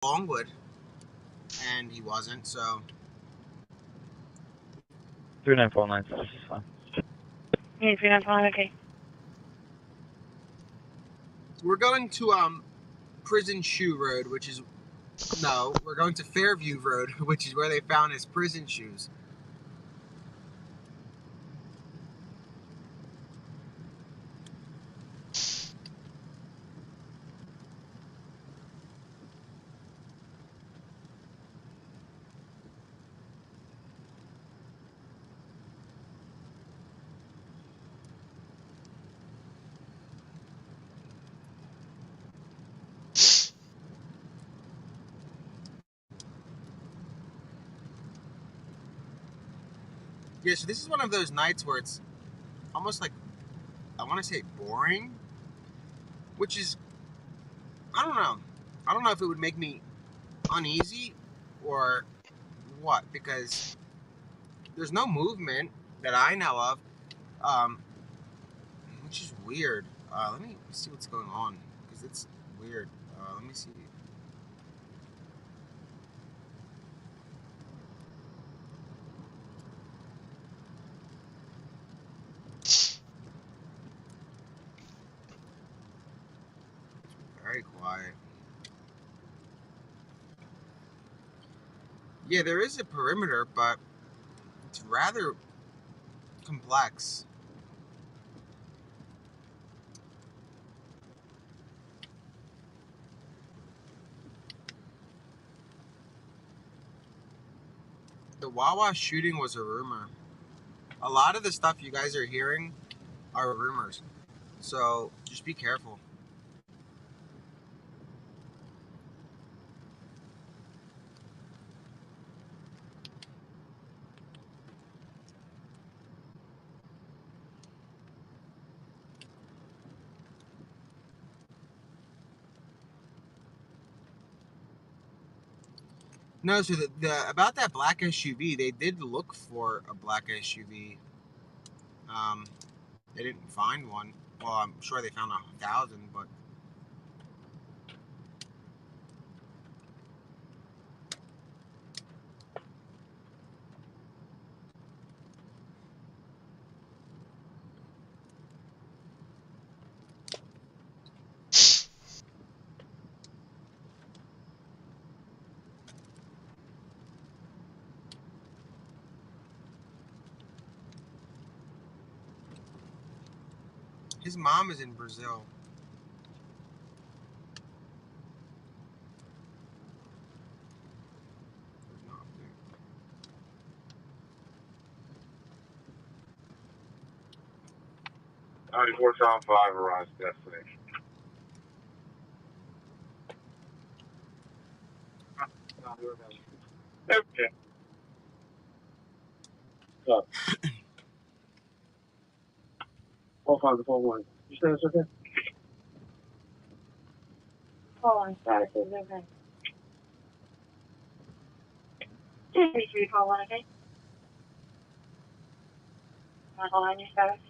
Longwood, and he wasn't, so... 3949, this is fine. Yeah, 3949, okay. We're going to, Prison Shoe Road, which is... No, we're going to Fairview Road, which is where they found his prison shoes. Yeah, so this is one of those nights where it's almost like, I want to say boring, which is, I don't know. I don't know if it would make me uneasy or what, because there's no movement that I know of, which is weird. Let me see what's going on, because it's weird. Let me see. Very quiet. Yeah, there is a perimeter, but it's rather complex. The Wawa shooting was a rumor. A lot of the stuff you guys are hearing are rumors, so just be careful. No, so the about that black SUV, they did look for a black SUV. They didn't find one. Well, I'm sure they found 1,000, but his mom is in Brazil. Alright, 475 arrives destination. Okay. Stop. 45 to 41. You said it's okay? 41 status is okay. 23341, okay? Hold on, your status.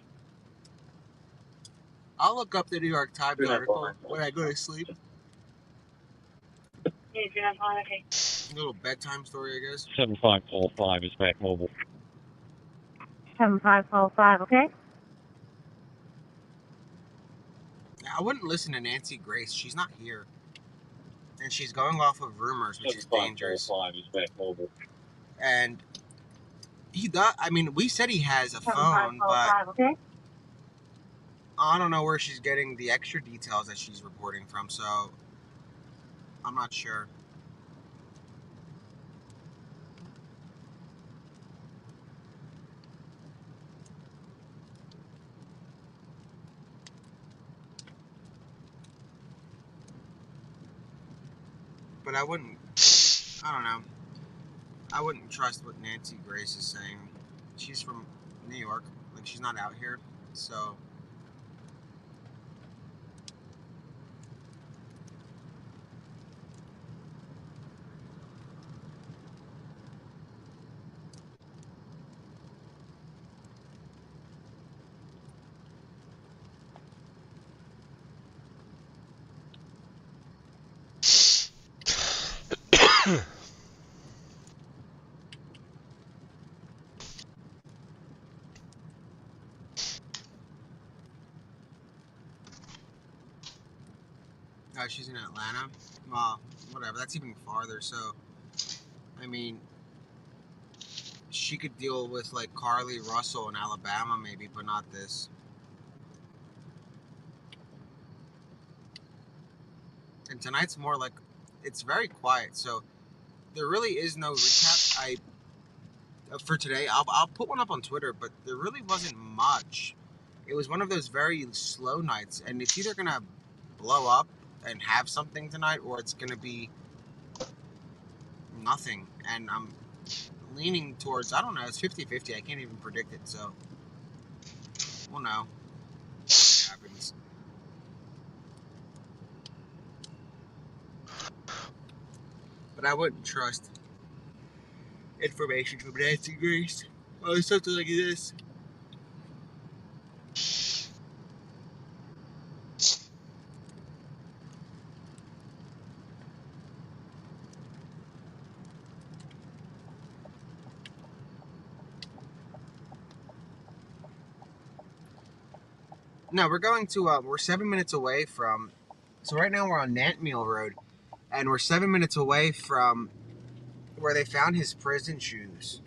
I'll look up the New York Times article when I go to sleep. Yeah, 3941, okay. A little bedtime story, I guess. 7545 is back mobile. 7545, okay? I wouldn't listen to Nancy Grace. She's not here. And she's going off of rumors, which is dangerous. 7545 is back mobile. And he does, I mean, we said he has a phone, but okay? I don't know where she's getting the extra details that she's reporting from, so I'm not sure. But I don't know. I wouldn't trust what Nancy Grace is saying. She's from New York, like she's not out here, so. She's in Atlanta. Well, whatever. That's even farther. So, I mean, she could deal with like Carly Russell in Alabama, maybe, but not this. And tonight's more like it's very quiet. So there really is no recap. For today, I'll put one up on Twitter, but there really wasn't much. It was one of those very slow nights, and it's either gonna blow up and have something tonight, or it's gonna be nothing. And I'm leaning towards, I don't know, it's 50-50. I can't even predict it, so we'll know what happens. But I wouldn't trust information from Nancy Grace or something like this. No, we're going to, we're 7 minutes away from, so right now we're on Nantmeal Road, and we're 7 minutes away from where they found his prison shoes.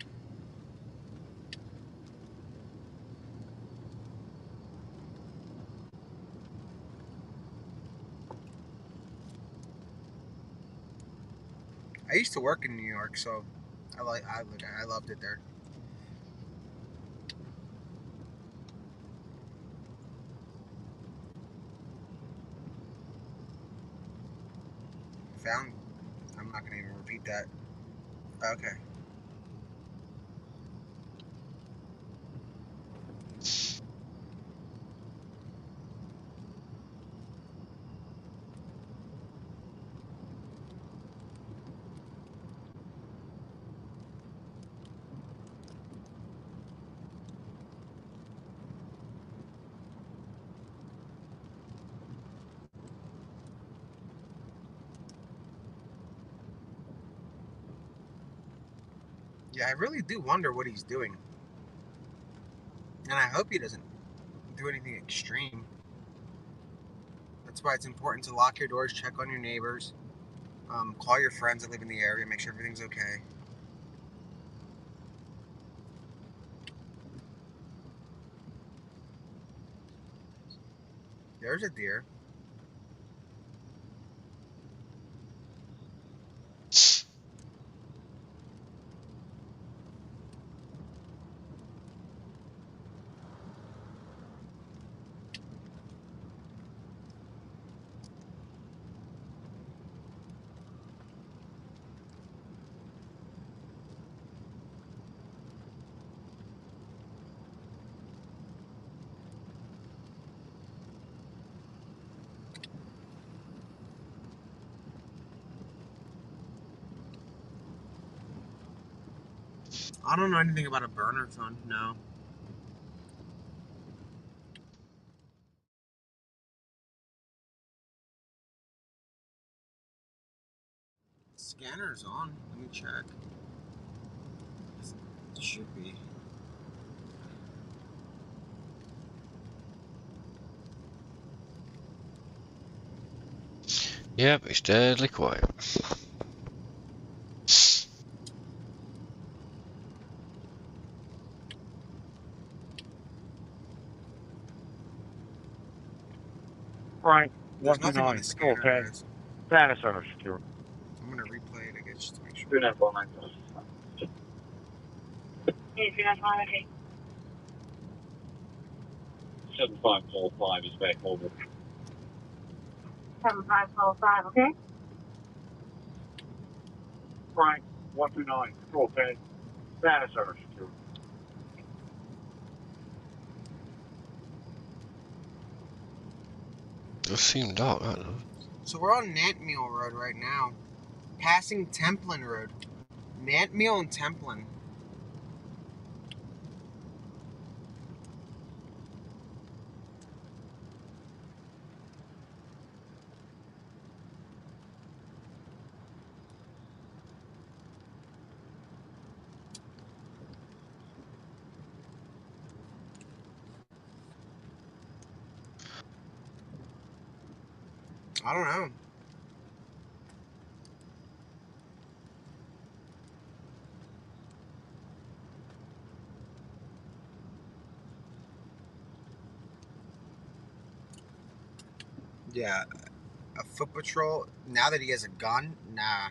I used to work in New York, so I loved it there. Found, I'm not gonna even repeat that. Okay. Yeah, I really do wonder what he's doing. And I hope he doesn't do anything extreme. That's why it's important to lock your doors, check on your neighbors, call your friends that live in the area, make sure everything's okay. There's a deer. I don't know anything about a burner phone, no. Scanner's on. Let me check. It should be. Yep, it's deadly quiet. Right. There's nothing on 129. the scanner, Okay. guys. Status are secure. I'm gonna replay it, I guess, just to make sure. 2949. Hey, 3949, okay. 7545 is back over. 7505, okay? Right. 129. Okay. Status are secure. It does seem dark, that does. So we're on Nantmeal Road right now. Passing Templin Road. Nantmeal and Templin. I don't know. Yeah, a foot patrol. Now that he has a gun, nah.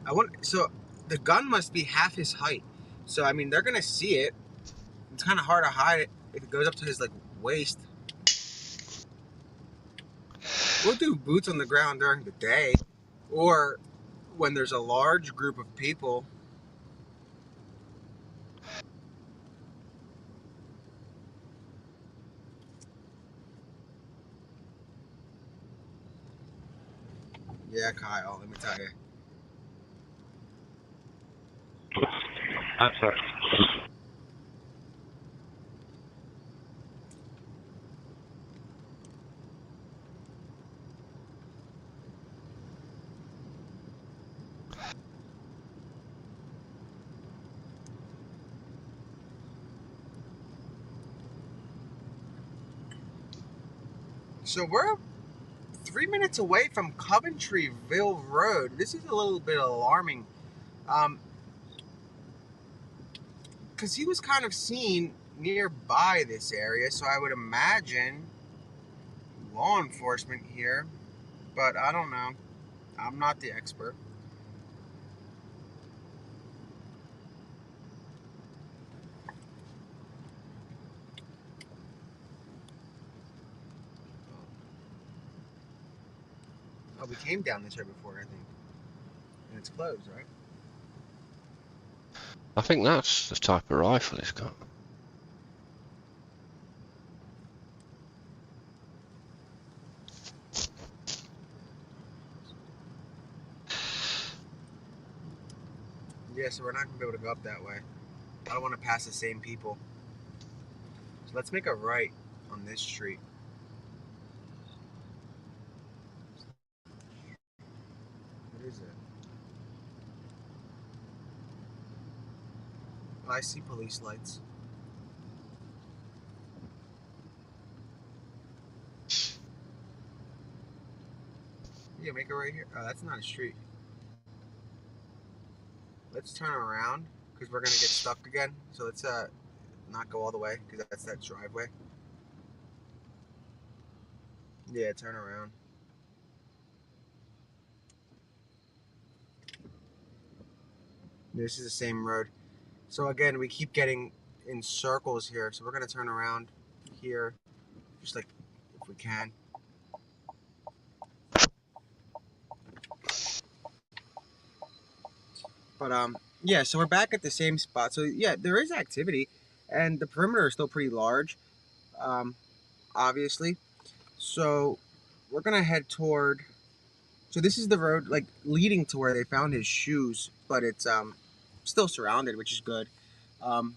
I want so the gun must be half his height. So I mean, they're gonna see it. It's kind of hard to hide it if it goes up to his like waist. We'll do boots on the ground during the day, or when there's a large group of people. Yeah, Kyle, let me tell you. I'm sorry. So we're 3 minutes away from Coventryville Road. This is a little bit alarming, because he was kind of seen nearby this area. So I would imagine law enforcement here, but I don't know. I'm not the expert. Oh, we came down this way before, I think, and it's closed, right? I think that's the type of rifle he's got. Yeah, so we're not gonna be able to go up that way. I don't want to pass the same people. So let's make a right on this street. What is it? Oh, I see police lights. Yeah, make it right here. Oh, that's not a street. Let's turn around because we're gonna get stuck again. So let's not go all the way because that's that driveway. Yeah, turn around. This is the same road. So again, we keep getting in circles here. So we're gonna turn around here, just like if we can. But yeah. So we're back at the same spot. So yeah, there is activity, and the perimeter is still pretty large. Um, obviously. So we're gonna head toward. So this is the road like leading to where they found his shoes, but it's still surrounded, which is good. I'm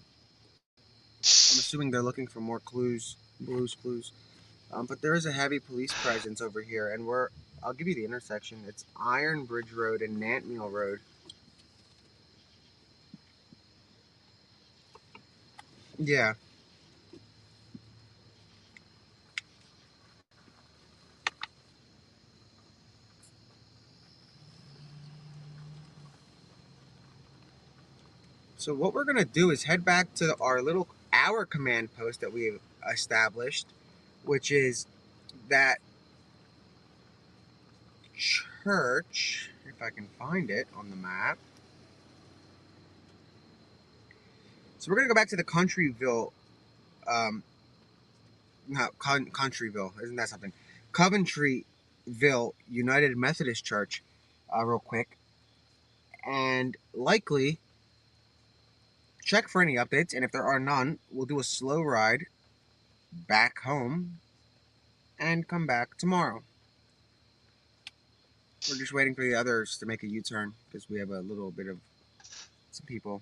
assuming they're looking for more clues, clues. But there is a heavy police presence over here, and I'll give you the intersection. It's Iron Bridge Road and Nantmeal Road. Yeah. So what we're gonna do is head back to our command post that we've established, which is that church. If I can find it on the map. So we're gonna go back to the Countryville, not Countryville, isn't that something? Coventryville United Methodist Church, real quick, and likely check for any updates. And if there are none, we'll do a slow ride back home and come back tomorrow. We're just waiting for the others to make a U-turn because we have a little bit of some people.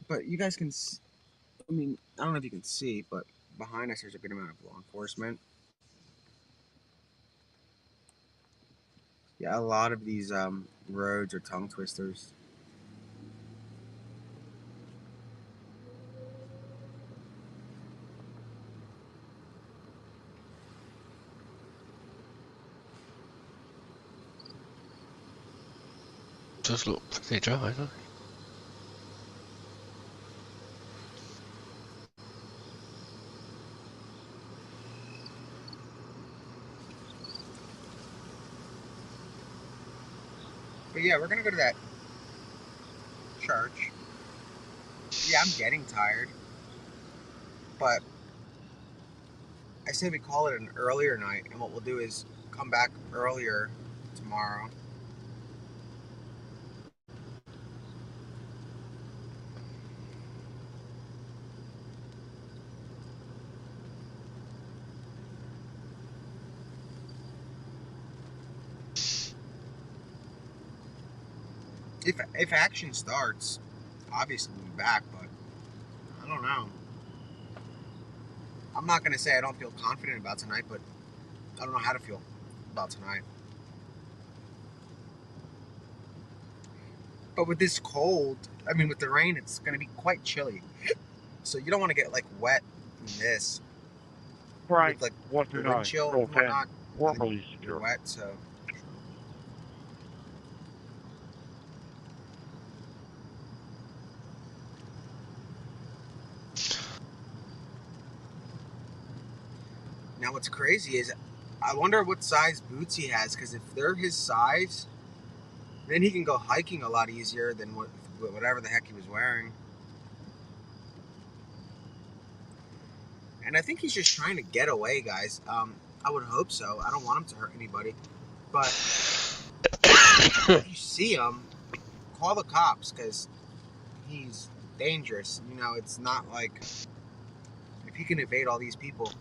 But you guys I mean, I don't know if you can see, but behind us there's a good amount of law enforcement. Yeah, a lot of these roads are tongue twisters. Does look pretty dry, doesn't it? But yeah, we're gonna go to that church. Yeah, I'm getting tired, but I say we call it an earlier night, and what we'll do is come back earlier tomorrow. If action starts, obviously we'll be back, but I don't know. I'm not gonna say I don't feel confident about tonight, but I don't know how to feel about tonight. But with this cold, I mean with the rain, it's gonna be quite chilly. So you don't want to get like wet in this Right. with like the 129. wind chill Roll and 10. whatnot. Formally You're secure. wet, so. Now what's crazy is, I wonder what size boots he has, because if they're his size, then he can go hiking a lot easier than whatever the heck he was wearing. And I think he's just trying to get away, guys. I would hope so. I don't want him to hurt anybody. But if you see him, call the cops, because he's dangerous. You know, it's not like if he can evade all these people,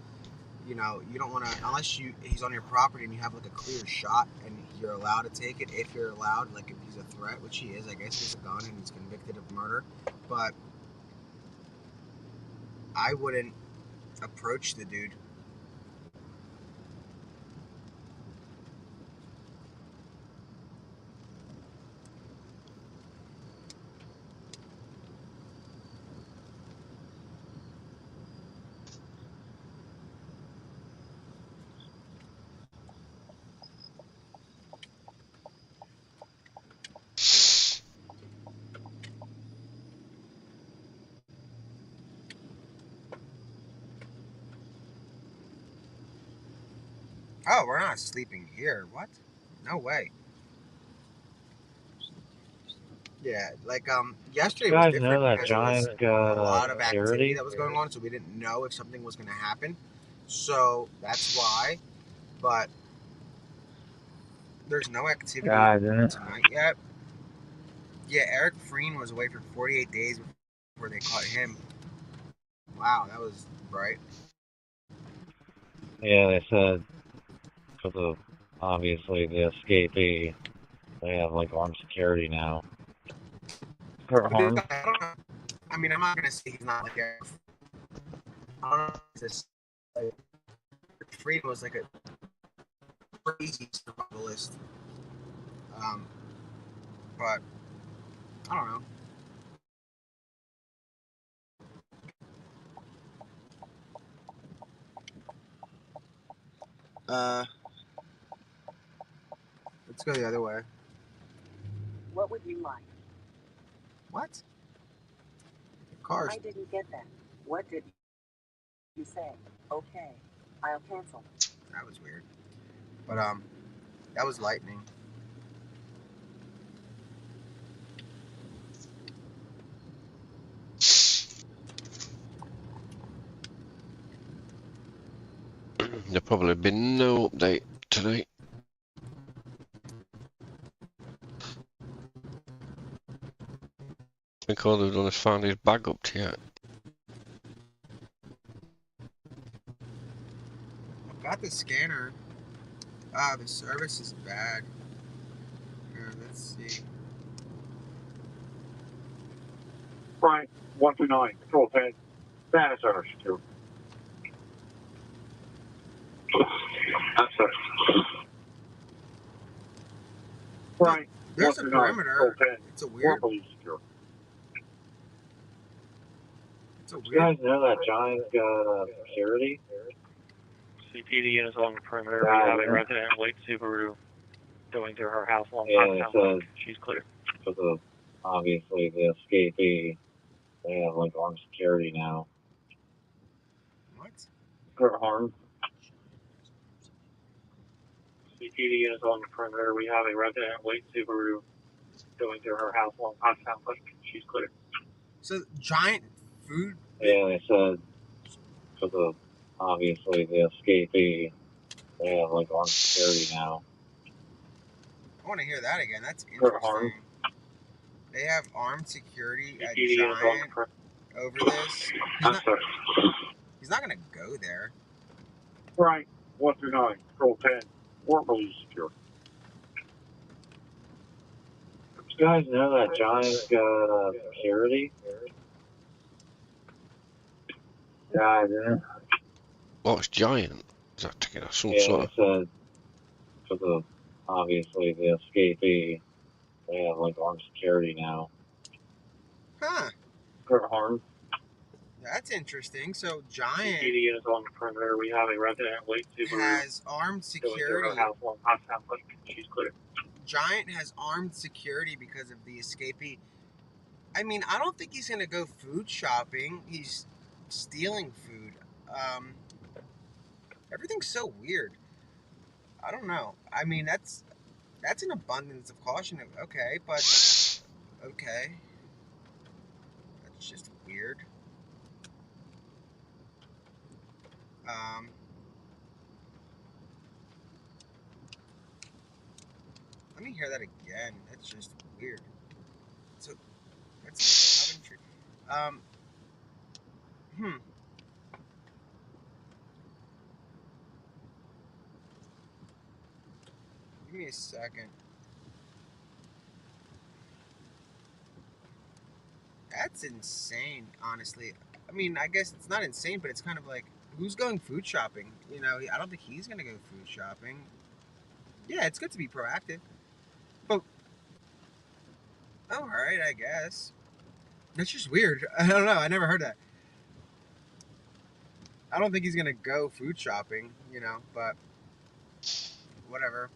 you know, you don't want to, unless he's on your property and you have like a clear shot and you're allowed to take it, if you're allowed, like if he's a threat, which he is, I guess he's a gun and he's convicted of murder. But I wouldn't approach the dude. Oh, we're not sleeping here. What? No way. Yeah, like yesterday You was guys different know that because it was giant a lot of activity Arity? that was going on, so we didn't know if something was going to happen. So that's why. But there's no activity Yeah, isn't it? tonight yet. Yeah, Eric Freen was away for 48 days before they caught him. Wow, that was bright. Yeah, they said because of obviously the escapee, they have like armed security now. For But this harm. guy, I don't know. I mean, I'm not gonna say he's not like Eric. I don't know. If this like, Freen was like a crazy survivalist. Um, but I don't know. Uh, let's go the other way. What would you like? What? Cars. I didn't get that. What did you say? Okay, I'll cancel. That was weird. But that was lightning. There'll probably be no update today. I think all they've done is found his bag up to yet. I've got the scanner. Ah, the service is bad. Here, let's see. Right. 129. Control 10. Status center secure. That's it. Right. There's a 129, perimeter. control 10. It's a Four weird. police secure. It's a You weird. guys know that Giant's got security? CPD units along the perimeter. Yeah, We have a yeah. resident in white Subaru going through her house along Yeah, Pottstown so- Lake. She's clear. Because of, obviously, the escapee. They have, like, armed security now. What? Good harm. CPD units along the perimeter. We have a resident in white Subaru going through her house along Pottstown Lake. She's clear. So giant food. Yeah, they said, because of, obviously, the escapee. They have, like, armed security now. I want to hear that again. That's Good harm. interesting. They have armed security at CPD units along the Giant perimeter. over this. He's not gonna go there. Right. 129, control 10. Four police secure. You guys know that Giant's got security? Yeah, yeah. What's giant? Is that taking some Yeah, sort they of... said, because of, obviously, the escapee. They have, like, armed security now. Huh. Good harm. That's interesting. So Giant CPD units along the perimeter. We have a resident in white Subaru has armed going through her security. house along Pottstown Lake. She's clear. Giant has armed security because of the escapee. I mean, I don't think he's gonna go food shopping. He's stealing food. Everything's so weird. I don't know. I mean, that's an abundance of caution. Okay, but okay, that's just weird. Let me hear that again. That's just weird. So that's Coventry. Give me a second. That's insane, honestly. I mean, I guess it's not insane, but it's kind of like, who's going food shopping? You know, I don't think he's gonna go food shopping. Yeah, it's good to be proactive, but all right, I guess. That's just weird. I don't know. I never heard that. I don't think he's gonna go food shopping, you know, but whatever.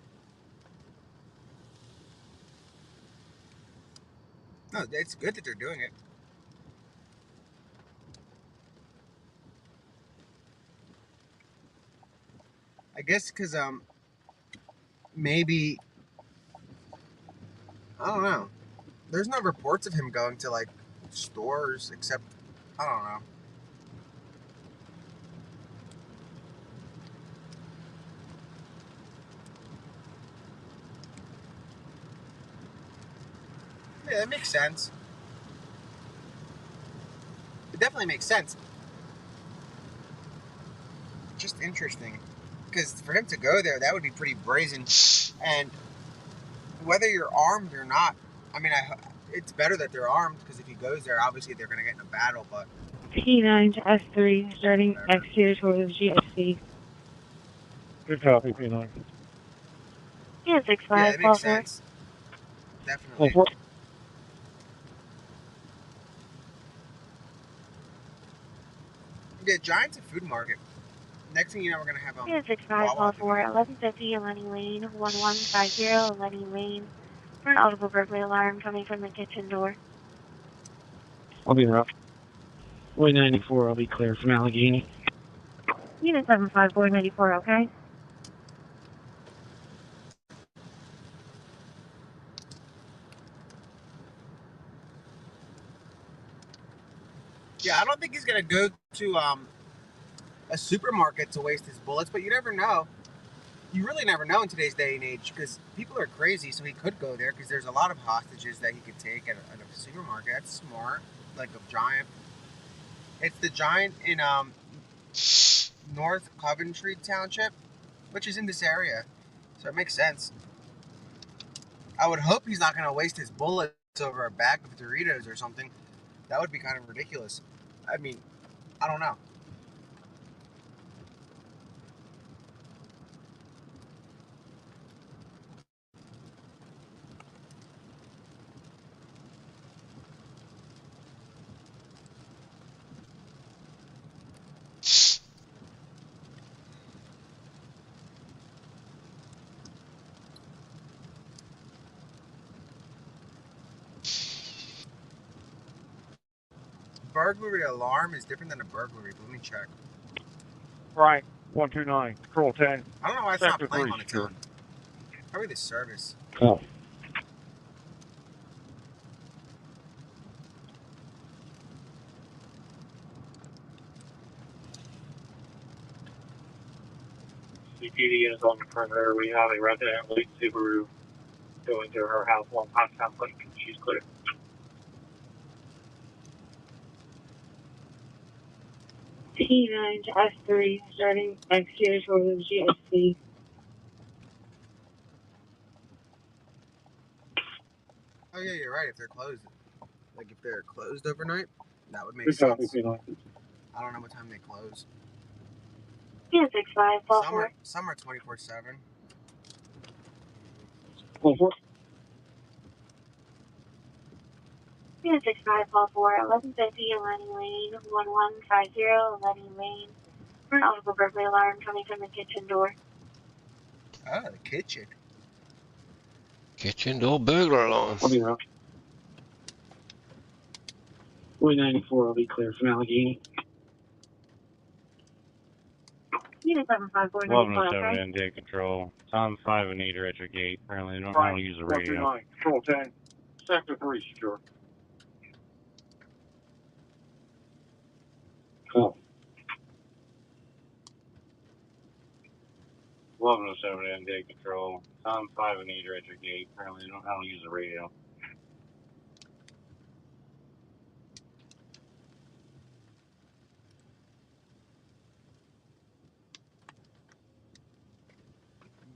No, it's good that they're doing it. I guess because maybe I don't know. There's no reports of him going to like stores except I don't know. Yeah, that makes sense. It definitely makes sense. Just interesting. Because for him to go there, that would be pretty brazen. And whether you're armed or not, I mean, it's better that they're armed because if he goes there, obviously they're going to get in a battle. But P9 to S3, starting X2 towards GSC. Good copy, P9. Yeah, 6-5, yeah, it makes sense. Definitely. Yeah, Giant's a food market. Next thing you know, we're going to have Yeah, 6-5, Wawa call to for do. 1150 Lenny Lane, 1150 Lenny Lane, for an audible burglary alarm coming from the kitchen door. I'll be rough. Way 94, I'll be clear from Allegheny. Unit 75494, okay? Yeah, I don't think he's going to go to a supermarket to waste his bullets, but you never know. You really never know in today's day and age because people are crazy, so he could go there because there's a lot of hostages that he could take at a supermarket. That's smart, like a Giant. It's the Giant in North Coventry Township, which is in this area, so it makes sense. I would hope he's not going to waste his bullets over a bag of Doritos or something. That would be kind of ridiculous. I mean, I don't know. burglary alarm is different than a burglary. But let me check. Right, 129, Control 10. I don't know why it's not Sector playing 3 on its secure. own. Probably the service. Oh. CPD is on the perimeter. We have a resident white Subaru going to her house along Pottstown Lake. She's clear. T9 to S3, starting exterior towards the GSC. Oh yeah, you're right. If they're closed, like if they're closed overnight, that would make Good copy, sense. P9. I don't know what time they close. Yeah, 65, Paul 4. Some are 24/7. Paul 4. Yeah, 65, Paul 4. 1150, Lenny Lane, 1150, Lenny Lane. For an audible burglary alarm coming from the kitchen door. Oh, the kitchen. Kitchen door burglar alarm. I'll be around. 194, I'll be clear from Allegheny. Unit 754, 1107 NJ Control. Tom 5 and 8 are at your gate. Apparently, they don't know how to use the radio. 129, Control 10. Sector 3 secure. Oh. 1107 NJ Control. Tom 5 and 8 are at your gate. Apparently, they don't know how to use the radio.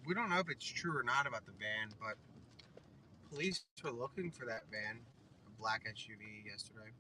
We don't know if it's true or not about the van, but police were looking for that van, a black SUV, yesterday.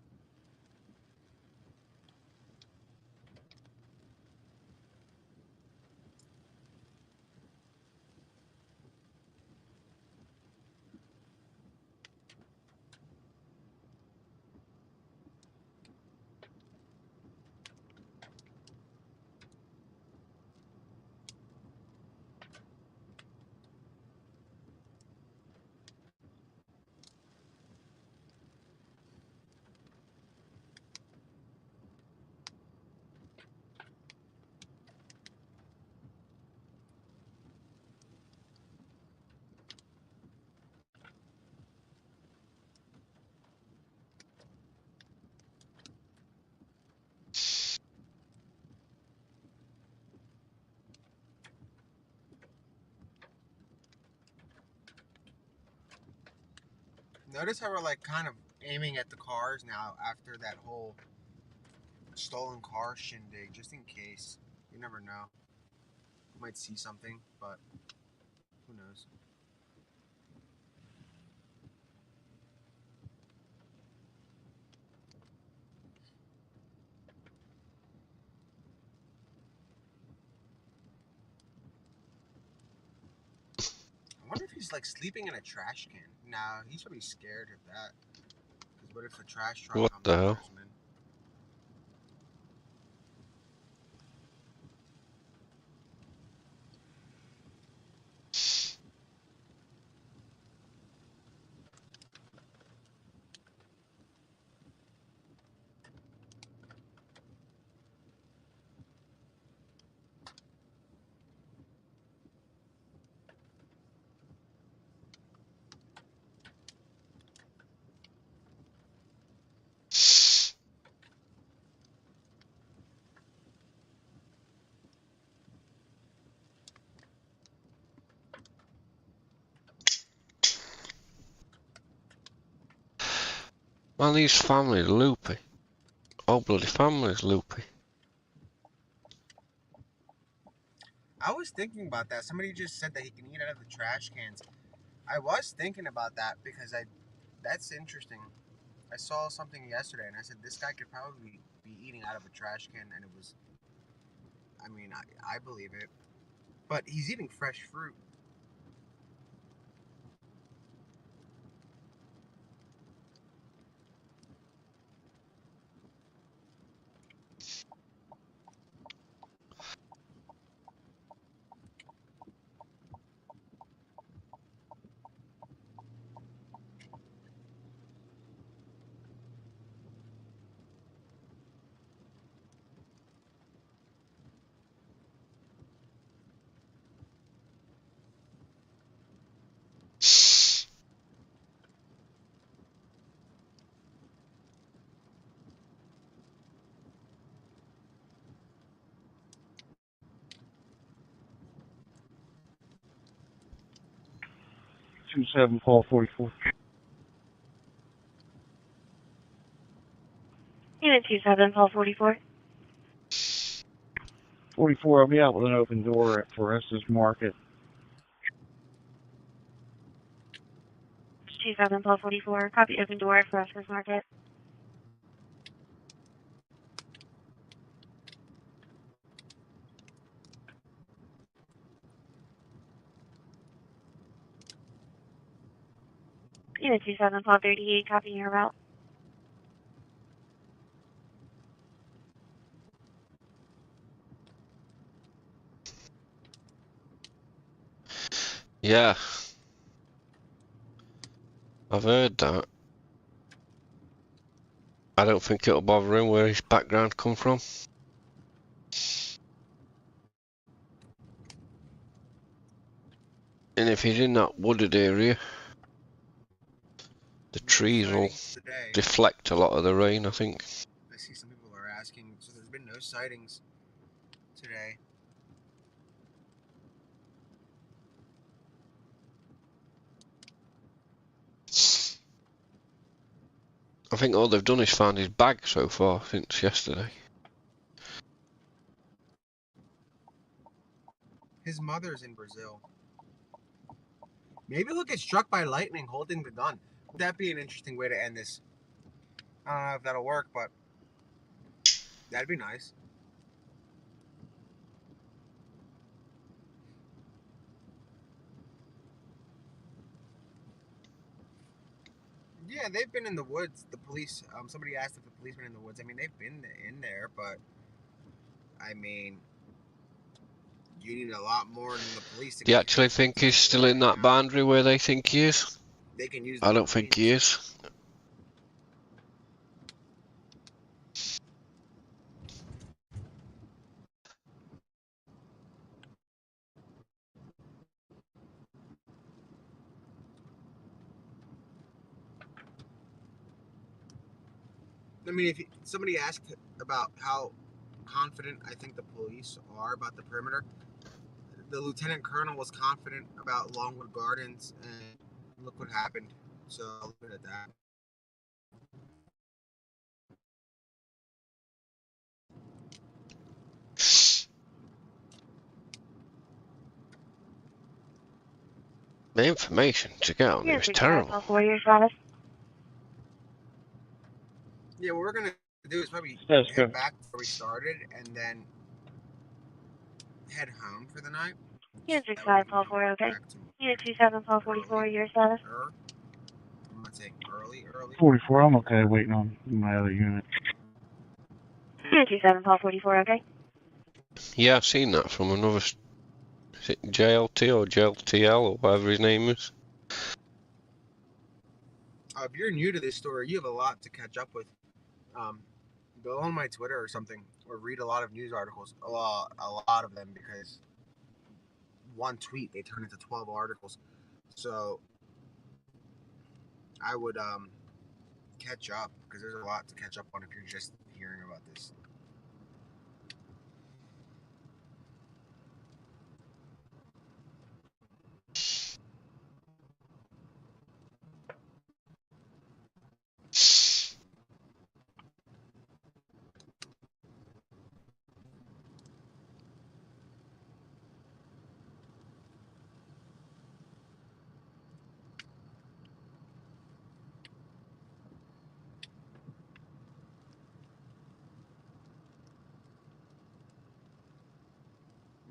Notice how we're like kind of aiming at the cars now after that whole stolen car shindig, just in case. You never know. You might see something, but who knows. I wonder if he's like sleeping in a trash can. Nah, he's probably scared of that. Because what if the trash truck What comes the and hell? throws him in? Man, these families loopy. Whole bloody family's loopy. I was thinking about that. Somebody just said that he can eat out of the trash cans. I was thinking about that because that's interesting. I saw something yesterday and I said this guy could probably be eating out of a trash can, and it was, I mean, I believe it. But he's eating fresh fruit. 27, call 44. Unit 27, call 44. 44, I'll be out with an open door at Forestas Market. 27, call 44. Copy open door for Rutgers Market. Unit 27, call 38. Copy your route. Yeah. I've heard that. I don't think it'll bother him where his background come from. And if he's in that wooded area, the trees will Today, deflect a lot of the rain, I think. I see some people are asking, so there's been no sightings today. I think all they've done is found his bag so far since yesterday. His mother's in Brazil. Maybe he'll get struck by lightning holding the gun. Would that be an interesting way to end this? I don't know if that'll work, but that'd be nice. Yeah, they've been in the woods. The police. Somebody asked if the police went in the woods. I mean, they've been in there, but I mean, you need a lot more than the police to. Do you actually think he's still in that boundary where they think he is? They can use. I don't think he is. I mean, if somebody asked about how confident I think the police are about the perimeter, the lieutenant colonel was confident about Longwood Gardens, and look what happened. So I'll leave it at that. The information to get on it was terrible. Call 4 your status. Yeah, what we're gonna do is probably That's head good. back where we started, and then head home for the night. Unit 65, call 4, okay. Unit 27, call 44 your status. I'm gonna say early. 44, I'm okay waiting on my other unit. Unit 27, call 44, okay. Yeah, I've seen that from another. Is it JLT or JLTL or whatever his name is? If you're new to this story, you have a lot to catch up with. Go on my Twitter or something, or read a lot of news articles. A lot of them, because one tweet they turn into 12 articles. So I would catch up, because there's a lot to catch up on if you're just hearing about this.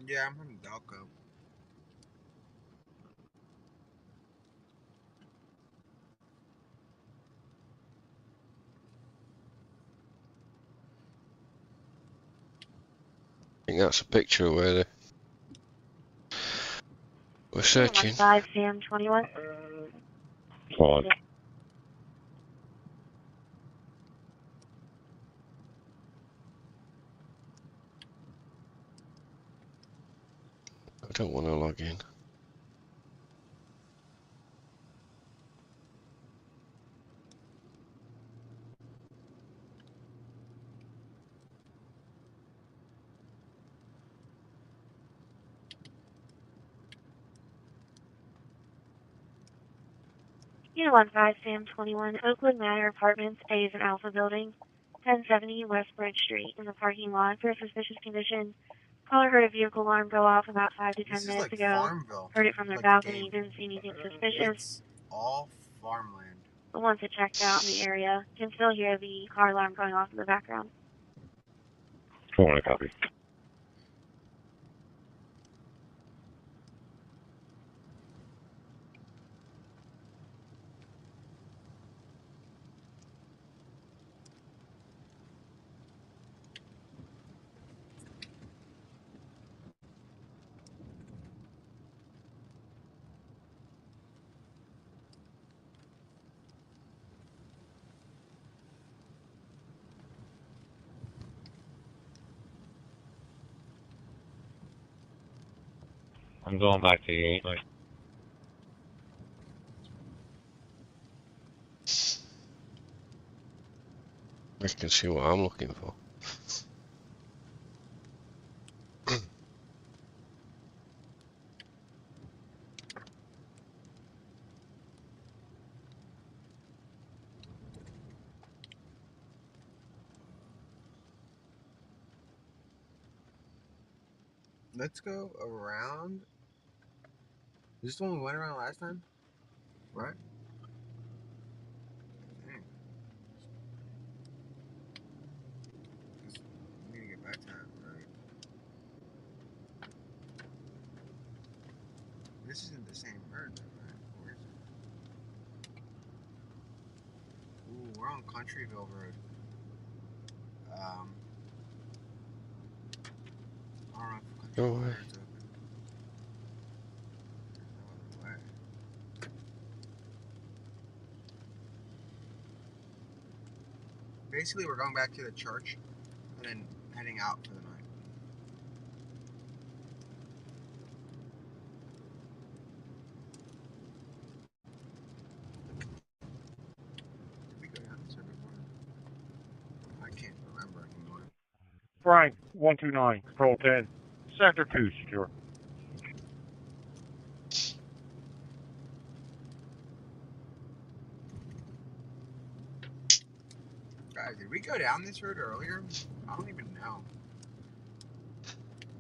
Yeah, I'm from Delco. I think that's a picture where we're searching. 5 Sam 21. Fine. Yeah. I don't want to log in. Unit 15, Sam 21, Oakwood Manor Apartments, A is an Alpha Building, 1070 West Bridge Street, in the parking lot for a suspicious condition. Caller heard a vehicle alarm go off about 5 to 10 This is minutes like ago. Farmville. Heard it from their Like balcony, game. didn't see anything suspicious. It's all farmland. But once it checked out in the area, can still hear the car alarm going off in the background. Come on, a copy. I'm going back to the 8. I can see what I'm looking for. Let's go around. Is this the one we went around last time? Right? Dang. We need to get back to that, right? This isn't the same bird, right? Where is it? Ooh, we're on Countryville Road. I don't know if Go Countryville away. Road's open. There's no other way. Basically, we're going back to the church and then heading out for the night. Did we go down this road before? I can't remember anymore. Frank, 129, Control 10. Sector 2 secure. Guys, did we go down this road earlier? I don't even know.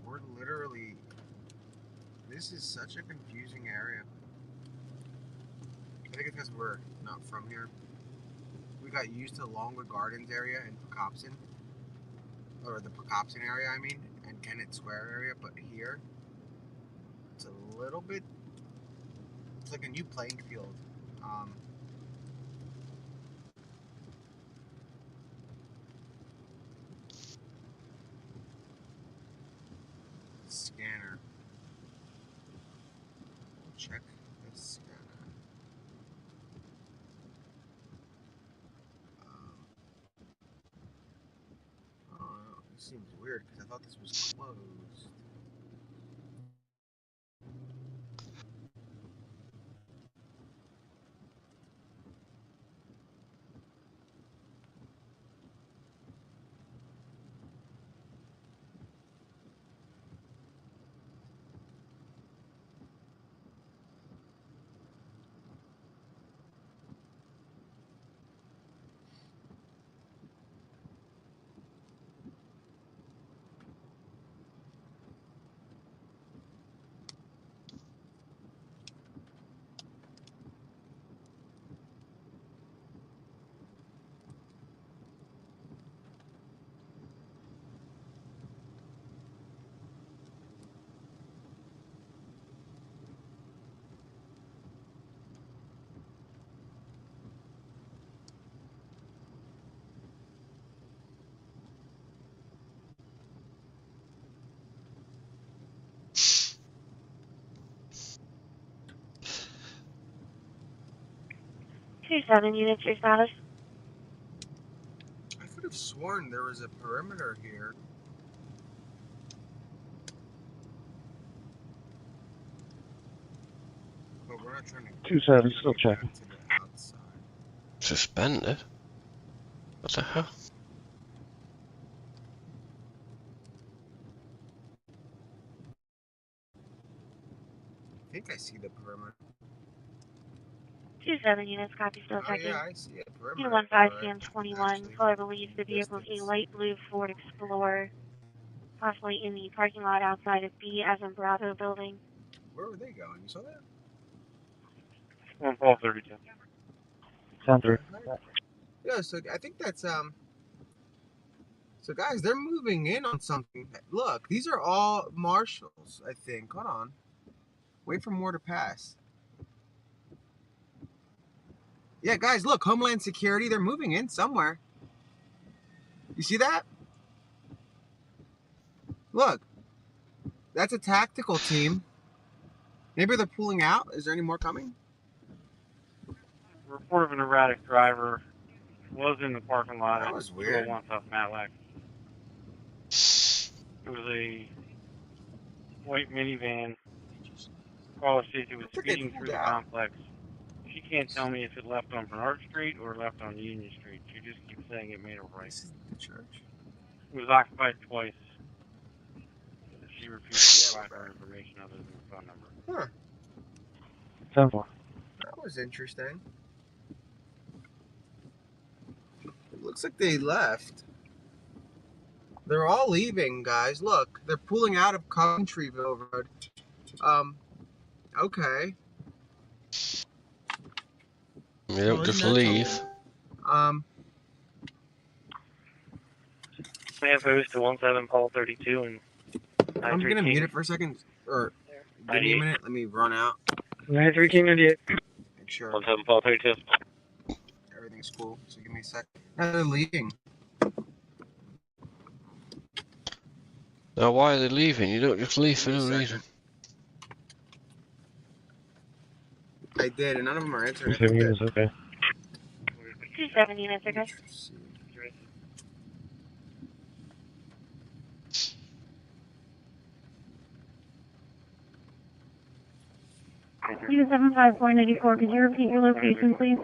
We're literally... This is such a confusing area. I think it's because we're not from here. We got used to Longwood Gardens area and Pocopson. Or the Pocopson area, I mean. And Kennett Square area. But here, it's a little bit... It's like a new playing field. Scanner. We'll check the scanner. Oh, this seems weird because I thought this was closed. Two 7 units, your status. I could have sworn there was a perimeter here. But we're not trying to... 27, still checking. To the outside. Suspended? What the hell? I think I see the perimeter. 27 units, copy, still Oh checking. yeah, I see it. Perimeter. Unit 15 Alright. PM21, Actually, caller believes the vehicle is a distance. light blue Ford Explorer, possibly in the parking lot outside of B as in Bravo building. Where were they going? You saw that? 1232. Sound through. Yeah, so I think that's so guys, they're moving in on something. Look, these are all marshals, I think. Hold on. Wait for more to pass. Yeah, guys, look, Homeland Security, they're moving in somewhere. You see that? Look. That's a tactical team. Maybe they're pulling out. Is there any more coming? Report of an erratic driver was in the parking lot That at was weird. 201 South Matlack. It was a white minivan. Caller stated it was Looks like they speeding pulled through the out. complex. She can't tell me if it left on Bernard Street or left on Union Street. She just keeps saying it made a right. This is the church. It was occupied twice. She refused to provide her information other than the phone number. Huh. Simple. That was interesting. It looks like they left. They're all leaving, guys. Look, they're pulling out of Countryville Road. Okay. You don't Well, just isn't that leave. something? Sanfos to 17 Paul 32 and I'm gonna mute it for a second, or give me a minute. Let me run out. 93 King 98. Make sure 17 Paul 32. everything's cool. So give me a sec. Now they're leaving. Now, why are they leaving? You don't just leave for Give me no a reason. second. I did, and none of them are answering. 7 units, okay. 27 units, okay. Unit 75484, could you repeat your location, please?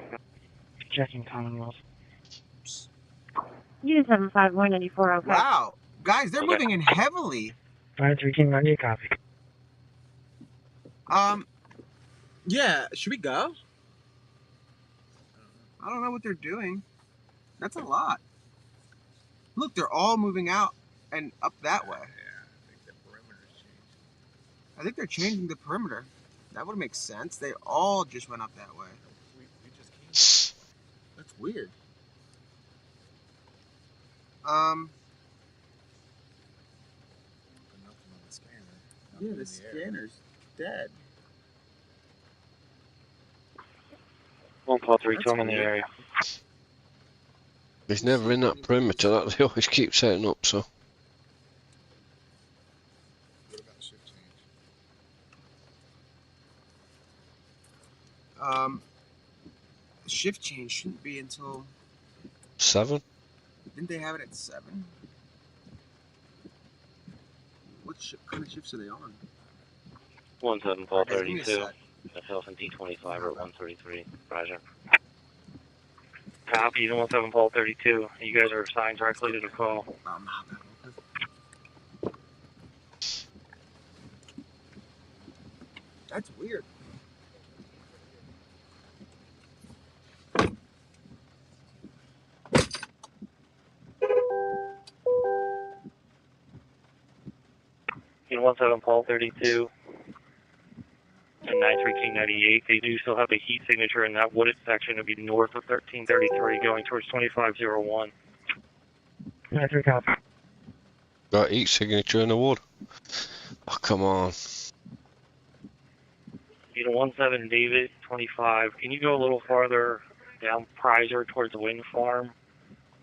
Checking Commonwealth. Unit 75184, okay. Wow, guys, they're moving in heavily. 93 King 98, copy. Yeah, should we go? I don't know what they're doing. That's a lot. Look, they're all moving out and up that way. I think they're changing the perimeter. That would make sense. They all just went up that way. That's weird. Yeah, the scanner's dead. 1 Paul 32, That's I'm in the weird. area. He's never in that perimeter that they always keep setting up, so. What about the shift change? Shift change shouldn't be until 7? Didn't they have it at 7? What kind of shifts are they on? 17 Paul Okay, give me a 32. sec. Myself and D25 are at 133. Roger. Copy, 17 Paul 32. You guys are assigned directly to the call. That's weird. Unit 17 Paul 32 and 93 King 98. They do still have a heat signature in that wooded section. It'll be north of 1333 going towards 2501. 93 copy. Got each signature in the wood. Oh, come on. Unit 17 David 25. Can you go a little farther down Prizer towards the wind farm?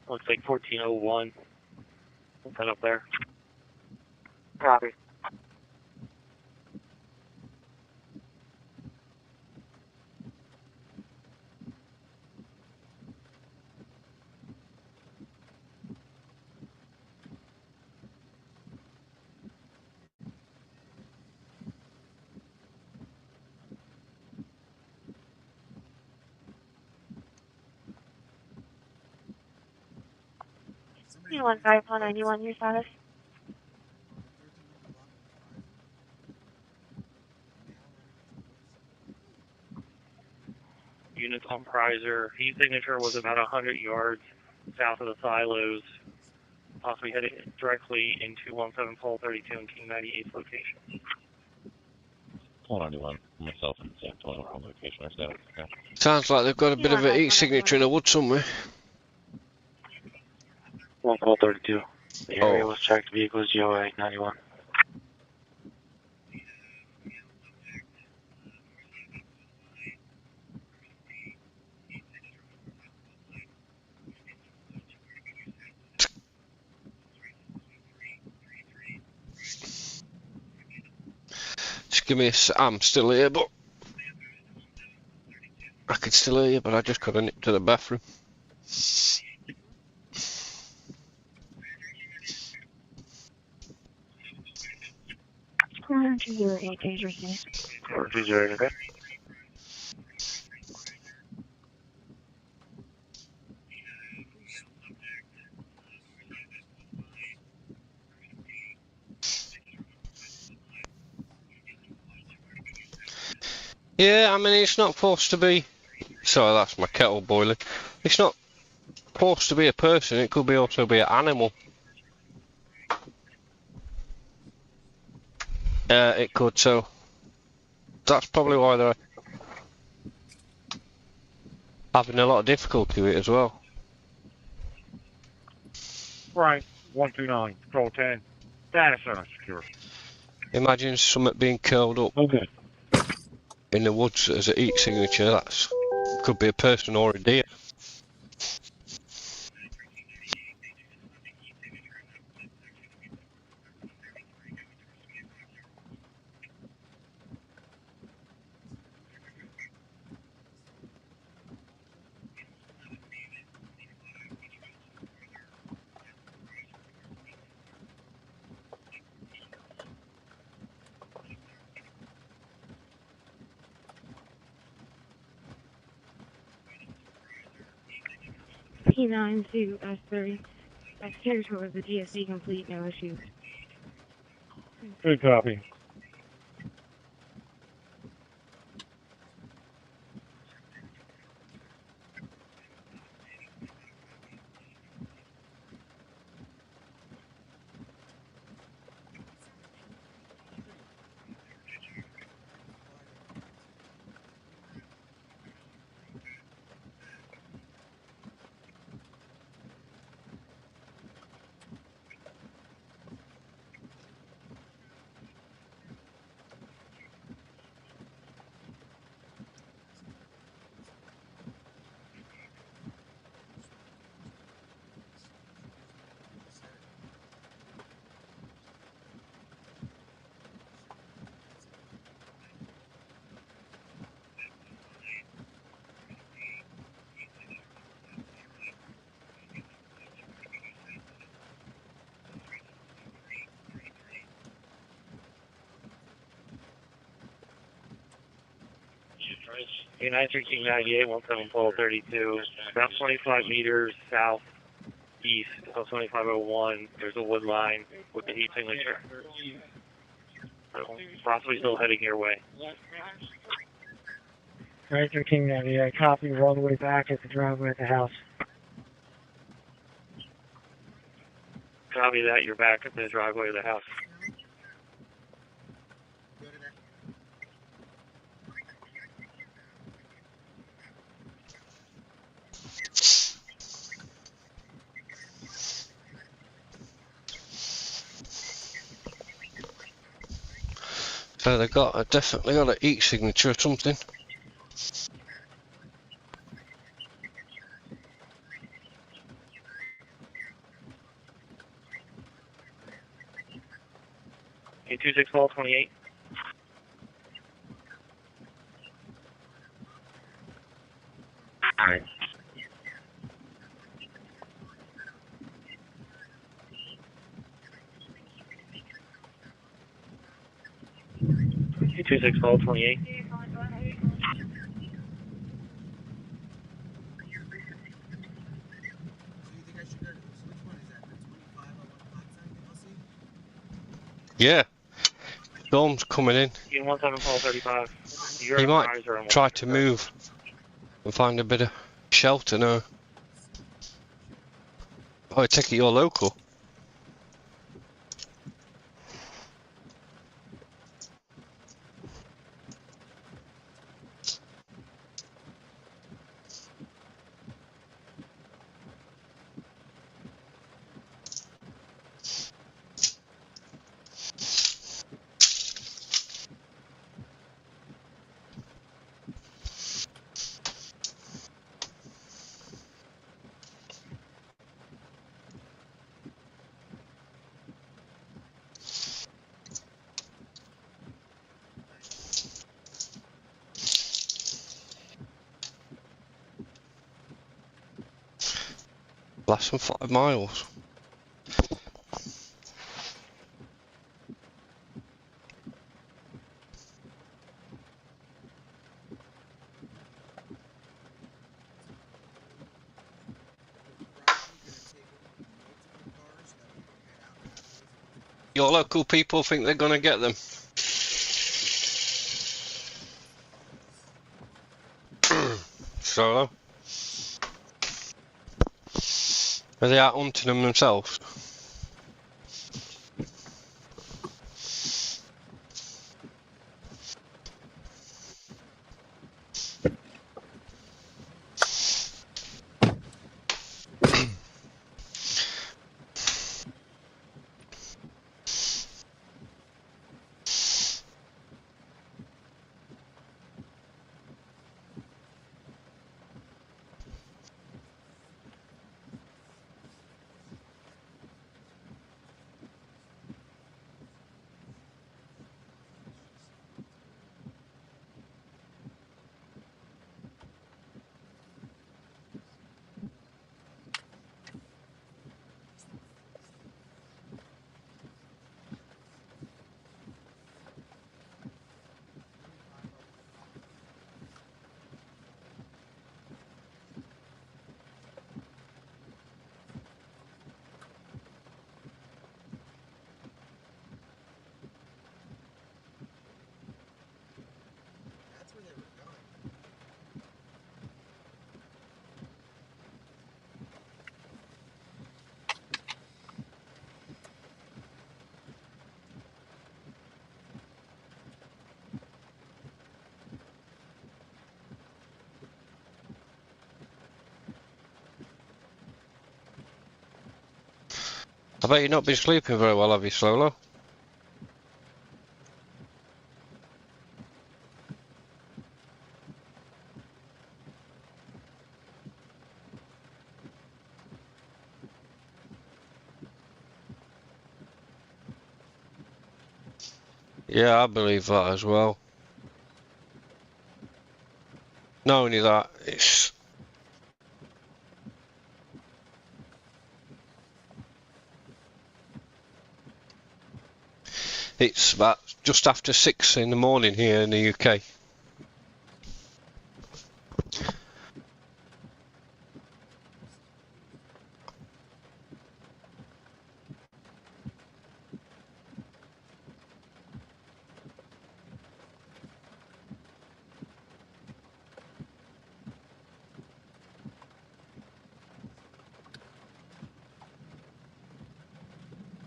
Looks like 1401. What's that up there? Copy. Unit 1591, your status? Unit units on Prizer. Heat signature was about 100 yards south of the silos, possibly headed directly into 17 Pole 32 and King 98's location. 191, myself and Sam 21 on location. I said, okay. Sounds like they've got a bit of a heat signature in the wood somewhere. 1 Pole 32. The area Oh. was checked. Vehicles GOA 91. Just give me a I'm still here, but I can still hear you, but I just got to nip to the bathroom. Corner 208, page received. Or 208, okay? Yeah, I mean, it's not supposed to be... Sorry, that's my kettle boiling. It's not supposed to be a person, it could be also be an animal. It could, so... That's probably why they're having a lot of difficulty with it as well. Right, 129, Control 10. Data center secure. Imagine something being curled up Okay. in the woods as a heat signature. That's could be a person or a deer. P9 to S3. Exterior tour of the GSC complete, no issues. Good copy. K9 King 98, 17 Pole 32. About 25 meters southeast of 2501. There's a wood line with the heat signature. So possibly still heading your way. Ranger King 98, copy, we're all the way back at the driveway at the house. Copy that, you're back at the driveway of the house. So they've got definitely got a heat signature or something. A26 Pole 28. Alright. A26 Pole 28. Yeah. Storm's coming in. In 17 Pole 35. You're He at might Prizer and try to move and find a bit of shelter now. Oh, I take it you're local. Less than 5 miles. Your local people think they're gonna get them. Solo? Are they out hunting them themselves? That's where they were going. I bet you've not been sleeping very well, have you, Solo? Yeah, I believe that as well. Not only that, it's about just after 6 in the morning here in the UK.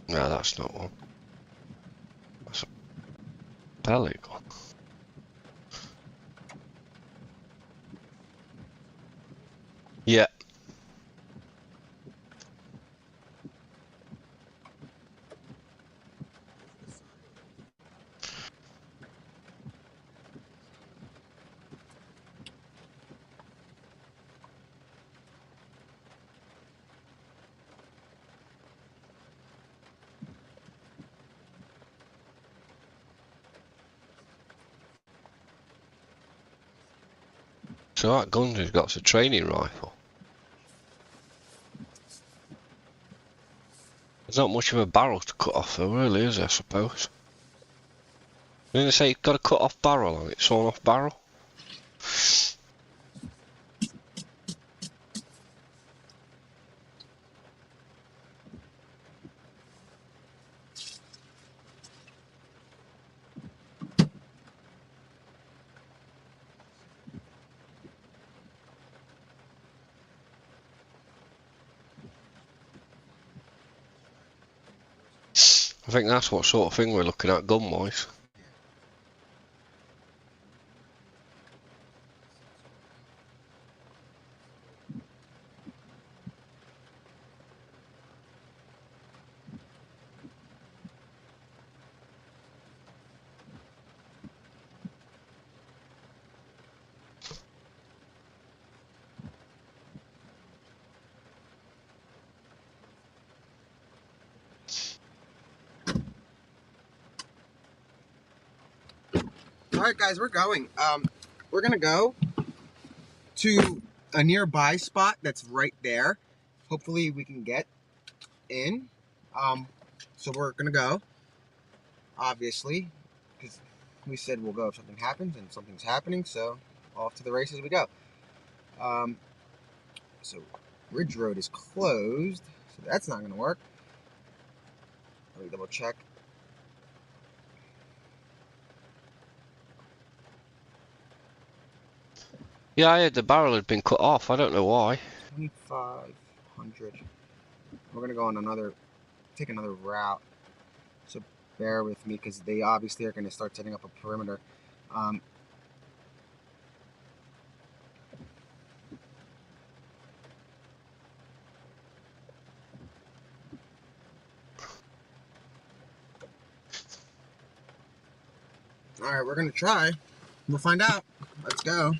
No, that's not one. That's a pelican. Yeah. So that gun's got a training rifle. There's not much of a barrel to cut off though, really, is there, I suppose? Didn't they say you've got a cut off barrel on it, sawn off barrel? I think that's what sort of thing we're looking at gun-wise. Alright guys, we're going. We're gonna go to a nearby spot that's right there. Hopefully we can get in. So we're gonna go, obviously, because we said we'll go if something happens, and something's happening, so off to the races we go. So Ridge Road is closed, so that's not gonna work. Let me double check. Yeah, I heard the barrel had been cut off. I don't know why. 2,500. We're gonna go on take another route. So bear with me, because they obviously are gonna start setting up a perimeter. Alright, we're gonna try. We'll find out. Let's go.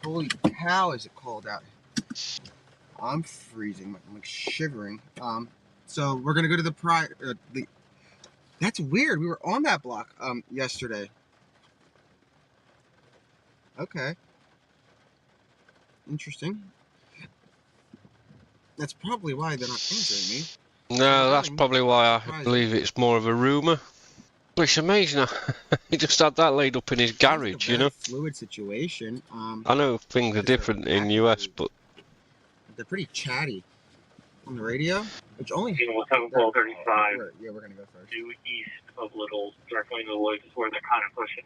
Holy cow, is it cold out? I'm freezing. I'm like shivering. So we're gonna go to the that's weird. We were on that block yesterday. Okay. Interesting. That's probably why they're not answering me. No, that's probably why I believe it's more of a rumour. But it's amazing. He just had that laid up in his garage, you know. Fluid situation. I know things are different in US, but they're pretty chatty on the radio. Which only. 7-12-35. Yeah, we're gonna go first. Due east of Littles, directly in the woods is where they're kind of pushing.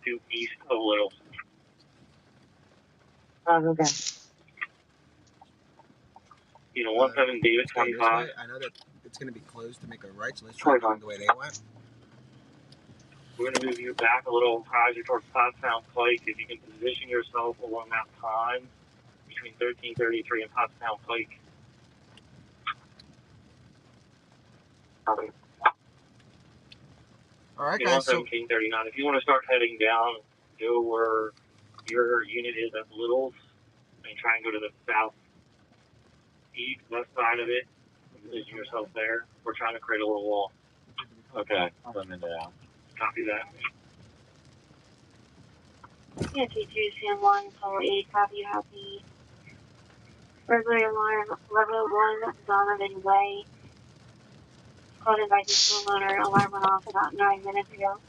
Due east of Littles. Okay. 17 David 25. I know that it's gonna be closed to make a right, so let's try going the way they went. We're going to move you back a little closer towards Pottstown Pike. If you can position yourself along that time between 1333 and Pottstown Pike. Alright guys, so 1739. If you want to start heading down, go where your unit is at Littles and try and go to the southeast, west side of it. Position yourself there. We're trying to create a little wall. Okay, I'm into that. Copy that. Yankee 2, San Juan, Polo 8, copy, happy. Burglary alarm, level 1, Donovan Way. Called in by the homeowner, alarm went off about 9 minutes ago.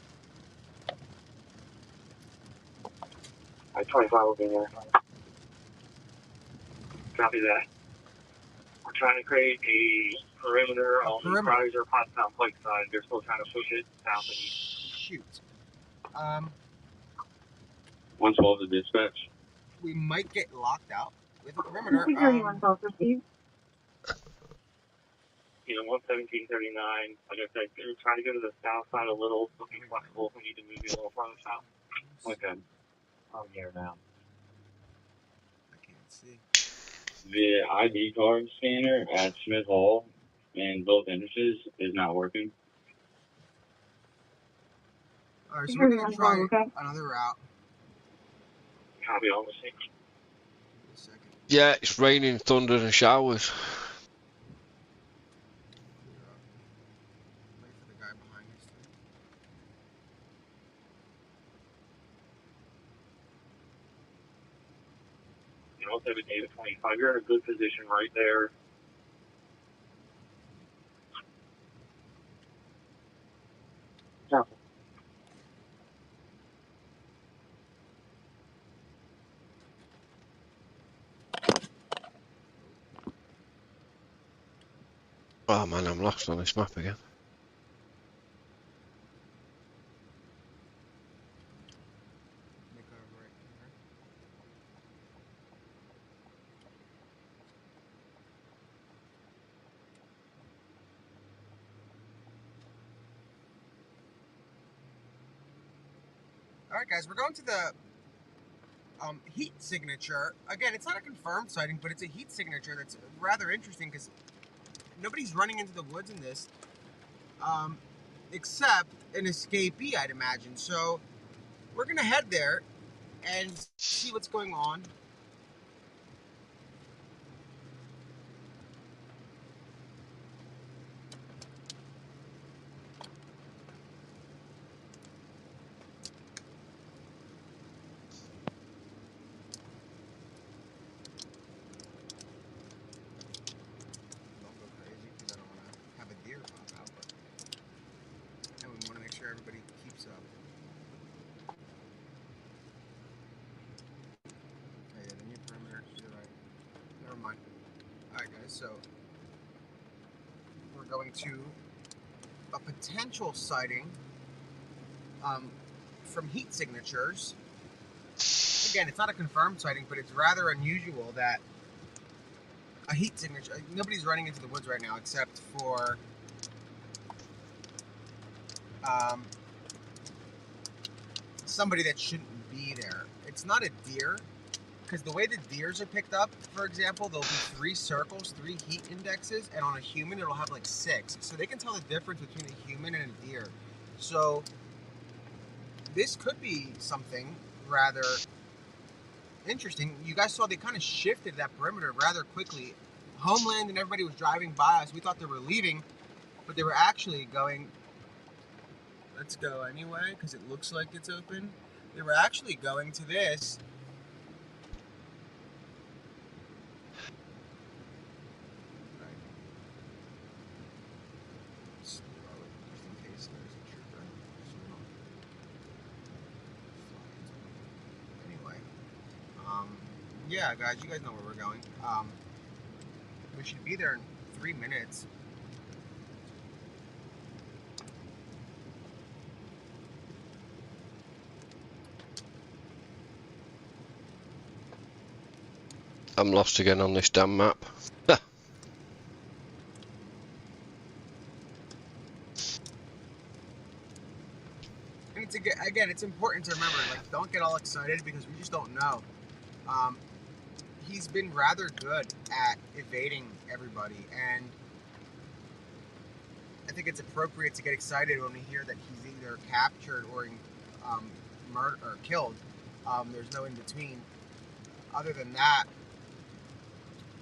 I-25 will be there. Copy that. We're trying to create a perimeter on the Kaiser Pottstown Pike side. They're still trying to push it south and east. Shoot. 112 to dispatch. We might get locked out with a perimeter. 112 received. 11739. Like I said, we're trying to go to the south side a little. Looking flexible if we need to move you a little farther south. Okay. I'm here now. I can't see. The ID card scanner at Smith Hall in both entrances is not working. Alright, so we're gonna try another route. Copy all the same. yeah, it's raining, thunder and showers. Wait for the guy behind us. David 25. You're in a good position right there. Copy. Oh man, I'm lost on this map again. All right, guys, we're going to the heat signature. Again, it's not a confirmed sighting, but it's a heat signature that's rather interesting because nobody's running into the woods in this, except an escapee, I'd imagine. So we're gonna head there and see what's going on. Don't go crazy because I don't want to have a deer pop out, but and we want to make sure everybody keeps up. Oh, yeah, the new perimeter. You're right. Never mind. All right, guys. So we're going to a potential sighting from heat signatures. Again, it's not a confirmed sighting, but it's rather unusual that a heat signature. Nobody's running into the woods right now except for somebody that shouldn't be there. It's not a deer, because the way the deers are picked up, for example, there'll be 3 circles, 3 heat indexes, and on a human it'll have like 6. So they can tell the difference between a human and a deer. So this could be something rather interesting. You guys saw they kind of shifted that perimeter rather quickly. Homeland and everybody was driving by us. We thought they were leaving, but they were actually going. Let's go anyway, because it looks like it's open. They were actually going to this. Right. Just in case there's a trooper. So we don't fly into it. Anyway. Yeah, guys, you guys know where we're going. We should be there in 3 minutes. I'm lost again on this damn map. And it's again, it's important to remember, like, don't get all excited because we just don't know. He's been rather good at evading everybody, and I think it's appropriate to get excited when we hear that he's either captured or murdered or killed. There's no in between. Other than that,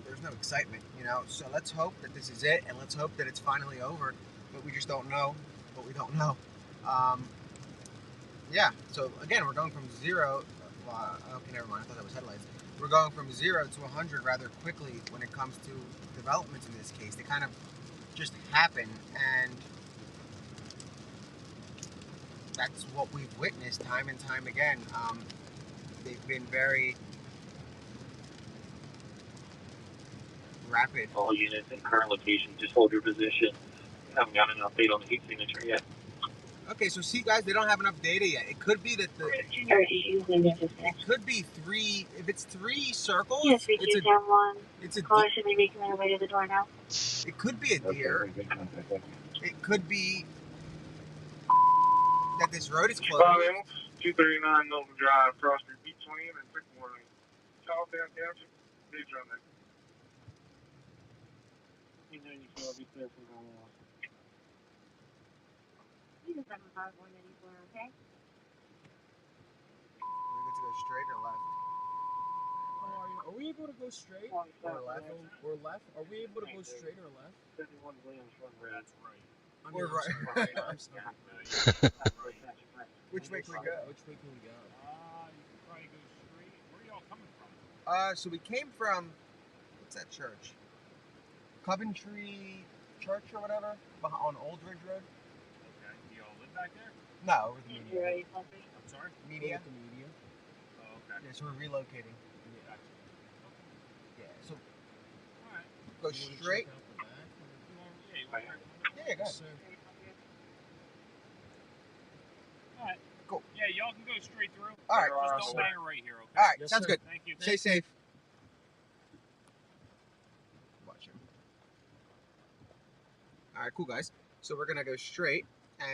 there's no excitement, you know. So let's hope that this is it, and let's hope that it's finally over. But we just don't know what we don't know. Yeah. So again, we're going from 0. Okay, never mind. I thought that was headlights. We're going from 0 to 100 rather quickly when it comes to developments in this case. They kind of just happen, and that's what we've witnessed time and time again. They've been very rapid. All units in current location, just hold your position. Haven't got an update on the heat signature yet. Okay, so see, guys, they don't have enough data yet. It could be that it could be 3. If it's 3 circles, Yes, it's a caller should be making their way to the door now. It could be a deer. It could be that this road is closed. 239 Milton Drive, cross between and Sycamore Lane. Charlestown Township, bridge on there. 294, be careful going on. You can 75 194, okay? Are we good to go straight or left? Are we able to go straight or left? Or left? Are we able to go straight or left? 71 Williams, one red. That's right. Or right. I'm sorry. Which way can we go? Which way can we go? You can probably go straight. Where are y'all coming from? So we came from, what's that church? Coventry Church or whatever, on Old Ridge Road. Okay. Do y'all live back there? No, over the media. I'm sorry? Media. Oh, okay. Yeah, so we're relocating. Yeah. Yeah, so Alright. go straight. Yeah, go ahead. Alright. Cool. Yeah, y'all can go straight through. All right. Just don't bang her right here, okay? All right, sounds good. Thank you. Stay safe. Watch him. All right, cool, guys. So we're gonna go straight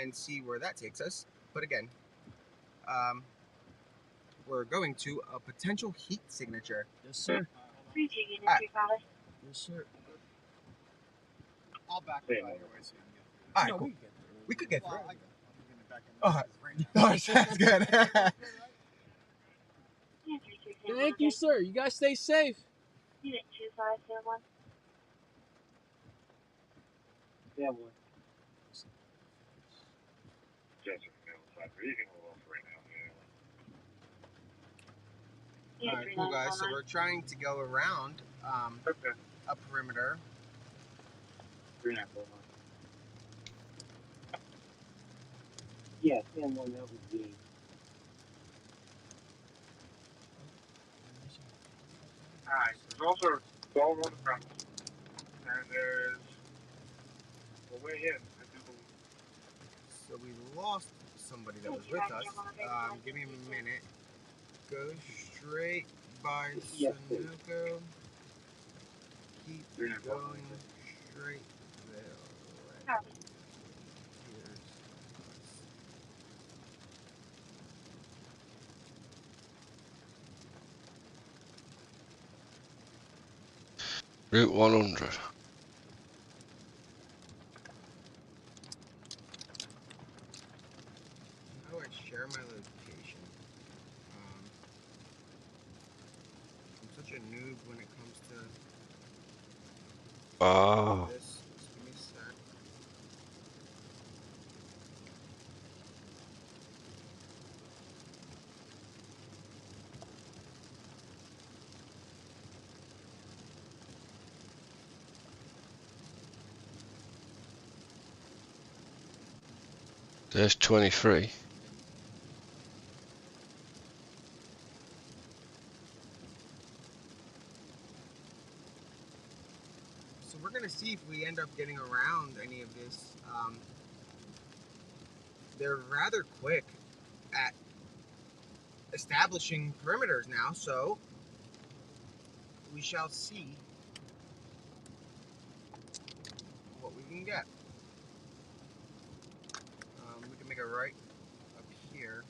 and see where that takes us. But again, we're going to a potential heat signature. Yes, sir. 32 units, Alright. 3 Palace. Yes, sir. I'll back Same up one. either way so you can get through. All right, No, cool. we can get through. We could get Well, through. I'm gonna back in All right. right now. All right, sounds good. Unit 32, Thank you, sir. You guys stay safe. Unit 2571. Yeah, one. Jester, reading a little right now. Unit All right, cool guys. So 3949. we're trying to go around Okay. a perimeter. 3941. Yeah, Sam one, that would be. Alright, there's also a dog on the premise. And there's a way in. So we lost somebody that was with us. Give me a minute. Go straight by Yes, please. Sunoco. Keep going straight there. Copy. Here's Route 100. How do I share my location? I'm such a noob when it comes to Ah. this. Just give me a sec. There's 23. So we're gonna see if we end up getting around any of this. They're rather quick at establishing perimeters now, so we shall see what we can get. We can make a right up here.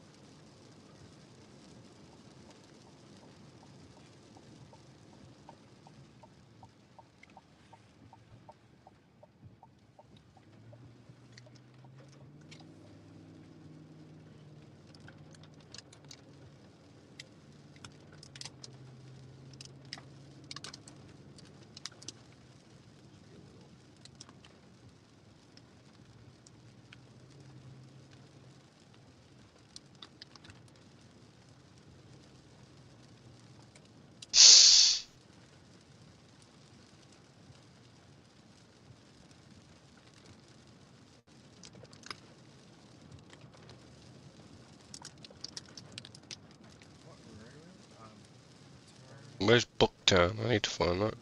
Where's Bucktown? I need to find that.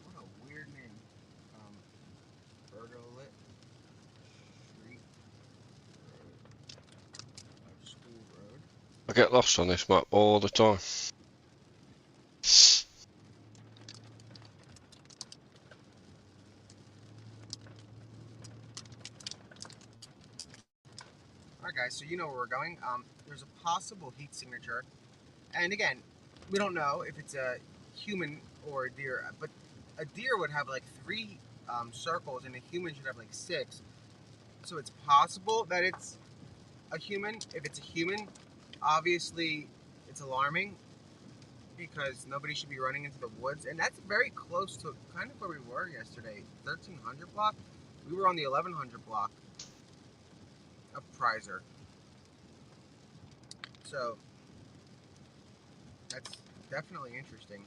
What a weird name. Bergolit Street Road. School Road. I get lost on this map all the time. Alright guys, so you know where we're going. There's a possible heat signature. And again, we don't know if it's a human or a deer, but a deer would have like 3 circles and a human should have like 6. So it's possible that it's a human. If it's a human, obviously it's alarming because nobody should be running into the woods. And that's very close to kind of where we were yesterday. 1300 block. We were on the 1100 block of Prizer. So that's definitely interesting.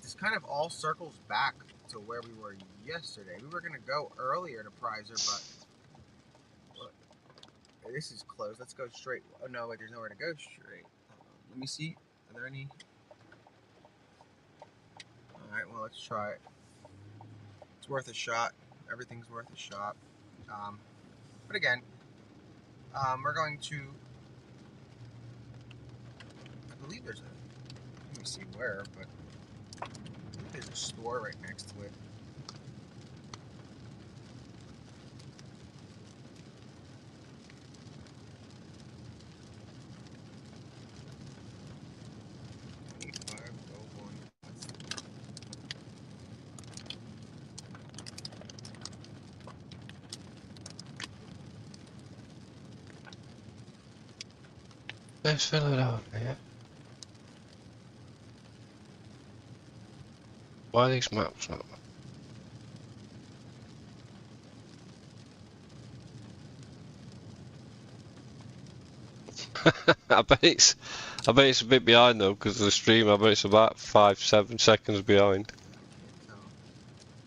This kind of all circles back to where we were yesterday. We were going to go earlier to Prizer, but this is closed. Let's go straight. Oh no, wait, there's nowhere to go straight. Let me see. Are there any? Alright, well, let's try it. It's worth a shot. Everything's worth a shot. But again, we're going to. I believe there's a. Let me see where, but I think there's a store right next to it. There's Philadelphia. Why are these maps not? I bet it's a bit behind though, because the stream. I bet it's about 5-7 seconds behind. So,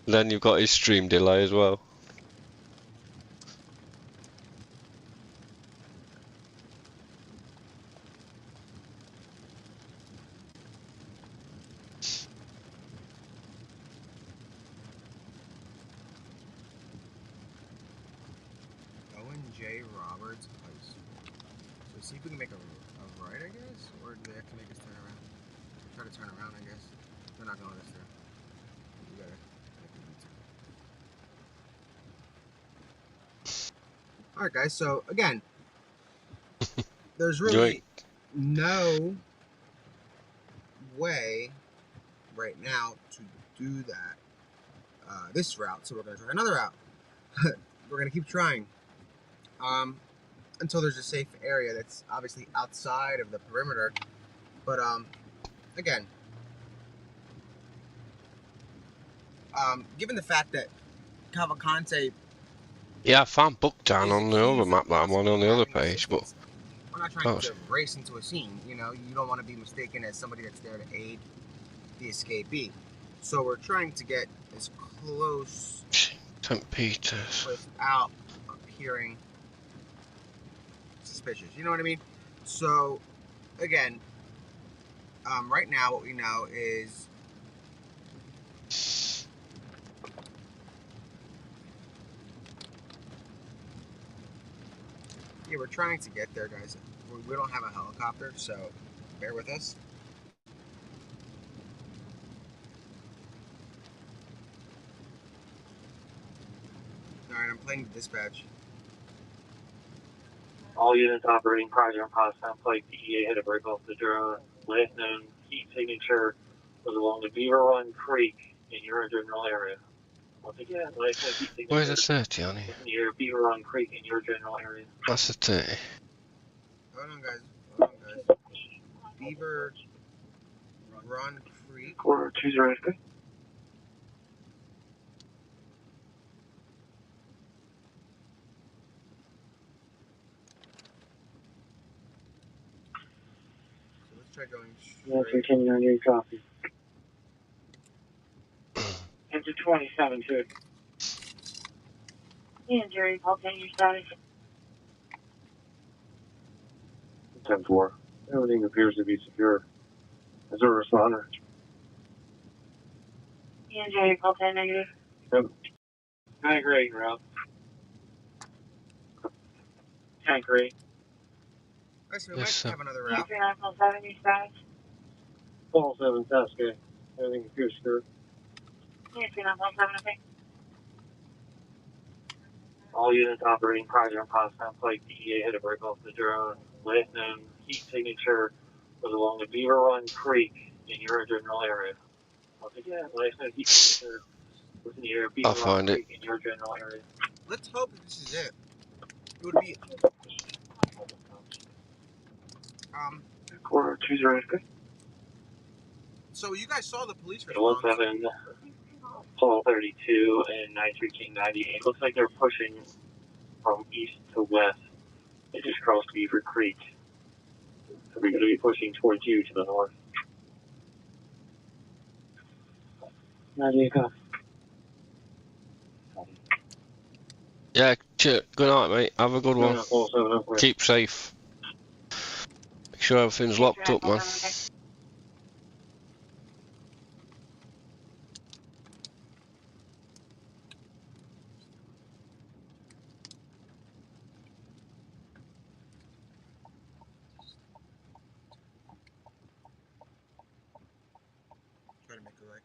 Then you've got his stream delay as well. Owen J. Roberts High School. So see if we can make a right, I guess? Or do they have to make us turn around? Try to turn around, I guess. They're not gonna let us through. We gotta make a U-turn. Alright guys, so again, there's really no way right now to do that, this route, so we're gonna try another route. We're gonna keep trying. Until there's a safe area that's obviously outside of the perimeter. But again, given the fact that Cavalcante, Yeah, I found Booktown is on the other accused map of that I'm on possibly the other having page, but assistance, we're not trying oh, to race into a scene. You know, you don't want to be mistaken as somebody that's there to aid the escapee. So we're trying to get as close St. Peter's. without appearing suspicious. You know what I mean? So again, right now what we know is yeah, we're trying to get there, guys. We don't have a helicopter, so bear with us. Alright, I'm playing the dispatch. All units operating prior on Potsdam Pike, DEA had to break off the drone. Last known heat signature was along the Beaver Run Creek in your general area. Once again, last known heat signature Where's the 30 on was here? near Beaver Run Creek in your general area. That's the 30. Hold on, guys. Hold on, guys. Beaver Run Creek. Quarter 2-0. So let's try going Yes, straight. we can hear you, copy. Into 27, too. Yeah, Jerry, I'll take your status. 10-4. Everything appears to be secure. As a responder. Yeah, Jerry, I'll take negative. Yep. Tank rating route. Tank rate. Alright, so we Yes, might have another Yeah, route. 3947, your status. Call 7, Tasca. Everything appears secure. Yeah, 3947, I think. All units operating prior on Potsdam Pike, DEA had to break off the drone. Last known heat signature was along the Beaver Run Creek in your general area. Once again, last known heat signature was near Beaver I'll Run find it. Creek in your general area. Let's hope that this is it. It would be Quarter 2-0. so you guys saw the police response. 17, Paul 32, and 93 King 98. Looks like they're pushing from east to west. They just crossed Beaver Creek. So we're going to be pushing towards you to the north. 98, copy. Yeah, good night, mate. Have a good one. Call 7 up. Keep safe. Make sure everything's locked up, man. Try to make a right.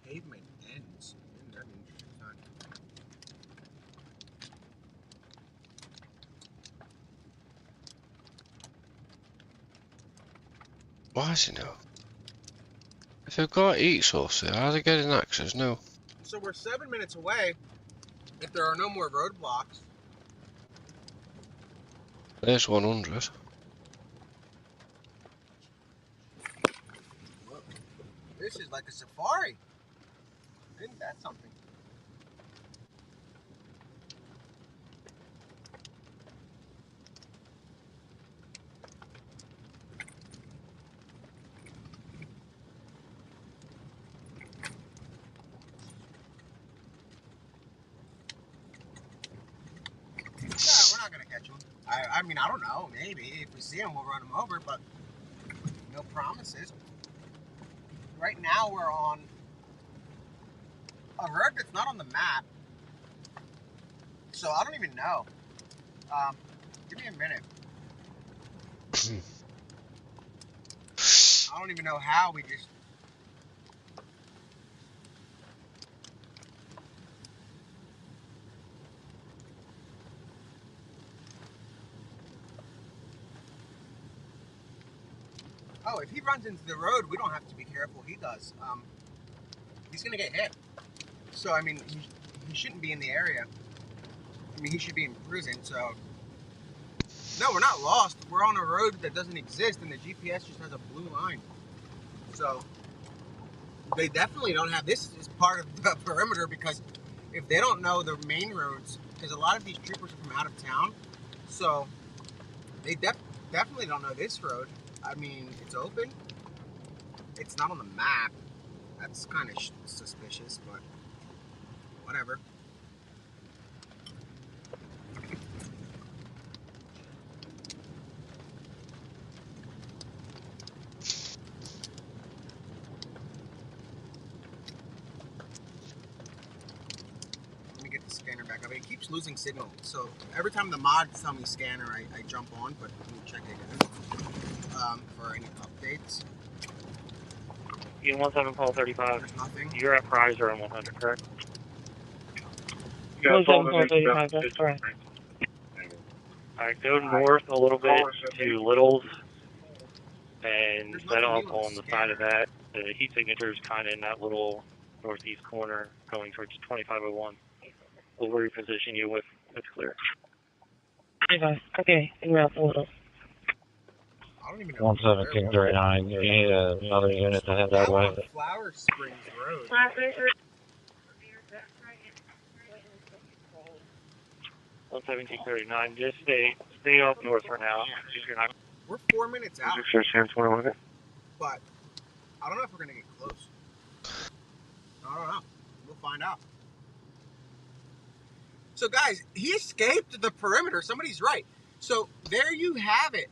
pavement ends. That'd be interesting. Why is it no? If they've got heat source there, how are they getting access? No. So we're 7 minutes away. If there are no more roadblocks. There's 100. Whoa. This is like a safari. Isn't that something? Yeah, we're not gonna catch them. I mean, I don't know. Maybe if we see them, we'll run them over, but no promises. Right now, we're on a road that's not on the map, so I don't even know. Give me a minute. I don't even know how we just. Oh, if he runs into the road, we don't have to be careful. He does. He's gonna get hit. So I mean, he shouldn't be in the area. I mean, he should be in prison. So no, we're not lost. We're on a road that doesn't exist, and the GPS just has a blue line. So they definitely don't have this as part of the perimeter, because if they don't know the main roads, because a lot of these troopers are from out of town, so they definitely don't know this road. I mean, it's open. It's not on the map. That's kind of suspicious, but whatever. Let me get the scanner back up. It keeps losing signal, so every time the mods tell me scanner, I jump on, but let me check again for any updates. Ian 17 Paul 35. There's nothing. You're at Prizer on 100, correct? Yeah, 17 Paul 35, that's correct. Alright, go north a little bit to Little's and There's set nothing up new on the the side of scanner. that. The heat signature is kind of in that little northeast corner going towards 2501. We'll reposition you with it's clear. Okay, we're out a little. I don't even know. 11739. You need another unit to head that Now we're way. on Flower Springs Road. 11739. Just stay up north for now. You're not. We're 4 minutes out, but I don't know if we're gonna get close. I don't know. We'll find out. So guys, he escaped the perimeter. Somebody's right. So there you have it.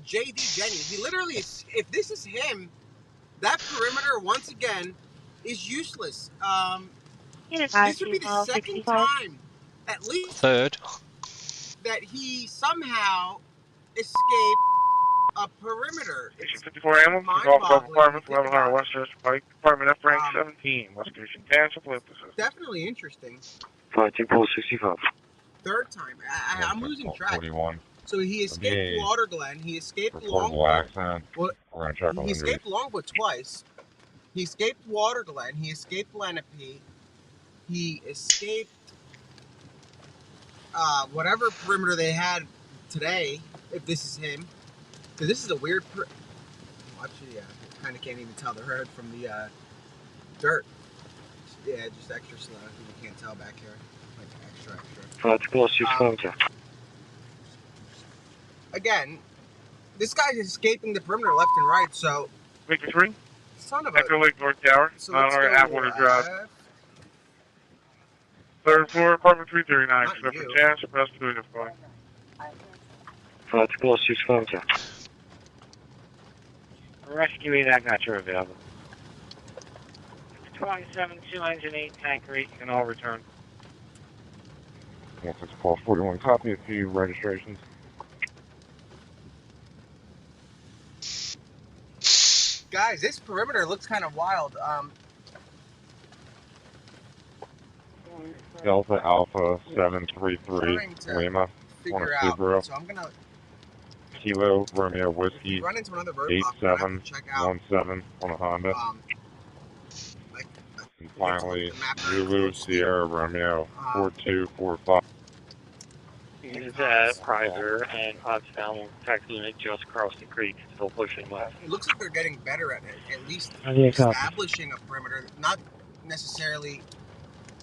JD Jenny. He literally is, if this is him, that perimeter once again is useless. This would be the second time, at least, Third. that he somehow escaped a perimeter. It's 54 Ambulance, mind-boggling when you think 1100 about it. Westchester Pike, Department F rank 17, West Station Township, Definitely interesting. 52 Pole 65. Third time. I'm losing track. 41. So he escaped Water Glen. He escaped Reportable Longwood. accident. Well, We're going to check on he injuries. escaped Longwood twice. He escaped Water Glen. He escaped Lenape. He escaped whatever perimeter they had today, if this is him. Because this is a weird actually, kind of can't even tell the road from the dirt. Yeah, just extra slow. You can't tell back here. Like extra. Again, this guy's escaping the perimeter left and right, so... Victor 3, Son of a... Echo Lake North Tower, So let's go Atwater Drive. Third floor, apartment 339, Clifford Township, West Louisville. 5265. Rescue evac not sure available. 272 engine 8 tanker 8, you can all return. 41. Copy a few registrations. Guys, this perimeter looks kind of wild. Delta Alpha 733 trying to Lima on a figure out. Subaru. So I'm gonna Kilo Romeo if Whiskey we run into another roadblock, we're gonna have to check out 8717 on a Honda. Like And we have to look finally, at the map very Zulu closely. Sierra Romeo 4245. Units at Prizer and Pottstown taxi unit just across the creek, still pushing west. It looks like they're getting better at least Yeah, copy. establishing a perimeter, not necessarily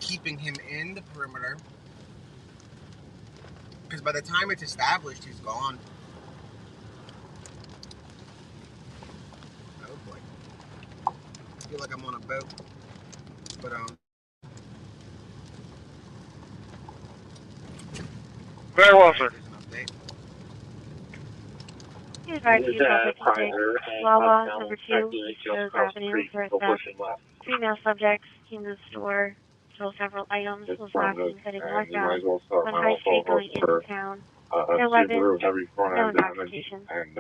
keeping him in the perimeter. Because by the time it's established, he's gone. Oh boy. I feel like I'm on a boat. But, Very well, sir. Here's an update. Units at Prizer and Wawa, Pottstown number taxi 2, unit East just Rose across the Avenue, creek, for a still theft. pushing west. 3 male subjects came to the store, stole several items, was last seen heading northbound on High Street going into town. No weapons, heavy front no end damage, intoxication. and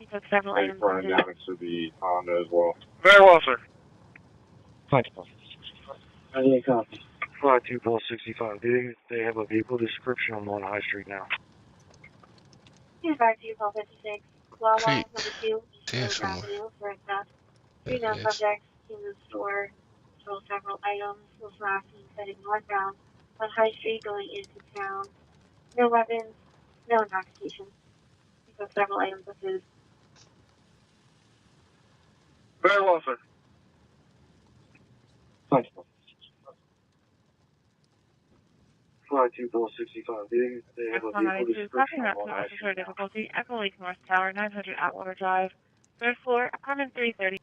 He took several heavy items front with end him. damage to the Honda as well. Very well, sir. Any copy. 5265. They have a vehicle description on one High Street now. Units 56, Wawa, See, number 2, East here Rose somewhere. Avenue, for a theft. There 3 male it is. subjects came to the store, stole several items, was last seen heading northbound on High Street going into town. No weapons, no intoxication. He took several items of food. Very well, sir. Thank you. 5265. They have a vehicle description on one High Street now. Difficulty, Echo Lake North Tower, 900 Atwater Drive, 3rd floor, apartment 330.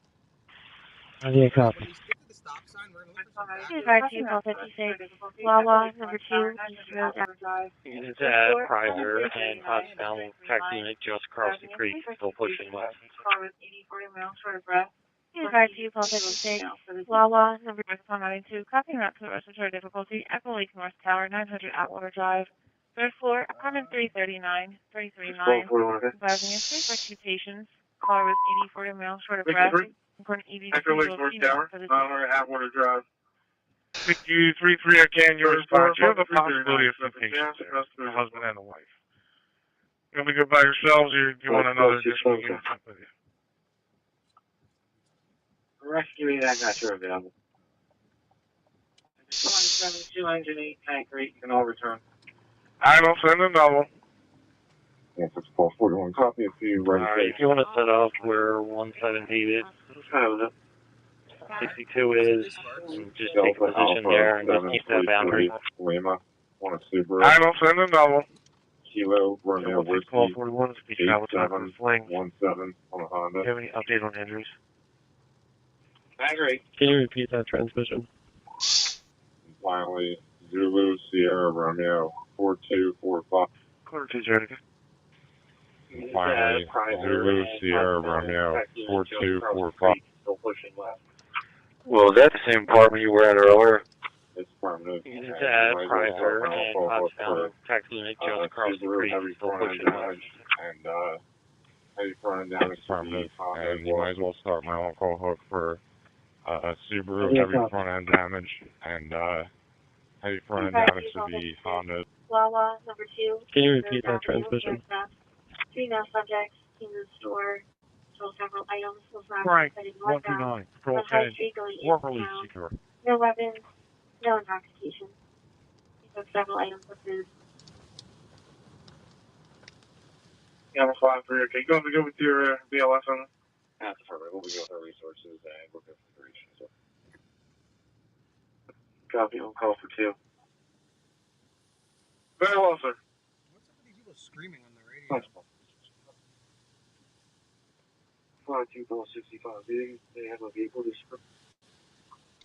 Yeah, copy. When we get to the stop sign, we're gonna look for some back. Units 56, Wawa, number 2, East Rose Avenue. Units at Prizer and Pottstown taxi unit just across the creek, still pushing west. Units 56, Wawa, number 92, copy route to respiratory difficulty, Echo Lake North Tower, 900 Atwater Drive, 3rd floor, apartment 339, 339. Advising escape for 2 patients. Caller was 84 male, short of breath. According to ED, Echo Lake North Tower, 900 Atwater Drive. 53 again, your response. You have a possibility of 2 patients there, a husband and a wife. You want to go by yourselves, or you want another additional unit with you? Rescue that got you available. 172 engine 8 tank rate, you can all return. I will send a double. Yeah, 6441 copy if you ready. If you want to set up where 117 is, 62 is, and just take a position there and just keep that boundary. Lima on a Subaru. I will send a double. Kilo Romeo Whiskey 1241 is the travel time for the fling. 8717 on a Honda. Do you have any update on injuries? I agree. Can you repeat that transmission? And finally, Zulu Sierra Romeo 4245. Quarter 2 And finally, Zulu Sierra Romeo 4245. Still pushing left. Well, is that the same apartment you were at earlier? It's permanent. Units at Prizer and Pottstown taxi unit just across the creek, still pushing west. And heavy front end damage permanent. And you might as well start my on-call hook for a Subaru heavy front end damage and heavy front end damage to the Honda. Wawa, number 2. Can you repeat that transmission? 3 male subjects came to the store, stole several items, was last Frank, seen heading northbound 129, Control on High 10, Street going War into Police town. Secure. No weapons, no intoxication. He took several items of food. Yeah, I'm fine for you. Okay, go with your BLS on it. That's perfect. We'll be with our resources and look at the reach. So. Copy, on call for 2. Very well, sir. What's up with these people screaming on the radio? 5265. They have a vehicle description.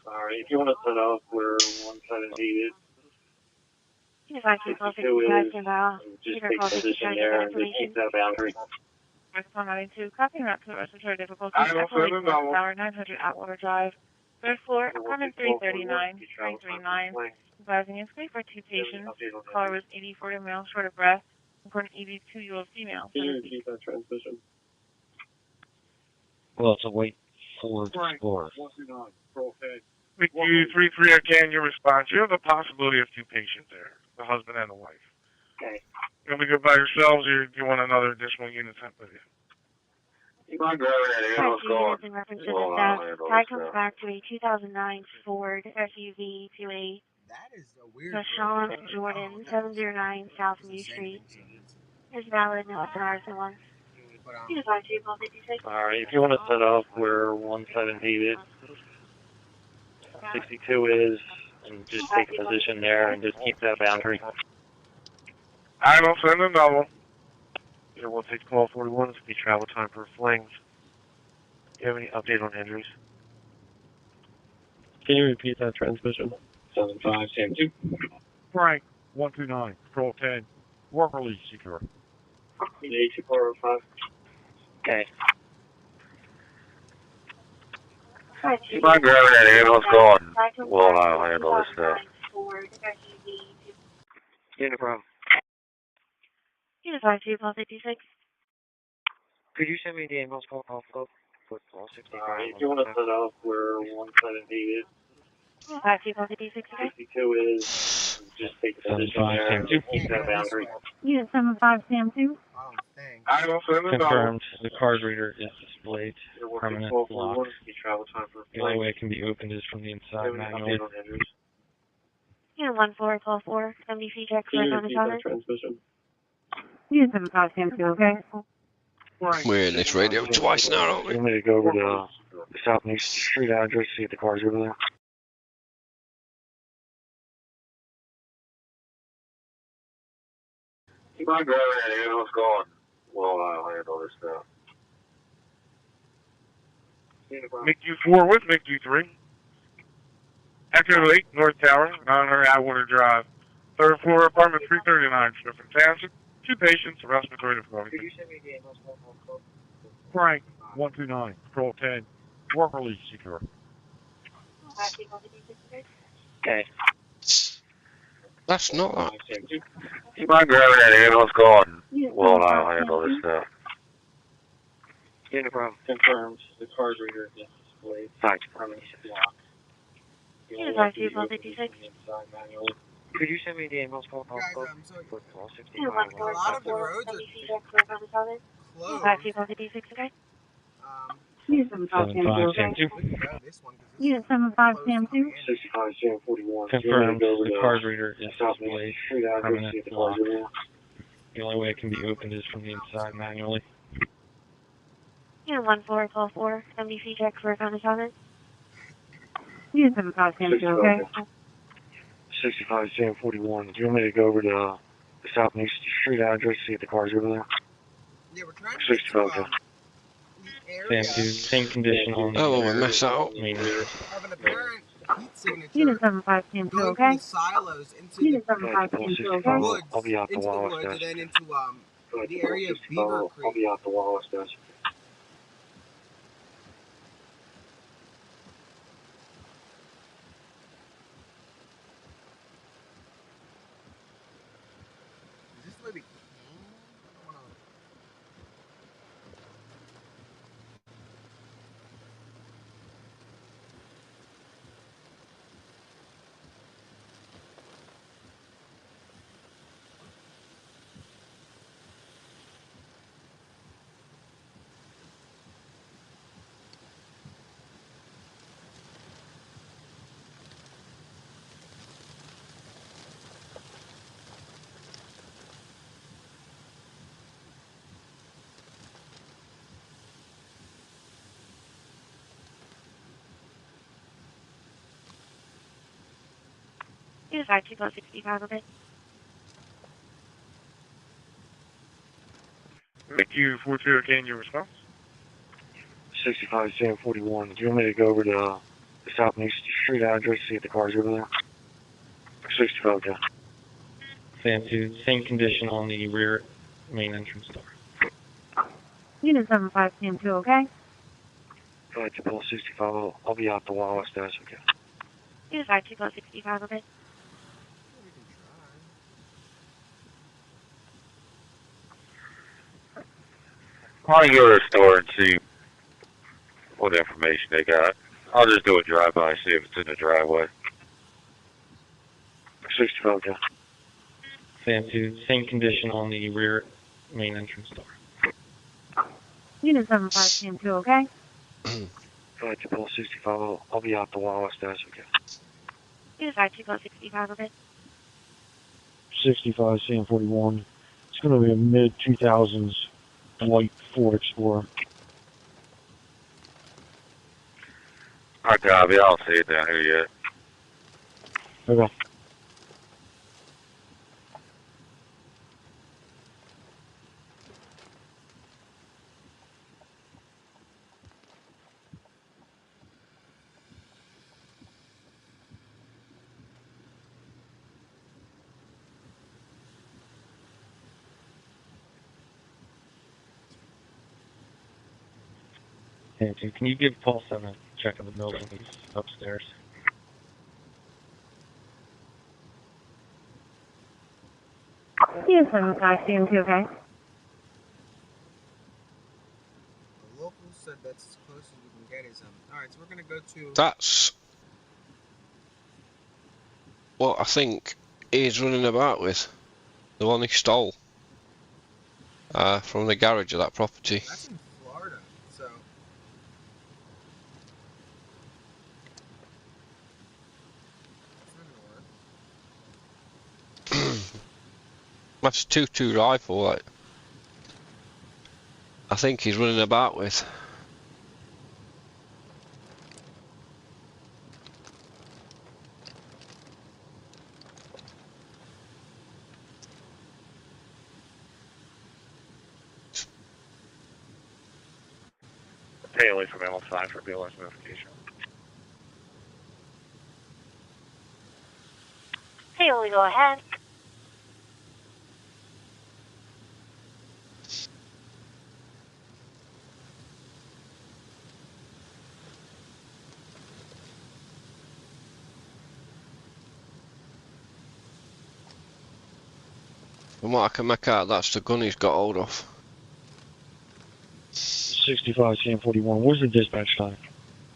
Alright, if you want to set up where 117 is, Units 52 is, and Val. just take a position there and just keep that boundary. 192, copy route to respiratory difficulty, I will Echo Lake send a North double. Tower, 900 Atwater Drive, 3rd floor, apartment 339, 339. Advising escape for 2 patients. Caller was 84 male, short of breath. According to ED, 2-year-old female. Can you repeat that transmission? Well, it's a white Ford Explorer. 129, Control 10, McU33 again, your response. You have the possibility of two patients there, the husband and the wife. Okay. You want to go by yourselves, or do you want another additional unit sent with you? You mind grabbing that ambulance going? In reference to Well, the I'll theft, handle tag this comes now. back to a 2009 Ford SUV to a That is a weird. Sean Jordan, 709 South New Street. Is valid, no SNRs, no ones. Here's 5256. Alright, if you want to set up where 117 is, 62 is, and just take a position there and just keep that boundary. I will send another one. Here, we'll take 1241. It's the travel time for flames. Do you have any update on injuries? Can you repeat that transmission? 75, Sam 2. Frank, 129, Control 10. Work release secure. 8405. Okay. You mind grabbing that ambulance going? Well, I'll handle this stuff. Yeah, no problem. Here's 5256. Could you send me the ambulance call off of football 65? Alright, if you want to set up where 117 is, 5256, okay? 62 is, just take the position there and just keep that boundary. Unit 75 Sam 2. Oh, thanks. I will send another one. Confirmed. The card reader is displayed. Permanent lock. 1241. The travel time for The only way it can be opened is from the inside manually. Unit 1412-4. MDC check for unassigned. Transmission. Unit 75 Sam 2, okay? We're in this radio twice now, aren't we? You want me to go over to the Southeast Street address, see if the car's over there? You mind grabbing that ambulance going? Well, I'll handle this stuff. McU4 with McU3. Echo 8, North Tower, 900 Atwater Drive. Third floor, apartment 339, Griffin Township. Two patients, respiratory difficulty. Could you send me the ambulance call? Frank, 129, Control 10. Work release secure. Okay. That's not that. You mind grabbing that ambulance going? Well, I'll handle this stuff. Yeah, no problem. Confirmed. The card reader is displayed. Thanks. Permanent lock. Here's 5256. Could you send me the ambulance call off of I'm so football 65? Unit A lot of the 1412-4. roads are MDC check for unassigned. closed. 5256, okay? Unit 75 Sam 2. This one, Unit 75 Sam 2. 65, Sam 41. Confirmed. The card reader is displayed. Street address, Permanent see if the lock. car's over there. The only way it can be opened is from the inside manually. Unit 1412-4. MDC check for unassigned. Unit 75 Sam 2, okay? 65 Sam 41. Do you want me to go over to the Southeast Street address, see if the car's over there? Yeah, we're trying to get to, 65, okay. the area Sam 2, same condition on the Oh, well, we mess that up. main of an apparent heat signature Unit 75 Sam 2, going from okay? the silos into Unit the 75 Sam 2, okay? woods, I'll be out the into the wall, woods, and guys. then into the area of Beaver I'll Creek. be out the Wallace, guys. Is this the way we came? I don't know. Unit 5265, okay? McU42 again, your response. 65 Sam 41. Do you want me to go over to the Southeast Street address, see if the car's over there? 65, okay. Sam 2, same condition on the rear main entrance door. Unit 75 Sam 2, okay? Go ahead to pull 65. I'll be out the Wallace, guys, okay. Unit 5265, okay? Why don't you go to the store and see what information they got? I'll just do a drive-by, see if it's in the driveway. 65, yeah. Fan 2, same condition on the rear main entrance door. Unit 75, Sam 2, okay? Alright, to pull 65, I'll be out the wall as fast as we can. Unit 5, 2 plus 65, okay? 65 CM41. It's going to be a mid-2000s white Ford Explorer. Alright, copy. I don't see it down here yet. Okay. Fan 2, can you give Paul 7 a check of the building? He's upstairs. Unit 75, Sam 2, okay? The local said that's as close as we can get is alright, so we're gonna go to That's what I think he's running about with. The one he stole. From the garage of that property. that's in Florida, so that's not gonna work. That's a 2-2 rifle, like. I think he's running about with. Haley from L5 for BLS notification. Haley, go ahead. From what I can make out, that's the gun he's got hold of. 65 CM41. Where's the dispatch time?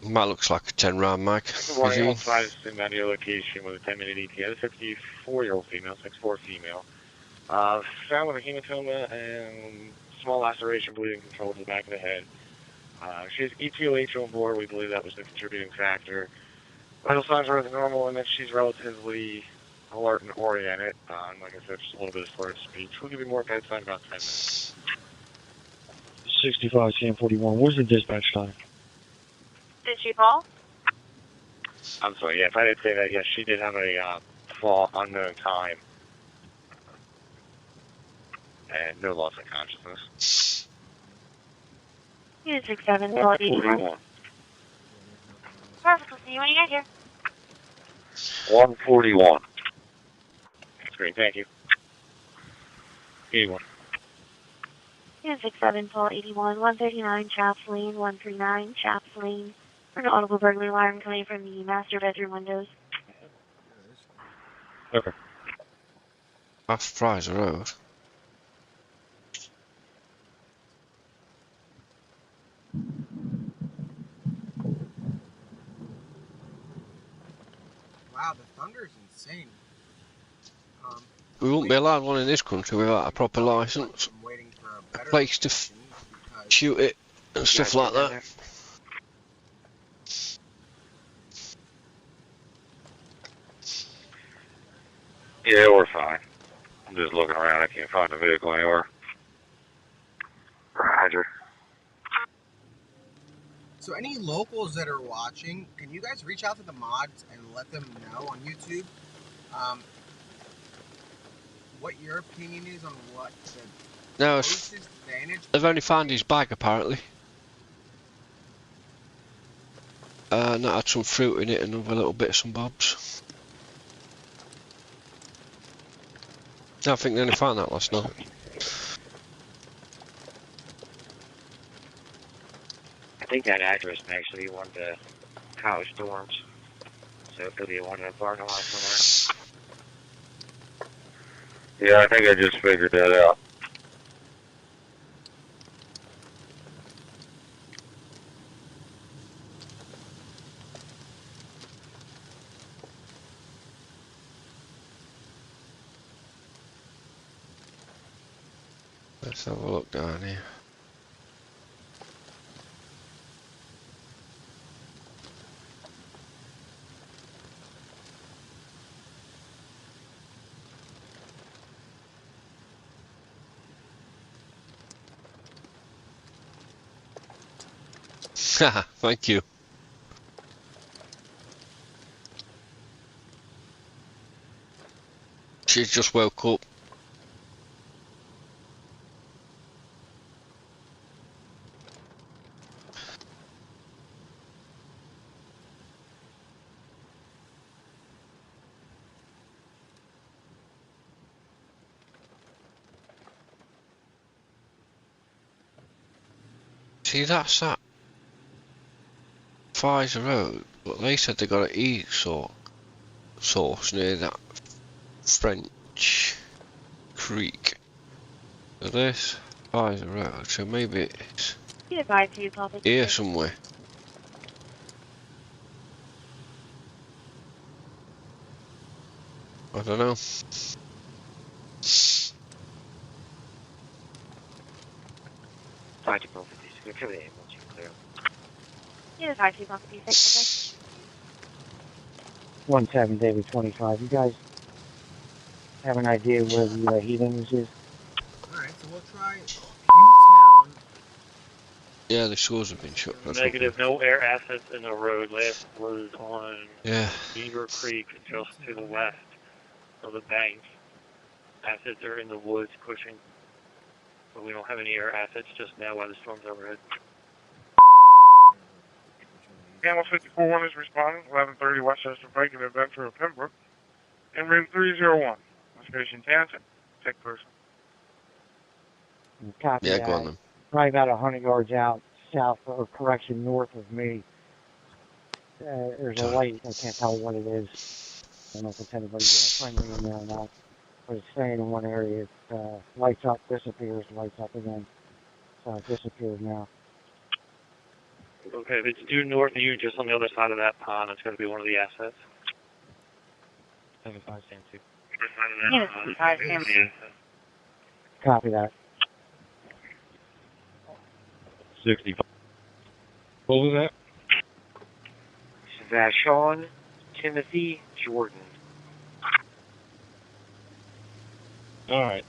That looks like a 10-round mag. Good morning, L5 is in that location with a 10-minute ETA. A 54-year-old female, 6'4" female. Found with a hematoma and small laceration, bleeding control to the back of the head. She has ETOH on board. We believe that was the contributing factor. Vital signs are normal, and that she's relatively alert and oriented. Like I said, just a little bit of slurred speech. We'll give you more bedside in about 10 minutes. 65 CM41. Where's the dispatch time? Did she fall? I'm sorry, yeah, if I did say that, yes, she did have a fall unknown time. And no loss of consciousness. Unit 67, call 81. Perfect, we'll see you when you get here. 141. That's great, thank you. 81. Unit 67, call 81, 139 Chaps Lane, 139 Chaps Lane. For an audible burglary alarm coming from the master bedroom windows. Okay. Off Fraser Road. Wow, the thunder is insane. We wouldn't be allowed one in this country without a proper licence. I'm waiting for a better Place to shoot it and stuff like that. Yeah, we're fine. I'm just looking around. I can't find the vehicle anywhere. Roger. So any locals that are watching, can you guys reach out to the mods and let them know on YouTube what your opinion is on what the No, closest advantage? they've only found his bag apparently. And that had some fruit in it and other little bits and bobs. I think they only found that last night. I think that address makes actually one of the college dorms. So it could be one of the parking lots somewhere. Yeah, I think I just figured that out. Let's have a look down here. Haha, thank you. She's just woke up. See, that's that Pfizer Road, but they said they got an source near that French Creek. So this Pfizer Road, so maybe it's here somewhere. I don't know. Yeah, 5256, 17 David 25. You guys have an idea where the heat image is? Alright, so we'll try Pewtown. Yeah, the shores have been shut. Negative, no air assets in the road. Last was on Beaver Creek, just to the west of the bank. Assets are in the woods pushing, but we don't have any air assets just now while the storm's overhead. Camel 54-1 is responding, 1130 Westchester Pike in Adventure of Pembroke. En route 301, Station Tanton, take person. Copy yeah, that. go on then. Probably about 100 yards out, south, or correction, north of me. There's a light, I can't tell what it is. I don't know if it's anybody friendly in there or not. But it's staying in one area. It lights up, disappears, lights up again. So it disappears now. Okay, if it's due north of you, just on the other side of that pond, it's going to be one of the assets. 75 stand 2. Yeah, 75 stand 2. Copy that. 65. What was that? Vashon Timothy Jordan. Alright.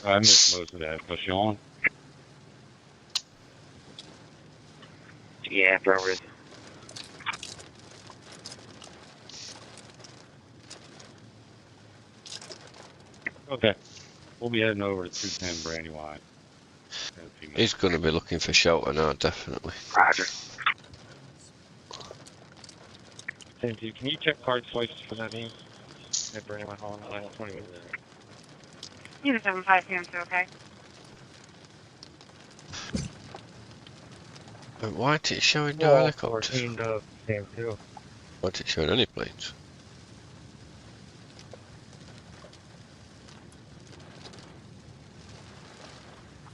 I missed most of that. Vashon? Yeah, Broward. Okay. We'll be heading over to 210 Brandywine. He's going to be looking for shelter now, definitely. Roger. Can you check card swipes for that name? At Brandywine Hall in the last 20 minutes. Yeah, 75 stand 2, okay? But why is it showing no helicopters? 14 to stand 2. Why is it showing any planes?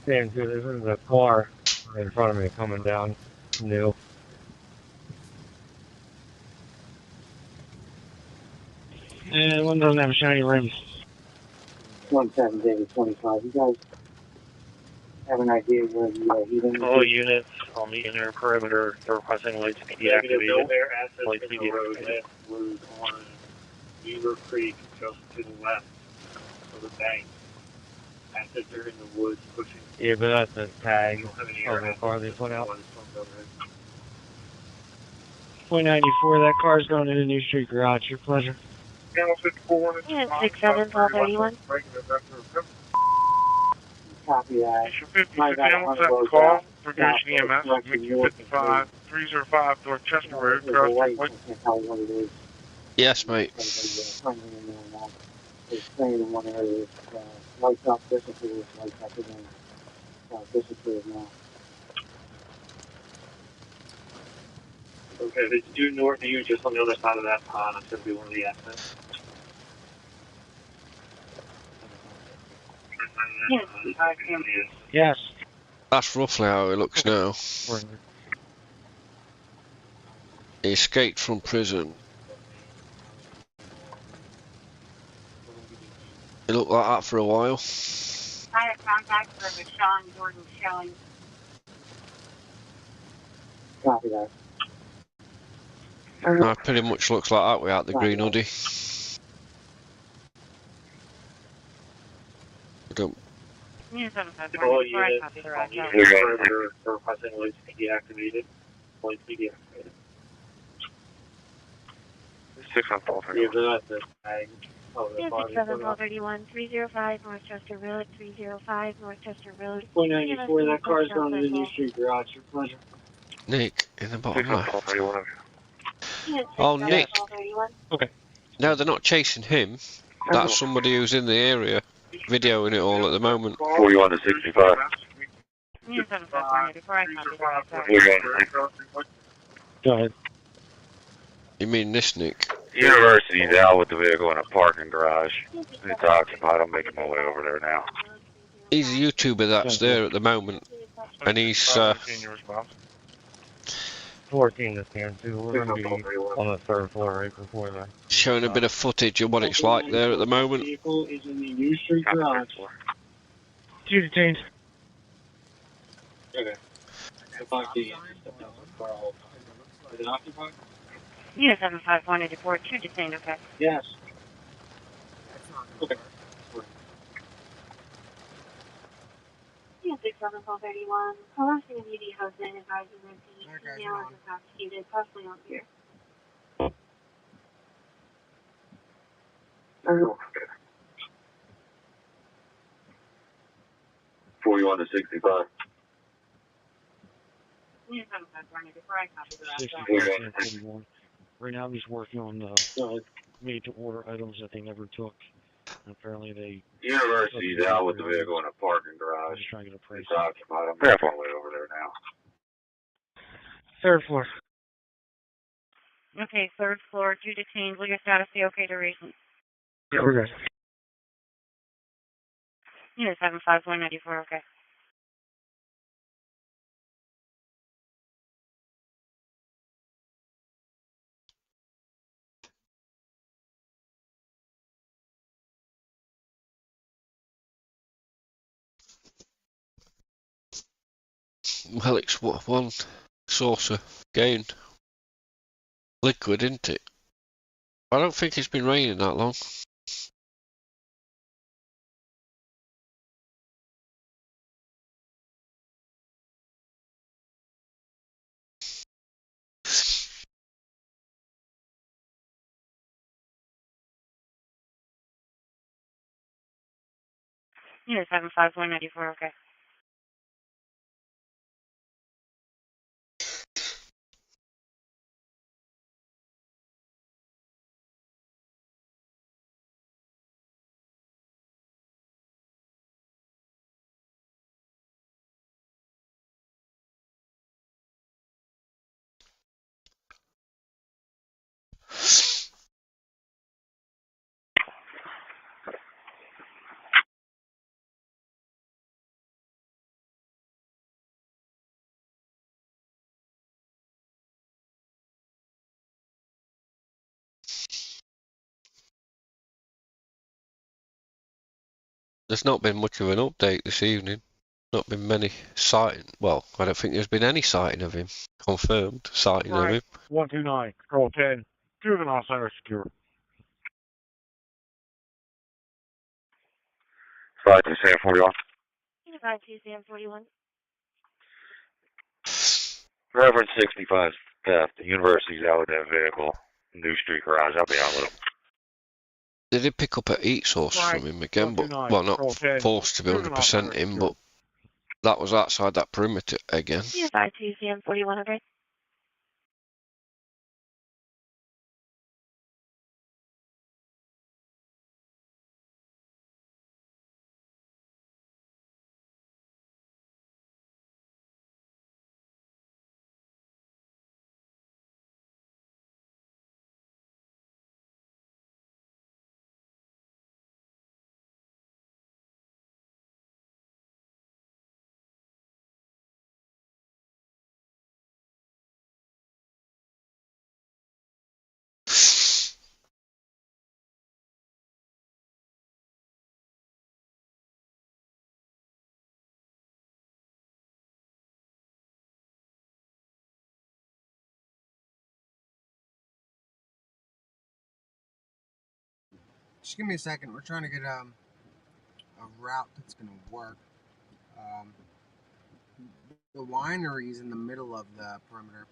Stand 2, there's a car in front of me coming down. New. And one doesn't have shiny rims. 17 David 25. You guys have an idea where the heat image is? All units on the inner perimeter are requesting lights to be Negative, deactivated. no air assets Lights in be the road. deactivated. Last was on Beaver Creek, just to the west of the bank. Assets are in the woods pushing. Yeah, but that's a tag We don't have any of air the assets car they just put now out. while the storm's overhead. 494, that car's going to the New Street Garage. Your pleasure. Camel 54-1 is Yeah, responding, 67, 1231. Pike in Adventure of Pembroke. Copy that. Station 50 for Camel, set call for Goshen EMS, Mickey 55, 305 Dorchester Road, crossing White. Yes, mate. It's staying in one area. Lights up, disappears, lights up again. Disappears now. Okay, if it's due north of you, just on the other side of that pond, it's going to be one of the assets. Yeah, 75 stand 2. Yes. That's roughly how it looks now. He escaped from prison It looked like that for a while. I have contact for Sean Jordan showing. Copy that. It pretty much looks like that without the green hoodie. I don't. Unit 751, All before I units copy the on route out. unit perimeter for requesting lights to be deactivated. Lights be deactivated. 614. Yeah, that's the tag of the Unit body. 6731, 305 Northchester Road, 305 Northchester Road. 494, that car's going to the New Street garage. Your pleasure. Nick, in the bottom left. 631. Unit Oh, Nick. 6731. Okay. No, they're not chasing him. That's somebody who's in the area, videoing it all at the moment. 41 to 65. Unit 751, before I copy the route out. 41. Go ahead. You mean this, Nick? University's out with the vehicle in a parking garage. It's occupied. I'm making my way over there now. He's a YouTuber that's there at the moment, and he's 14 to 10, too. We're going to be on the third floor right before that. showing a bit of footage of what it's like there at the moment. Vehicle is in the New Street garage. 2 detained. Okay. The box is it occupied? Unit 75184, 2 detained, okay. Yes. Okay. Unit 6731. Harassing a beauty husband advising that the female is intoxicated, possibly on beer. Oh. 41 to 65. Unit 751, before I copy the route out. 61. Right now he's working on the made to order items that they never took. And apparently they... University's out with the vehicle in a parking garage. Just trying to get a price. It's occupied. I'm making my way over there now. Third floor. Okay, third floor, 2 detained. Will your status be okay to reach? Yeah, we're good. Unit 75194, okay. Well, it's what, one saucer gained. Liquid, isn't it? I don't think it's been raining that long. Unit 75194, okay. There's not been much of an update this evening. Not been many sighting. Well, I don't think there's been any sighting of him. Confirmed sighting of him. 129, control 10. Juvenile center secure. 5 to 41. Unit 5241. Reverend 65 theft. The university's out with that vehicle. New Street garage. I'll be out with them. They did pick up a heat source from him again, but, well, not forced to be 100% him, but that was outside that perimeter again. Unit 524100. Just give me a second. We're trying to get a route that's going to work. The winery is in the middle of the perimeter.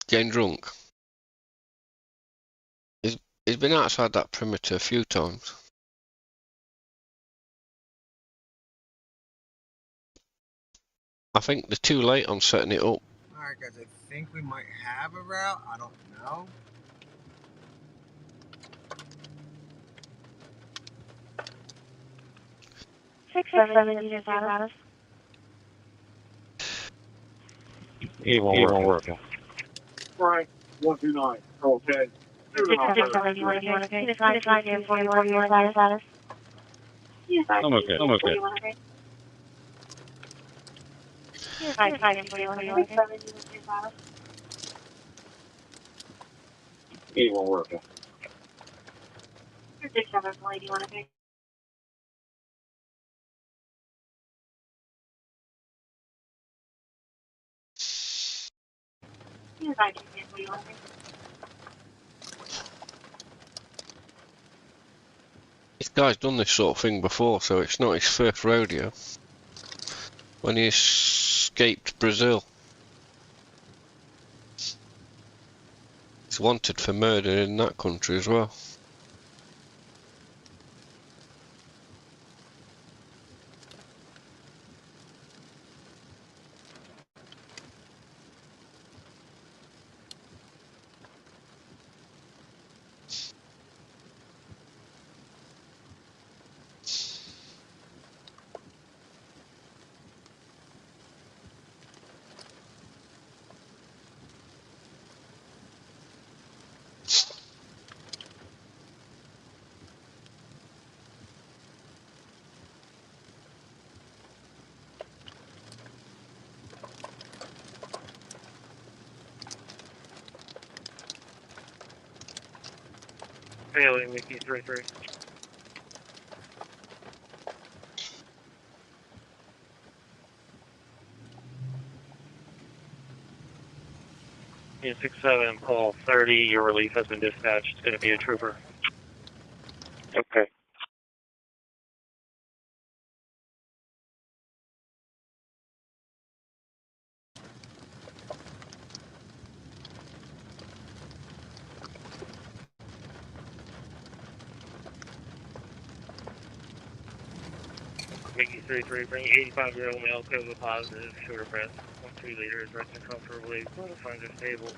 Getting drunk. He's been outside that perimeter a few times. I think they're too late on setting it up. Alright guys, I think we might have a route. I don't know. Six, seven, you just out of. It won't work. Right, 129. Okay. 6, 7, you want to go? Decide here for you on your status. I'm okay. It won't work. 6, 7, do you want to go? This guy's done this sort of thing before, so it's not his first rodeo. When he escaped Brazil. He's wanted for murder in that country as well. Failing Mickey 33. Yeah, 6-7, call 30, your relief has been dispatched. It's going to be a trooper. Okay. Mickey 33, bring 85-year-old male COVID positive, sugar breath, 1.2 liters, resting comfortably, vital signs are stable,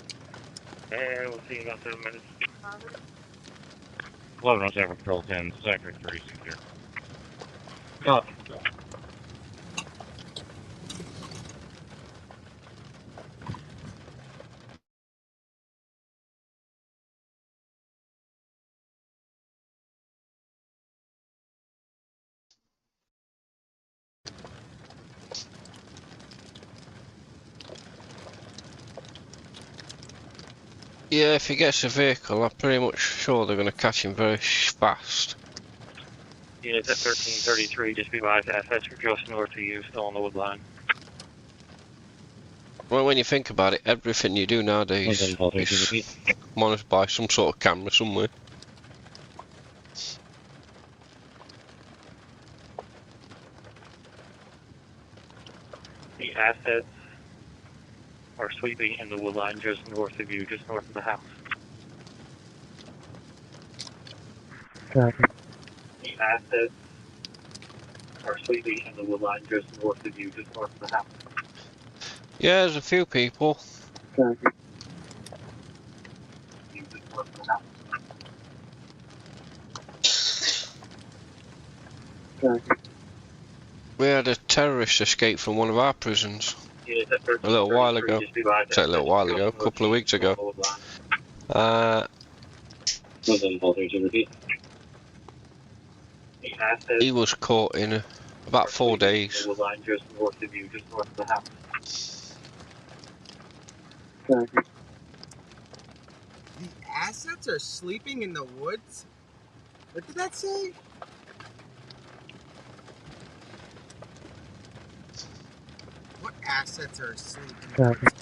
and we'll see you in about 7 minutes. 1107 Control 10, Sector 3 secure. Copy. Yeah, if he gets a vehicle, I'm pretty much sure they're going to catch him very fast. Units at 1333, just be advised, assets are just north of you, still on the wood line. Well, when you think about it, everything you do nowadays is monitored by some sort of camera somewhere. assets are sweeping in the wood line just north of you, just north of the house. Copy. The assets are sweeping in the wood line just north of you, just north of the house. Yeah, there's a few people. Copy. Just north of the house. Copy. We had a terrorist escape from one of our prisons Units at a little while 1333, ago. just be advised Say a little while ago, a couple of weeks ago. He was caught in about 4 days. The wood line just north of you, just north of the house. Copy. The assets are sleeping in the woods? What did that say? What assets are sleeping in the woods?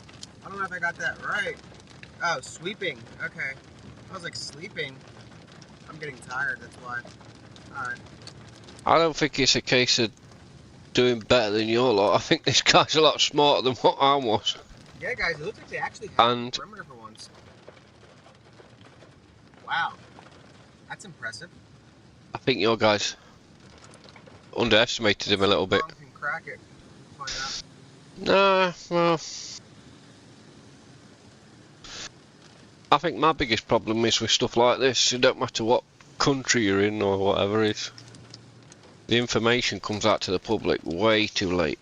I don't know if I got that right. Oh, sweeping. Okay. I was like, sleeping. I'm getting tired, that's why. Alright. I don't think it's a case of doing better than your lot. I think this guy's a lot smarter than what I was. Yeah, guys, it looks like they actually have And a perimeter for once. Wow. That's impressive. I think your guys underestimated him a little bit. Can crack it. We'll find out. Nah, well, I think my biggest problem is with stuff like this. It don't matter what country you're in or whatever it is. The information comes out to the public way too late.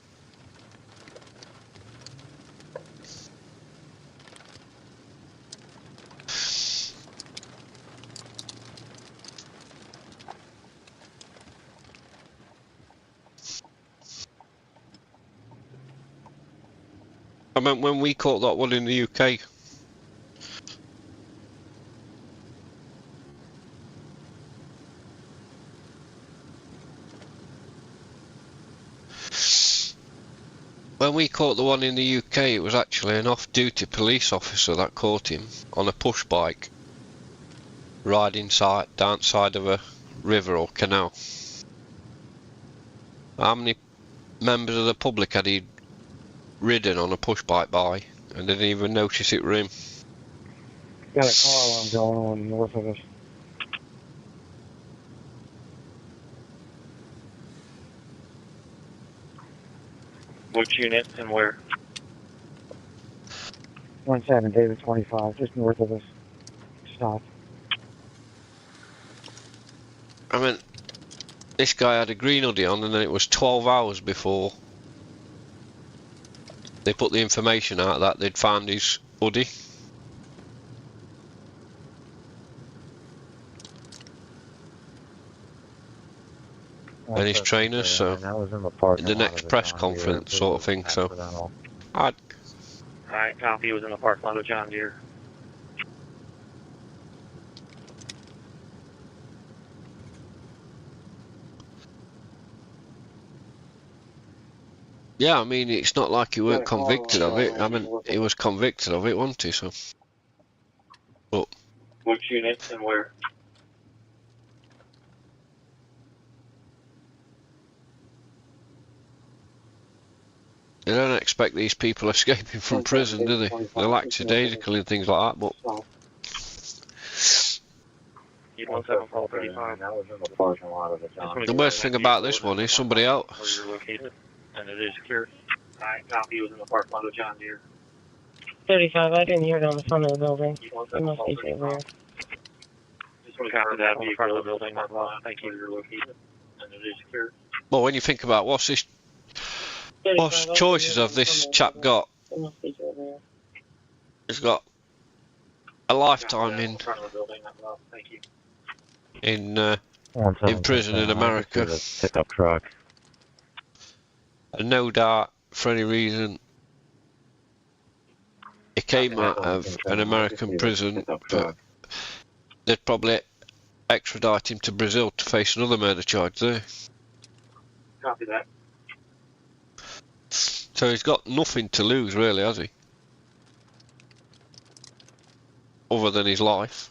I mean, when we caught that one in the UK, when we caught the one in the UK, it was actually an off-duty police officer that caught him on a push bike, riding down side of a river or canal. How many members of the public had he ridden on a push bike by and didn't even notice it were him? Got a car alarm going on north of us. Which unit and where? 17 David 25, just north of us. Stop. I mean, this guy had a green hoodie on, and then it was 12 hours before they put the information out that they'd found his hoodie and his trainers, so the next press conference sort of thing, so Alright, copy. He was in the parking lot of John Deere. yeah, I mean, it's not like he weren't convicted of it. I mean, he was convicted of it, wasn't he? So, but Which unit and where? they don't expect these people escaping from prison, do they? They're lackadaisical and things like that, but the worst thing about this one is somebody else. Where you're located, and it is clear. Alright, copy. He was in the parking lot of John Deere. 35, I didn't hear it on the front of the building. It must be to the rear. Just want to copy that on the front of the building. Thank you. Where you're located, and it is clear. Well, when you think about what choices have this chap got? It must be to the rear. He's got a lifetime in prison in America, Pickup truck. and no doubt for any reason he came out of an American prison, but they'd probably extradite him to Brazil to face another murder charge there. Copy that. So he's got nothing to lose, really, has he? Other than his life.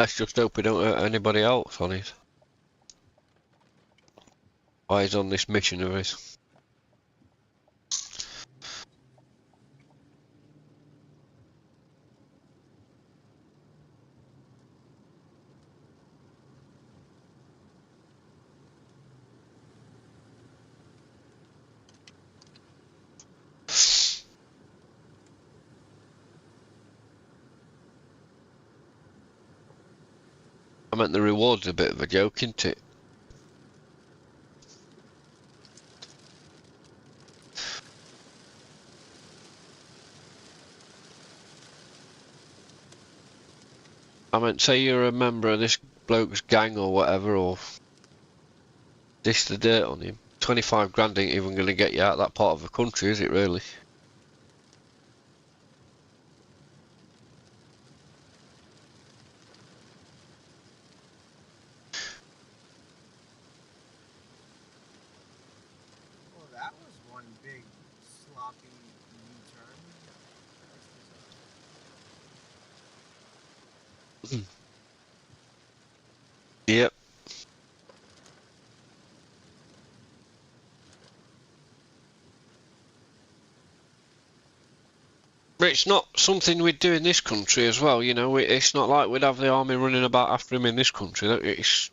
Let's just hope we don't hurt anybody else on it. Why he's on this mission of his. I meant the reward's a bit of a joke, isn't it? I meant, say you're a member of this bloke's gang or whatever, or dish the dirt on him. 25 grand ain't even going to get you out of that part of the country, is it really? Well, that was one big sloppy U-turn. Yep. But it's not something we'd do in this country as well, you know. It's not like we'd have the army running about after him in this country. It's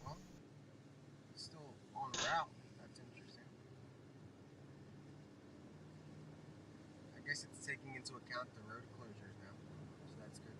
Well, still on route. That's interesting. I guess it's taking into account the road closures now, so that's good.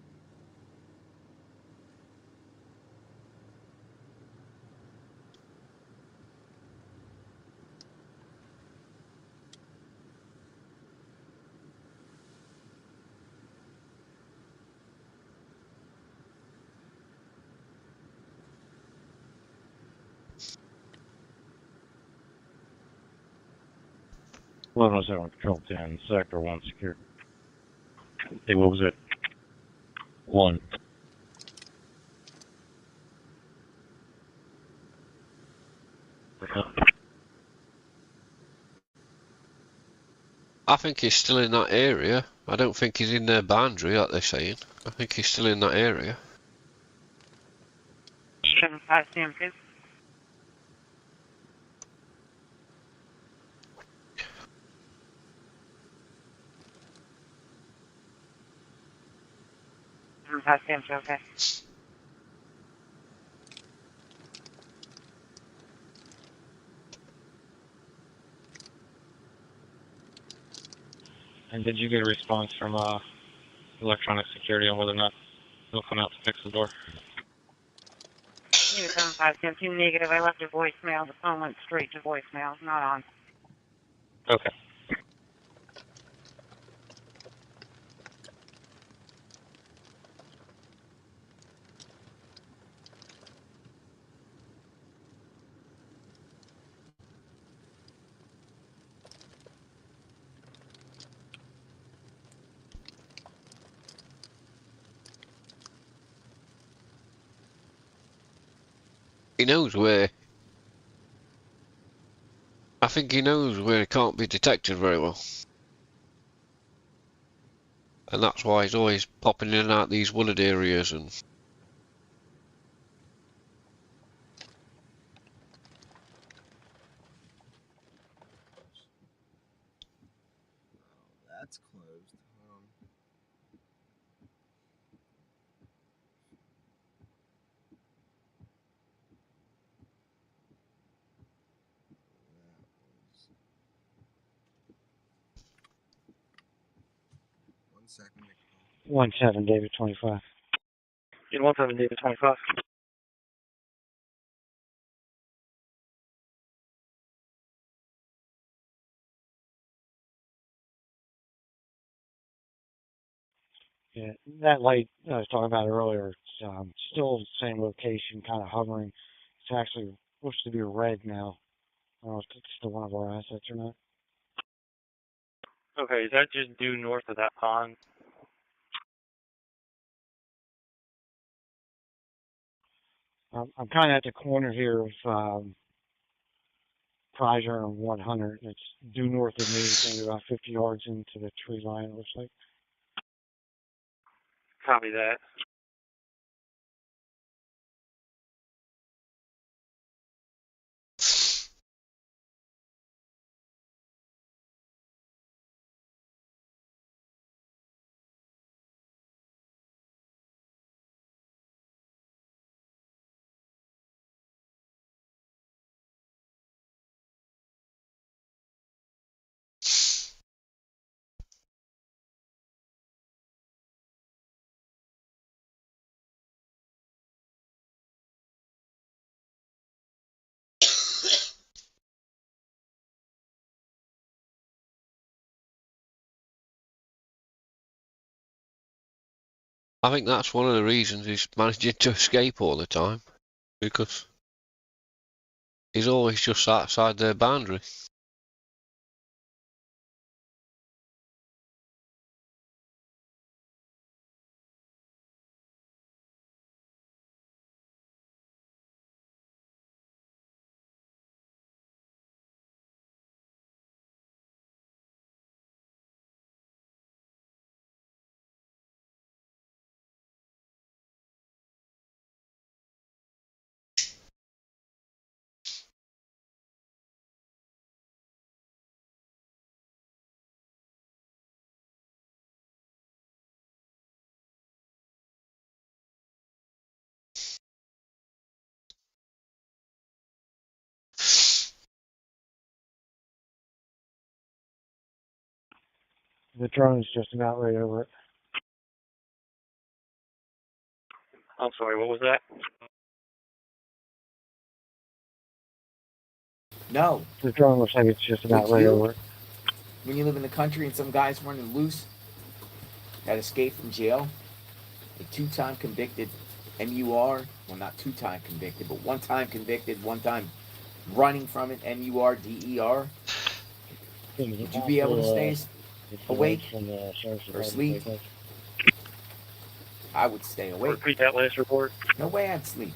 One was on Control 10, Sector 1 secure. Hey, what was it? 1. I think he's still in that area. I don't think he's in their boundary, like they're saying. I think he's still in that area. 75 CM2. Okay. And did you get a response from electronic security on whether or not they'll come out to fix the door? Unit 75 CM2 negative. I left a voicemail. The phone went straight to voicemail. Not on. Okay. He knows where. I think he knows where he can't be detected very well. And that's why he's always popping in and out these wooded areas and... That's closed. 1 second. 1-7, David 25. In 17, David 25. Yeah, that light I was talking about earlier, it's still the same location, kind of hovering. It's actually supposed to be red now. I don't know if it's still one of our assets or not. Okay, is that just due north of that pond? I'm kind of at the corner here of Prizer and 100. It's due north of me, maybe about 50 yards into the tree line, it looks like. Copy that. I think that's one of the reasons he's managing to escape all the time, because he's always just outside their boundary. The drone's just about right over it. I'm sorry, what was that? No. The drone looks like it's just about right over it. When you live in the country and some guy's running loose that escaped from jail, a 2-time convicted MUR, well, not 2-time convicted, but 1-time convicted, 1-time running from it, MUR, DER. Would you be able to stay awake or asleep? I would stay awake. Repeat that last report. No way I'd sleep.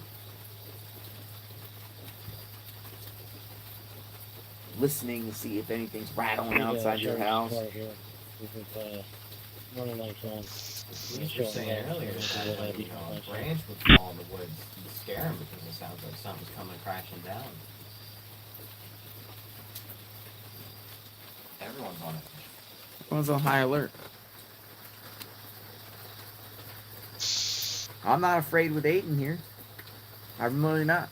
Listening to see if anything's rattling outside your house. You were saying earlier that a branch would fall in the woods and scare him because it sounds like something's coming crashing down. Everyone's on it. Everyone's on high alert. I'm not afraid with Aiden here. I'm really not.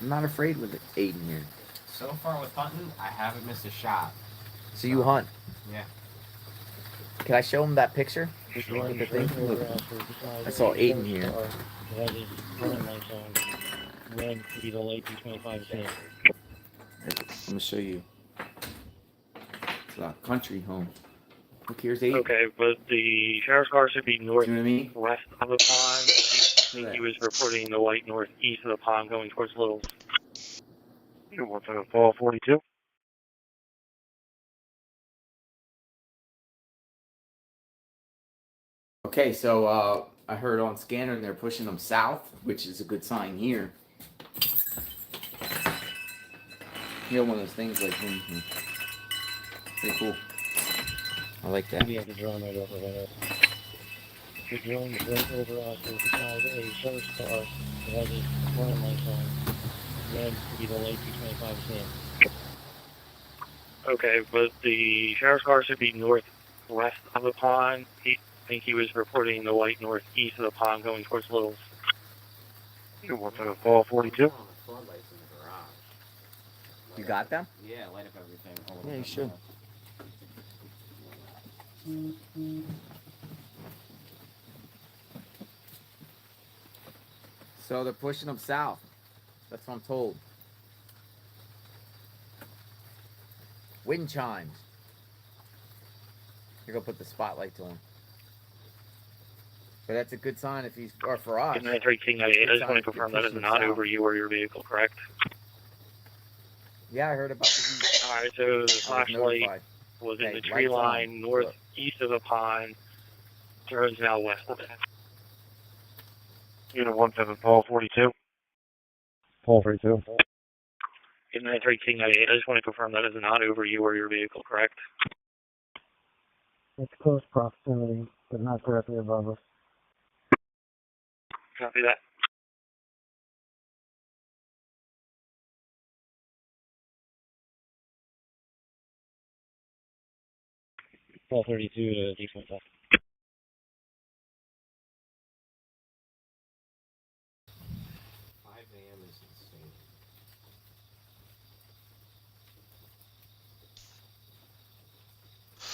I'm not afraid with Aiden here. So far with hunting, I haven't missed a shot. So you hunt? Yeah. Can I show him that picture? Sure. The thing? Look, I saw Aiden here. I'm gonna show you. It's a country home. Look, here's Aiden. Okay, but the sheriff's car should be northwest See what I mean? of the pond. He was reporting the light northeast of the pond going towards Littles. You want to call 42? Okay, so I heard on scanner and they're pushing them south, which is a good sign here. You know, one of those things like pretty cool. I like that. Yeah, the drone right over there. The drone is right over us. There's a sheriff's car that has a warning light on. Red, either light 225 is in. Okay, but the sheriff's car should be northwest of the pond. I think he was reporting the light northeast of the pond going towards Littles. You want to call 42? You got them? Yeah, light up everything. Yeah, you should. So they're pushing them south. That's what I'm told. Wind chimes. You're gonna put the spotlight to him. But that's a good sign if he's, or for us. 93 King 98, I just want to confirm that is not over you or your vehicle, correct? Yeah, I heard about the heat. Alright, so the flashlight was in the tree line northeast of the pond. Drone's now west of it. Unit 17, Paul 42. Paul 42. 93 King 98, I just want to confirm that is not over you or your vehicle, correct? It's close proximity, but not directly above us. Copy that. Paul 32 to D25. 5 a.m. is insane.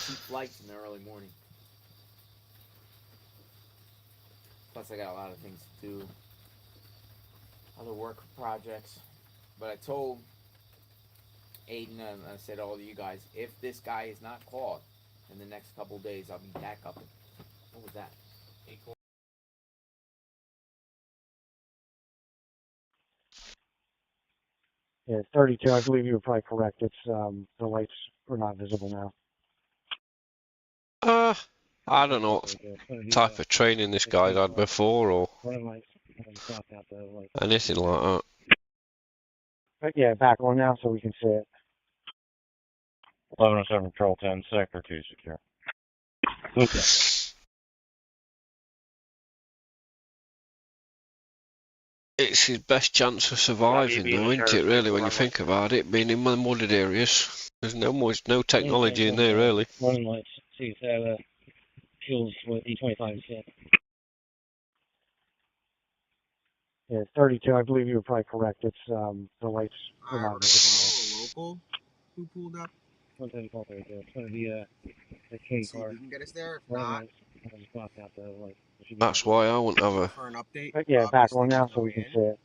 Cheap flights in the early morning. Plus, I got a lot of things to do. Other work projects. But I told Aiden and I said all of you guys, if this guy is not caught in the next couple of days, I'll be back up. What was that? Yeah, 32. I believe you were probably correct. It's the lights are not visible now. I don't know what type of training this guy's had before or anything like that. But yeah, back on now so we can see it. 1107 Control 10, Sector 2 secure. Okay. It's his best chance of surviving though, isn't it, really, when you think about it, being in the wooded areas. There's no technology in there, really. Running lights, see if fuels with E25 set. Yeah, 32. I believe you were probably correct. It's the lights are not visible now. Local who pulled up. 134 32. It's going to be the K See car. if you can get us there. If Running not, lights. I just blocked out the light. That's why I wouldn't have a... for an update. But yeah, back on now so we can see it.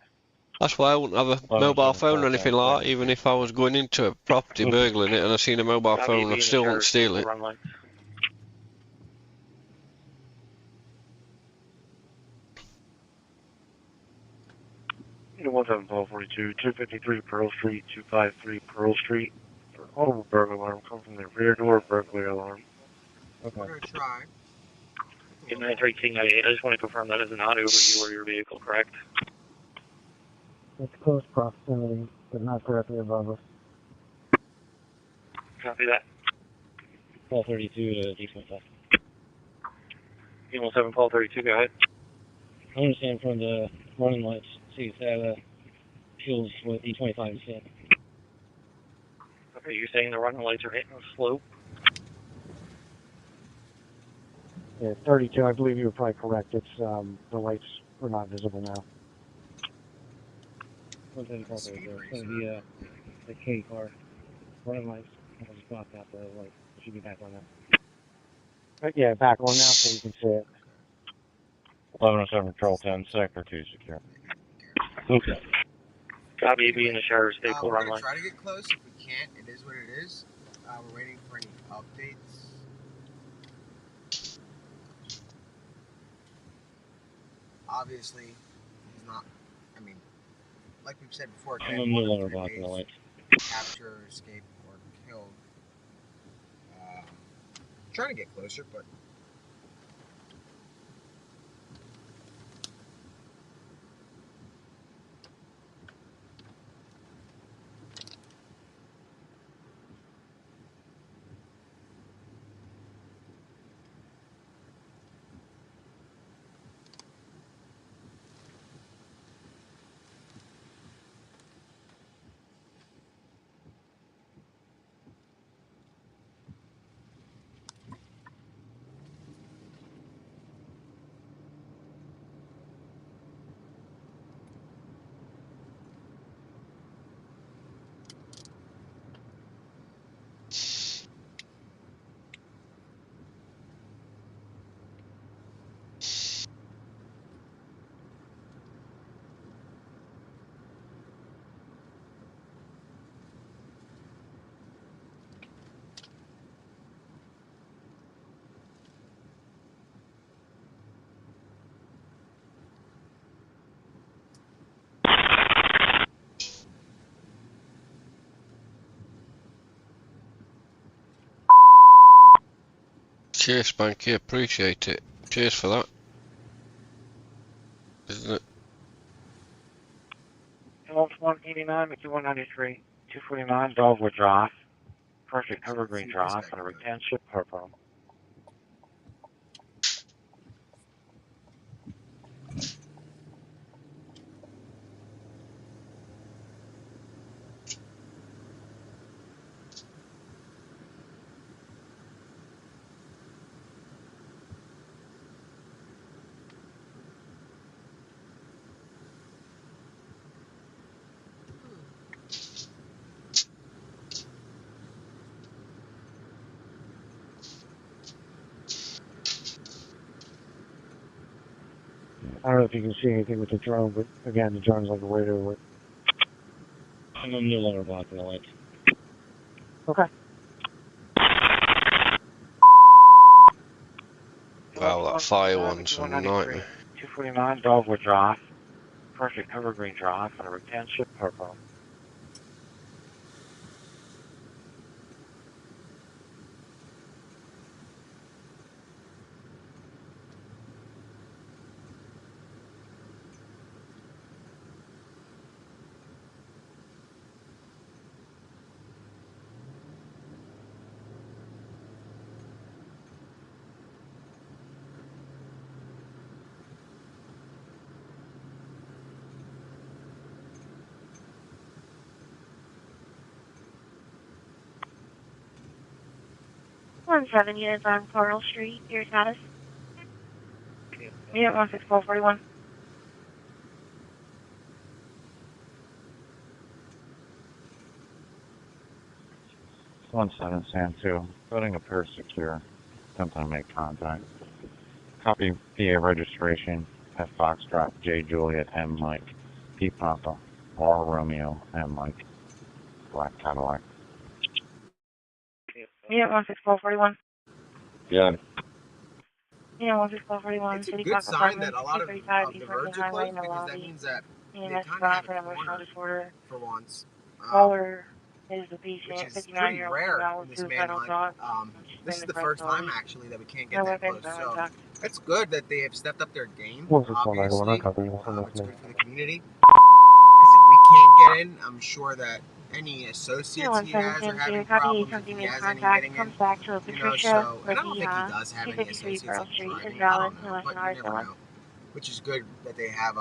That's why I wouldn't have a mobile phone or anything like that, even if I was going into a property burgling it and I seen a mobile phone, I still wouldn't steal it. Unit 17, Paul 42, 253 Pearl Street, 253 Pearl Street. Audible burglar alarm come from the rear door burglary alarm. Okay. We're going to try. 93 King 98, I just want to confirm that is not over you or your vehicle, correct? It's close proximity, but not directly above us. Copy that. Paul 32 to D25. Unit 7, Paul 32, go ahead. I understand from the running lights, see if fuels with E25 set. Okay, you're saying the running lights are hitting the slope? Yeah, 32. I believe you were probably correct. It's the lights are not visible now. 134 32. It's going to be the K car. Running lights. I just blocked out the light. It should be back on now. But yeah, back on now so we can see it. 1107 Control 10, Sector 2 secure. Okay. Copy, be in the shower, stay cool, We're run going to line. try to get close. If we can't, it is what it is. We're waiting for any updates. Obviously, he's not, I mean, like we've said before, I'm no longer blocking the lights. Capture, escape, or killed. Trying to get closer, but Cheers, Spanky, appreciate it. Cheers for that. Isn't it? 189, 193, 249, Dogwood Drive. Perfect Evergreen Drive, on a retention purple. I don't know if you can see anything with the drone, but again, the drone's like right over it. And I'm no longer blocking the light. Okay. Wow, that fire one's a nightmare. 249, Dogwood Drive. Perfect Evergreen Drive, on a retention purple. One 7 units on Coral Street, your status? Unit 16441. 17 San 2. Building appears secure. Attempting to make contact. Copy PA registration. F Foxtrot, J Juliet, M Mike, P Papa, R Romeo, M Mike. Black Cadillac. Unit 16441. Yeah. Unit 16441, It's a City good Park sign that Apartments, a lot of 235 East Lincoln diverts are Highway closed in the because that lobby. means that they EMS kind of bound have for an it emotional cornered disorder. for once. Caller is the Which patient, is pretty 59-year-old rare female in with this suicidal manhunt. thoughts. This She's is in the front first time door. actually that we can't No get that weapons, close. no So intact. it's good that they have stepped up their game. What's this one? Obviously, I copy you. it's good for the community. Because if we can't get in, I'm sure that any associates he has are having Copy problems. If something he made has any contact. getting in, Comes back to a you know. Patricia So, and I don't think he Ladia, does have any 253 associates Pearl like Street is driving. I valid don't know, unless but an you RSO never one. know. Which is good that they have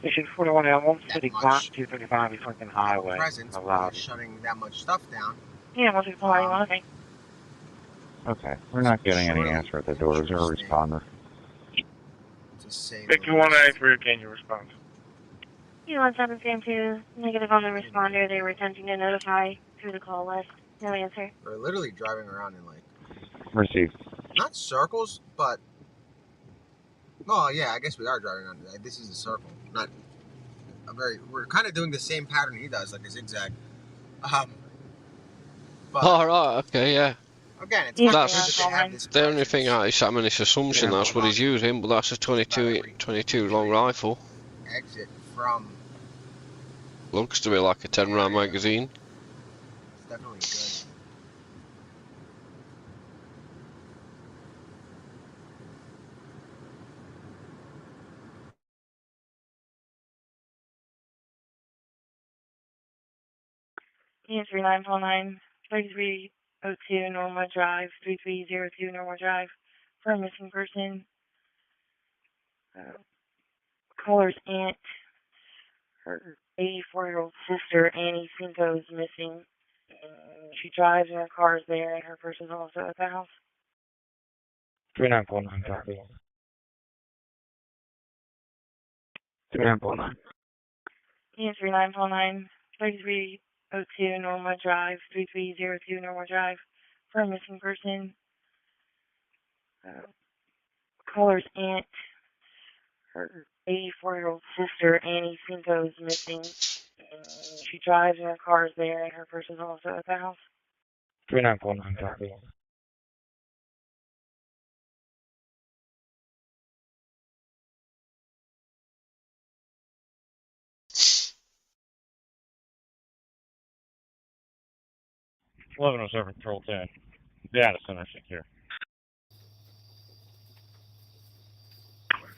Station 41 Elm, that City much Block, 235 East Lincoln Highway. presence by Allowed. shutting that much stuff down. Yeah, 16441, okay. Okay, we're not getting any answer at the door. Is there a responder? To say Thank you, 193 again, your response. Unit 172, negative on the responder. They were attempting to notify through the call list. No answer. We're literally driving around in like Received. not circles, but well, yeah, I guess we are driving around. This is a circle, not a very. We're kind of doing the same pattern he does, like a zigzag. But Alright, okay, yeah. again, it's kind of good That's that they have this the only presence. thing I mean, it's assumption that's what he's using, but that's a 22 long rifle. Exit from. Looks to me like a 10 round magazine. It's definitely good. Unit 3949, 3302 Norma Drive, 3302 Norma Drive. For a missing person. Caller's aunt, her 84-year-old sister, Annie Cinco, is missing. She drives and her car is there, and her purse is also at the house. 3949, copy. 3949. Unit 3949, 3302 Norma Drive, 3302 Norma Drive. For a missing person. Caller's aunt, her 84-year-old sister, Annie Cinco, is missing. She drives and her car is there, and her purse is also at the house. 3949, copy. Eleven oh seven, Control 10. Data center secure.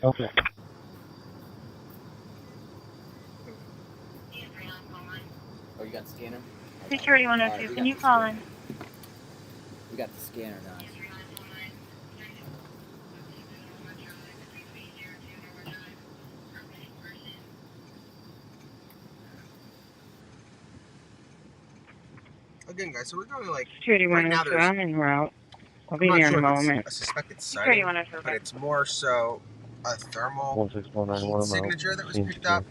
Okay. Oh, you got the scanner? Security Alright, 102, we can got you the call scanner. in? We got the scanner now. Again, guys, so we're going like Security right now. 102, There's I'm en route. I'll I'm be not there in sure a if it's moment. a suspected Security sighting, 102, but it's more so a thermal 16491, heat I'm out. signature that was Scene picked secure. up.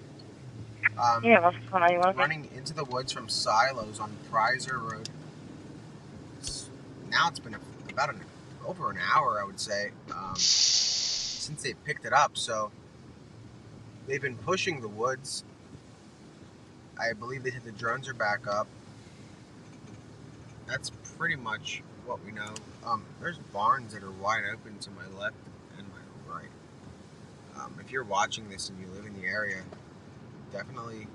Yeah, what's going on? You want Running into the woods from silos on Prizer Road. Now it's been about over an hour, I would say, since they picked it up. So they've been pushing the woods. I believe they said the drones are back up. That's pretty much what we know. There's barns that are wide open to my left and my right. If you're watching this and you live in the area, definitely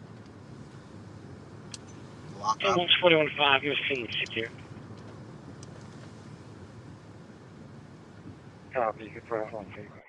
lock up. 4115, your scene secure. Copy, you can press on vehicle.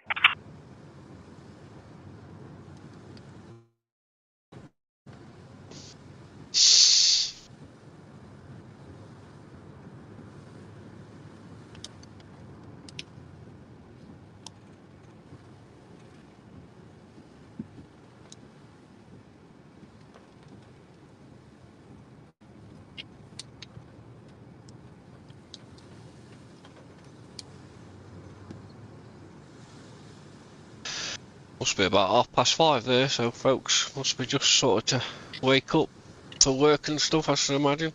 Must be about 5:30 there, so folks must be just sort of to wake up for work and stuff, I should imagine.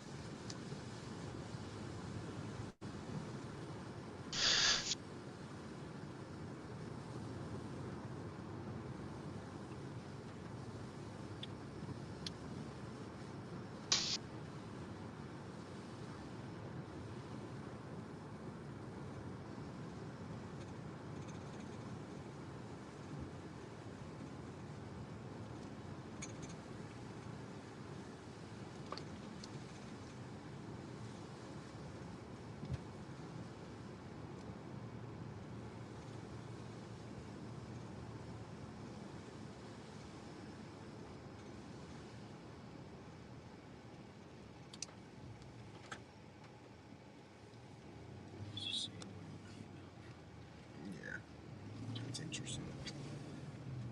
Yeah, that's interesting.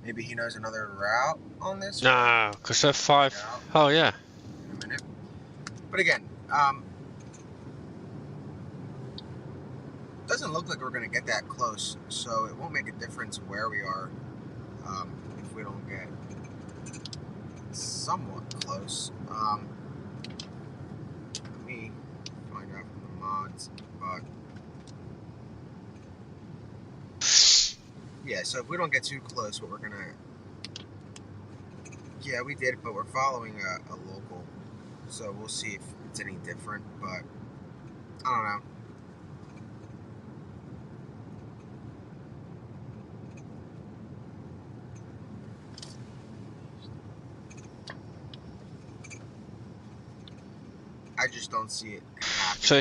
Maybe he knows another route on this. Nah, because they're 5. Oh, yeah. In a minute. But again, doesn't look like we're going to get that close, so it won't make a difference where we are if we don't get somewhat close. Let me find out from the mods, but yeah, so if we don't get too close, what we're going to... Yeah, we did, but we're following a local, so we'll see if it's any different, but I don't know. I just don't see it happening. So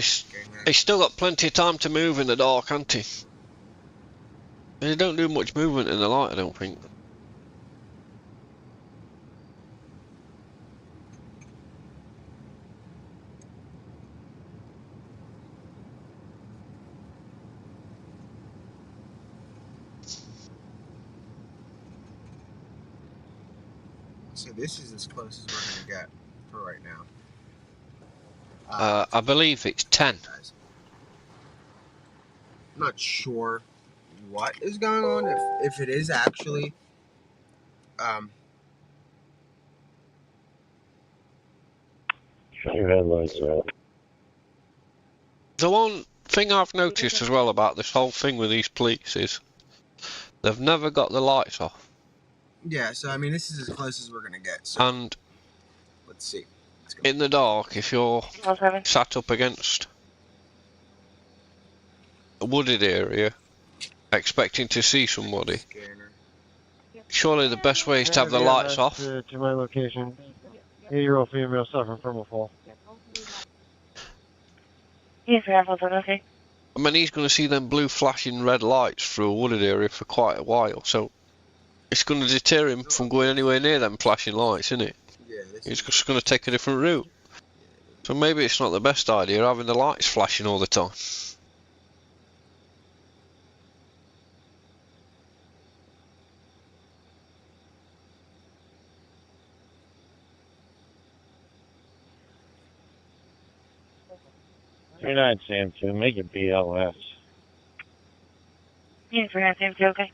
he's still got plenty of time to move in the dark, hasn't he? They don't do much movement in the light, I don't think. So this is as close as we're going to get for right now. I believe it's 10. I'm not sure what is going on, if it is actually Shut your headlights out. The one thing I've noticed as well about this whole thing with these police is they've never got the lights off. yeah, so I mean this is as close as we're going to get. So And let's see. in the dark, if you're sat up against a wooded area expecting to see somebody, surely the best way is to have the lights off. To my location. 8-year-old female suffering from a fall. Yes, okay. I mean, he's going to see them blue flashing red lights through a wooded area for quite a while, so it's going to deter him from going anywhere near them flashing lights, isn't it? Yeah, He's just going to take a different route. So maybe it's not the best idea having the lights flashing all the time. You're not Sam 2, make it BLS. Yeah, for that Sam 2, okay.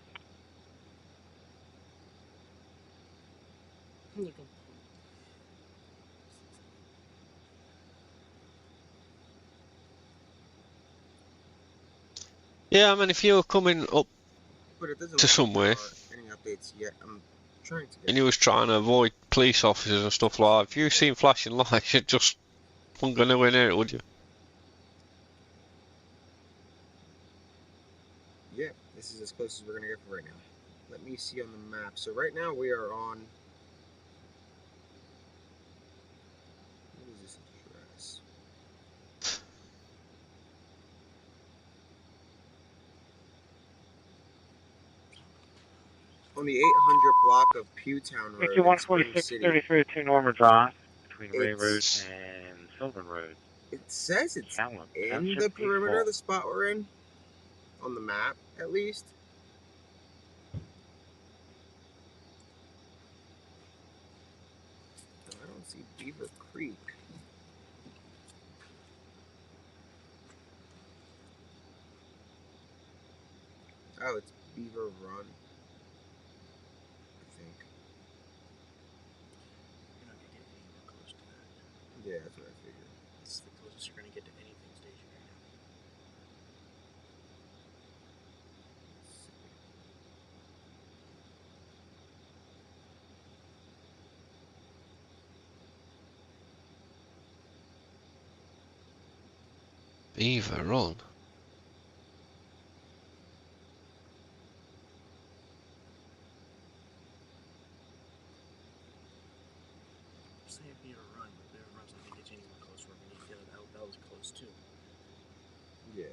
You can. Yeah, I mean, if you were coming up But it doesn't to look somewhere like there are any updates yet. I'm trying to get. and you was trying to avoid police officers and stuff like that, if you seen flashing lights, you just wouldn't go nowhere near it, would you? Yeah, this is as close as we're gonna get for right now. Let me see on the map. So right now we are on. What is this address? On the 800 block of Pewtown Road in Spring City. 146-33 Norma Drive, between Ray Road It's, and Sylvan Road. it says it's Chalmette in Township the perimeter Default. of the spot we're in. On the map, at least. No, I don't see Beaver Creek. Oh, it's Beaver Run. I think. You're not gonna get anywhere close to that. Yeah, that's what I figured. It's the closest you're gonna get to anything stationary now. Beaver Run. Say Beaver Run, but Beaver Run's not gonna get you anywhere close. Where we feel that was close too. Yeah.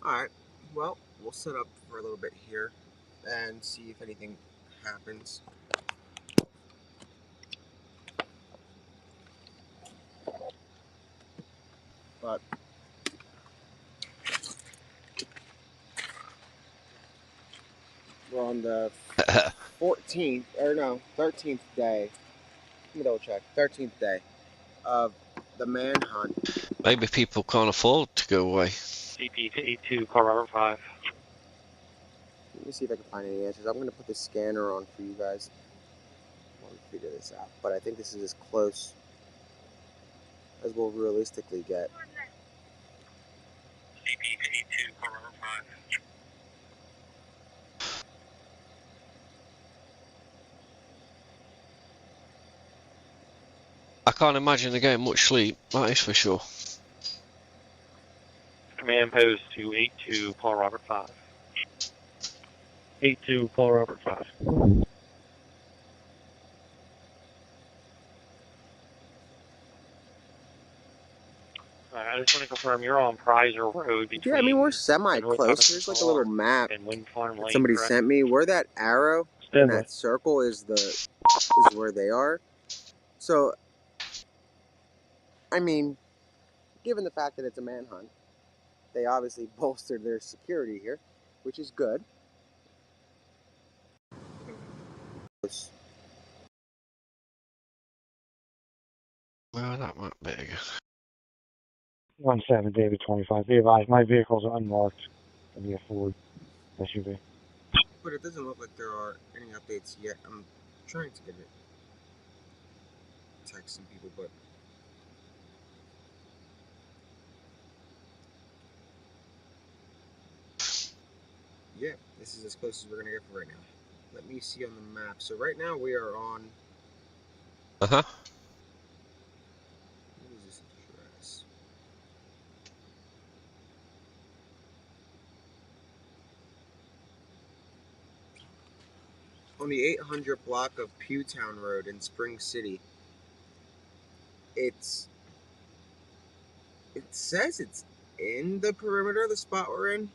Alright, well, we'll set up for a little bit here and see if anything happens. But we're on the 14th, or no, 13th day. Let me double check. 13th day of the manhunt. Maybe people can't afford to go away. CP to 82, call Robert 5. Let me see if I can find any answers. I'm going to put the scanner on for you guys while we figure this out. But I think this is as close as we'll realistically get. CP to 82, call Robert 5. I can't imagine they're getting much sleep, that is for sure. Command post to 82, call Robert 5. 82, call Robert 5. I just want to confirm you're on Prizer Road between. Yeah, I mean, we're semi-close. There's like a little map that somebody sent me. Where that arrow and that circle is where they are. So, I mean, given the fact that it's a manhunt, they obviously bolstered their security here, which is good. Well, that might be big. 17 David 25. Be advised, my vehicles are unmarked. It'll be a Ford SUV. But it doesn't look like there are any updates yet. I'm trying to get it. Text some people, but yeah, this is as close as we're gonna get for right now. Let me see on the map. So right now we are on. Uh-huh. What is this address? on the 800 block of Pewtown Road in Spring City. It says it's in the perimeter of the spot we're in,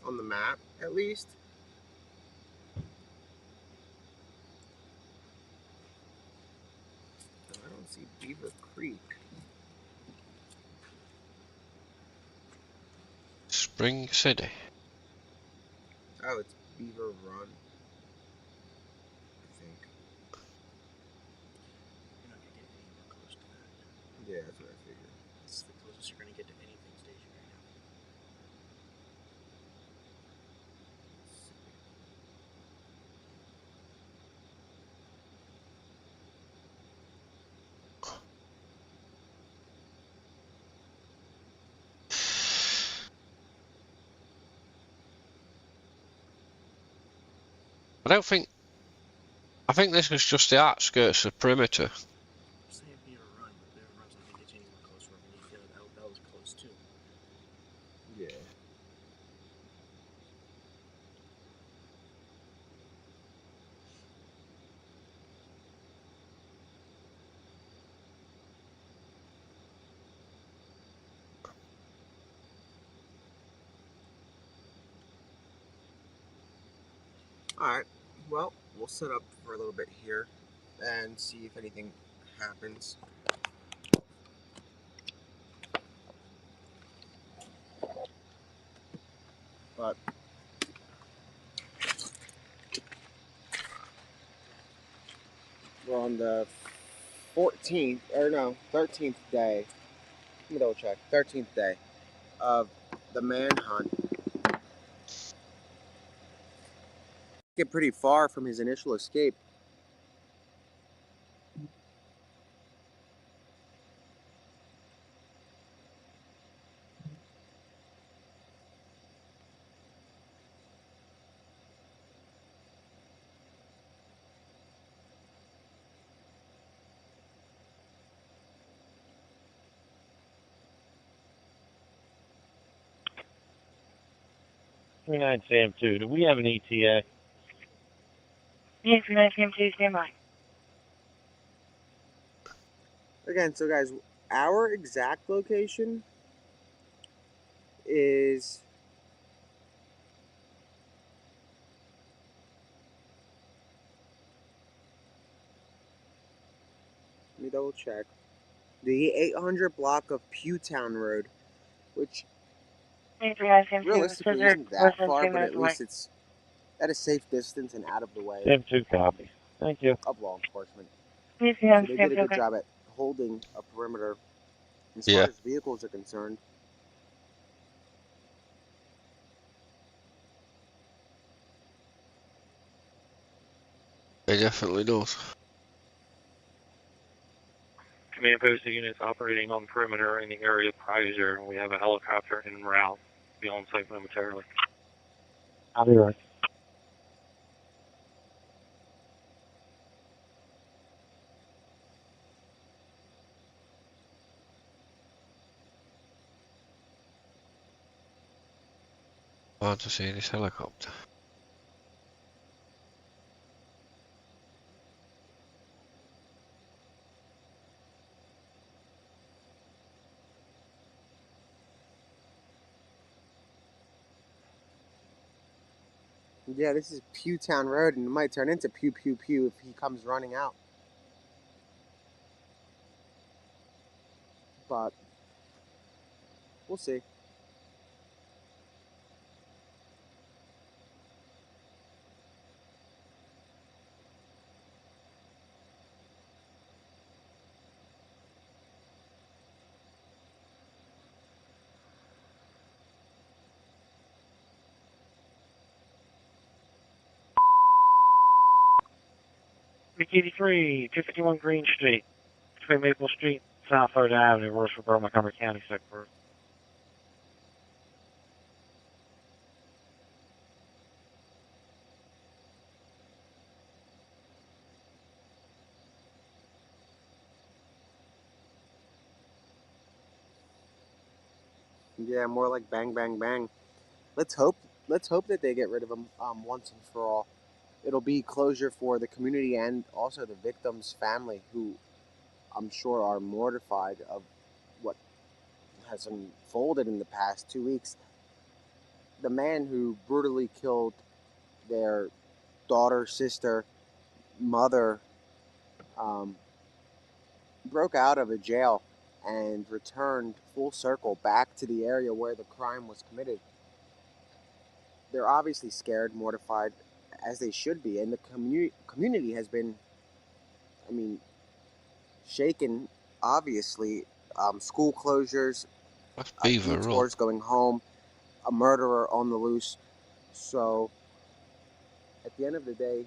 on the map at least. I don't see Beaver Creek. Spring City. Oh, it's Beaver Run, I think. You're not going to get anywhere close to that. Yeah, that's what I figured. It's the closest you're going to get to anything stationary now. I think this was just the outskirts of perimeter. I'm saying Beaver Run, but Beaver Run's not going to get you anywhere close. Where you feel that was close too. Yeah. Alright, well, we'll set up for a little bit here and see if anything happens. But we're on the 14th, or no, 13th day. Let me double check. 13th day of the manhunt. Get pretty far from his initial escape. Sam2, do we have an ETA? Yes, 39 Sam2, stand by. Again, so guys, our exact location is let me double check. The 800 block of Pewtown Road, which realistically isn't that far, but at least it's at a safe distance and out of the way Sam2 copy. Thank you. of law enforcement. Yes, So they did a good job at holding a perimeter as far as vehicles are concerned. It definitely does. Command post units operating on perimeter in the area of Kaiser. We have a helicopter en route. Be on site momentarily. I'll be right. Hard to see this helicopter. Yeah, this is Pewtown Road, and it might turn into Pew Pew Pew if he comes running out. But we'll see. Week 83, 251 Green Street, between Maple Street, South 3rd Avenue, Rosersville, Montgomery County, Sector. Yeah, more like bang, bang, bang. Let's hope that they get rid of him once and for all. it'll be closure for the community and also the victim's family, who I'm sure are mortified of what has unfolded in the past 2 weeks. The man who brutally killed their daughter, sister, mother, broke out of a jail and returned full circle back to the area where the crime was committed. They're obviously scared, mortified, as they should be, and the community has been, shaken, obviously. School closures, detours going home, a murderer on the loose. So, at the end of the day,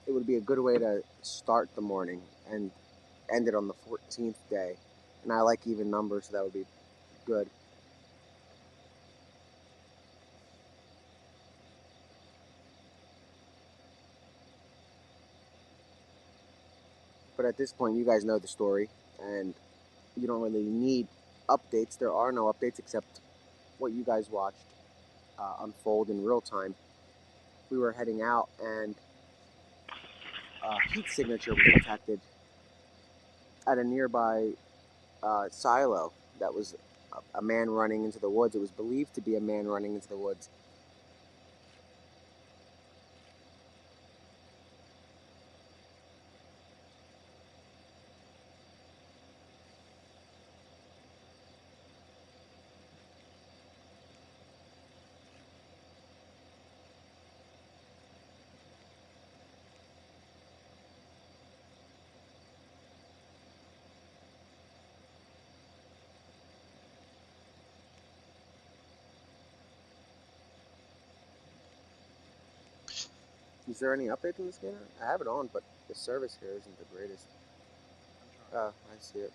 it would be a good way to start the morning and end it on the 14th day. And I like even numbers, so that would be good. But at this point, you guys know the story, and you don't really need updates. There are no updates except what you guys watched unfold in real time. We were heading out, and heat signature was detected at a nearby silo. That was a man running into the woods. It was believed to be a man running into the woods. Is there any update on the scanner? I have it on, but the service here isn't the greatest. Oh, I see it.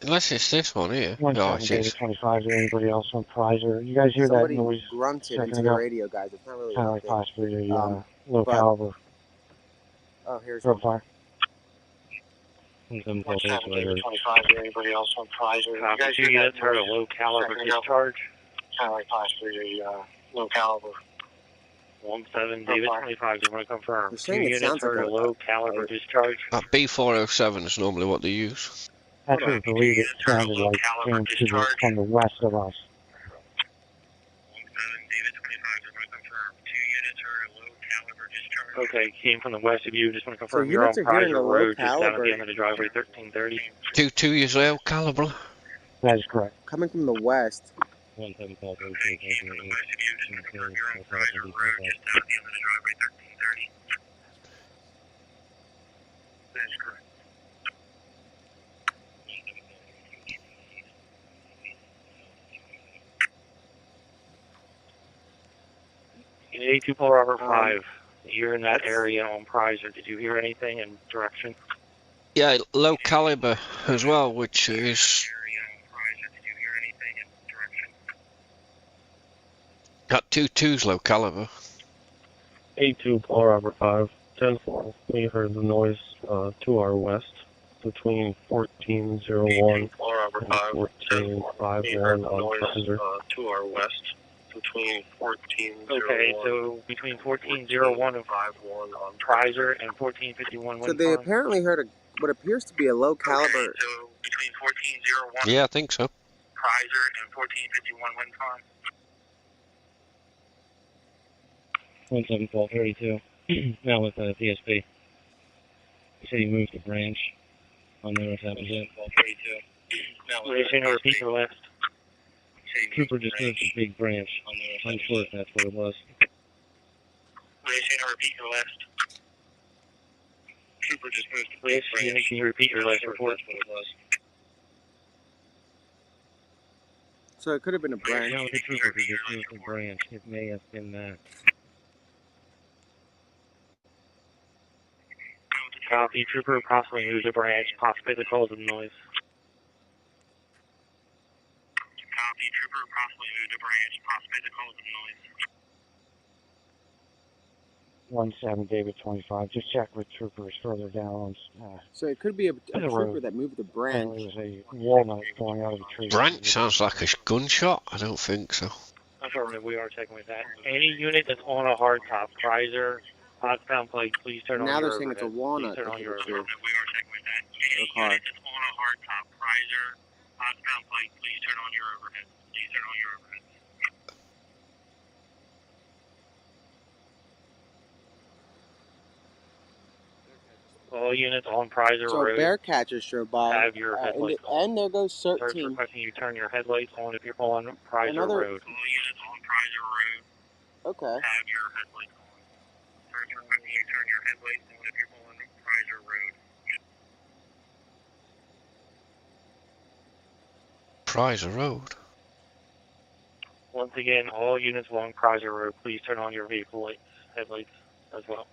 Unless it's this one here. 1-7-25, anybody else on Prizer? You guys hear Somebody that noise? grunted into the radio, guys. It's not really an Sound like update. possibly a low caliber. Oh, here's one. Fire. 1-7-25, anybody else on Prizer? You guys hear that heard a low caliber discharge? Sound like possibly a low caliber. 1-7, David 25, do you want to confirm? They're 2 saying it units sounds heard like a low caliber discharge. That B407 is normally what they use. I actually believe it sounded like came from the west of us. 1-7, David 25, do you want to confirm? 2 units heard a low caliber discharge. Okay, came from the west of you, just want to confirm you're on Prizer Road, just down at the end of the driveway, 1330. 2 years low caliber. That is correct. Coming from the west. 1-7 call 32. Came from the west of you, just want to confirm you're on Prizer Road, just down at the end of the driveway, 1330. That is correct. In 82 Pole Robert 5, you're in that area on Prizer. Did you hear anything in direction? Yeah, low caliber as well, which is... Got 2.2's low caliber. 82 Pole Robert 5, 10-4. We heard the noise to our west between 1401 and 1451 on Prizer. To our west between 1401. Okay, so between 1401 and 51 on Prizer and 1451. So they apparently heard what appears to be a low caliber. Okay, so between 1401. Yeah, I think so. Prizer and 1451 wind farm. 1-7 call 32. Now with DSP. He said he moved the branch on the north side. 1-7 call 32. Now with Station or repeat your list. Trooper just moved a big branch. I'm sure if that's what it was. Station or repeat your list. Trooper just moved a big branch. Can you repeat your last report? So it could have been a branch. No, the trooper just moved the branch. It may have been that. Copy. Trooper possibly moved a branch, possibly the cause of the noise. Copy. Trooper possibly moved a branch, possibly the cause of the noise. 1-7 David 25. Just check with troopers further down. So it could be a trooper that moved the branch. There was a walnut going out of the tree. Branch sounds like a gunshot. I don't think so. Okay, affirmative, we are checking with that. Any unit that's on a hardtop, Chrysler, Pottstown Pike, please turn Now on they're your saying it's a overhead. walnut. Please turn on your overhead. We are checking with that. Any unit that's on a hardtop, Chrysler, Pottstown Pike, please turn on your overhead. Please turn on your overhead. All units on Chrysler So Road bear catchers drove by, have your headlights on. and there goes Service 13. requesting you turn your headlights on if you're on Chrysler Another- Road. All units on Chrysler Road Okay. have your headlights on. Service requesting you turn your headlights on if you're on Chrysler Road. Chrysler Road. Once again, all units along Chrysler Road, please turn on your vehicle lights, headlights as well.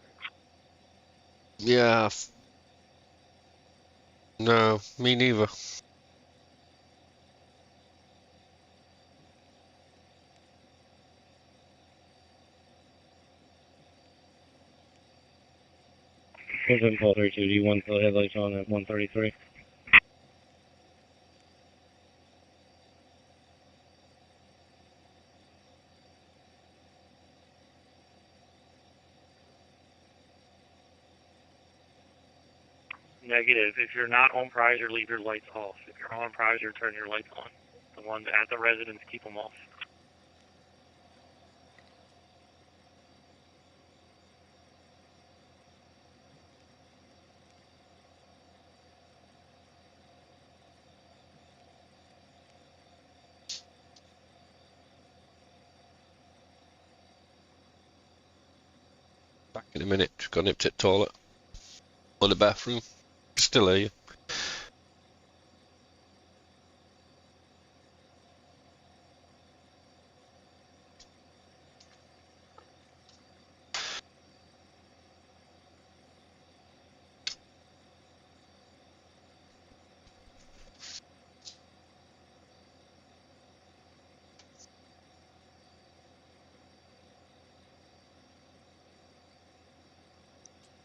Yeah. No, me neither. Close Paul 32, do you want the headlights on at 133? Negative. If you're not on Chrysler, leave your lights off. If you're on Chrysler, turn your lights on. The ones at the residence, keep them off. Back in a minute. Just got nipped at the toilet. Or the bathroom. Still here.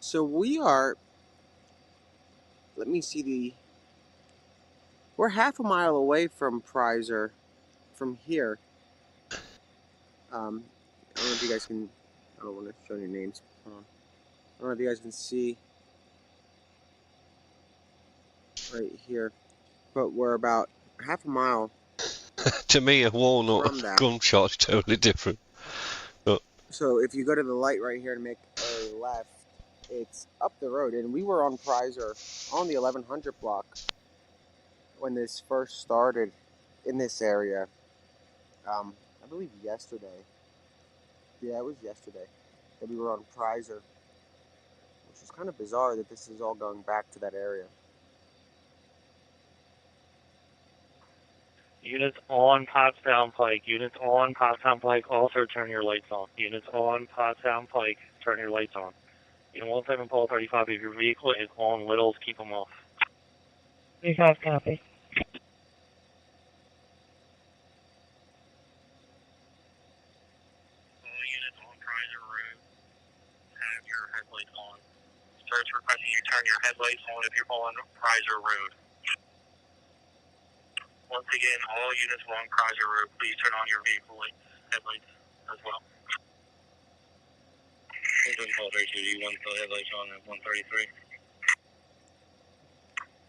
So we are, let me see we're half a mile away from Chrysler from here. I don't know if you guys can, I don't want to show any names. Hold on. I don't know if you guys can see right here, but we're about half a mile. To me, a walnut From that. gunshot is totally different. But So if you go to the light right here and make a left, it's up the road. And we were on Chrysler on the 1100 block when this first started in this area. I believe yesterday. Yeah, it was yesterday that we were on Chrysler, which is kind of bizarre that this is all going back to that area. Units on Pottstown Pike. Units on Pottstown Pike, also turn your lights on. Units on Pottstown Pike, turn your lights on. Unit 17 Paul 35, if your vehicle is on littles, keep them off. 35 copy. All units on Chrysler Road have your headlights on. Service requesting you turn your headlights on if you're on Chrysler Road. Once again, all units along Chrysler Road, please turn on your vehicle lights, headlights as well. Paul 32, do you want the headlights on at 133?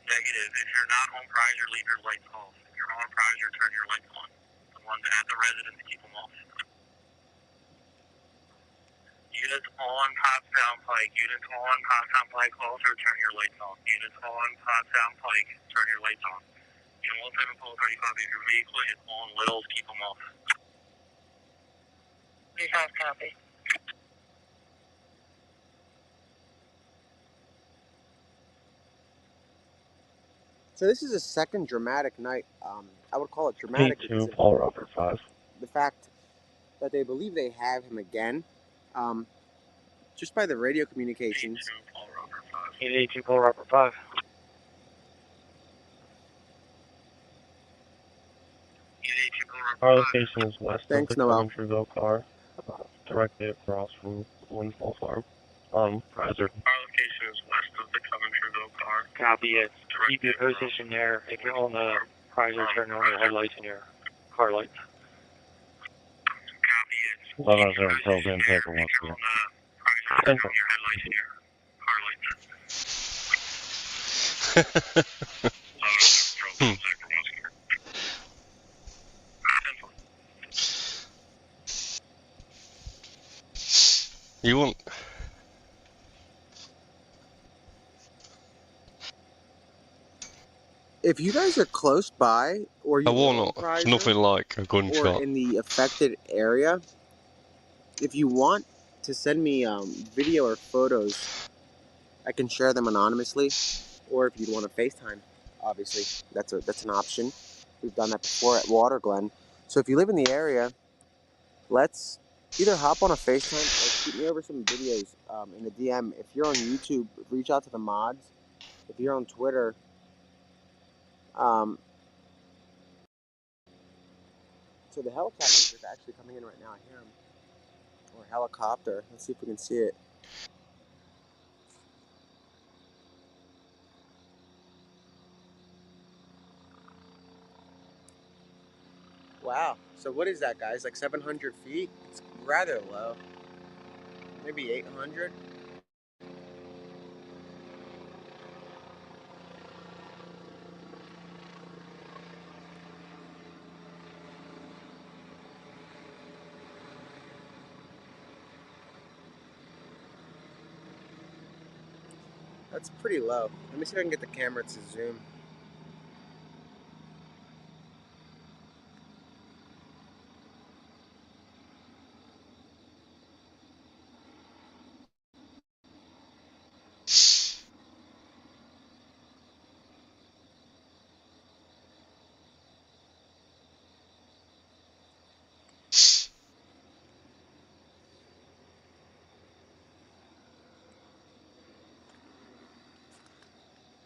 Negative. If you're not on Chrysler, leave your lights off. If you're on Chrysler, turn your lights on. The ones at the residence, keep them off. Units on Pottstown Pike. Units on Pottstown Pike, also turn your lights on. Units on Pottstown Pike, turn your lights on. Unit 17 Paul 35, if your vehicle is on littles, keep them off. 35 copy. So this is a second dramatic night. I would call it dramatic because of Paul Robert 5. the fact that they believe they have him again. Just by the radio communications. 882 Paul Robert 5. Our location is west Thanks, of the Noel. Coventryville car, directly across from Winslow Farm. Chrysler. Our location is west of the Coventryville car. Copy it. Keep your position there. If you're on the Chrysler, turn on your headlights and your car lights. 1107 Pearl 10 second, once clear. You won't. If you guys are close by, or I you will are on not. It's Prizer, nothing like a or gunshot. in the affected area, if you want to send me video or photos, I can share them anonymously. Or if you'd want to FaceTime, obviously, that's an option. We've done that before at Water Glen. So if you live in the area, let's either hop on a FaceTime or shoot me over some videos in the DM. If you're on YouTube, reach out to the mods. If you're on Twitter, so the helicopter is actually coming in right now. I hear him. Or helicopter. Let's see if we can see it. Wow. So what is that, guys? Like 700 feet? It's rather low. Maybe 800? That's pretty low. Let me see if I can get the camera to zoom.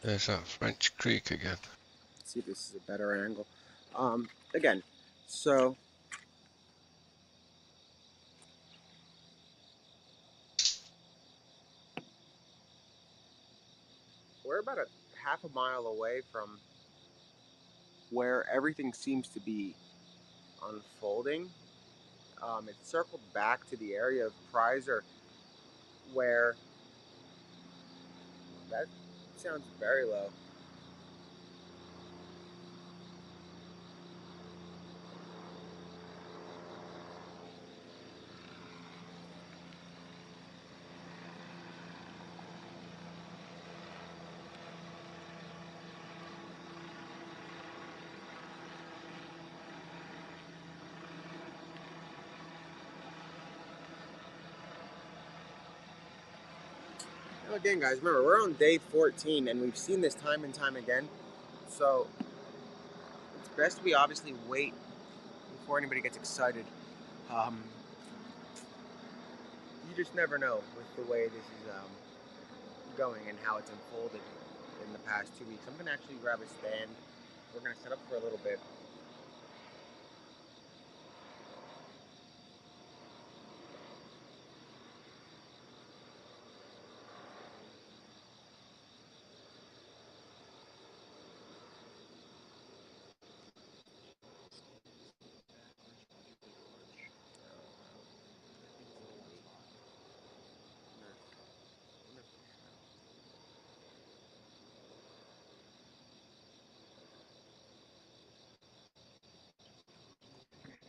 There's that French Creek again. Let's see if this is a better angle. Again, so we're about a half a mile away from where everything seems to be unfolding. It circled back to the area of Prizer where that sounds very low. Now again, guys, remember, we're on day 14 and we've seen this time and time again. So it's best we obviously wait before anybody gets excited. You just never know with the way this is going and how it's unfolded in the past 2 weeks. I'm going to actually grab a stand. We're going to set up for a little bit.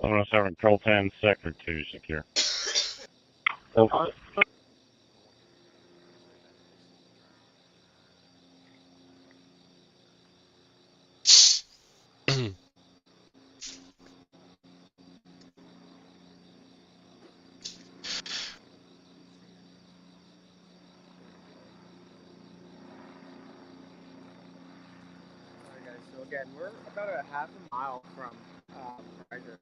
Eleven oh seven Pearl 10 sector 2 secure. Alright guys, so again, we're about a half a mile from Prizer.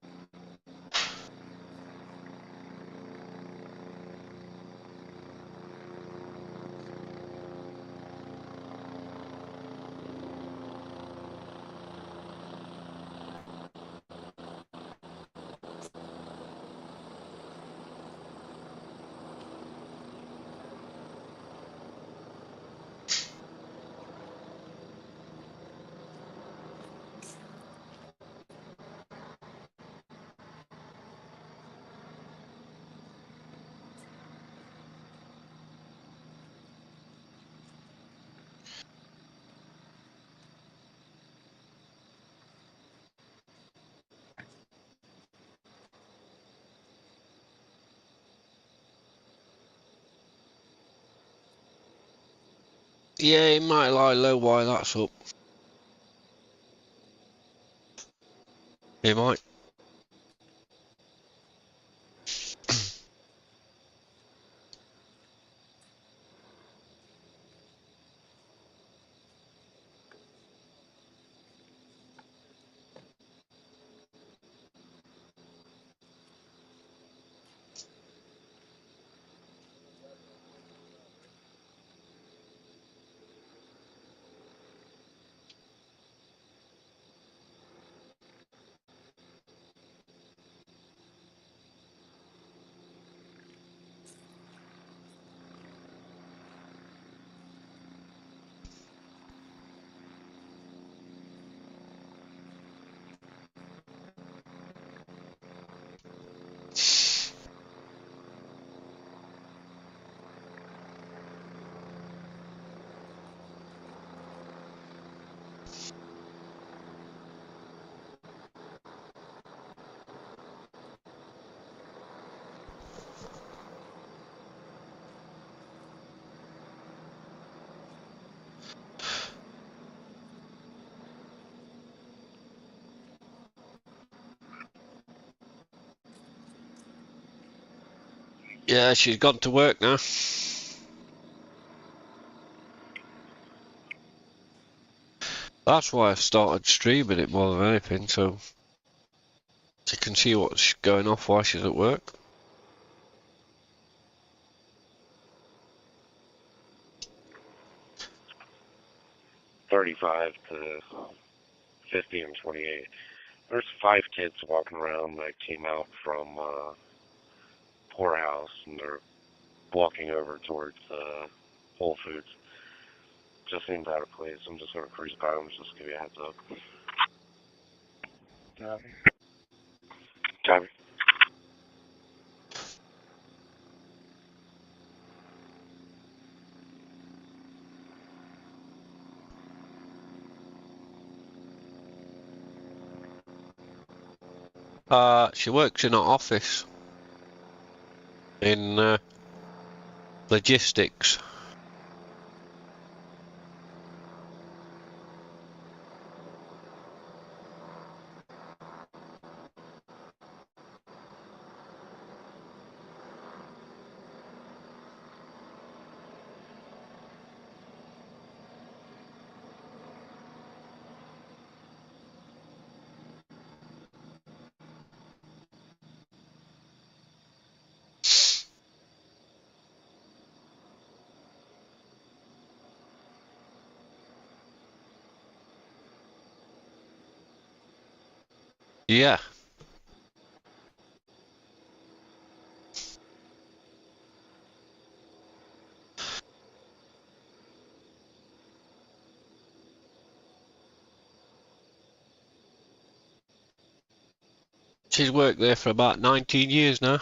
Yeah, it might lie low while that's up. It might. Yeah, she's gone to work now. That's why I started streaming it more than anything, so you can see what's going off while she's at work. .35 to 50 and 28. There's 5 kids walking around that came out from Poorhouse, and they're walking over towards Whole Foods. Just seems out of place. I'm just going to cruise by them, just give you a heads up. Copy. She works in an office in logistics. Yeah. She's worked there for about 19 years now.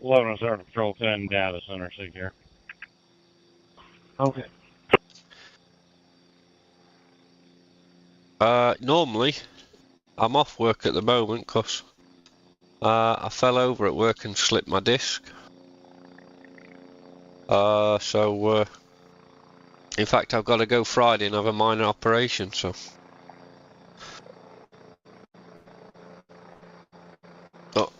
Loading us out Control 10 data center, secure. Okay. Normally, I'm off work at the moment because I fell over at work and slipped my disc. In fact, I've got to go Friday and have a minor operation, so. Oh.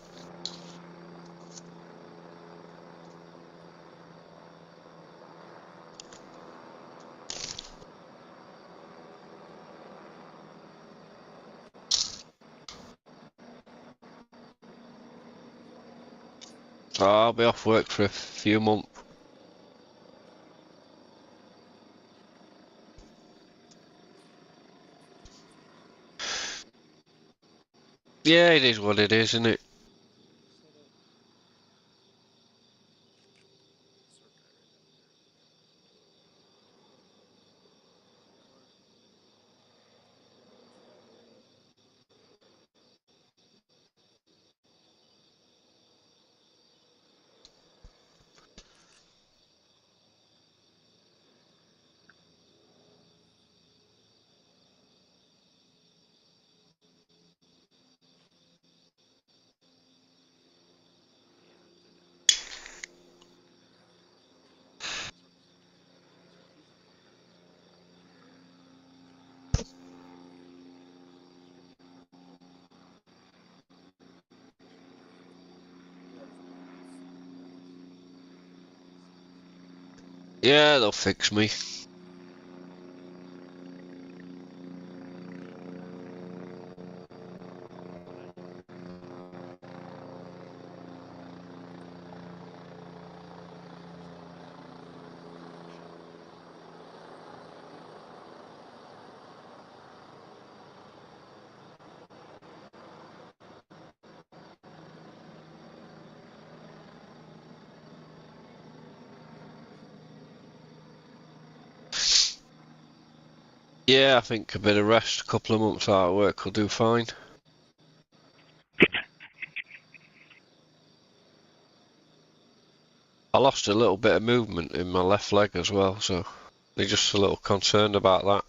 So I'll be off work for a few months. Yeah, it is what it is, isn't it? Yeah, they'll fix me. Yeah, I think a bit of rest, a couple of months out of work will do fine. I lost a little bit of movement in my left leg as well, so they're just a little concerned about that.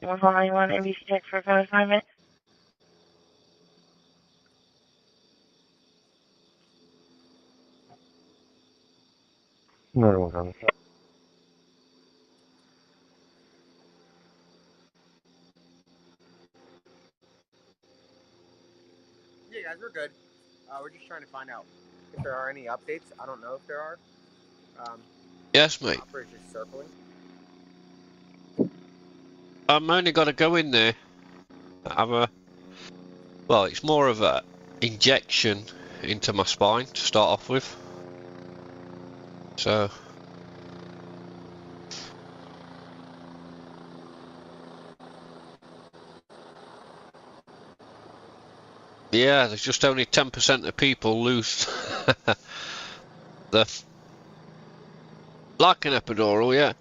One call 91, NBC check for phone assignment. Another one coming. Yeah, guys, we're good. We're just trying to find out if there are any updates. I don't know if there are. Yes, mate. Operator's just circling. I'm only got to go in there. Well, it's more of a injection into my spine to start off with. So. Yeah, there's just only 10% of people lose like an epidural, yeah.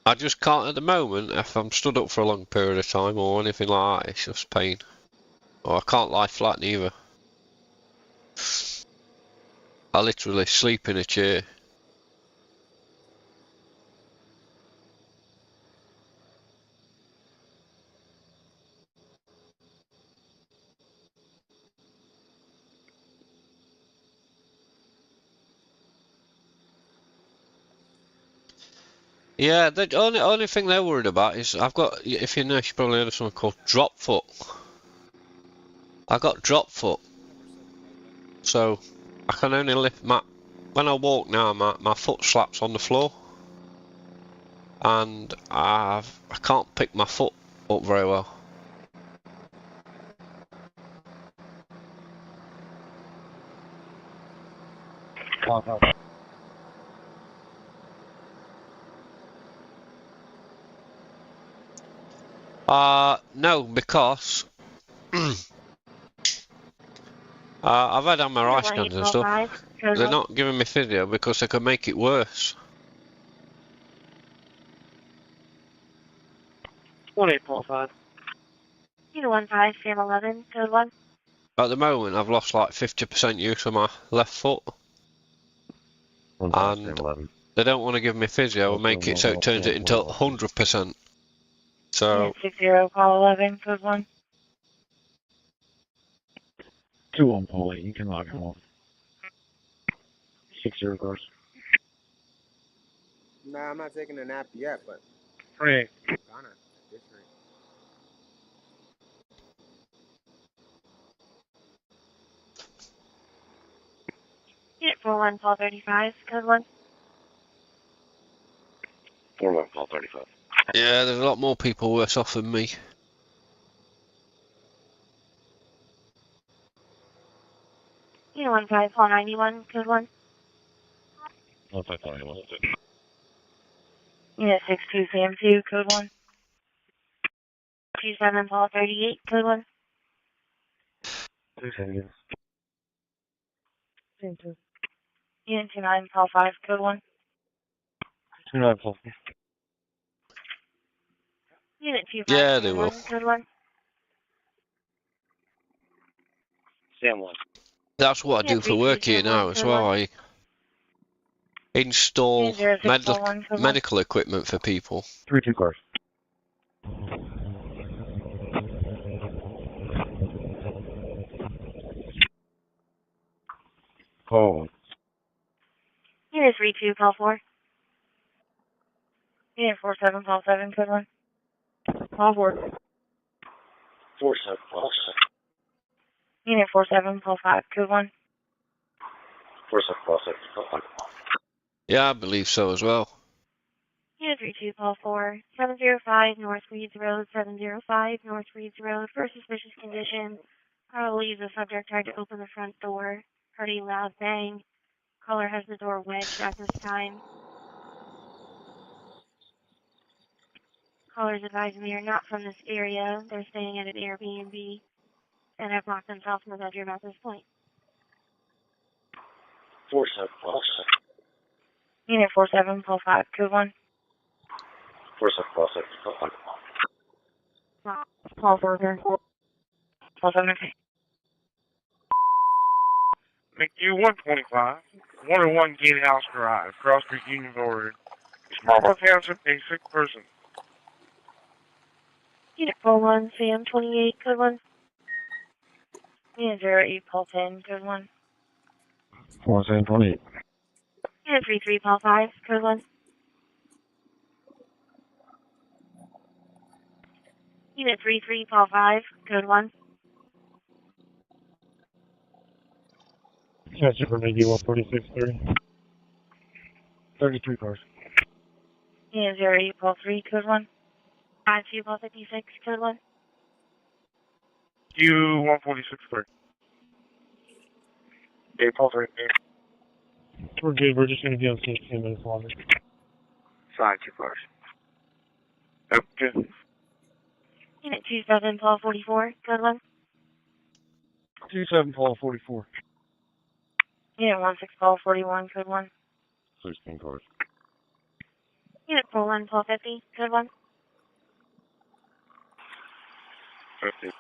I just can't at the moment, if I'm stood up for a long period of time or anything like that, it's just pain. Or I can't lie flat neither. I literally sleep in a chair. Yeah, the only thing they're worried about is I've got, if you know, you probably heard of something called drop foot. I got drop foot. So I can only lift when I walk now, my foot slaps on the floor. And I can't pick my foot up very well. No, because I've had MRI scans and stuff. They're not giving me physio because they could make it worse. 18.5. 215, Sam 11, code 1. At the moment, I've lost like 50% use of my left foot. And they don't want to give me physio and make it so it turns it into 100%. So. 60, call 11, code 1. 2 on pole 8, you can log him off. 60 course. Nah, I'm not taking a nap yet, but. Right. Gonna. This rate. Unit 41, call 35, code 1. 41, call 35. Yeah, there's a lot more people worse off than me. Unit 15, call 91, code 1. 1591. Unit 62, Sam 2, code 1. 27, call 38, code 1. 2 seconds. Sam 2. Unit 29, call 5, code 1. 29 pole. Unit 25, yeah, they will. code 1. Sam 1. That's what I do for work here now as well. install 0641, medical equipment for people. 3-2 cars. Call. Unit 32, call 4. Unit 47, call 7, code 1. Call 4. 47, call 7. Unit 47, call 5, code 1. 47, call 6, call 5. Yeah, I believe so as well. Unit 32, call 4. 705 North Reeds Road, 705 North Reeds Road. For suspicious condition, I believe the subject tried to open the front door. Heard a loud bang. Caller has the door wedged at this time. Callers advising me are not from this area. They're staying at an Airbnb and have locked themselves in the bedroom at this point. 47, call 7. Unit 47, call 5, code 1. 47, call 6, call 5. Call 4, call 7, okay. McU 125, 101 Gatehouse Drive, Cross Creek Union Road, Marlboro Township, a sick person. Unit 41, Sam 28, code 1. Unit 08, call 10, code 1. 4728. Unit 33, call 5, code 1. Unit 33, call 5, code 1. Yeah, Super Maybe 146.3. 33 cars. Unit 08, call 3, code 1. 52, call 56, code 1. U 146.3. A call 3. We're good. We're just going to be on 16 minutes longer. 52 cars. Yep, good. Unit 27, call 44, code 1. 27 Paul 44. Unit 16, call 41, code 1. 16 cars. Unit 41, call 50, code 1. 50.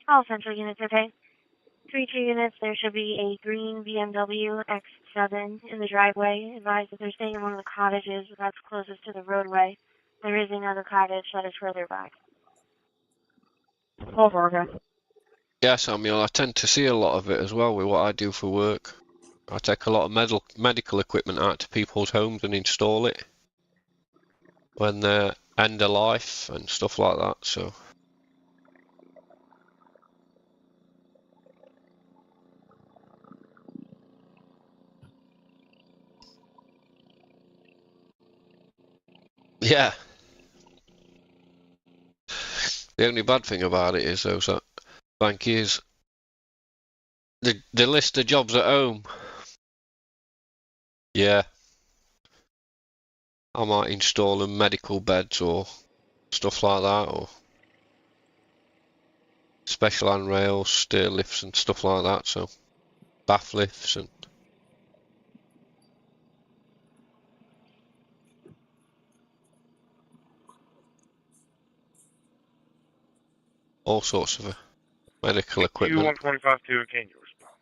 All central units, okay. 32 units, there should be a green BMW X7 in the driveway. Advise that they're staying in one of the cottages that's closest to the roadway. There is another cottage that is further back. Call 4, okay. Yeah, Samuel, I tend to see a lot of it as well with what I do for work. I take a lot of medical equipment out to people's homes and install it when they're end of life and stuff like that, so... Yeah. The only bad thing about it is, though, that bank is the list of jobs at home. Yeah. I might install them medical beds or stuff like that, or special handrails, stair lifts and stuff like that, so bath lifts and all sorts of medical equipment. U 125.2, again, your response.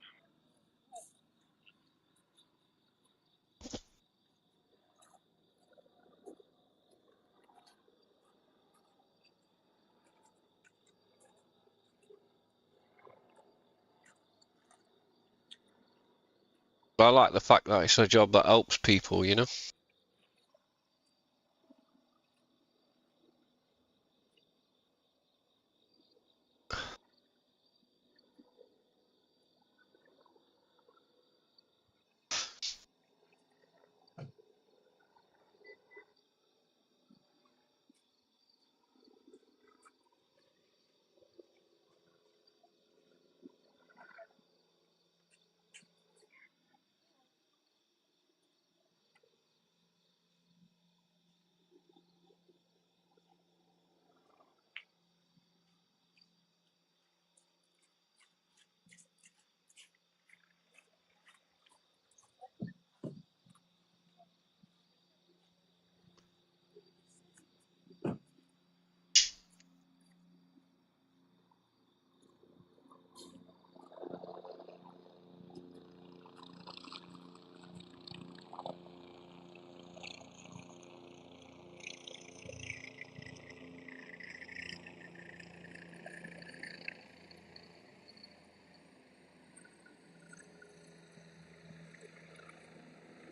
But I like the fact that it's a job that helps people, you know?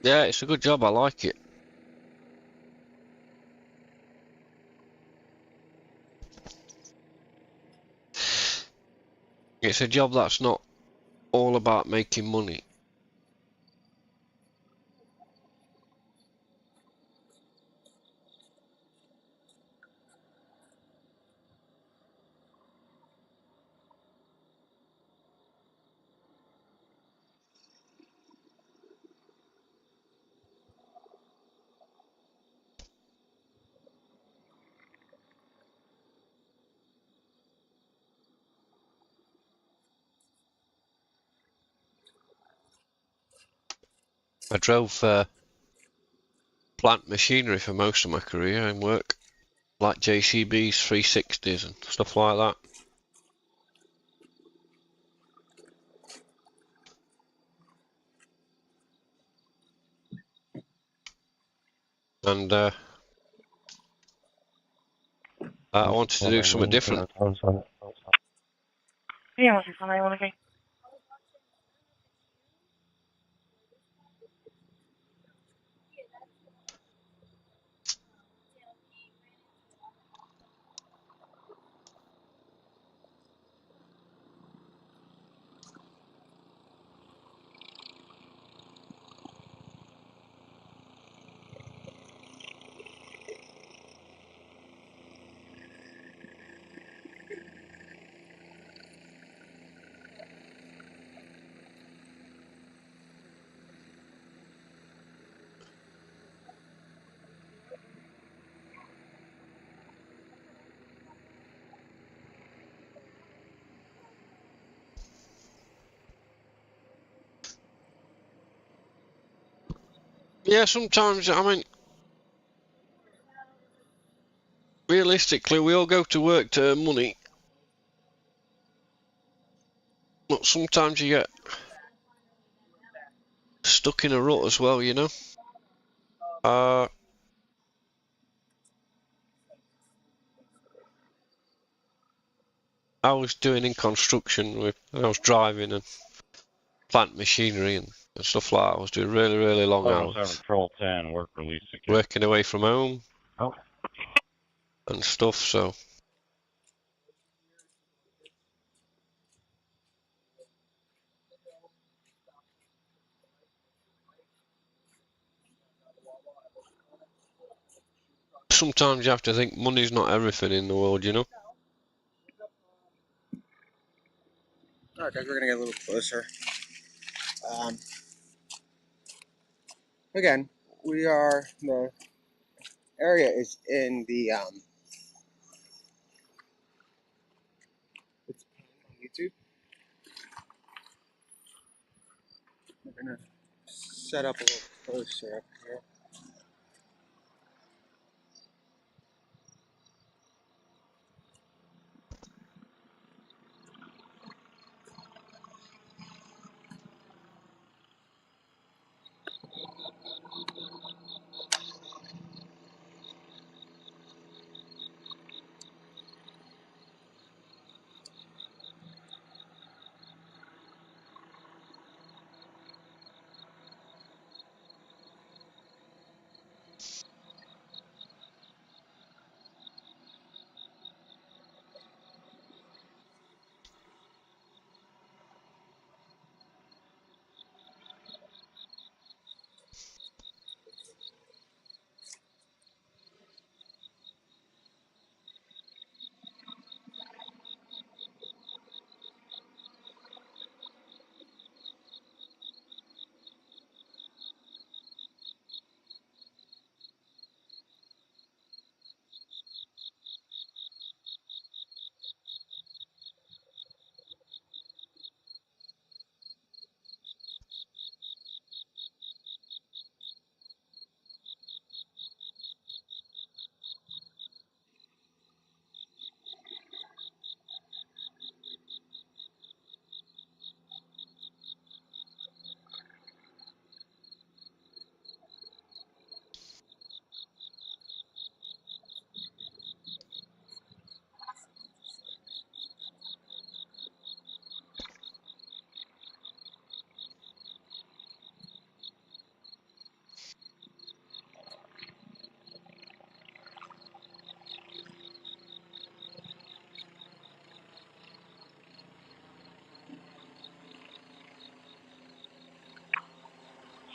Yeah, it's a good job. I like it. It's a job that's not all about making money. I drove plant machinery for most of my career in work, like JCBs, 360s and stuff like that. And I wanted to do something different. Yeah, what's your phone? I want to Yeah, sometimes, I mean, realistically, we all go to work to earn money. But sometimes you get stuck in a rut as well, you know? I was doing in construction, I was driving and plant machinery and stuff like that. I was doing really, really long hours. 7-7-10, work release ticket. Working away from home. Oh. And stuff, so. Sometimes you have to think money's not everything in the world, you know? Alright guys, we're gonna get a little closer. Again, the area is in the, it's on YouTube. We're gonna set up a little closer up here.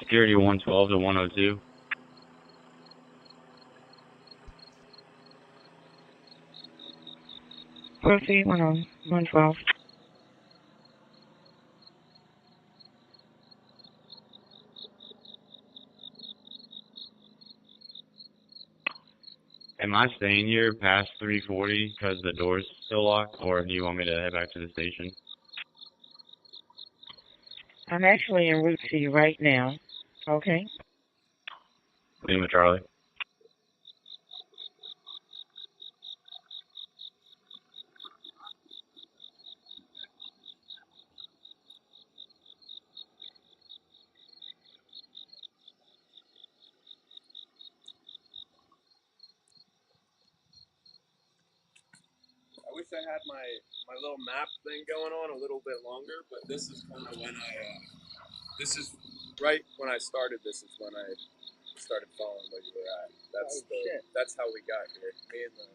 Security 112 to 102. Proceed 112. Am I staying here past 340 because the door's still locked, or do you want me to head back to the station? I'm actually en route to you right now. Okay. Lima Charlie. I wish I had my little map thing going on a little bit longer, but this is kind of when this is right when I started. This is when I started following where you were at. That's how we got here. Me and the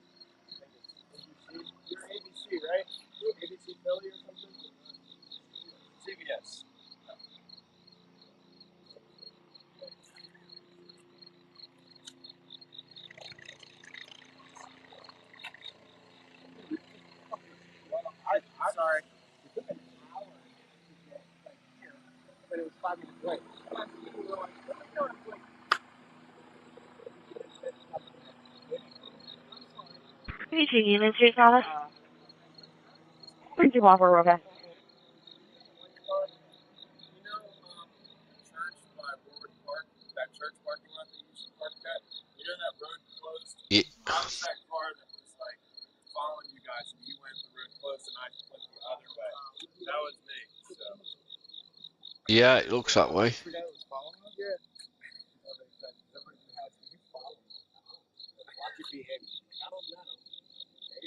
you're ABC, right? ABC Philly or something? CBS. I'm sorry. It took an hour to get here, but it was 5 minutes late. PG units, your Thomas. Thank you, Papa Roca. Church by Warwick Park, that church parking lot that you used to park at, you know that road closed? Yeah. I was that car that was like following you guys, and you went the road closed, and I went the other way. That was me. So. Yeah, it looks that way. Yeah.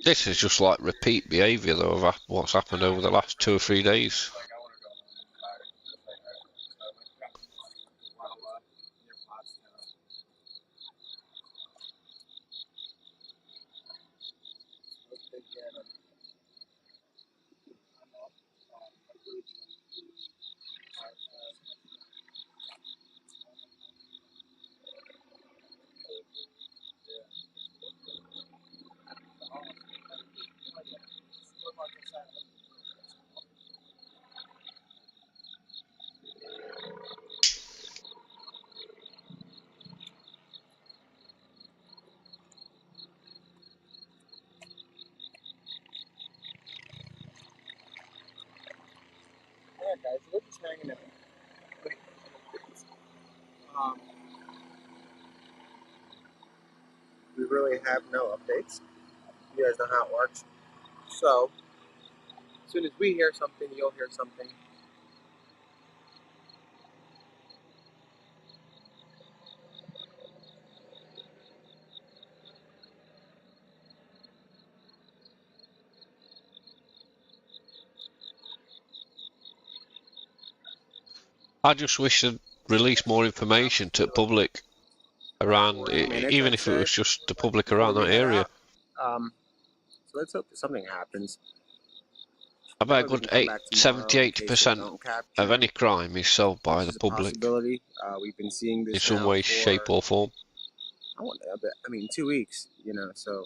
This is just like repeat behaviour though of what's happened over the last 2 or 3 days. Yeah, guys, we're just hanging out. We really have no updates. You guys know how it works. So, as soon as we hear something, you'll hear something. I just wish they'd release more information to the public around, even if it was just the public around that area. So let's hope that something happens. I bet a good 70-80% of any crime is solved by the public We've been seeing this in some now way, for, shape, or form. 2 weeks, so.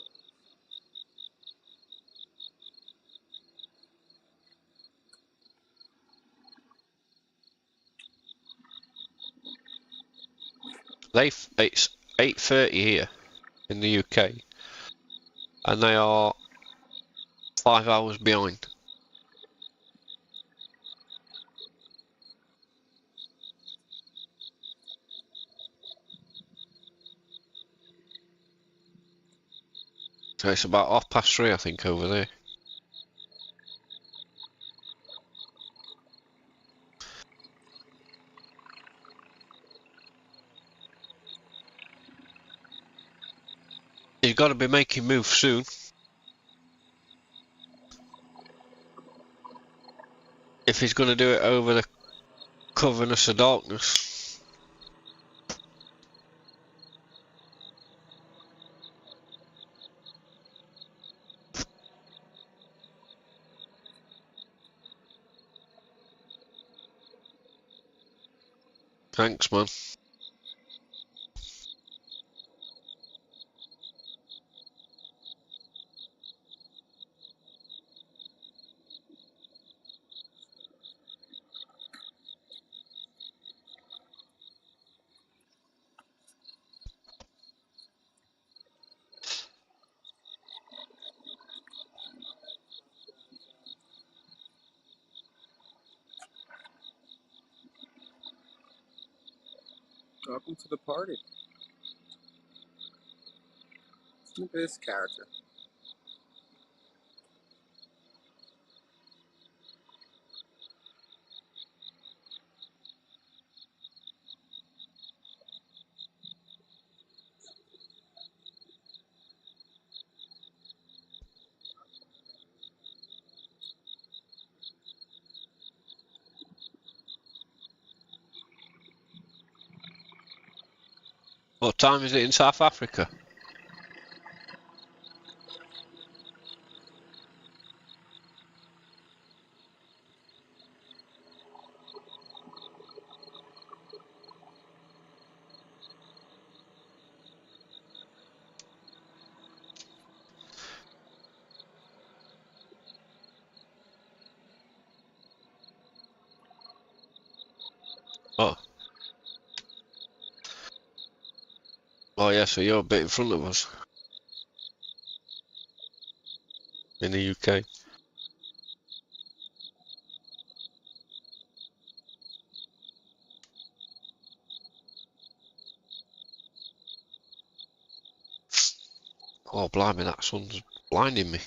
It's 8:30 here in the UK, and they are 5 hours behind. So it's about 3:30, I think, over there. He's got to be making moves soon. If he's going to do it over the coverness of darkness. Thanks, man. Welcome to the party. Look at this character. What time is it in South Africa? Oh. Oh yeah, so you're a bit in front of us. In the UK. Oh, blimey, that sun's blinding me.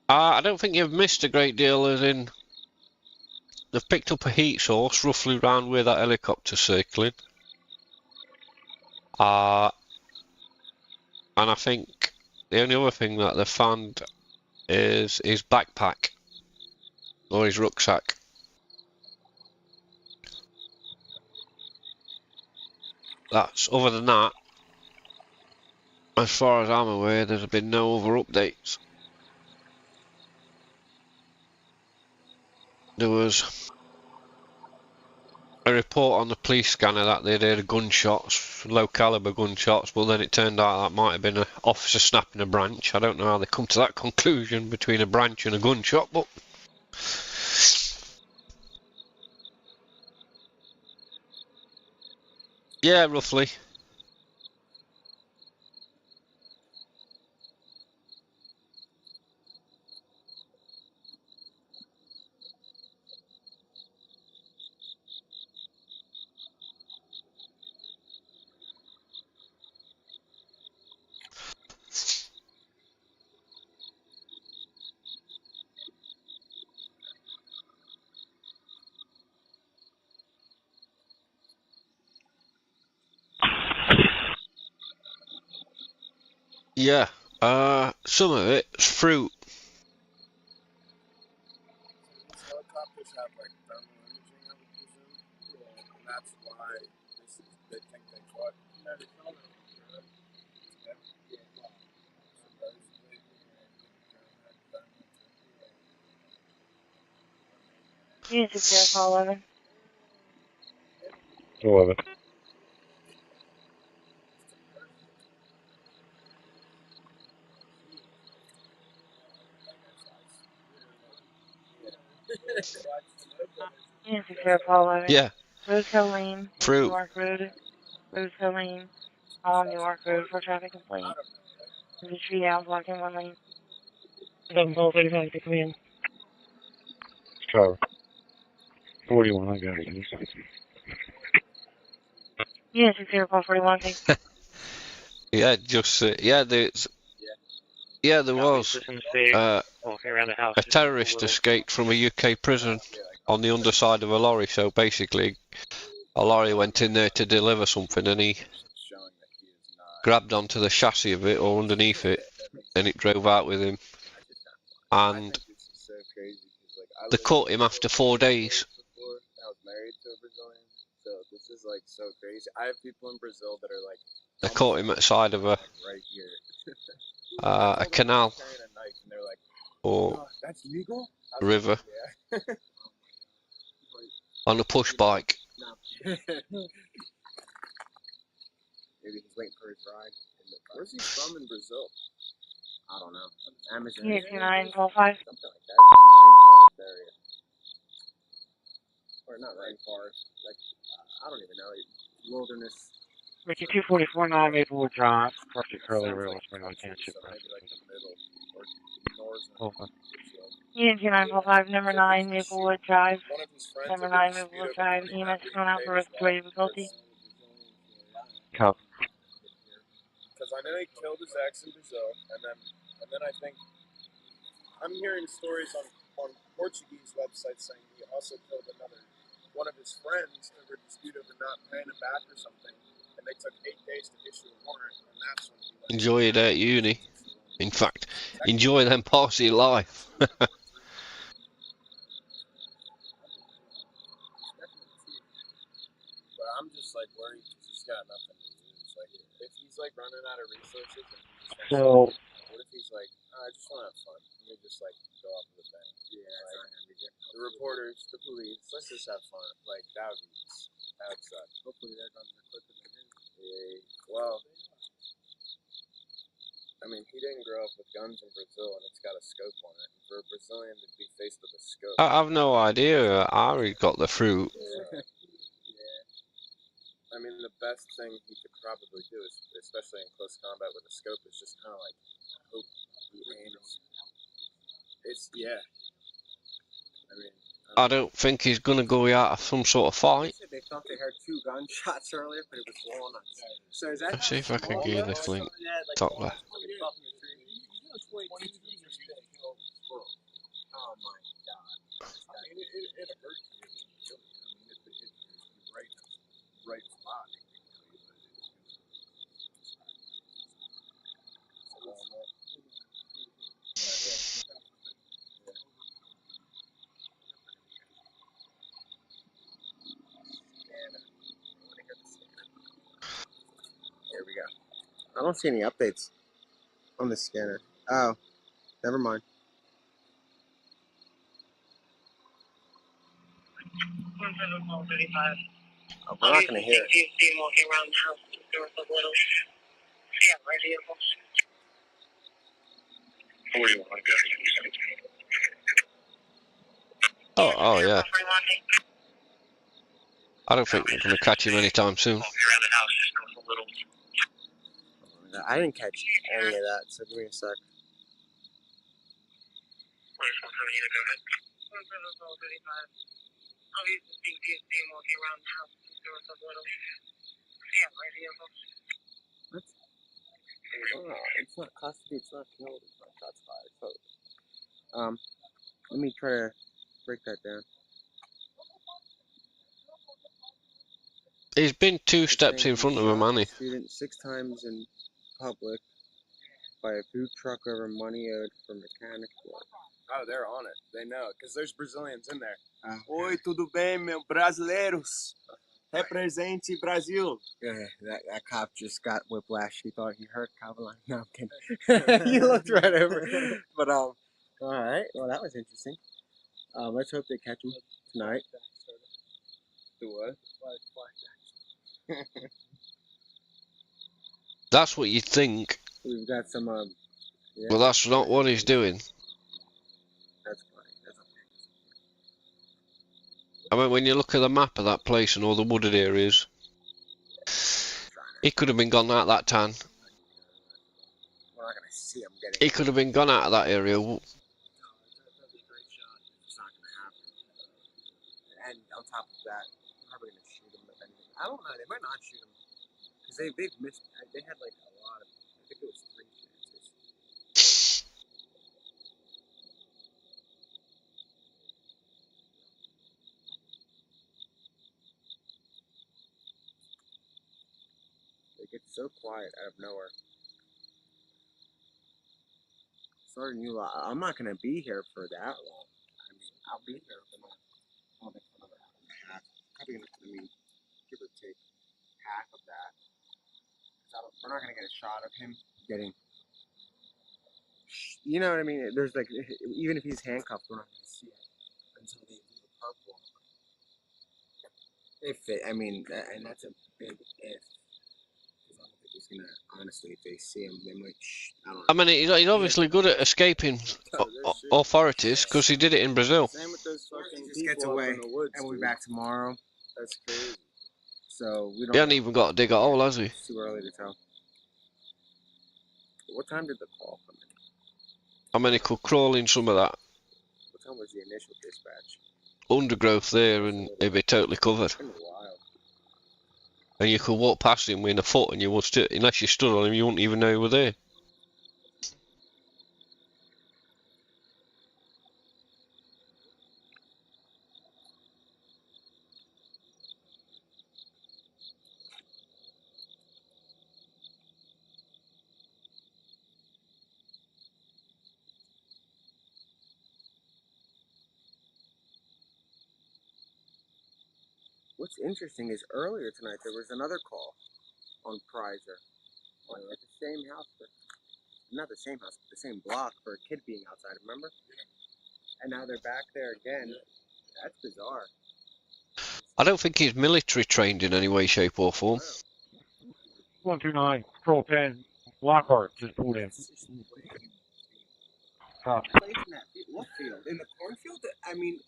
I don't think you've missed a great deal, as in they've picked up a heat source roughly round where that helicopter's circling. And I think the only other thing that they've found is his backpack or his rucksack. That's other than that, as far as I'm aware, there's been no other updates. There was a report on the police scanner that they'd heard gunshots, low caliber gunshots, but then it turned out that might have been an officer snapping a branch. I don't know how they come to that conclusion between a branch and a gunshot, but yeah, roughly. Yeah, some of it's fruit. These helicopters have like thermal imaging, I would presume. Yeah. And that's why they think they caught. Yeah, they caught it. You took care of call 11. 11. You took care of call 11. Yeah. Roadkill Lane, Fruit. Newark Road, Roadkill Lane, all Newark Road for traffic complaint. There's a tree out blocking one lane. 11-35 to command. Cover. 41, I got it. Yeah, 6041. Yeah, just yeah, there was a terrorist escaped from a UK prison on the underside of a lorry. So basically, a lorry went in there to deliver something, and he grabbed onto the chassis of it or underneath it, and it drove out with him. And This is so crazy because like they caught him after 4 days. before, I was married to a Brazilian, so this is like so crazy. I have people in Brazil that are like They caught him at the side of a right here. canal Carrying a knife, and they're like, or "Oh, that's legal?" river Yeah. on a push bike. Maybe he's waiting for his ride. Where's he from in Brazil? I don't know. Amazon. Unit 29, call 5. Something like that. Some rainforest area. Or not rainforest. Like I don't even know. Wilderness. Richie 244 Maplewood Drive, Parsley Curly Rail, West Springville Township. Maybe like the middle or northern. Over. Unit 29, call 5, number 9, Maplewood Drive. One of his friends Number had a 9, dispute Maplewood over Drive. money EMS not is being going out paid for as well. respiratory difficulty. Cup. Because I know he killed his ex in Brazil, and then I think I'm hearing stories on Portuguese websites saying he also killed one of his friends over a dispute over not paying him back or something, and they took 8 days to issue a warrant, and that's when he Enjoy it at uni. In fact, enjoy them parts of your life. But I'm just like worried because he's got nothing to lose. Like if he's like running out of resources and he just wants what if he's like, I just want to have fun. Let me just like go off with the bang. Yeah, like, the reporters, the police, let's just have fun. Like that would suck. Hopefully they're going to clip him in. Yeah. Well, I mean, he didn't grow up with guns in Brazil, and it's got a scope on it. And for a Brazilian to be faced with a scope, I have no idea. I already got the fruit. yeah. I mean, the best thing he could probably do is, especially in close combat with a scope, is just kind of like hope he aims. It's yeah. I mean, I don't think he's gonna go out of some sort of fight. They thought they heard 2 gunshots earlier, but it was walnuts. So is that? Let's see if I can give you this link. Top left. Oh my god. I mean, it hurts you. I mean, it's right spot. Here we go. I don't see any updates on the scanner. Oh, never mind. Oh, we're not going to hear it. Oh yeah. I don't think we're gonna catch him anytime soon. I didn't catch any of that, so give me a sec. It's not custody, it's not killed, it's not shots fired. So, let me try to break that down. He's been 2 steps in front of him, hasn't he? Student 6 times in public by a food truck over money owed for mechanic work. oh, they're on it. They know because there's Brazilians in there. Oi, tudo bem, meu brasileiros? Represente Brasil. Yeah, that cop just got whiplash. He thought he heard Cavalcante. No, I'm kidding. You looked right over. But all right. Well, that was interesting. Let's hope they catch him tonight. Do what? That's what you think. We've got some. Yeah, Well, that's not what he's doing. That's funny. That's okay. I mean, when you look at the map of that place and all the wooded areas, he could have been gone out that tan. We're not gonna see him getting. He could have been gone out of that area. That'd be a great shot. It's not gonna happen. And on top of that, we're probably gonna shoot him if anything. I don't know. They might not shoot him because they've missed. They had like a lot of. I think it was 3 chances. They get so quiet out of nowhere. Start a new lot. I'm not gonna be here for that long. I mean, I'll be here for another hour and a half. Probably gonna, I mean, give or take half of that. We're not gonna get a shot of him getting. You know what I mean? There's like, even if he's handcuffed, we're not gonna see it until they do the purple. If it, I mean, and that's a big if. I don't think he's gonna, honestly, if they see him, they might, I don't know. I mean, he's obviously good at escaping authorities because he did it in Brazil. Same with those fucking people gets away, up in the woods, and we'll be back tomorrow. That's crazy. So we don't. He hasn't even got to dig a hole, has he? It's too early to tell. What time did the call come in? I mean, he could crawl in some of that What time was the initial dispatch? undergrowth there and it'd be totally covered. It's been a while. And you could walk past him with a foot and you would still, unless you stood on him, you wouldn't even know you were there. What's interesting is earlier tonight there was another call on Prizer, on at the same house, not the same house, but the same block for a kid being outside. Remember? And now they're back there again. That's bizarre. I don't think he's military trained in any way, shape, or form. 129, Control 10, Lockhart just pulled in. What field? In the cornfield? I mean,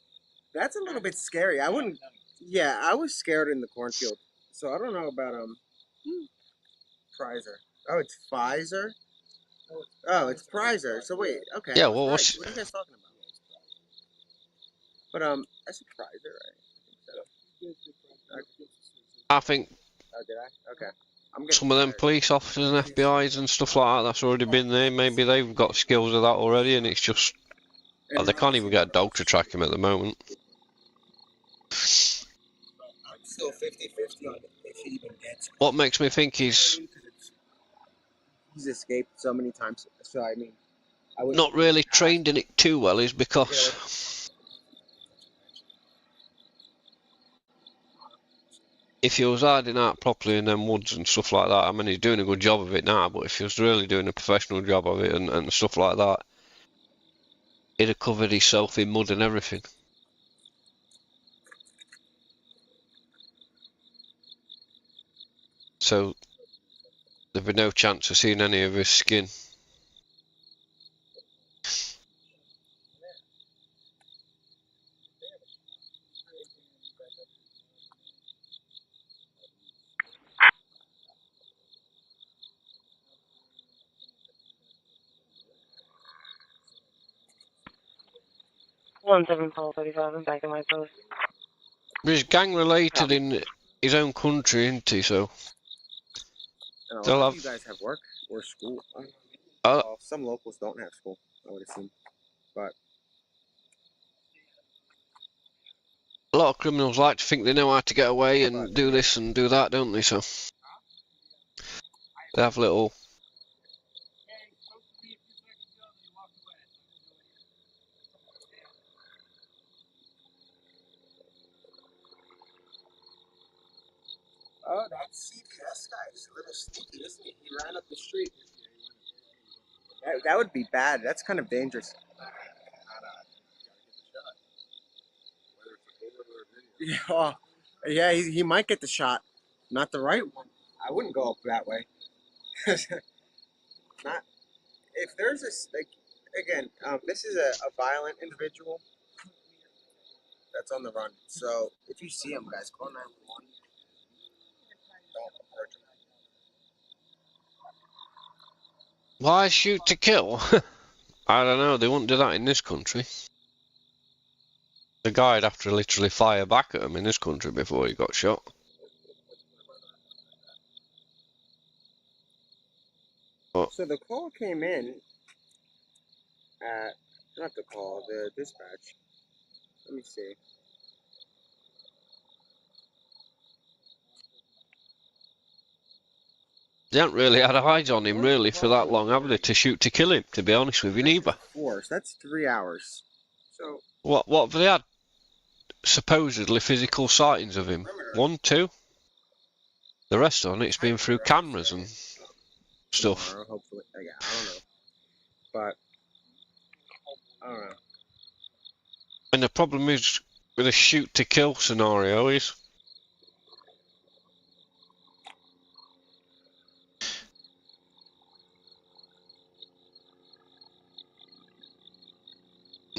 that's a little bit scary. I wouldn't. Yeah, I was scared in the cornfield. So I don't know about Prizer. Oh, it's Pfizer. Oh, it's Prizer. So wait, okay. Yeah, well, what are you guys talking about? But I said Prizer, right? I think Oh, did I? Okay. some of them police officers and FBI's and stuff like that, that's already been there. Maybe they've got skills of that already, and it's just they can't even get a dog to track him at the moment. Still 50-50 on if he even gets. What makes me think he's escaped so many times. So I mean, I would not really trained in it too well is because if he was hiding out properly in them woods and stuff like that, I mean, he's doing a good job of it now, but if he was really doing a professional job of it and stuff like that, he'd have covered himself in mud and everything. So there'd be no chance of seeing any of his skin. One 7 Paul 35, I'm back in my post. But he's gang related in his own country, isn't he? So a they'll lot of have. you guys have work or school. Uh, well, some locals don't have school, I would assume, but a lot of criminals like to think they know how to get away and do this and do that, don't they? So they have little. oh, that CPS guy is a little sneaky, isn't he? He ran up the street. That would be bad. That's kind of dangerous. Yeah, well, yeah, he might get the shot, not the right one. I wouldn't go up that way. Not if there's a like again. This is a violent individual that's on the run. So if you see him, guys, call 911. Don't approach him. Why shoot to kill? I don't know. They wouldn't do that in this country. The guy'd have to literally fire back at him in this country before he got shot. But So the call came in at not the call, the dispatch. Let me see. They haven't really had eyes on him really for that long, have they? To shoot to kill him, to be honest with you, neither. 4, so that's 3 hours. So What have they had? Supposedly physical sightings of him. 1, 2. The rest on it's been through cameras and stuff. Tomorrow, hopefully. Yeah, I don't know. But I don't know. And the problem is with a shoot to kill scenario is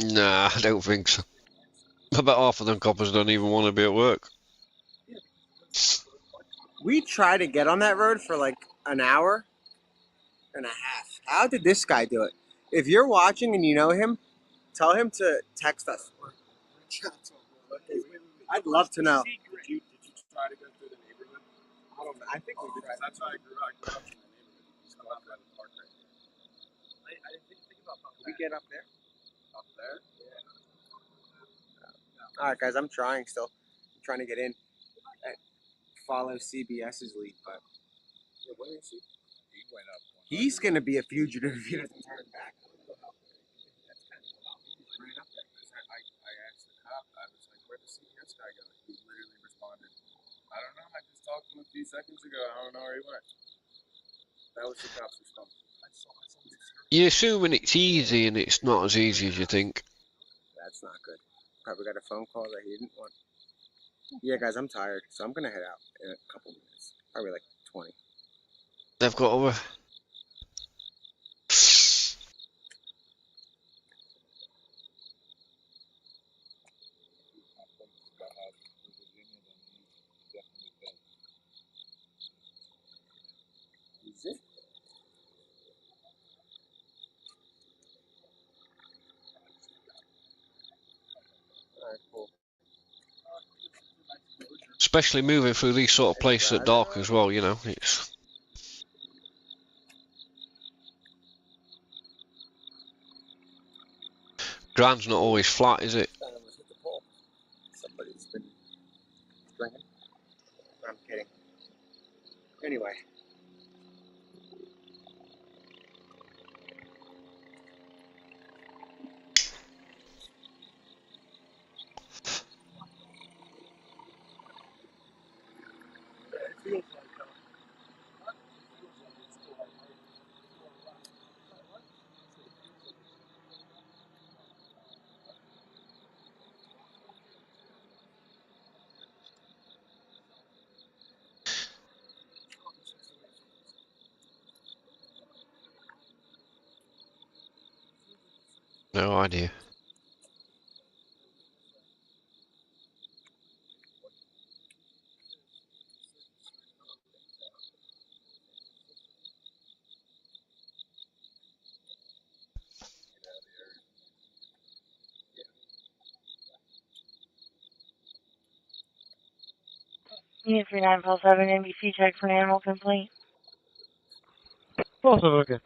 nah, I don't think so. I bet half of them coppers don't even want to be at work. We tried to get on that road for like an hour and a half. How did this guy do it? If you're watching and you know him, tell him to text us. I'd love to know. Did you try to go through the neighborhood? I don't know. I think we tried. That's how I grew up. I grew up in the neighborhood. You just go out by the park right there. I didn't think about that. Can we get up there? Up there? Yeah. All right, guys, I'm trying still. I'm trying to get in and follow CBS's lead, but Yeah, where is he? He went up. he's going to be a fugitive if he doesn't turn back. That's kind of wild. He's right up there. I asked the cop, I was like, where'd the CBS guy go? He literally responded, I don't know, I just talked to him a few seconds ago. I don't know where he went. That was the cop's response. You're assuming it's easy and it's not as easy as you think. That's not good. Probably got a phone call that he didn't want. Yeah, guys, I'm tired, so I'm going to head out in a couple minutes. Probably like 20. They've got over. Is it? All right, cool. Especially moving through these sort of places at dark as well, you know. It's ground's not always flat, is it? Somebody's been drinking. I'm kidding. Anyway. No idea. Unit 3947 NBC check for an animal complaint. Also okay.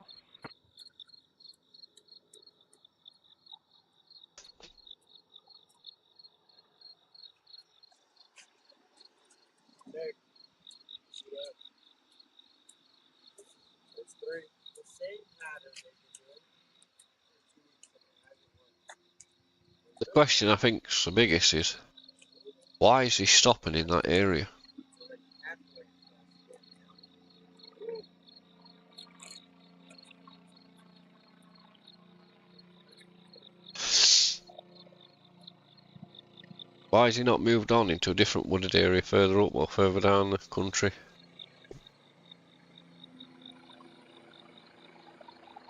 Nick, see that? It's 3. The same pattern they've been doing for 2 weeks. The question I think's the biggest is, why is he stopping in that area? Why has he not moved on into a different wooded area further up or further down the country?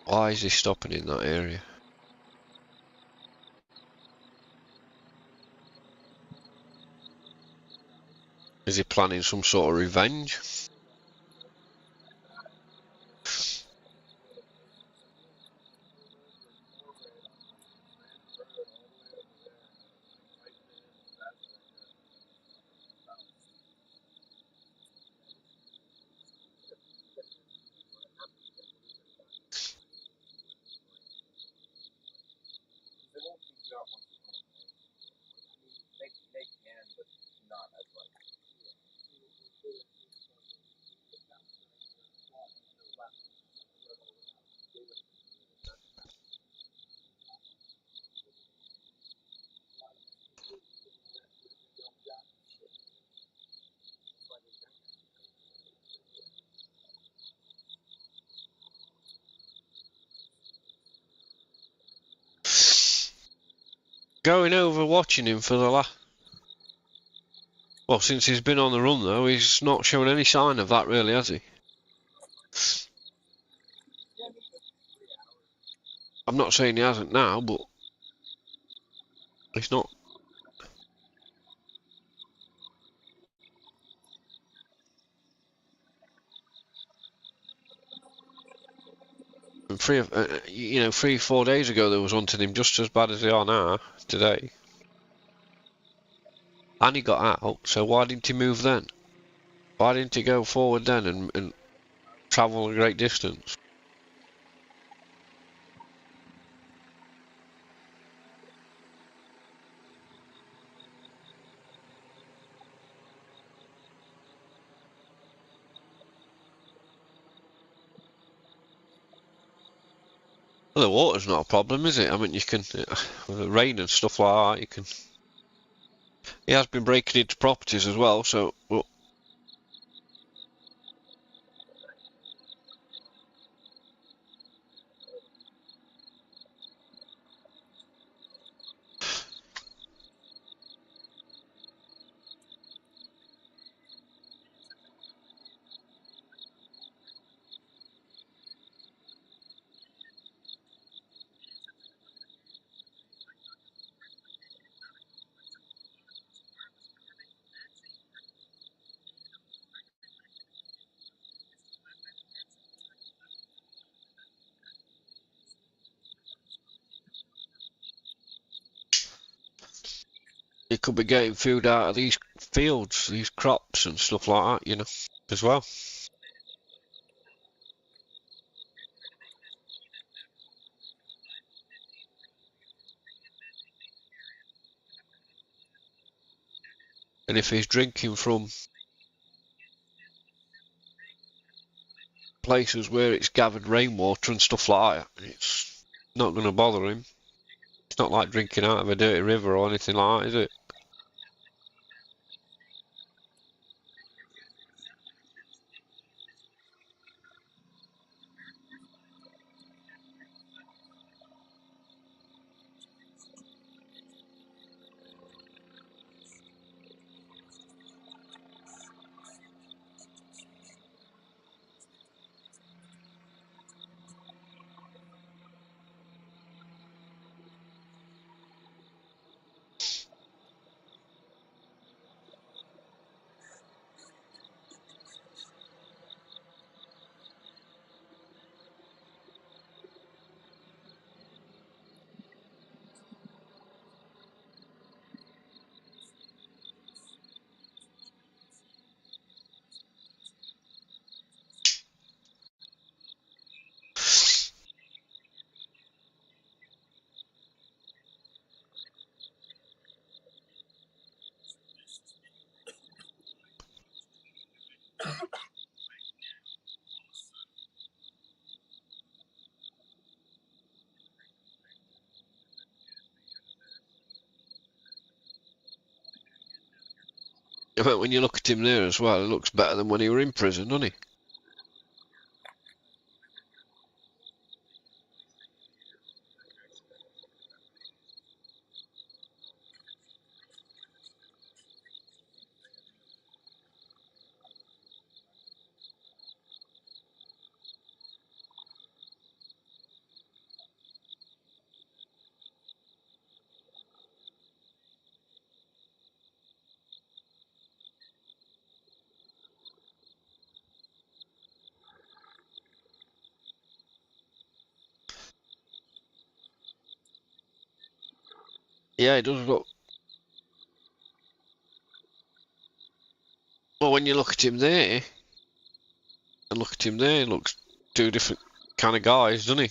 Why is he stopping in that area? Is he planning some sort of revenge? They can, but not as much. Going over watching him for the last... Well, since he's been on the run, though, he's not shown any sign of that, really, has he? I'm not saying he hasn't now, but... He's not... And 3-4 days ago they was hunting him just as bad as they are now, today. And he got out, so why didn't he move then? Why didn't he go forward then and travel a great distance? Well, the water's not a problem, is it? I mean, you can, with the rain and stuff like that, you can... He has been breaking into properties as well, so... Well, you could be getting food out of these fields, these crops and stuff like that, you know, as well. And if he's drinking from places where it's gathered rainwater and stuff like that, it's not going to bother him. It's not like drinking out of a dirty river or anything like that, is it? But when you look at him there as well, it looks better than when he were in prison, doesn't he? Yeah, it does look... Well, when you look at him there, and look at him there, he looks two different kind of guys, doesn't he?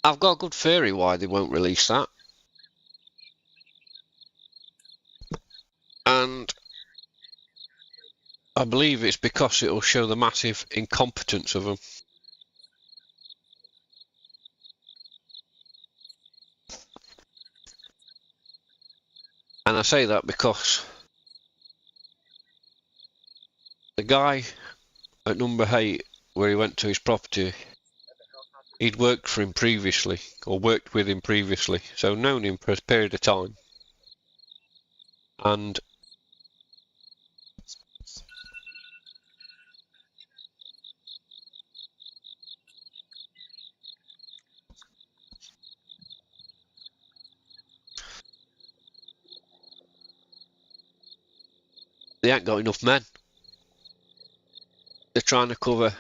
I've got a good theory why they won't release that. And I believe it's because it'll show the massive incompetence of them. And I say that because the guy at number 8, where he went to his property, he'd worked for him previously, or worked with him previously, so known him for a period of time. And they ain't got enough men. They're trying to cover,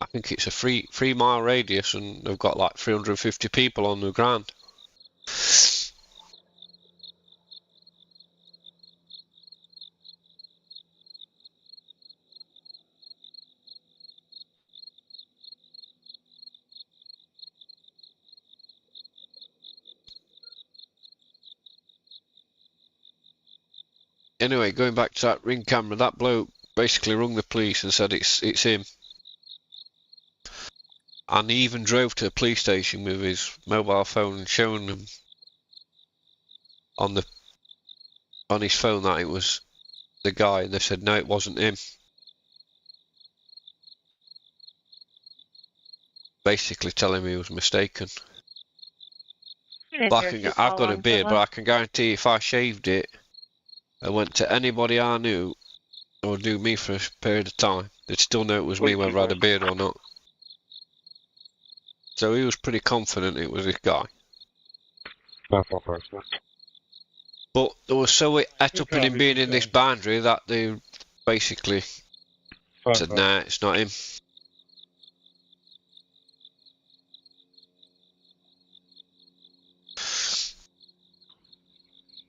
I think it's a 3 mile radius, and they've got like 350 people on the ground. Anyway, going back to that ring camera, that bloke basically rung the police and said it's him. And he even drove to the police station with his mobile phone and showing them on his phone that it was the guy, and they said no, it wasn't him. Basically telling me he was mistaken. But I've got a beard, but I can guarantee if I shaved it and went to anybody I knew or knew me for a period of time, they'd still know it was me whether I had a beard or not. So he was pretty confident it was this guy. But they were so et up in him being in this boundary that they basically said, nah, it's not him.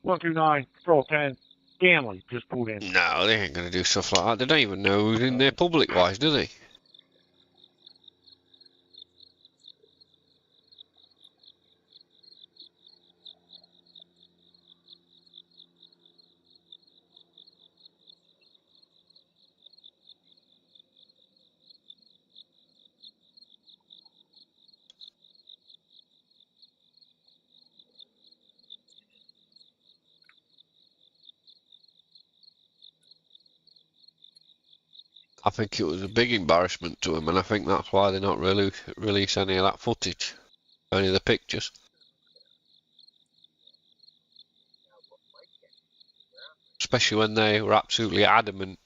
One 129, Patrol 10, Stanley just pulled in. No, they ain't going to do stuff like that. They don't even know who's in there public-wise, do they? I think it was a big embarrassment to them, and I think that's why they're not really release any of that footage, only the pictures. Especially when they were absolutely adamant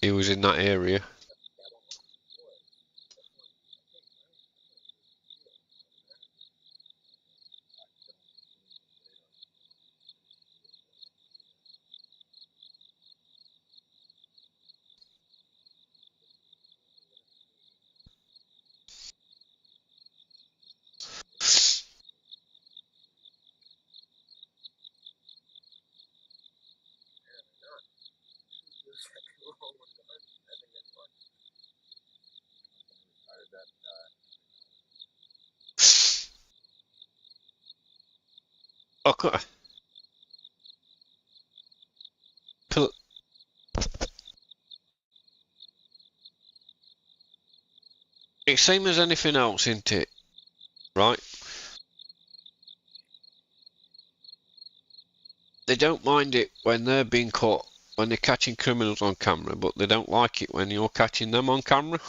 he was in that area. Okay. It's same as anything else, isn't it? Right? They don't mind it when they're being caught, when they're catching criminals on camera, but they don't like it when you're catching them on camera.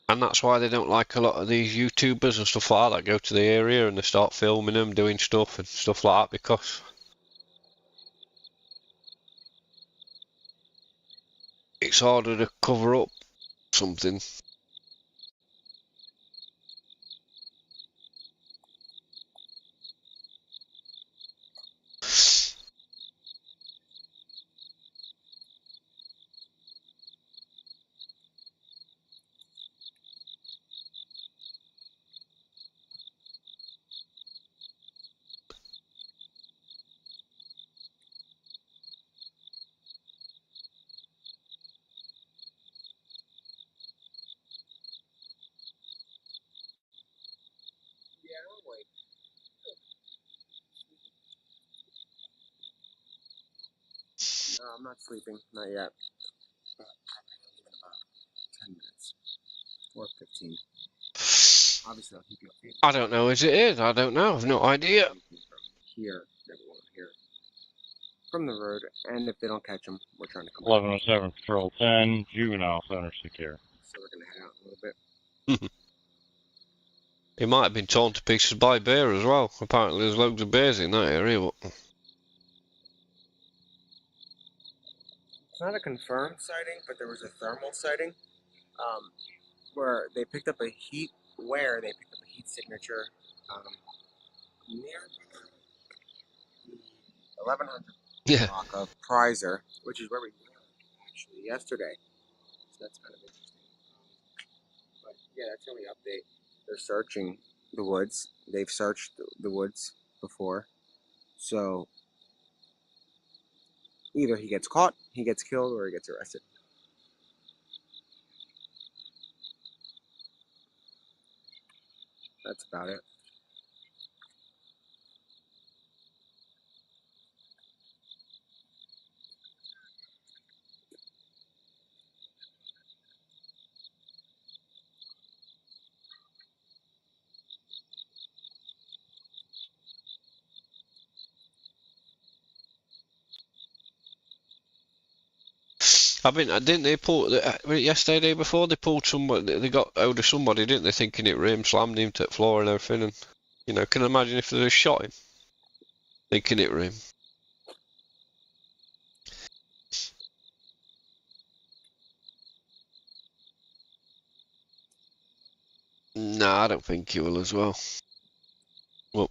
And that's why they don't like a lot of these YouTubers and stuff like that go to the area and they start filming them doing stuff and stuff like that, because it's harder to cover up something. I'm not sleeping, not yet. But in about 10 minutes or 15. Obviously, I'll keep you updated. I don't know as it is. I don't know. I've no idea. Here, everyone here. From the road, and if they don't catch them, we're trying to come 1107 Patrol 10, Juvenile Center secure. So we're going to head out a little bit. He might have been torn to pieces by bear as well. Apparently there's loads of bears in that area. But... It's not a confirmed sighting, but there was a thermal sighting where they picked up a heat signature near the 1100 block of Prizer, which is where we were actually yesterday. So that's kind of interesting. But yeah, that's the only update. They're searching the woods. They've searched the woods before. So either he gets caught, he gets killed, or he gets arrested. That's about it. I mean, didn't they pull yesterday, day before? They pulled somebody. They got hold of somebody, didn't they? Thinking it were him, slammed him to the floor and everything. And you know, can you imagine if they just shot him, thinking it were him? Nah, I don't think he will as well. Well.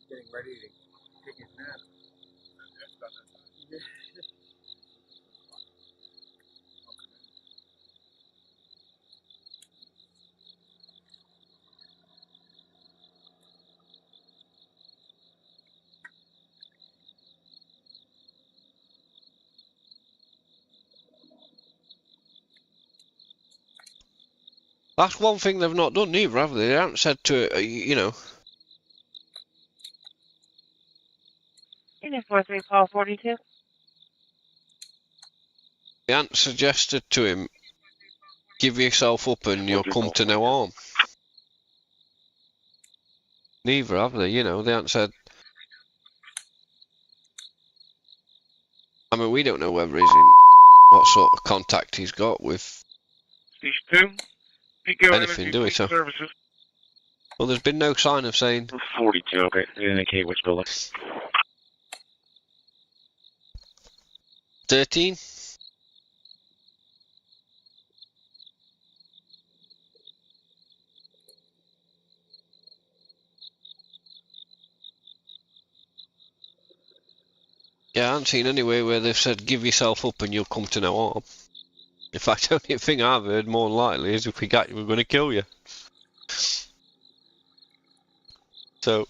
Getting ready to take his nap. That's one thing they've not done either, have they? They haven't said to you know. Unit 43, call 42. They haven't suggested to him, give yourself up and you'll come to no harm. Neither have they, you know, they haven't said... I mean, we don't know whether he's in... what sort of contact he's got with... Station 2, anything, do we? So... Services. Well, there's been no sign of saying... 42, okay. Indicate which building. 13? Yeah, I haven't seen anywhere where they've said, give yourself up and you'll come to no harm. In fact, the only thing I've heard more than likely is if we got you, we're going to kill you. So,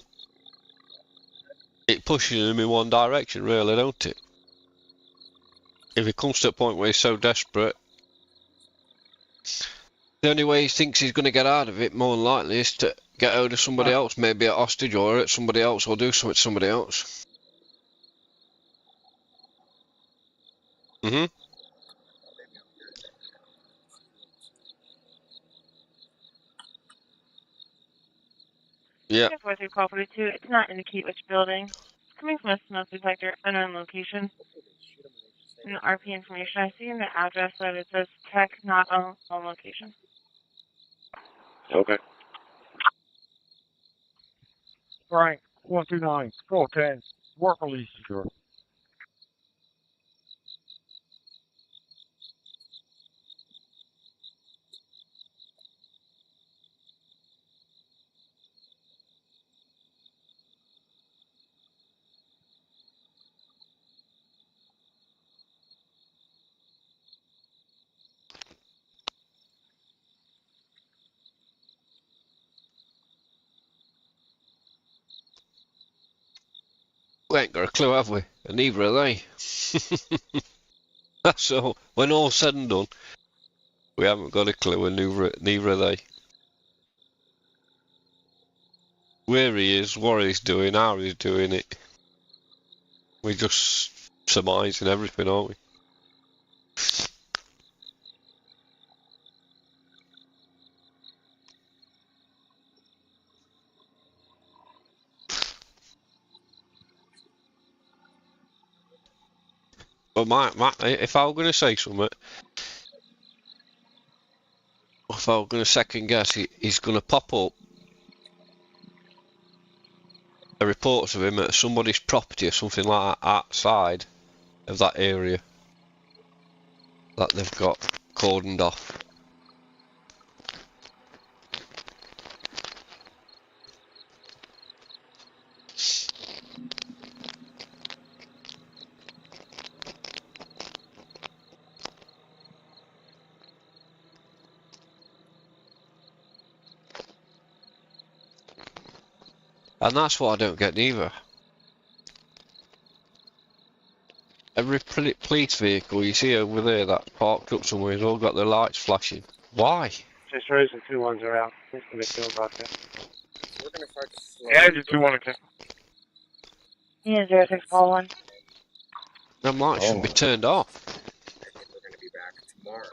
it pushes him in one direction, really, don't it? If he comes to a point where he's so desperate, the only way he thinks he's going to get out of it, more than likely, is to get hold of somebody else, maybe a hostage or hurt somebody else or do something to somebody else. Yeah. 43, call 42. It did not indicate which building. It's coming from a smoke detector, unknown location. In the RP information, I see in the address that it says tech not on location. Okay. Frank, 129, 410, work release secure. ain't got a clue, have we? And neither are they. So, when all's said and done, we haven't got a clue, and neither are they. Where he is, what he's doing, how he's doing it. We're just surmising everything, aren't we? But if I were going to say something, if I were going to second guess, he's going to pop up a report of him at somebody's property or something like that outside of that area that they've got cordoned off. And that's what I don't get neither. Every police vehicle you see over there that parked up somewhere has all got their lights flashing. Why? Just raising 2-1s are out. Just gonna feel about that. We're gonna start slow. Yeah, just 2-1 again. Yeah, 0641. Them lights should be turned off. I think we're gonna be back tomorrow.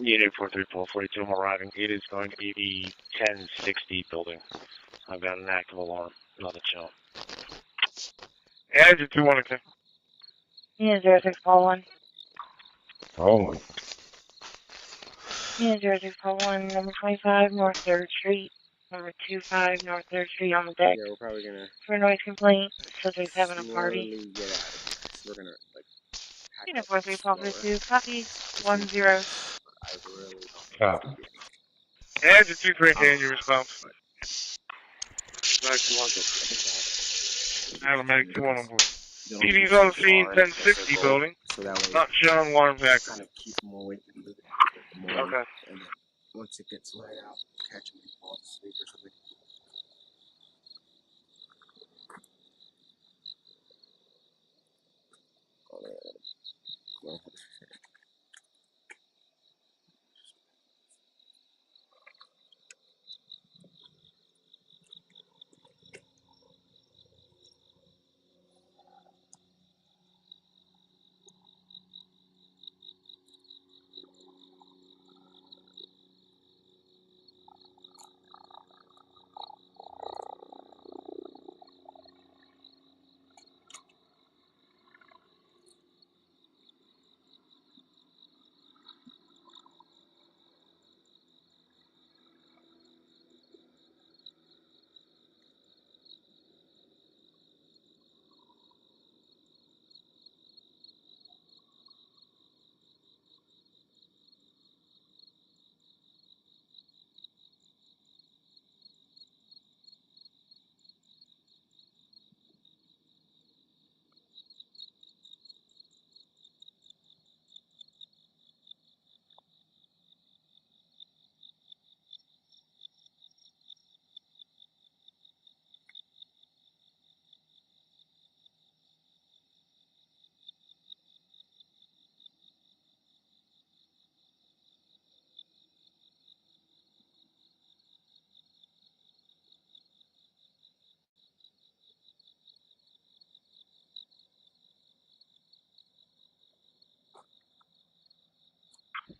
Unit 43442, I'm arriving. It is going to be the 1060 building. I've got an active alarm, not a chill. Yeah, just 2-1 again. Yeah, 0641. Oh. Yeah, 0641, number 25, North 3rd Street. Number 25, North 3rd Street on the deck. Yeah, we're probably gonna. For a noise complaint, subject's having a party. Slowly get out of here. So we're gonna like. Unit 4342, copy 10. I really don't. Copy. Yeah, just 2-3 again, your response. Automatic 2-1 on board. TV's on the scene, 1060 building. So that way. Not showing alarms active. Kind of keep them awake and move it. Okay. And then once it gets light out, catch them and fall asleep or something. Well,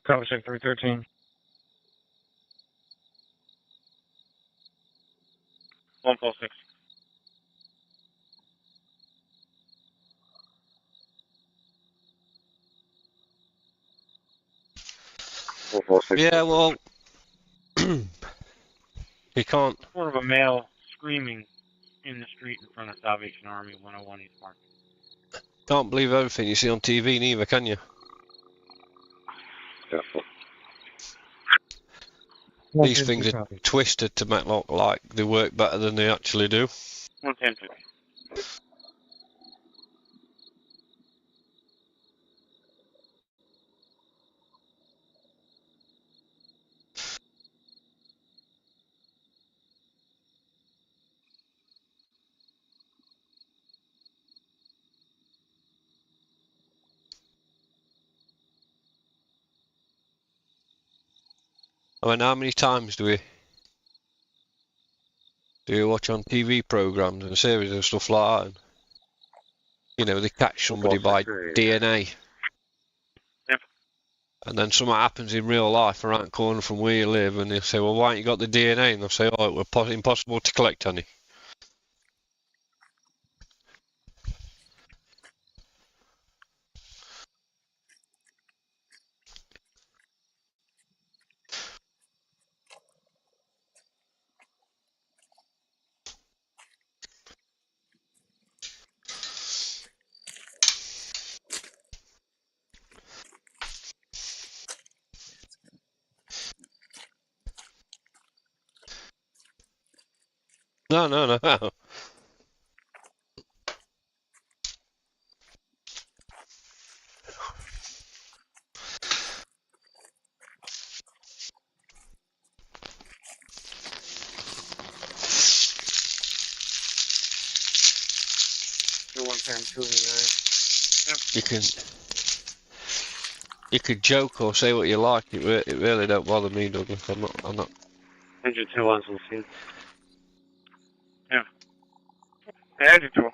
Conversation 313. 146. Yeah, well, he can't. Sort of a male screaming in the street in front of Salvation Army 101 East Market. Can't believe everything you see on TV neither, can you? These things are twisted to make look like they work better than they actually do. 110. I mean, how many times do we watch on TV programs and series and stuff like that? And, you know, they catch somebody by DNA. Yep. And then something happens in real life around the corner from where you live, and they'll say, well, why haven't you got the DNA? And they'll say, oh, it was impossible to collect any. No. You could joke or say what you like. It really don't bother me, Douglas. I'm not. Engine 2 on the scene. Yeah. Engine 2.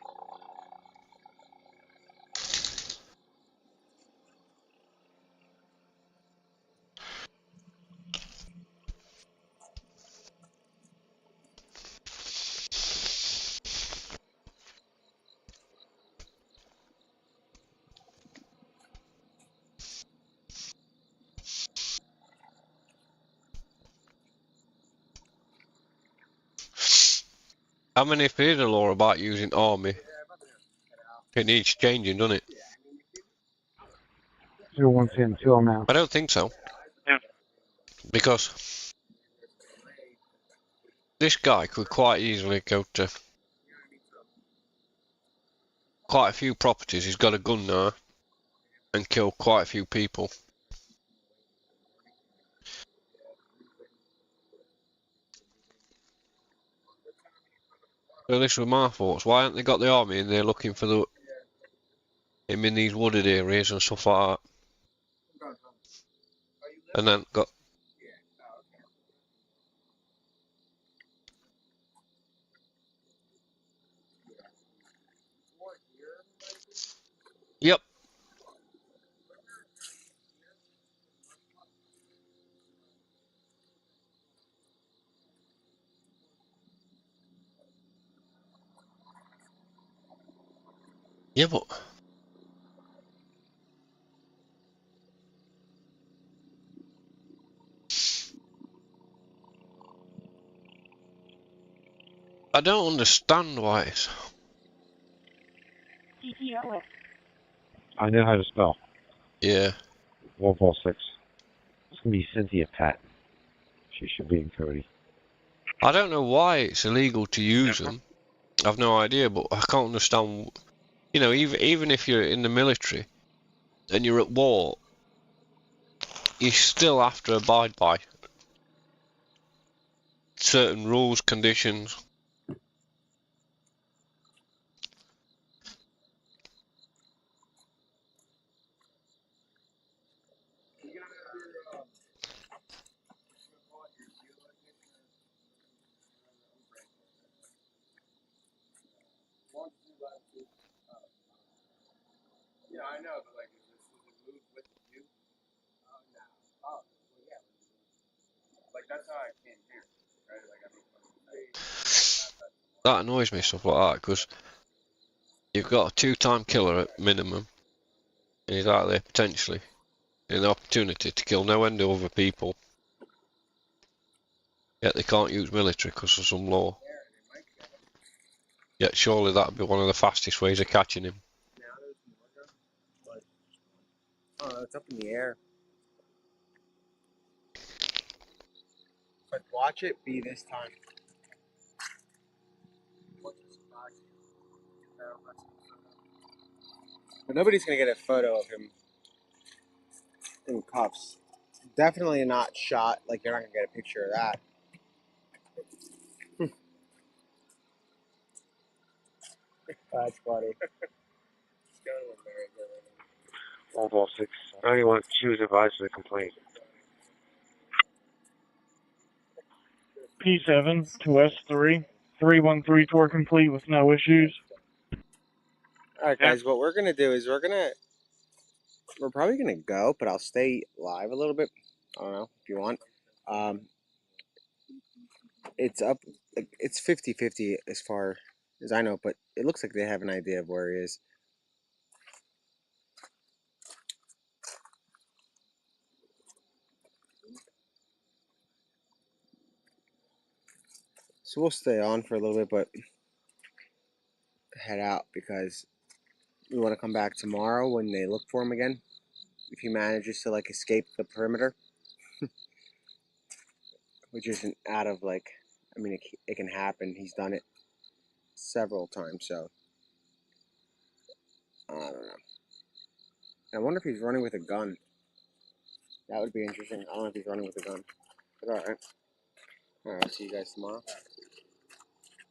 How many if here's a law about using army? It needs changing, doesn't it? 0110, 2 now. I don't think so. Yeah. Because this guy could quite easily go to quite a few properties. He's got a gun now and kill quite a few people. So this was my thoughts. Why haven't they got the army in there looking for him in these wooded areas and stuff like that? And then got. Yep. Yeah, but I don't understand why it's. I know how to spell. Yeah. 146. It's going to be Cynthia Pat. She should be in Cody. I don't know why it's illegal to use them. I've no idea, but I can't understand. You know, even if you're in the military and you're at war, you still have to abide by certain rules, conditions. Yeah, I know, but like, does it move with you? Oh, no. Oh, well, yeah. Like, that's how I came here, right? Like, I mean, That annoys me, stuff like that, because you've got a two-time killer at minimum, and he's out there potentially in the opportunity to kill no end of other people. Yet they can't use military because of some law. Yet surely that'd be one of the fastest ways of catching him. Oh, it's up in the air. But watch it be this time. But nobody's gonna get a photo of him in cuffs. Definitely not shot. Like, you're not gonna get a picture of that. That's funny. 146. Anyone choose advice of the complaint. P7 to S3. 313 tour complete with no issues. Alright guys, what we're gonna do is we're probably gonna go, but I'll stay live a little bit. I don't know if you want. It's up, like, it's 50-50 as far as I know, but it looks like they have an idea of where he is. So we'll stay on for a little bit, but head out because we want to come back tomorrow when they look for him again. If he manages to like escape the perimeter, which isn't out of like, I mean, it can happen. He's done it several times, so I don't know. I wonder if he's running with a gun. That would be interesting. I don't know if he's running with a gun. But alright. Alright, I'll see you guys tomorrow.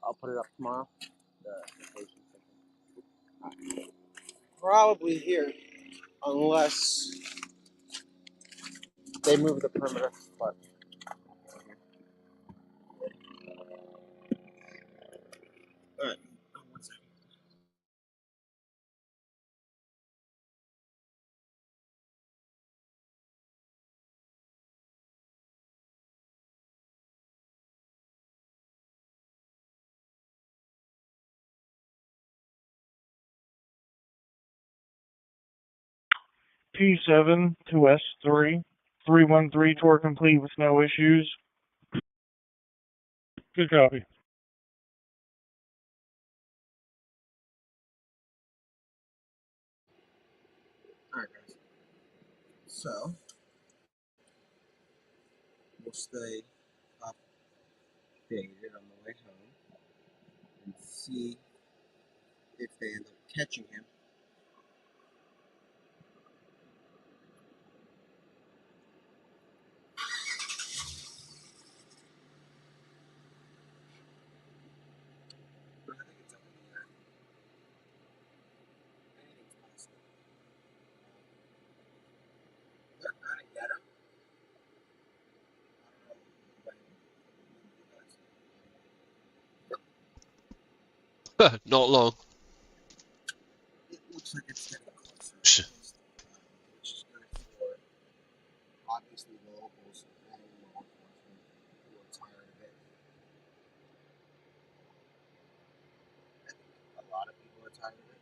I'll put it up tomorrow. Probably here, unless they move the perimeter. But alright. P7 to S3. 313 tour complete with no issues. Good copy. Alright, guys. So, we'll stay updated on the way home and see if they end up catching him. But I think it's up in the air. Anything's possible. They're gonna get him. I don't know when you guys. Not long. It looks like it's getting closer, which is good for obviously the locals and law enforcement who are tired of it. I think a lot of people are tired of it.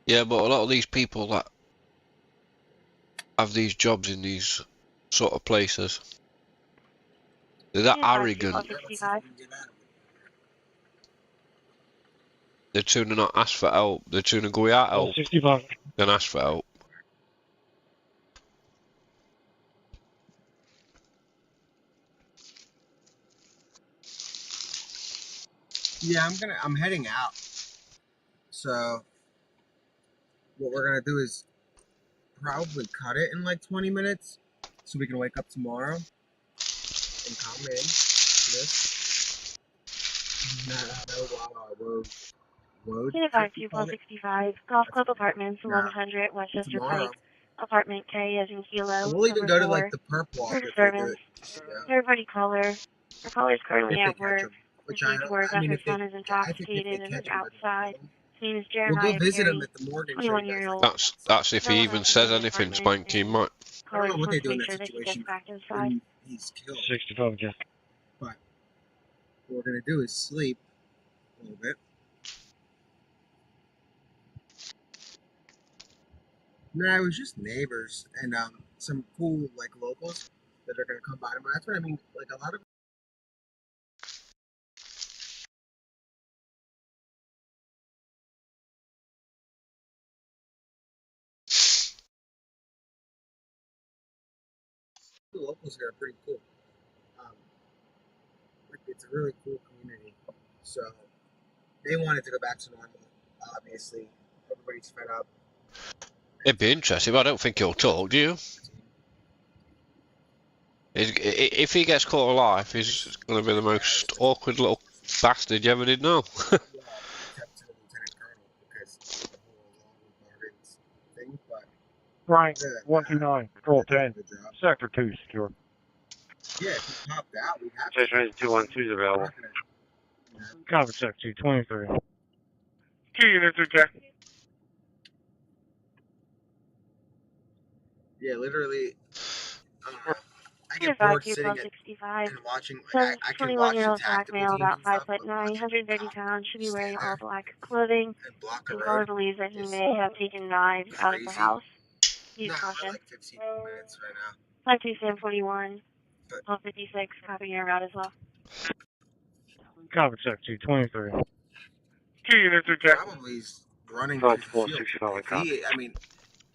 Yeah, but a lot of these people that have these jobs in these sort of places, they're that arrogant. They'd sooner not ask for help. They'd sooner go without help than ask for help. Yeah, I'm heading out. So what we're gonna do is probably cut it in like 20 minutes so we can wake up tomorrow and come in this. Road. Unified 465, Golf Club Apartments, 1100 Westchester Pike, Apartment K as in Kilo, We'll even go to like number the perp walk for disturbance. Third-party caller. Our caller is currently at work. Received word that her son is intoxicated and is outside. His name is Jeremiah Perry, 21-year-old. That's if he even says anything spanky, might. I don't know what they do in that situation when he's killed. 65 again. But what we're gonna do is sleep a little bit. No, it was just neighbors and some cool like locals that are gonna come by. That's what I mean. Like a lot of the locals here are pretty cool. Like it's a really cool community. So they wanted to go back to normal. Obviously, everybody's fed up. It'd be interesting, but I don't think he'll talk, do you? If he gets caught alive, he's going to be the most awkward little bastard you ever did know. Frank, 129, Control 10, Sector 2 secure. Yeah, if he popped out, we'd have Station 212 is available. Copy check 223. 2 units, okay. Yeah, literally, I don't know. I get 25 bored sitting at 65. and watching. Some Like, I can watch the 21-year-old black tactical male, teams about and 5 stuff, foot but 9, watching 130 cop pounds, should be stay wearing all there black clothing, and block a and caller road believes that he is may have taken knives out of the crazy. house. Use Nah, we're caution. like 15 minutes right now. 52-41, But 1256, copy your route as well. Copy check 223. 2 units, okay. Probably he's running through the field. If he, I mean,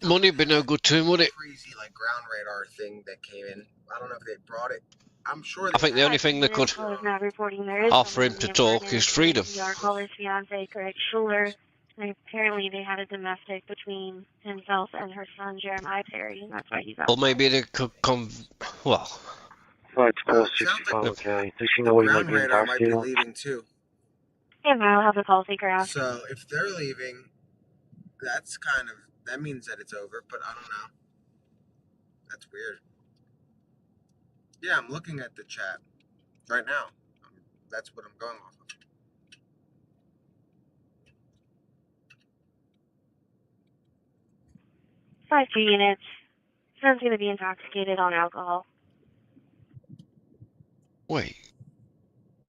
Money'd be no good to him, would it? crazy like ground radar thing that came in. I don't know if they brought it. I'm sure I they think the only have. thing they could Caller is not reporting there is offer someone him in to the talk apartment. is freedom. Our caller's fiance, Greg Schuler. And apparently they had a domestic between himself and her son, Jeremiah Perry, and that's why he's out. Or maybe they could well. Flight 65, okay. Does she know The where you might ground be in radar Park might be Stadium? leaving too. And I'll have the call taker ask. So if they're leaving, that means that it's over. But I don't know. That's weird. Yeah, I'm looking at the chat right now. That's what I'm going off of. Five 2 units. Son's going to be intoxicated on alcohol. Wait.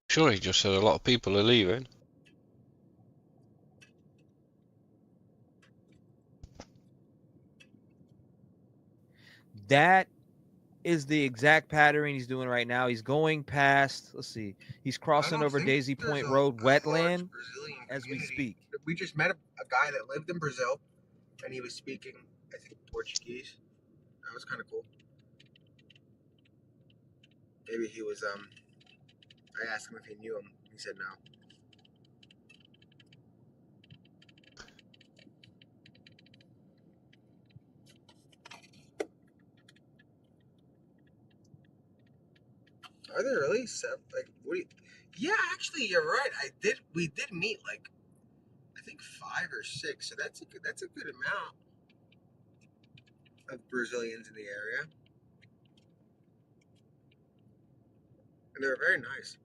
Sure, he just said a lot of people are leaving. That is the exact pattern he's doing right now. He's going past, let's see, he's crossing over Daisy Point Road wetland as we speak. We just met a guy that lived in Brazil, and he was speaking, I think, Portuguese. That was kind of cool. Maybe he was, I asked him if he knew him. He said no. Are there really seven? Like, what do you... Yeah, actually, you're right. We did meet, like, I think 5 or 6. So that's a good amount of Brazilians in the area. And they're very nice.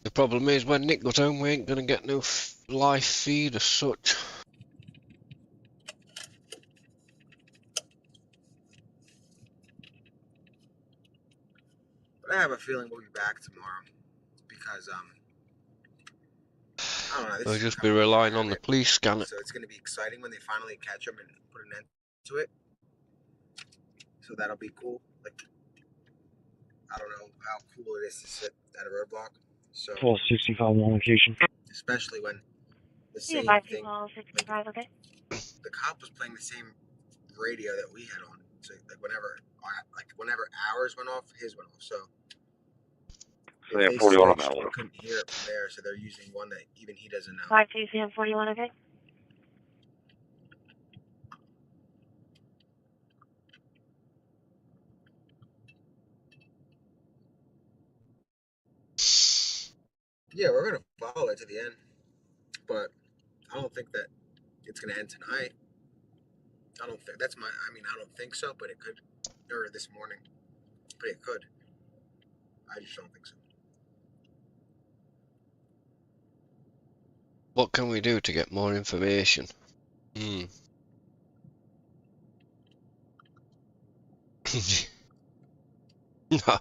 The problem is when Nick got home, we ain't gonna get no live feed as such. But I have a feeling we'll be back tomorrow because I don't know. We'll just be relying on the police scanner. So it's going to be exciting when they finally catch them and put an end to it. So that'll be cool. Like, I don't know how cool it is to sit at a roadblock. So 1265 on location. Especially when the same thing. Okay. The cop was playing the same radio that we had on. So whenever ours went off, his went off. So yeah, they 41 on switched, that you one. couldn't hear it from there. So they're using one that even he doesn't know. 52 41, okay? Yeah, we're gonna follow it to the end, but I don't think that it's gonna end tonight. I don't think so, but it could. Or this morning, but it could. I just don't think so. What can we do to get more information? No. All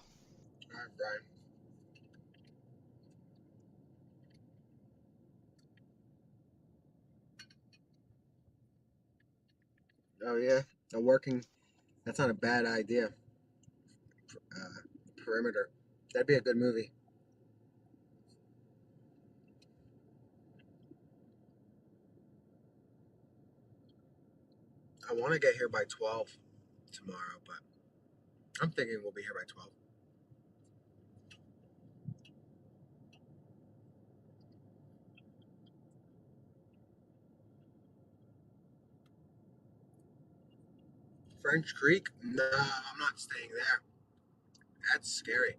right, Brian. Oh yeah, I'm working. That's not a bad idea. Perimeter. That'd be a good movie. I want to get here by 12 tomorrow, but I'm thinking we'll be here by 12. French Creek? No, I'm not staying there. That's scary.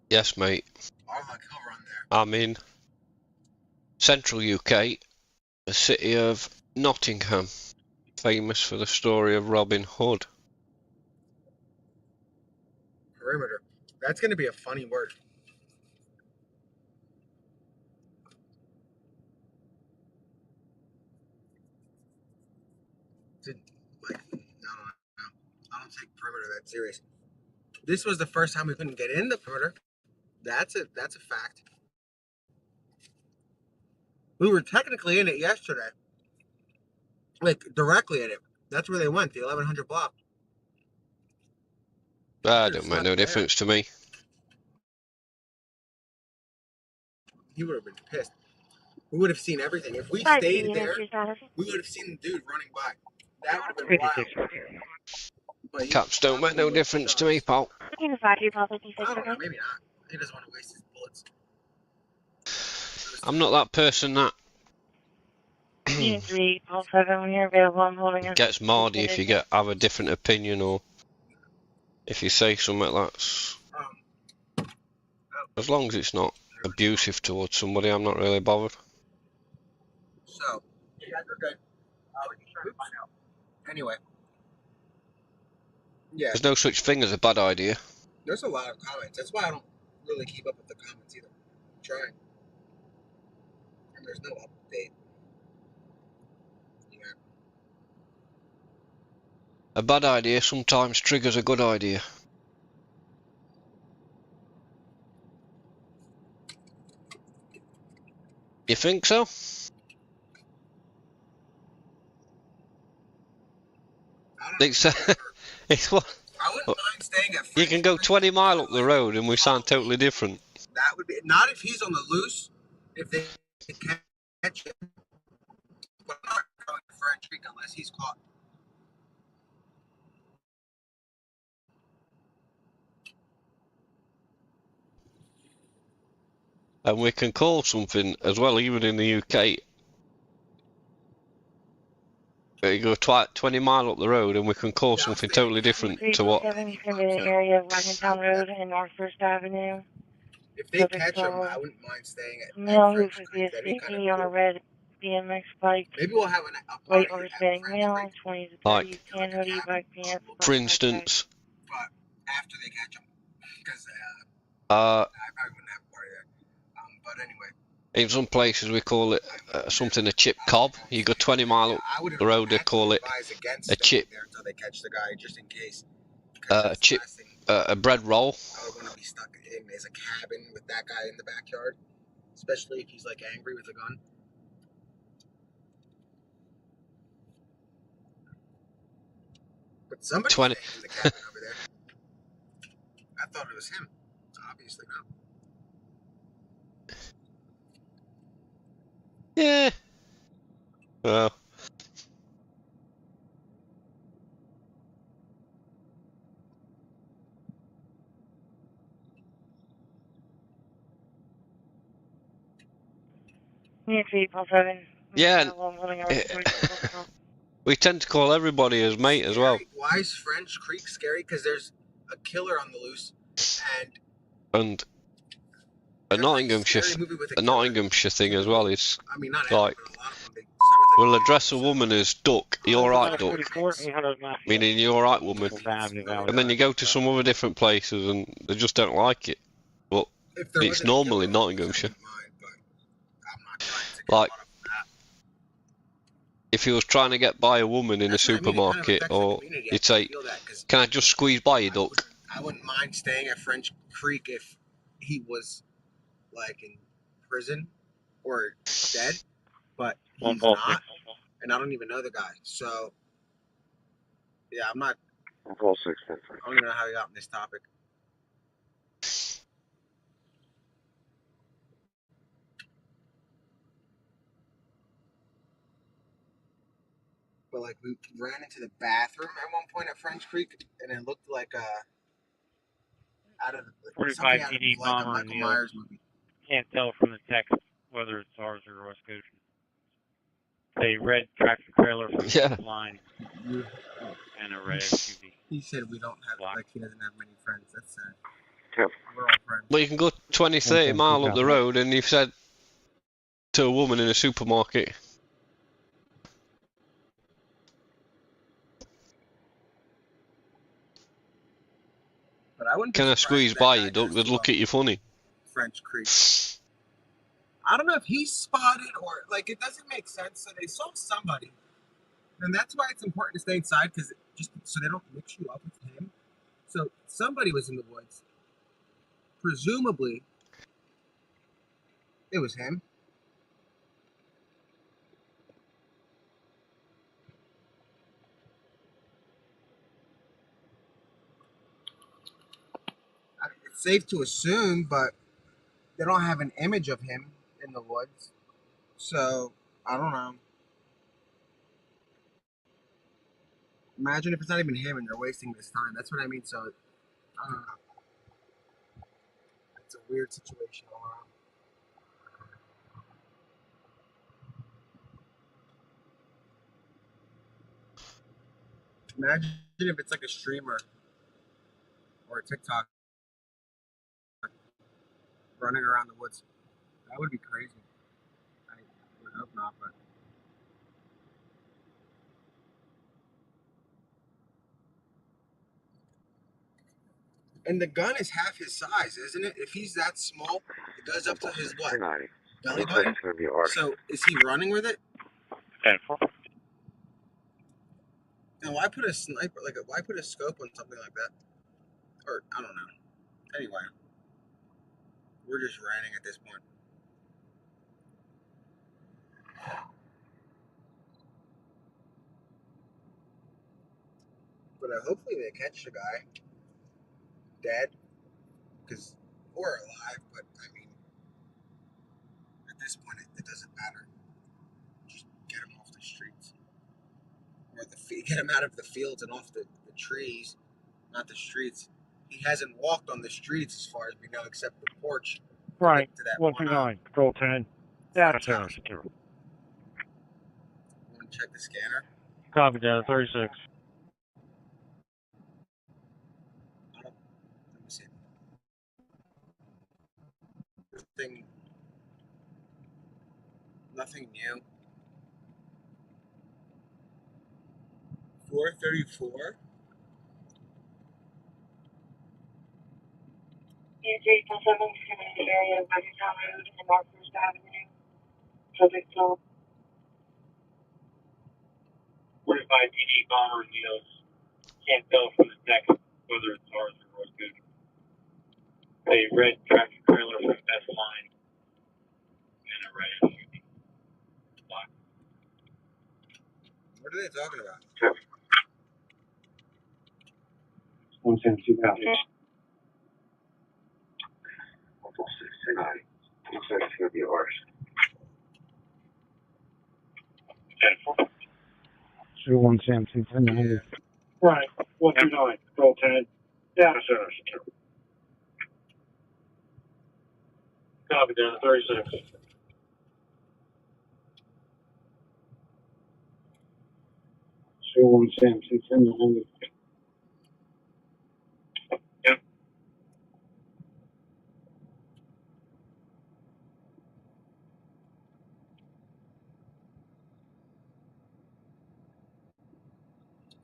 Yes, mate. I'll run there. I'm in central UK, the city of Nottingham. famous for the story of Robin Hood. Perimeter. That's going to be a funny word. Like, no. I don't take perimeter that serious. This was the first time we couldn't get in the perimeter. That's a fact. We were technically in it yesterday. Like, directly in it. That's where they went, the 1100 block. That don't make no difference to me. He would have been pissed. We would have seen everything. If we stayed there, we would have seen the dude running by. That would have been wild. Caps don't make no difference to me, pal. I don't know, maybe not. He doesn't want to waste his bullets. I'm not that person that gets mardy if you have a different opinion, or if you say something that's... As long as it's not abusive towards somebody, I'm not really bothered. So, you guys are good. Anyway. Yeah. There's no such thing as a bad idea. There's a lot of comments. That's why I don't really keep up with the comments either. I'm trying. And there's no update. Yeah. A bad idea sometimes triggers a good idea. You think so? It's what? I wouldn't mind staying at You can go 20 miles up the road and we sound totally different. That would be not if he's on the loose. If they catch him, but I'm not going to French Creek unless he's caught. And we can call something as well, even in the UK. You go 20 miles up the road and we can call something totally different to what... the area of Washington Road and North First Avenue. If they catch him, I wouldn't mind staying at Male French who Creek. would be a CP on a red BMX bike. Maybe we'll have a White overspinning male, 20 to 30, like, tan hoodie, bike pants. For instance... But after they catch him. Because I probably wouldn't have a party there. But anyway. In some places we call it something a chip cob. You go 20 miles up the road, they call it a chip. Until they catch the guy, just in case. A chip, a bread roll. I would want to be stuck in as a cabin with that guy in the backyard, especially if he's like angry with a gun. But somebody was in the cabin over there. I thought it was him. Obviously not. Yeah. Well. Yeah. We tend to call everybody as mate as well. Why is French Creek scary? Because there's a killer on the loose, and a Nottinghamshire thing as well is like, we'll address a woman as Duck, you alright Duck, meaning you alright woman, and then you go to some other different places and they just don't like it, but it's normal in Nottinghamshire. Like, if he was trying to get by a woman in a supermarket, or you'd say, can I just squeeze by you, Duck? I wouldn't mind staying at French Creek if he was like in prison or dead, but he's not, and I don't even know the guy. So yeah, I'm not. I don't even know how he got on this topic. But like we ran into the bathroom at one point at French Creek, and it looked like out of 45 PD bomber in the Myers movie. Can't tell from the text whether it's ours or West Coast. A red tractor trailer from the line and a red SUV. He said we don't have, like, he doesn't have many friends. That's sad. Yep. We're all friends. Well, you can go 20, 30 miles up the road and you've said to a woman in a supermarket, But I wouldn't be Can I surprised squeeze if that by guy you, Duck? goes They'd to look at you funny. French Creek. I don't know if he's spotted or like it doesn't make sense. So they saw somebody, and that's why it's important to stay inside because just so they don't mix you up with him. So somebody was in the woods. Presumably, it was him. It's safe to assume, but they don't have an image of him in the woods. So I don't know. Imagine if it's not even him and they're wasting this time. That's what I mean. So I don't know. It's a weird situation all around. Imagine if it's like a streamer or a TikTok running around the woods. That would be crazy. I would hope not, but. And the gun is half his size, isn't it? If he's that small, it goes up to his what? Belly button? So is he running with it? And why put a sniper, why put a scope on something like that? Or, I don't know. Anyway, we're just ranting at this point. But hopefully they catch the guy dead, or alive, but I mean, at this point it doesn't matter. Just get him off the streets. Or get him out of the fields and off the trees, not the streets. He hasn't walked on the streets as far as we know, except the porch. Right. To that 129, Control 10. Data center secure. Want to check the scanner? Copy, data 36. Let me see. Nothing new. 434. Street 7 in the area of Buckington Road and North First Avenue. Subject to 45 PD bomber deals. Can't tell from the text whether it's ours or what's good. A red tractor trailer from best line and a red SUV. What are they talking about? 172 copy. 169. Looks like it's going to be ours. 10-4. 2172, 1090. Right. 129, Control 10. Data center secure. Copy, data 36. 2172, 1090. Yep.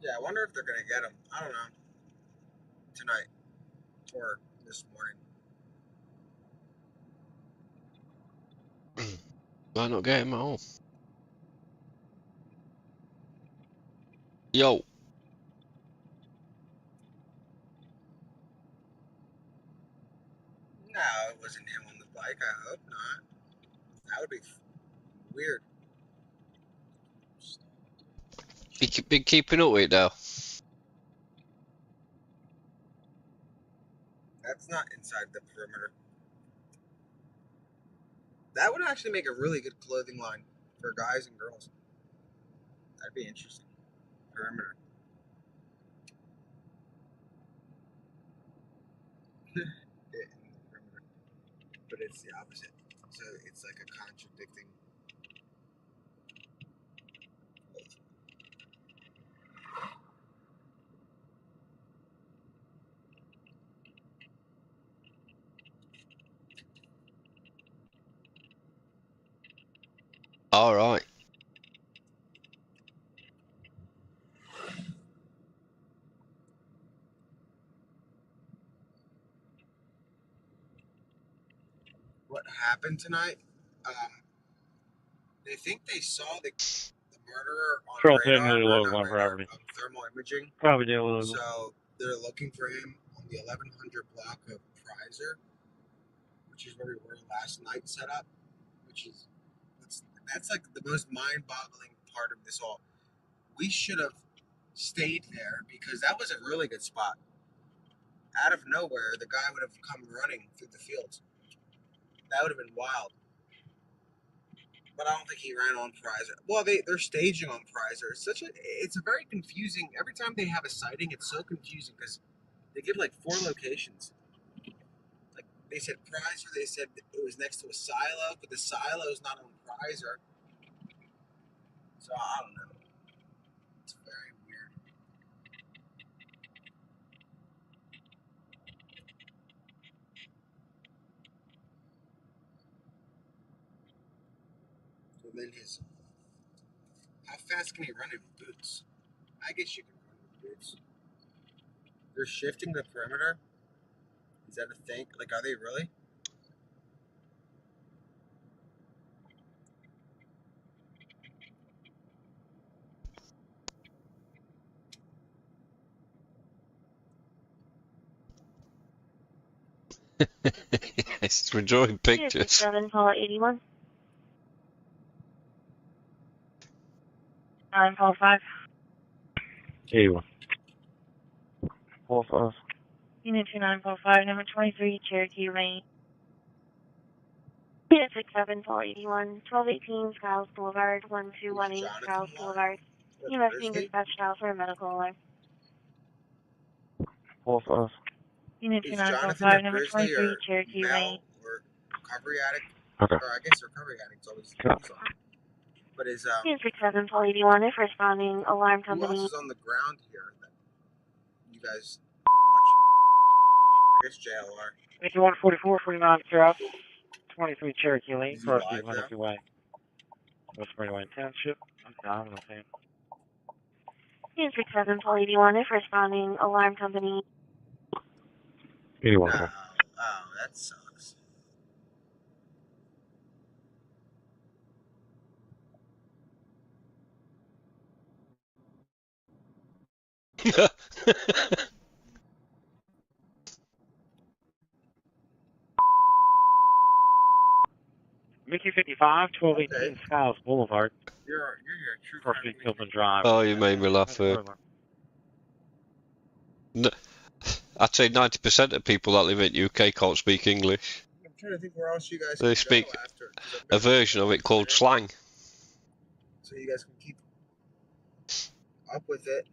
Yeah, I wonder if they're gonna get him. I don't know. Tonight or this morning. Why not get him at all? Yo. No, it wasn't him on the bike. I hope not. That would be weird. You been keeping up with it though? That's not inside the perimeter. That would actually make a really good clothing line for guys and girls. That'd be interesting. Perimeter. Perimeter. But it's the opposite. So it's like a contradicting. Alright. what happened tonight. They think they saw the murderer on Patrol radar, really or low not on radar, property. thermal imaging. Probably did a little. So they're looking for him on the 1100 block of Prizer, which is where we were last night set up, which is, that's like the most mind-boggling part of this all. We should have stayed there because that was a really good spot. Out of nowhere, the guy would have come running through the fields. That would have been wild. But I don't think he ran on Prizer. Well, they're staging on Prizer. It's a very confusing. Every time they have a sighting, it's so confusing because they give like 4 locations. Like they said Prizer, they said it was next to a silo, but the silo is not on Prizer. So I don't know. It's very weird. And then how fast can he run in boots? I guess you can run with boots. They're shifting the perimeter. Is that a thing? Like, are they really? Yes, we're drawing pictures. 7 Paula 81. 9 Paula 5. 81. 4-5. Unit 29 Paula 5, number 23, Cherokee Lane. Unit 67 Paula 81, 1218 Skiles Boulevard, 1218 Skiles Boulevard. You must be dispatched out for a medical alert. 4-5. Unit 29 Paula 5, number 23, Cherokee Lane. Or recovery addict? Okay. Or I guess recovery addict's always on. But is Unit 67 Paula 81, if responding, alarm who company. else is on the ground here that you guys are watching? I guess JLR. 5144 49 South, 23 Cherokee Lane, Is he First live now? Way. West Springway Township. I'm down on the Unit 67 Paula 81, if responding, alarm company. 81. No. Oh, that sucks. Mickey 55, 1218 Skiles Boulevard. You're here, true. First Street, Tilton Drive. Oh, you made me laugh. I'd say 90% of people that live in the UK can't speak English. I'm trying to think where else you guys They can speak go after. a version of it called slang. So you guys can keep up with it.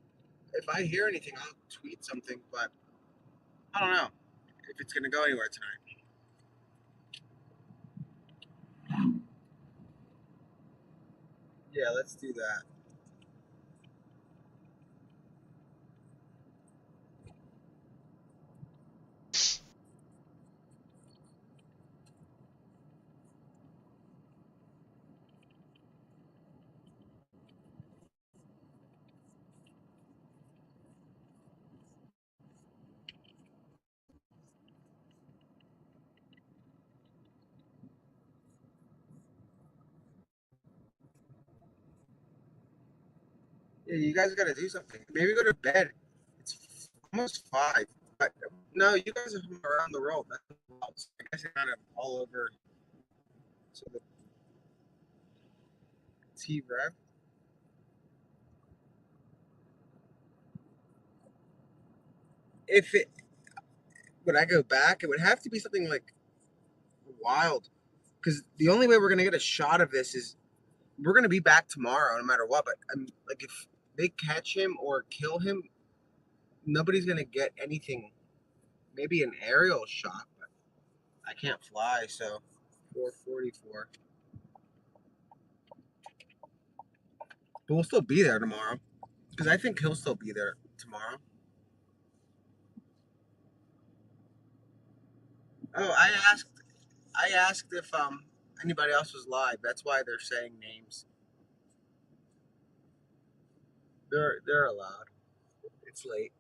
If I hear anything, I'll tweet something, but I don't know if it's going to go anywhere tonight. Yeah, let's do that. Yeah, you guys got to do something. Maybe go to bed. It's almost 5. But no, you guys are from around the world. That's, I guess you're kind of all over. So the T-Rev. If it, when I go back, it would have to be something like wild. Because the only way we're going to get a shot of this is we're going to be back tomorrow no matter what. But like if they catch him or kill him, nobody's going to get anything. Maybe an aerial shot, but I can't fly, so 444. But we'll still be there tomorrow. Because I think he'll still be there tomorrow. Oh, I asked if anybody else was live. That's why they're saying names. They're allowed. It's late.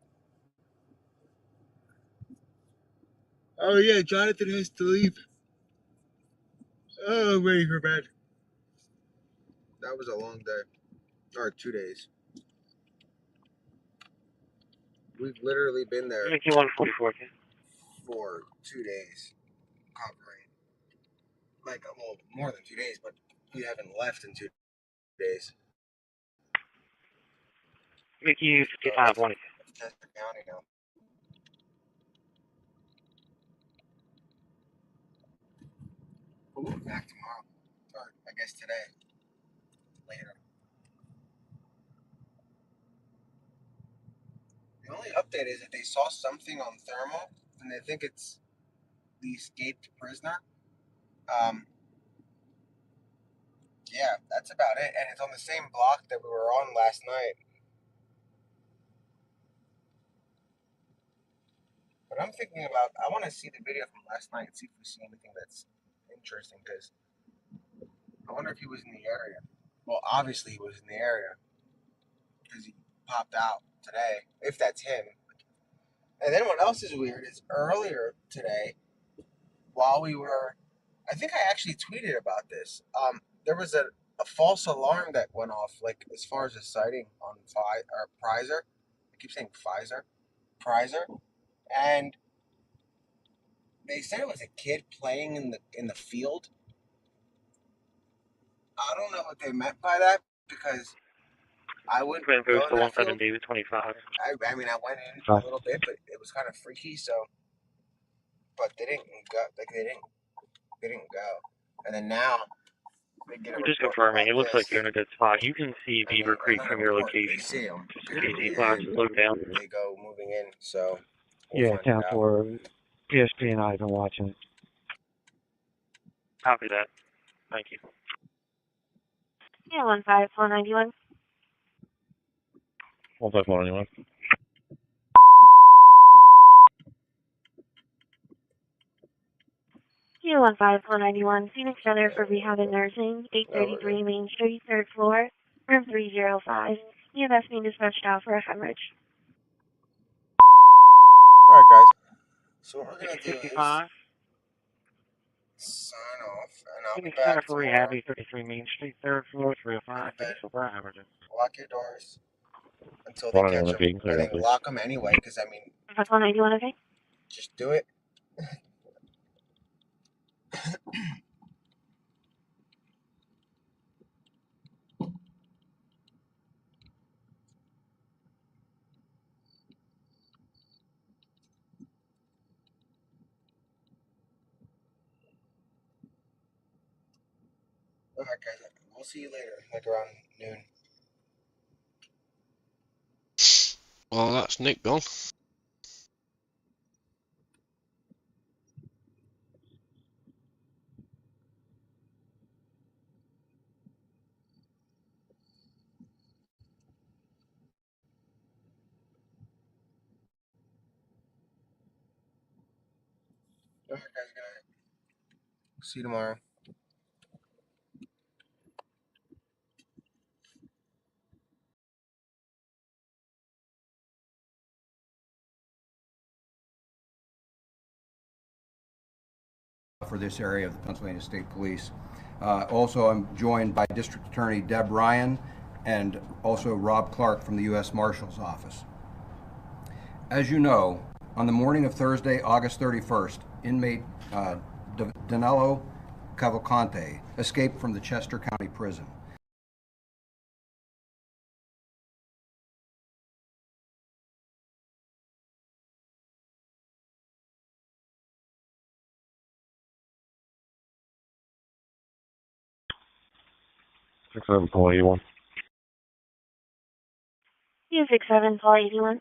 Oh yeah, Jonathan has to leave. Oh, I'm ready for bed. That was a long day. Or 2 days. We've literally been there Make you 144, okay? for 2 days. Covering. Like, well, more than 2 days, but we haven't left in 2 days. Make you 55, 1. Chester County now. We'll be back tomorrow. Or, I guess today. Later. The only update is that they saw something on thermal, and they think it's the escaped prisoner. Yeah, that's about it. And it's on the same block that we were on last night. But I'm thinking about, I want to see the video from last night and see if we see anything that's interesting, because I wonder if he was in the area. Well, obviously he was in the area, because he popped out today, if that's him. And then what else is weird is earlier today, while we were, I think I actually tweeted about this. There was a false alarm that went off, like as far as a sighting on Prizer. I keep saying Pfizer, Prizer, and they said it was a kid playing in the field. I don't know what they meant by that, because I wouldn't go in that field. David 25. I mean, I went in a little bit, but it was kind of freaky. So, but they didn't go. Like they didn't go. And then now they get a I'm just report confirming. about It looks this. like you're in a good spot. You can see Beaver Creek from your They location. see them, DC5, slow down. they go moving in. So we'll Yeah, find it out. 10-4. PSP and I have been watching it. Copy that. Thank you. Yeah, 15491. 151. Yeah, 15491. Phoenix Center for Rehab and Nursing, 833 Main Street, 3rd floor, room 305. EMS being dispatched out for a hemorrhage. Alright, guys. So what we're going to do is sign off, and I'll be Phoenix Center back for tomorrow. Rehab, 833 Main Street, 3rd floor, 305. Lock your doors until they catch them. I think lock them anyway, because, I mean, That's 191, okay? just do it. Alright, guys. We'll see you later, like around noon. Well, that's Nick gone. Alright, guys. Good night. See you tomorrow. For this area of the Pennsylvania State Police. Also, I'm joined by District Attorney Deb Ryan and also Rob Clark from the U.S. Marshal's Office. As you know, on the morning of Thursday, August 31st, inmate Danelo Cavalcante escaped from the Chester County Prison. Six seven Paul 81. Yeah, 67, Paul 81.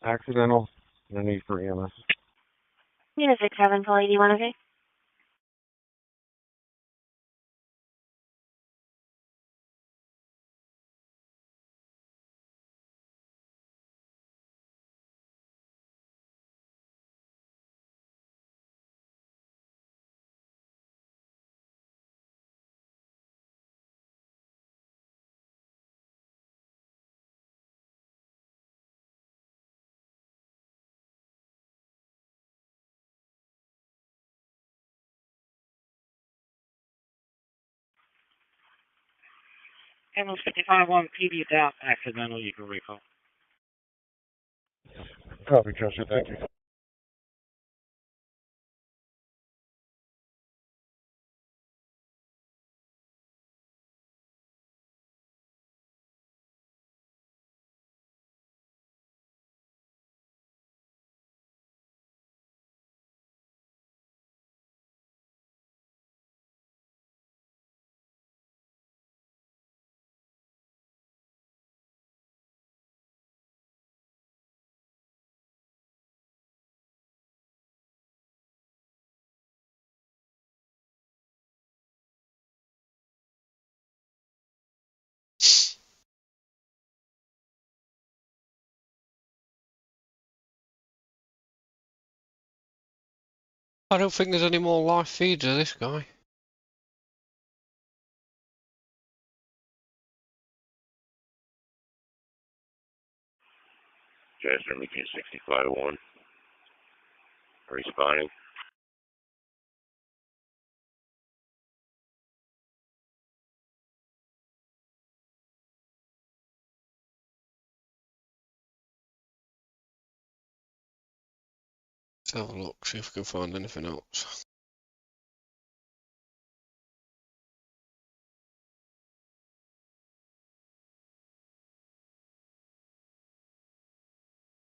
Accidental. No need for EMS. Yeah, 67, Paul 81, okay? Ambulance 55 on PD without accidental, you can recall. Copy, Chester. Thank you. I don't think there's any more live feeds of this guy. Chester, McKinney 6501. Responding. Let's have a look, see if we can find anything else.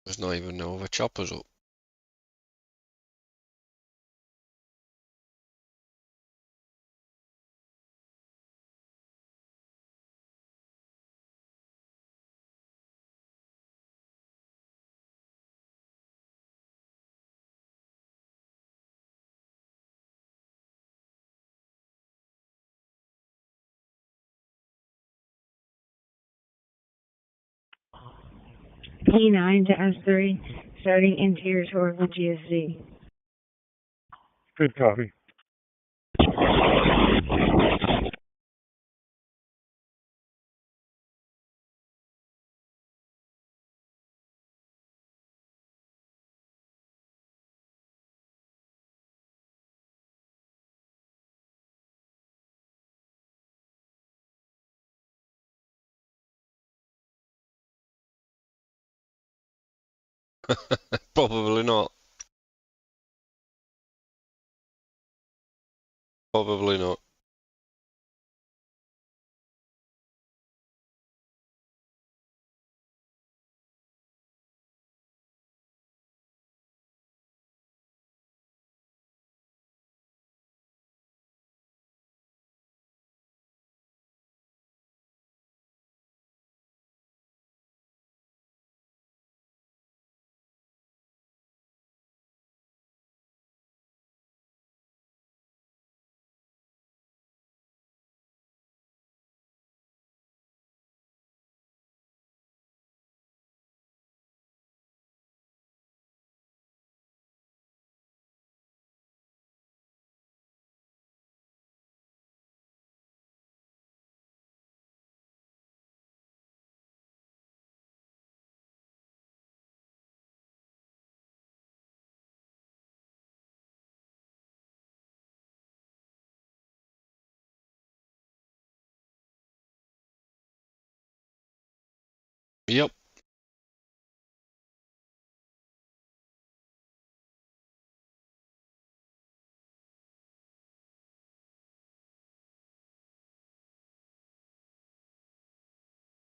There's not even no other choppers up. P9 to S3, starting interior tour with GSZ. Good copy. Probably not. Probably not. Yep.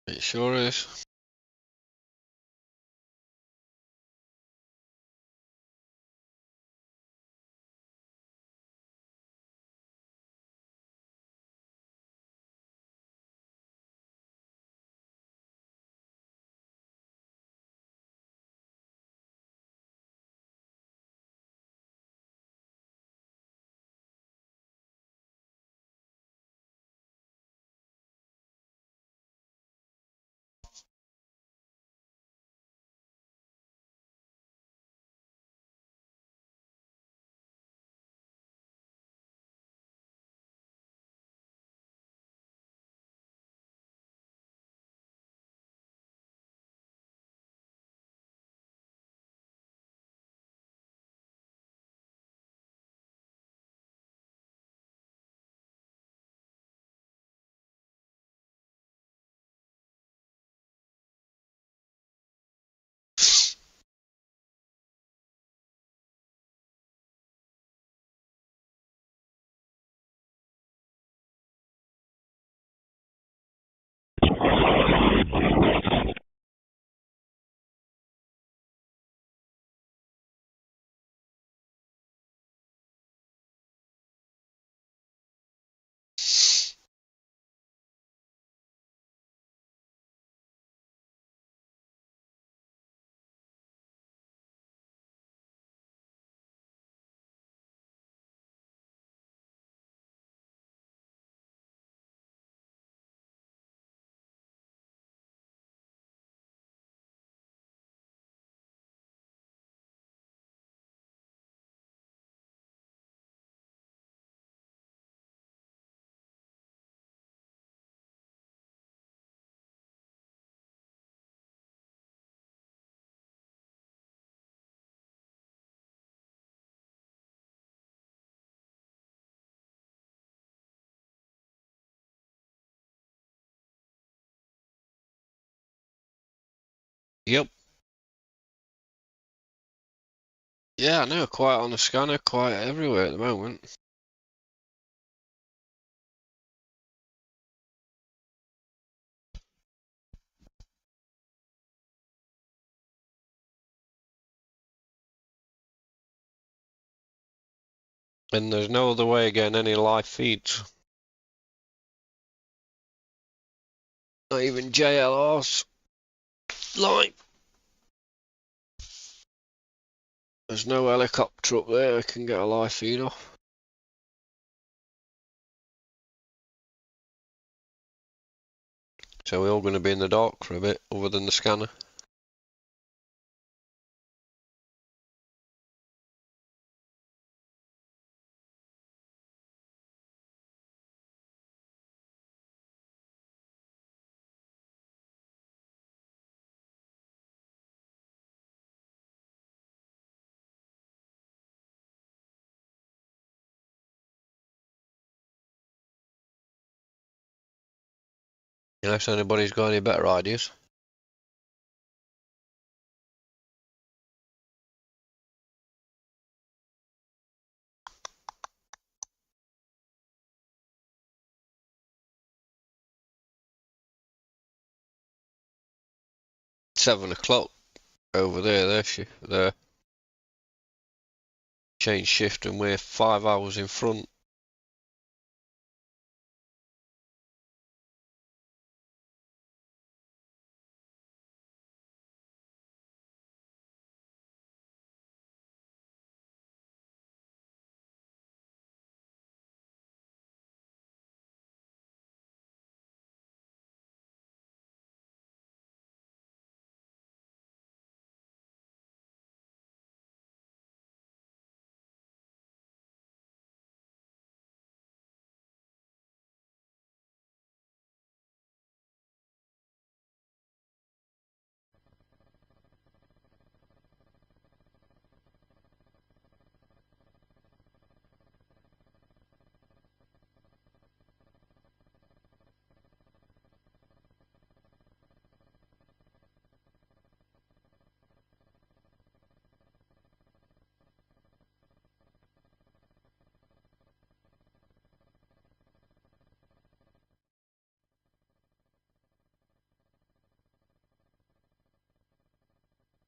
It sure is. Yeah, I know, quiet on the scanner, quiet everywhere at the moment. And there's no other way of getting any live feeds. Not even JLR's live. There's no helicopter up there I can get a live feed off. So we're all going to be in the dark for a bit, other than the scanner. Unless anybody's got any better ideas. £7 over there, there. Change shift and we're 5 hours in front.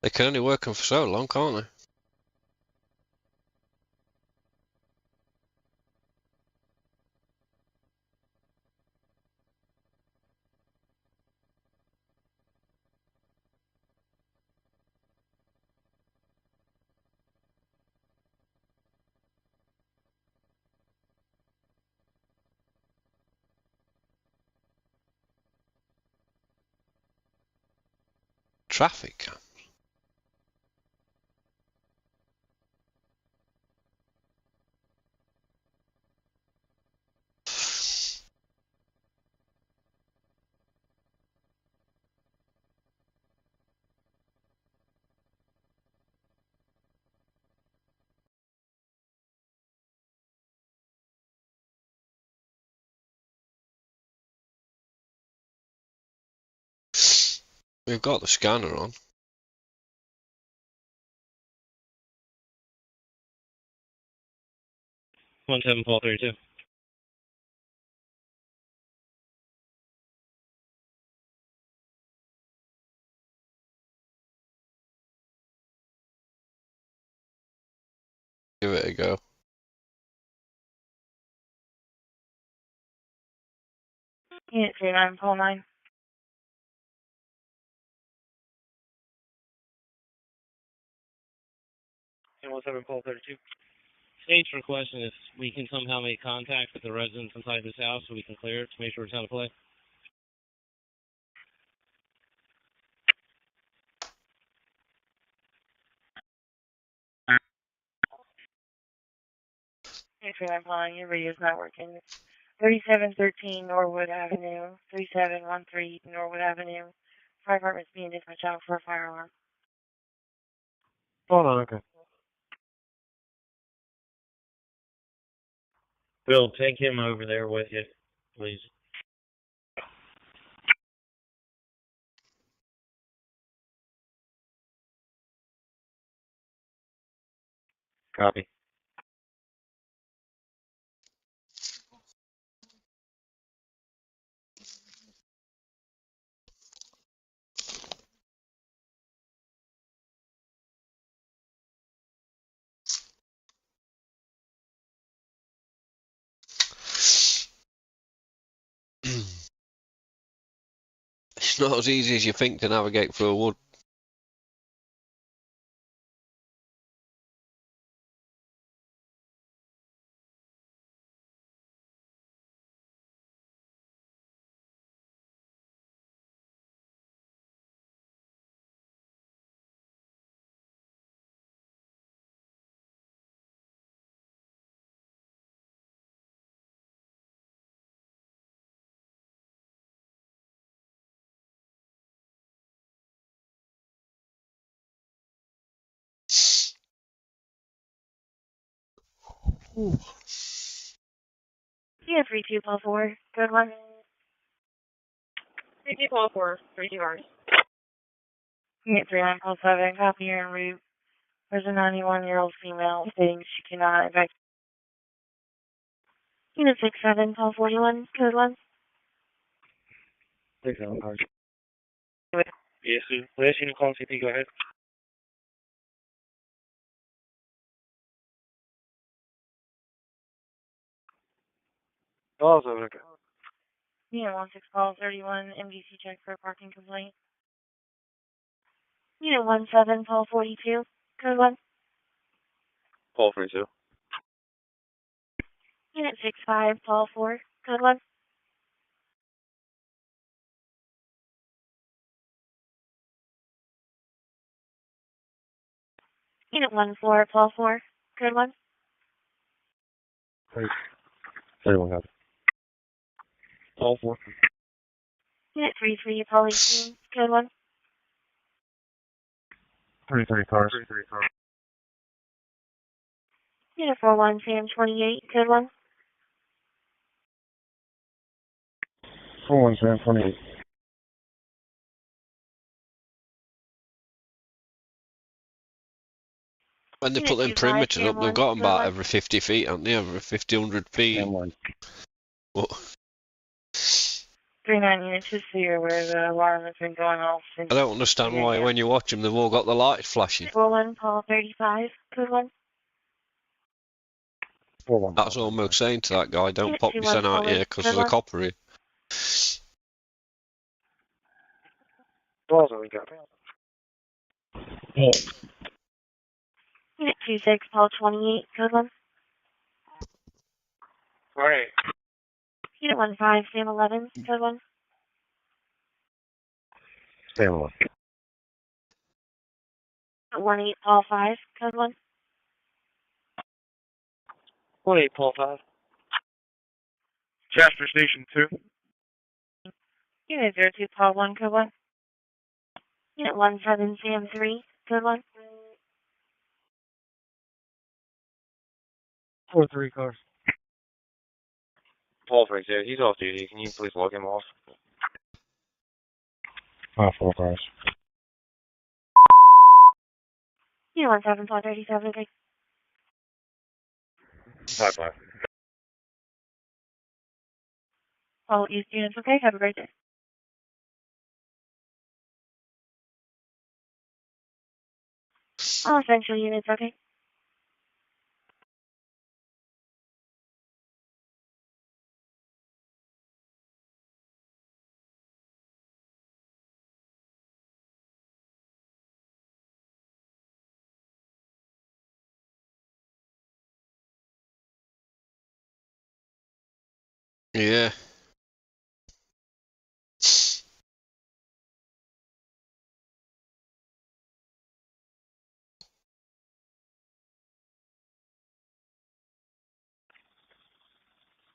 They can only work them for so long, can't they? Traffic cam. We've got the scanner on. One 7 Paul 32. Give it a go. Unit 39, Paul 9. And 17 Paul 32. State's requesting if we can somehow make contact with the residents inside this house so we can clear it to make sure it's out of play. Unit 39, Paul 9, your radio's not working. 3713 Norwood Avenue, 3713 Norwood Avenue. Fire department's being dispatched out for a fire alarm. Hold on, okay. Bill, take him over there with you, please. Copy. It's not as easy as you think to navigate through a wood. Yeah, 3244. Good one. 3244. 32 hours. Unit 3947. Copy your en route. There's a 91-year-old female stating she cannot evacuate. Unit 67, call 41. Code 1. Take that one, card. Yes, sir. Last unit call CP, go ahead. Also, okay. Unit 16, call 31. MDC check for a parking complaint. Unit 17, call 42. Code 1. Call 42. Unit 65, call 4. Code 1. Unit 14, call 4. Code 1. 31, copy. Call 4. Unit 33, call 18. Code 1. 33 cars. Unit 41, Sam 28. Code 1. 4128. When they Unit put them 25, perimeters Sam up, they've 1. got them Code about 1. every 50 feet, haven't they? Every 50, 100 feet. M1. What? 39 units, just so you're aware the alarm has been going off since. I don't understand why when you watch them, they've all got the lights flashing. 41, call 35. Code 1. 41. That's all I'm saying to that guy. Don't Unit pop your 21, son out call here 8. because Code of the 1. copper here. Also, we got Unit 26, call 28. Code 1. Alright. Unit 15, Sam 11. Code 1. Stand one. 18, call 5. Code 1. 18, call 5. Jasper Station 2. Unit 02, call 1. Code 1. Unit 17, Sam 3. Code 1. 43 cars. Paul 32, he's off duty. Can you please log him off? 4 cars. Unit 17, call 37. Okay. 5-5. All East units, okay? Have a great day. All Central units, okay? Yeah.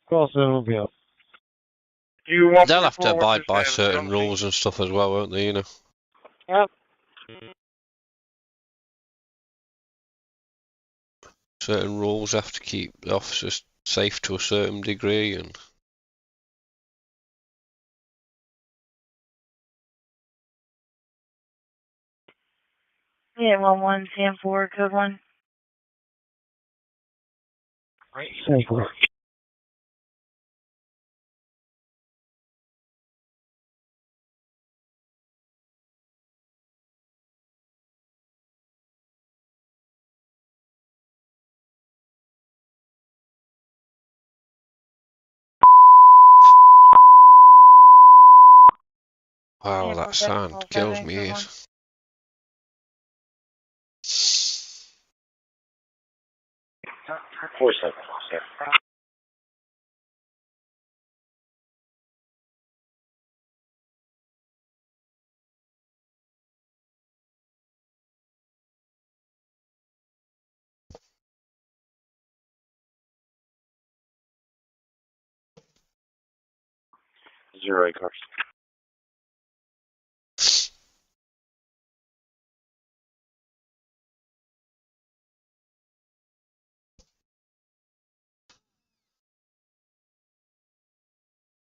Call 7 will be up. You want They'll have to forward abide by stand, certain don't rules and stuff as well, won't they, you know? Yep. Certain rules have to keep the officers safe to a certain degree and... Unit 11, Sam 4. Code 1. Right. Simple. Wow, that sound kills me ears. Four seven. Zero eight cars.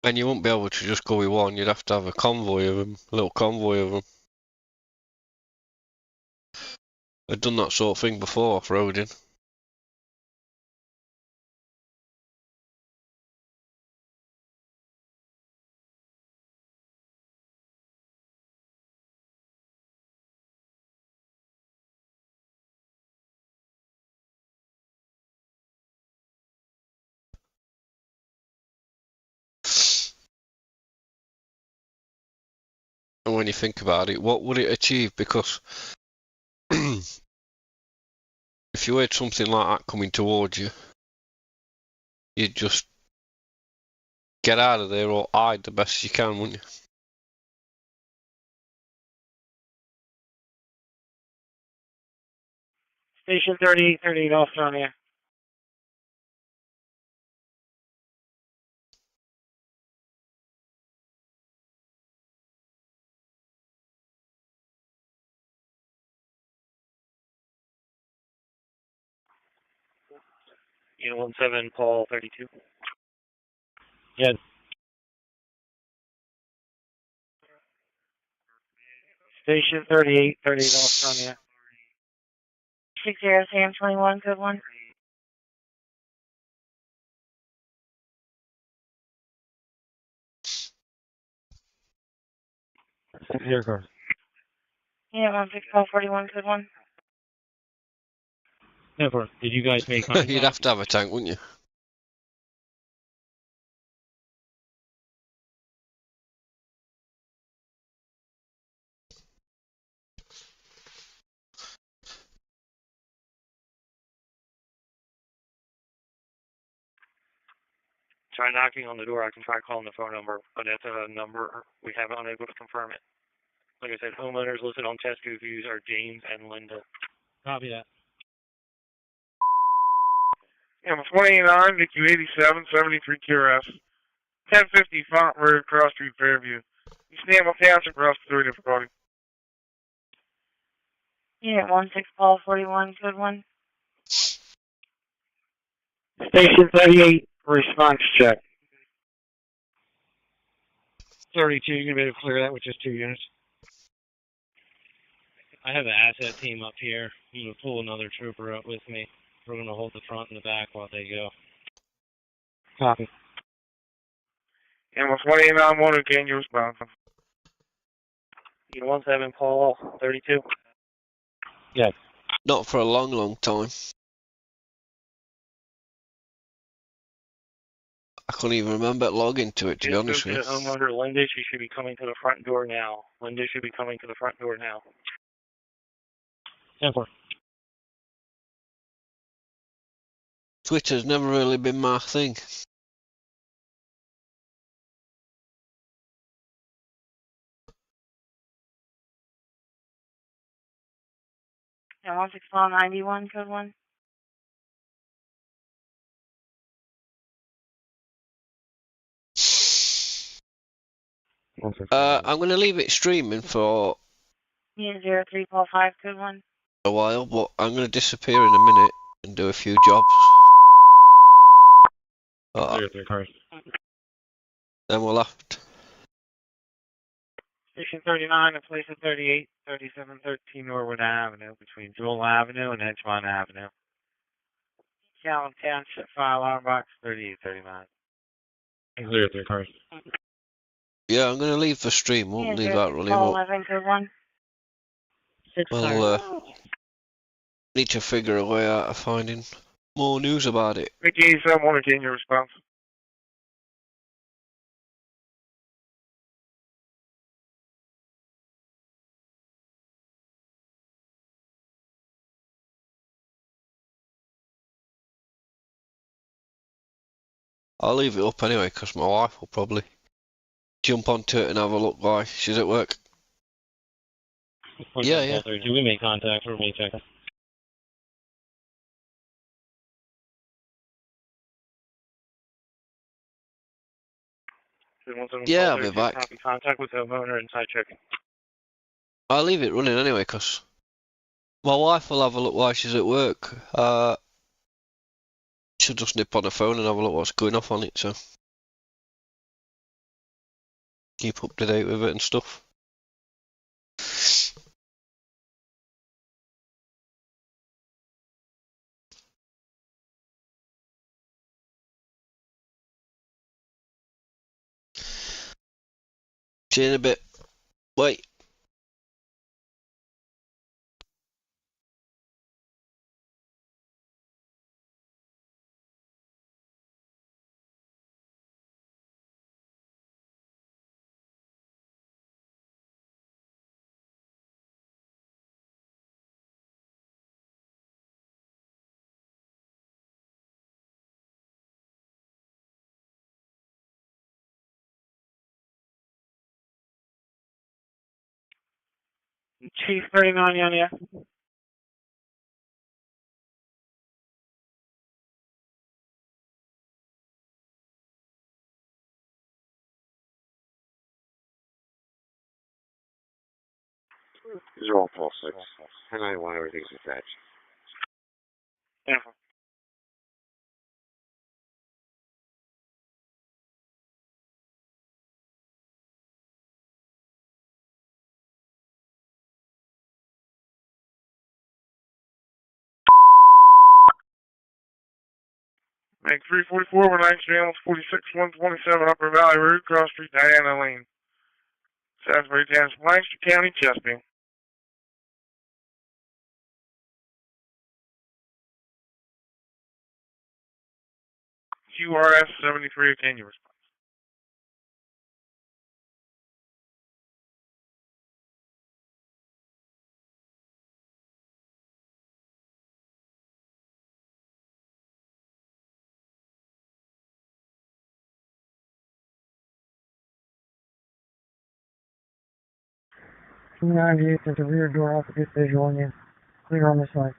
And you won't be able to just go with one, you'd have to have a convoy of them, a little convoy of them. I've done that sort of thing before off-roading. And when you think about it, what would it achieve? Because if you had something like that coming towards you, you'd just get out of there or hide the best you can, wouldn't you? Station 3838 Australia. Unit 17, Paul 32. Yes. Station 3838 Australia. 60 Sam 21, good one. Zero cars. Yeah, 1641, good one. Never. Did you guys make contact? You'd have to have a tank, wouldn't you? Try knocking on the door. I can try calling the phone number, but that's a number we haven't been able to confirm it. Like I said, homeowners listed on test reviews are James and Linda. Copy that. Yeah, 29, Vicky 87, 73 QRS. 1050 Font Road, Cross Street, Fairview. You stand up Township, across the 3 difficulty. Yeah, 16 Paul 41, good one. Station 38, response check. 32, you're going to be able to clear that with just 2 units. I have an asset team up here. I'm going to pull another trooper up with me. We're going to hold the front and the back while they go. Copy. And 29, 1 again, you respond. Unit 17, Paul 32. Yes. Not for a long, long time. I couldn't even remember logging to it, to be honest with you. Homeowner Linda, she should be coming to the front door now. Linda should be coming to the front door now. 10-4. Twitter's never really been my thing. Yeah, 16 Paul 91, good one. I'm going to leave it streaming for Yeah, 03 Paul 5, good one. a while, but I'm going to disappear in a minute and do a few jobs. Then we'll have to... Station 39 and place of 38, 3713 Norwood Avenue between Jewel Avenue and Edgemont Avenue. Callan Township, file alarm box 3839. Clear 3 cars. Yeah, I'm going to leave the stream. Won't leave that running. Call But 11 to 1. 6 we'll need to figure a way out of finding more news about it. Mickey 71 again, your response. I'll leave it up anyway, because my wife will probably jump onto it and have a look while she's at work. Yeah. We made contact. We're making check. Yeah, I'll be back. Copy contact with the owner inside check. I'll leave it running anyway, because my wife will have a look while she's at work. She'll just nip on her phone and have a look what's going off on it, so keep up to date with it and stuff. See you in a bit. Wait. Chief 39 on ya. Zero pulse 6. 1091, everything's attached. Yeah. Make 344, 19 channels, 46, 127 Upper Valley Road, Cross Street, Diana Lane. Salisbury Township, Lancaster County, Chesapeake. QRS 73, can you respond? There's a rear door off, good visual on you. Clear on this side.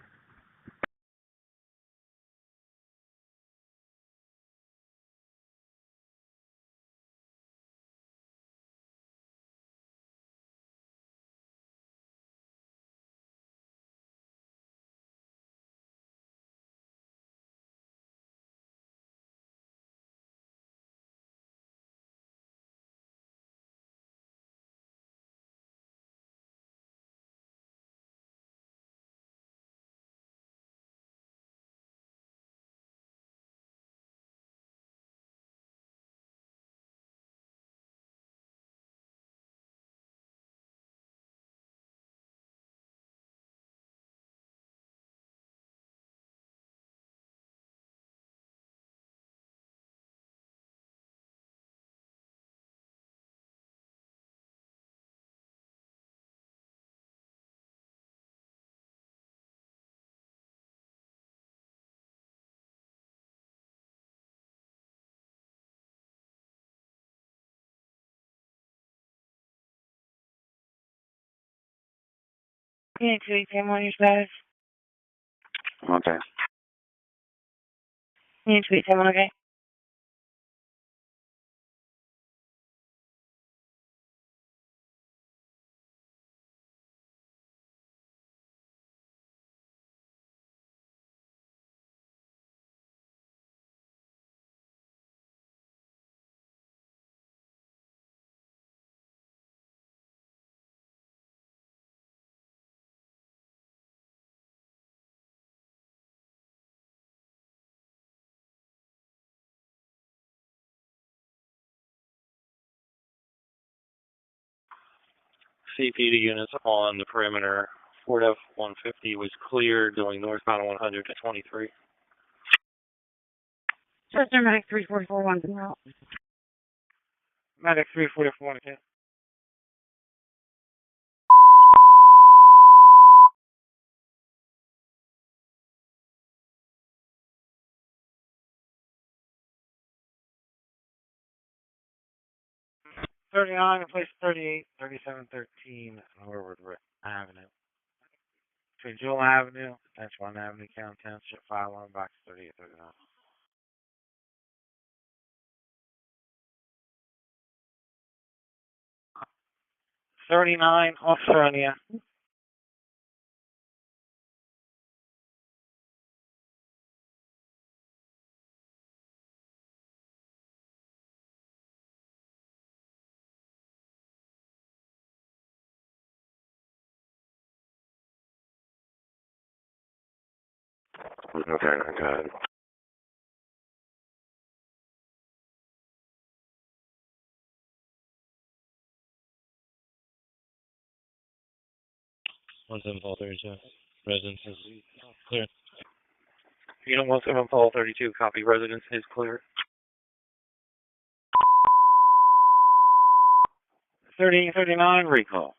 You need to examine on your status. Okay. You need to examine, okay? CPD units on the perimeter. Ford F-150 was cleared going northbound 100 to 23. Chester Medic 3441. Medic 344, okay. '39 in place 38, 3713 Norwood Avenue. Between Jewel Avenue, that's 1 Avenue, County Township, 51 box 3839. '39 Australia. Okay, go ahead. One seven Paul 32. Residence is clear. Unit 17 Paul 32. Copy. Residence is clear. 3839 recall.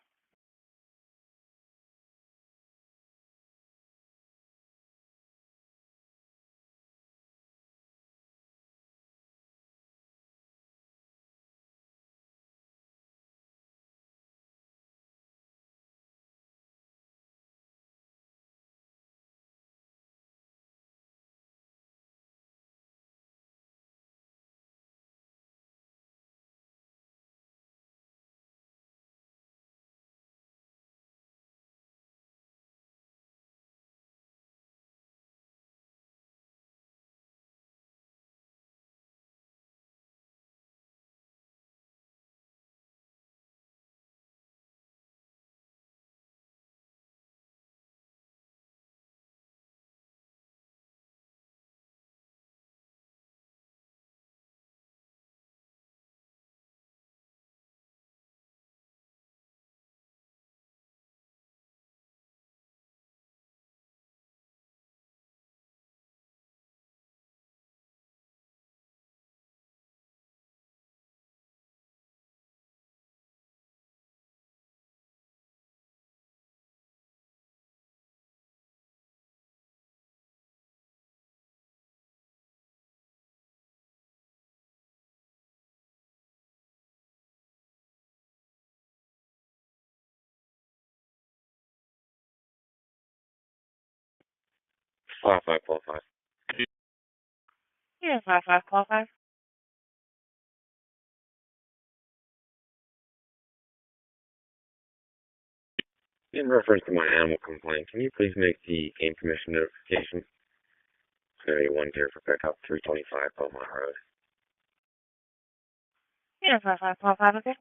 Paul 5, Paul 5. Yeah, 55, Paul 5. In reference to my animal complaint, can you please make the game commission notification? It's going to be 1 here for pickup, 325 Beaumont Road. Yeah, 55, Paul 5, okay.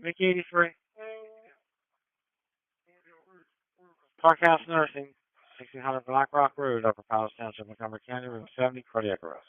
Mickey 83. Parkhouse Nursing, 1600 Black Rock Road, Upper Palace Township, Montgomery County, room 70, cardiac arrest.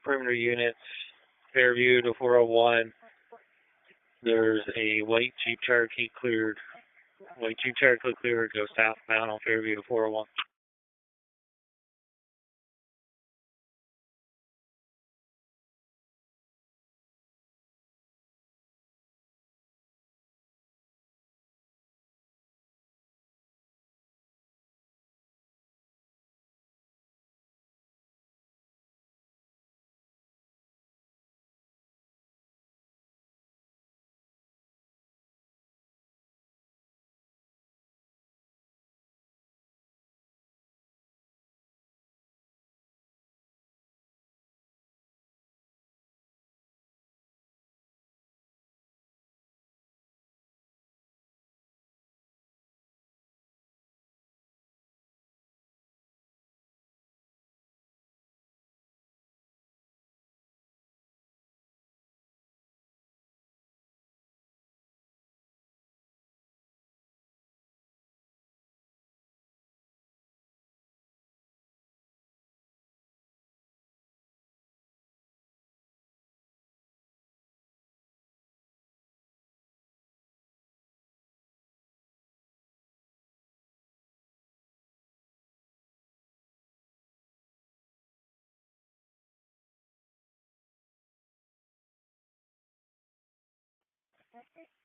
Perimeter units, Fairview to 401. There's a white Jeep Cherokee cleared. White Jeep Cherokee cleared, go southbound on Fairview to 401.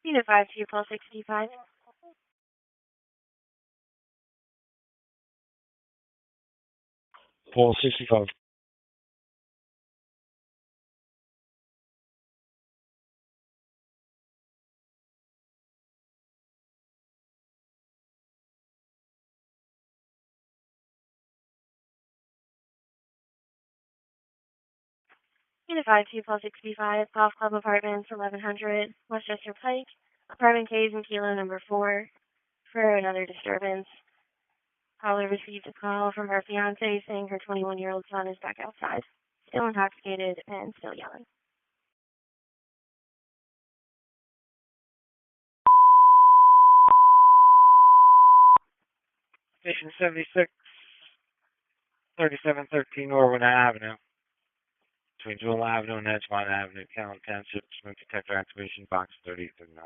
Unit 52, Pulse 65. Paul 65. Unit 52, Pulse 65, Golf Club Apartments, 1100, Westchester Pike. Apartment K is in Kilo number 4 for another disturbance. Caller received a call from her fiance saying her 21-year-old son is back outside, still intoxicated and still yelling. Station 76, 3713 Norwood Avenue. Between Jewel Avenue and Edgemont Avenue, Callan Township, smoke detector activation, box 3039.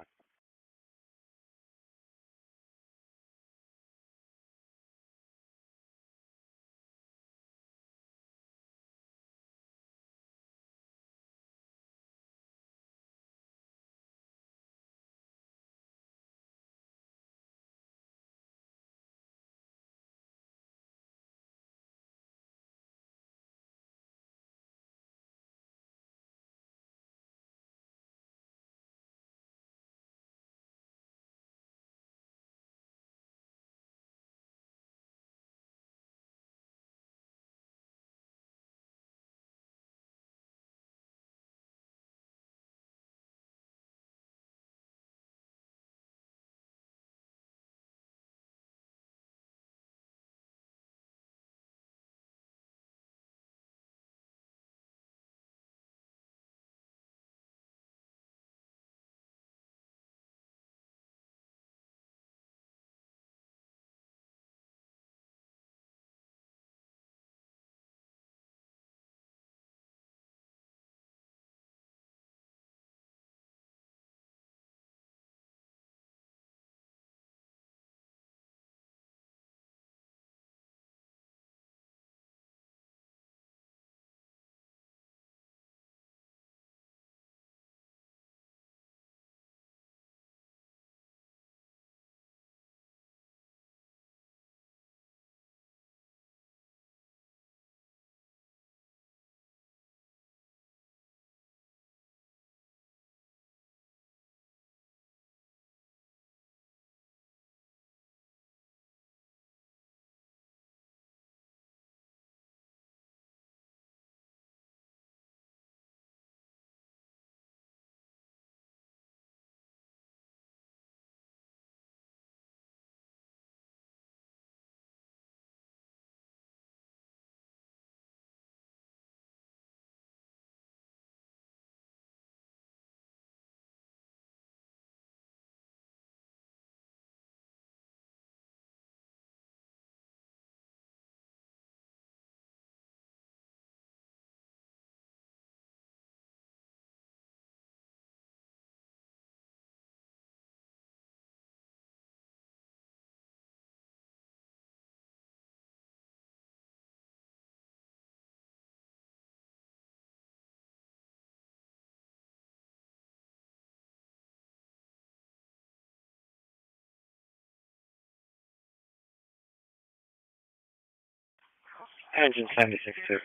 Engine 76-2.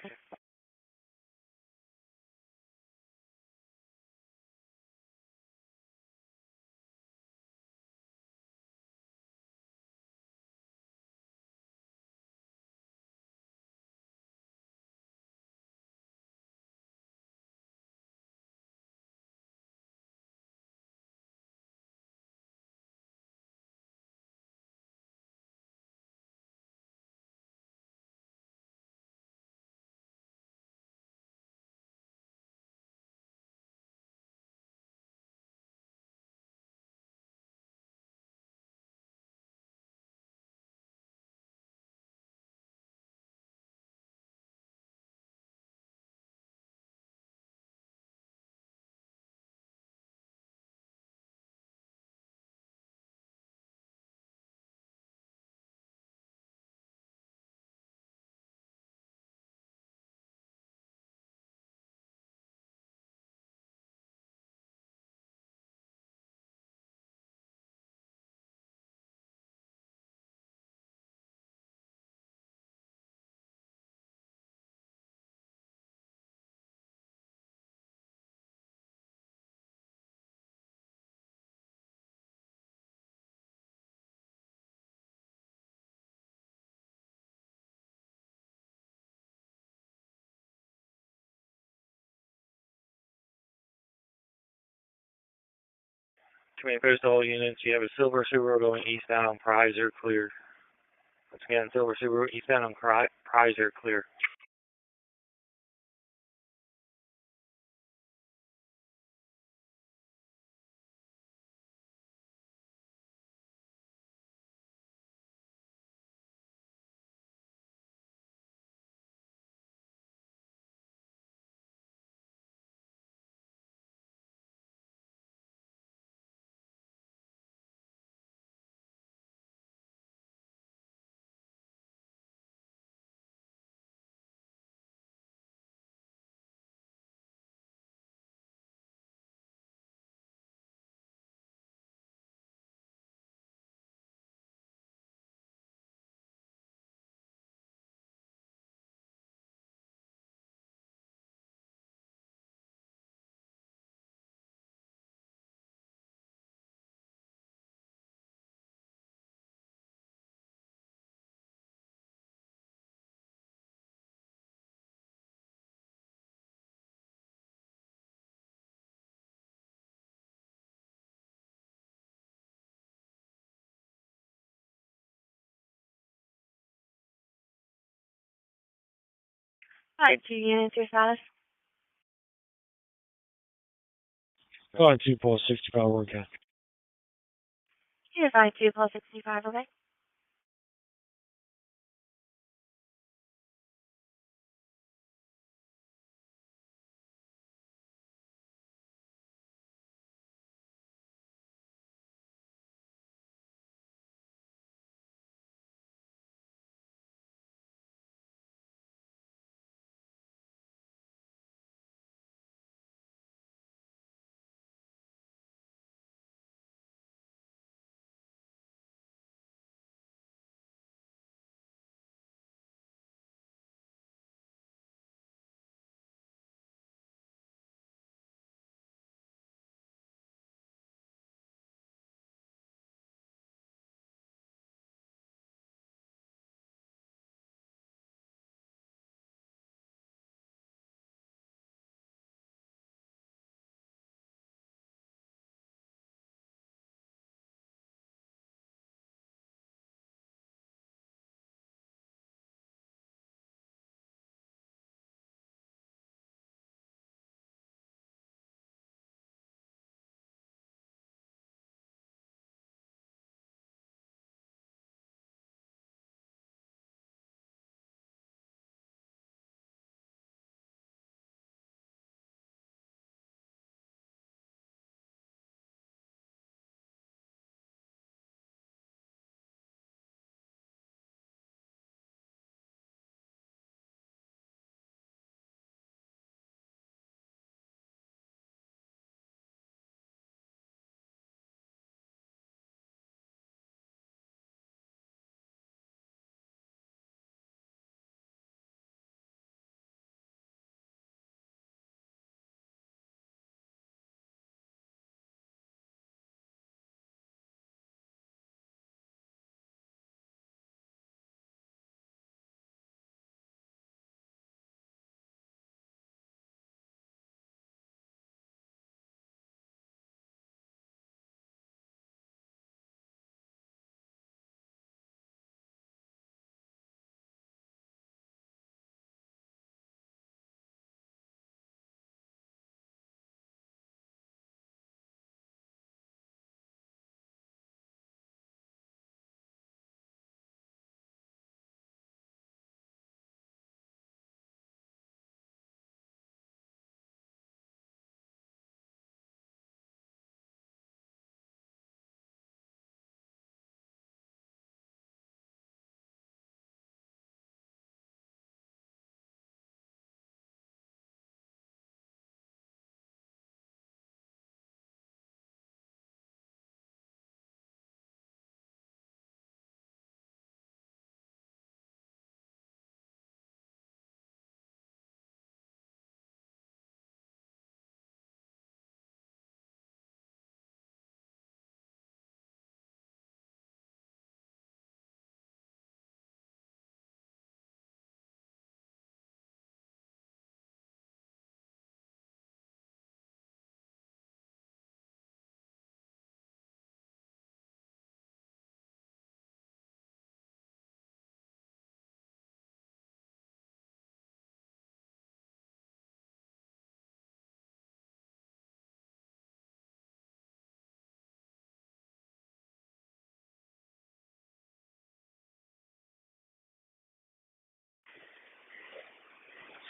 Command post to all units. You have a silver Subaru going eastbound on Prizer, clear. Once again, silver Subaru eastbound on Prizer, clear. Alright, 2 units, your status. Go 2 pulse 65 workout. Here's I-2 plus 65, okay?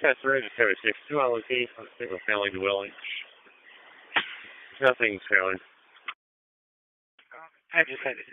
Chest range is 76. 2 on location. Single family dwelling. Nothing's failing. I just had it.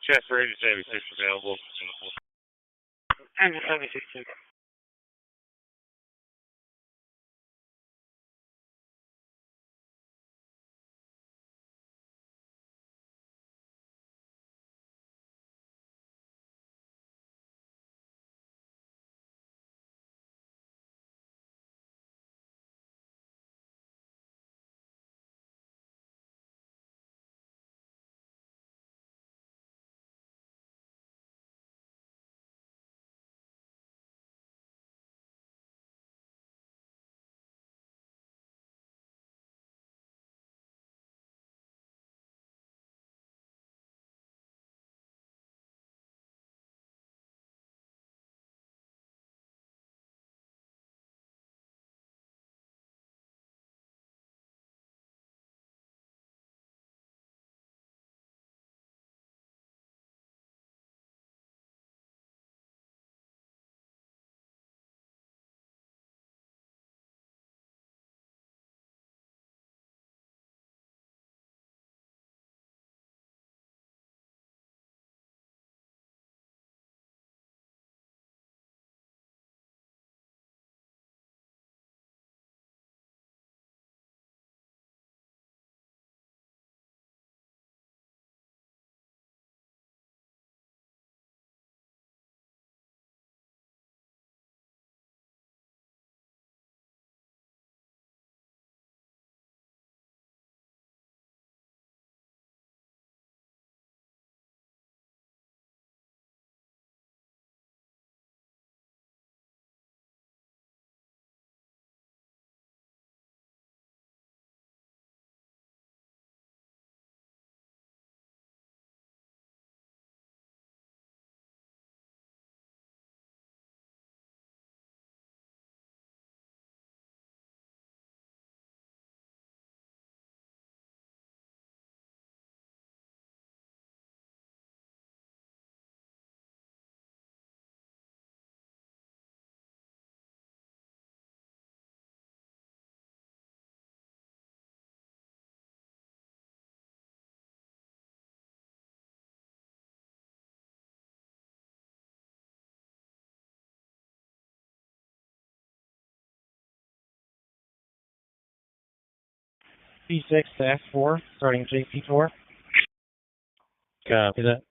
Chest range is 76 available. I'm just 76. C6 to F4, starting JP4. Copy that.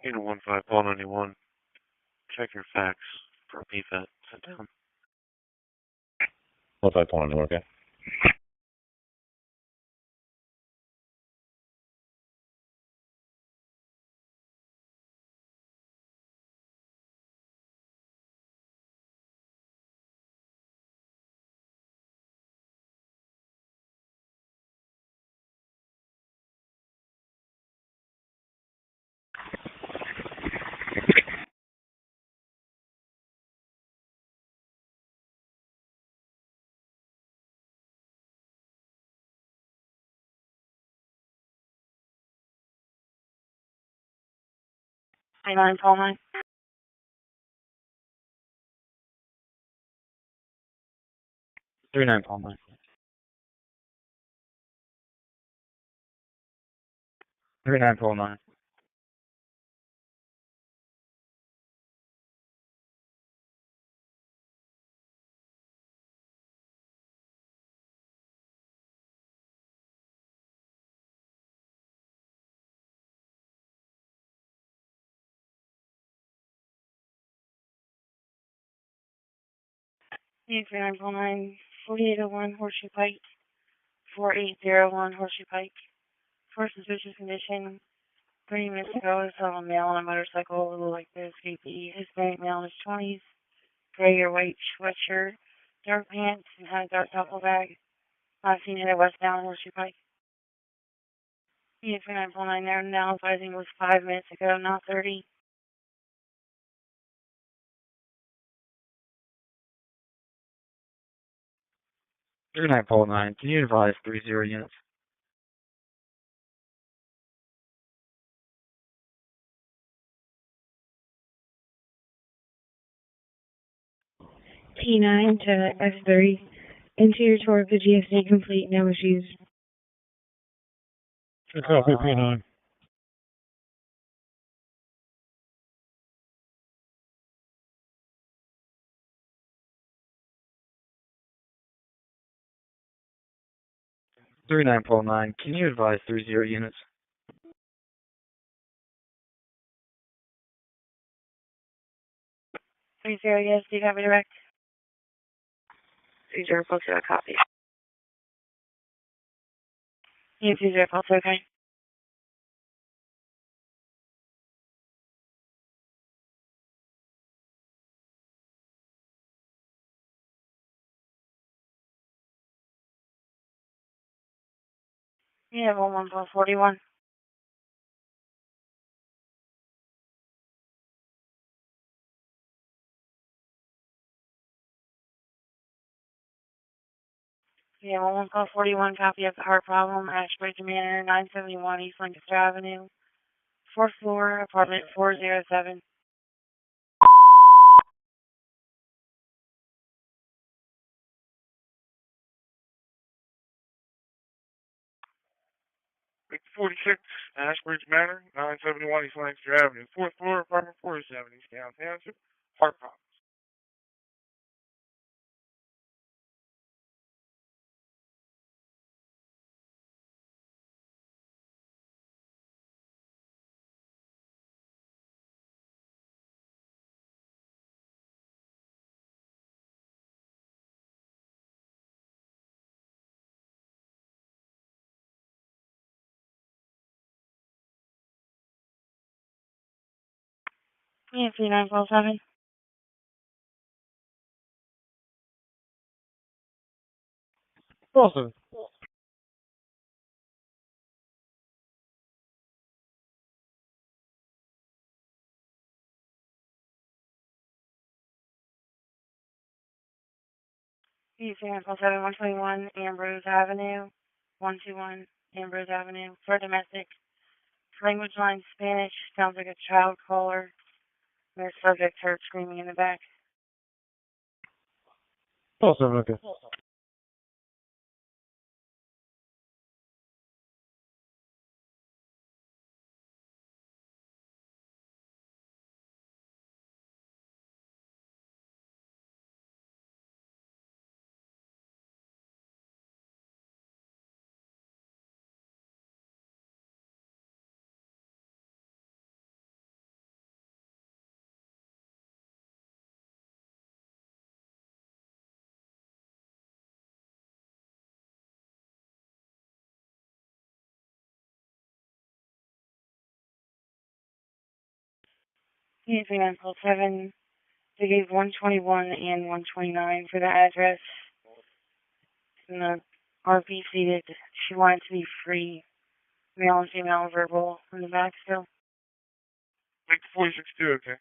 Unit 15, Paul 91. Check your facts for PFAT. Sit down. 15, Paul 91, okay. Hang on, Paul 9. 39 Paul 9. 39 Paul 9. Unit 39 Paul 9, 4801 Horseshoe Pike, 4801 Horseshoe Pike. First suspicious condition, 30 minutes ago, I saw a male on a motorcycle who looked like the escapee. Hispanic male in his 20s, gray or white sweatshirt, dark pants, and had a dark duffel bag. Last seen at westbound Horseshoe Pike. Unit 3949 there, now advising was 5 minutes ago, not 30. Nine Pole 9, can you advise 30 units? T9 to X30. Interior tour of the GFC complete, no issues. Copy, P9. Nine Pole 9, can you advise 30 units? 30, yes, do you have a direct? 30, close to a copy. Yeah, 30, close to okay. Yeah, 11441. Yeah, 11441, copy of the heart problem, Ashbridge Manor, 971 East Lancaster Avenue, 4th floor, apartment 407. Big 46, Ashbridge Manor, 971 East Lancaster Avenue, 4th floor, apartment 470, East Downtown, heart pop. Yeah, 3947. Awesome. Yeah, 3947, 121 Ambrose Avenue, 121 Ambrose Avenue, for domestic. Language line Spanish, sounds like a child caller. Their subject heard screaming in the back. Awesome, okay. Yeah, 3947. They gave 121 and 129 for the address. And the RP stated she wanted to be free. Male and female verbal in the back still. Big 46 too, okay.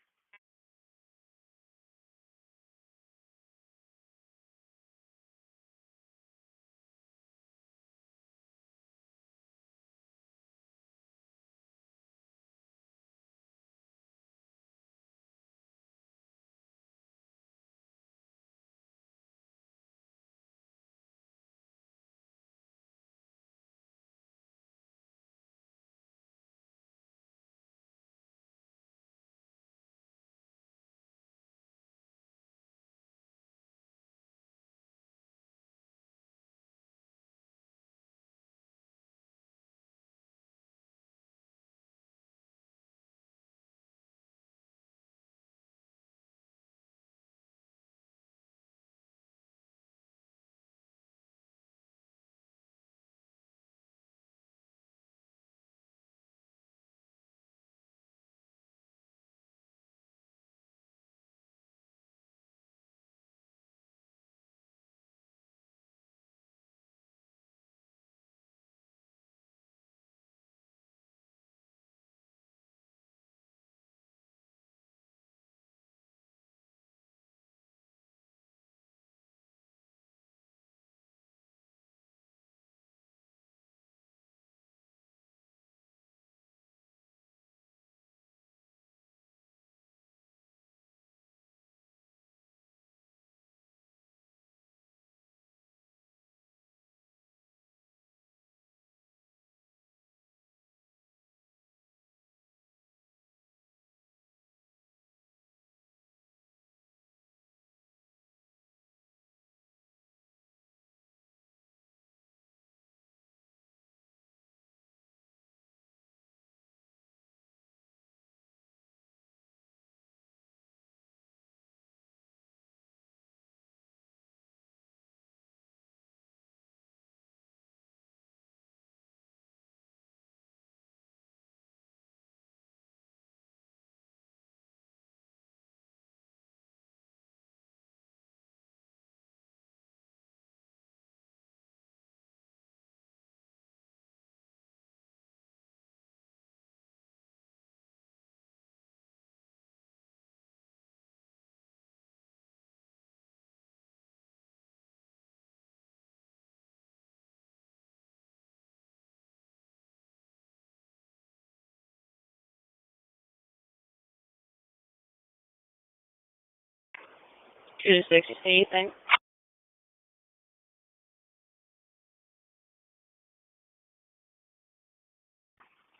2 to 6, you see anything?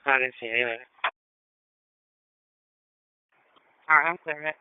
I didn't see anything. Alright, I'm clearing it.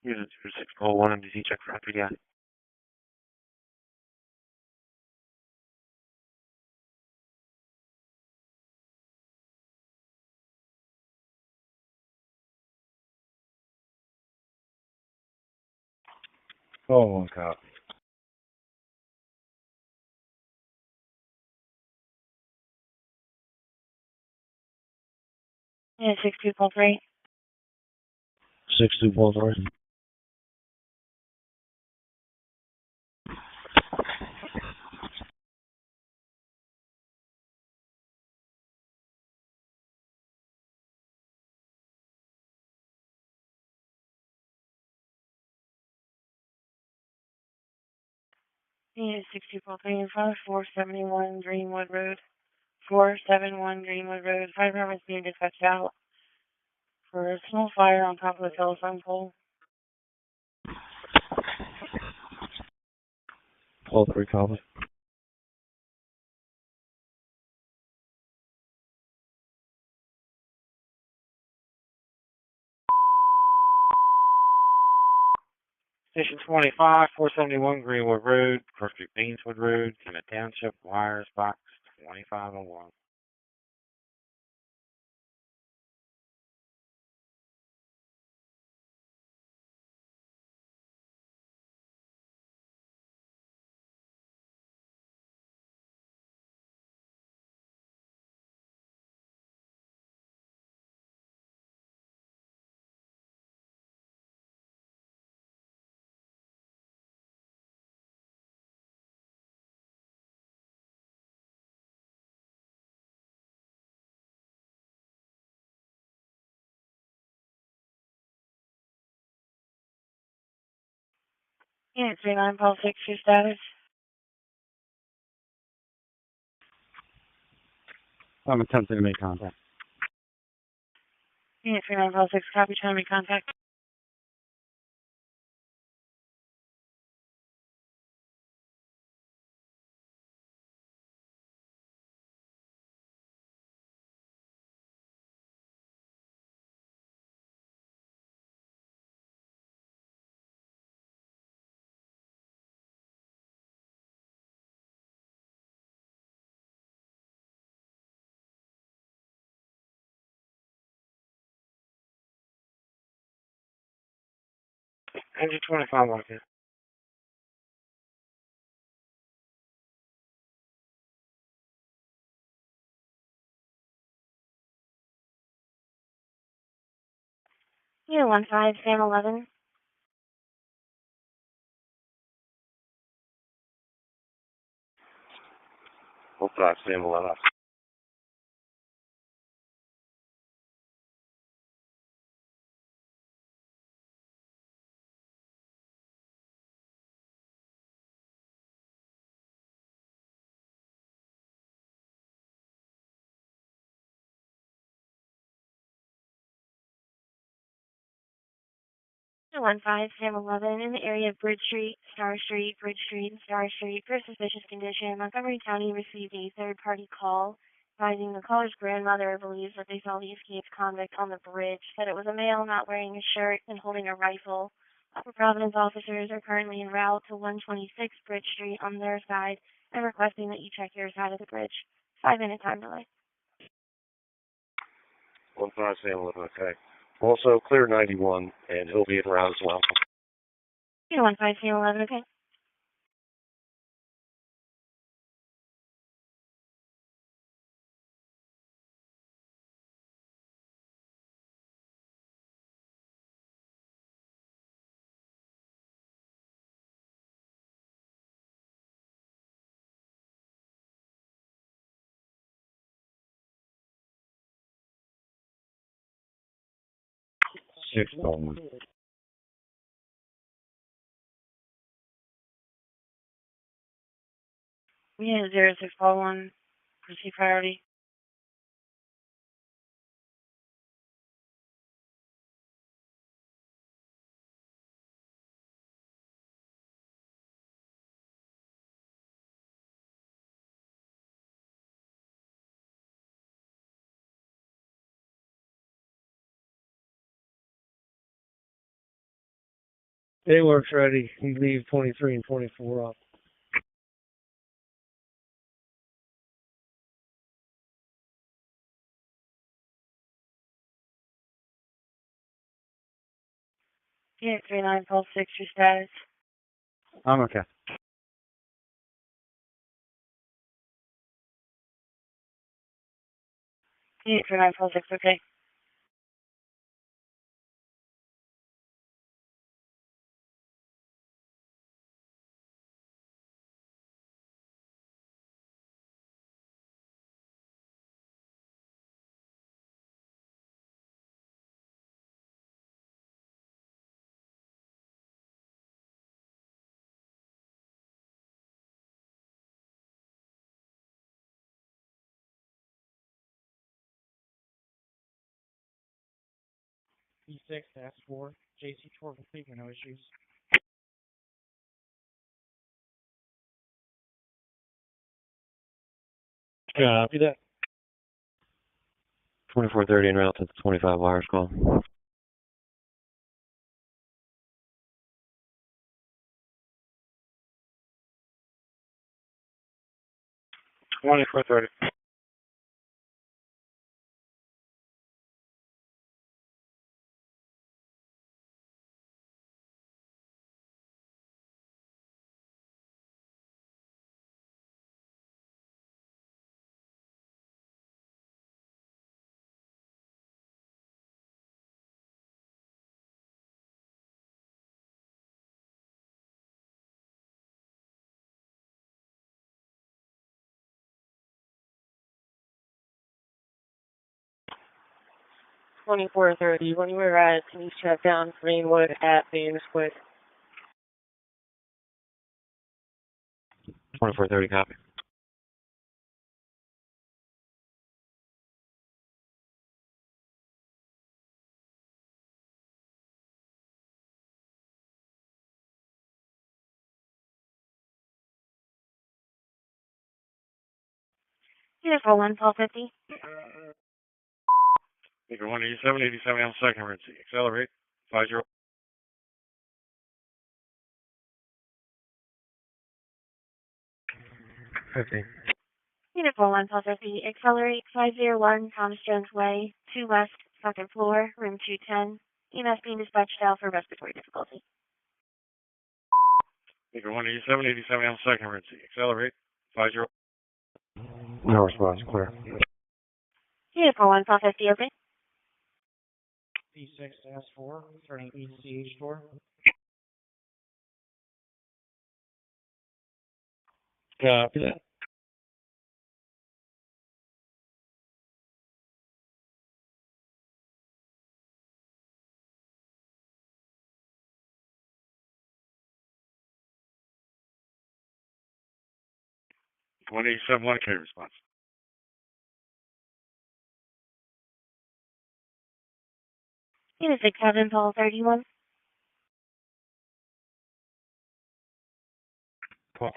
Unit 0601 MDC check for rapid gas. Oh, one cop. Yeah, 62.3. 62.3. Yeah, 62.3 in front of 471 Greenwood Road. 471 Greenwood Road. Fire department's being dispatched out for a small fire on top of the telephone pole. 12-3 copy. Station 25, 471 Greenwood Road, Cross Street, Bainswood Road, Kennet Township, Wires Box 2501. Unit 39, Paul 6, your status. I'm attempting to make contact. Unit 39, Paul 6, copy, trying to make contact. Engine 25 like it. Unit 15, Sam 11. Hold 5, Sam 11. Unit 15, Sam 11, in the area of Bridge Street, Star Street, Bridge Street, and Star Street, for suspicious condition. Montgomery County received a third-party call advising the caller's grandmother believes that they saw the escaped convict on the bridge, said it was a male not wearing a shirt and holding a rifle. Upper Providence officers are currently en route to 126 Bridge Street on their side and requesting that you check your side of the bridge. 5-minute time delay. 15, Sam 11, okay. Also, clear 91, and he'll be around as well. Unit 15, Sam 11, okay. $6. Unit 0641, proceed priority. Day works ready. He leaves 23 and 24 up. Unit 39, Pulse 6, your status. I'm okay. Unit 39, Pulse 6, okay. P6, S4, JC tour complete, no issues. Copy that. 2430 en route to the 25 wires call. 2430. When you arrive, please check down Greenwood at Beams Quick. 2430, copy. Vehicle 1, 1250. Vehicle 187, 87 on second emergency. Accelerate. 50. Vehicle 1, 1250. Accelerate 501 Thomas Jones Way, 2 West, 2nd floor, room 210. EMS being dispatched out for respiratory difficulty. Vehicle 187, 87 on second emergency. Accelerate. 50. No response, clear. Vehicle 1, 1250, open. P6-4, turning ECH4. Copy that. Vehicle 187, 1K response. Unit 67, Paul 31. Paul.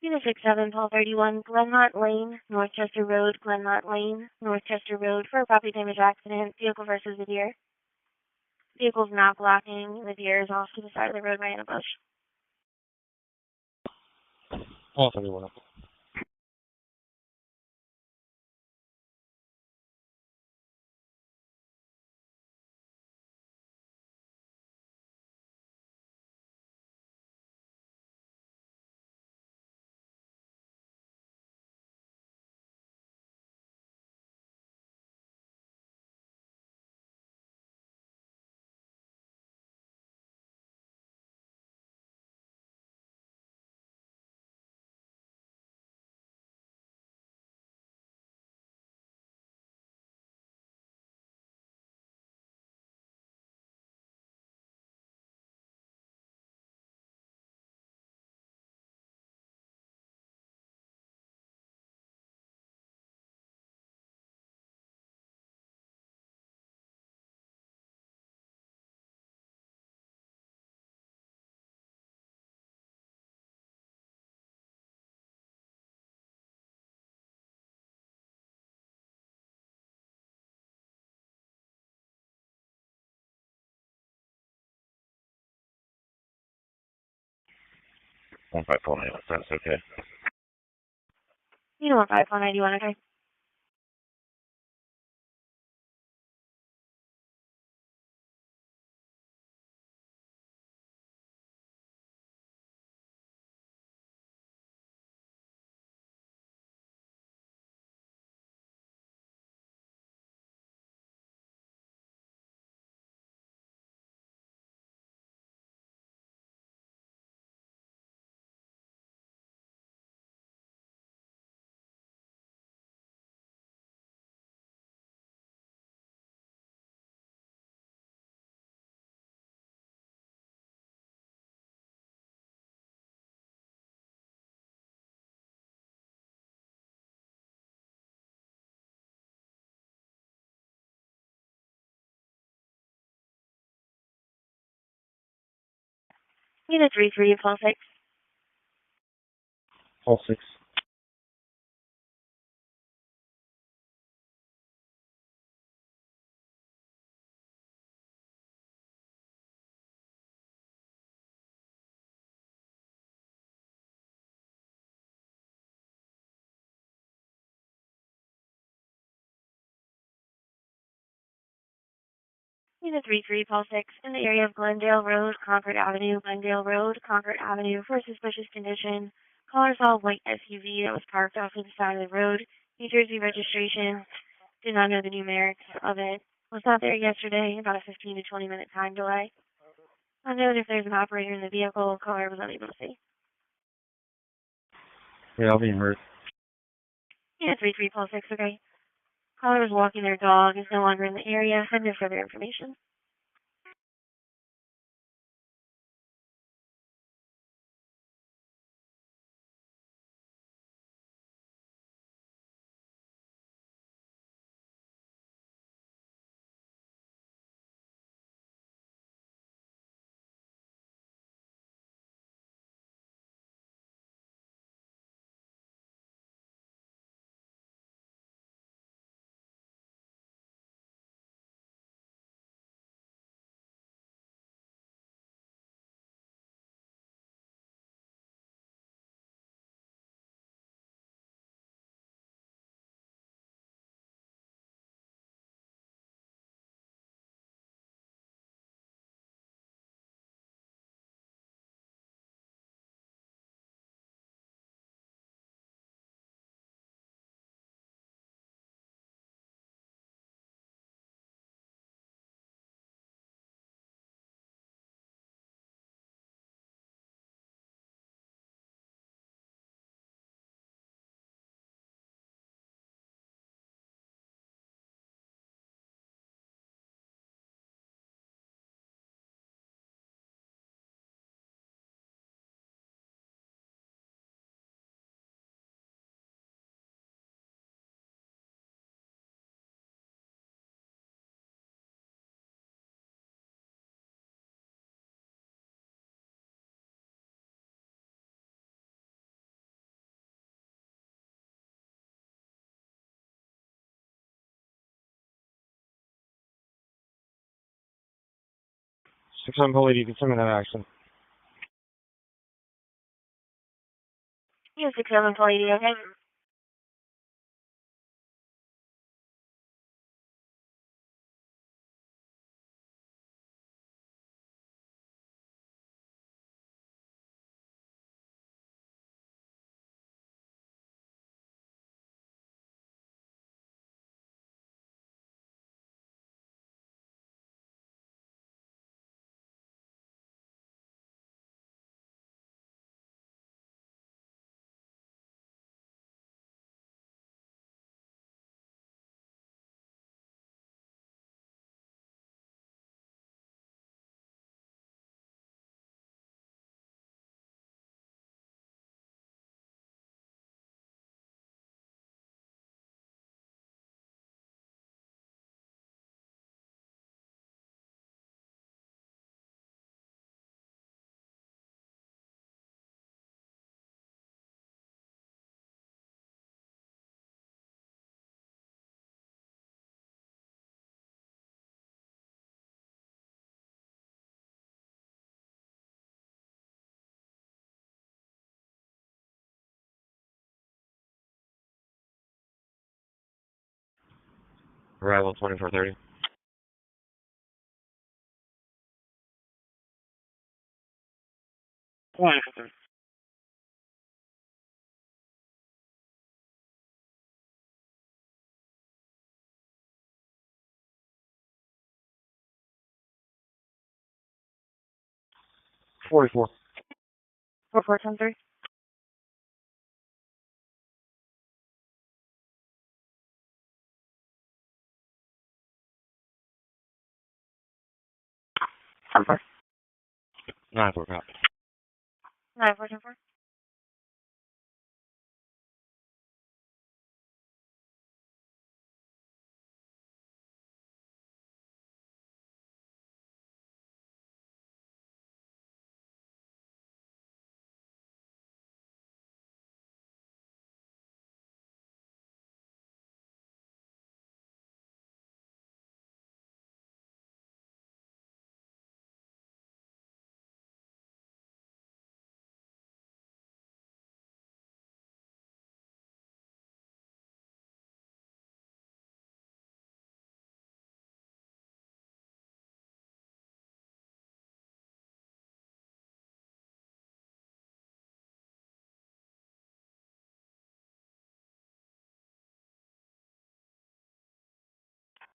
Unit 67, Paul 31, Glenmont Lane, Northchester Road, Glenmont Lane, Northchester Road for a property damage accident, vehicle versus the deer. Vehicle's not blocking, the deer is off to the side of the roadway in a bush. Paul 31. One five four nine. That's okay. You know what, 5491, okay? Unit 33, Paul 6. Paul 6. Unit 33, Paul 6, in the area of Glendale Road, Concord Avenue, Glendale Road, Concord Avenue, for a suspicious condition. Caller saw a white SUV that was parked off to the side of the road. New Jersey registration. Did not know the numerics of it. Was not there yesterday, about a 15 to 20 minute time delay. Unknown if there's an operator in the vehicle, caller was unable to see. Yeah, I'll be in hurt. Yeah, 33 okay. Caller was walking their dog, is no longer in the area. Have no further information. Six-on police, you can send me that action. Yeah, 6-7 Palladium, okay. Arrival 2430. Wonderful. $44. 4410-3. Number. 9-4 copy. 9410-4.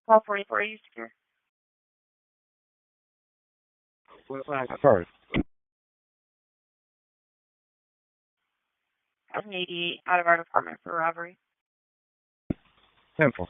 Call 44, are you secure? First. 1088 out of our department for robbery. Simple.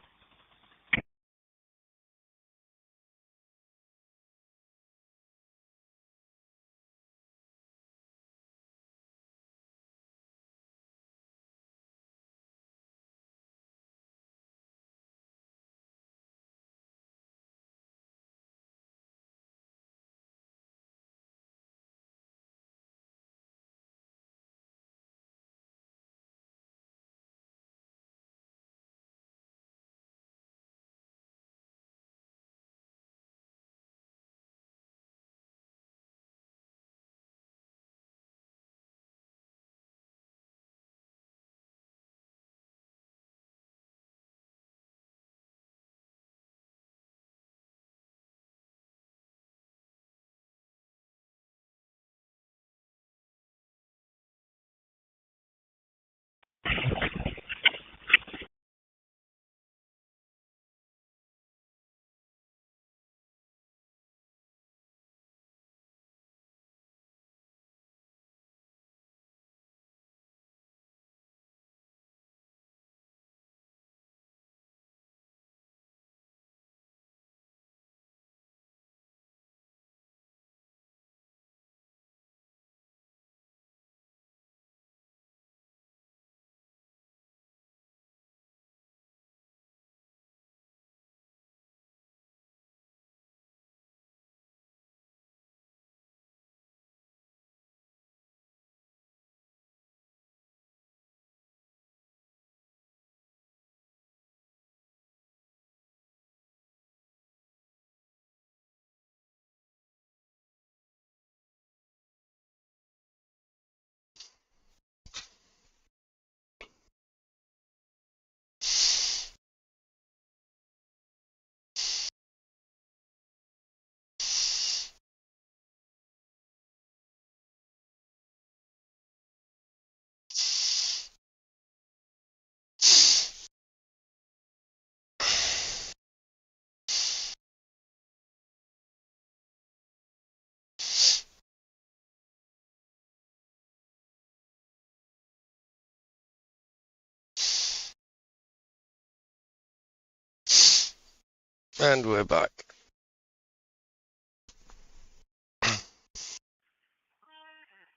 And we're back.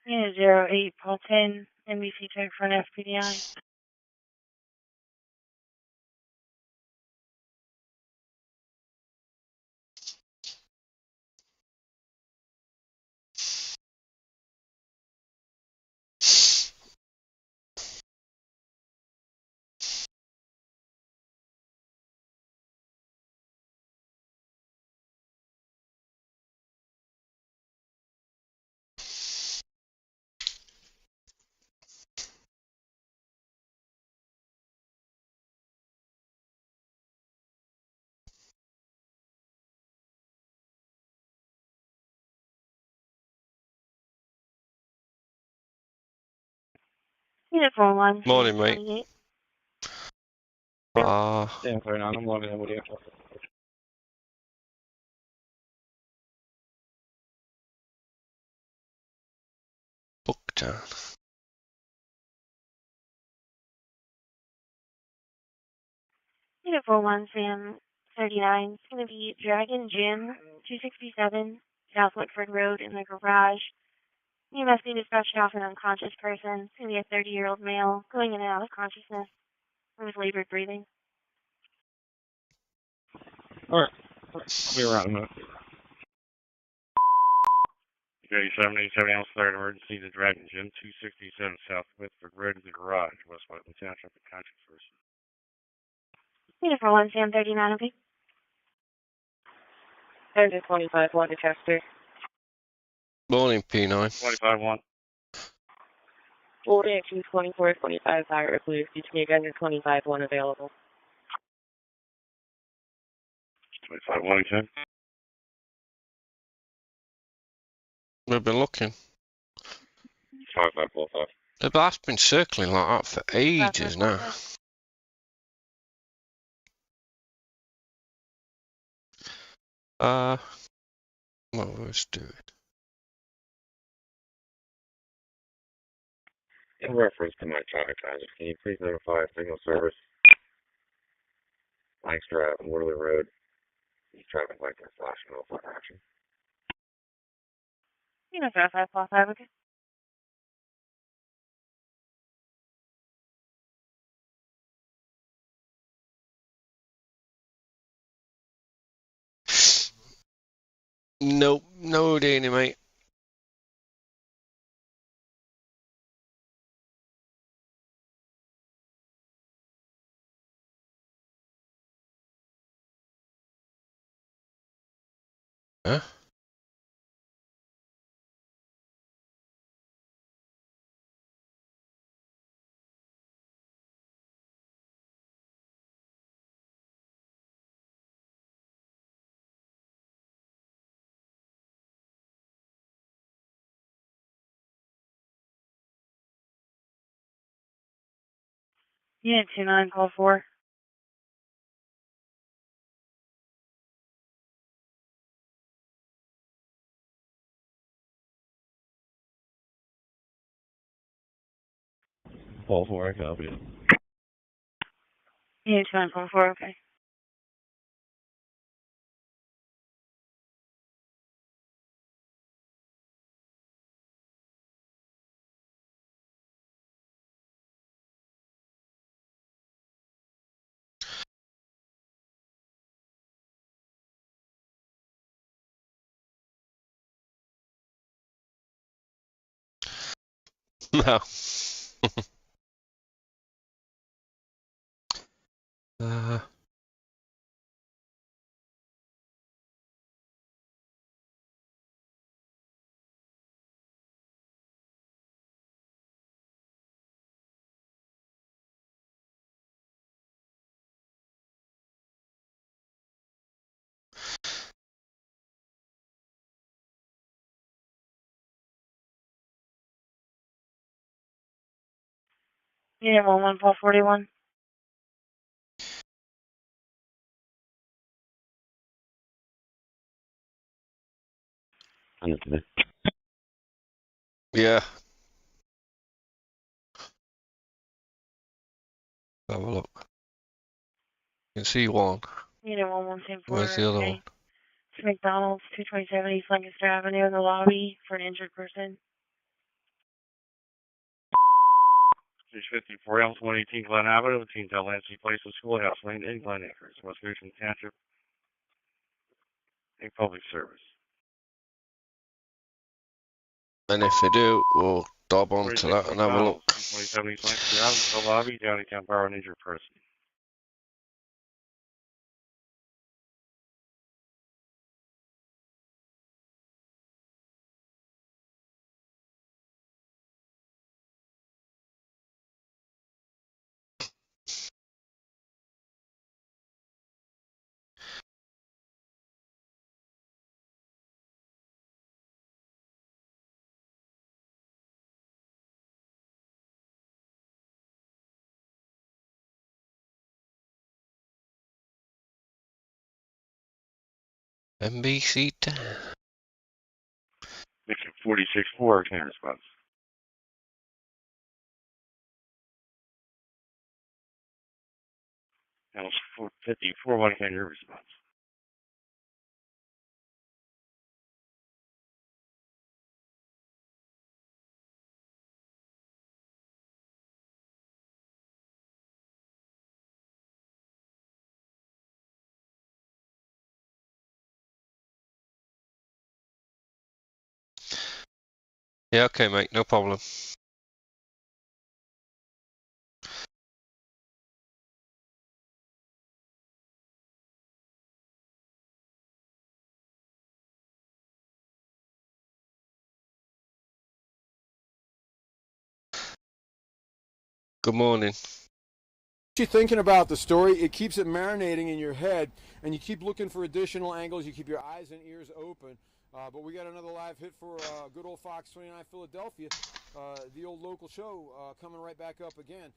Yeah, 08 Paul 10, NBC check for an FPDI. Uniform 1, Morning, mate. 28. Stand for 9, I'm logging in with you. Booktown. Uniform 1, Sam 39. It's going to be Dragon Gym, 267, South Whitford Road in the garage. You must be dispatched off an unconscious person. It's going to be a 30-year-old male going in and out of consciousness with labored breathing. Alright. I'll be around in a minute. Okay, 787 Elm 3rd emergency to Dragon Gym, 267 South Whitford Road in the garage, West Whiteland Township, unconscious person. Uniform 1, Sam 39, okay. There's a 25 1 to Chester. Morning, P9. 25-1. 40 to 24 25 fire recluse. You can get your 25 1 available. 25-1 again. We've been looking. 5545. The blast's been circling like that for ages now. Well, let's do it. In reference to my traffic hazard, can you please notify signal service? Extra Waterloo Road. These traffic lights are flashing off for action. You know, 5 Plus Advocate. Nope, no Danny, mate. Huh? Unit 29, call 4. Call 4, I copy it. Unit 29, call 4, okay. No. Unit 11, call 41. Understood. Yeah. Have a look. You can see one. Unit 11, Where's the other one? okay. It's McDonald's, 227 East Lancaster Avenue in the lobby for an injured person. 654 Elms, 118 Glen Avenue, between Delancey Place and Schoolhouse Lane in Glen Acres, West Richmond Township. A public service. And if they do, we'll dob onto that and have a look. 227 East Lancaster Avenue, the lobby, Downtown Borough, an injured person. NBC 10. Mission 46-4, can response. Elms 54, 1 can your response. Yeah, okay, mate, no problem. Good morning. You thinking about the story, it keeps it marinating in your head, and you keep looking for additional angles. You keep your eyes and ears open. But we got another live hit for good old Fox 29 Philadelphia, the old local show coming right back up again.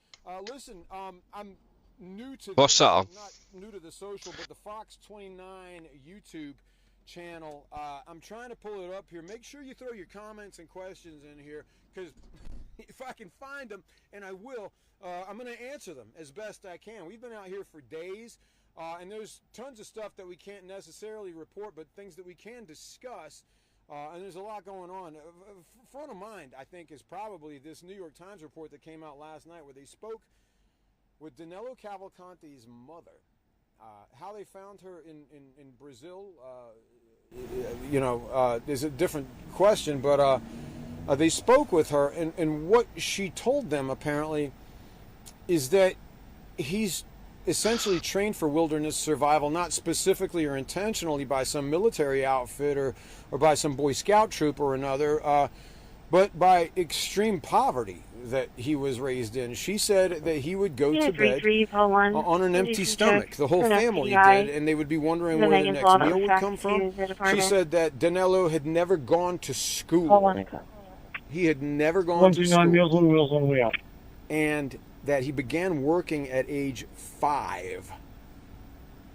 Listen, I'm new to What's that on? not new to the social, but the Fox 29 YouTube channel. I'm trying to pull it up here. Make sure you throw your comments and questions in here, because if I can find them, and I will, I'm going to answer them as best I can. We've been out here for days. And there's tons of stuff that we can't necessarily report, but things that we can discuss. And there's a lot going on. Front of mind, I think, is probably this New York Times report that came out last night where they spoke with Danelo Cavalcante's mother. How they found her in Brazil, is a different question, but they spoke with her, and what she told them, apparently, is that he's essentially trained for wilderness survival, not specifically or intentionally by some military outfit or by some Boy Scout troop or another, but by extreme poverty that he was raised in. She said that he would go to bed on an empty stomach. The whole family did, and they would be wondering where the next meal would come from. She said that Danelo had never gone to school. He had never gone to school. And that he began working at age 5.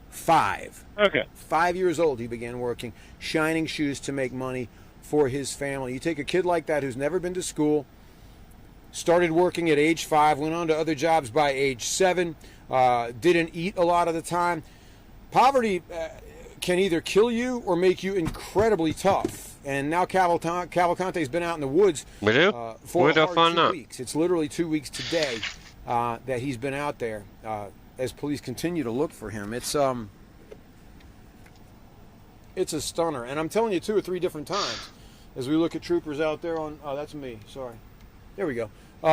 5. Okay. 5 years old he began working, shining shoes to make money for his family. You take a kid like that who's never been to school, started working at age 5, went on to other jobs by age 7, didn't eat a lot of the time. Poverty can either kill you or make you incredibly tough. And now Cavalcante's been out in the woods for 2 weeks. It's literally 2 weeks today that he's been out there as police continue to look for him. It's a stunner. And I'm telling you 2 or 3 different times as we look at troopers out there on... Oh, that's me. Sorry. There we go.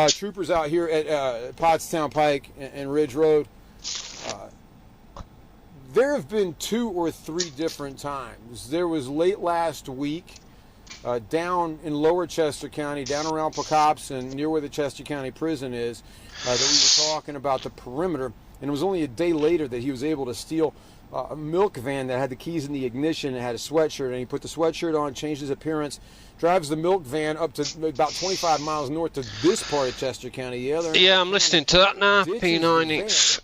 Troopers out here at Pottstown Pike and Ridge Road. There have been 2 or 3 different times. There was late last week down in Lower Chester County, down around Pecops and near where the Chester County prison is, that we were talking about the perimeter. And it was only a day later that he was able to steal a milk van that had the keys in the ignition and had a sweatshirt. And he put the sweatshirt on, changed his appearance, drives the milk van up to about 25 miles north to this part of Chester County. Yeah, I'm listening to that now. P9,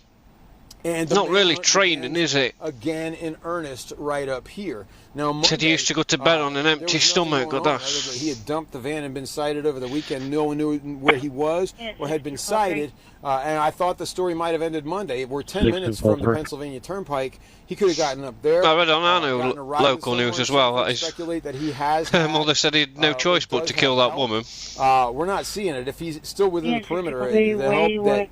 it's not really training, is it? Again in earnest right up here. Now, Monday, said he used to go to bed on an empty stomach. He had dumped the van and been cited over the weekend. No one knew where he was or had been cited. And I thought the story might have ended Monday. We're 10 minutes from the Pennsylvania Turnpike. He could have gotten up there. I read on our local news as well. That is, speculate that he has. Mother said he had no choice but to kill that woman. We're not seeing it. If he's still within the perimeter, the help that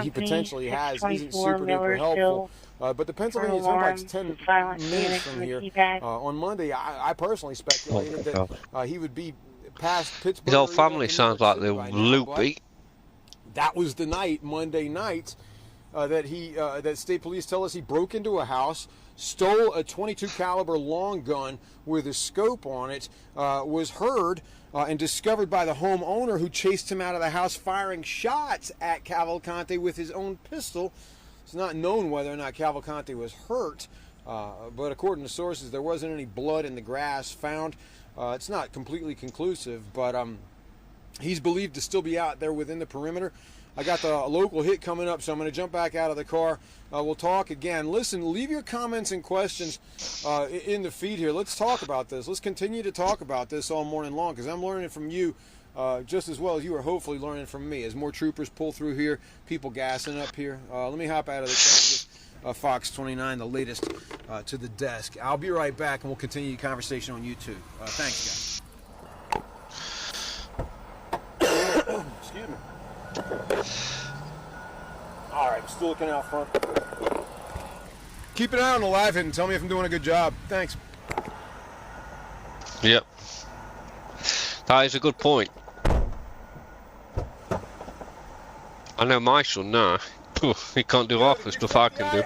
he potentially has isn't super duper helpful. But the Pennsylvania Turnpike's 10 minutes from here. On Monday, I personally speculated that he would be past Pittsburgh. His whole family sounds like they're loopy. That was the night, Monday night, that state police tell us he broke into a house, stole a .22 caliber long gun with a scope on it, was heard and discovered by the homeowner, who chased him out of the house firing shots at Cavalcante with his own pistol. It's not known whether or not Cavalcante was hurt, but according to sources, there wasn't any blood in the grass found. It's not completely conclusive, but he's believed to still be out there within the perimeter. I got the local hit coming up, so I'm going to jump back out of the car. We'll talk again. Listen, leave your comments and questions in the feed here. Let's talk about this. Let's continue to talk about this all morning long, because I'm learning from you just as well as you are hopefully learning from me. As more troopers pull through here, people gassing up here. Let me hop out of the car and get Fox 29, the latest, to the desk. I'll be right back, and we'll continue the conversation on YouTube. Thanks, guys. Excuse me. All right, I'm still looking out front. Keep an eye on the live hit and tell me if I'm doing a good job. Thanks. Yep. That is a good point. I know my son now. He can't do half the stuff I can do.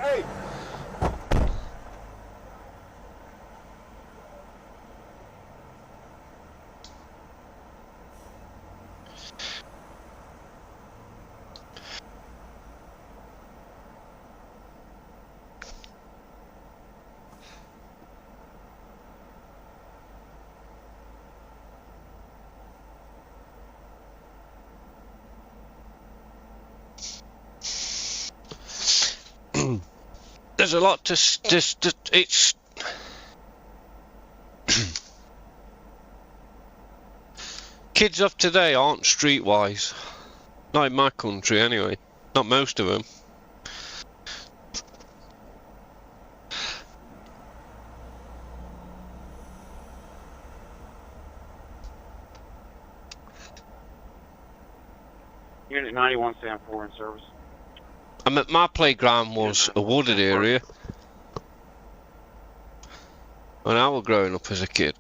There's a lot to it's kids of today aren't streetwise. Not in my country anyway. Not most of them. Unit 91, stand 4 in service. I mean, my playground was a wooded area when I was growing up as a kid.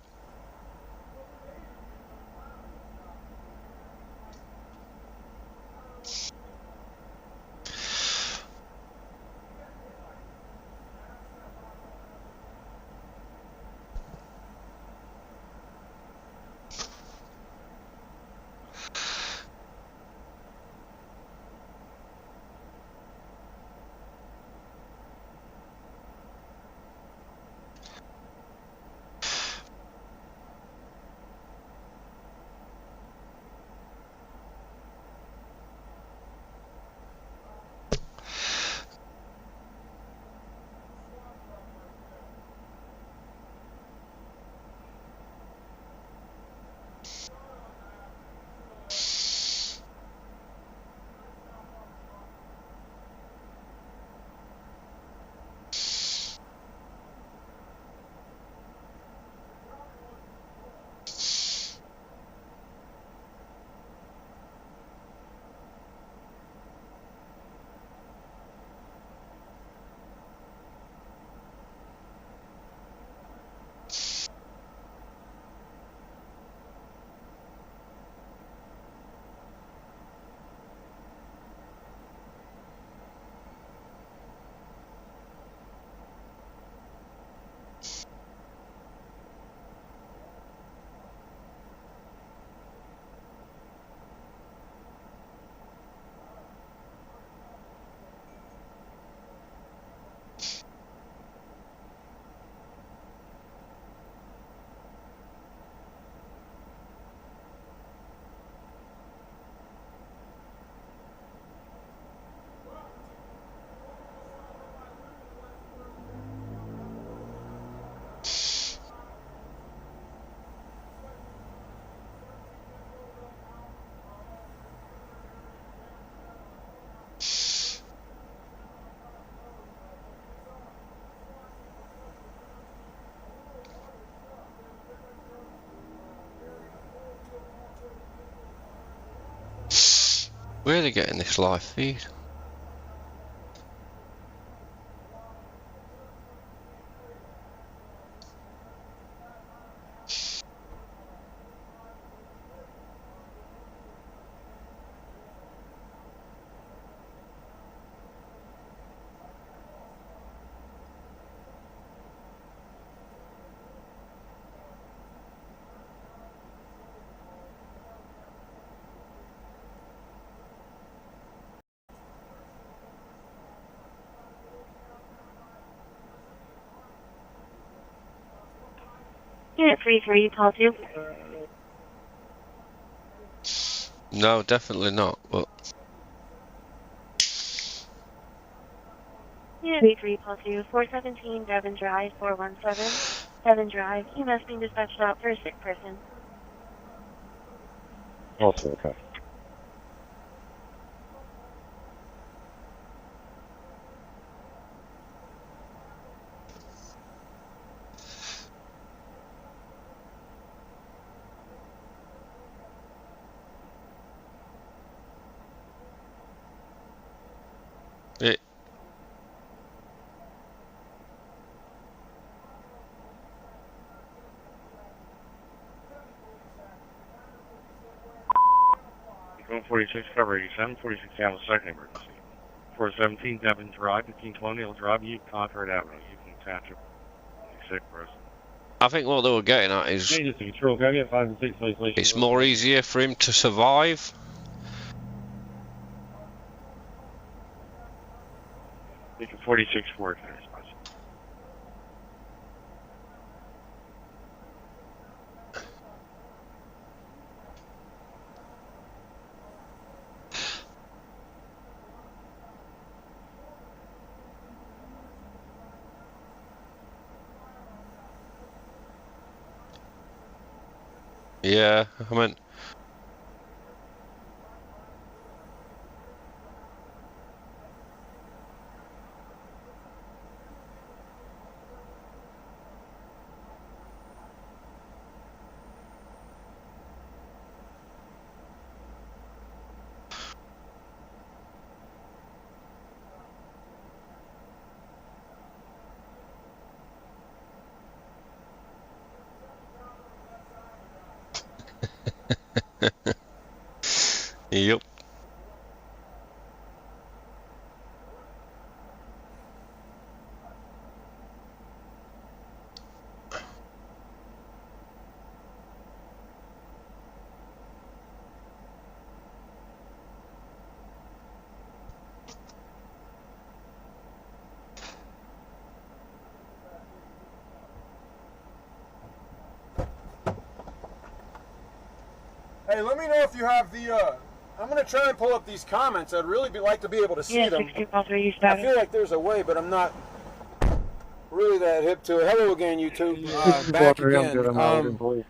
Where are they getting this live feed? Unit 33, call 2. No, definitely not, but... Unit 33, call 2, 417 Devon Drive, 417 Devon Drive. EMS being dispatched out for a sick person. Also okay. It... Phone 46, cover 87, 46 down, second emergency. 417 Devon Drive, 15 Colonial Drive, Concord Avenue, Yukon Township. Sick person. I think what they were getting at is... Changes to control, can I get 5 and 6 isolation? It's more easier for him to survive. Yukon 46 work there, response. Yeah, I mean... Yep. Hey, let me know if you have the, I'm going to try and pull up these comments. I'd really like to be able to see them. I feel like there's a way, but I'm not really that hip to it. Hello again, YouTube. Back again.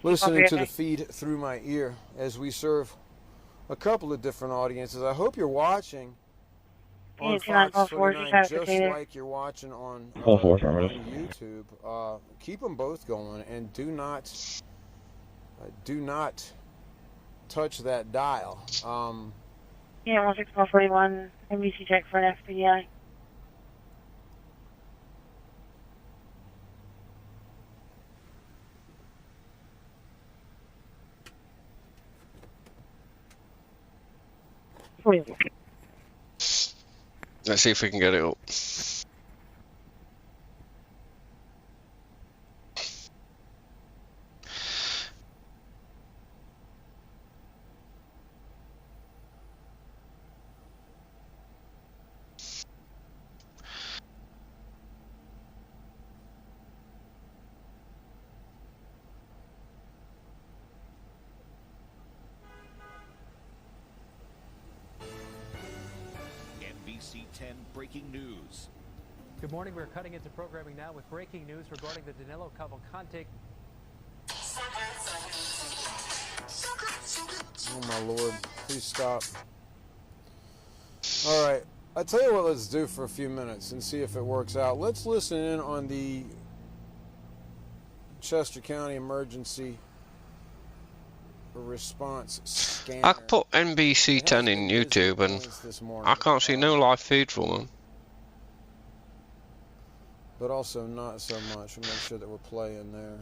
Listening to the feed through my ear as we serve a couple of different audiences. I hope you're watching on Fox 49 just like you're watching on YouTube. Keep them both going, and do not touch that dial. Yeah, 16441, NBC check for an FPDI. Let's see if we can get it up. NBC 10 breaking news. Good morning. We're cutting into programming now with breaking news regarding the Danelo Cavalcante. Oh my Lord, please stop. All right, I tell you what, let's do for a few minutes and see if it works out. Let's listen in on the Chester County Emergency Response Scanner. I put NBC 10 in YouTube and I can't see no live feed from them. But also not so much. We'll make sure that we're playing there.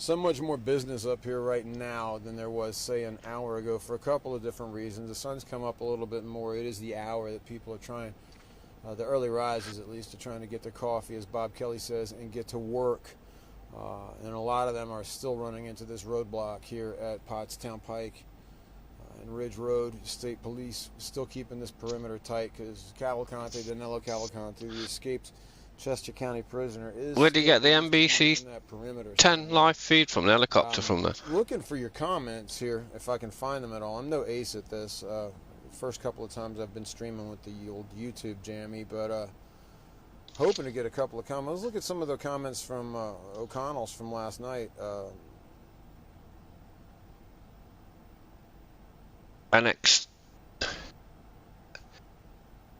So much more business up here right now than there was, say, an hour ago for a couple of different reasons. The sun's come up a little bit more. It is the hour that people are trying, the early risers at least, are trying to get their coffee, as Bob Kelly says, and get to work. And a lot of them are still running into this roadblock here at Pottstown Pike and Ridge Road. State police still keeping this perimeter tight because Cavalcante, Danelo Cavalcante, the escaped Chester County prisoner, is... Where did you get the NBC 10 live feed from? The helicopter from there? Looking for your comments here, if I can find them at all. I'm no ace at this. First couple of times I've been streaming with the old YouTube jammy, but hoping to get a couple of comments. Let's look at some of the comments from O'Connell's from last night. NX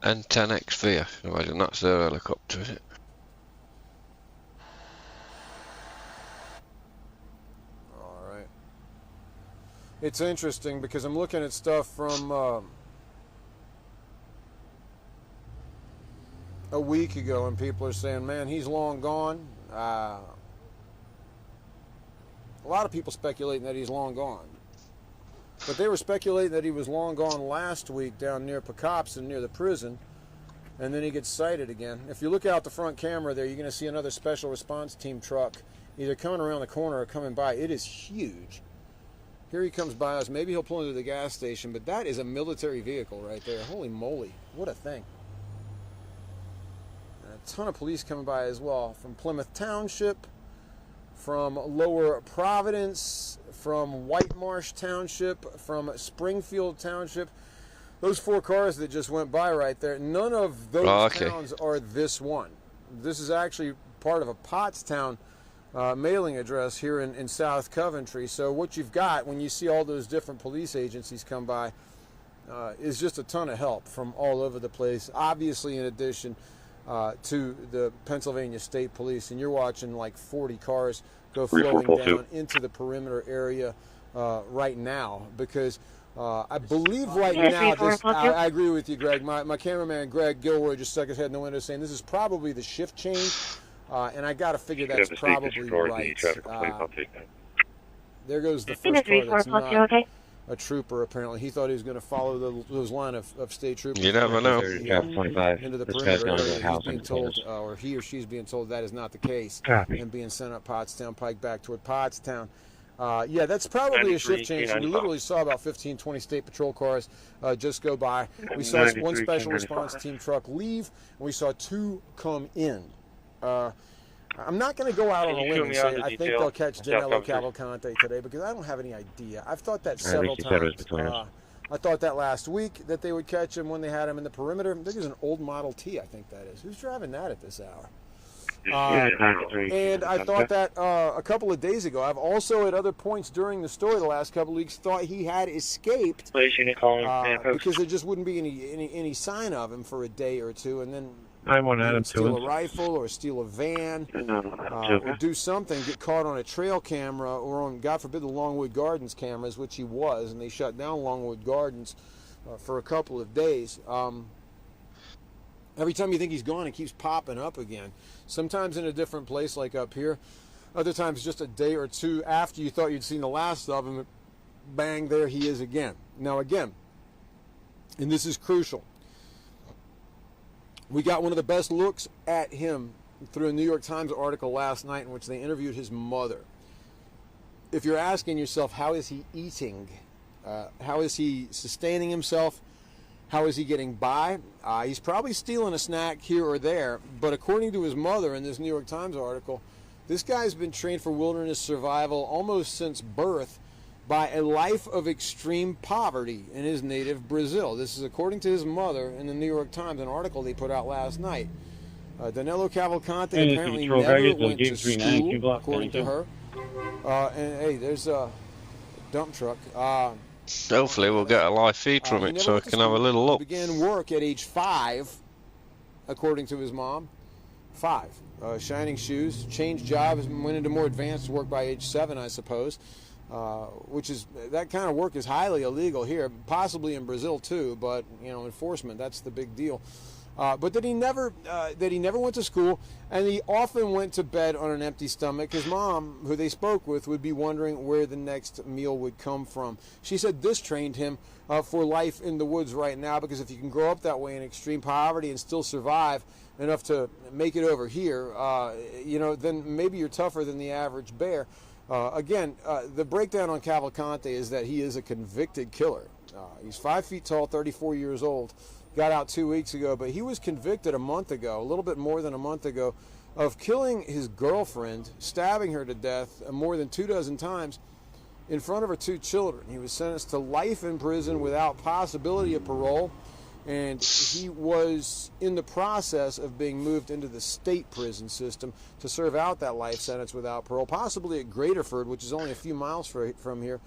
and 10XV, I imagine that's their helicopter, is it? Alright. It's interesting because I'm looking at stuff from a week ago and people are saying, man, he's long gone. A lot of people speculating that he's long gone. But they were speculating that he was long gone last week down near Pecopson, near the prison, and then he gets sighted again. If you look out the front camera there, you're going to see another special response team truck either coming around the corner or coming by. It is huge. Here he comes by us. Maybe he'll pull into the gas station, but that is a military vehicle right there. Holy moly, what a thing. And a ton of police coming by as well from Plymouth Township, from Lower Providence, from White Marsh Township, from Springfield Township. Those 4 cars that just went by right there, none of those towns are this one. This is actually part of a Pottstown mailing address here in South Coventry. So what you've got when you see all those different police agencies come by is just a ton of help from all over the place. Obviously, in addition to the Pennsylvania State Police, and you're watching like 40 cars go flowing down into the perimeter area right now because I believe right now, I agree with you, Greg. My cameraman, Greg Gilroy, just stuck his head in the window saying this is probably the shift change, and I got to figure that's probably right. There goes the first car that's not a trooper, apparently. He thought he was going to follow those line of state troopers. You never know. Into the perimeter. He's being told, or he or she's being told that is not the case, and being sent up Pottstown Pike back toward Pottstown. Yeah, that's probably a shift change. We literally saw about 15, 20 state patrol cars just go by. We saw one special response team truck leave, and we saw 2 come in. I'm not going to go out on a limb and say I think they'll catch Danelo Cavalcante today because I don't have any idea. I've thought that several times. I thought that last week that they would catch him when they had him in the perimeter. I think it's an old Model T, I think that is. Who's driving that at this hour? And I thought that a couple of days ago. I've also at other points during the story the last couple of weeks thought he had escaped because there just wouldn't be any sign of him for a day or two, and then steal a rifle or steal a van or do something, get caught on a trail camera or on, God forbid, the Longwood Gardens cameras, which he was, and they shut down Longwood Gardens for a couple of days. Every time you think he's gone, it keeps popping up again. Sometimes in a different place, like up here. Other times just a day or two after you thought you'd seen the last of him, bang, there he is again. Now again, and this is crucial, we got one of the best looks at him through a New York Times article last night in which they interviewed his mother. If you're asking yourself, how is he eating? How is he sustaining himself? How is he getting by? He's probably stealing a snack here or there, but according to his mother in this New York Times article, this guy's been trained for wilderness survival almost since birth by a life of extreme poverty in his native Brazil. This is according to his mother in the New York Times, an article they put out last night. Danelo Cavalcante apparently never went to school, according to her. And hey, there's a dump truck. Hopefully we'll get a live feed from it so I can have a little look. He began work at age 5, according to his mom. 5. Shining shoes, changed jobs, and went into more advanced work by age 7, I suppose. Which is, that kind of work is highly illegal here, possibly in Brazil too, but enforcement, that's the big deal. But that he never went to school, and he often went to bed on an empty stomach. His mom, who they spoke with, would be wondering where the next meal would come from. She said this trained him for life in the woods right now, because if you can grow up that way in extreme poverty and still survive enough to make it over here, then maybe you're tougher than the average bear. Again, the breakdown on Cavalcante is that he is a convicted killer. He's 5 feet tall, 34 years old. Got out 2 weeks ago, but he was convicted a month ago, a little bit more than a month ago, of killing his girlfriend, stabbing her to death more than 24 times in front of her 2 children. He was sentenced to life in prison without possibility of parole, and he was in the process of being moved into the state prison system to serve out that life sentence without parole, possibly at Graterford, which is only a few miles from here.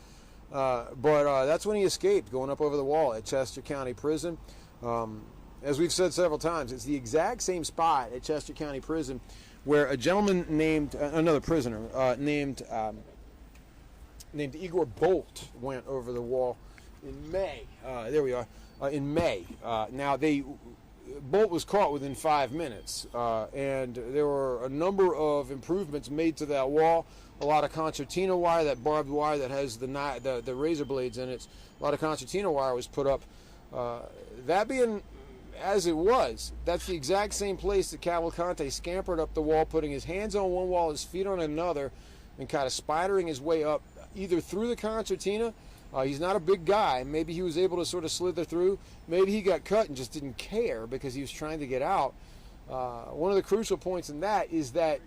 But that's when he escaped, going up over the wall at Chester County Prison. As we've said several times, it's the exact same spot at Chester County Prison where a gentleman named, another prisoner, named Igor Bolt went over the wall in May. There we are. In May. Now, Bolt was caught within 5 minutes, and there were a number of improvements made to that wall. A lot of concertina wire, that barbed wire that has the razor blades in it. A lot of concertina wire was put up. That being as it was, that's the exact same place that Cavalcante scampered up the wall, putting his hands on one wall, his feet on another, and kind of spidering his way up, either through the concertina. He's not a big guy. Maybe he was able to sort of slither through. Maybe he got cut and just didn't care because he was trying to get out. One of the crucial points in that is that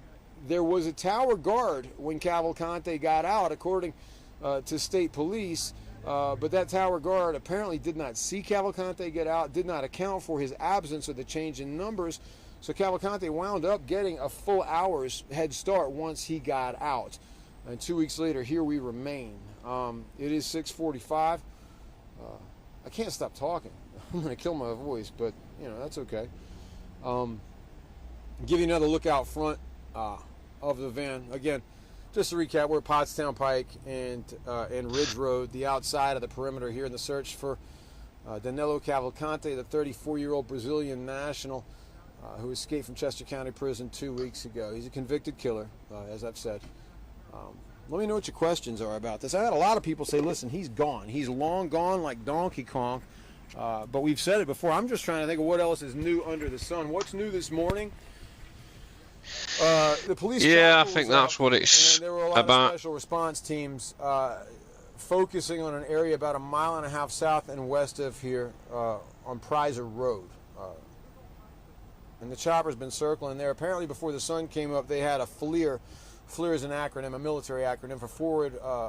there was a tower guard when Cavalcante got out, according to state police. But that tower guard apparently did not see Cavalcante get out, did not account for his absence or the change in numbers. So Cavalcante wound up getting a full hour's head start once he got out. And 2 weeks later, here we remain. It is 6:45. I can't stop talking. I'm going to kill my voice, but, that's okay. Give you another look out front of the van. Again, Just to recap, we're at Pottstown Pike and Ridge Road, the outside of the perimeter here in the search for Danelo Cavalcante, the 34-year-old Brazilian national who escaped from Chester County Prison 2 weeks ago. He's a convicted killer, as I've said. Let me know what your questions are about this. I had a lot of people say, listen, he's gone. He's long gone like Donkey Kong. But we've said it before. I'm just trying to think of what else is new under the sun. What's new this morning? The police. Yeah, I think that's what it's there were a lot about. of special response teams focusing on an area about 1.5 miles south and west of here on Prizer Road. And the chopper's been circling there. Apparently, before the sun came up, they had a FLIR. FLIR is an acronym, a military acronym for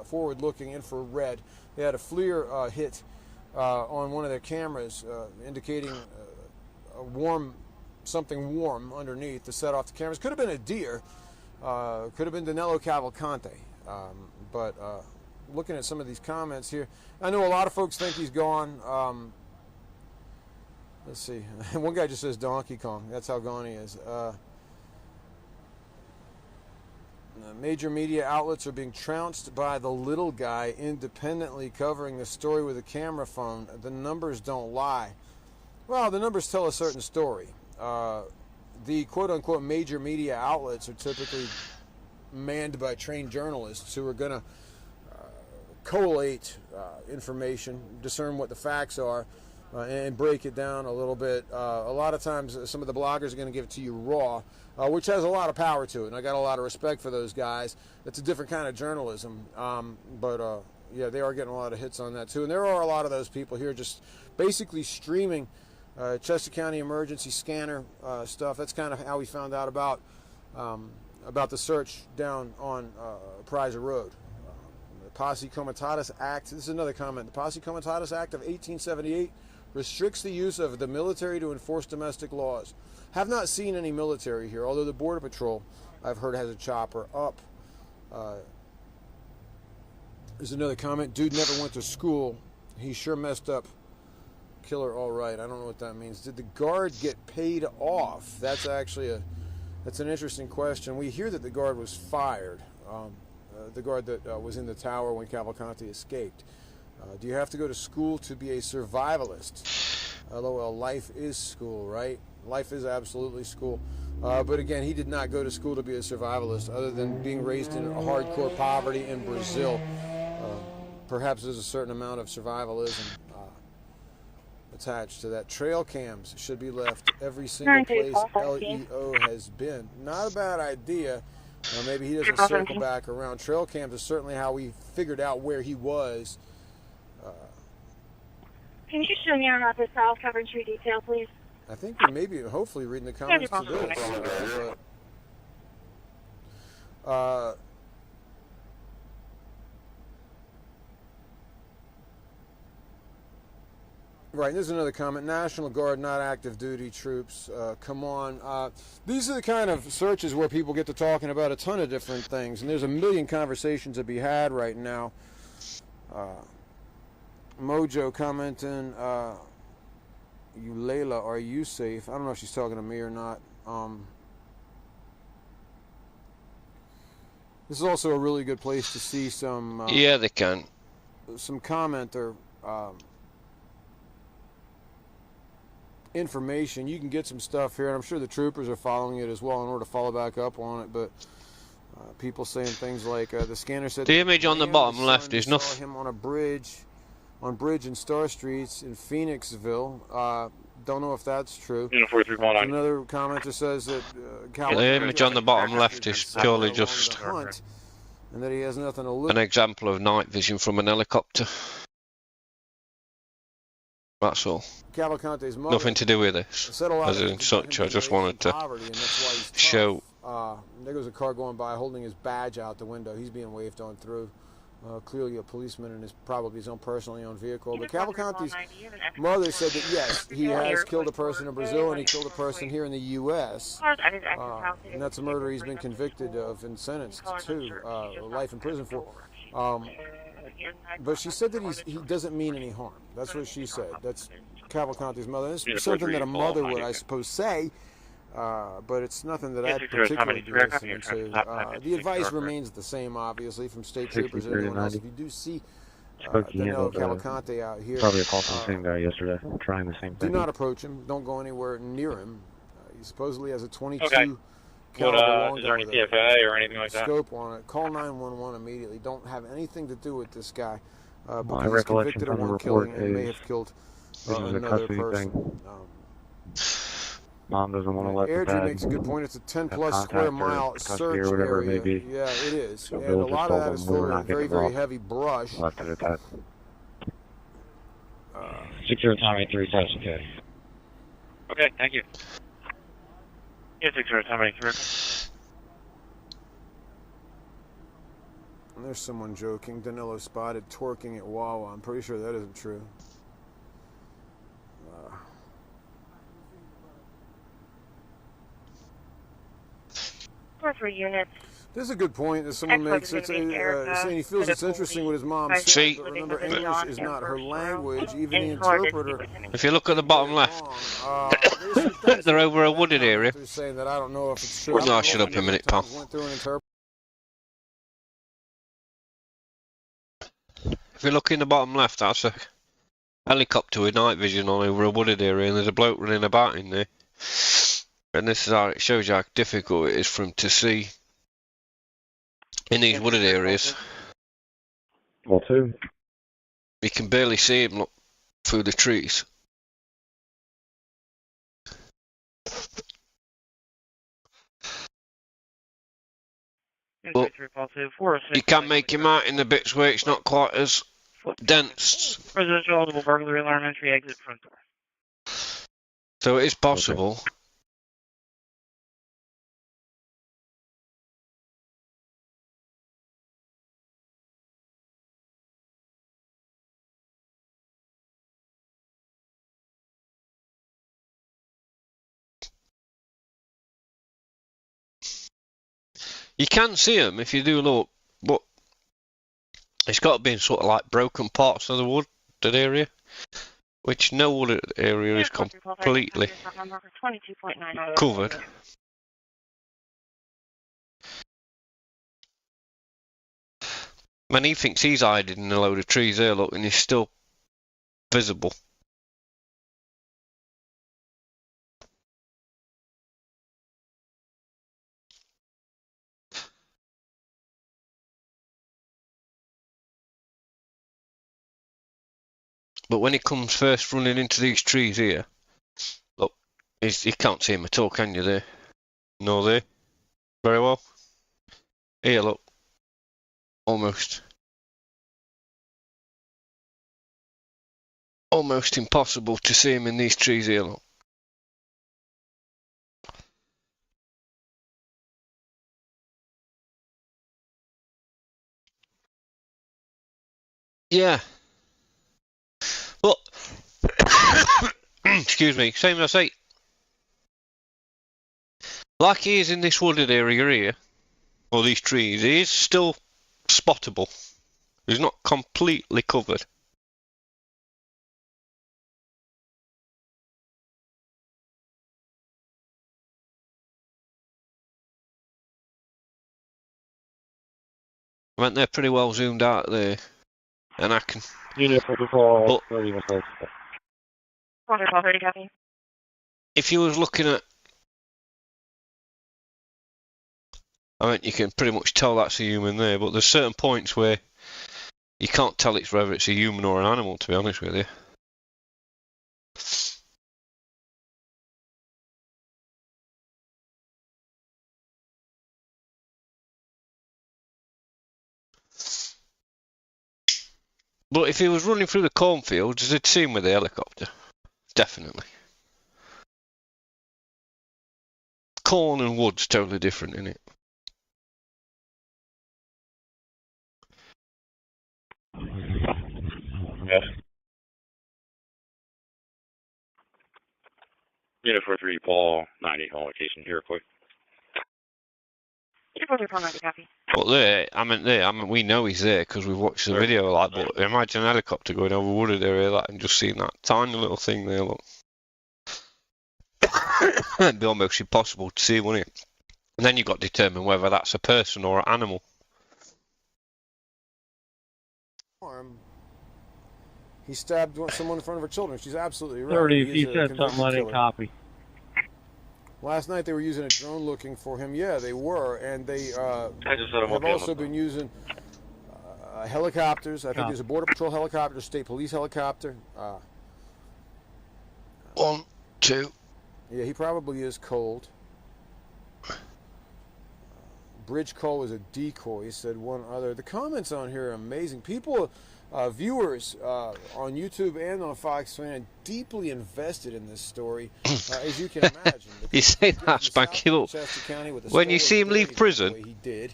forward-looking infrared. They had a FLIR hit on one of their cameras, indicating something warm underneath to set off the cameras. Could have been a deer. Could have been Danelo Cavalcante. But looking at some of these comments here, I know a lot of folks think he's gone. Let's see. One guy just says Donkey Kong. That's how gone he is. Major media outlets are being trounced by the little guy independently covering the story with a camera phone. The numbers don't lie. Well, the numbers tell a certain story. The quote-unquote major media outlets are typically manned by trained journalists who are going to collate information, discern what the facts are, and break it down a little bit. A lot of times some of the bloggers are going to give it to you raw, which has a lot of power to it, and I got a lot of respect for those guys. It's a different kind of journalism, but yeah, they are getting a lot of hits on that too. And there are a lot of those people here just basically streaming Chester County emergency scanner stuff. That's kind of how we found out about the search down on Prizer Road. The Posse Comitatus Act, this is another comment. The Posse Comitatus Act of 1878 restricts the use of the military to enforce domestic laws. Have not seen any military here, although the Border Patrol, I've heard, has a chopper up. There's another comment. Dude never went to school. He sure messed up. Killer, all right. I don't know what that means. Did the guard get paid off? That's actually that's an interesting question. We hear that the guard was fired. The guard that was in the tower when Cavalcante escaped. Do you have to go to school to be a survivalist? LOL, life is school, right? Life is absolutely school. But again, he did not go to school to be a survivalist, other than being raised in hardcore poverty in Brazil. Perhaps there's a certain amount of survivalism attached to that. Trail cams should be left every single place LEO has been. Not a bad idea. Maybe he doesn't circle back around. Trail cams is certainly how we figured out where he was. Can you show me around the south coverage tree detail, please? I think we may be hopefully reading the comments to this. Right, there's another comment. National Guard, not active duty troops. Come on. These are the kind of searches where people get to talking about a ton of different things, and there's a million conversations to be had right now. Mojo commenting, Layla, are you safe? I don't know if she's talking to me or not. This is also a really good place to see some... yeah, they can. Some comment or... information. You can get some stuff here, and I'm sure the troopers are following it as well in order to follow back up on it, but people saying things like the scanner said the image on the bottom left is nothing. Him on a bridge and Star Streets in Phoenixville. Don't know if that's true. Another commenter says that the image on the bottom left is purely just hunt, and that he has nothing to look. An example of night vision from an helicopter. That's all. Cavalcante's mother, nothing to do with this. As in such, I just wanted to show. There goes a car going by holding his badge out the window. He's being waved on through. Clearly a policeman in probably his own personally owned vehicle. But Cavalcante's mother said that yes, he has killed a person in Brazil and he killed a person here in the U.S. And that's a murder he's been convicted of and sentenced to life in prison for. But she said that he doesn't mean any harm. That's what she said. That's Cavalcante's mother. This is something that a mother would, I suppose, say but it's nothing that I'd particularly be listening to. The advice remains the same, obviously, from state troopers and anyone else. If you do see Danelo Cavalcante out here, probably a call from the same guy yesterday, trying the same thing. Do not approach him. Don't go anywhere near him. He supposedly has a 22 Okay. caliber long Is there any gun with PFA or anything like that? Scope on it. Call 911 immediately. Don't have anything to do with this guy. My Because he's recollection convicted of from the one report killing and may is have killed this is a another custody person. thing. Mom doesn't want to let the Airdrie dad makes a good point. It's a 10 have plus square contact or mile custody search or whatever area. it may be. Yeah, it is. So And Bill a just lot of told that them is we were filled not with very, getting very involved. heavy brush. Left it at that. 60 Tommy 3 okay. Okay, thank you. Yeah, 60 Tommy 3. And there's someone joking. Danilo spotted twerking at Wawa. I'm pretty sure that isn't true. 4 units. This is a good point that someone makes. It's saying he feels it's interesting what his mom said. See? But remember, English is not her language. Even the interpreter. If you look at the bottom left, they're over a wooded area. Saying that I don't know if it's true. No, shut up a minute, pal. Went through an interpreter. If you look in the bottom left, that's a helicopter with night vision on over a wooded area, and there's a bloke running about in there. And this is how it shows you how difficult it is for him to see in these wooded areas. Well, too. You can barely see him look through the trees. But you can make him out in the bits where it's not quite as dense. Residential eligible burglary alarm entry exit front door. So it is possible. Okay. You can see them if you do look, but it's got to be in sort of like broken parts of the wooded area, which no wooded area is completely covered. Man, he thinks he's hiding in a load of trees there, look, and he's still visible. But when he comes first running into these trees here, look, you can't see him at all, can you, there? No, there. Very well. Here, look. Almost impossible to see him in these trees here, look. Yeah. But, excuse me, same as I say, like he is in this wooded area here, or these trees, he is still spottable. He's not completely covered. I meant they're pretty well zoomed out there, and I can. Unit 44, 30 mistakes. Wonderful, 30 copy. If you was looking at, I mean, you can pretty much tell that's a human there, but there's certain points where you can't tell it's whether it's a human or an animal, to be honest with you. But if he was running through the cornfields, they'd see him with the helicopter. Definitely. Corn and wood's totally different, isn't it? Yes. Unit 43, Paul, 90, on location here, quick. But there, I mean, we know he's there because we've watched the video, like, but imagine a helicopter going over wooded area, like, and just seeing that tiny little thing there, look. It'd be almost impossible to see, wouldn't it? And then you've got to determine whether that's a person or an animal. He stabbed someone in front of her children. She's absolutely right. 30, if you said something, I didn't copy. Last night they were using a drone looking for him. Yeah, they were, and they have also been using helicopters. I think there's a Border Patrol helicopter, State Police helicopter. 1, 2. Yeah, he probably is cold. Bridge Cole is a decoy, he said one other. The comments on here are amazing. People, viewers on YouTube and on Fox Fan, deeply invested in this story, as you can imagine. You say that, Spanky, but when you see him leave prison... He did.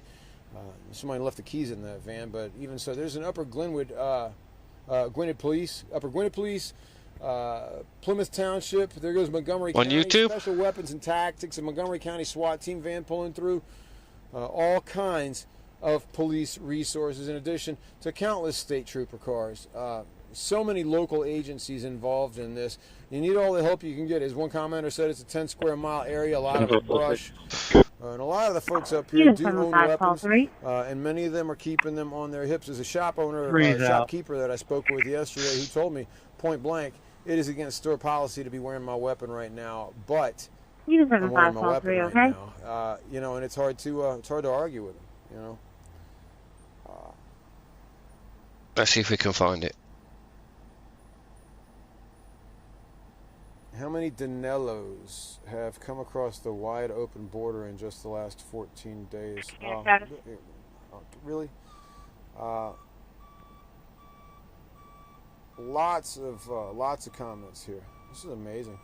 Somebody left the keys in that van, but even so, there's an Upper Glenwood, Upper Gwinnett Police, Plymouth Township. There goes Montgomery on County. YouTube? Special Weapons and Tactics, a Montgomery County SWAT team van pulling through. All kinds of police resources, in addition to countless state trooper cars. So many local agencies involved in this. You need all the help you can get. As one commenter said, it's a 10 square mile area, a lot of brush. And a lot of the folks up here do own weapons, and many of them are keeping them on their hips. As a shop owner, shopkeeper that I spoke with yesterday, who told me point blank, it is against store policy to be wearing my weapon right now, but I'm wearing my weapon right now. You know, and it's hard to argue with them. You know. Let's see if we can find it. How many Danelos have come across the wide open border in just the last 14 days? Really? Lots of comments here. This is amazing.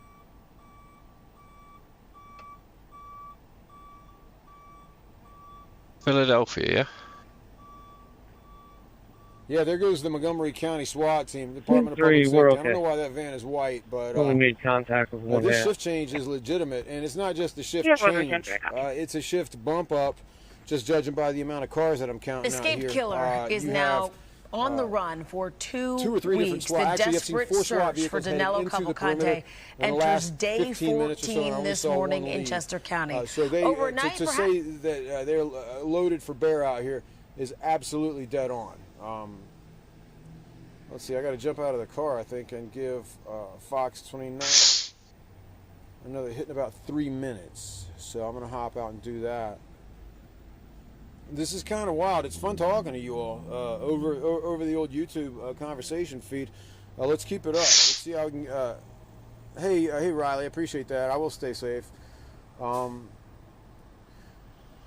Philadelphia, yeah? Yeah, there goes the Montgomery County SWAT team, Department of Public Safety. I don't know why that van is white, but only made contact with one this shift change is legitimate, and it's not just the shift change. It's a shift bump up, just judging by the amount of cars that I'm counting out here. Escaped killer is now on the run for 2 or 3 weeks. The desperate search for Danelo Cavalcante enters day 14 this morning in Chester County. So they, overnight, to say that they're loaded for bear out here is absolutely dead on. Let's see, I got to jump out of the car, I think, and give Fox 29 another hit in about 3 minutes. So I'm going to hop out and do that. This is kind of wild. It's fun talking to you all over the old YouTube conversation feed. Let's keep it up. Let's see how we can... Hey, Riley, I appreciate that. I will stay safe.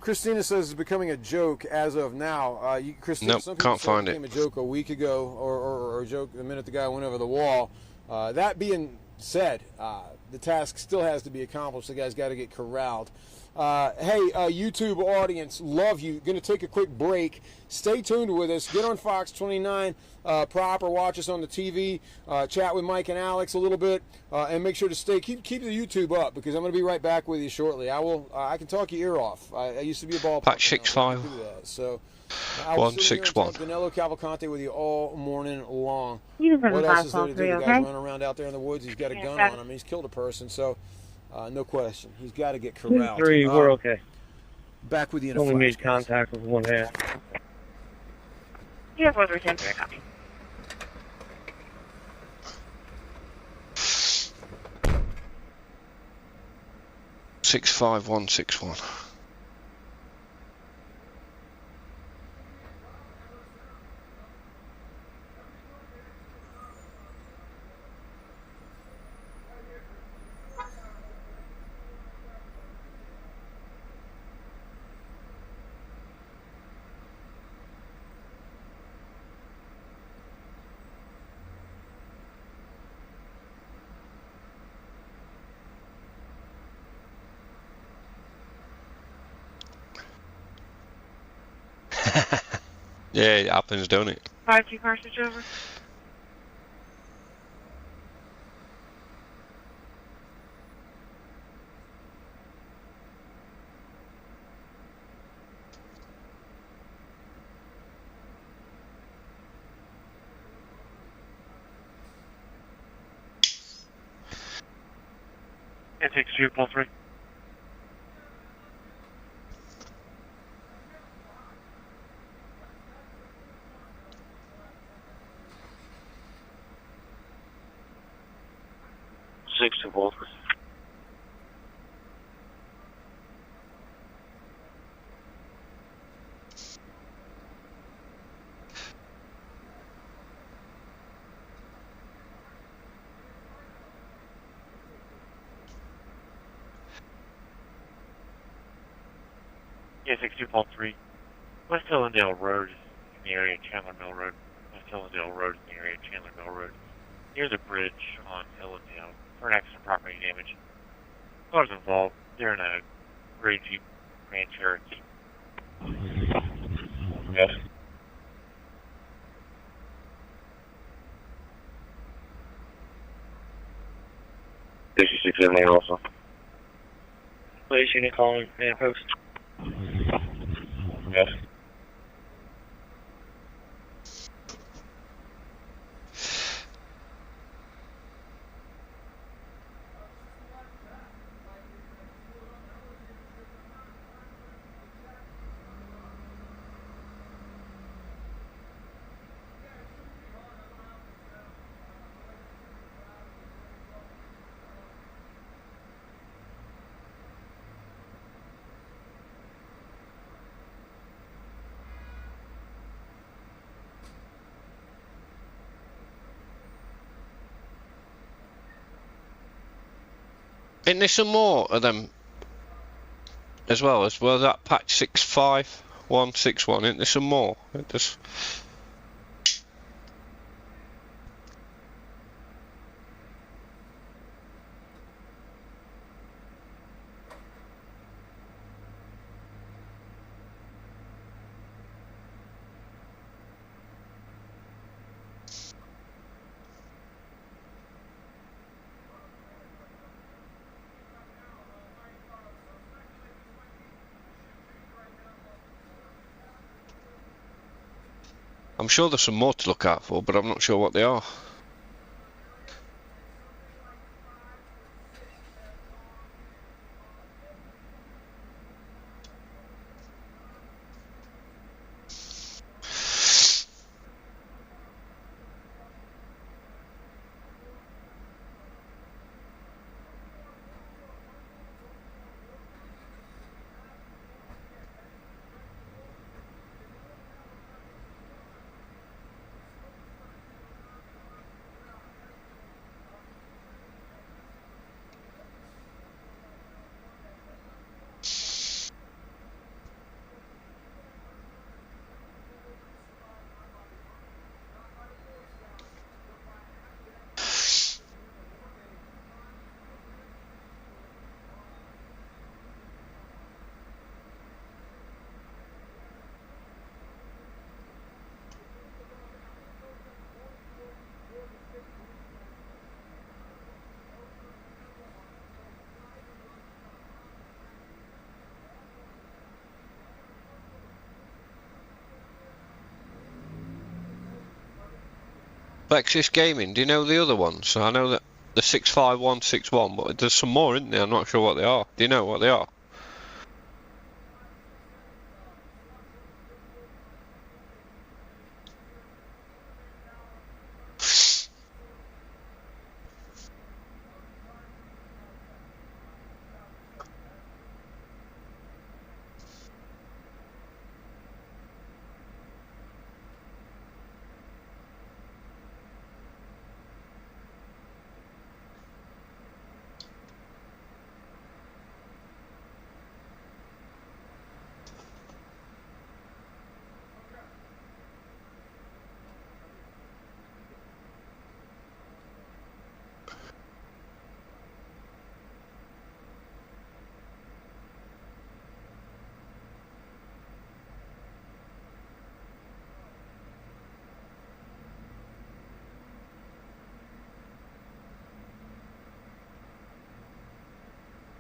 Christina says it's becoming a joke as of now. Christina, nope, some people can't find it became a joke a week ago, or a joke the minute the guy went over the wall. That being said, the task still has to be accomplished. The guy's got to get corralled. YouTube audience, love you. Going to take a quick break. Stay tuned with us. Get on Fox 29 proper. Watch us on the TV. Chat with Mike and Alex a little bit, and make sure to keep the YouTube up, because I'm going to be right back with you shortly. I can talk your ear off. I used to be a ball player. Patch 65. So I will 161. Danelo Cavalcante with you all morning long. What else is there to do? The guy's running around out there in the woods. He's got a gun on him. He's killed a person. So. No question. He's got to get corralled. 3, we're okay. Back with you in a only flash, made contact with one van. Yeah, 437, copy. Six 5161. Yeah, it happens, don't it? 5-2 car switch over. N62.3. Six to both. Yeah, 62.3. West Hillendale Road in the area of Chandler Mill Road. West Hillendale Road in the area of Chandler Mill Road. Near the bridge on Hillendale for an accident property damage. Cars involved. They're in a gray Jeep Grand Cherokee. Yes. $66.78 also. Police unit calling man post. Yes. Isn't there some more of them as well that patch 65161? Isn't there some more? There's... I'm sure there's some more to look out for, but I'm not sure what they are. Lexus Gaming, do you know the other ones? I know that the 65161, but there's some more, isn't there? I'm not sure what they are. Do you know what they are?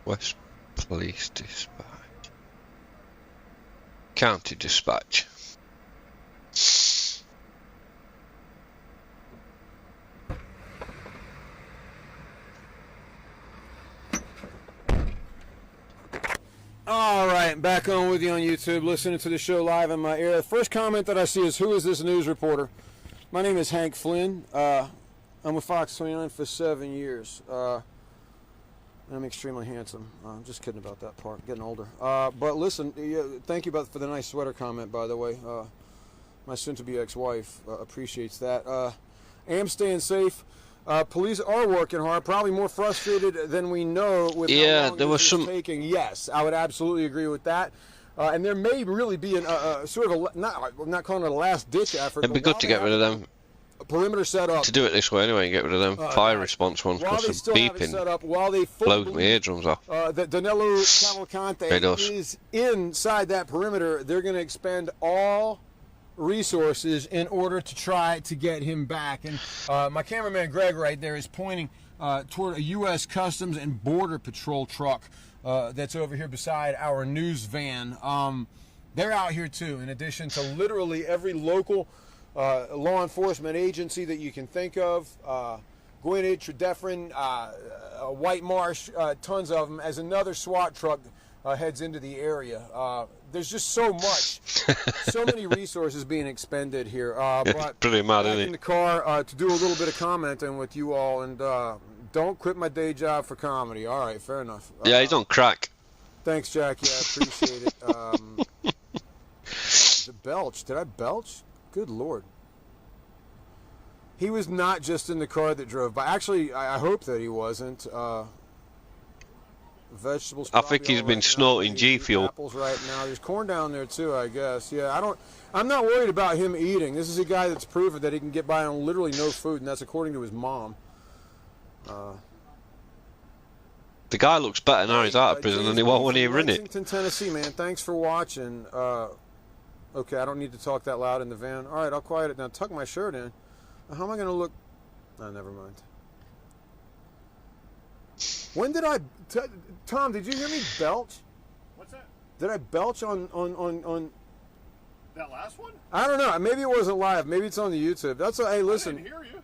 West Police Dispatch. County Dispatch. All right, back on with you on YouTube, listening to the show live in my ear. First comment that I see is, who is this news reporter? My name is Hank Flynn. I'm with Fox 29 for 7 years. I'm extremely handsome. I'm just kidding about that part, getting older. But listen, thank you for the nice sweater comment, by the way. My soon-to-be ex-wife appreciates that. Am staying safe. Police are working hard, probably more frustrated than we know with how long there was some taking. Yes, I would absolutely agree with that. And there may really be sort of I'm not calling it a last-ditch effort. It'd be good to get rid of them. Perimeter set up. To do it this way anyway and get rid of them fire response ones, because the beeping blows my eardrums off. That Danelo Cavalcante is inside that perimeter. They're going to expend all resources in order to try to get him back. And my cameraman Greg right there is pointing toward a U.S. Customs and Border Patrol truck that's over here beside our news van. They're out here too, in addition to literally every local law enforcement agency that you can think of. Gwynedd, Tredyffrin, White Marsh, tons of them, as another SWAT truck heads into the area. There's just so much, so many resources being expended here. But pretty mad, isn't it? In the car to do a little bit of commenting with you all, and don't quit my day job for comedy. All right, fair enough. Yeah, he's on crack. Thanks, Jackie. I appreciate it. The belch. Did I belch? Good Lord. He was not just in the car that drove by. Actually, I hope that he wasn't. Vegetables. I think he's been snorting G Fuel. Apples right now. There's corn down there too, I guess. Yeah, I'm not worried about him eating. This is a guy that's proven that he can get by on literally no food, and that's according to his mom. The guy looks better now he's out of prison than he was when he was in it. Lexington, Tennessee, man. Thanks for watching. Okay, I don't need to talk that loud in the van. All right, I'll quiet it down. Tuck my shirt in. How am I going to look? Oh, never mind. When did Tom, did you hear me belch? What's that? Did I belch on that last one? I don't know. Maybe it wasn't live. Maybe it's on the YouTube. That's hey, listen. I didn't hear you.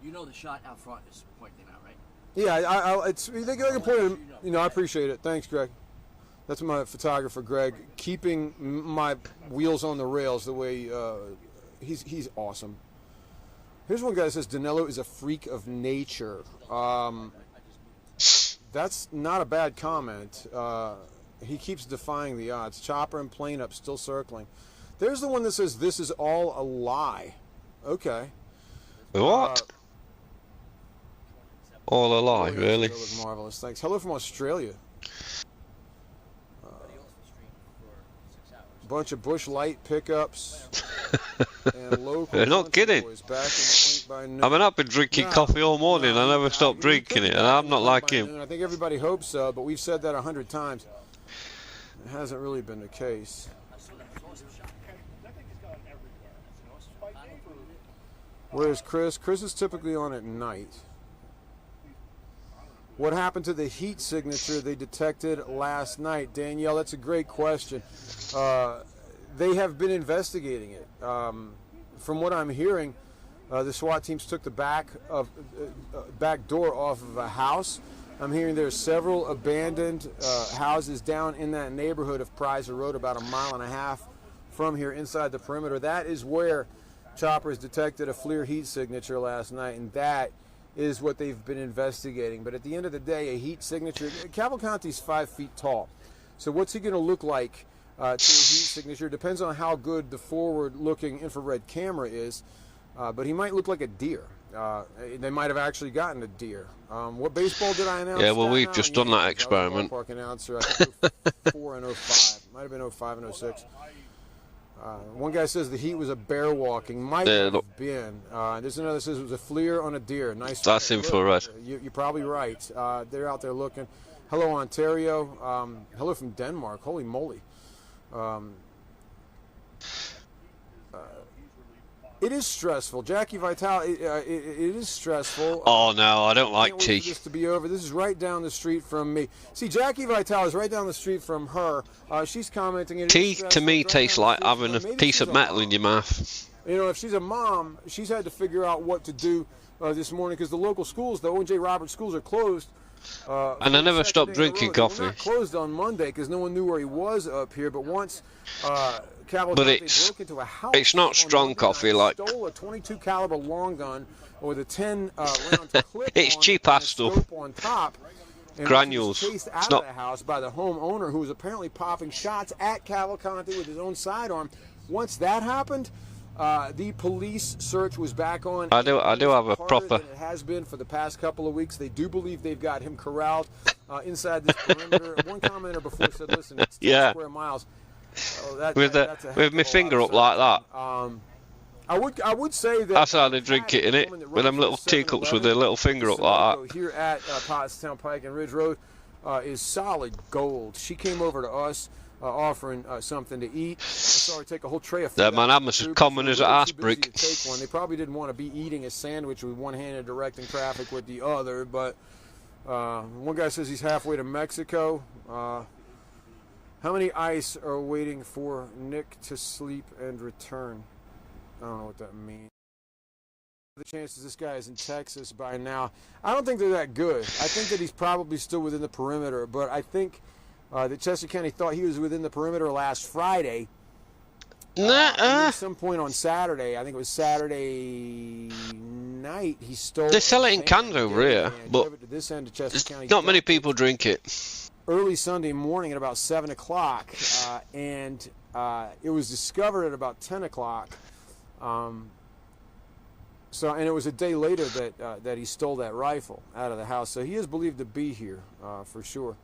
You know the shot out front is pointing out, right? Yeah, they can point it. I appreciate it. Thanks, Greg. That's my photographer, Greg, keeping my wheels on the rails the way he's awesome. Here's one guy that says Danelo is a freak of nature. That's not a bad comment. He keeps defying the odds. Chopper and plane up, still circling. There's the one that says this is all a lie. Okay. What? All a lie, really? Marvelous. Thanks. Hello from Australia. Bunch of Bush Light pickups. And local. You're not kidding. I mean, I've been drinking coffee all morning. I never stopped drinking it, and I'm not like him. I think everybody hopes so, but we've said that 100 times. It hasn't really been the case. Where's Chris? Chris is typically on at night. What happened to the heat signature they detected last night? Danielle, that's a great question. They have been investigating it. From what I'm hearing, the SWAT teams took the back door off of a house. I'm hearing there's several abandoned houses down in that neighborhood of Prizer Road, about 1.5 miles from here inside the perimeter. That is where choppers detected a FLIR heat signature last night, and that is what they've been investigating. But at the end of the day, a heat signature, Cavalcante's 5 feet tall. So what's he going to look like to a heat signature? Depends on how good the forward-looking infrared camera is. But he might look like a deer. They might have actually gotten a deer. What baseball did I announce? Yeah, well, we've just done that experiment. Ballpark announcer, I think 04 and 05. Might have been 05 and 06. One guy says the heat was a bear walking. Might have been. There's another that says it was a FLIR on a deer. Nice. That's infrared. You're probably right. They're out there looking. Hello, Ontario. Hello from Denmark. Holy moly. It is stressful. Jackie Vitale, it is stressful. Oh, no, I don't like tea. This to be over. This is right down the street from me. See, Jackie Vitale is right down the street from her. She's commenting. Tea, to me, tastes like having a piece of metal in your mouth. You know, if she's a mom, she's had to figure out what to do this morning because the local schools, the O.J. Roberts schools, are closed And I never stopped drinking coffee. We're not closed on Monday because no one knew where he was up here. But once Cavalcante broke into a house, it's not strong coffee like. Stole a 22 caliber long gun with a 10 round clip. It's cheap ass stuff. On top. And Granules. Was chased out it's not. Of the house by the homeowner who was apparently popping shots at Cavalcante with his own sidearm. Once that happened, the police search was back on. I do have a proper. It has been for the past couple of weeks. They do believe they've got him corralled inside this perimeter. One commenter before said, "Listen, it's 10 square miles." With my finger up like that. I would say that that's how they drink it, innit? With them little teacups with their little finger up like that. Here at Pottstown Pike and Ridge Road is solid gold. She came over to us offering something to eat. I saw her take a whole tray of food. Yeah, man, I'm as common as an ass brick. Take one. They probably didn't want to be eating a sandwich with one hand and directing traffic with the other, but one guy says he's halfway to Mexico. How many ICE are waiting for Nick to sleep and return? I don't know what that means. The chances this guy is in Texas by now, I don't think they're that good. I think that he's probably still within the perimeter, but I think that Chester County thought he was within the perimeter last Friday. At some point on Saturday, I think it was Saturday night, he stole. They sell it in cans over here, but not many people drink it. Early Sunday morning at about 7 o'clock, and it was discovered at about 10 o'clock. And it was a day later that he stole that rifle out of the house. So he is believed to be here for sure.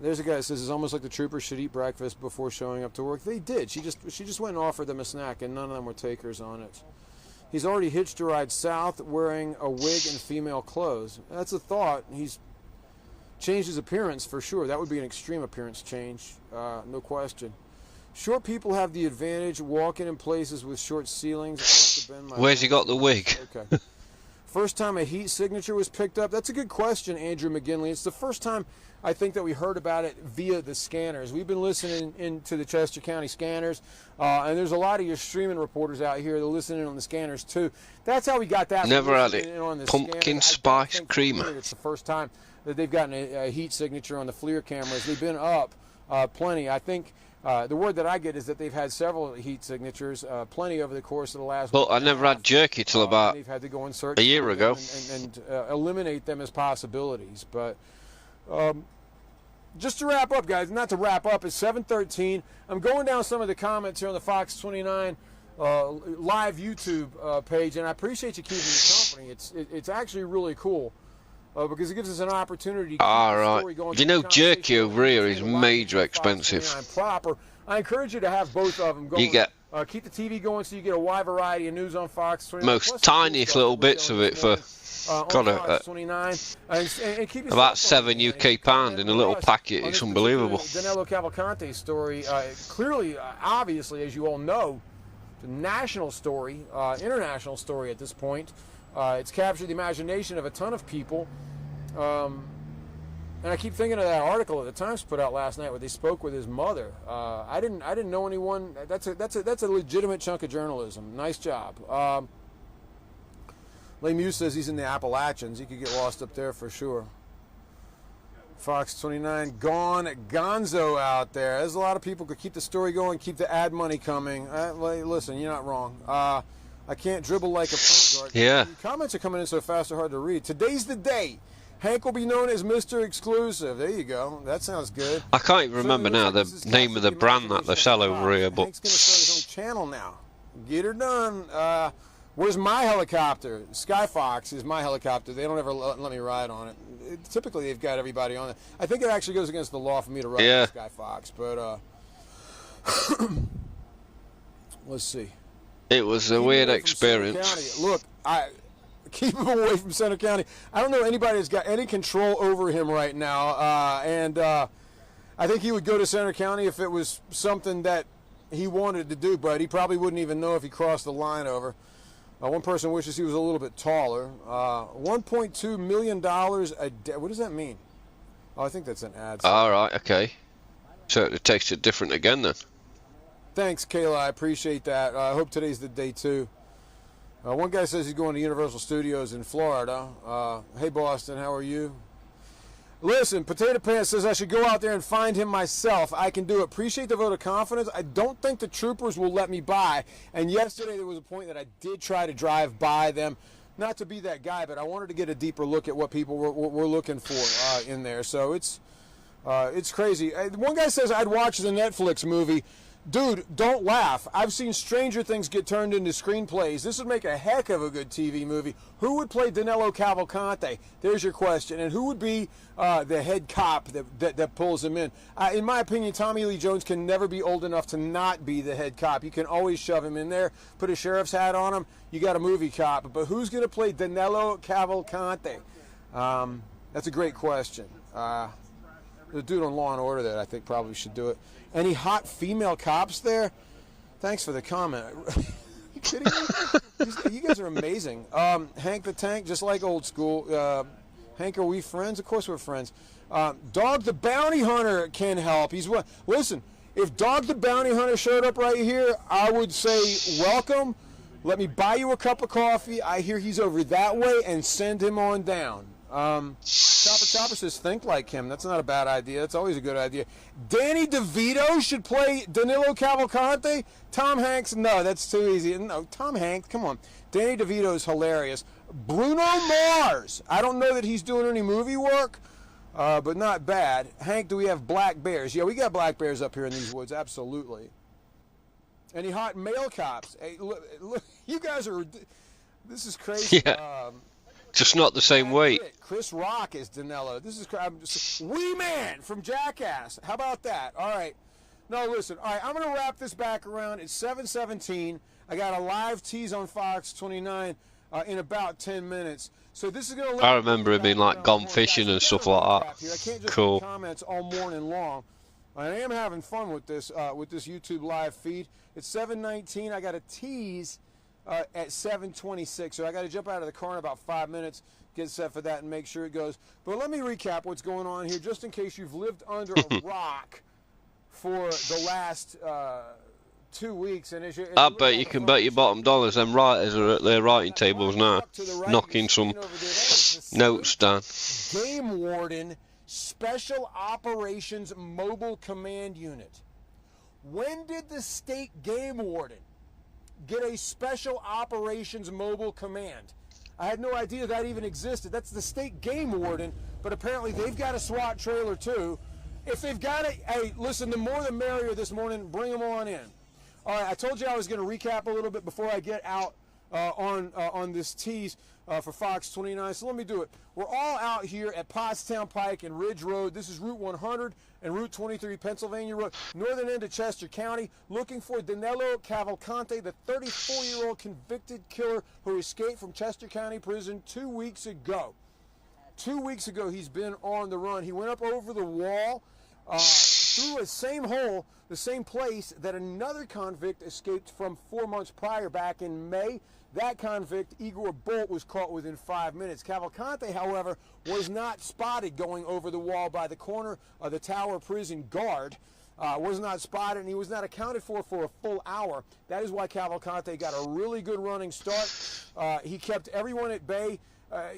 There's a guy that says it's almost like the troopers should eat breakfast before showing up to work. They did. She just went and offered them a snack, and none of them were takers on it. He's already hitched a ride south wearing a wig and female clothes. That's a thought. He's changed his appearance for sure. That would be an extreme appearance change, no question. Short people have the advantage walking in places with short ceilings. Where's he got the wig? Okay. First time a heat signature was picked up? That's a good question, Andrew McGinley. It's the first time I think that we heard about it via the scanners. We've been listening into the Chester County scanners, and there's a lot of your streaming reporters out here that are listening on the scanners too. That's how we got that. Never had it. Pumpkin spice creamer. It's the first time that they've gotten a heat signature on the FLIR cameras. They've been up plenty. I think the word that I get is that they've had several heat signatures, plenty over the course of the last. But I never had jerky till about had to go and search a year ago and eliminate them as possibilities. But just to wrap up, guys, not to wrap up, it's 7:13. I'm going down some of the comments here on the Fox 29 live YouTube page, and I appreciate you keeping me company. It's actually really cool. Because it gives us an opportunity to keep the story going. You know, jerky over here is major expensive. Proper. I encourage you to have both of them going. You get keep the TV going so you get a wide variety of news on Fox 29. Most tiniest little bits of it for Fox 29. And keep about £7 UK in a little packet. It's unbelievable. Danelo Cavalcante story, clearly, obviously, as you all know, it's a national story, international story at this point. It's captured the imagination of a ton of people. And I keep thinking of that article that the Times put out last night where they spoke with his mother. I didn't know anyone. That's a legitimate chunk of journalism. Nice job. Lemieux says he's in the Appalachians. He could get lost up there for sure. Fox 29 gone gonzo out there. There's a lot of people could keep the story going, keep the ad money coming. Listen, you're not wrong. I can't dribble like a point guard. Yeah. The comments are coming in so fast they're hard to read. Today's the day. Hank will be known as Mr. Exclusive. There you go. That sounds good. I can't even remember now the name of the brand that they sell over here, but Hank's going to start his own channel now. Get her done. Where's my helicopter? Skyfox is my helicopter. They don't ever let me ride on it. Typically, they've got everybody on it. I think it actually goes against the law for me to ride the Skyfox, but let's see. It was a weird experience. Look, I keep him away from Center County. I don't know anybody that's got any control over him right now, and I think he would go to Center County if it was something that he wanted to do, but he probably wouldn't even know if he crossed the line over. One person wishes he was a little bit taller. $1.2 million a day. What does that mean? Oh, I think that's an ad. All right, okay. So it takes it different again then. Thanks, Kayla. I appreciate that. I hope today's the day, too. One guy says he's going to Universal Studios in Florida. Hey, Boston, how are you? Listen, Potato Pants says I should go out there and find him myself. I can do it. Appreciate the vote of confidence. I don't think the troopers will let me by. And yesterday there was a point that I did try to drive by them. Not to be that guy, but I wanted to get a deeper look at what people were looking for in there. So it's crazy. One guy says I'd watch the Netflix movie. Dude, don't laugh. I've seen Stranger Things get turned into screenplays. This would make a heck of a good TV movie. Who would play Danelo Cavalcante? There's your question. And who would be the head cop that pulls him in? In my opinion, Tommy Lee Jones can never be old enough to not be the head cop. You can always shove him in there, put a sheriff's hat on him. You got a movie cop. But who's going to play Danelo Cavalcante? That's a great question. The dude on Law & Order that I think probably should do it. Any hot female cops there? Thanks for the comment. Are you kidding me? You guys are amazing. Hank the Tank, just like old school. Hank, are we friends? Of course we're friends. Dog the Bounty Hunter can help. He's what? Listen, if Dog the Bounty Hunter showed up right here, I would say welcome. Let me buy you a cup of coffee. I hear he's over that way, and send him on down. Chopper says think like him. That's not a bad idea. That's always a good idea. Danny DeVito should play Danilo Cavalcante. Tom Hanks, no, that's too easy. No, Tom Hanks, come on. Danny DeVito is hilarious. Bruno Mars. I don't know that he's doing any movie work, but not bad. Hank, do we have black bears? Yeah, we got black bears up here in these woods, absolutely. Any hot male cops? Hey, look, you guys are, this is crazy. Yeah. Just not the same weight. Chris Rock is Danilo. This is Wee Man from Jackass. How about that? All right. No, listen. All right, I'm going to wrap this back around. It's 7:17. I got a live tease on Fox 29 in about 10 minutes. So this is going to. I remember him being like gone fishing and stuff like that. I can't just cool. Comments all morning long. I am having fun with this YouTube live feed. It's 7:19. I got a tease. At 7:26, so I got to jump out of the car in about 5 minutes, get set for that, and make sure it goes. But let me recap what's going on here, just in case you've lived under a rock for the last 2 weeks. And as I bet you can bet your bottom dollars them writers are at their writing tables now, knocking some notes down. Game Warden Special Operations Mobile Command Unit. When did the state game warden get a Special Operations Mobile Command? I had no idea that even existed. That's the state game warden, but apparently they've got a SWAT trailer too. If they've got a, hey, listen, the more the merrier this morning, bring them on in. All right, I told you I was going to recap a little bit before I get out on this tease for Fox 29, so let me do it. We're all out here at Pottstown Pike and Ridge Road. This is Route 100 and Route 23, Pennsylvania Road, northern end of Chester County, looking for Danelo Cavalcante, the 34-year-old convicted killer who escaped from Chester County Prison 2 weeks ago. 2 weeks ago, he's been on the run. He went up over the wall, through the same hole, the same place that another convict escaped from 4 months prior back in May. That convict, Igor Bolt, was caught within 5 minutes. Cavalcante, however, was not spotted going over the wall by the corner of the Tower Prison guard. Was not spotted, and he was not accounted for a full hour. That is why Cavalcante got a really good running start. He kept everyone at bay,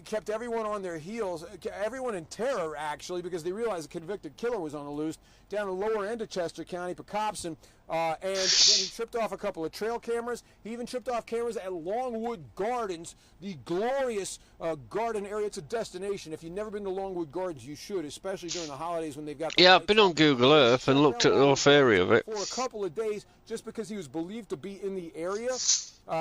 kept everyone on their heels, everyone in terror, actually, because they realized a convicted killer was on the loose down the lower end of Chester County, Pocopson, and then he tripped off a couple of trail cameras. He even tripped off cameras at Longwood Gardens, the glorious garden area. It's a destination. If you've never been to Longwood Gardens, you should, especially during the holidays when they've got the I've been on Google Earth and looked at the rough area of it. For a couple of days, just because he was believed to be in the area.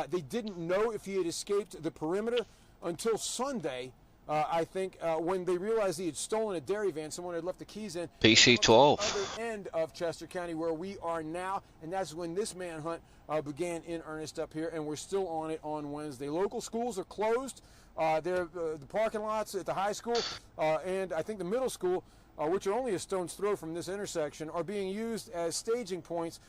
They didn't know if he had escaped the perimeter until Sunday, I think, when they realized he had stolen a dairy van. Someone had left the keys in. PC-12. Other end of Chester County, where we are now, and that's when this manhunt began in earnest up here, and we're still on it on Wednesday. Local schools are closed. The parking lots at the high school and I think the middle school, which are only a stone's throw from this intersection, are being used as staging points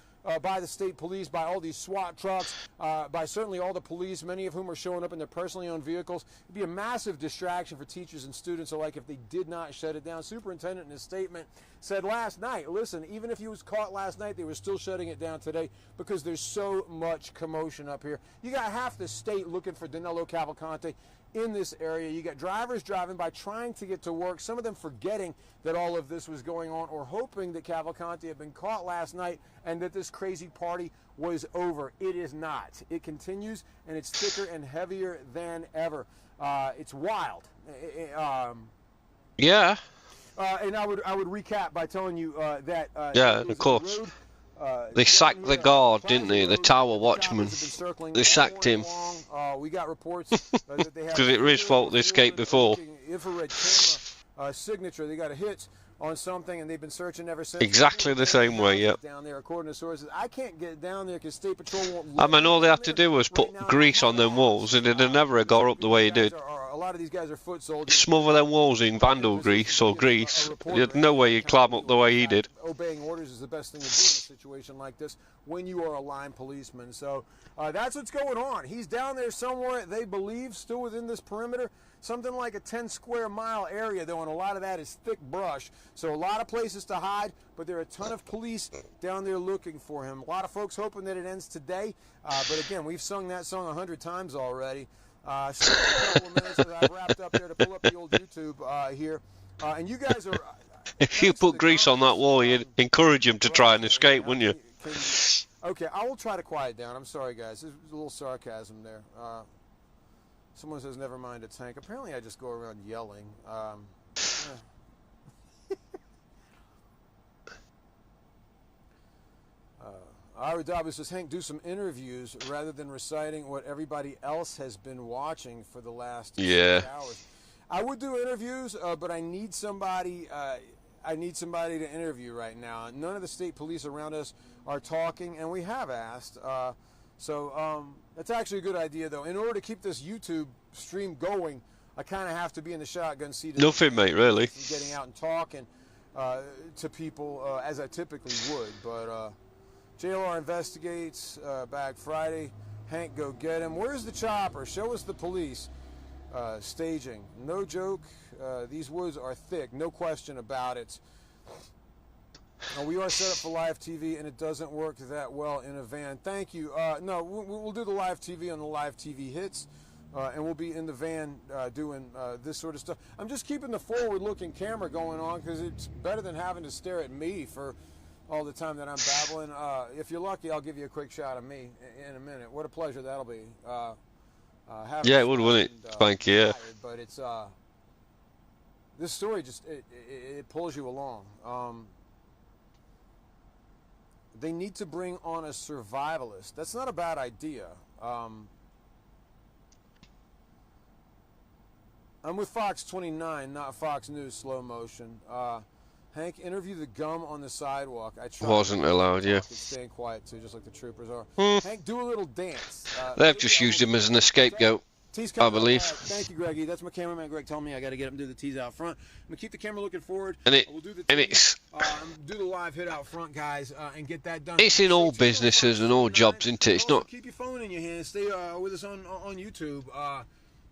by the state police, by all these SWAT trucks, by certainly all the police, many of whom are showing up in their personally owned vehicles. It'd be a massive distraction for teachers and students alike if they did not shut it down. Superintendent in his statement said last night, listen, even if he was caught last night, they were still shutting it down today because there's so much commotion up here. You got half the state looking for Danelo Cavalcante in this area. You got drivers driving by trying to get to work, some of them forgetting that all of this was going on or hoping that Cavalcante had been caught last night and that this crazy party was over. It is not. It continues, and it's thicker and heavier than ever. It's wild. Yeah. And I would recap by telling you that yeah, of course. They sacked the guard, didn't they? The tower watchman. They sacked him. We got reports that they have because it was his fault they escaped before. Infrared camera signature. They got a hit on something, and they've been searching ever since. Exactly the same way, yep. Down there, according to sources, I can't get down there because State Patrol won't. I mean, all they had to do was put grease on them walls, and it'd never have got up the way it did. A lot of these guys are foot soldiers. Smother them walls in vandal grease or grease. There's no way you'd climb up the way he did. Obeying orders is the best thing to do in a situation like this when you are a line policeman. So that's what's going on. He's down there somewhere, they believe, still within this perimeter. Something like a 10 square mile area, though, and a lot of that is thick brush. So a lot of places to hide, but there are a ton of police down there looking for him. A lot of folks hoping that it ends today. But again, we've sung that song 100 times already. Still a couple of minutes that I've wrapped up there to pull up the old YouTube here. And you guys are... If you put grease on that wall, you'd encourage him to try and escape, wouldn't you? Okay, I will try to quiet down. I'm sorry, guys. There's a little sarcasm there. Someone says, never mind a tank. Apparently, I just go around yelling. Ira Dobbs says, Hank, do some interviews rather than reciting what everybody else has been watching for the last 6 hours. I would do interviews, but I need somebody. I need somebody to interview right now. None of the state police around us are talking, and we have asked. So that's actually a good idea, though. In order to keep this YouTube stream going, I kind of have to be in the shotgun seat. Nothing, mate, really. Getting out and talking to people as I typically would. But JLR investigates back Friday. Hank, go get him. Where's the chopper? Show us the police. Staging. No joke. These woods are thick. No question about it. We are set up for live TV, and it doesn't work that well in a van. Thank you. No, we'll do the live TV on the live TV hits, and we'll be in the van doing this sort of stuff. I'm just keeping the forward-looking camera going on because it's better than having to stare at me for all the time that I'm babbling. If you're lucky, I'll give you a quick shot of me in a minute. What a pleasure that'll be. Yeah, it would, wouldn't it? Thank you, yeah. But it's, this story just, it pulls you along. They need to bring on a survivalist. That's not a bad idea. I'm with Fox 29, not Fox News slow motion. Hank, interview the gum on the sidewalk. I tried. Wasn't allowed, yeah. Staying quiet too, just like the troopers are. Hank, do a little dance. They've just used him as an scapegoat, I believe. Thank you, Greggy. That's my cameraman, Greg. Telling me I got to get him to do the tees out front. I'm gonna keep the camera looking forward. We'll do the it's do the live hit out front, guys, and get that done. It's in all businesses and all jobs, isn't it? It's not. Keep your phone in your hand. Stay with us on YouTube.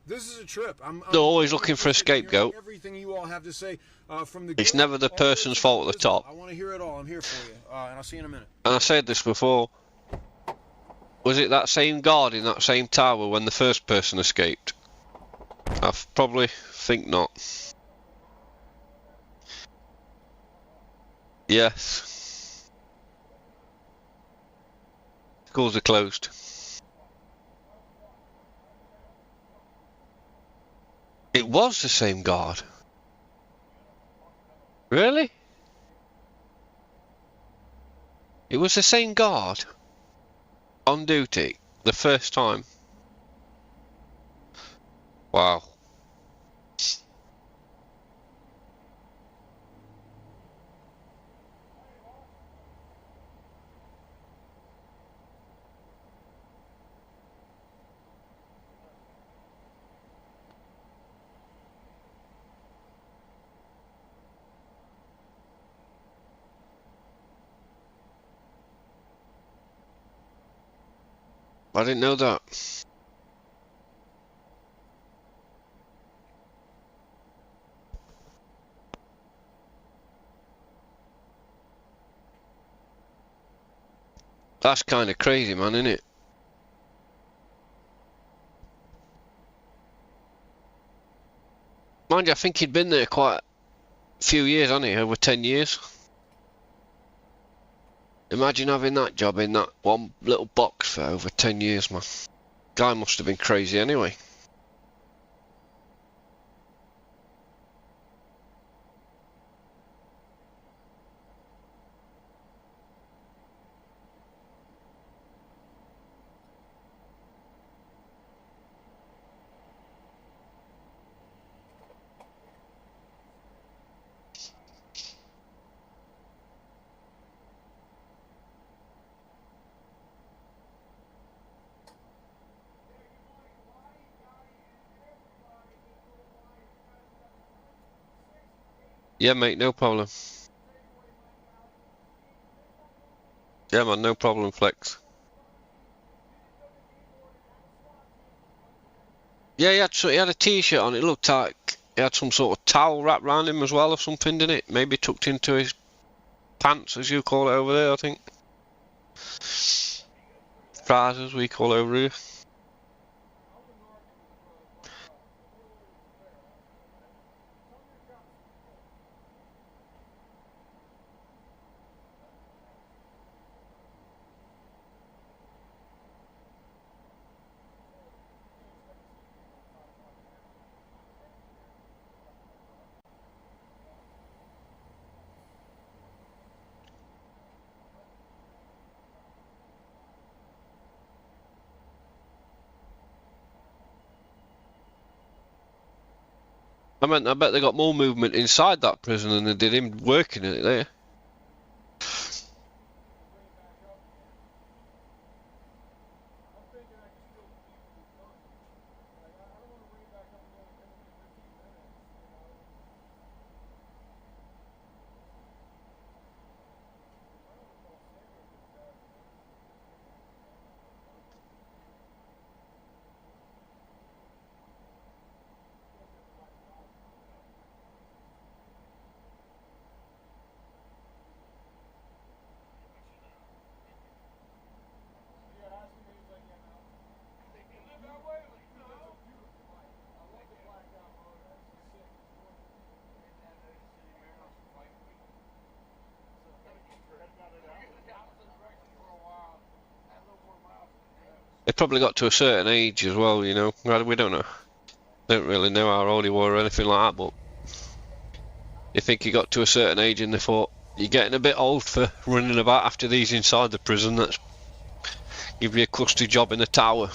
This is a trip. They're always looking for a scapegoat. Everything you all have to say from the. It's never the person's fault at the top. I want to hear it all. I'm here for you, and I'll see you in a minute. And I said this before. Was it that same guard in that same tower when the first person escaped? I probably think not. Yes. Schools are closed. It was the same guard. Really? It was the same guard on duty the first time. Wow. I didn't know that. That's kind of crazy, man, isn't it? Mind you, I think he'd been there quite a few years, hasn't he? Over 10 years. Imagine having that job in that one little box for over 10 years, man. Guy must have been crazy anyway. Yeah, mate, no problem. Yeah, man, no problem, Flex. Yeah, he had a t-shirt on. It looked like he had some sort of towel wrapped around him as well or something, didn't it? Maybe tucked into his pants, as you call it over there, I think. Trousers, we call over here. I bet they got more movement inside that prison than they did him working in it there. They probably got to a certain age as well, you know. We don't know. Don't really know how old he was or anything like that, but you think he got to a certain age and they thought, you're getting a bit old for running about after these inside the prison. Let's give you a custody job in the tower.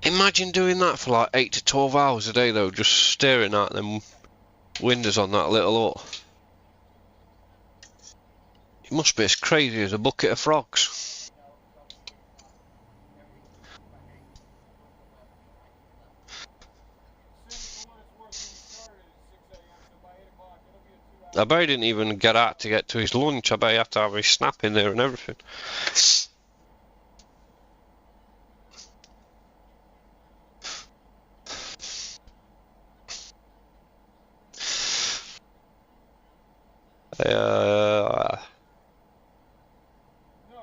Imagine doing that for like 8 to 12 hours a day though, just staring at them windows on that little hut. It must be as crazy as a bucket of frogs. I bet he didn't even get out to get to his lunch. I bet he had to have his snap in there and everything.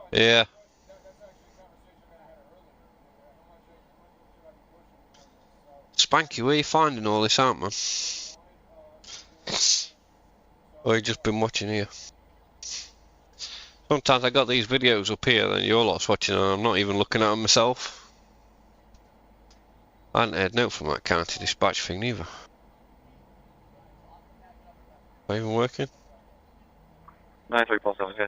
Yeah. Spanky, where are you finding all this out, man? Or you just been watching here? Sometimes I got these videos up here and you're lots watching and I'm not even looking at them myself. I hadn't heard note from that county dispatch thing neither. Am I even working? 93.7, okay.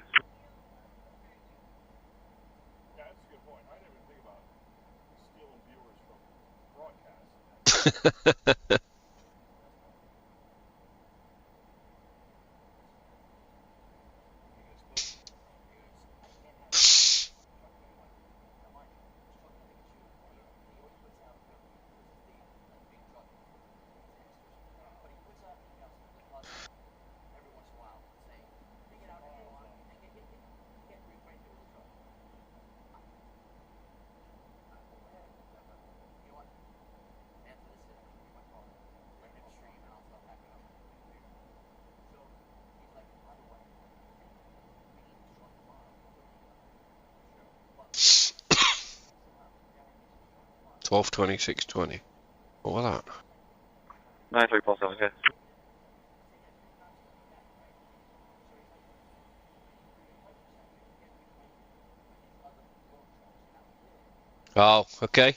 12:26:20. What was that? 93.7, okay. Oh, okay.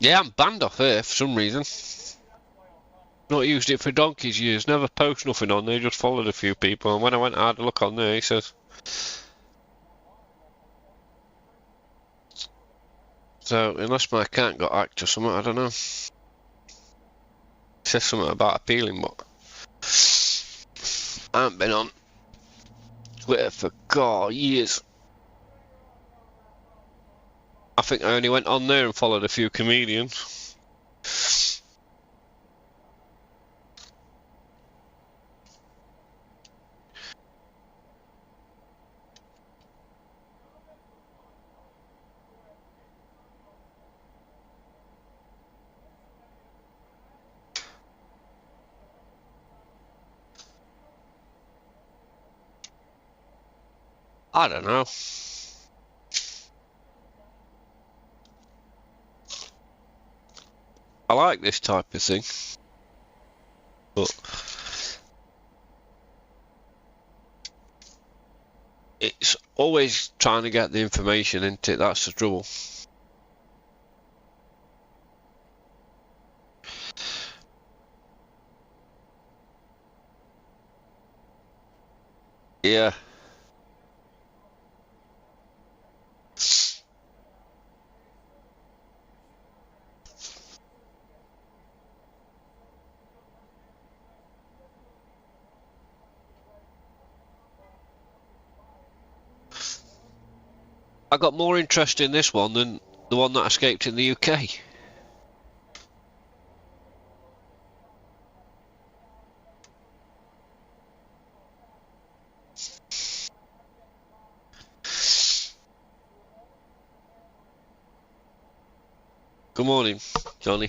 Yeah, I'm banned off here for some reason. Not used it for donkey's years. Never post nothing on there, just followed a few people. And when I went and had a look on there, he says. So, unless my account got hacked or something, I don't know. It says something about appealing, but I haven't been on Twitter for years. I think I only went on there and followed a few comedians. I don't know. I like this type of thing, but it's always trying to get the information into it. That's the trouble. Yeah. I got more interest in this one than the one that escaped in the UK. Good morning, Johnny.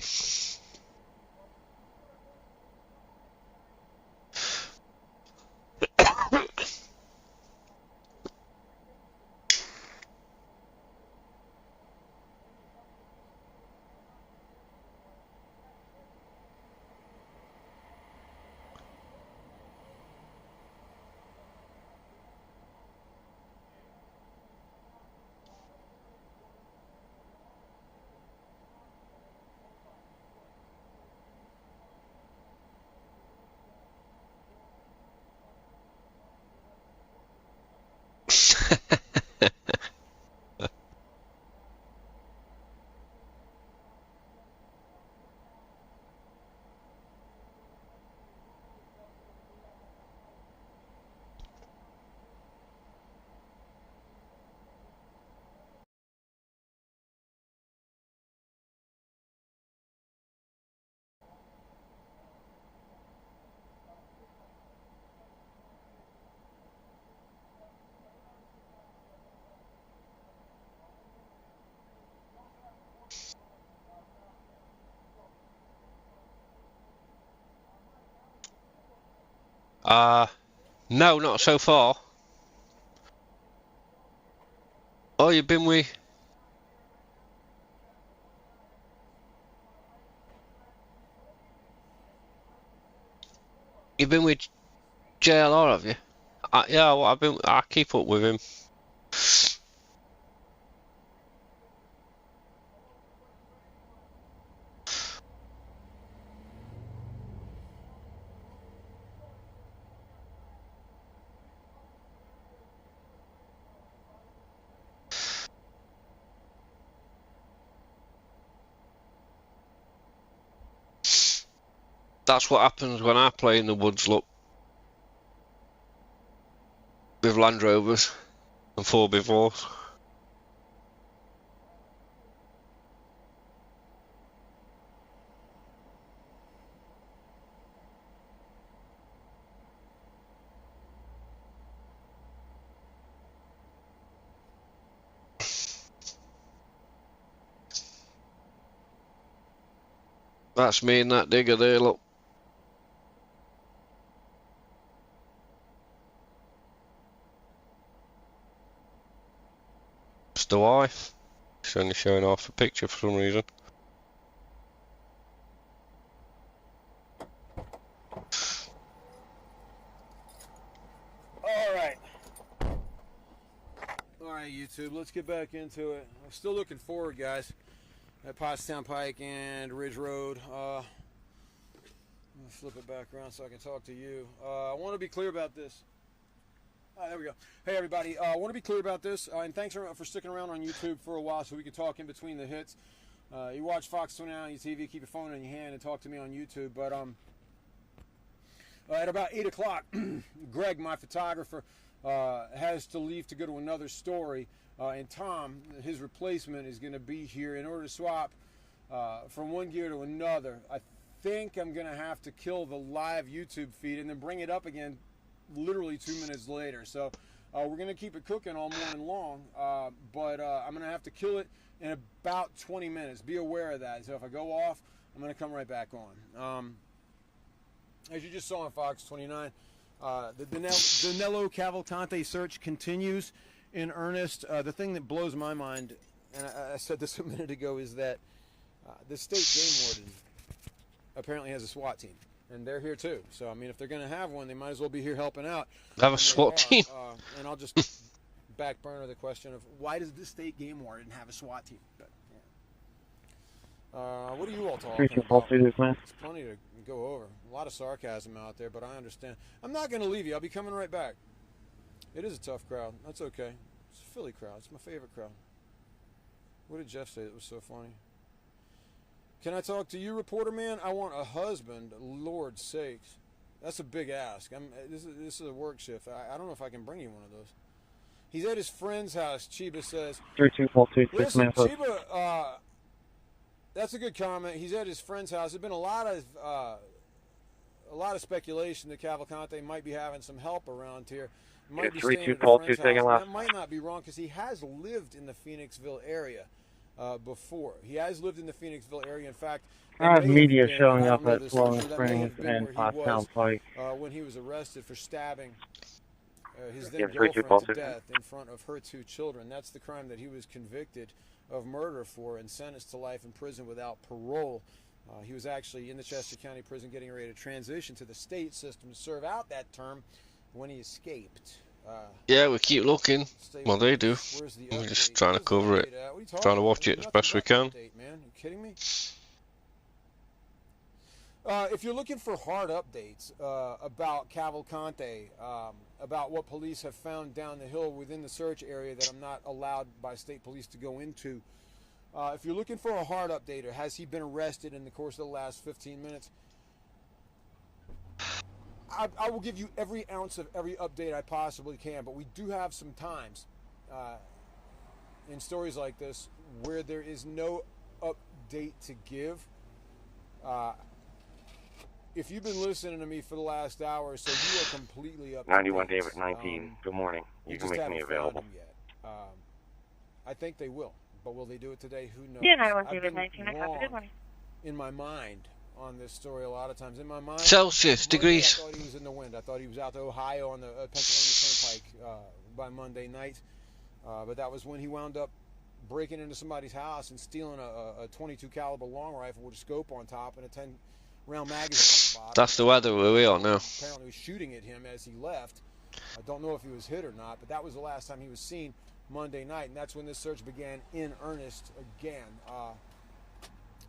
No, not so far. Oh, you've been with... You've been with JLR, have you? Yeah, well, I keep up with him. That's what happens when I play in the woods, look. With Land Rovers and 4x4s. That's me and that digger there, look. It's the wife. She's only showing off a picture for some reason. Alright, YouTube, let's get back into it. I'm still looking forward, guys, at Pottstown Pike and Ridge Road. I'm going to flip it back around so I can talk to you. I want to be clear about this. There we go. Hey, everybody. I want to be clear about this, and thanks for sticking around on YouTube for a while so we can talk in between the hits. You watch Fox 29 on your TV, keep your phone in your hand, and talk to me on YouTube. But at about 8 o'clock, Greg, my photographer, has to leave to go to another story, and Tom, his replacement, is going to be here in order to swap from one gear to another. I think I'm going to have to kill the live YouTube feed and then bring it up again literally 2 minutes later. So we're going to keep it cooking all morning long, but I'm going to have to kill it in about 20 minutes. Be aware of that. So if I go off, I'm going to come right back on. As you just saw on Fox 29, the Danelo Cavalcante search continues in earnest. The thing that blows my mind, and I said this a minute ago, is that the state game warden apparently has a SWAT team, and they're here too. So I mean, if they're going to have one, they might as well be here helping out. Have a SWAT team. And I'll just back burner the question of why does the state game warden have a SWAT team? But, yeah. What are you all talking about? There's plenty to go over. A lot of sarcasm out there, but I understand. I'm not going to leave you. I'll be coming right back. It is a tough crowd. That's okay. It's a Philly crowd. It's my favorite crowd. What did Jeff say that was so funny? Can I talk to you, reporter man? I want a husband. Lord sakes. That's a big ask. This is a work shift. I don't know if I can bring you one of those. He's at his friend's house, Chiba says. 3246 Listen, Chiba, that's a good comment. He's at his friend's house. There's been a lot of speculation that Cavalcante might be having some help around here. Might be staying at a friend's house. That might not be wrong because he has lived in the Phoenixville area before. He has lived in the Phoenixville area. In fact, I have media showing up at Flowing Springs and Pottstown Pike. When he was arrested for stabbing his then girlfriend to death in front of her 2 children. That's the crime that he was convicted of murder for and sentenced to life in prison without parole. He was actually in the Chester County Prison getting ready to transition to the state system to serve out that term when he escaped. Yeah, we keep looking. Well, they do. We're just trying to cover it. Trying to watch it as best we can. Man, you kidding me? If you're looking for hard updates about Cavalcante, about what police have found down the hill within the search area that I'm not allowed by state police to go into, if you're looking for a hard update, or has he been arrested in the course of the last 15 minutes, I will give you every ounce of every update I possibly can, but we do have some times in stories like this where there is no update to give. If you've been listening to me for the last hour or so, you are completely up to 91 date. David 19, good morning. You can make me available. I think they will, but will they do it today? Who knows? Yeah, 91 David 19, I copy. Good morning. In my mind on this story a lot of times. In my mind, Celsius degrees. I thought he was in the wind. I thought he was out to Ohio on the Pennsylvania Turnpike by Monday night. But that was when he wound up breaking into somebody's house and stealing a .22 caliber long rifle with a scope on top and a 10 round magazine on the bottom. That's the weather where we are now. Apparently was shooting at him as he left. I don't know if he was hit or not, but that was the last time he was seen Monday night, and that's when this search began in earnest again.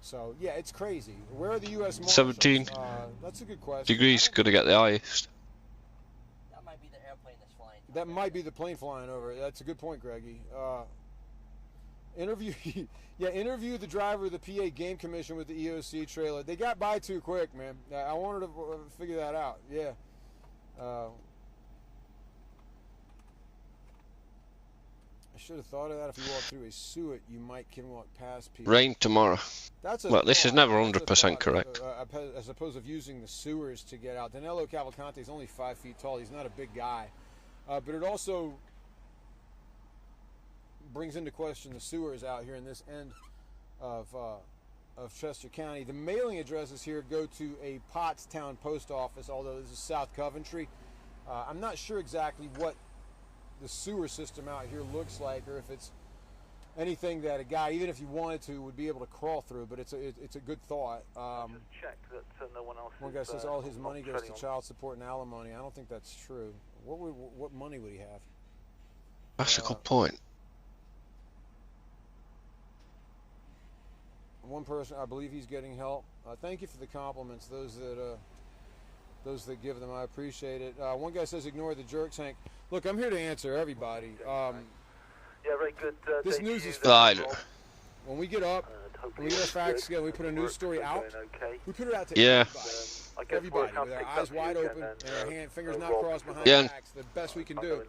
So, yeah, it's crazy. Where are the U.S. Marshals? 17 that's a good question. degrees, going to get the highest. That might be the airplane that's flying. That might be the plane flying over. That's a good point, Greggy. Interview the driver of the PA Game Commission with the EOC trailer. They got by too quick, man. I wanted to figure that out. Yeah. I should have thought of that. If you walk through a suet, you can walk past people. Rain tomorrow. Well, this is never 100% correct. As opposed of using the sewers to get out. Danelo Cavalcante is only 5 feet tall. He's not a big guy. But it also brings into question the sewers out here in this end of Chester County. The mailing addresses here go to a Pottstown post office, although this is South Coventry. I'm not sure exactly what the sewer system out here looks like, or if it's anything that a guy, even if he wanted to, would be able to crawl through. But it's a good thought. Just check that no one else. One guy says all his money goes to child support and alimony. I don't think that's true. What money would he have? That's a good point. One person, I believe he's getting help. Thank you for the compliments. Those that give them, I appreciate it. One guy says ignore the jerks, Hank. Look, I'm here to answer everybody. Yeah, very good. This news is when we get up, when we get our facts together, we put a news story out. We put it out to everybody with our eyes wide open and our fingers not crossed behind our backs, the best we can do.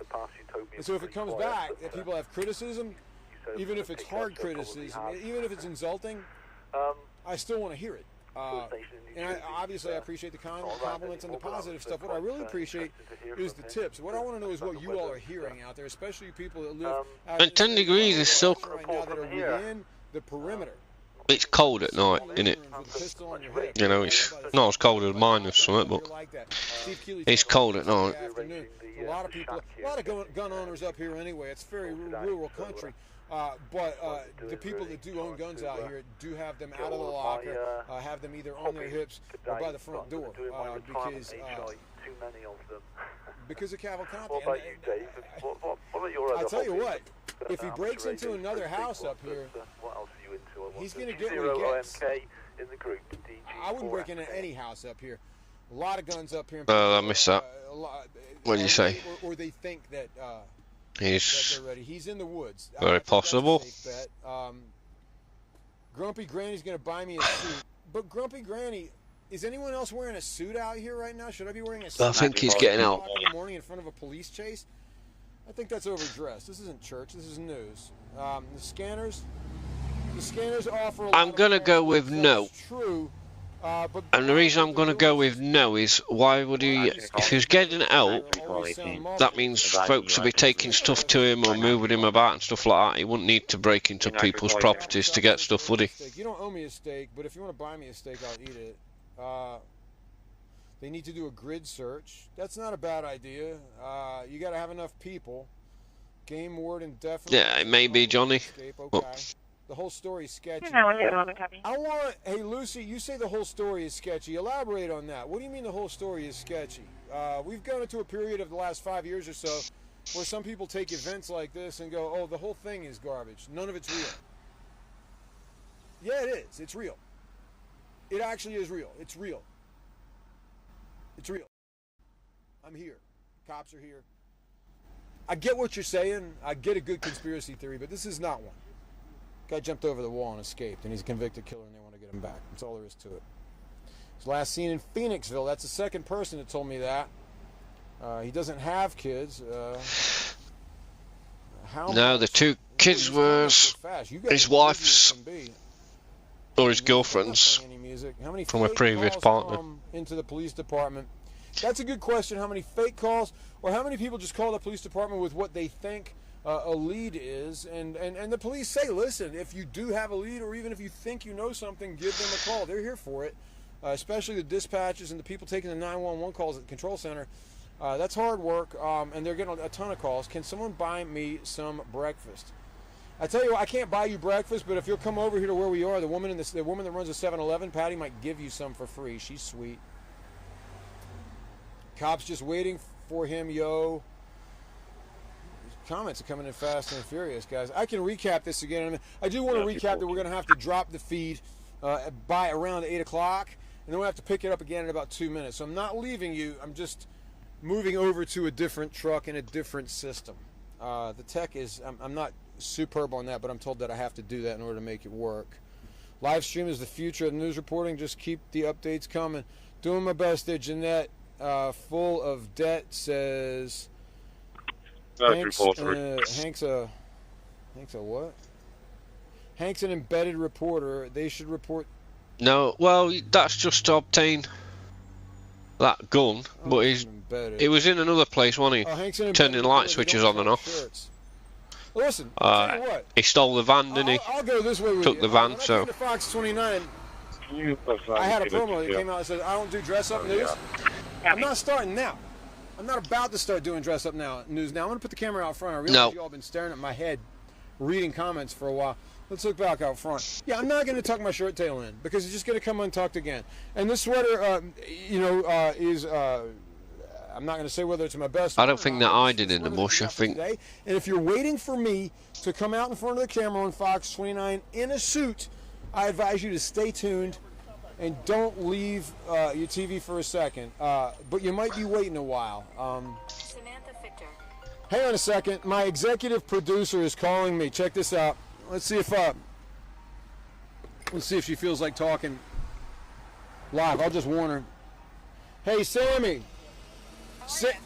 And so if it comes back that people have criticism, even if it's hard criticism, even if it's insulting, I still want to hear it. And obviously I appreciate the compliments and the positive stuff. What I really appreciate is the tips. What I want to know is what you all are hearing out there, especially people that live out And 10 degrees is still... right now that are within the perimeter. It's cold at night, isn't it? You know, it's not as cold as mine or something, but it's cold at night. A lot of people, a lot of gun owners up here anyway. It's very rural country. But the people that do own guns out here do have them out of the locker, have them either on their hips or by the front door, because of Cavalcante. What about you, Dave? What about your other I tell you hobbies? what, if he breaks into another house up here, what else are you into? he's going to get what he gets. In the group, I wouldn't break into any house up here. A lot of guns up here. I missed that. What did you say? Or they think that... He's in the woods. Very possible. Grumpy Granny's going to buy me a suit. But Grumpy Granny, is anyone else wearing a suit out here right now? Should I be wearing a suit? I think he's getting out. In the morning in front of a police chase? I think that's overdressed. This isn't church. This is news. The scanners offer a lot I'm going to go with no. True. And the reason I'm going to go with no is, why would he, if he's getting out, that means folks will be taking stuff to him or moving him about and stuff like that. He wouldn't need to break into people's properties to get stuff, would he? You don't owe me a steak, but if you want to buy me a steak, I'll eat it. They need to do a grid search. That's not a bad idea. You got to have enough people. Game warden definitely. Yeah, it may be, Johnny. Okay. The whole story is sketchy. Hey, Lucy, you say the whole story is sketchy. Elaborate on that. What do you mean the whole story is sketchy? We've gone into a period of the last 5 years or so where some people take events like this and go, oh, the whole thing is garbage. None of it's real. Yeah, it is. It's real. It actually is real. It's real. It's real. I'm here. Cops are here. I get what you're saying. I get a good conspiracy theory, but this is not one. Guy jumped over the wall and escaped, and he's a convicted killer, and they want to get him back. That's all there is to it. His last seen in Phoenixville. That's the second person that told me that. He doesn't have kids. No, the two kids were his wife's or his girlfriend's from a previous partner. Into the police department. That's a good question. How many fake calls, or how many people just call the police department with what they think a lead is, and the police say, listen, if you do have a lead, or even if you think you know something, give them a call. They're here for it, especially the dispatchers and the people taking the 911 calls at the control center. That's hard work, and they're getting a ton of calls. Can someone buy me some breakfast? I tell you what, I can't buy you breakfast, but if you'll come over here to where we are, the woman that runs a 7-Eleven, Patty, might give you some for free. She's sweet. Cops just waiting for him, yo. Comments are coming in fast and furious, guys. I can recap this again. I do want to recap that we're going to have to drop the feed by around 8 o'clock, and then we'll have to pick it up again in about 2 minutes. So I'm not leaving you. I'm just moving over to a different truck and a different system. The tech is, I'm not superb on that, but I'm told that I have to do that in order to make it work. Live stream is the future of news reporting. Just keep the updates coming. Doing my best there, Jeanette. Full of debt says Hank's a what? Hank's an embedded reporter. They should report. No, well, that's just to obtain that gun, but he was in another place, wasn't he? Turning light switches on and off. Listen, I'll tell you what. He stole the van, didn't he? I'll go this way with Took you. the van, When I so. came to Fox 29, I had a promo that came out that said, I don't do dress-up news. I'm not starting now. I'm not about to start doing dress-up news now. I'm going to put the camera out front. I realize you all been staring at my head, reading comments for a while. Let's look back out front. Yeah, I'm not going to tuck my shirt tail in because it's just going to come untucked again. And this sweater, is... I'm not going to say whether it's my best. I don't think they're hiding in the bush. I think. And if you're waiting for me to come out in front of the camera on Fox 29 in a suit, I advise you to stay tuned and don't leave your TV for a second. But you might be waiting a while. Hang on a second. My executive producer is calling me. Check this out. Let's see if she feels like talking live. I'll just warn her. Hey, Sammy.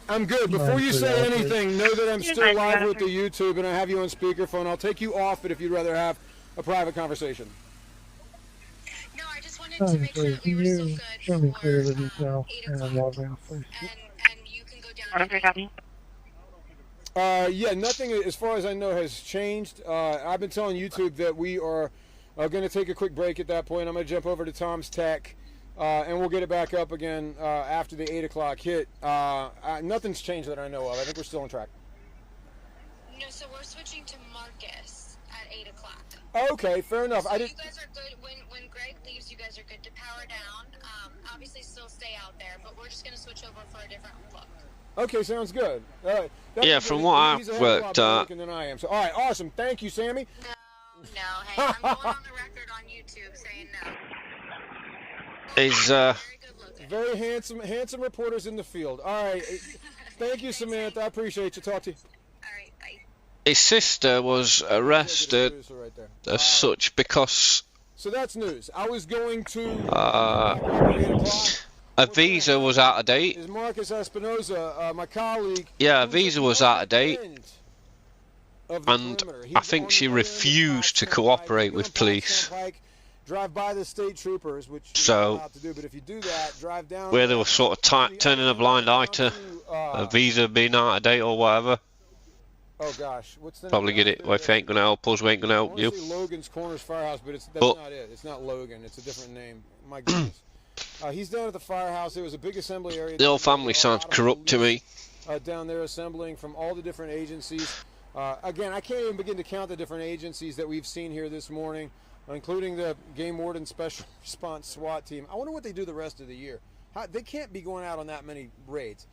I'm good. Before you say anything, know that I'm still live with the YouTube and I have you on speakerphone. I'll take you off it if you'd rather have a private conversation. No, I just wanted to make sure that we were still good Show me clear the detail and I'm logging, please. and you can go down. Yeah, nothing as far as I know has changed. I've been telling YouTube that we are going to take a quick break at that point. I'm going to jump over to Tom's Tech. And we'll get it back up again after the 8 o'clock hit. Nothing's changed that I know of. I think we're still on track. No, so we're switching to Marcus at 8 o'clock. Okay, fair enough. So you guys are good. When Greg leaves, you guys are good to power down. Obviously, still stay out there, but we're just going to switch over for a different look. Okay, sounds good. Yeah, from what I've worked out. Than I am. So, all right, awesome. Thank you, Sammy. No. Hey, I'm going on the record on YouTube saying no. He's very handsome reporters in the field. All right, thank you, Samantha. I appreciate you. Talk to you. All right, bye. His sister was arrested as such because. So that's news. I was going to. A visa was out of date. Is Marcus Espinoza, my colleague? Yeah, a visa was out of date, and I think she refused to cooperate with police. Drive by the state troopers, which so, you're not allowed to do, but if you do that, drive down where they were sort of turning a blind eye to a visa being out of date or whatever. Oh gosh, what's the probably get it. Well, if you ain't gonna help us, we ain't gonna help you. Logan's Corners Firehouse, but that's not it. It's not Logan. It's a different name. My goodness. He's down at the firehouse. There was a big assembly area. The whole family sounds corrupt to me. Down there assembling from all the different agencies. Again, I can't even begin to count the different agencies that we've seen here this morning, including the Game Warden Special Response SWAT team. I wonder what they do the rest of the year. They can't be going out on that many raids.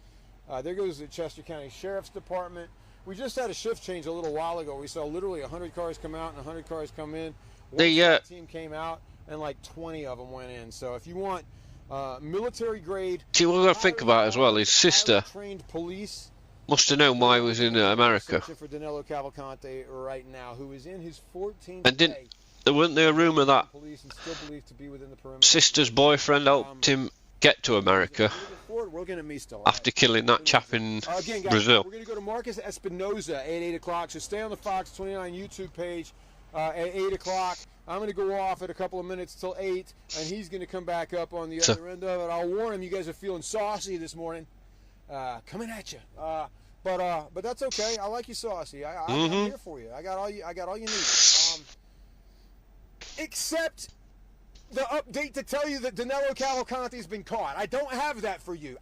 There goes the Chester County Sheriff's Department. We just had a shift change a little while ago. We saw literally 100 cars come out and 100 cars come in. One team came out and like 20 of them went in. So if you want military grade... See, what I've got to think about as well, his sister trained police must have known why he was in America. For Danelo Cavalcante right now, who is in his 14th and wasn't there a rumour that sister's boyfriend helped him get to America after killing that chap in Brazil? We're going to go to Marcus Espinoza at 8 o'clock, so stay on the Fox 29 YouTube page at 8 o'clock. I'm going to go off at a couple of minutes till 8, and he's going to come back up on the other end of it. I'll warn him, you guys are feeling saucy this morning. Coming at you. But that's okay. I like you saucy. I'm here for you. I got all you need. Except the update to tell you that Danelo Cavalcante's been caught. I don't have that for you.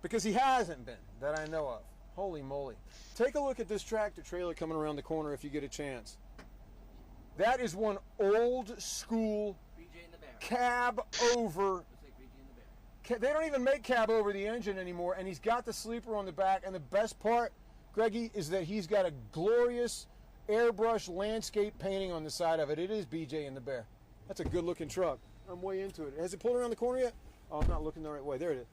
Because he hasn't been, that I know of. Holy moly. Take a look at this tractor trailer coming around the corner if you get a chance. That is one old school cab over. They don't even make cab over the engine anymore, and he's got the sleeper on the back. And the best part, Greggy, is that he's got a glorious airbrush landscape painting on the side of it. It is BJ and the Bear. That's a good looking truck. I'm way into it. Has it pulled around the corner yet? Oh, I'm not looking the right way. There it is.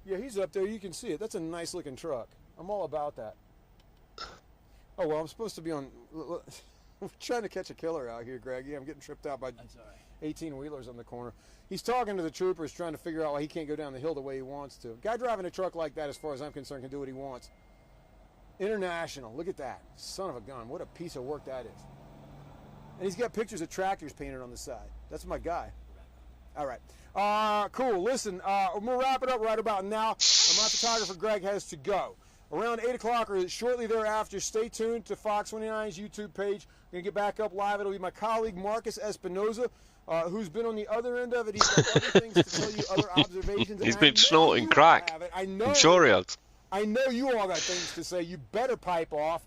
Yeah, he's up there. You can see it. That's a nice looking truck. I'm all about that. Oh, well, I'm supposed to be on... We're trying to catch a killer out here, Greggy. I'm getting tripped out by 18-wheelers on the corner. He's talking to the troopers, trying to figure out why he can't go down the hill the way he wants to. Guy driving a truck like that, as far as I'm concerned, can do what he wants. International. Look at that. Son of a gun. What a piece of work that is. And he's got pictures of tractors painted on the side. That's my guy. All right. Cool. Listen, we're going to wrap it up right about now. My photographer, Greg, has to go. Around 8 o'clock or shortly thereafter, stay tuned to Fox 29's YouTube page. We're going to get back up live. It'll be my colleague, Marcus Espinoza, who's been on the other end of it. He's got other things to tell you, other observations. He's been snorting crack. I'm sure he has. I know you all got things to say. You better pipe off.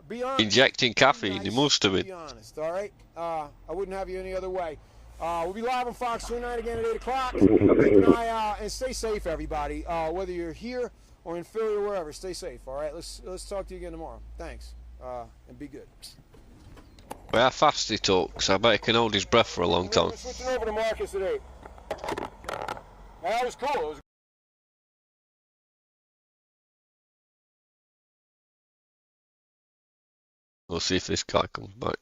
Be honest. Injecting caffeine, he must have been. Be honest, all right? I wouldn't have you any other way. We'll be live on Fox 29 again at 8 o'clock. Keep an eye out and stay safe, everybody. Whether you're here or in Philly or wherever, stay safe, all right? Let's talk to you again tomorrow. Thanks, and be good. Well, how fast he talks. I bet he can hold his breath for a long time. We're switching over to Marcus at 8. That was cool. It was We'll see if this guy comes back.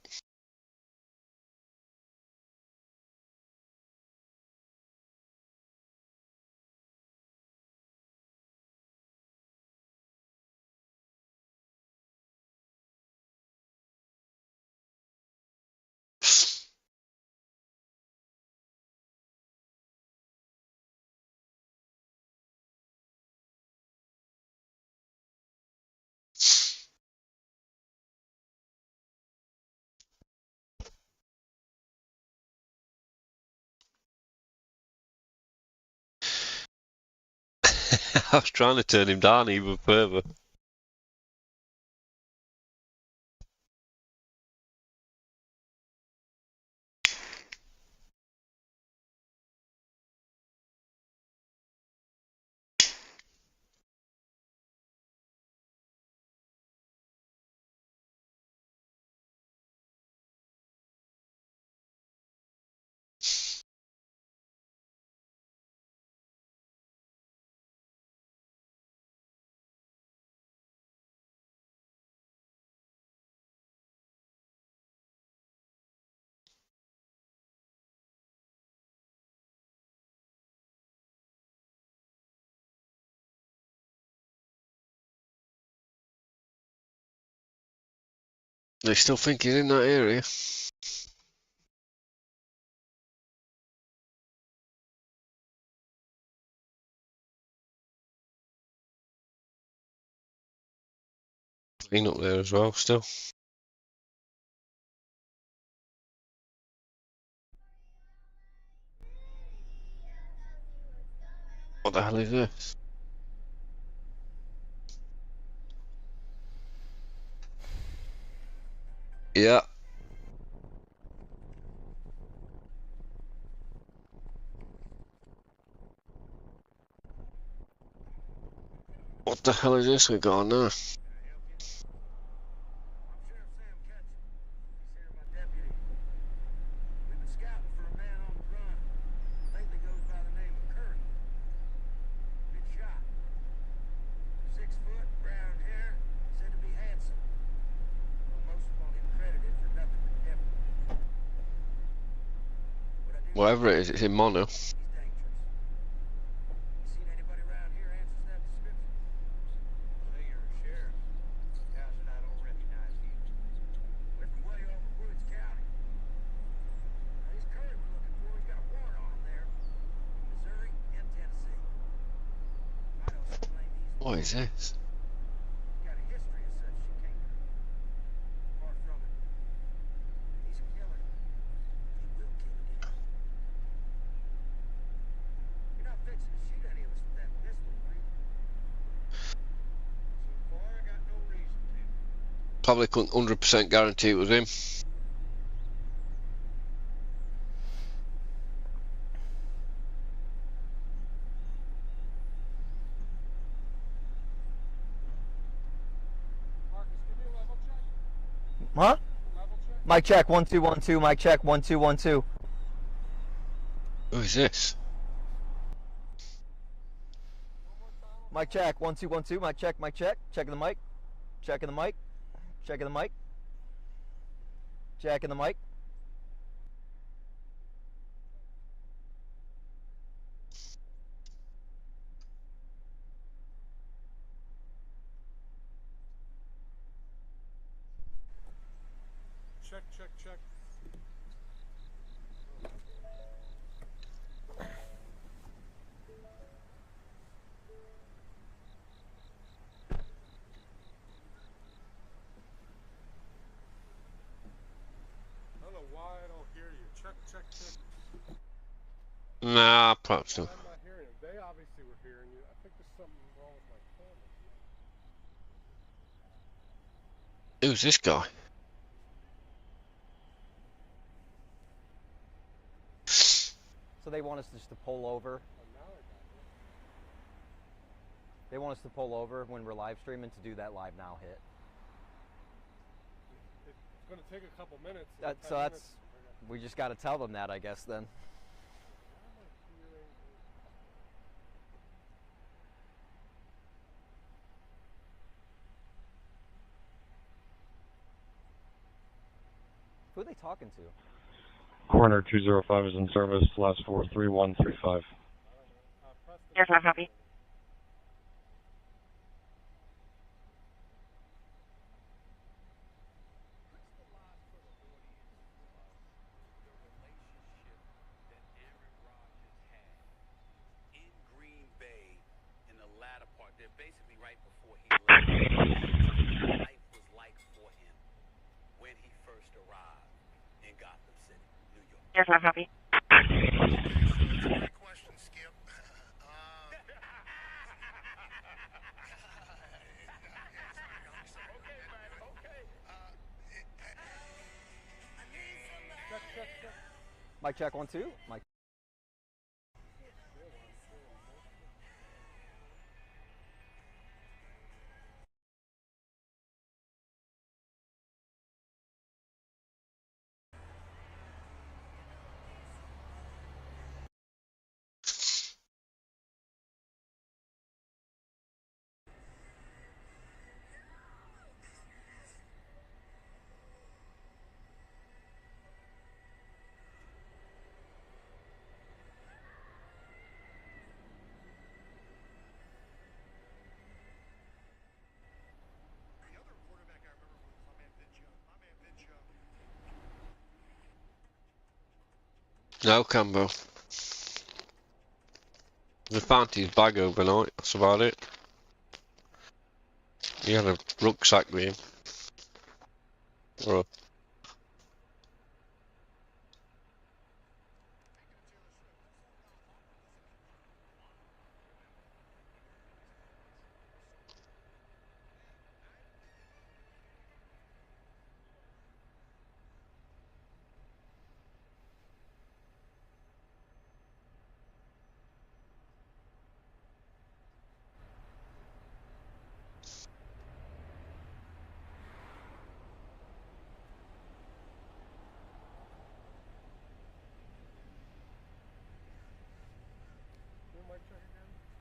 I was trying to turn him down even further. They still think he's in that area. Clean up there as well, still. What the hell is this? Yeah. What the hell is this we got on now? Whatever it is, it's in mono. What is this? Probably couldn't 100% guarantee it was him. Huh? Mic check 1 2 1 2. Mic check 1 2 1 2. Who is this? Mic check 1 2 1 2. Mic check. Mic check. Checking the mic. Checking the mic. Checking the mic. Checking the mic. Check, check, check. I don't know why I don't hear you. Check, check, check. Nah, perhaps not. I'm not hearing them. They obviously were hearing you. I think there's something wrong with my camera. Who's this guy? So they want us just to pull over. They want us to pull over when we're live streaming to do that live now hit. It's going to take a couple minutes. So that's, we just got to tell them that, I guess, then. Who are they talking to? Corner 205 is in service, last 43135. Yes, I'm happy. Yes, I'm happy. Mic check 1 2. Mic. No, Cambo. They found his bag overnight, that's about it. He had a rucksack with him. Or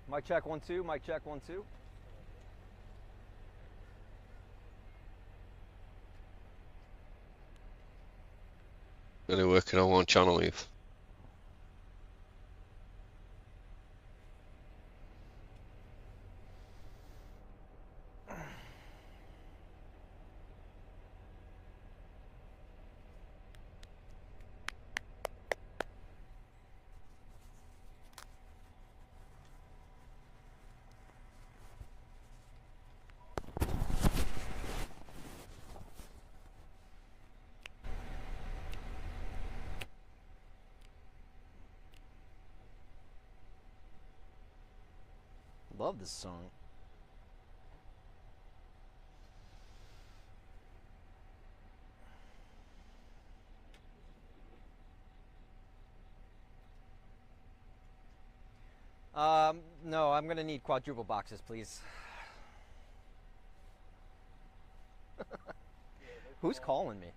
Mic check 1 2. Mic check 1 2. only working on one channel, Eve. Love this song. No, I'm gonna need quadruple boxes, please. Who's calling me?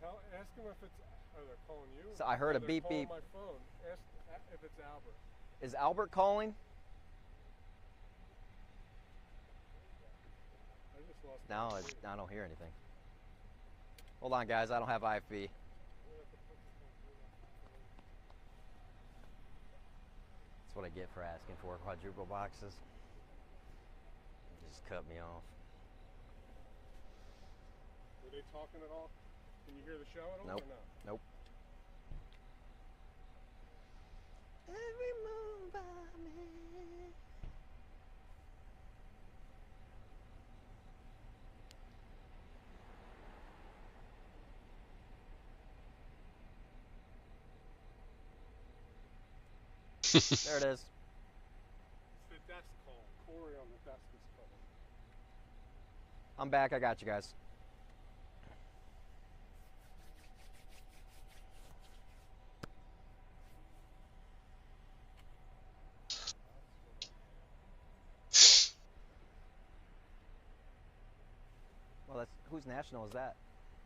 Ask them if it's. Are they calling you? So I heard a beep beep. My phone. Ask if it's Albert. Is Albert calling? I just lost. No, I don't hear anything. Hold on, guys. I don't have IFB. That's what I get for asking for quadruple boxes. Just cut me off. Were they talking at all? Can you hear the show at all? Nope. Or no? Nope. Every move I make. There it is. It's the desk call. Corey on the desk is calling. I'm back. I got you guys. Well, that's whose national is that?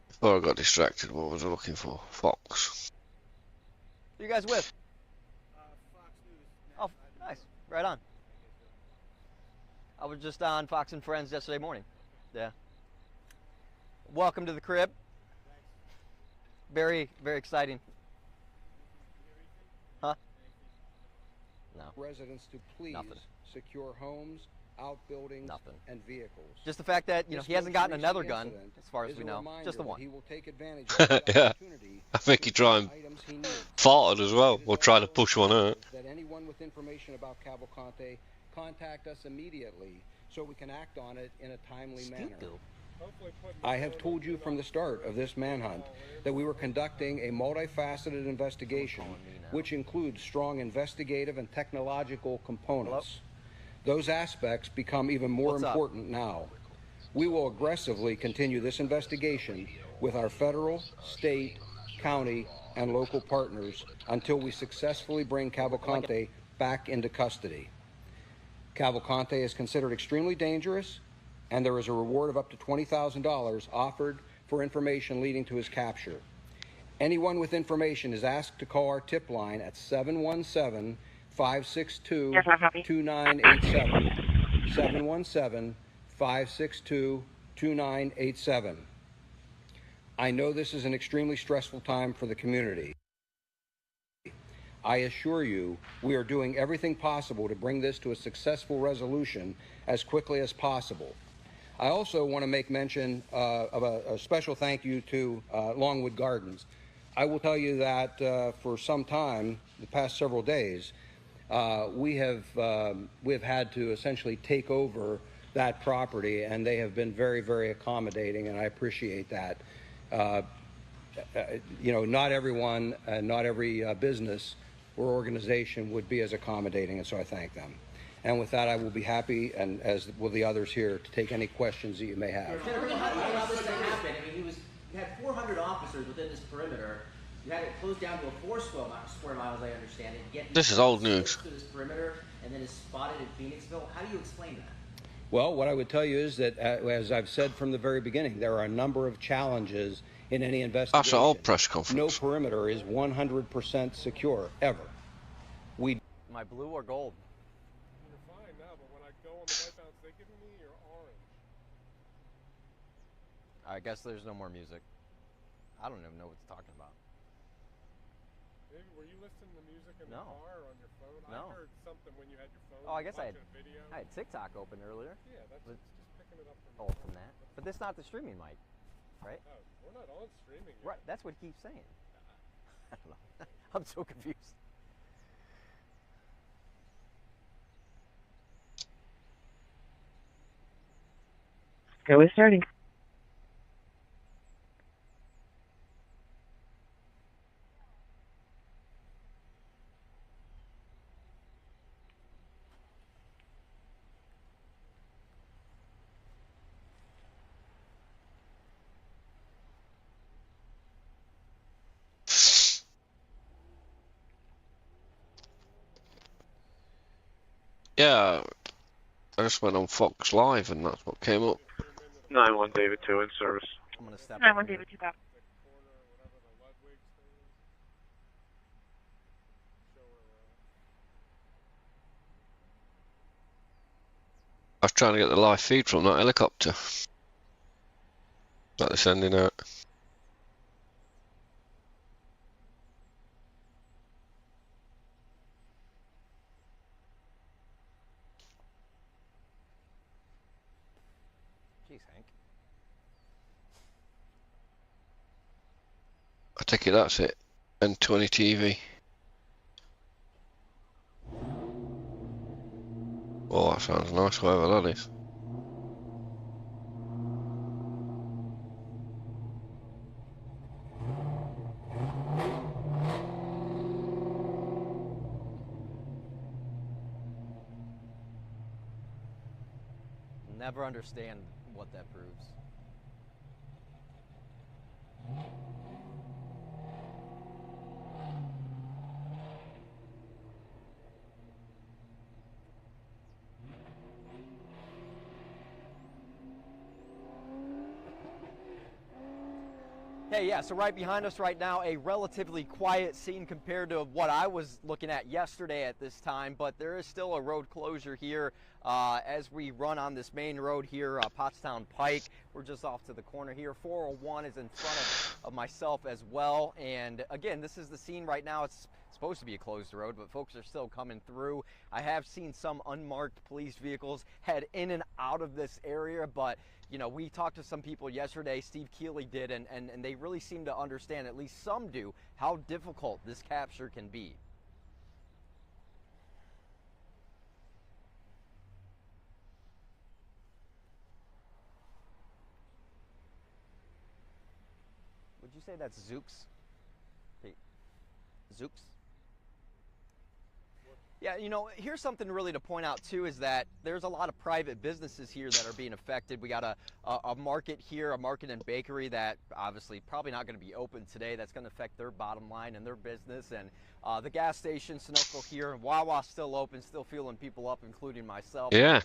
Before I got distracted, what was I looking for? Fox. Who you guys with? Fox News. Oh, nice. Right on. I was just on Fox and Friends yesterday morning. Yeah. Welcome to the crib. Very, very exciting. Huh? No. Residents to please secure homes, outbuildings, and vehicles. Just the fact that, you know, he hasn't gotten another gun, as far as we know. Just the one. He will take advantage of the Yeah. I think he tried and farted as well, or tried to push one out. that anyone with information about Cavalcante contact us immediately so we can act on it in a timely manner. I have told you from the start of this manhunt that we were conducting a multifaceted investigation, which includes strong investigative and technological components. Those aspects become even more important now. We will aggressively continue this investigation with our federal, state, county, and local partners until we successfully bring Cavalcante back into custody. Cavalcante is considered extremely dangerous, and there is a reward of up to $20,000 offered for information leading to his capture. Anyone with information is asked to call our tip line at 717-562-2987. 717-562-2987. I know this is an extremely stressful time for the community. I assure you, we are doing everything possible to bring this to a successful resolution as quickly as possible. I also want to make mention of a special thank you to Longwood Gardens. I will tell you that for some time, the past several days, we've had to essentially take over that property, and they have been very, very accommodating, and I appreciate that. You know, not everyone and not every business or organization would be as accommodating, and so I thank them. And with that, I will be happy, and as will the others here, to take any questions that you may have. Senator, how do you allow this to happen? I mean, you had 400 officers within this perimeter. You had it closed down to a 4 square miles, I understand it. Yet This is old news. To this perimeter and then is spotted in Phoenixville. How do you explain that? Well, what I would tell you is that, as I've said from the very beginning, there are a number of challenges in any investigation. That's an old press conference. No perimeter is 100% secure, ever. My blue or gold? You're fine now, but when I go on the white balance, they give me your orange. I guess there's no more music. I don't even know what it's talking about. Maybe, were you listening to music in No. the car or on your phone? No. I heard something when you had your phone. Oh, I guess I watching a video. had TikTok open earlier. Yeah, that's just picking it up from Oh, from that. But that's not the streaming mic, right? No, we're not on streaming yet. Right, that's what he keeps saying. I don't know. I'm so confused. Okay, we're starting. Yeah, I just went on Fox Live and that's what came up. 9-1 David 2 in service. I'm gonna step 9-1 David 2 back. I was trying to get the live feed from that helicopter that they're sending out. Jeez, Hank. I take it that's it. N20 TV. Oh, that sounds nice, whatever that is. Never understand what that proves. Hey, yeah, so right behind us right now, a relatively quiet scene compared to what I was looking at yesterday at this time, but there is still a road closure here as we run on this main road here, Pottstown Pike. We're just off to the corner here. 401 is in front of myself as well, and again, this is the scene right now. It's supposed to be a closed road, but folks are still coming through. I have seen some unmarked police vehicles head in and out of this area, but you know, we talked to some people yesterday, Steve Keeley did, and they really seem to understand, at least some do, how difficult this capture can be. Would you say that's Zooks? Hey, Zooks? Yeah, you know, here's something really to point out too, is that there's a lot of private businesses here that are being affected. We got a market here, a market and bakery that obviously probably not going to be open today. That's going to affect their bottom line and their business. And the gas station, Sunoco here, and Wawa still open, still fueling people up, including myself. Yeah.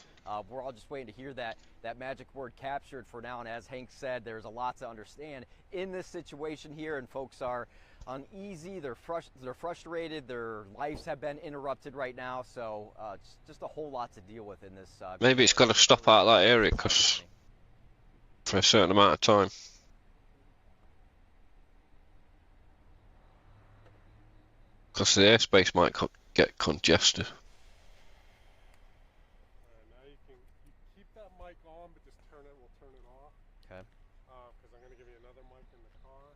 We're all just waiting to hear that magic word captured for now. And as Hank said, there's a lot to understand in this situation here, and folks are uneasy, they're frustrated, their lives have been interrupted right now, so just a whole lot to deal with in this. Maybe it's got to stop out of that area for a certain amount of time. Because the airspace might get congested. Now you keep that mic on, but just we'll turn it off. Okay. Because I'm going to give you another mic in the car.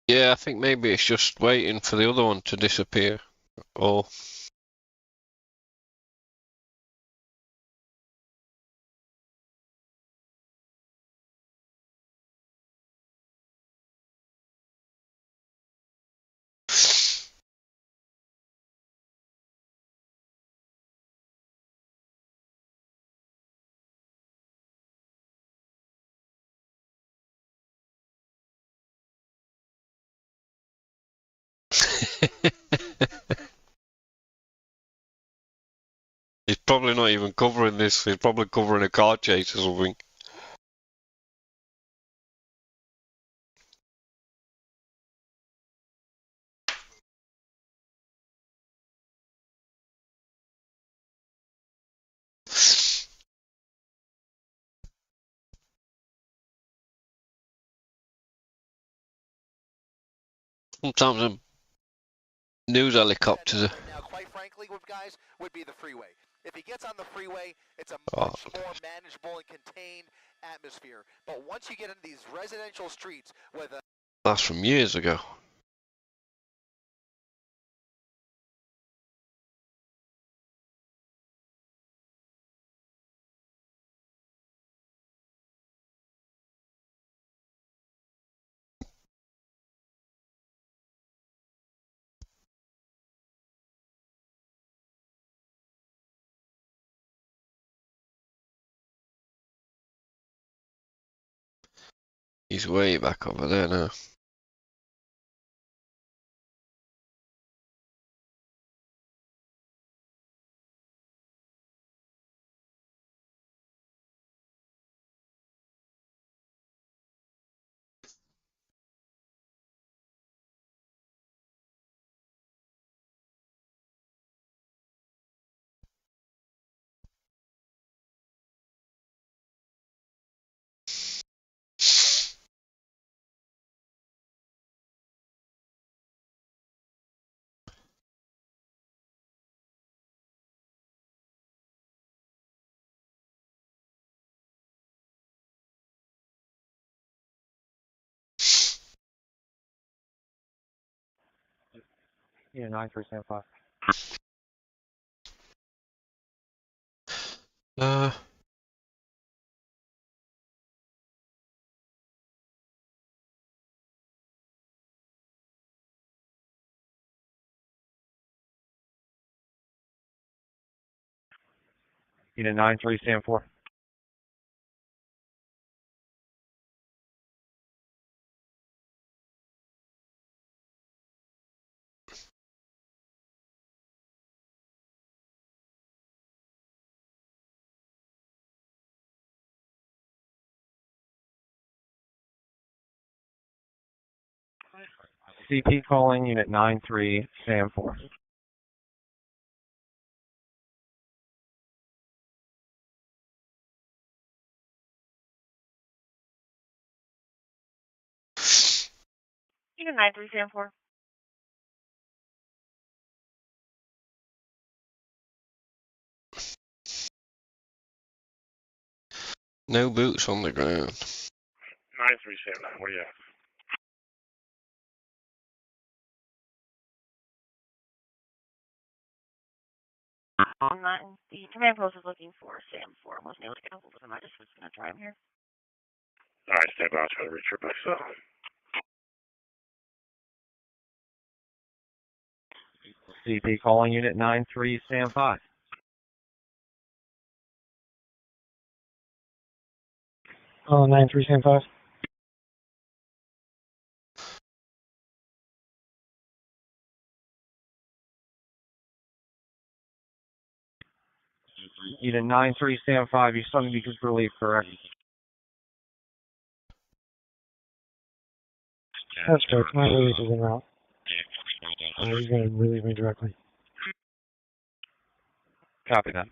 Yeah, I think maybe it's just waiting for the other one to disappear. Or... He's probably not even covering this, he's probably covering a car chase or something. Sometimes a news helicopters are... Now, quite frankly, with guys, would be the freeway. If he gets on the freeway, it's a much more manageable and contained atmosphere. But once you get into these residential streets with a That's from years ago. He's way back over there now. Yeah, 9375. Unit 9374. CP calling Unit 93 Sam 4. Unit 9374. No boots on the ground. 9379, what do you have? On that, the command post is looking for Sam 4. I wasn't able to get a hold of him. I just was going to try him here. Alright, stand by, I'll try to reach her myself. CP calling Unit 93 Sam 5. Oh, 93 Sam 5. Unit 93 Sam 5, you still need to be relief, correct? That's correct. My relief is en route. He's going to relieve me directly. Copy that.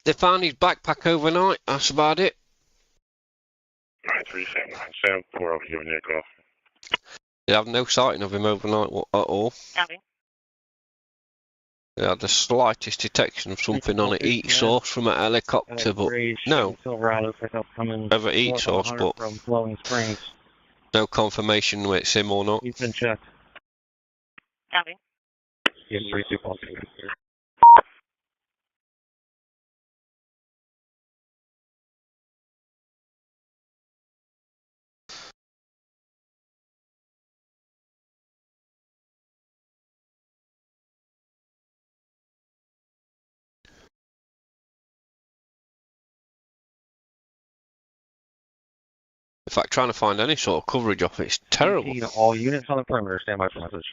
They found his backpack overnight. That's about it. 9379, Sam 4, I'll be giving you a call. They have no sighting of him overnight at all. Copy. They had the slightest detection of something on a heat source from a helicopter, but no. Ever heat source, but from Flowing Springs. no confirmation whether it's him or not. He's been checked. Copy. Yes, 32 In fact, trying to find any sort of coverage off it's terrible. All units on the perimeter, stand by for message.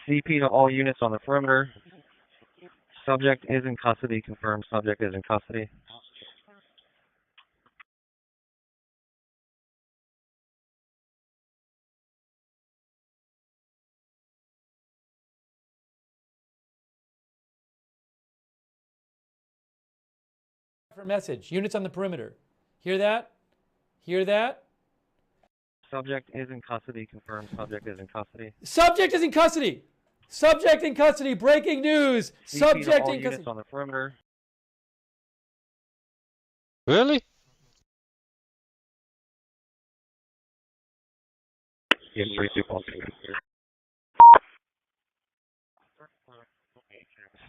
CP to all units on the perimeter. Subject is in custody. Confirmed. Subject is in custody. For message. Units on the perimeter. Hear that? Hear that? Subject is in custody. Confirmed. Subject is in custody. Subject is in custody. Subject in custody. Breaking news. CP Subject to all in units custody. on the perimeter. Really? Yes,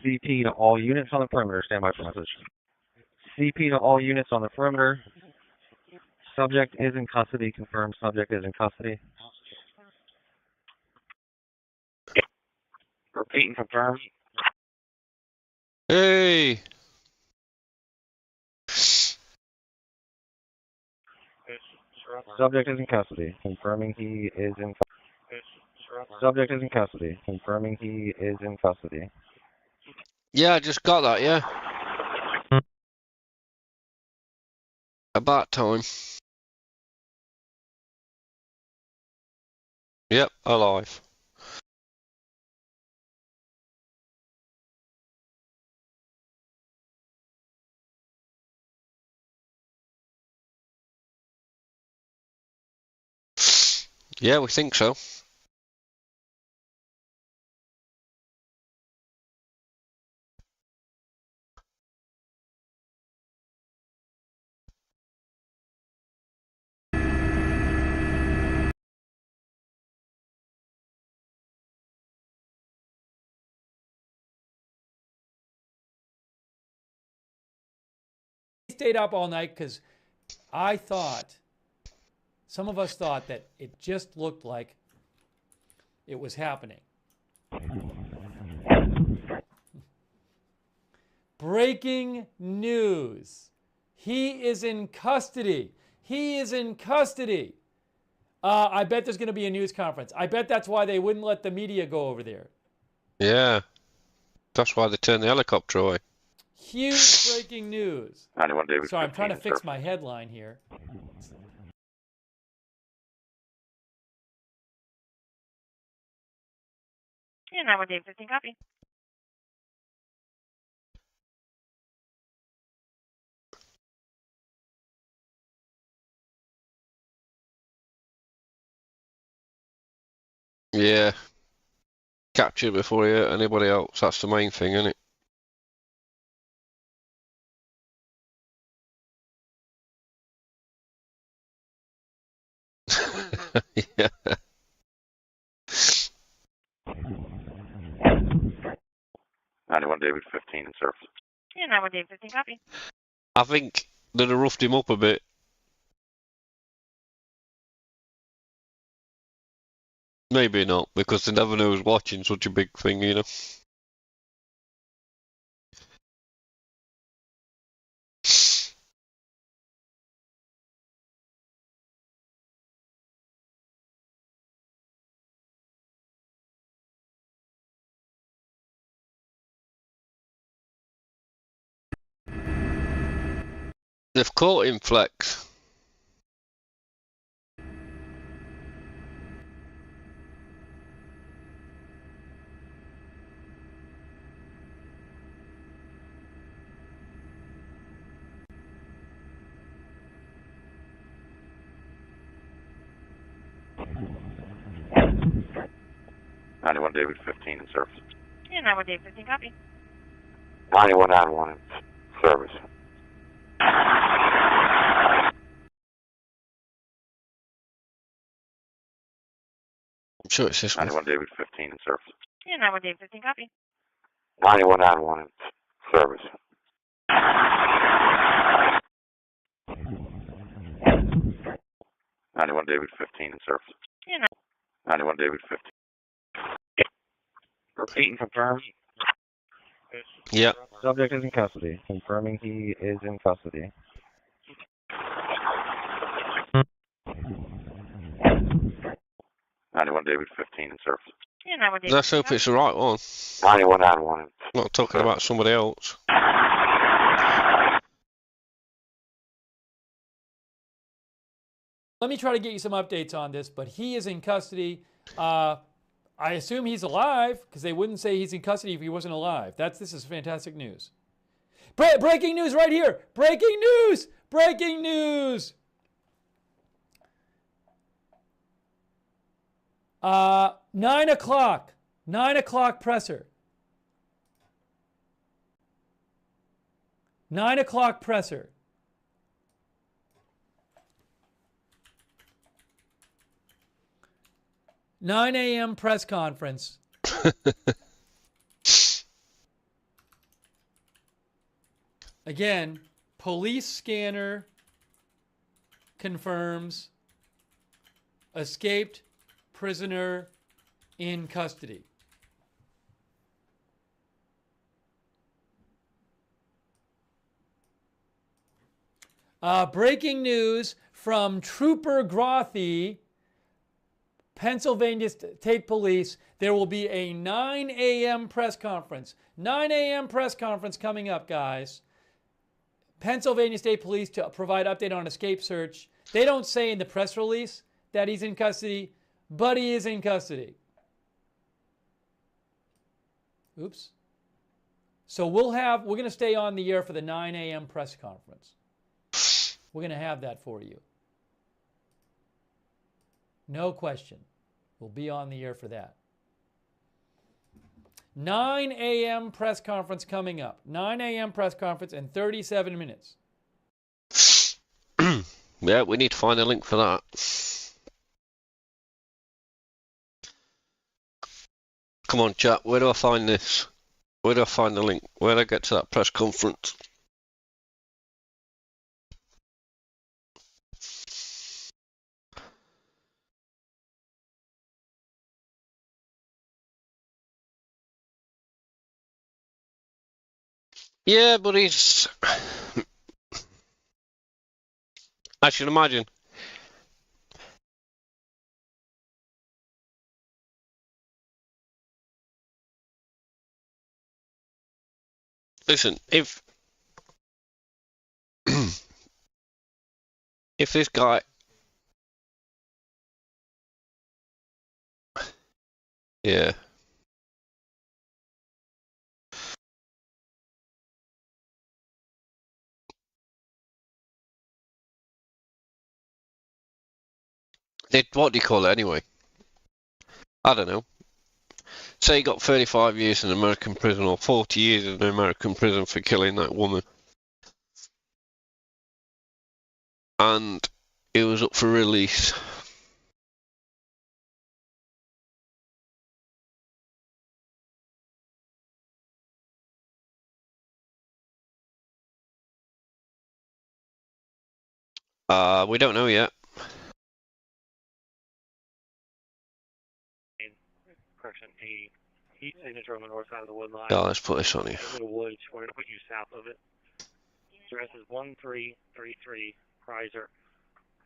CP to all units on the perimeter. Stand by for message. CP to all units on the perimeter. Subject is in custody. Confirmed. Subject is in custody. Repeat and confirm. Hey! Subject is in custody. Confirming he is in Subject is in custody. Confirming he is in custody. Yeah, I just got that, yeah. About time. Yep, alive. Yeah, we think so. Stayed up all night because I thought, some of us thought that it just looked like it was happening. Breaking news. He is in custody. He is in custody. I bet there's going to be a news conference. I bet that's why they wouldn't let the media go over there. Yeah. That's why they turned the helicopter away. Huge breaking news. 91 David. Sorry, I'm trying to fix my headline here. Yeah, 91 David, 15 copy. Yeah. Capture before you hurt anybody else. That's the main thing, isn't it? Yeah. 91 David 15 in surface. Yeah, 91 David, 15 copy. I think they'd have roughed him up a bit. Maybe not, because they never know who's watching such a big thing, you know. They've caught him, Flex. David 15 in service. Yeah, 91 David 15 copy. 91 out 1 in service. I'm sure it's this one. 91 David 15 in service. Yeah, 91 David 15 copy. 91 out 1 in service. David 15 in service. Yeah, 91 David 15. Repeat and confirm. Yeah. Subject is in custody. Confirming he is in custody. 91 David 15 in surface. Yeah, 91 David. Let's hope it's the right one. 91 out of 1. Not talking about somebody else. Let me try to get you some updates on this, but he is in custody. I assume he's alive because they wouldn't say he's in custody if he wasn't alive. This is fantastic news. Breaking news right here. Breaking news. Breaking news. 9 o'clock. 9 o'clock presser. 9 o'clock presser. $9 a.m. press conference. Again, police scanner confirms escaped prisoner in custody. Breaking news from Trooper Grothy, Pennsylvania State Police. There will be a 9 a.m. press conference. 9 a.m. press conference coming up, guys. Pennsylvania State Police to provide update on escape search. They don't say in the press release that he's in custody, but he is in custody. Oops. So we're going to stay on the air for the 9 a.m. press conference. We're going to have that for you. No question. We'll be on the air for that. 9 a.m. press conference coming up. 9 a.m. press conference in 37 minutes. Yeah, we need to find a link for that. Come on, chat. Where do I find this? Where do I find the link? Where do I get to that press conference? Yeah, but he's... I should imagine. Listen, if this guy... Yeah. What do you call it anyway? I don't know. Say he got 35 years in American prison or 40 years in American prison for killing that woman. And he was up for release. We don't know yet. Correction, a heat signature on the north side of the wood line. Yeah, let's put this on here. A little woods, we're going to put you south of it. Address is 1333 Prizer.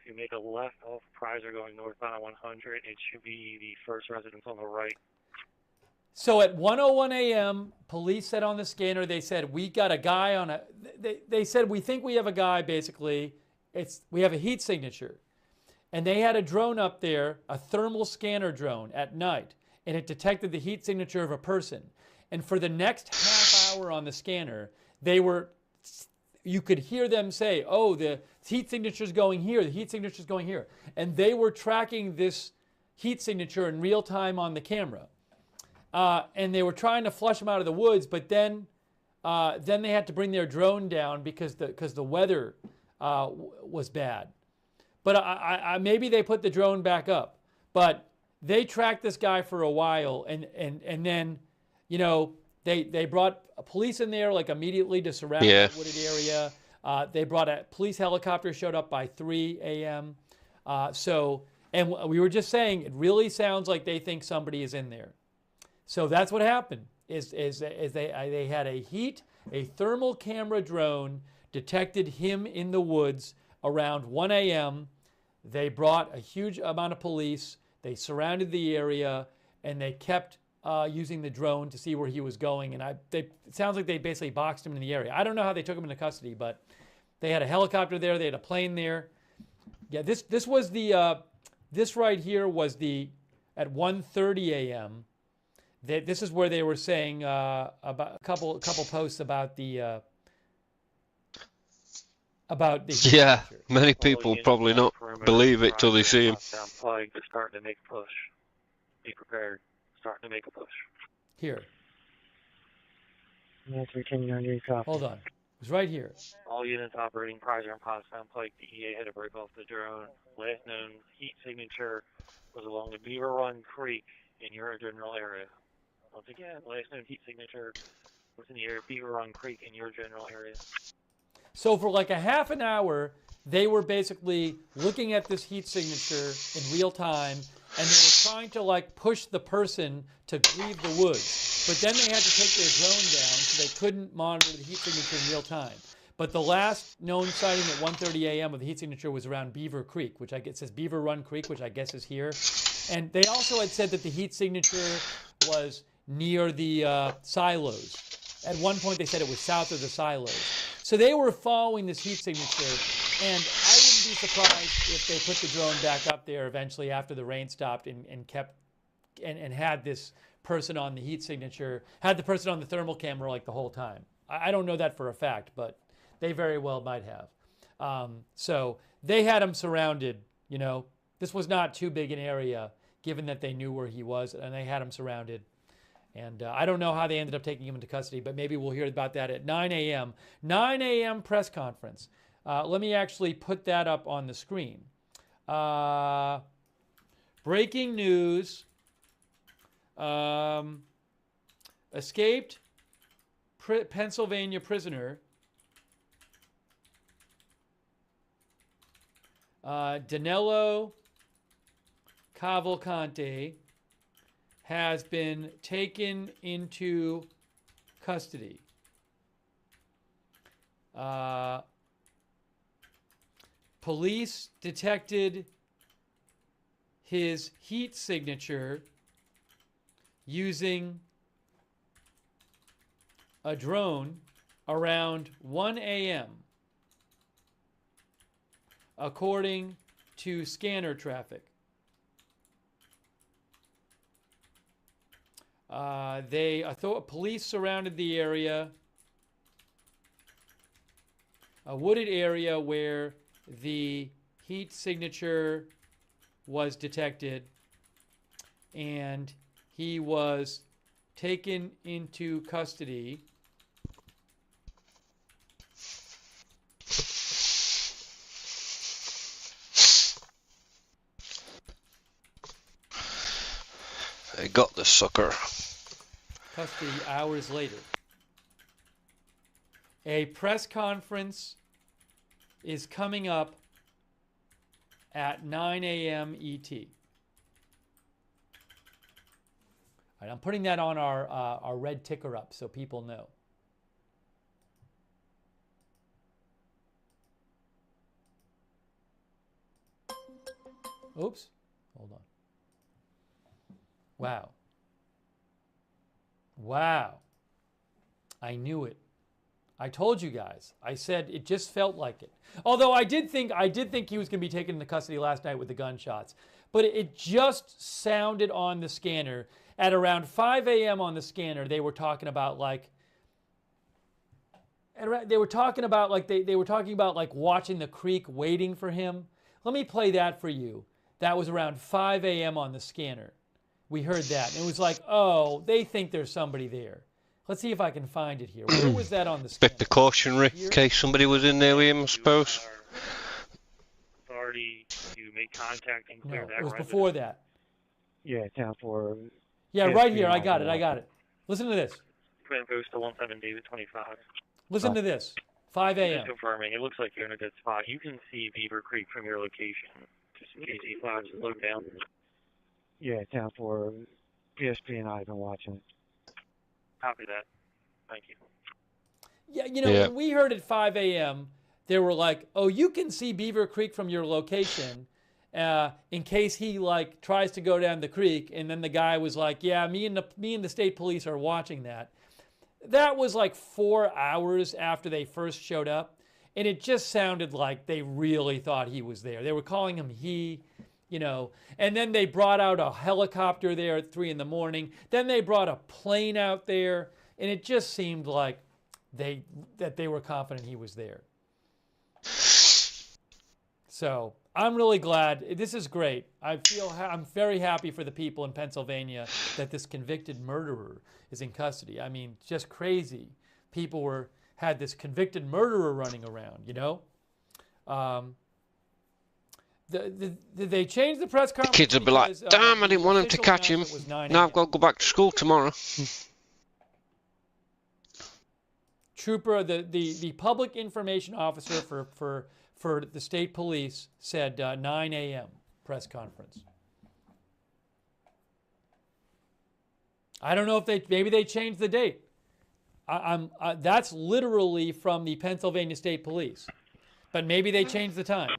If you make a left off Prizer going northbound on 100, it should be the first residence on the right. So at 1:01 a.m., police said on the scanner, they said, we got a guy on a... They said, we think we have a guy, basically. We have a heat signature. And they had a drone up there, a thermal scanner drone at night, and it detected the heat signature of a person. And for the next half hour on the scanner, you could hear them say, oh, the heat signature's going here, the heat signature's going here. And they were tracking this heat signature in real time on the camera. And they were trying to flush them out of the woods, but then they had to bring their drone down because the weather was bad. But maybe they put the drone back up. But they tracked this guy for a while, and then, you know, they brought police in there like immediately to surround the wooded area. They brought a police helicopter, showed up by 3 a.m. And we were just saying, it really sounds like they think somebody is in there. So that's what happened. Is they had a thermal camera drone detected him in the woods around 1 a.m. They brought a huge amount of police. They surrounded the area, and they kept using the drone to see where he was going. And it sounds like they basically boxed him in the area. I don't know how they took him into custody, but they had a helicopter there. They had a plane there. Yeah, this was the this right here was the at 1:30 a.m. This is where they were saying about a couple posts about the Yeah, many people probably not believe it till they see him. They're starting to make a push. Be prepared. Starting to make a push. Here. 93 King 98 copy. Hold on. It's right here. All units operating prior on Pottstown Pike, the EA had to break off the drone. Last known heat signature was along the Beaver Run Creek in your general area. Once again, last known heat signature was in the area of Beaver Run Creek in your general area. So for like a half an hour, they were basically looking at this heat signature in real time, and they were trying to like push the person to leave the woods. But then they had to take their drone down, so they couldn't monitor the heat signature in real time. But the last known sighting at 1:30 a.m. of the heat signature was around Beaver Creek, which I guess says Beaver Run Creek, which I guess is here. And they also had said that the heat signature was near the silos. At one point, they said it was south of the silos. So they were following this heat signature, and I wouldn't be surprised if they put the drone back up there eventually after the rain stopped and kept and had this person on the heat signature, had the person on the thermal camera like the whole time. I don't know that for a fact, but they very well might have. So they had him surrounded. You know, this was not too big an area, given that they knew where he was, and they had him surrounded. And I don't know how they ended up taking him into custody, but maybe we'll hear about that at 9 a.m. 9 a.m. press conference. Let me actually put that up on the screen. Breaking news. Escaped Pennsylvania prisoner Danelo Cavalcante has been taken into custody. Police detected his heat signature using a drone around 1 a.m. according to scanner traffic. Police surrounded the area, a wooded area where the heat signature was detected, and he was taken into custody. They got the sucker. Custody hours later. A press conference is coming up at 9 a.m. ET. All right, I'm putting that on our red ticker up so people know. Oops, hold on. Wow. Wow. I knew it. I told you guys. I said it just felt like it. Although I did think he was going to be taken into custody last night with the gunshots. But it just sounded on the scanner. At around 5 a.m. on the scanner, they were talking about like watching the creek waiting for him. Let me play that for you. That was around 5 a.m. on the scanner. We heard that. And it was like, oh, they think there's somebody there. Let's see if I can find it here. Where was that on the scanner? Expect a cautionary in case somebody was in there with him, I suppose. Authority to make contact and clear No, that it was residence. before that. Yeah, town for. Yeah, right here. I got it. Listen to this. Twin Post to 17 David 25. Listen to this. 5 a.m. Just confirming, it looks like you're in a good spot. You can see Beaver Creek from your location. Just in case he flags slow down. Yeah, town for PSP and I have been watching it. Copy that. Thank you. Yeah, you know, when we heard at 5 a.m., they were like, oh, you can see Beaver Creek from your location. in case he like tries to go down the creek. And then the guy was like, yeah, me and the state police are watching that. That was like 4 hours after they first showed up. And it just sounded like they really thought he was there. They were calling him he, you know. And then they brought out a helicopter there at 3 in the morning. Then they brought a plane out there. And it just seemed like that they were confident he was there. So I'm really glad. This is great. I'm very happy for the people in Pennsylvania that this convicted murderer is in custody. I mean, just crazy. People had this convicted murderer running around, you know? Did they change the press conference? The kids would be like, damn, I didn't want him to catch him. Now I've got to go back to school tomorrow. Trooper, the public information officer for the state police said 9 a.m. press conference. I don't know if maybe they changed the date. That's literally from the Pennsylvania State Police, but maybe they changed the time.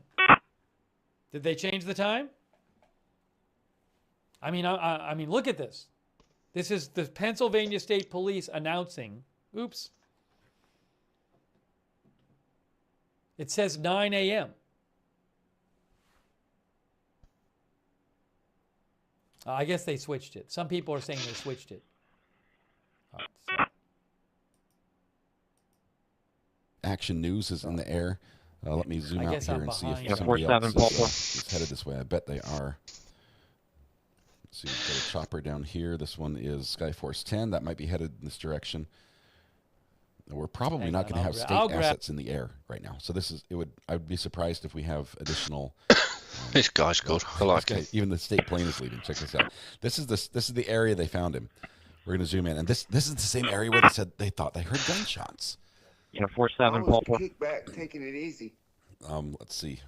Did they change the time? I mean, look at this. This is the Pennsylvania State Police announcing. Oops. It says 9 a.m. I guess they switched it. Some people are saying they switched it. All right, so. Action News is in the air. Let me zoom out here and see if somebody 47 else is headed this way. I bet they are. Let's see, we've got a chopper down here. This one is Skyforce 10. That might be headed in this direction. We're probably not going to have state assets in the air right now. So I would be surprised if we have additional. This guy's good. I like it. Even the state plane is leaving. Check this out. This is the area they found him. We're going to zoom in, and this is the same area where they said they thought they heard gunshots. Yeah, 47 Pulper. Kick back, taking it easy. Let's see.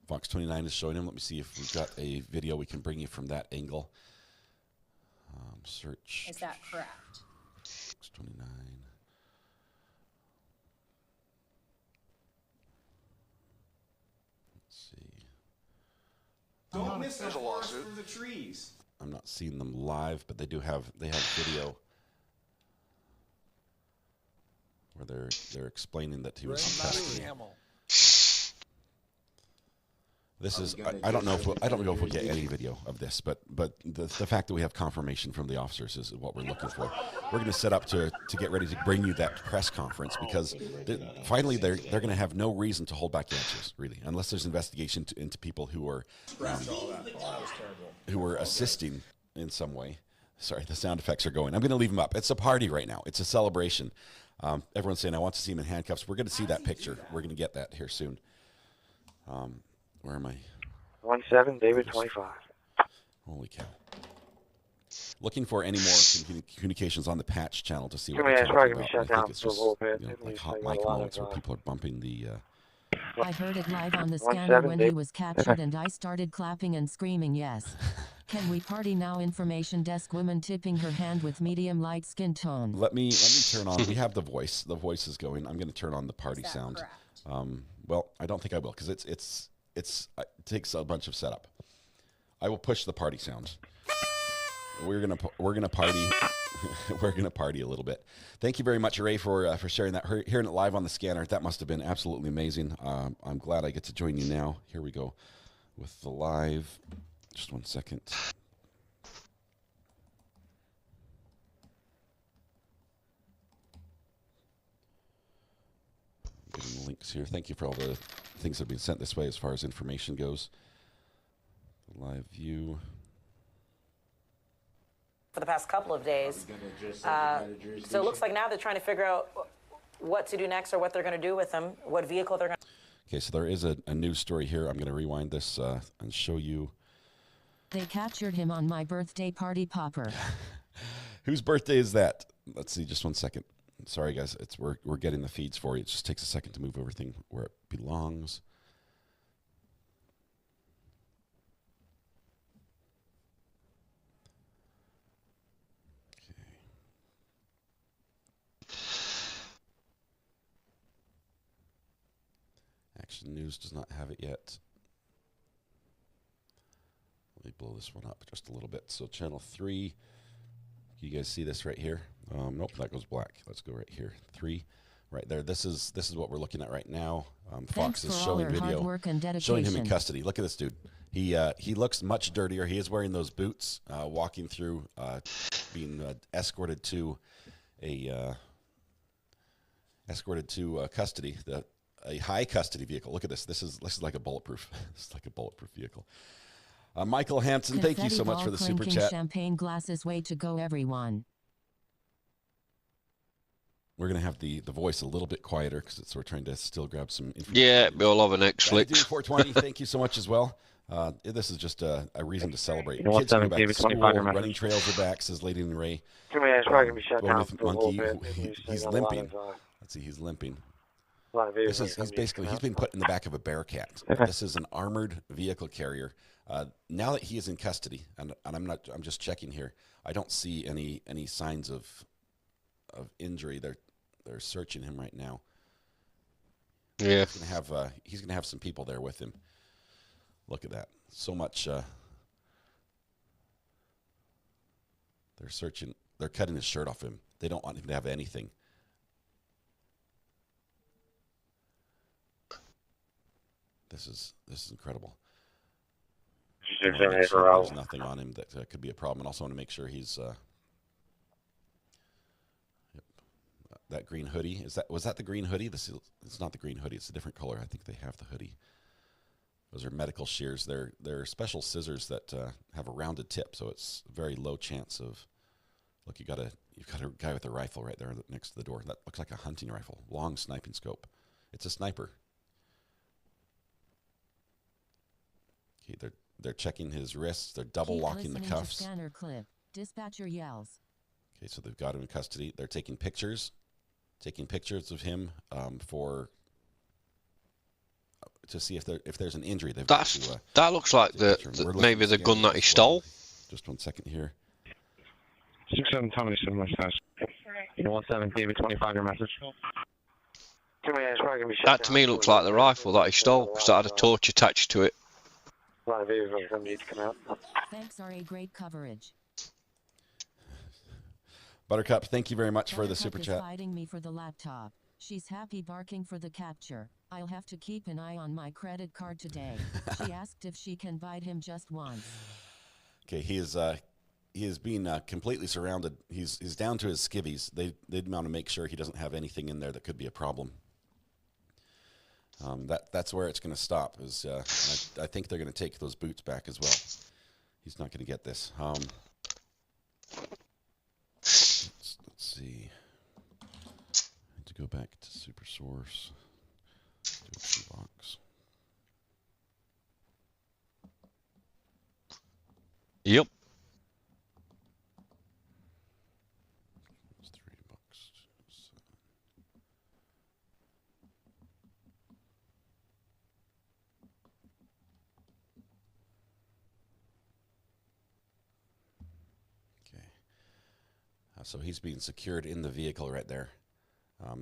Fox 29 is showing him. Let me see if we've got a video we can bring you from that angle. Search. Is that correct? Fox 29. Don't miss the forest for the trees. I'm not seeing them live, but they have video where they're explaining that he was in custody. This is I don't know if we'll get any video of this, but the fact that we have confirmation from the officers is what we're looking for. We're going to set up to get ready to bring you that press conference because finally they're going to have no reason to hold back answers really, unless there's investigation into people who are assisting in some way. Sorry, the sound effects are going. I'm going to leave them up. It's a party right now. It's a celebration. Everyone's saying I want to see him in handcuffs. We're going to see that picture. We're going to get that here soon. Where am I? 17, David 25. Holy cow. Looking for any more communications on the patch channel to see what Yeah, we're it's probably talking going to be about. shut I down think it's for a just little bit. like hot mic moments where people are bumping the... I heard it live on the scanner when he was captured and I started clapping and screaming yes. Can we party now? Information desk woman tipping her hand with medium light skin tone. Let me turn on... We have the voice. The voice is going. I'm going to turn on the party sound. Well, I don't think I will because it takes a bunch of setup. I will push the party sound. We're gonna party. We're gonna party a little bit. Thank you very much, Ray, for sharing that. Hearing it live on the scanner, that must have been absolutely amazing. I'm glad I get to join you now. Here we go with the live. Just 1 second. Getting the links here. Thank you for all the things that have been sent this way as far as information goes. Live view. For the past couple of days. So it looks like now they're trying to figure out what to do next or what they're going to do with him, what vehicle they're going to... Okay, so there is a news story here. I'm going to rewind this and show you. They captured him on my birthday party popper. Whose birthday is that? Let's see, just 1 second. Sorry, guys. We're getting the feeds for you. It just takes a second to move everything where it belongs. Action News does not have it yet. Let me blow this one up just a little bit. So channel 3, you guys see this right here? Nope, that goes black. Let's go right here. 3, right there. This is what we're looking at right now. Fox is showing video, showing him in custody. Look at this dude. He looks much dirtier. He is wearing those boots, walking through, being escorted to custody. A high custody vehicle. Look at this. This is like a bulletproof. This is like a bulletproof vehicle. Michael Hampson, thank you so much for the super chat. Champagne glasses, way to go, everyone. We're going to have the voice a little bit quieter because we're trying to still grab some information. Yeah, we'll have an X-Flix. 420, thank you so much as well. This is just a reason to celebrate. Kids are back to school, running trails are back, says Lady and Ray. With Monkey, he's limping. Let's see, he's limping. He's been put in the back of a Bearcat. This is an armored vehicle carrier. Now that he is in custody, and I'm just checking here. I don't see any signs of injury. They're searching him right now. Yeah, he's gonna have some people there with him. Look at that. So much. They're searching. They're cutting his shirt off him. They don't want him to have anything. This is incredible. There's nothing on him that could be a problem, and also want to make sure he's. That green hoodie, was that the green hoodie? It's not the green hoodie. It's a different color. I think they have the hoodie. Those are medical shears. They're special scissors that have a rounded tip, so it's very low chance of. Look, you've got a guy with a rifle right there next to the door. That looks like a hunting rifle, long sniping scope. It's a sniper. Okay, they're checking his wrists. They're double locking the cuffs. Scanner clip. Dispatcher yells. Okay, so they've got him in custody. They're taking pictures of him to see if there's an injury. That looks like maybe the gun that he stole. Just 1 second here. 67 Tommy, 7 much 17 David 25, your message. That to me looks like the rifle that he stole because that had a torch attached to it. Thanks, RA, great coverage. Buttercup, thank you very much for the super chat. Buttercup is fighting me for the laptop. She's happy barking for the capture. I'll have to keep an eye on my credit card today. She asked if she can bite him just once. Okay, he is being completely surrounded. He's down to his skivvies. They want to make sure he doesn't have anything in there that could be a problem. That's where it's going to stop. I think they're going to take those boots back as well. He's not going to get this. Let's see. I need to go back to Super Source. Do a box. Yep. So he's being secured in the vehicle right there.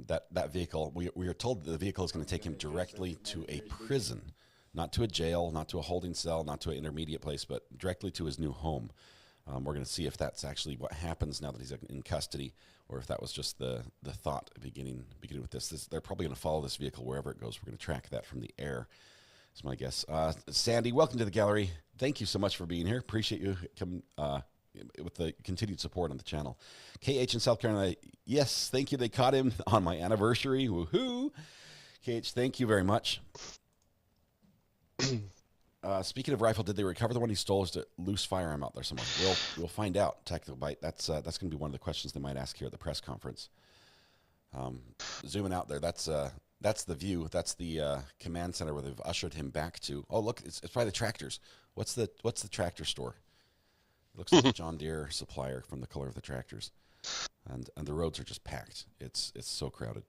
That vehicle, we are told that the vehicle is going to take him directly to a prison, not to a jail, not to a holding cell, not to an intermediate place, but directly to his new home. We're going to see if that's actually what happens now that he's in custody, or if that was just the thought beginning with this. They're probably going to follow this vehicle wherever it goes. We're going to track that from the air. That's my guess. Sandy, welcome to the gallery. Thank you so much for being here. Appreciate you coming. With the continued support on the channel. KH in South Carolina, yes, thank you. They caught him on my anniversary. Woohoo! KH, thank you very much. Speaking of rifle, did they recover the one he stole? Is it loose firearm out there somewhere? We'll find out. Tactical Bite. That's going to be one of the questions they might ask here at the press conference. Zooming out there, that's the view. That's the command center where they've ushered him back to. Oh, look, it's probably the tractors. What's the tractor store? It looks like a John Deere supplier from the color of the tractors. And the roads are just packed. It's so crowded.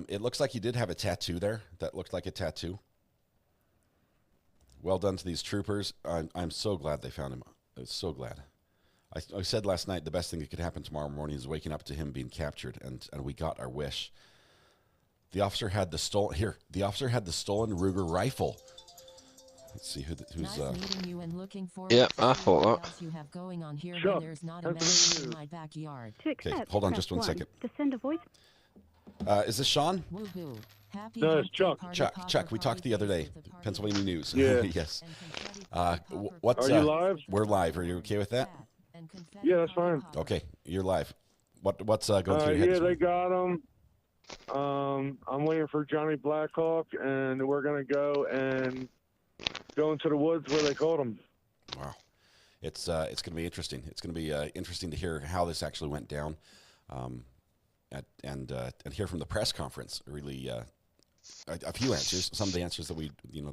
It looks like he did have a tattoo there. That looked like a tattoo. Well done to these troopers. I'm so glad they found him. I was so glad. I said last night the best thing that could happen tomorrow morning is waking up to him being captured, and we got our wish. The officer had the stolen Ruger rifle. Let's see who's. Nice meeting you and looking forward Yeah, to I seeing thought what that. else you have going on here Chuck, when there's not a man in my backyard. Okay, hold on just one second. To send a voice. Is this Sean? Woohoo. Happy No, it's hump day Chuck. party Chuck, popper Chuck, we party talked the other day. face with the party Pennsylvania News. Yeah. Yes. What's, Are you live? We're live. Are you okay with that? Yeah, that's fine. Okay, you're live. What's going through your head? Yeah, this they morning? got him. I'm waiting for Johnny Blackhawk, and we're gonna go into the woods where they caught him. Wow, it's going to be interesting. It's going to be interesting to hear how this actually went down, and hear from the press conference. Really, a few answers. Some of the answers that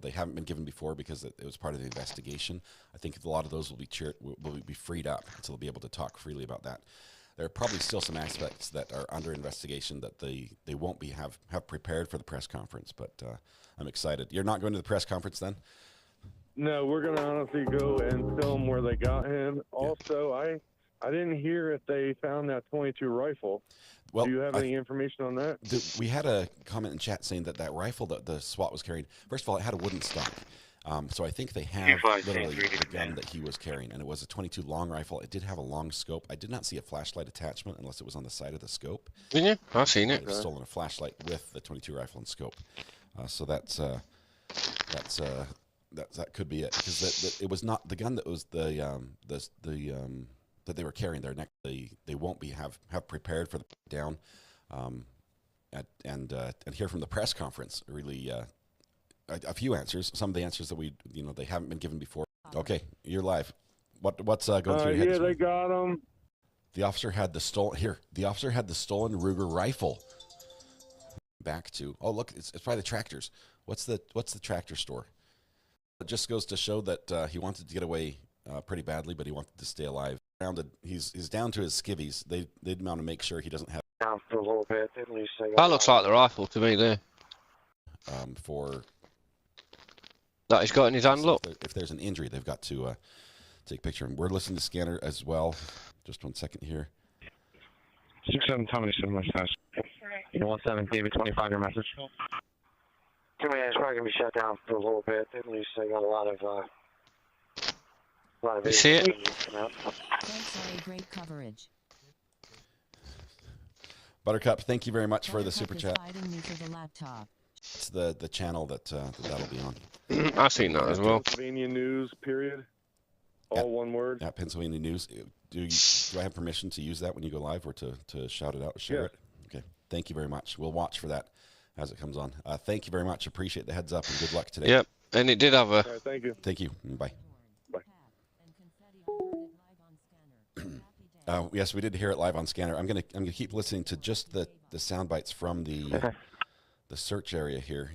they haven't been given before because it was part of the investigation. I think a lot of those will be freed up, so they'll be able to talk freely about that. There are probably still some aspects that are under investigation that they won't have prepared for the press conference, but I'm excited. You're not going to the press conference then? No, we're gonna honestly go and film where they got him. Also, I didn't hear if they found that .22 rifle. Well, do you have any information on that? We had a comment in chat saying that rifle that the SWAT was carrying, first of all, it had a wooden stock. So I think they have literally the gun that he was carrying, and it was a .22 long rifle. It did have a long scope. I did not see a flashlight attachment unless it was on the side of the scope. Didn't you? I've seen it. They've stolen a flashlight with the .22 rifle and scope. So that could be it, because it was not the gun that was that they were carrying there. They won't have prepared for the down, and hear from the press conference. Really. A few answers. Some of the answers that they haven't been given before. Okay, you're live. What's going through your head? Yeah, they got him. The officer had the stolen Ruger rifle. Back to look, it's by the tractors. What's the tractor store? It just goes to show that he wanted to get away pretty badly, but he wanted to stay alive. He's down to his skivvies. They want to make sure he doesn't have. Down for a little bit. That looks like the rifle to me there. For. That he's got in his hand, look. If there's an injury, they've got to take a picture. And we're listening to scanner as well. Just 1 second here. 67 Tommy, 7 mustache. 17 David 25, your message. Tommy, it's probably going to be shut down for a little bit. At least they got a lot of You see it? Thanks for a great coverage. Buttercup, thank you very much for the Buttercup super is chat. hiding me for the laptop. It's the channel that'll be on. I've seen that as well. Pennsylvania News, period. All one word. Yeah, Pennsylvania News. Do I have permission to use that when you go live, or to shout it out or share it? Okay. Thank you very much. We'll watch for that as it comes on. Thank you very much. Appreciate the heads up, and good luck today. Yep, and it did have a. Right, thank you. Thank you. Bye. Yes, we did hear it live on scanner. I'm gonna keep listening to just the sound bites from the search area here.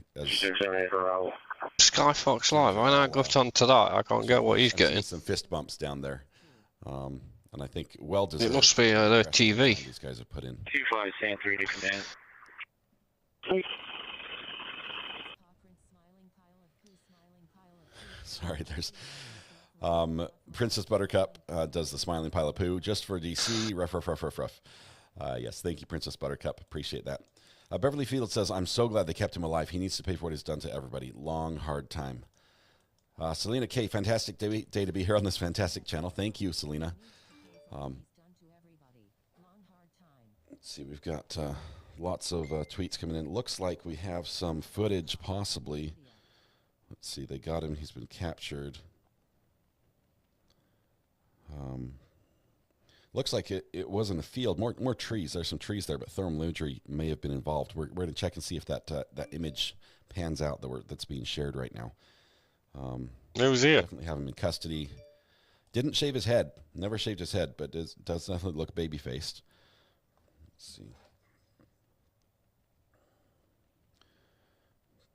Skyfox Live. When I got onto that, I can't get what he's getting. Some fist bumps down there, and I think well deserved. It must be their TV. These guys have put in. 25 San 3 to command. Sorry, there's Princess Buttercup does the smiling pile of poo just for DC. Rough. Yes, thank you, Princess Buttercup. Appreciate that. Beverly Field says, I'm so glad they kept him alive. He needs to pay for what he's done to everybody. Long, hard time. Selena K, fantastic day to be here on this fantastic channel. Thank you, Selena. Let's see, we've got lots of tweets coming in. It looks like we have some footage, possibly. Let's see, they got him. He's been captured. Looks like it was in a field. More trees. There's some trees there, but thermal imagery may have been involved. We're going to check and see if that image pans out that's being shared right now. It was here. Definitely have him in custody. Didn't shave his head. Never shaved his head, but does definitely look baby-faced. Let's see.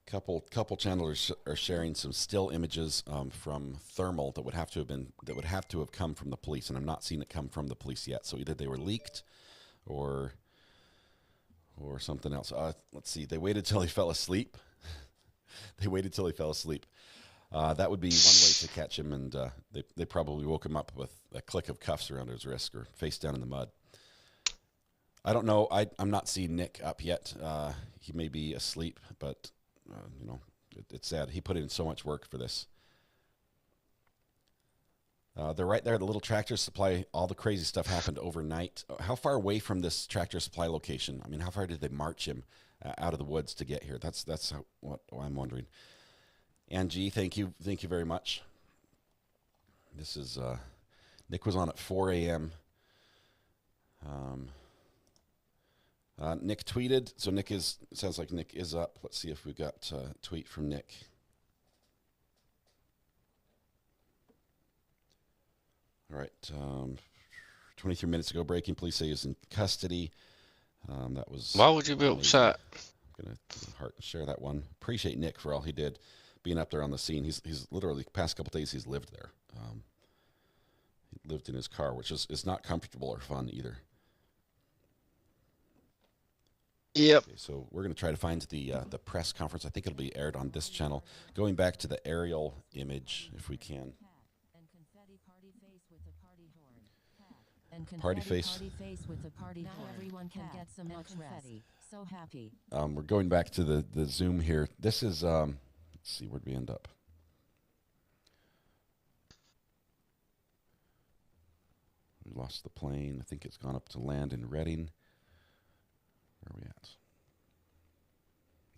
Couple channels are sharing some still images from thermal that would have to have come from the police, and I'm not seeing it come from the police yet. So either they were leaked, or something else. Let's see. They waited till he fell asleep. That would be one way to catch him, and they probably woke him up with a click of cuffs around his wrist or face down in the mud. I don't know. I'm not seeing Nick up yet. He may be asleep, but. It's sad. He put in so much work for this. They're right there. The little Tractor Supply. All the crazy stuff happened overnight. How far away from this Tractor Supply location? I mean, how far did they march him out of the woods to get here? That's what I'm wondering. Angie, thank you very much. This is Nick was on at 4 a.m. Nick tweeted, so sounds like Nick is up. Let's see if we've got a tweet from Nick. All right, 23 minutes ago, breaking. Police say he was in custody. That was. Why would you be upset? I'm gonna share that one. Appreciate Nick for all he did, being up there on the scene. He's literally past couple days he's lived there. He lived in his car, which is not comfortable or fun either. Yep. Okay, so we're going to try to find the press conference. I think it'll be aired on this channel. Going back to the aerial image, if we can. Party face. With a party horn. Everyone can get some confetti. So happy. We're going back to the Zoom here. This is let's see, where'd we end up? We lost the plane. I think it's gone up to land in Reading. Where are we at?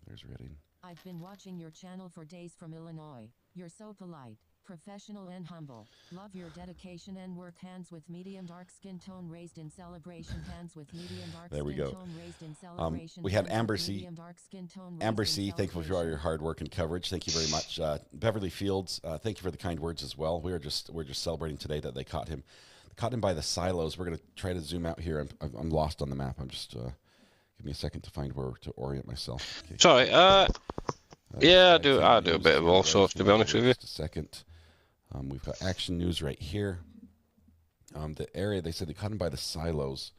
There's Reading. I've been watching your channel for days from Illinois. You're so polite, professional and humble. Love your dedication and work. Hands with medium dark skin tone raised in celebration. Hands with medium dark there we skin go. tone raised in celebration. We had Hands Amber with C. medium dark skin tone Amber raised in C, thankful for all your hard work and coverage. Thank you very much. Beverly Fields, thank you for the kind words as well. We're just celebrating today that they caught him. Caught him by the silos. We're going to try to zoom out here. I'm lost on the map. I'm just give me a second to find where to orient myself. Okay. Sorry. Yeah, I do a bit of all sorts, to be honest with you. Just a second. We've got action news right here. The area, they said they caught him by the silos.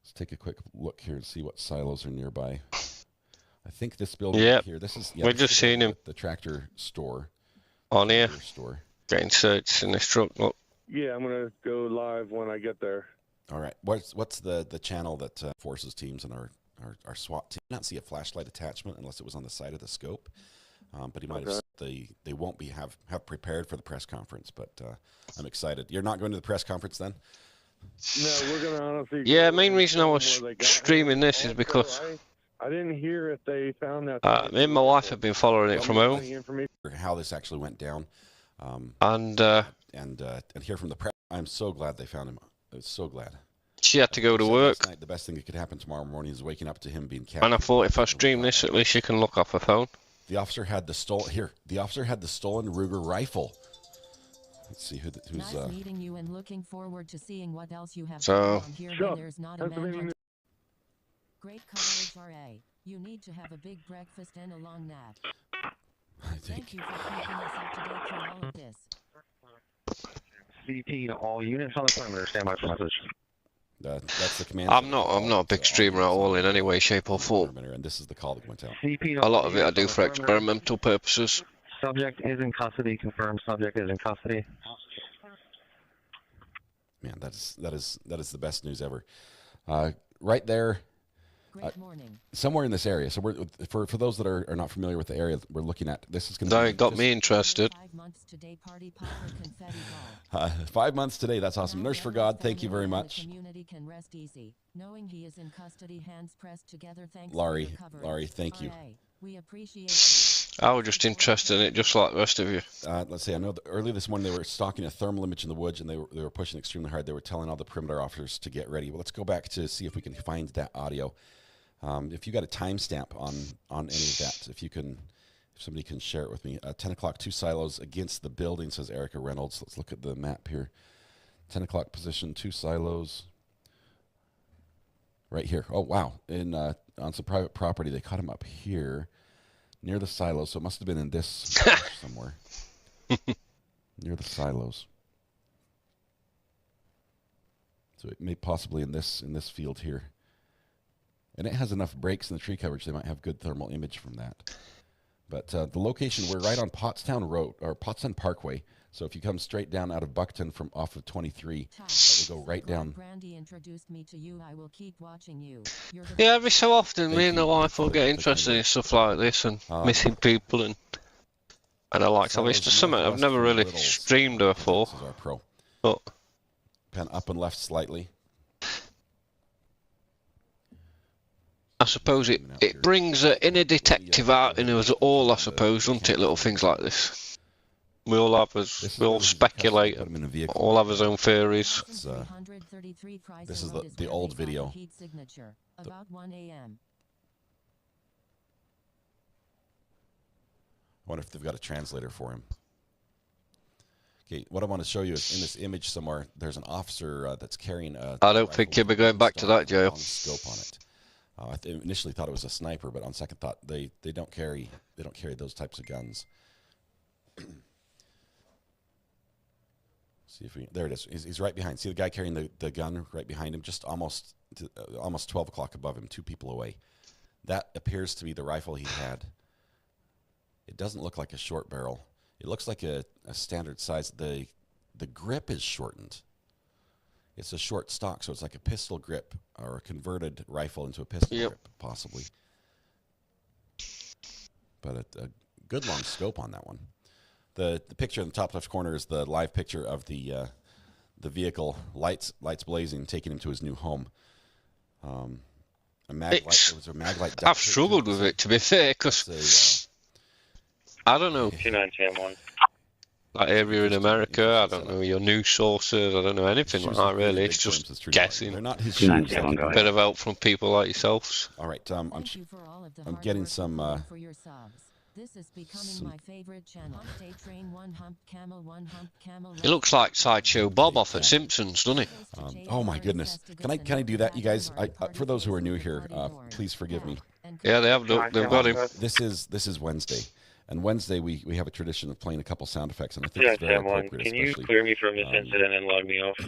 Let's take a quick look here and see what silos are nearby. I think this building right here. This is. Yeah, we've just seen him. The tractor store. On here. Store. Getting searched in this truck. Look. Yeah, I'm gonna go live when I get there. All right. What's the channel that forces teams and our SWAT team? Not see a flashlight attachment unless it was on the side of the scope. But he might have. They won't be have prepared for the press conference. But I'm excited. You're not going to the press conference then? No, we're gonna honestly. Yeah, main reason I was streaming this is because I didn't hear if they found that. me and my wife have been following it from home. How this actually went down. And hear from the press. I'm so glad they found him. I was so glad. She had to go to work. Night, the best thing that could happen tomorrow morning is waking up to him being captured. And I thought if I stream this, at least she can look off her phone. The officer had the stolen Ruger rifle. Let's see who's. Nice meeting you and looking forward to seeing what else you have So, on here when there's not a manhunt. Great coverage, RA. You need to have a big breakfast and a long nap. Thank you for keeping us up to date through all of this. CP to all units on the perimeter. Stand by for message. That's the command. I'm not a big streamer at all in any way, shape or form. And this is the call that went out. A lot of it I do for experimental purposes. Subject is in custody. Confirmed. Subject is in custody. Man, that is the best news ever. Right there. Great morning. Somewhere in this area. So we're for those that are not familiar with the area we're looking at. This is going to. That got me interested. 5 months today, party popper confetti ball. 5 months today. That's awesome. Nurse for God, thank you very much. The community can rest easy, knowing he is in custody, hands pressed together. Thanks Laurie, for your coverage. Laurie, thank you. We appreciate you. I was just interested in it, just like the rest of you. Let's see. I know early this morning they were stalking a thermal image in the woods, and they were pushing extremely hard. They were telling all the perimeter officers to get ready. Well, let's go back to see if we can find that audio. If you got a timestamp on any of that, if somebody can share it with me. 10 o'clock, 2 silos against the building, says Erica Reynolds. Let's look at the map here. 10 o'clock position, 2 silos. Right here. Oh, wow. On some private property, they caught him up here near the silos. So it must have been in this somewhere. Near the silos. So it may possibly in this field here. And it has enough breaks in the tree coverage, they might have good thermal image from that. But the location, we're right on Pottstown Road, or Pottstown Parkway. So if you come straight down out of Buckton from off of 23, that will go right down. Brandy introduced me to you. I will keep watching you. Yeah, every so often me and the wife will get interested in stuff like this and missing people and I like so it's just something I've never really streamed before. This is our pro. Oh. Pan up and left slightly. I suppose it brings an inner detective out in us all, I suppose, doesn't it? Little things like this. We all speculate, all have our own theories. This is the old video. About 1 a.m. I wonder if they've got a translator for him. Okay, what I want to show you is in this image somewhere, there's an officer that's carrying a... I don't think you'll be going back to that jail. Scope on it. I initially thought it was a sniper, but on second thought, they don't carry those types of guns. See if we, there it is. He's right behind. See the guy carrying the gun right behind him, just almost 12 o'clock above him, 2 people away. That appears to be the rifle he had. It doesn't look like a short barrel. It looks like a standard size. The grip is shortened. It's a short stock, so it's like a pistol grip or a converted rifle into a pistol grip, possibly. But a good long scope on that one. The picture in the top left corner is the live picture of the vehicle, lights blazing, taking him to his new home. A mag light. It was a mag light. I've struggled with it, to be fair, because I don't know. 2910-1. That area in America, I don't know your news sources, I don't know anything like that really. It's just guessing. They're not his shoes. shoes. A bit of help from people like yourselves. All right, I'm getting some. This is becoming my favorite channel. Day train, one hump camel. It looks like Sideshow Bob off at Simpsons, doesn't it? Oh my goodness! Can I do that, you guys? For those who are new here, please forgive me. Yeah, they've got him. This is Wednesday. And Wednesday, we have a tradition of playing a couple sound effects, and I think it's very appropriate. Can you clear me from this incident and log me off?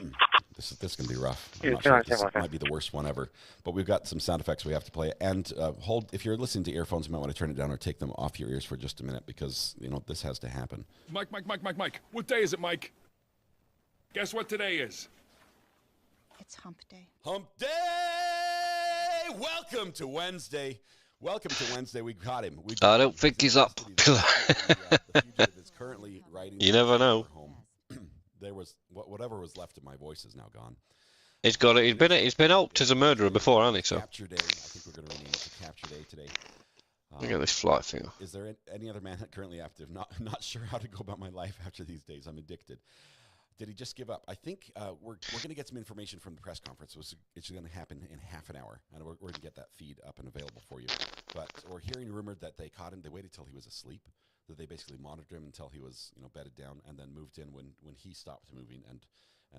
This can be rough. I'm not sure. This might be the worst one ever. But we've got some sound effects we have to play. And hold, if you're listening to earphones, you might want to turn it down or take them off your ears for just a minute, because this has to happen. Mike. What day is it, Mike? Guess what today is? It's hump day. Hump day! Welcome to Wednesday. Welcome to Wednesday. We got him. I don't think he's that popular. You never know. There was whatever was left of my voice is now gone. He's got it. He's been helped as a murderer before, hasn't he? So. Capture day. I think we're going to rename it to Capture Day today. Look at this flight thing. Is there any other man currently active? Not sure how to go about my life after these days. I'm addicted. Did he just give up? I think we're going to get some information from the press conference. It's going to happen in half an hour, and we're going to get that feed up and available for you. But we're hearing rumored that they caught him. They waited till he was asleep. That they basically monitored him until he was bedded down, and then moved in when he stopped moving and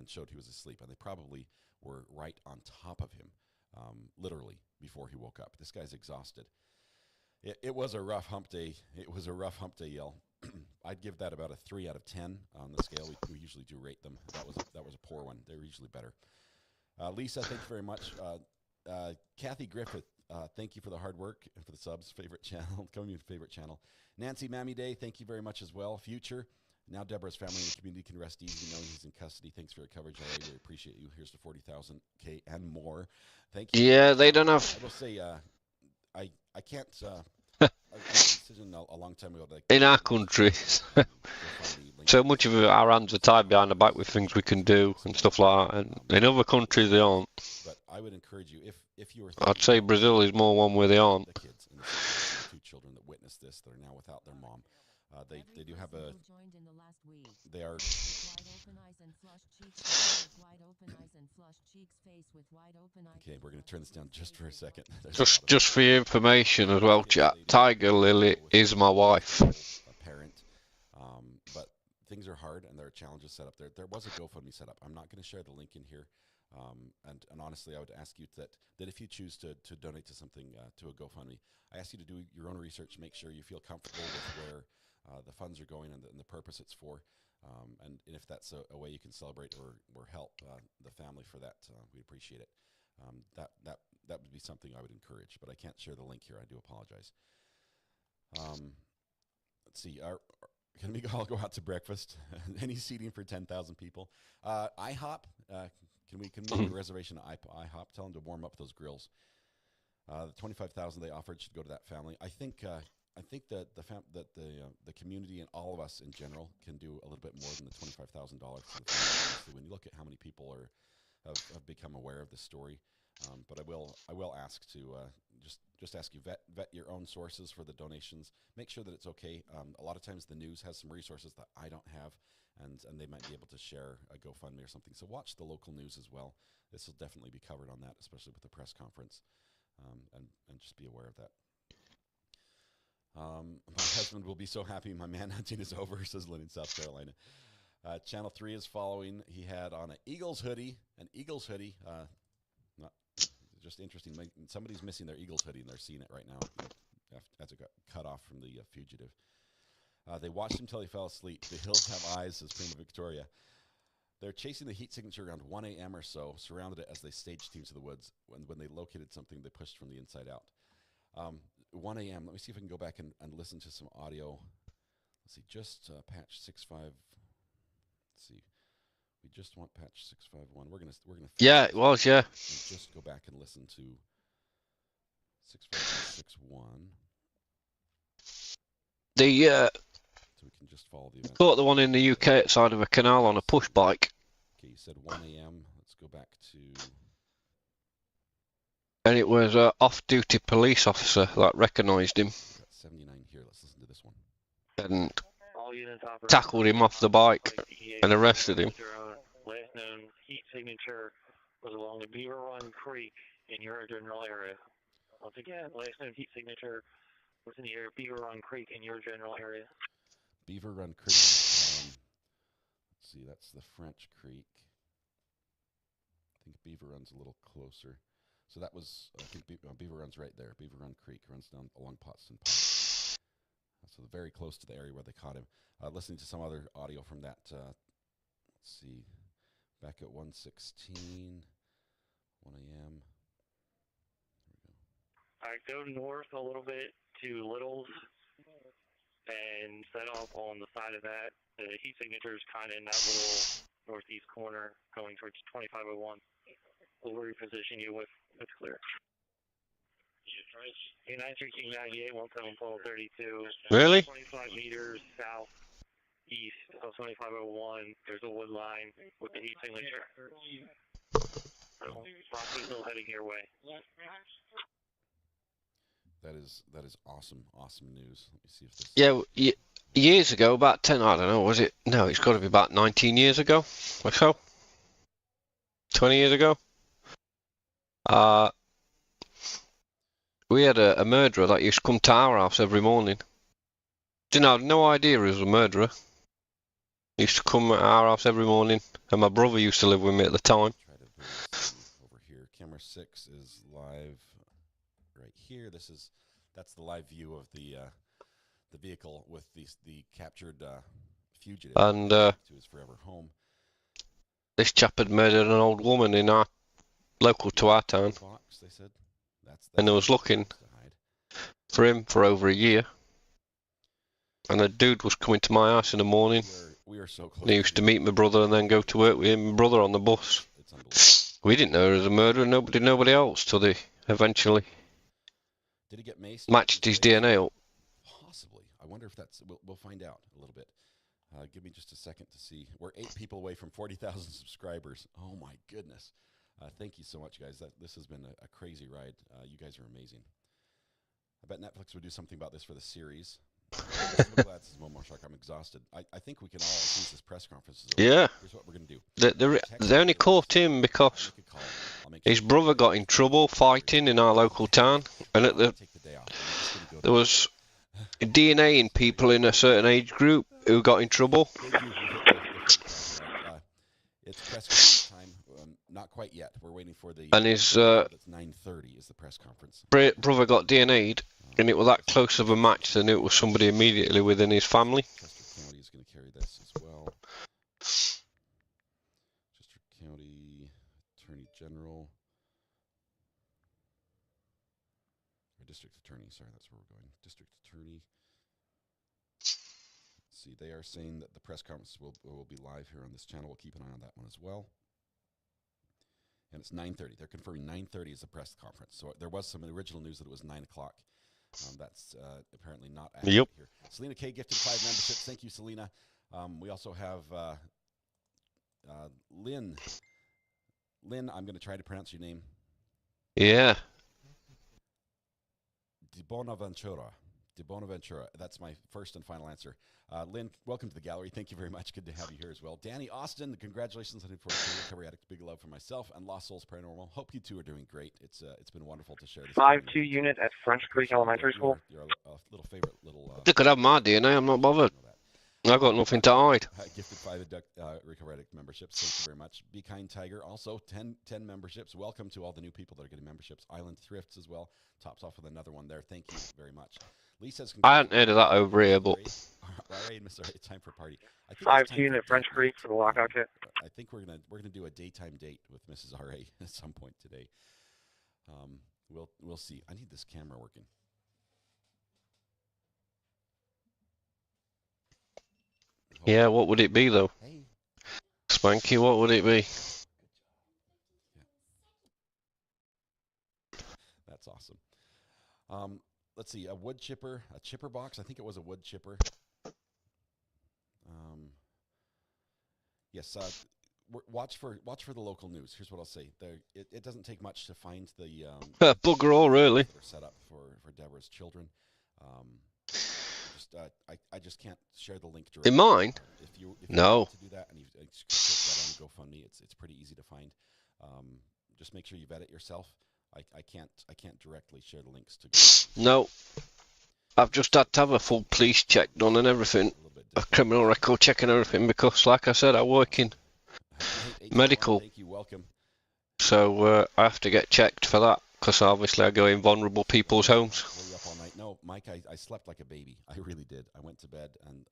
showed he was asleep. And they probably were right on top of him, literally before he woke up. This guy's exhausted. It was a rough hump day. It was a rough hump day, Yell. I'd give that about a 3 out of 10 on the scale. We usually do rate them. That was a poor one. They're usually better. Lisa, thank you very much. Kathy Griffith, thank you for the hard work and for the subs. Favorite channel, coming to favorite channel. Nancy Mammy Day, thank you very much as well. Future, now Deborah's family and the community can rest easy knowing he's in custody. Thanks for your coverage. I really appreciate you. Here's the 40,000K and more. Thank you. Yeah, they don't have. I will say, I can't. I made a decision a long time ago. In our country, so much of our hands are tied behind the back with things we can do and stuff like that. And in other countries, they aren't. But I would encourage you, if you were. I'd say Brazil is more one where they aren't. The kids and the 2 children that witnessed this, that are now without their mom. They do have a. They are. Okay, we're going to turn this down just for a second. Just for your information as well, chat. Tiger Lily is my wife. A parent, but things are hard and there are challenges set up there. There was a GoFundMe set up. I'm not going to share the link in here, and honestly, I would ask you that if you choose to donate to something to a GoFundMe, I ask you to do your own research, make sure you feel comfortable with where the funds are going and the purpose it's for. And if that's a way you can celebrate or help the family for that, we appreciate it. That would be something I would encourage, but I can't share the link here. I do apologize. Let's see. Can we all go out to breakfast? Any seating for 10,000 people? IHOP. Can we make a reservation at IHOP? Tell them to warm up those grills. The 25,000 they offered should go to that family. I think that the community and all of us in general can do a little bit more than the $25,000 for the obviously, when you look at how many people have become aware of this story. But I will ask to just ask you vet your own sources for the donations. Make sure that it's okay. A lot of times the news has some resources that I don't have, and they might be able to share a GoFundMe or something. So watch the local news as well. This will definitely be covered on that, especially with the press conference, and just be aware of that. My husband will be so happy my manhunting is over, says Lynn in South Carolina. Channel 3 is following. He had on an Eagles hoodie. Just interesting. Somebody's missing their Eagles hoodie, and they're seeing it right now as it got cut off from the fugitive. They watched him till he fell asleep. The hills have eyes, says Prima Victoria. They're chasing the heat signature around 1 a.m. or so, surrounded it as they staged teams to the woods. When they located something, they pushed from the inside out. 1 a.m. Let me see if I can go back and listen to some audio. Let's see, just patch 6.5. Let's see. We just want patch 651. We're gonna. Yeah, it was. Yeah. Just go back and listen to 65161. So we can just follow the event. Caught the one in the UK outside of a canal on a push bike. Okay, you said 1 a.m. Let's go back to. And it was an off-duty police officer that recognised him. Got 79 here. Let's listen to this one. And tackled him off the bike and arrested him. Last known heat signature was along the Beaver Run Creek in your general area. Once again, last known heat signature was in the area of Beaver Run Creek in your general area. Beaver Run Creek. Let's see, that's the French Creek. I think Beaver Run's a little closer. So that was, I think Beaver Run's right there. Beaver Run Creek runs down along Potsdam Pike. So very close to the area where they caught him. Listening to some other audio from that, let's see, back at 1:16, 1 a.m. All right, go north a little bit to Littles and set off on the side of that. The heat signature is kind of in that little northeast corner going towards 2501. We'll reposition you with clear. A93 King 98, 17 Pole 32. Really? 25 meters southeast of 2501. There's a wood line with the heat signature. So, Rocky Hill heading your way. That is awesome news. Let me see if this. Yeah, years ago, about 10, I don't know, was it? No, it's got to be about 19 years ago or so. 20 years ago. We had a murderer that used to come to our house every morning. Didn't have no idea he was a murderer. He used to come at our house every morning, and my brother used to live with me at the time. Try to over here. Camera 6 is live right here. That's the live view of the vehicle with the captured fugitive And to his forever home. This chap had murdered an old woman in our local to our town. Box, they said. And I was looking for him for over a year. And a dude was coming to my house in the morning. We are so close. And he used to meet my brother and then go to work with him, my brother on the bus. We didn't know he was a murderer, nobody else, till they eventually Did he get maced? matched his DNA up. Possibly. I wonder if that's. We'll find out a little bit. Give me just a second to see. We're 8 people away from 40,000 subscribers. Oh my goodness. Thank you so much, guys. This has been a crazy ride. You guys are amazing. I bet Netflix would do something about this for the series. I'm so glad this is Momo Shark. I'm exhausted. I think we can all use this press conference. Yeah. Here's what we're going to do. They only caught him because his brother got in trouble fighting in our local town. And there was DNA in people in a certain age group who got in trouble. It's press conference time. Not quite yet. We're waiting for the. And his that's 9:30 is the press conference. Brother got DNA'd, and it was that close of a match. They knew it was somebody immediately within his family. Chester County is going to carry this as well. Chester County Attorney General. Or District Attorney. Sorry, that's where we're going. District Attorney. Let's see, they are saying that the press conference will be live here on this channel. We'll keep an eye on that one as well. And it's 9:30. They're confirming 9:30 is the press conference. So there was some original news that it was 9 o'clock. That's apparently not accurate here. Selena K gifted 5 memberships. Thank you, Selena. We also have Lynn. Lynn, I'm going to try to pronounce your name. Yeah. De Bonaventura. That's my first and final answer. Lynn, welcome to the gallery. Thank you very much. Good to have you here as well. Danny Austin, congratulations on the Recovery Addict. Big love for myself and Lost Souls Paranormal. Hope you two are doing great. It's been wonderful to share this. 5-2 unit at French Creek Elementary School. Your little favorite little. They could have my DNA. I'm not bothered. I got nothing to hide. Gifted 5 Recovery Addict memberships. Thank you very much. Be Kind Tiger, also 10 memberships. Welcome to all the new people that are getting memberships. Island Thrifts as well. Tops off with another one there. Thank you very much. Lee says, I hadn't heard of that over here, but. All right, Mr. It's time for a party. 5-2 unit French Creek for the lockout kit. I think we're gonna do a daytime date with Mrs. RA at some point today. We'll see. I need this camera working. Yeah, what would it be though? Hey. Spanky, what would it be? That's awesome. Let's see, a wood chipper, a chipper box. I think it was a wood chipper. Yes. Watch for the local news. Here's what I'll say. It doesn't take much to find the bugger all really. That are set up for Deborah's children. I just can't share the link directly. In mine? If you no. Want to do that and you click that on GoFundMe, it's pretty easy to find. Just make sure you vet it yourself. I can't directly share the links to GoFundMe. No. I've just had to have a full police check done and everything, a criminal record check and everything, because like I said, I work in medical. Thank you. Welcome. So I have to get checked for that, because obviously I go in vulnerable people's homes. Were you up all night? No, Mike, I slept like a baby. I really did. I went to bed and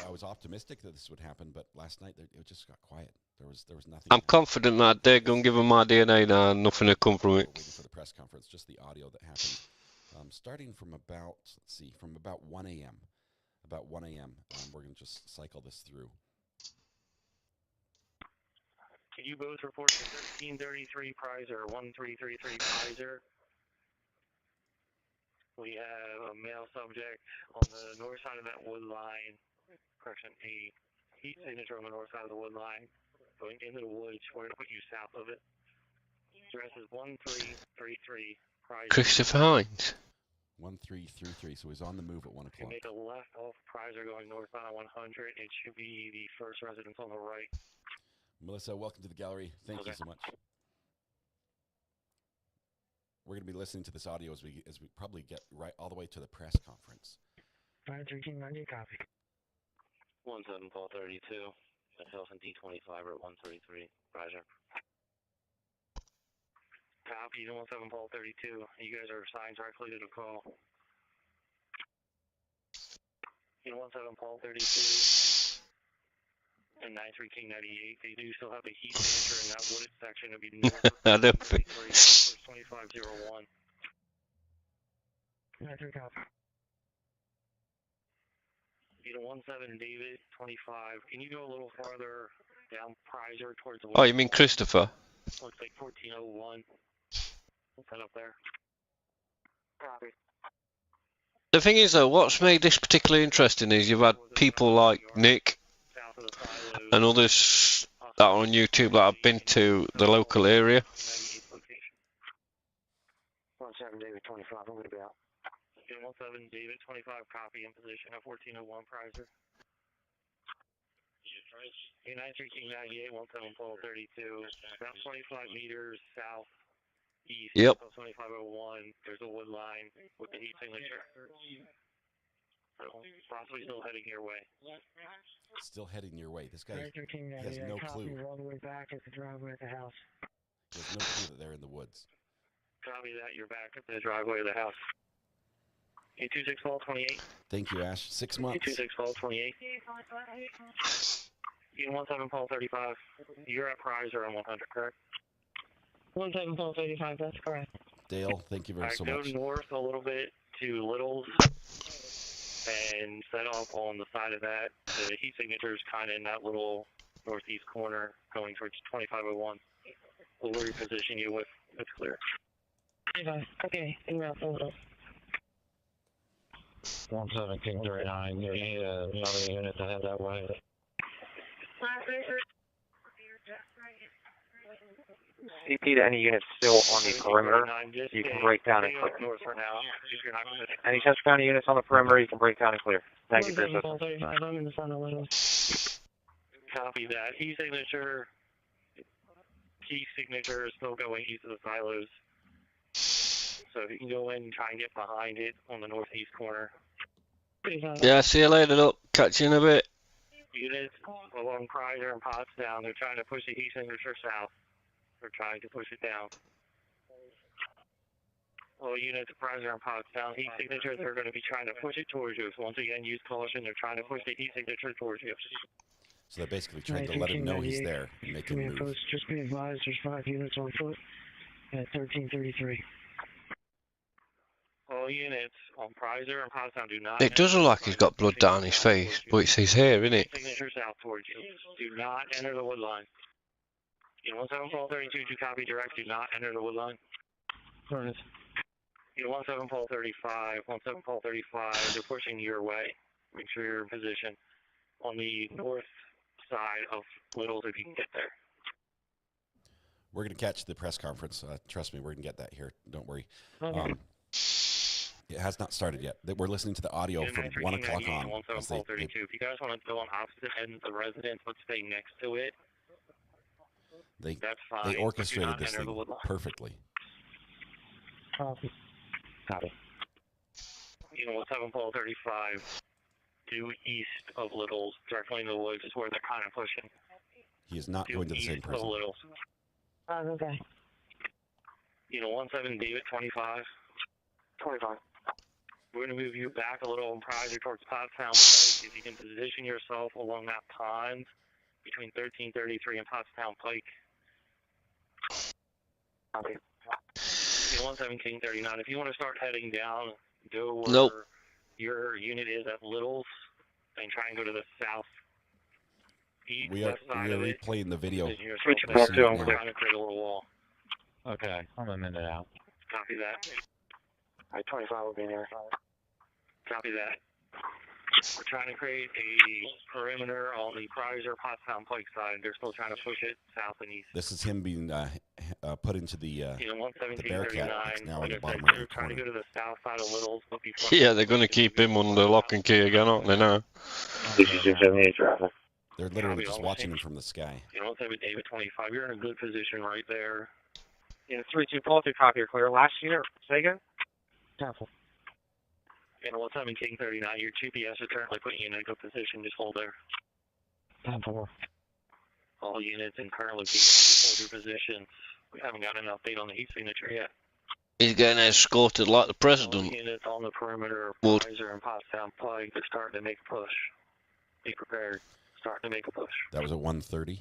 I was optimistic that this would happen, but last night it just got quiet. There was nothing. I'm confident that they're going to give them my DNA now and nothing will come from it. Waiting for the press conference, just the audio that happened. Starting from about, from about 1 a.m. About 1 a.m. We're going to just cycle this through. Can you both report to 1333 Prizer, 1333 Prizer? We have a male subject on the north side of that wood line. Correction, a heat signature on the north side of the wood line. Going into the woods. We're going to put you south of it. Address is 1333 Prizer. Christopher Hines. 1333, so he's on the move at 1 You o'clock. make a left off Prizer going northbound on 100. It should be the first residence on the right. Melissa, welcome to the gallery. Thank you so much. We're going to be listening to this audio as we probably get right all the way to the press conference. 51390 copy. 17 Paul 32. The Hilton D25 at 133. Roger. Copy, 17 Paul 32. You guys are assigned directly to the call. 17 Paul 32. And 93 King 98. They do still have a heat signature in that wooded section. It'll be north I don't think. 2501. 93 copy. 17 David 25. Can you go a little farther down Prizer towards the Oh, you mean Christopher? Looks like 1401. Set up there. Copy. The thing is though, what's made this particularly interesting is you've had people like Nick and others that are on YouTube that have been to the local area. 17 David 25, I'm going to be out. 17 David 25, copy in position at 1401 Prizer. 93 King 98, 17 Paul 32, about 25 meters south east. Yep. 2501, there's a wood line with the heat signature. So, possibly still heading your way. Still heading your way. This guy King has no clue. All the way back at the driveway at the house. He has no clue that they're in the woods. Copy that, you're back at the driveway of the house. 826 Paul 28. Thank you, Ash. 6 months. 826 Paul 28. 17 Paul 35. You're at Prizer on 100, correct? 17 Paul 35, that's correct. Dale, thank you very so go much. north a little bit to Little's and set off on the side of that. The heat signature is kind of in that little northeast corner going towards 2501. We'll reposition you with it's clear. Okay, en route for Little's. 17 King 39. You need another unit to head that way. CP to any unit still on the perimeter, you can break down and clear. Any Chester County units on the perimeter, you can break down and clear. Thank you for your assistance. I'm in the front of Littles. Copy that. Key signature is still going east of the silos. So if you can go in and try and get behind it on the northeast corner. Yeah, see you later, look. Catch you in a bit. Units along Kreiser and Potsdam, they're trying to push the heat signature south. They're trying to push it down. All units of Kreiser and Potsdam, heat signatures, they're going to be trying to push it towards you. So once again, use caution. They're trying to push the heat signature towards you. So they're basically trying to let him know he's there and make him move. Just be advised, there's 5 units on foot at 1333. All units on Kreiser and Potsdam do not. It does look like he's got blood down his face, but it's his hair, isn't it? Signature south towards you. Do not enter the wood line. You know, 17-32, do copy direct. Do not enter the wood line. Furnace. You know, 17-35, 17-35, they're pushing your way. Make sure you're in position on the north side of Littles if you can get there. We're going to catch the press conference. Trust me, we're going to get that here. Don't worry. It has not started yet. We're listening to the audio from 1 o'clock on. 17-32. If you guys want to go on opposite ends of the residence, let's stay next to it. That's fine. They orchestrated this thing perfectly. Copy. You know, 17-35, due east of Littles, directly in the woods is where they're kind of pushing. He is not going to the same person. Littles. Okay. You know, 17 David 25. 25. We're going to move you back a little and prod you towards Pottstown Pike. If you can position yourself along that pond between 1333 and Pottstown Pike. Copy. You know, 1739. If you want to start heading down, go where your unit is at Littles and try and go to the south. We are replaying the video. Switch back to them. We're trying to create a little wall. Okay, I'm a minute out. Copy that. Alright, 25 will be there. Copy that. We're trying to create a perimeter on the Kreiser Pottstown Pike side. They're still trying to push it south and east. This is him being put into the Bearcat. It's now in the bottom They're right trying to corner. go to the south side of Littles. Yeah, they're going to keep him under lock and key again, aren't they now? 6678 traffic. They're literally just watching him from the sky. You know, David 25. You're in a good position right there. Yeah, 3-2, pull through, copy, clear. Last unit, say again? Careful. You know, 17 King 39. Your GPS is currently putting you in a good position. Just hold there. 10-4. All units in currently hold your positions. We haven't got an update on the heat signature yet. He's getting escorted like the All president. units on the perimeter of Would. Kreiser and Pottstown Pike, they're starting to make a push. Be prepared. Starting to make a push. That was at 1:30.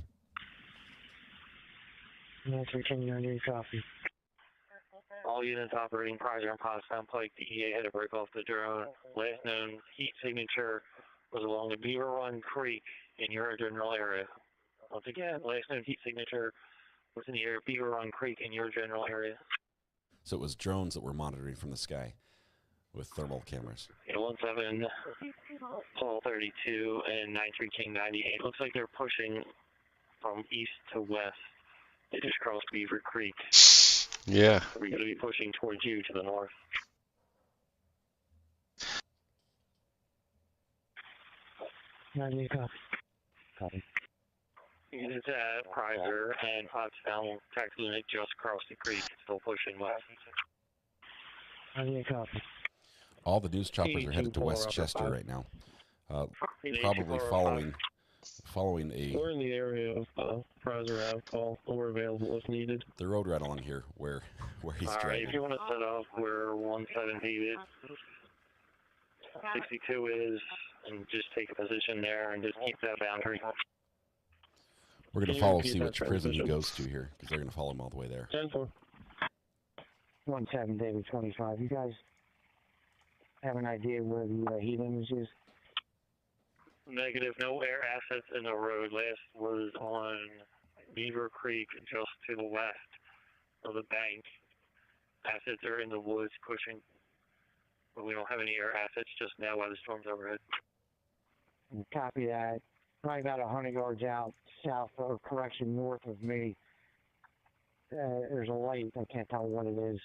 9398 copy. All units operating Kreiser and Pottstown Pike, the EA had to break off the drone. Last known heat signature was along the Beaver Run Creek in your general area. Once again, last known heat signature was in the area of Beaver Run Creek in your general area. So it was drones that were monitoring from the sky with thermal cameras. 17 Paul 32 and 93 King 98. Looks like they're pushing from east to west. They just crossed Beaver Creek. Yeah. We're going to be pushing towards you to the north. Copy. Units at Kreiser and Pottstown taxi unit just crossed the creek, still pushing west. Copy. All the news choppers are headed to West Chester right now. Probably following a... We're in the area of Kreiser Ave call. We're available if needed. The road right along here where he's Alright, driving. if you want to set up where 117 62 is, and just take a position there and just keep that boundary. We're going to follow, see which prison he goes to here, because they're going to follow him all the way there. 10-4. 17 David 25. You guys have an idea where the heat image is? Negative, no air assets in the road. Last was on Beaver Creek, just to the west of the bank. Assets are in the woods pushing, but we don't have any air assets just now while the storm's overhead. Copy that. Probably about 100 yards out, south, or correction, north of me. There's a light. I can't tell what it is.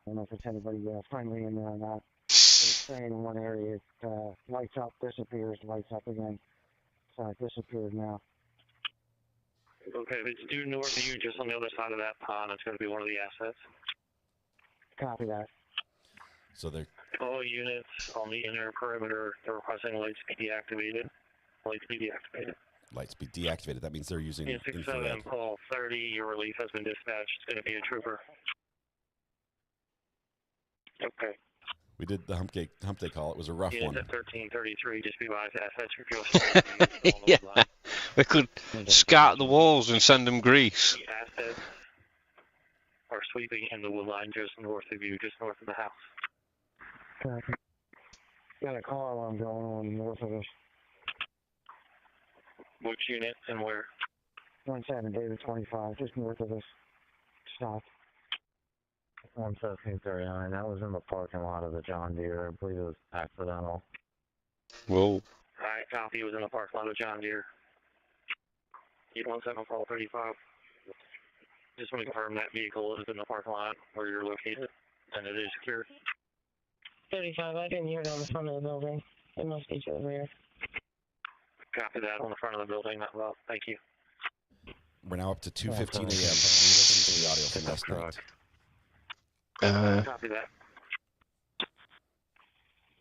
I don't know if it's anybody friendly in there or not. It's staying in one area. It lights up, disappears, lights up again. So it disappeared now. Okay, if it's due north of you, just on the other side of that pond, it's going to be one of the assets. Copy that. So they're All units on the inner perimeter, they're requesting lights be deactivated. Lights be deactivated. lights be deactivated. That means they're using In 67, infrared. Paul 30, your relief has been dispatched. It's going to be a trooper. Okay. We did the hump day call. It was a rough Units one. at 1333, just be advised, assets refuel. Yeah, we could scout the walls and send them grease. The assets are sweeping in the wood line just north of you, just north of the house. Copy. Got a car alarm going on north of us. Which unit and where? 17 David 25, just north of us. Stop. 11739. That was in the parking lot of the John Deere. I believe it was accidental. Whoa. Alright, copy. It was in the parking lot of John Deere. 817 Paul 35. Just want to confirm that vehicle is in the parking lot where you're located, and it is secured. 35, I didn't hear it on the front of the building. It must be to the rear. Copy that on the front of the building. That well. Thank you. We're now up to 2:15 a.m. We listened to the audio from last night. Copy that.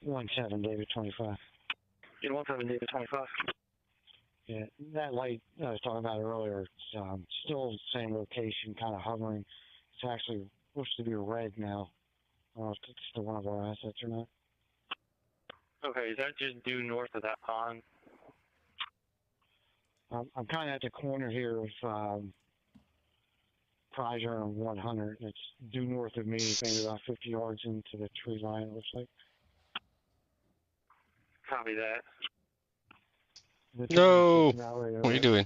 17 David 25. 817 David 25. Yeah, that light I was talking about earlier, it's still the same location, kind of hovering. It's actually supposed to be red now. I don't know if it's still one of our assets or not. Okay, is that just due north of that pond? I'm kind of at the corner here of Prizer and 100. It's due north of me, maybe about 50 yards into the tree line, it looks like. Copy that. No! What are you doing?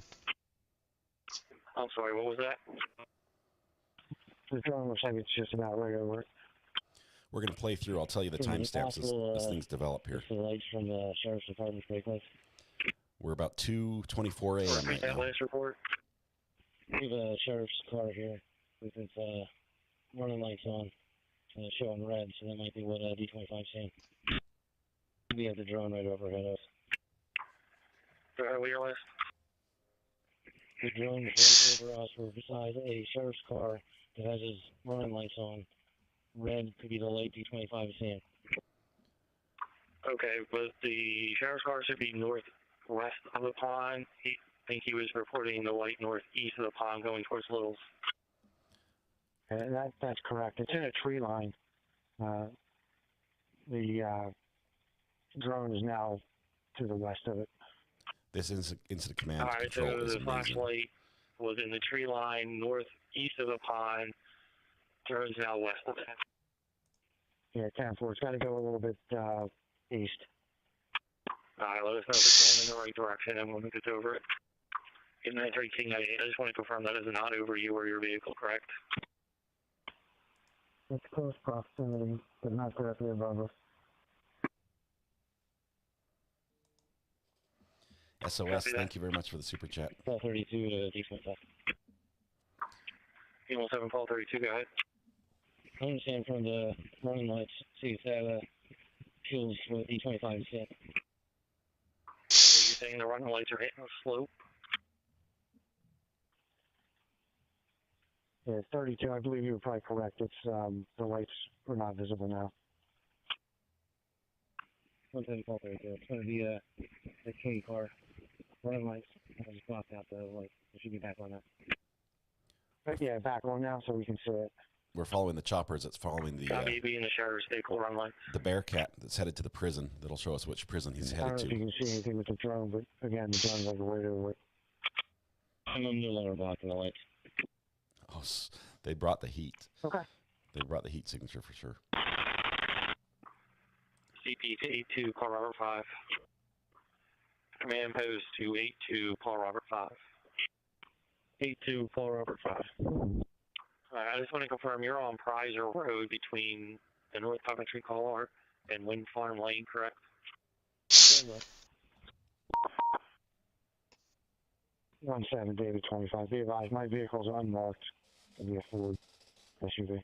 I'm sorry, what was that? The drone looks like it's just about right over it. We're going to play through. I'll tell you the timestamps as things develop here. The lights from the Sheriff's Department speakers. We're about 2:24 a.m. right now. Last report. We have a sheriff's car here with its running lights on, showing red, so that might be what D25's saying. We have the drone right overhead us. Wheel list. The drone is right over us. We're beside a sheriff's car that has his running lights on. Red could be the light D25 is seeing. Okay, but the sheriff's car should be northwest of the pond. I think he was reporting the light northeast of the pond going towards Littles. That's correct. It's in a tree line. The drone is now to the west of it. This incident command All right, control so is the amazing. flashlight was in the tree line northeast of the pond. Drone's now west of it. Yeah, 10-4. It's got to go a little bit east. All right, let us know if it's going in the right direction, and we'll move it over it. In 93 King 98, I just want to confirm that is not over you or your vehicle, correct? It's close proximity, but not directly above us. SOS, thank you very much for the super chat. Paul 32 to D25. 817 Paul 32, go ahead. I understand from the running lights, see if that fuels what D25 said. You're saying the running lights are hitting a slope? Yeah, 32, I believe you were probably correct. It's, the lights are not visible now. 110 Paul 32. It's going to be the K car. Running lights. I just blocked out the light. It should be back on now. But yeah, back on now so we can see it. We're following the choppers. It's following the Maybe in the sheriff's vehicle run lights. the Bearcat that's headed to the prison. That'll show us which prison he's I don't headed know if to. you can see anything with the drone, but again, the drone's like way over it. I'm no longer blocking the lights. Oh, they brought the heat. Okay. They brought the heat signature for sure. CP to 82, Paul Robert 5. Command post to 82, Paul Robert 5. 82, Paul Robert 5. I just want to confirm you're on Prizer Road between the North Coventry Car and Wind Farm Lane, correct? 17 David 25. Be advised, my vehicle's unmarked. It'll be a Ford SUV.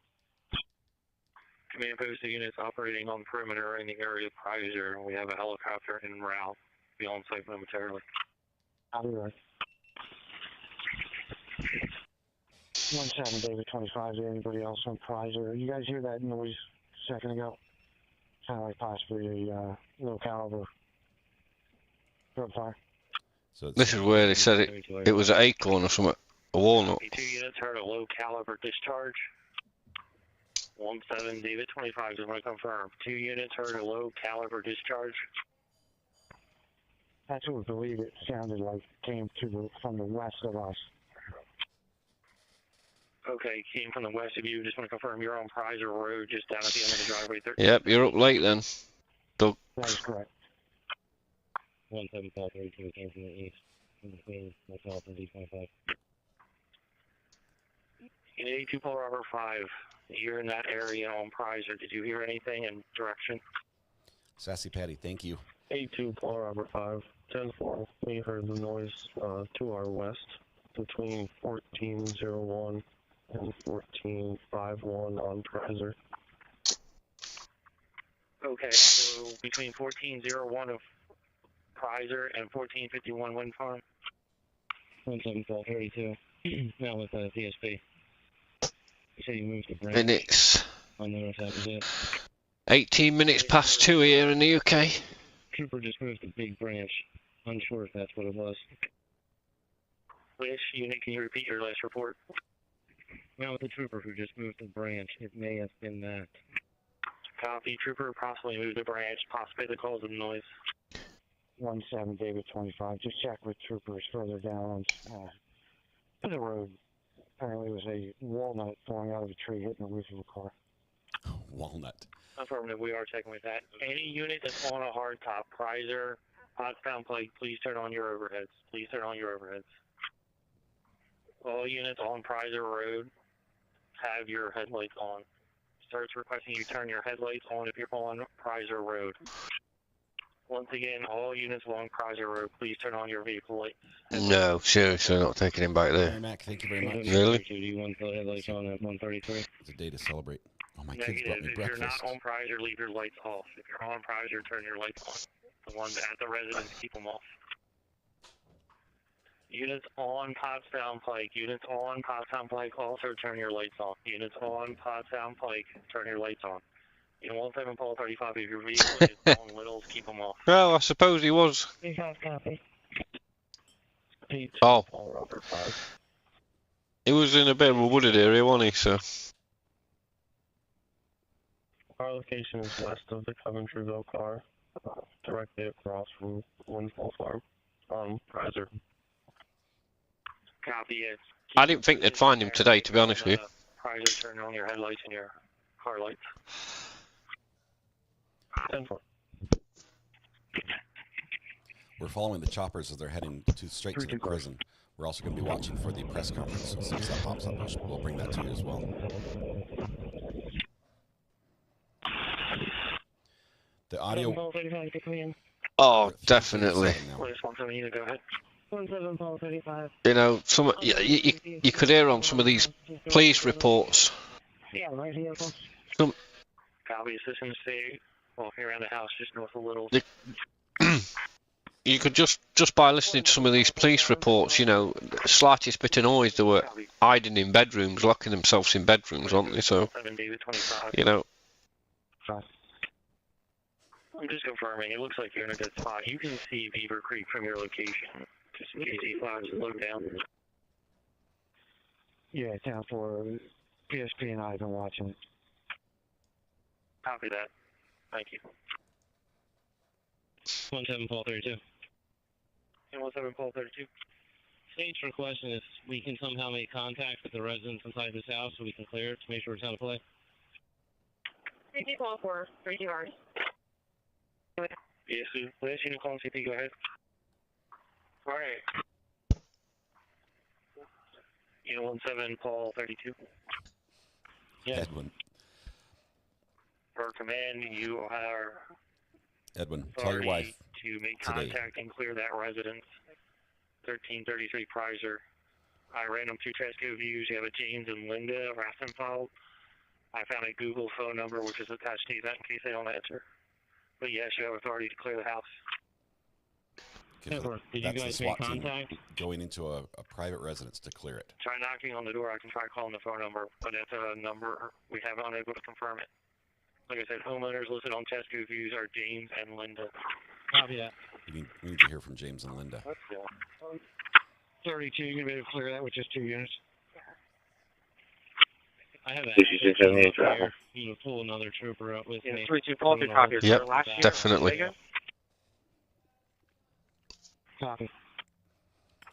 Command post units operating on perimeter in the area of Prizer. We have a helicopter en route. Be on site momentarily. I'll be right. 17 David 25. Is there anybody else on Prizer? You guys hear that noise a second ago? Sounded like possibly a low caliber drug fire. So This is where they said it was an acorn or something, a walnut. 2 units heard a low caliber discharge. 17 David 25, just want to confirm. 2 units heard a low caliber discharge. That's what we believe it sounded like. Came from the west of us. Okay, came from the west of you. Just want to confirm you're on Prizer Road, just down at the end of the driveway. Yep, you're up late then, Doug. That is correct. 17 Paul 32 came from the east, in between myself and D25. Unit 82 Paul Robert 5, you're in that area on Prizer. Did you hear anything in direction? Sassy Patty, thank you. 82 Paul Robert 5, 10-4. We heard the noise to our west, between 1401 and 1451 on Prizer. Okay, so between 1401 of Prizer and 1451 Wind Farm? 17 Paul 32. Now with DSP. You said you moved to branch. Minutes. On the north side, is it? 18 minutes past 2 here in the UK. Trooper just moved to Big Branch. Unsure if that's what it was. Which unit, can you repeat your last report? Now with the trooper who just moved to Branch, it may have been that. Copy, trooper possibly moved to Branch, possibly the cause of the noise. 17 David 25. Just check with troopers further down on the road. Apparently it was a walnut falling out of a tree hitting the roof of a car. Walnut. Affirmative, we are checking with that. Any unit that's on a hardtop, Prizer, Pottstown Pike, please turn on your overheads. Please turn on your overheads. All units on Prizer Road have your headlights on. Starts requesting you turn your headlights on if you're on Prizer Road. Once again, all units along Prizer Road, please turn on your vehicle lights. No, seriously, not taking him back there. Hey, Mac, thank you very much. Really? Do you want the headlights on at 133? It's a day to celebrate. Oh, my kids Negative. brought me If you're breakfast. not on Prizer, leave your lights off. If you're on Prizer, turn your lights on. The ones at the residence, keep them off. Units on Pottstown Pike. Units on Pottstown Pike, also turn your lights on. Units on Pottstown Pike, turn your lights on. Unit 17 Paul 35, if your vehicle is on littles, keep them off. Well, I suppose he was. 35 copy. Oh. Paul Robert 5. He was in a bit of a wooded area, wasn't he, so... Our location is west of the Coventryville car, directly across from Windfall Farm, on Prizer. Copy it. I didn't think they'd find him today, to be honest with you. Prizer, turn on your headlights and your car lights. 10-4. We're following the choppers as they're heading straight to the prison. We're also going to be watching for the press conference. As soon as that pops up, we'll bring that to you as well. The audio... Paul 35 to come in. Oh, definitely. Last 17 unit, go ahead. 17 Paul 35. You know, you could hear on some of these police reports. Yeah, right here. Some, Copy, assistant state, walking around the house just north of Little. you could just by listening to some of these police reports, you know, slightest bit of noise, they were hiding in bedrooms, locking themselves in bedrooms, aren't they? So, you know. I'm just confirming, it looks like you're in a good spot. You can see Beaver Creek from your location, just in case he flags low down. Yeah, down for PSP and I have been watching it. Copy that. Thank you. 17 Paul 32. 17 Paul 32. State's request is we can somehow make contact with the residents inside this house so we can clear it to make sure it's out of play. 32 Paul 4, 32 hours. Yes, last unit calling CP, go ahead. Alright. Unit 17 Paul 32. Yeah. Edwin. For command, you are Edwin, tell your wife to make today. contact and clear that residence. 1333 Prizer. I ran them 2 Tesco views. You have a James and Linda Rassenfeld. I found a Google phone number which is attached to that in case they don't answer. But yes, you have authority to clear the house. Okay, so Did you that's the guys SWAT make team contact? going into a private residence to clear it. Try knocking on the door. I can try calling the phone number, but it's a number we have unable to confirm it. Like I said, homeowners listed on Tesco views are James and Linda. Copy that. We need to hear from James and Linda. 32, you're going to be able to clear that with just 2 units. I have that. 6678 traffic. You can pull another trooper up with me. 32 Paul, copy. Yep, definitely. Copy.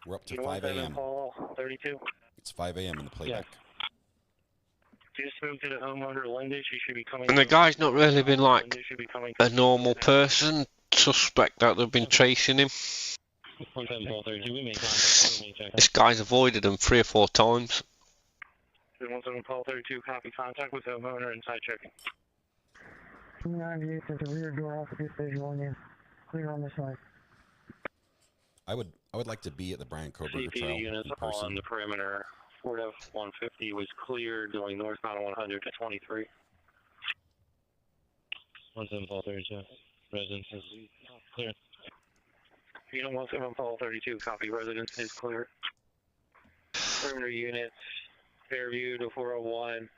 We're up to 5 a.m. 32. It's 5 a.m. in the playback. Just spoke to the homeowner, Linda. She should be coming. And the guy's not really been like a normal person. Suspect that they've been tracing him. This guy's avoided them 3 or 4 times. 17 Paul 32, copy. Contact with homeowner inside checking. 298 at the rear door off of stage 1, yeah. Clear on this side. I would like to be at the Brian Koberger CP trial units in person. on the perimeter. Ford F-150 was cleared going northbound 100 to 23. 17 Paul 32. Residence is clear. Unit 17 Paul 32, copy. Residence is clear. Perimeter units, Fairview to 401.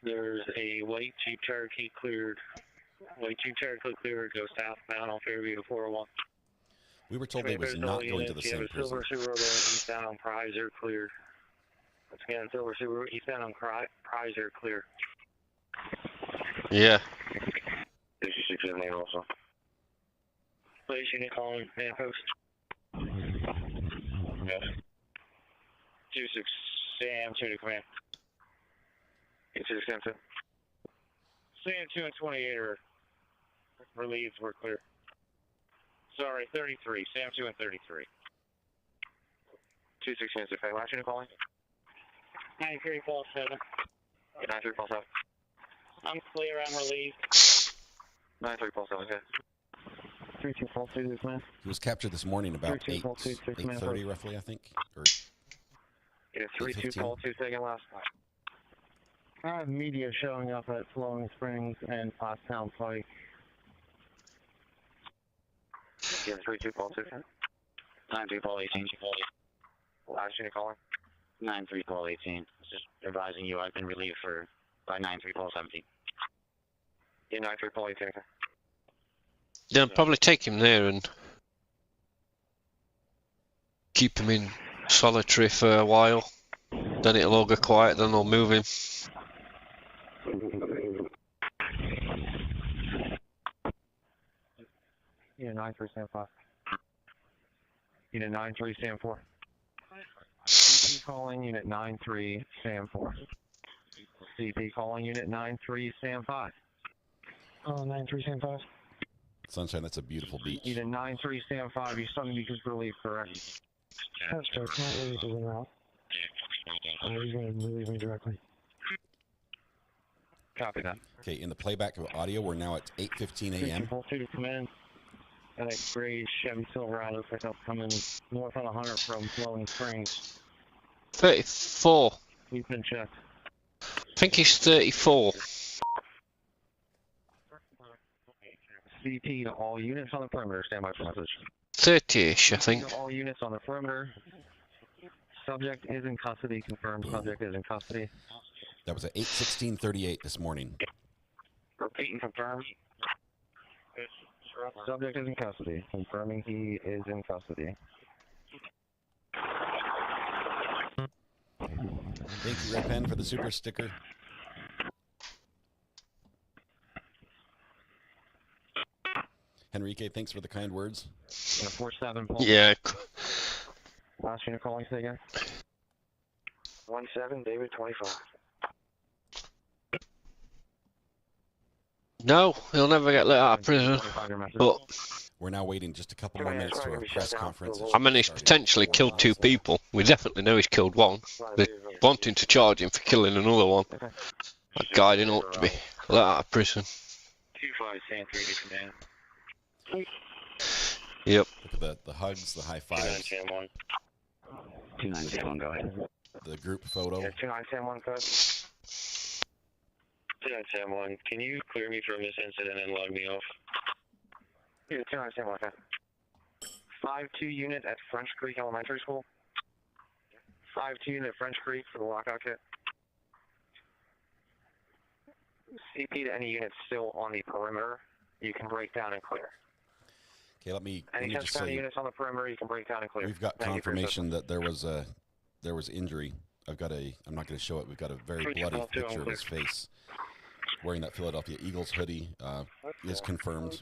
There's a white Jeep Cherokee cleared. White Jeep Cherokee cleared, go southbound on Fairview to 401. We were told they was not going to the same prison. Silver Subaru eastbound on Prizer cleared. Once again, Silver Subaru eastbound on Prizer clear. Yeah. 6678 also. Police unit calling man post. Yes. 26 Sam 2 to command. 86 Sam 2. Sam 2 and 28 are relieved, we're clear. Sorry, 33. Sam 2 and 33. 26 Sam 2. Last unit calling. 93 Paul 7. 93 Paul 7. I'm clear, I'm relieved. 93 Paul 7, okay. 32 Paul 2, this man. He was captured this morning about 32 8:30 roughly, I think. Or Yeah, 32 Paul 2, second last. I have media showing up at Flowing Springs and Pottstown Pike. Yeah, 32 Paul 2. 93 Paul 18. Last unit calling. 93 Paul 18. Just advising you I've been relieved by 93 Paul 17. Yeah, 93 Paul 18. They'll probably take him there and keep him in solitary for a while. Then it'll all go quiet, then they'll move him. Unit 93 stand 5. Unit 93 stand 4. CP calling Unit 93 stand 4. CP calling Unit 93 stand 5. Oh, 93 stand 5. Sunshine, that's a beautiful beach. Unit 93 stand 5. You're starting to be relieved, correct? That's true. Not relieved is in route. He's going to relieve me directly. Copy that. Okay, in the playback of audio, we're now at 8:15 a.m. Paul 2 to command. Got a gray Chevy Silverado pickup coming north on 100 from Flowing Springs. 34. We've been checked. I think he's 34. CP to all units on the perimeter. Stand by for message. 30-ish, I think. To all units on the perimeter. Subject is in custody. Confirmed. Subject is in custody. That was at 8:16:38 this morning. Repeat and confirm. Subject is in custody. Confirming he is in custody. Thank you, Red Pen, for the super sticker. Henrique, thanks for the kind words. 47. Yeah. Last unit calling, say again. 17 David 25. No, he'll never get let out of prison. But we're now waiting just a couple more minutes for a press conference. I mean, he's potentially killed 2 people. We definitely know he's killed 1. They're wanting to charge him for killing another one. That guy didn't ought to be let out of prison. 25 San 3 to command. Yep. Look at the hugs, the high fives. 2971, go ahead. The group photo. Yeah, 2971, code. 2971, can you clear me from this incident and log me off? Yeah, 2971, code. 5-2 unit at French Creek Elementary School. 5-2 unit at French Creek for the lockout kit. CP to any unit still on the perimeter, you can break down and clear. Okay, let me Any just say, units on the perimeter, you can break down and clear. we've got confirmation that there was injury. I'm not going to show it. We've got a very bloody picture of his face. Wearing that Philadelphia Eagles hoodie is confirmed.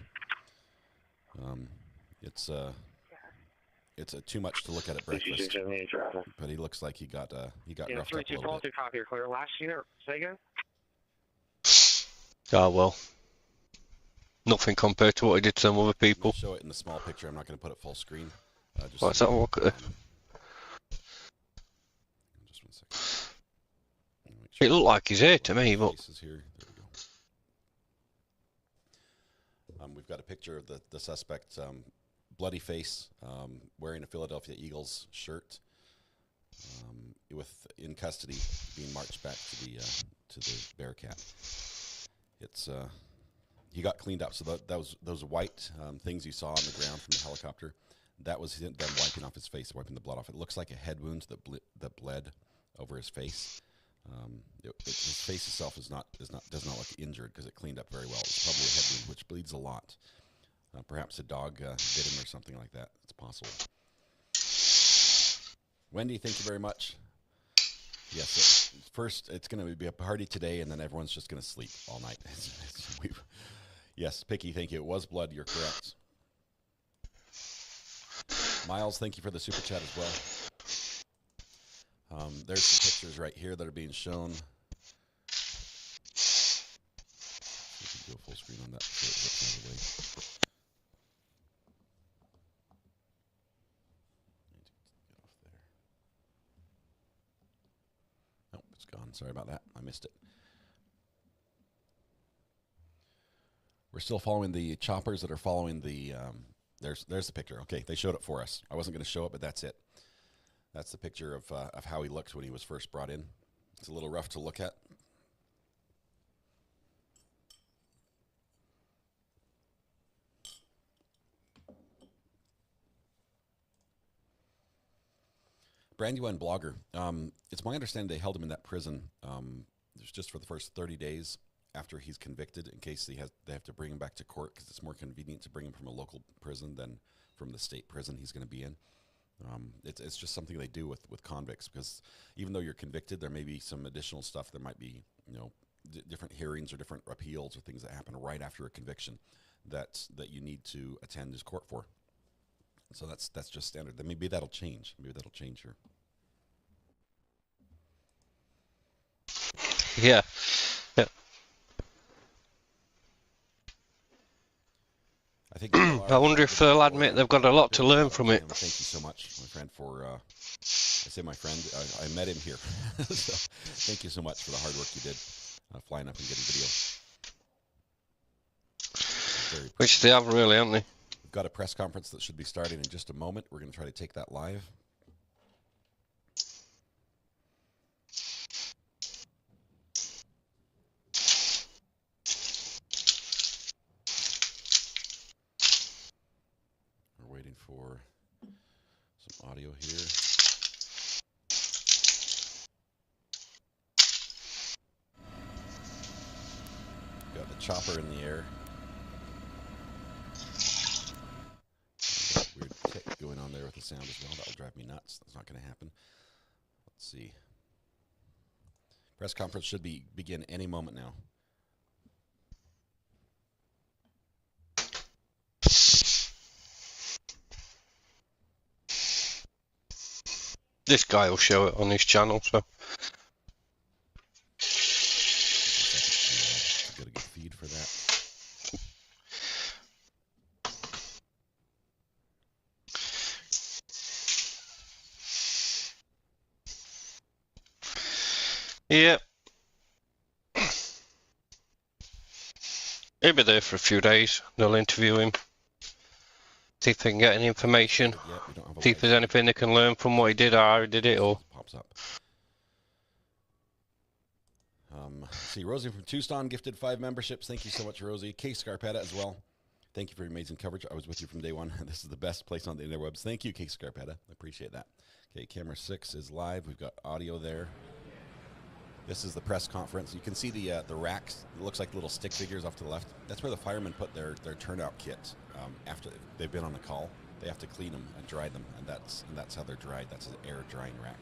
It's too much to look at breakfast. But he looks like he got roughed up a little bit. Copy, clear. Last unit, say again? Ah, well. Nothing compared to what he did to some other people. Show it in the small picture. I'm not going to put it full screen. Just Let's have a look at it. Just 1 second. It looked like his hair to me, but... Here. There we go. We've got a picture of the suspect, bloody face, wearing a Philadelphia Eagles shirt, in custody, being marched back to the Bearcat. It's he got cleaned up. So those white things you saw on the ground from the helicopter, that was them wiping off his face, wiping the blood off. It looks like a head wound that bled over his face. His face itself does not look injured because it cleaned up very well. It's probably a head wound which bleeds a lot. Perhaps a dog bit him or something like that. It's possible. Wendy, thank you very much. Yes, first it's going to be a party today, and then everyone's just going to sleep all night. Yes, Picky, thank you. It was blood. You're correct. Miles, thank you for the super chat as well. There's some pictures right here that are being shown. We can do a full screen on that before it gets out of the way. Nope, it's gone. Sorry about that. I missed it. We're still following the choppers that are following the... There's the picture. Okay, they showed it for us. I wasn't going to show it, but that's it. That's the picture of how he looked when he was first brought in. It's a little rough to look at. Brandywine blogger. It's my understanding they held him in that prison just for the first 30 days after he's convicted, in case they have to bring him back to court, because it's more convenient to bring him from a local prison than from the state prison he's going to be in. It's just something they do with convicts, because even though you're convicted, there may be some additional stuff. There might be, different hearings or different appeals or things that happen right after a conviction that you need to attend his court for. So that's just standard. Then maybe that'll change. Maybe that'll change here. Yeah. I wonder if they'll admit they've got a lot to learn from it. Thank you so much, my friend, for, I say my friend, I met him here. So thank you so much for the hard work you did, flying up and getting video. Which they have really, haven't they? We've got a press conference that should be starting in just a moment. We're going to try to take that live. For some audio here. Got the chopper in the air. Weird tick going on there with the sound as well. That'll drive me nuts. That's not going to happen. Let's see. Press conference should begin any moment now. This guy will show it on his channel, so. Got a good feed for that. Yeah. He'll be there for a few days. They'll interview him. See if they can get any information. Yeah, we don't have a See if there's anything they can learn from what he did or how he did it, or... Pops up. See, Rosie from Tucson gifted 5 memberships. Thank you so much, Rosie. Kay Scarpetta as well. Thank you for your amazing coverage. I was with you from day one. This is the best place on the interwebs. Thank you, Kay Scarpetta. I appreciate that. Okay, camera 6 is live. We've got audio there. This is the press conference. You can see the racks. It looks like little stick figures off to the left. That's where the firemen put their turnout kit after they've been on the call. They have to clean them and dry them, and that's how they're dried. That's an air drying rack.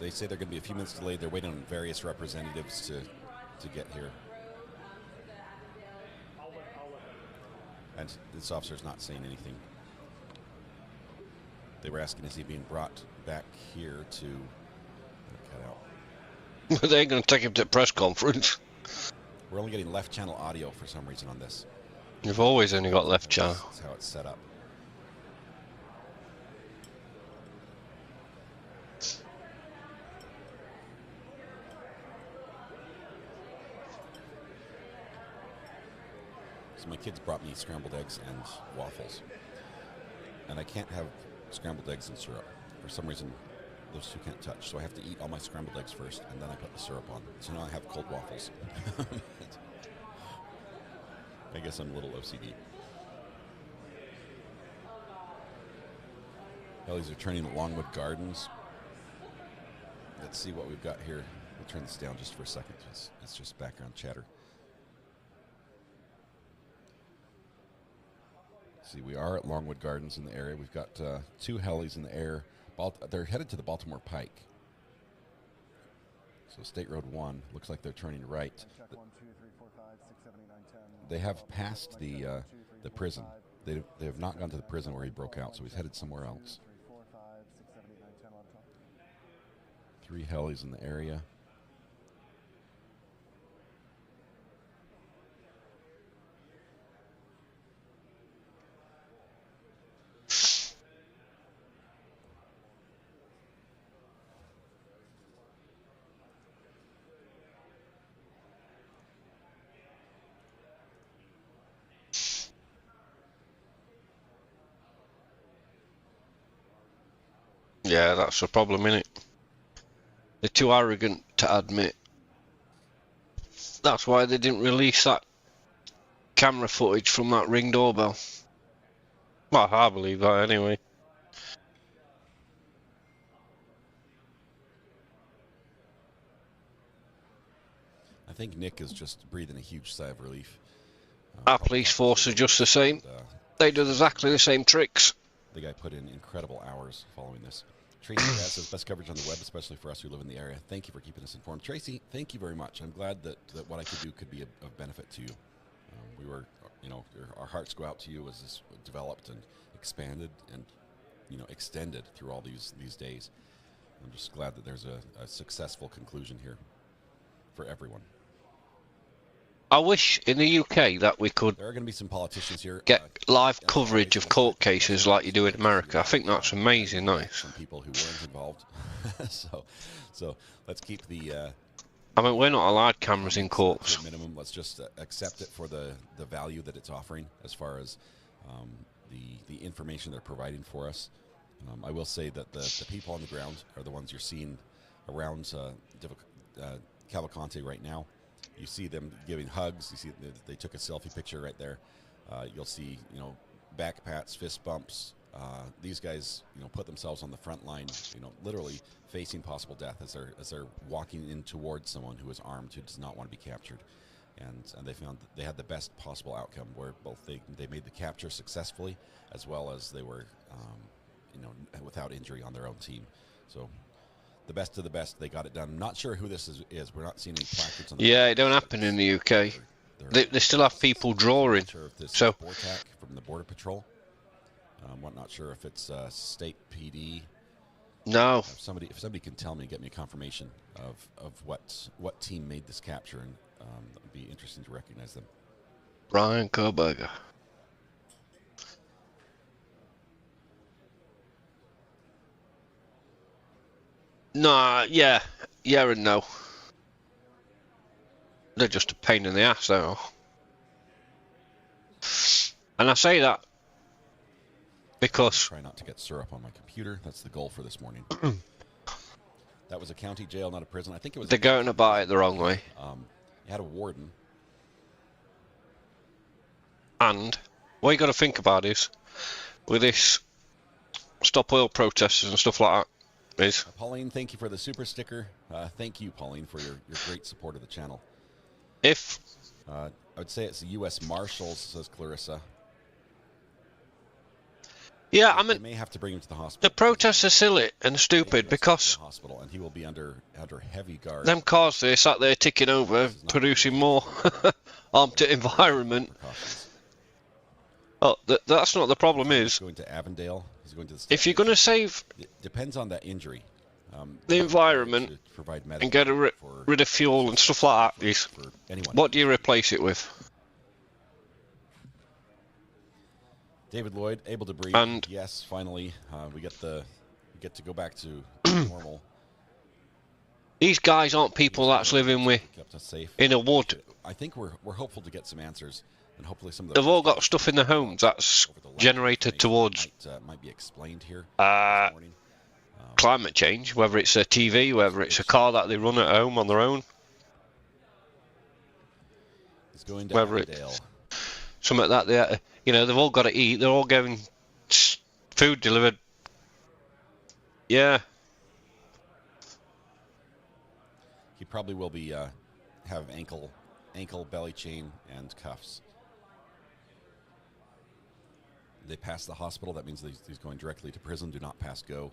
They say they're going to be a few minutes delayed. They're waiting on various representatives to get here. And this officer's not saying anything. They were asking, is he being brought back here to cut out? They ain't going to take him to a press conference. We're only getting left channel audio for some reason on this. You've always only got left channel. That's how it's set up. So my kids brought me scrambled eggs and waffles. And I can't have scrambled eggs and syrup. For some reason, those two can't touch. So I have to eat all my scrambled eggs first, and then I put the syrup on. So now I have cold waffles. I guess I'm a little OCD. Ellie's returning to Longwood Gardens. Let's see what we've got here. We'll turn this down just for a second. It's just background chatter. See, we are at Longwood Gardens in the area. We've got 2 helis in the air. They're headed to the Baltimore Pike. So State Road 1, looks like they're turning right. They have passed the prison. They have not gone to the prison where he broke out, so he's headed somewhere else. 3 helis in the area. Yeah, that's the problem, innit? They're too arrogant to admit. That's why they didn't release that camera footage from that Ring doorbell. Well, I believe that anyway. I think Nick is just breathing a huge sigh of relief. Our police force are just the same. They do exactly the same tricks. The guy put in incredible hours following this. Tracy Grass says, best coverage on the web, especially for us who live in the area. Thank you for keeping us informed. Tracy, thank you very much. I'm glad that what I could do could be of benefit to you. We were, our hearts go out to you as this developed and expanded and, extended through all these days. I'm just glad that there's a successful conclusion here for everyone. I wish in the UK that we could there are going to be some politicians here get live coverage of court cases like you do in America. I think that's amazing, nice. Some people who weren't involved. so let's keep the. I mean, we're not allowed cameras in courts. Minimum. Let's just accept it for the value that it's offering as far as the information they're providing for us. I will say that the people on the ground are the ones you're seeing around Cavalcante right now. You see them giving hugs. You see they took a selfie picture right there. You'll see, back pats, fist bumps. These guys, put themselves on the front line, literally facing possible death as they're walking in towards someone who is armed, who does not want to be captured. And they found that they had the best possible outcome, where both they made the capture successfully, as well as they were, without injury on their own team. So. The best of the best, they got it done. I'm not sure who this is. We're not seeing any placards on the Yeah, it don't happen in the UK. They still have people drawing. Sure if this so is BORTAC from the Border Patrol. I'm not sure if it's state PD. No. If somebody can tell me, get me a confirmation of what team made this capture, and it would be interesting to recognize them. Brian Koberger. Nah, yeah and no. They're just a pain in the ass, though. And I say that because... Try not to get syrup on my computer. That's the goal for this morning. That was a county jail, not a prison. I think it was... They're going about it the wrong way. You had a warden. And what you got to think about is, with this stop oil protesters and stuff like that, is... Pauline, thank you for the super sticker. Thank you, Pauline, for your great support of the channel. If... I would say it's the U.S. Marshals, says Clarissa. Yeah, I mean, they may have to bring him to the hospital. The protests are silly and stupid because the hospital, and he will be under heavy guard. Them cars there sat there ticking over, producing more harm to environment. Oh, that's not the problem. Is going to Avondale. He's going to the if you're going to save, it depends on that injury. The environment and get rid of fuel and stuff like that. Is what do you replace it with? David Lloyd, able to breathe. And yes, finally, we get to go back to normal. These guys aren't people that's living with in a wood. I think we're hopeful to get some answers, and hopefully some of they've all got stuff in their homes that's generated towards might be explained here. Climate change, whether it's a TV, whether it's a car that they run at home on their own. He's going to whether it's something that they, you know, they've all got to eat. They're all getting food delivered. Yeah. He probably will be have ankle, belly chain, and cuffs. They pass the hospital. That means he's going directly to prison. Do not pass go.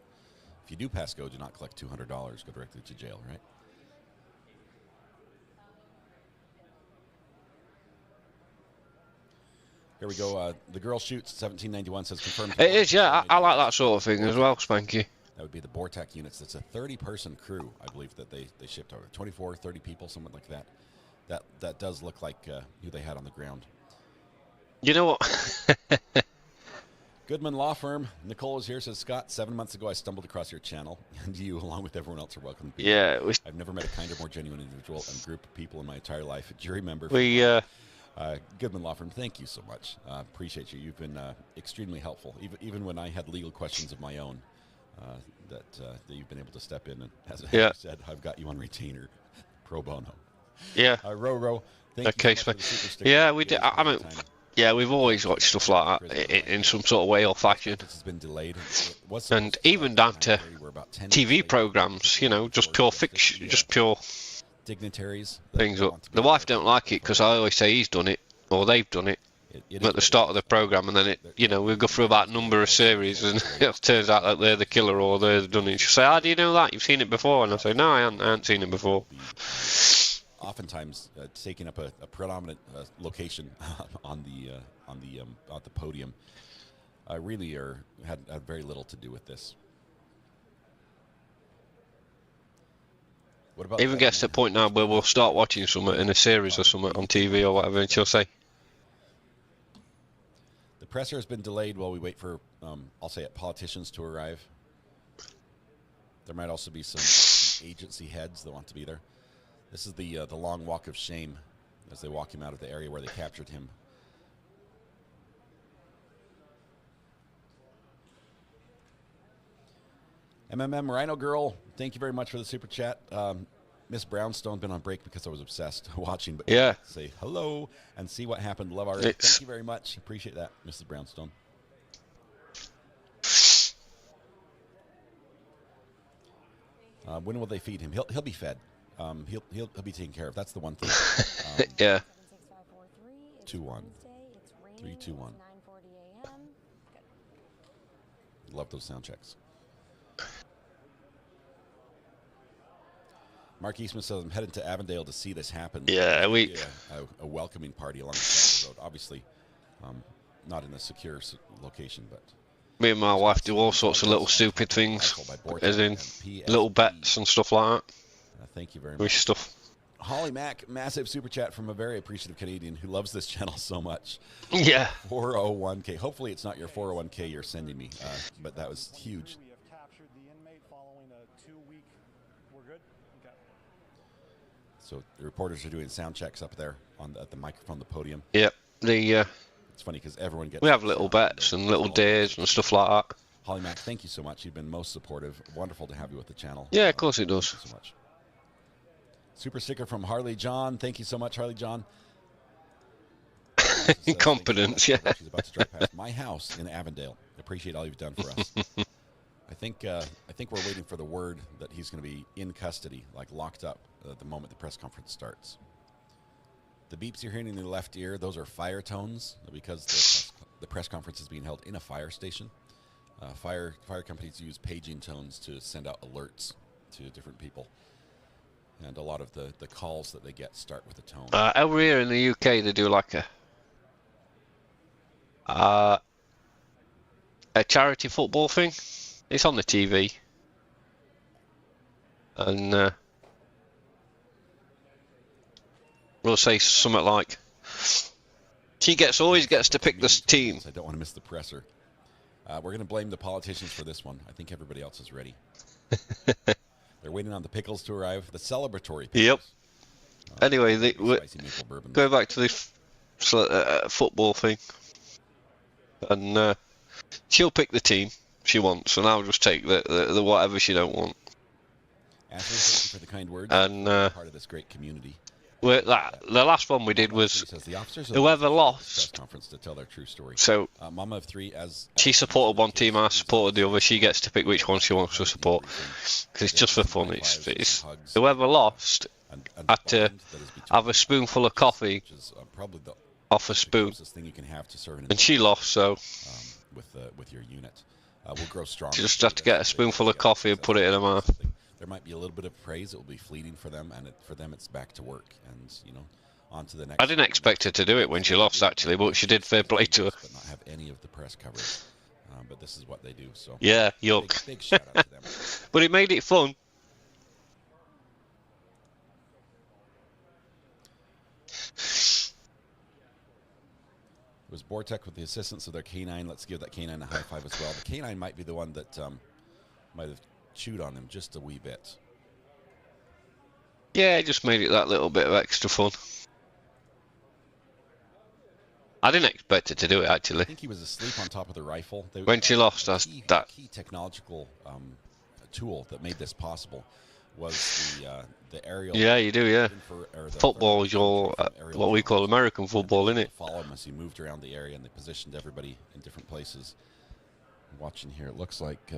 If you do pass go, do not collect $200. Go directly to jail, right? Here we go. The girl shoots. 1791 says confirmed. It is, yeah. I like that sort of thing as well, Spanky. That would be the Bortac units. It's a 30-person crew, I believe, that they shipped over. 24, 30 people, something like that. That does look like who they had on the ground. You know what? Goodman Law Firm. Nicole is here. Says, Scott, 7 months ago I stumbled across your channel, and you, along with everyone else, are welcome to be here. Yeah, I've never met a kinder, more genuine individual and group of people in my entire life. A jury member. Goodman Law Firm, thank you so much. Appreciate you. You've been extremely helpful, even when I had legal questions of my own. That you've been able to step in, and as I said, I've got you on retainer, pro bono. Yeah. Ro, thank you so much for the super sticker. Yeah, we did. I mean, yeah, we've always watched stuff like that in some sort of way or fashion. It's been delayed. And even down to TV programs, you know, just pure fiction, just pure dignitaries things. The wife don't like it because I always say he's done it or they've done it. At the start of the program, and then we go through about a number of series, and it turns out that they're the killer or they've done it. She'll say, "How do you know that? You've seen it before?" And I say, "No, I haven't seen it before." Oftentimes, taking up a predominant location on the podium, really had very little to do with this. What about even gets to the point now where we'll start watching something in a series or something on TV or whatever, and she'll say, the presser has been delayed while we wait for, I'll say it, politicians to arrive. There might also be some agency heads that want to be there. This is the long walk of shame as they walk him out of the area where they captured him. MMM Rhino Girl, thank you very much for the super chat. Miss Brownstone been on break because I was obsessed watching, but yeah, say hello and see what happened. Love already. Thank you very much. Appreciate that, Mrs. Brownstone. When will they feed him? He'll be fed. He'll be taken care of. That's the one thing. Yeah. 2-1. 3-2-1. Love those sound checks. Mark Eastman says, I'm headed to Avondale to see this happen. Yeah, a welcoming party along the side of the road. Obviously, not in a secure location, but... Me and my wife do all sorts of little stupid things, as in little bets and stuff like that. Thank you very much. With stuff. Holly Mack, massive super chat from a very appreciative Canadian who loves this channel so much. Yeah. 401k. Hopefully it's not your 401k you're sending me, but that was huge. So the reporters are doing sound checks up there at the microphone, the podium. Yep. It's funny because everyone gets. We have little bets and little days and stuff like that. Holly Mac, thank you so much. You've been most supportive. Wonderful to have you with the channel. Yeah, of course it does. Thank you so much. Super sticker from Harley John. Thank you so much, Harley John. Incompetence, yeah. She's about to drive past my house in Avondale. Appreciate all you've done for us. I think we're waiting for the word that he's going to be in custody, like locked up, at the moment the press conference starts. The beeps you're hearing in your left ear, those are fire tones because the press conference is being held in a fire station. Fire companies use paging tones to send out alerts to different people. And a lot of the calls that they get start with a tone. Over here in the UK, they do like a charity football thing. It's on the TV. And we'll say something like, she always gets to pick this team. I don't want to miss the presser. We're going to blame the politicians for this one. I think everybody else is ready. They're waiting on the pickles to arrive. The celebratory pickles. Yep. Anyway, go back to this football thing. And she'll pick the team she wants, and I'll just take the whatever she don't want. Ashley, thank you for the kind words. And part of this great community. The last one we did was whoever lost. Conference to tell their true story. So Mama of 3, as she supported one team, I supported the other. She gets to pick which one she wants to support because it's just for fun. It's whoever lost had to have a spoonful of coffee off a spoon, and she lost. So with your unit, we'll grow strong. She just had to get a spoonful of coffee and put it in her mouth. There might be a little bit of praise. It will be fleeting for them, and for them it's back to work, and on to the next. I didn't expect her to do it when she lost, actually, but she did. Fair play to her. But not have any of the press coverage, but this is what they do. So yeah, yuck. Big shout out to them. But it made it fun. It was Bortek with the assistance of their canine. Let's give that canine a high five as well. The canine might be the one that might have chewed on him just a wee bit. Yeah, it just made it that little bit of extra fun. I didn't expect it to do it, actually. I think he was asleep on top of the rifle. When she lost, that key technological tool that made this possible was the aerial. Yeah, you do, yeah. Football is your what we call American football, isn't it? Follow him as he moved around the area, and they positioned everybody in different places. Watching here, it looks like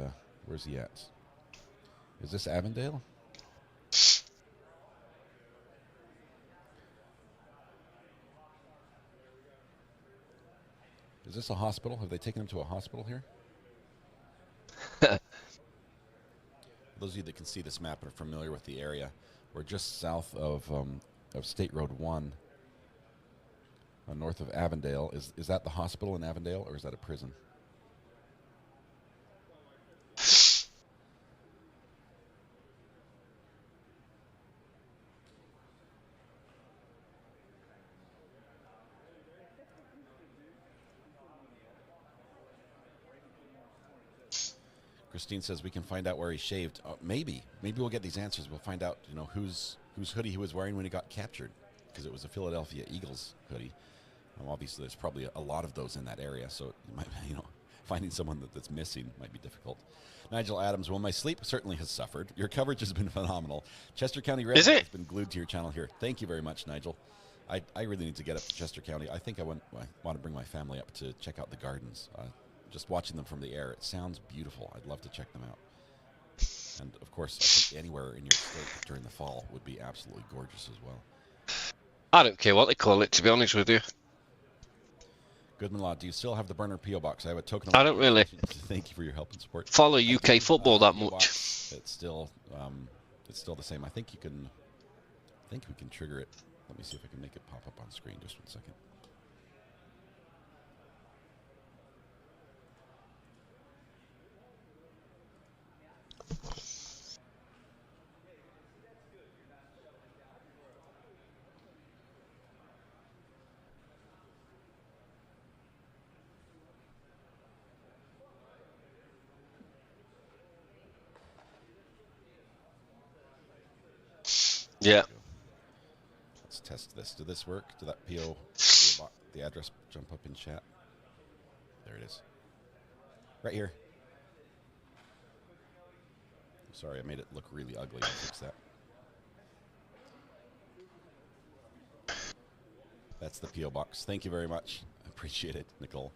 where's he at? Is this Avondale? Is this a hospital? Have they taken him to a hospital here? Those of you that can see this map and are familiar with the area, we're just south of State Road 1, north of Avondale. Is that the hospital in Avondale, or is that a prison? Christine says we can find out where he shaved. Maybe we'll get these answers. We'll find out, whose hoodie he was wearing when he got captured, because it was a Philadelphia Eagles hoodie. Obviously, there's probably a lot of those in that area, so it might, finding someone that's missing might be difficult. Nigel Adams, well, my sleep certainly has suffered. Your coverage has been phenomenal. Chester County Red has been glued to your channel here. Thank you very much, Nigel. I really need to get up to Chester County. I think I want to bring my family up to check out the gardens. Just watching them from the air, it sounds beautiful. I'd love to check them out. And, of course, I think anywhere in your state during the fall would be absolutely gorgeous as well. I don't care what they call it, to be honest with you. Goodman Law, do you still have the burner P.O. box? I have a token. I don't really. Thank you for your help and support. Follow UK football that much. It's still the same. I think we can trigger it. Let me see if I can make it pop up on screen. Just 1 second. Yeah. Let's test this. Did this work? Did that PO, the address jump up in chat? There it is. Right here. Sorry, I made it look really ugly. I'll fix that. That's the PO box. Thank you very much. I appreciate it, Nicole.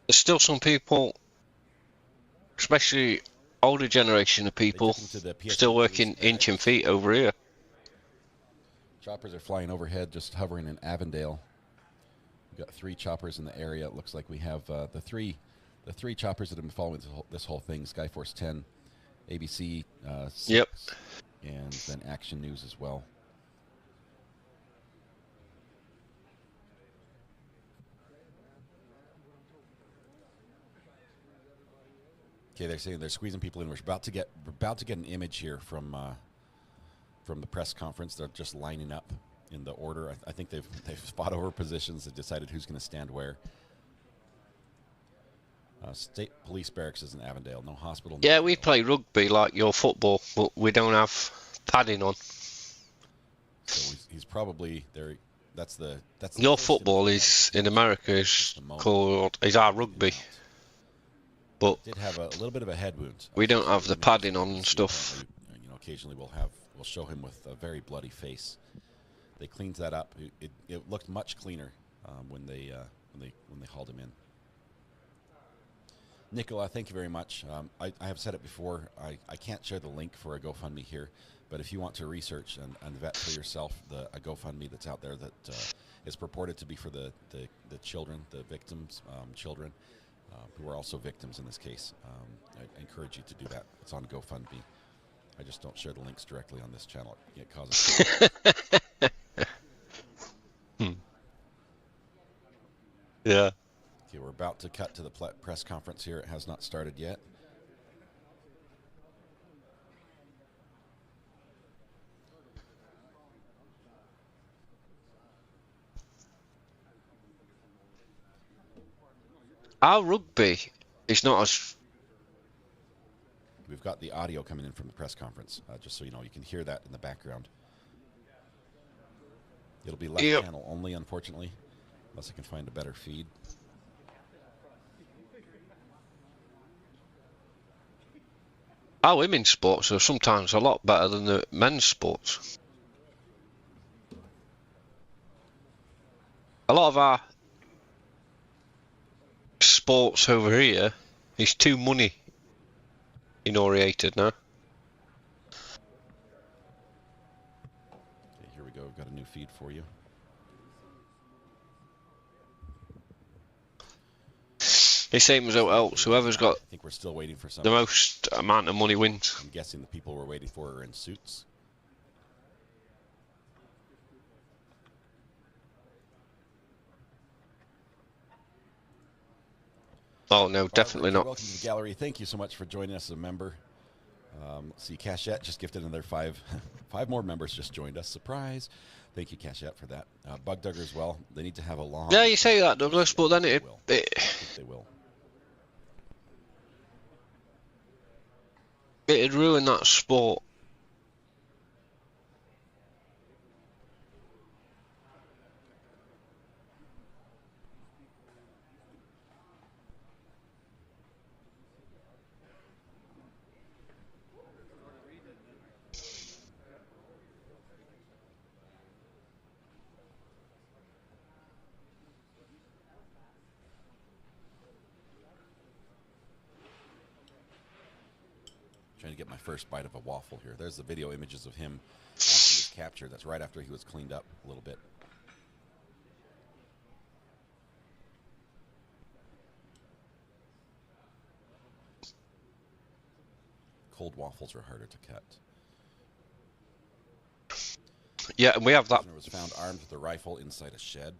There's still some people, especially older generation of people, still working inch and feet over here. Choppers are flying overhead, just hovering in Avondale. We've got 3 choppers in the area. It looks like we have the three choppers that have been following this whole thing: Skyforce 10, ABC 6, and then Action News as well. Okay, they're saying they're squeezing people in. We're about to get an image here from the press conference. They're just lining up in the order. I think they've fought over positions. They've decided who's going to stand where. State Police Barracks is in Avondale. No hospital. Yeah, we play rugby like your football, but we don't have padding on. So he's probably there. That's your football is in America is called our rugby. But did have a little bit of a head wound. We don't have the padding on and stuff. You know, occasionally we'll show him with a very bloody face. They cleaned that up. It looked much cleaner when they hauled him in. Nicola, thank you very much. I have said it before. I can't share the link for a GoFundMe here, but if you want to research and vet for yourself a GoFundMe that's out there that is purported to be for the children, the victims' children, who are also victims in this case, I encourage you to do that. It's on GoFundMe. I just don't share the links directly on this channel. It causes. Yeah. Okay, we're about to cut to the press conference here. It has not started yet. Our rugby is not as... We've got the audio coming in from the press conference, just so you know. You can hear that in the background. It'll be left channel only, unfortunately, unless I can find a better feed. Our women's sports are sometimes a lot better than the men's sports. A lot of our sports over here is too money orientated now. Okay, here we go. We've got a new feed for you. The same as else. Whoever's got I think we're still waiting for the most amount of money wins. I'm guessing the people we're waiting for are in suits. Oh no, definitely not. Welcome to the gallery. Thank you so much for joining us as a member. Let's see, Cachette just gifted another 5 more members just joined us. Surprise! Thank you, Cachette, for that. Bug Dugger as well. They need to have a long. Yeah, you say that, Douglas, but then they will. It'd ruin that sport. Trying to get my first bite of a waffle here. There's the video images of him after he was captured. That's right after he was cleaned up a little bit. Cold waffles are harder to cut. Yeah, and we have that. The prisoner was found armed with a rifle inside a shed.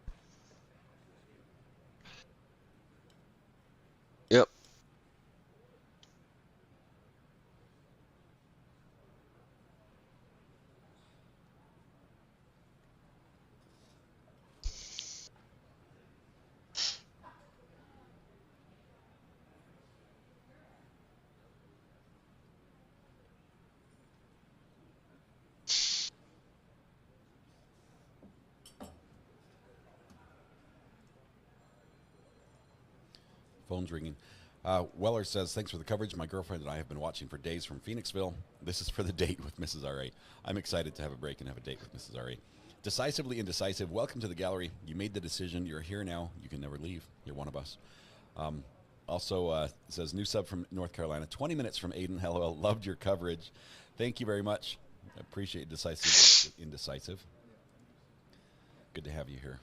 Yep. phone's ringing. Weller says, thanks for the coverage. My girlfriend and I have been watching for days from Phoenixville. This is for the date with Mrs. R.A. I'm excited to have a break and have a date with Mrs. R.A. Decisively indecisive. Welcome to the gallery. You made the decision. You're here now. You can never leave. You're one of us. Also, says, new sub from North Carolina. 20 minutes from Aiden. LOL. Loved your coverage. Thank you very much. I appreciate decisive, indecisive. Good to have you here.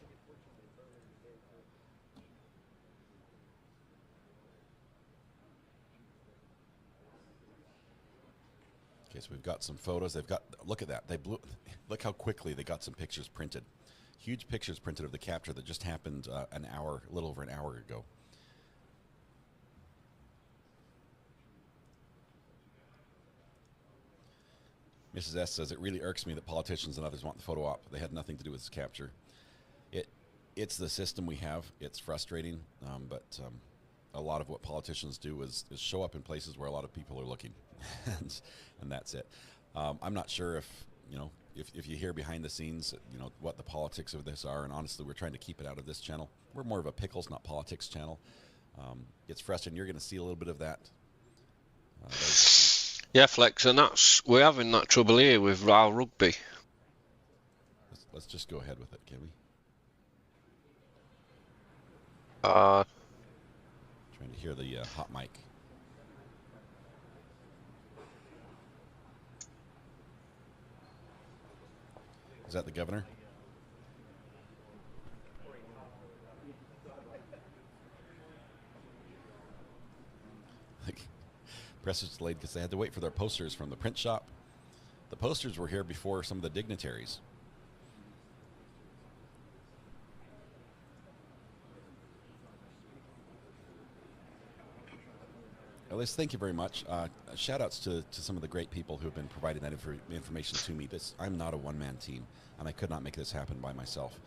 Okay, so we've got some photos. They've got, look at that. Look how quickly they got some pictures printed. Huge pictures printed of the capture that just happened a little over an hour ago. Mrs. S says, it really irks me that politicians and others want the photo op. They had nothing to do with this capture. It's the system we have. It's frustrating, but a lot of what politicians do is show up in places where a lot of people are looking, and that's it. I'm not sure if you hear behind the scenes, what the politics of this are, and honestly, we're trying to keep it out of this channel. We're more of a pickles, not politics channel. It's frustrating. You're going to see a little bit of that. Yeah, Flex, and we're having that trouble here with Royal Rugby. Let's just go ahead with it, can we? Trying to hear the hot mic. Is that the governor? Press was delayed because they had to wait for their posters from the print shop. The posters were here before some of the dignitaries. Elias, thank you very much. Shout outs to some of the great people who have been providing that information to me. I'm not a one-man team, and I could not make this happen by myself.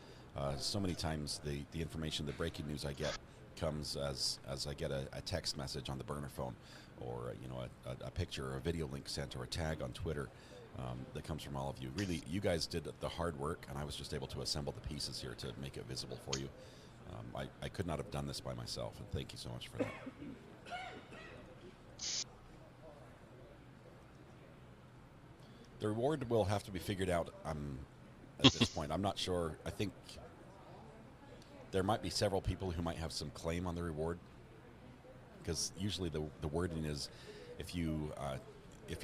So many times the information, the breaking news I get comes as I get a text message on the burner phone, or a picture or a video link sent, or a tag on Twitter that comes from all of you. Really, you guys did the hard work, and I was just able to assemble the pieces here to make it visible for you. I could not have done this by myself, and thank you so much for that. The reward will have to be figured out at this point. I'm not sure. I think there might be several people who might have some claim on the reward, because usually the wording is if you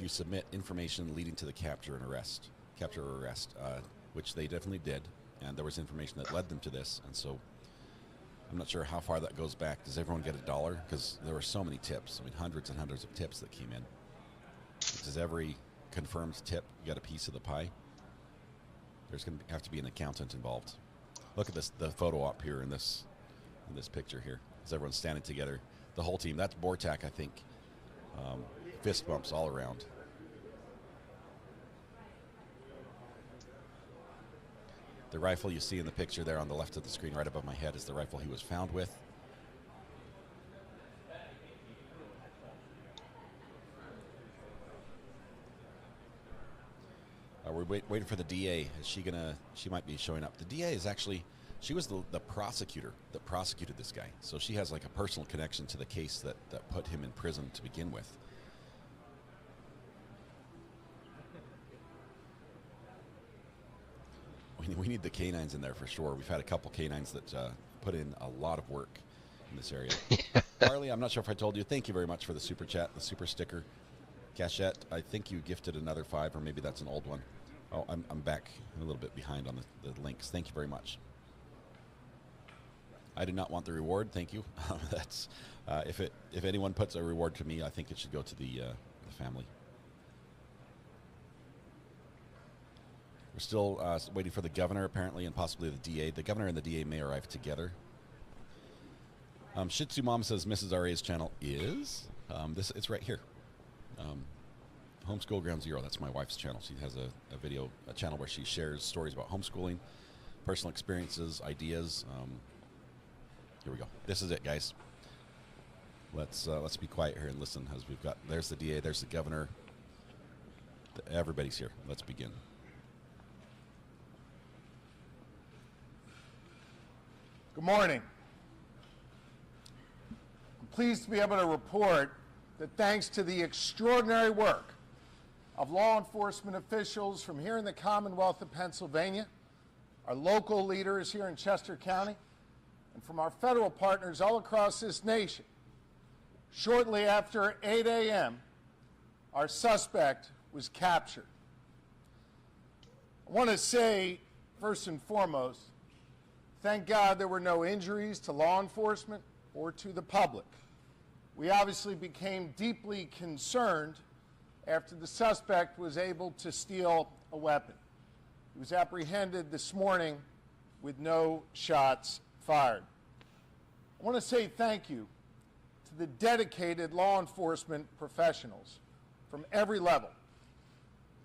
submit information leading to the capture or arrest, which they definitely did, and there was information that led them to this, and so I'm not sure how far that goes back. Does everyone get $1? Because there were so many tips. I mean, hundreds and hundreds of tips that came in. Does every confirmed tip get a piece of the pie? There's going to have to be an accountant involved. Look at the photo op here in this picture here. As everyone's standing together, the whole team. That's Bortak, I think. Fist bumps all around. The rifle you see in the picture there on the left of the screen right above my head is the rifle he was found with. We're waiting for the DA. Is she gonna? She might be showing up. The DA is actually, she was the prosecutor that prosecuted this guy. So she has like a personal connection to the case that put him in prison to begin with. We need the canines in there for sure. We've had a couple canines that put in a lot of work in this area. Carly, I'm not sure if I told you. Thank you very much for the super chat, the super sticker. Cachette, I think you gifted another 5, or maybe that's an old one. Oh, I'm back a little bit behind on the links. Thank you very much. I do not want the reward. Thank you. That's if anyone puts a reward to me, I think it should go to the family. We're still waiting for the governor, apparently, and possibly the DA. The governor and the DA may arrive together. Shih Tzu Mom says Mrs. R.A.'s channel is it's right here. Homeschool Ground Zero. That's my wife's channel. She has a channel where she shares stories about homeschooling, personal experiences, ideas. Here we go. This is it, guys. Let's be quiet here and listen, as we've got. There's the DA. There's the governor. Everybody's here. Let's begin. Good morning. pleased to be able to report that thanks to the extraordinary work of law enforcement officials from here in the Commonwealth of Pennsylvania, our local leaders here in Chester County, and from our federal partners all across this nation, shortly after 8 a.m., our suspect was captured. I want to say, first and foremost, thank God there were no injuries to law enforcement or to the public. We obviously became deeply concerned after the suspect was able to steal a weapon. He was apprehended this morning with no shots fired. I want to say thank you to the dedicated law enforcement professionals from every level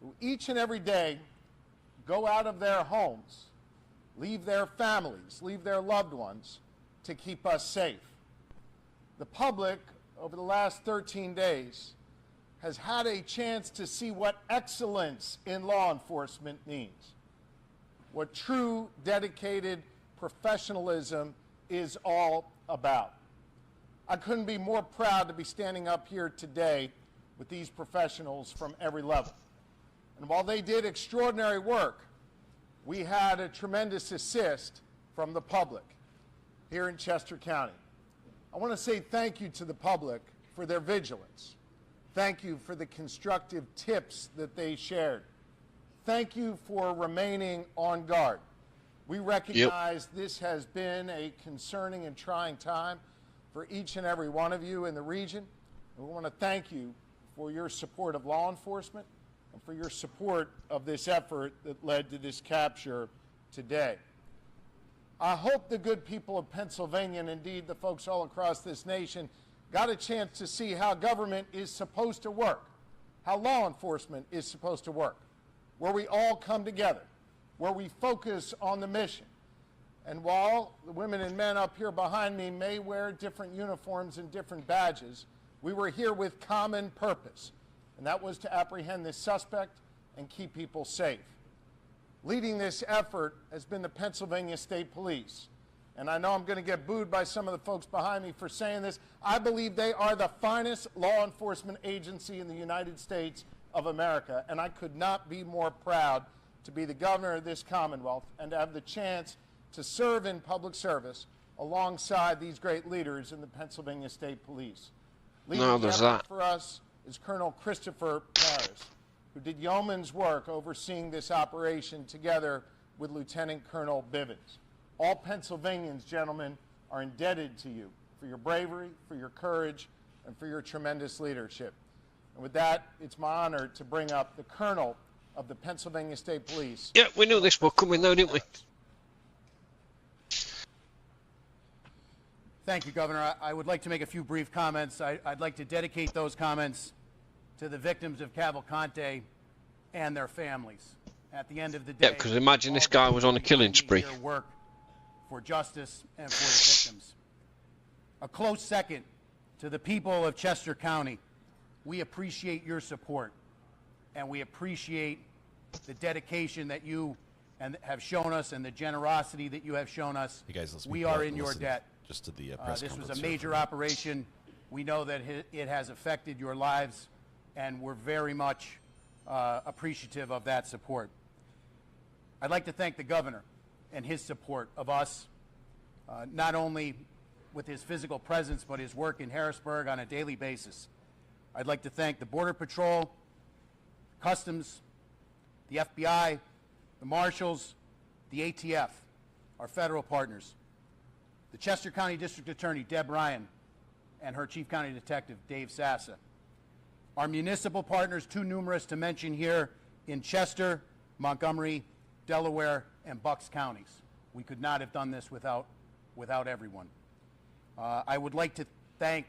who each and every day go out of their homes, leave their families, leave their loved ones to keep us safe. The public, over the last 13 days, has had a chance to see what excellence in law enforcement means, what true dedicated professionalism is all about. I couldn't be more proud to be standing up here today with these professionals from every level. And while they did extraordinary work, we had a tremendous assist from the public here in Chester County. I want to say thank you to the public for their vigilance. Thank you for the constructive tips that they shared. Thank you for remaining on guard. We recognize this has been a concerning and trying time for each and every one of you in the region. And we want to thank you for your support of law enforcement and for your support of this effort that led to this capture today. I hope the good people of Pennsylvania, and indeed the folks all across this nation, got a chance to see how government is supposed to work, how law enforcement is supposed to work, where we all come together, where we focus on the mission. And while the women and men up here behind me may wear different uniforms and different badges, we were here with common purpose, and that was to apprehend this suspect and keep people safe. Leading this effort has been the Pennsylvania State Police. And I know I'm going to get booed by some of the folks behind me for saying this. I believe they are the finest law enforcement agency in the United States of America, and I could not be more proud to be the governor of this Commonwealth and to have the chance to serve in public service alongside these great leaders in the Pennsylvania State Police. Leading the effort for us is Colonel Christopher Paris, who did yeoman's work overseeing this operation together with Lieutenant Colonel Bivens. All Pennsylvanians, gentlemen, are indebted to you for your bravery, for your courage, and for your tremendous leadership. And with that, it's my honor to bring up the Colonel of the Pennsylvania State Police. Yeah, we knew this was coming though, didn't we? Thank you, Governor. I would like to make a few brief comments. I'd like to dedicate those comments to the victims of Cavalcante and their families. At the end of the day, Yeah, because imagine this guy was on a killing spree. Work for justice and for the victims. A close second to the people of Chester County. We appreciate your support, and we appreciate the dedication that you have shown us and the generosity that you have shown us. Hey guys, let's we are in your debt. Just to the press this was conference a major operation. We know that it has affected your lives, and we're very much appreciative of that support. I'd like to thank the governor and his support of us, not only with his physical presence, but his work in Harrisburg on a daily basis. I'd like to thank the Border Patrol, Customs, the FBI, the Marshals, the ATF, our federal partners, the Chester County District Attorney, Deb Ryan, and her Chief County Detective, Dave Sassa. Our municipal partners, too numerous to mention here, in Chester, Montgomery, Delaware, and Bucks counties. We could not have done this without everyone. I would like to thank,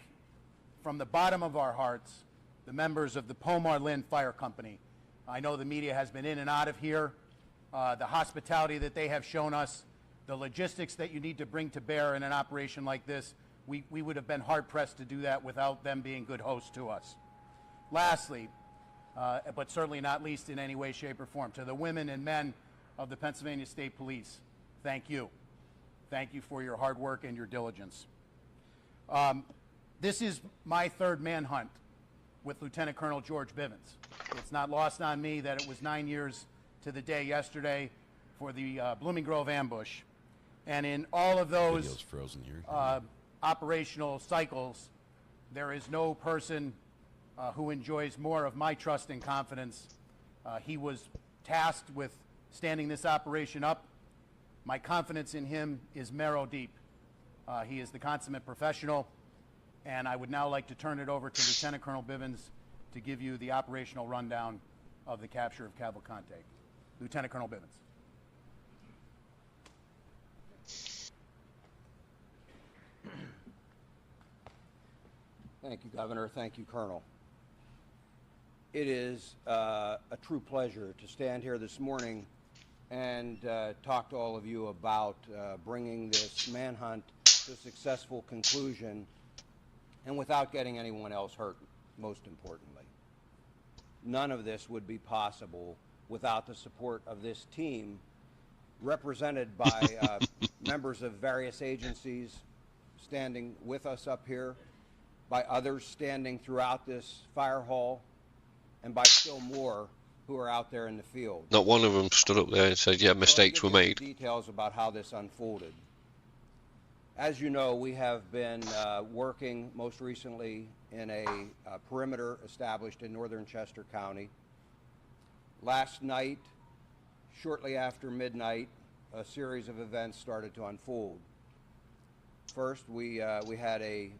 from the bottom of our hearts, the members of the Pomar Lynn Fire Company. I know the media has been in and out of here. The hospitality that they have shown us, the logistics that you need to bring to bear in an operation like this, we would have been hard-pressed to do that without them being good hosts to us. Lastly, but certainly not least in any way, shape, or form, to the women and men of the Pennsylvania State Police, thank you. Thank you for your hard work and your diligence. This is my third manhunt with Lieutenant Colonel George Bivens. It's not lost on me that it was 9 years to the day yesterday for the Blooming Grove ambush. And in all of those Video's frozen here. Operational cycles, there is no person who enjoys more of my trust and confidence. He was tasked with standing this operation up. My confidence in him is marrow deep. He is the consummate professional, and I would now like to turn it over to Lieutenant Colonel Bivens to give you the operational rundown of the capture of Cavalcante. Lieutenant Colonel Bivens. Thank you, Governor. Thank you, Colonel. It is a true pleasure to stand here this morning and talk to all of you about bringing this manhunt to a successful conclusion, and without getting anyone else hurt, most importantly. None of this would be possible without the support of this team, represented by members of various agencies standing with us up here, by others standing throughout this fire hall, and by still more who are out there in the field. Not one of them stood up there and said, yeah, mistakes were made. Details about how this unfolded. As you know, we have been working most recently in a perimeter established in northern Chester County. Last night, shortly after midnight, a series of events started to unfold. First, we had a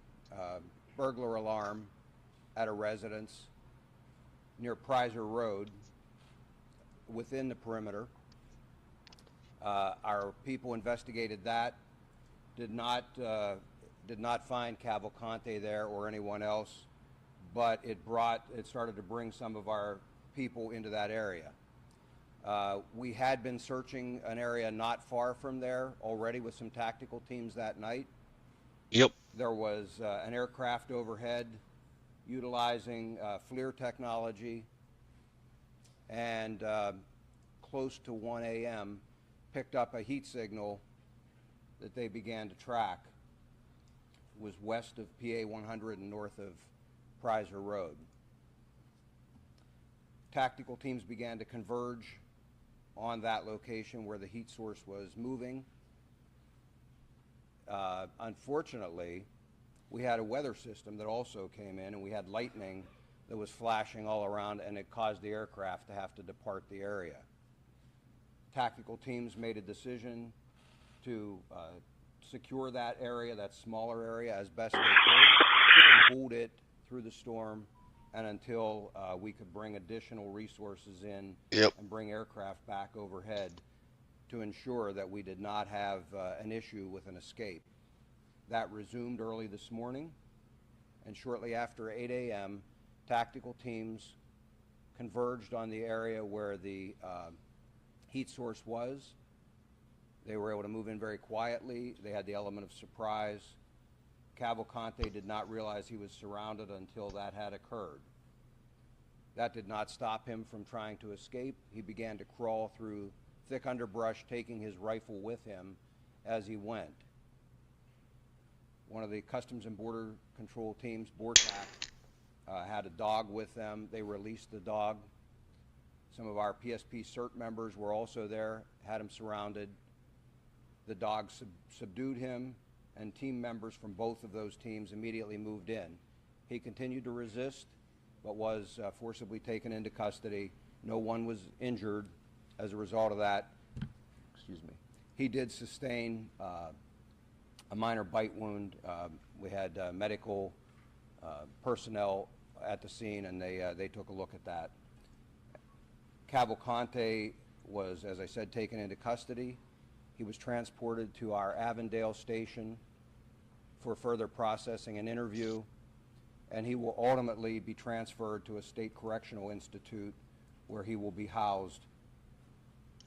burglar alarm at a residence near Prizer Road within the perimeter. Our people investigated that, did not find Cavalcante there or anyone else, but it started to bring some of our people into that area. We had been searching an area not far from there already with some tactical teams that night. Yep. There was an aircraft overhead utilizing FLIR technology, and close to 1 a.m. picked up a heat signal that they began to track. It was west of PA 100 and north of Prizer Road. Tactical teams began to converge on that location where the heat source was moving. Unfortunately, we had a weather system that also came in, and we had lightning that was flashing all around, and it caused the aircraft to have to depart the area. Tactical teams made a decision to secure that area, that smaller area, as best they could, and hold it through the storm and until we could bring additional resources in and bring aircraft back overhead to ensure that we did not have an issue with an escape. That resumed early this morning, and shortly after 8 a.m., tactical teams converged on the area where the heat source was. They were able to move in very quietly. They had the element of surprise. Cavalcante did not realize he was surrounded until that had occurred. That did not stop him from trying to escape. He began to crawl through thick underbrush, taking his rifle with him as he went. One of the Customs and Border Control teams, BORTAC, had a dog with them. They released the dog. Some of our PSP CERT members were also there, had him surrounded. The dog subdued him, and team members from both of those teams immediately moved in. He continued to resist, but was forcibly taken into custody. No one was injured as a result of that. Excuse me. He did sustain a minor bite wound. We had medical personnel at the scene, and they took a look at that. Cavalcante was, as I said, taken into custody. He was transported to our Avondale station for further processing and interview, and he will ultimately be transferred to a state correctional institute where he will be housed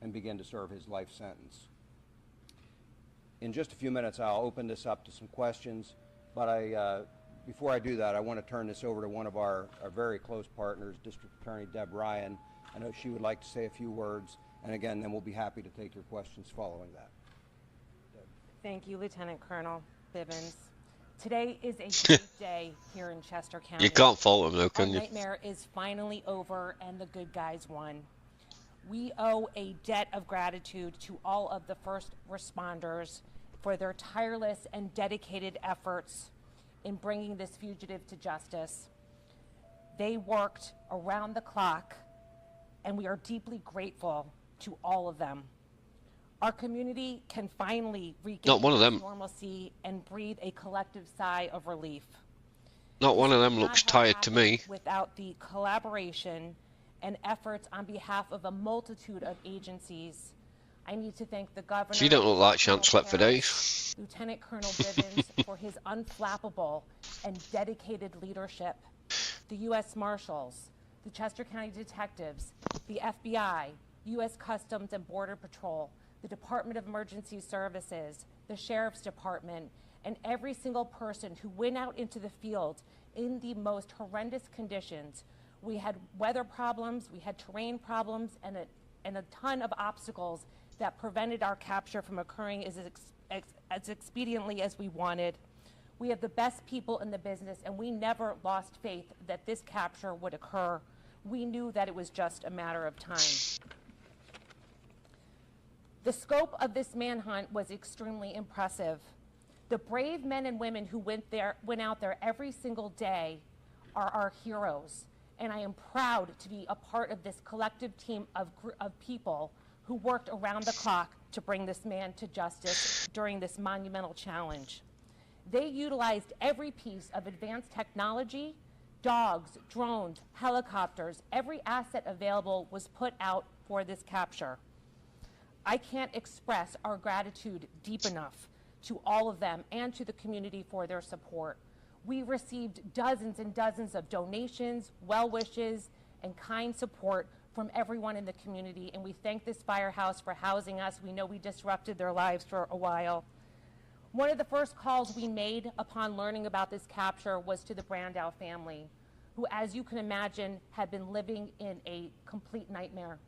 and begin to serve his life sentence. In just a few minutes, I'll open this up to some questions, but before I do that, I want to turn this over to one of our very close partners, District Attorney Deb Ryan. I know she would like to say a few words, and again, then we'll be happy to take your questions following that. Thank you, Lieutenant Colonel Bivens. Today is a great day here in Chester County. You can't fault them though, can Our you? nightmare is finally over and the good guys won. We owe a debt of gratitude to all of the first responders for their tireless and dedicated efforts in bringing this fugitive to justice. They worked around the clock, and we are deeply grateful to all of them. Our community can finally regain Not one of them. normalcy and breathe a collective sigh of relief. Not one of This them would looks not have tired to me. happened without the collaboration and efforts on behalf of a multitude of agencies. I need to thank the governor. She don't look like she hasn't Colonel slept for Harris, days. Lieutenant Colonel Bivens for his unflappable and dedicated leadership, the U.S. Marshals, the Chester County Detectives, the FBI, U.S. Customs and Border Patrol, the Department of Emergency Services, the Sheriff's Department, and every single person who went out into the field in the most horrendous conditions. We had weather problems, we had terrain problems, and a ton of obstacles that prevented our capture from occurring as expediently as we wanted. We have the best people in the business, and we never lost faith that this capture would occur. We knew that it was just a matter of time. The scope of this manhunt was extremely impressive. The brave men and women who went out there every single day are our heroes, and I am proud to be a part of this collective team of people who worked around the clock to bring this man to justice during this monumental challenge. They utilized every piece of advanced technology, dogs, drones, helicopters, every asset available was put out for this capture. I can't express our gratitude deep enough to all of them and to the community for their support. We received dozens and dozens of donations, well wishes, and kind support from everyone in the community, and we thank this firehouse for housing us. We know we disrupted their lives for a while. One of the first calls we made upon learning about this capture was to the Brandow family, who, as you can imagine, had been living in a complete nightmare.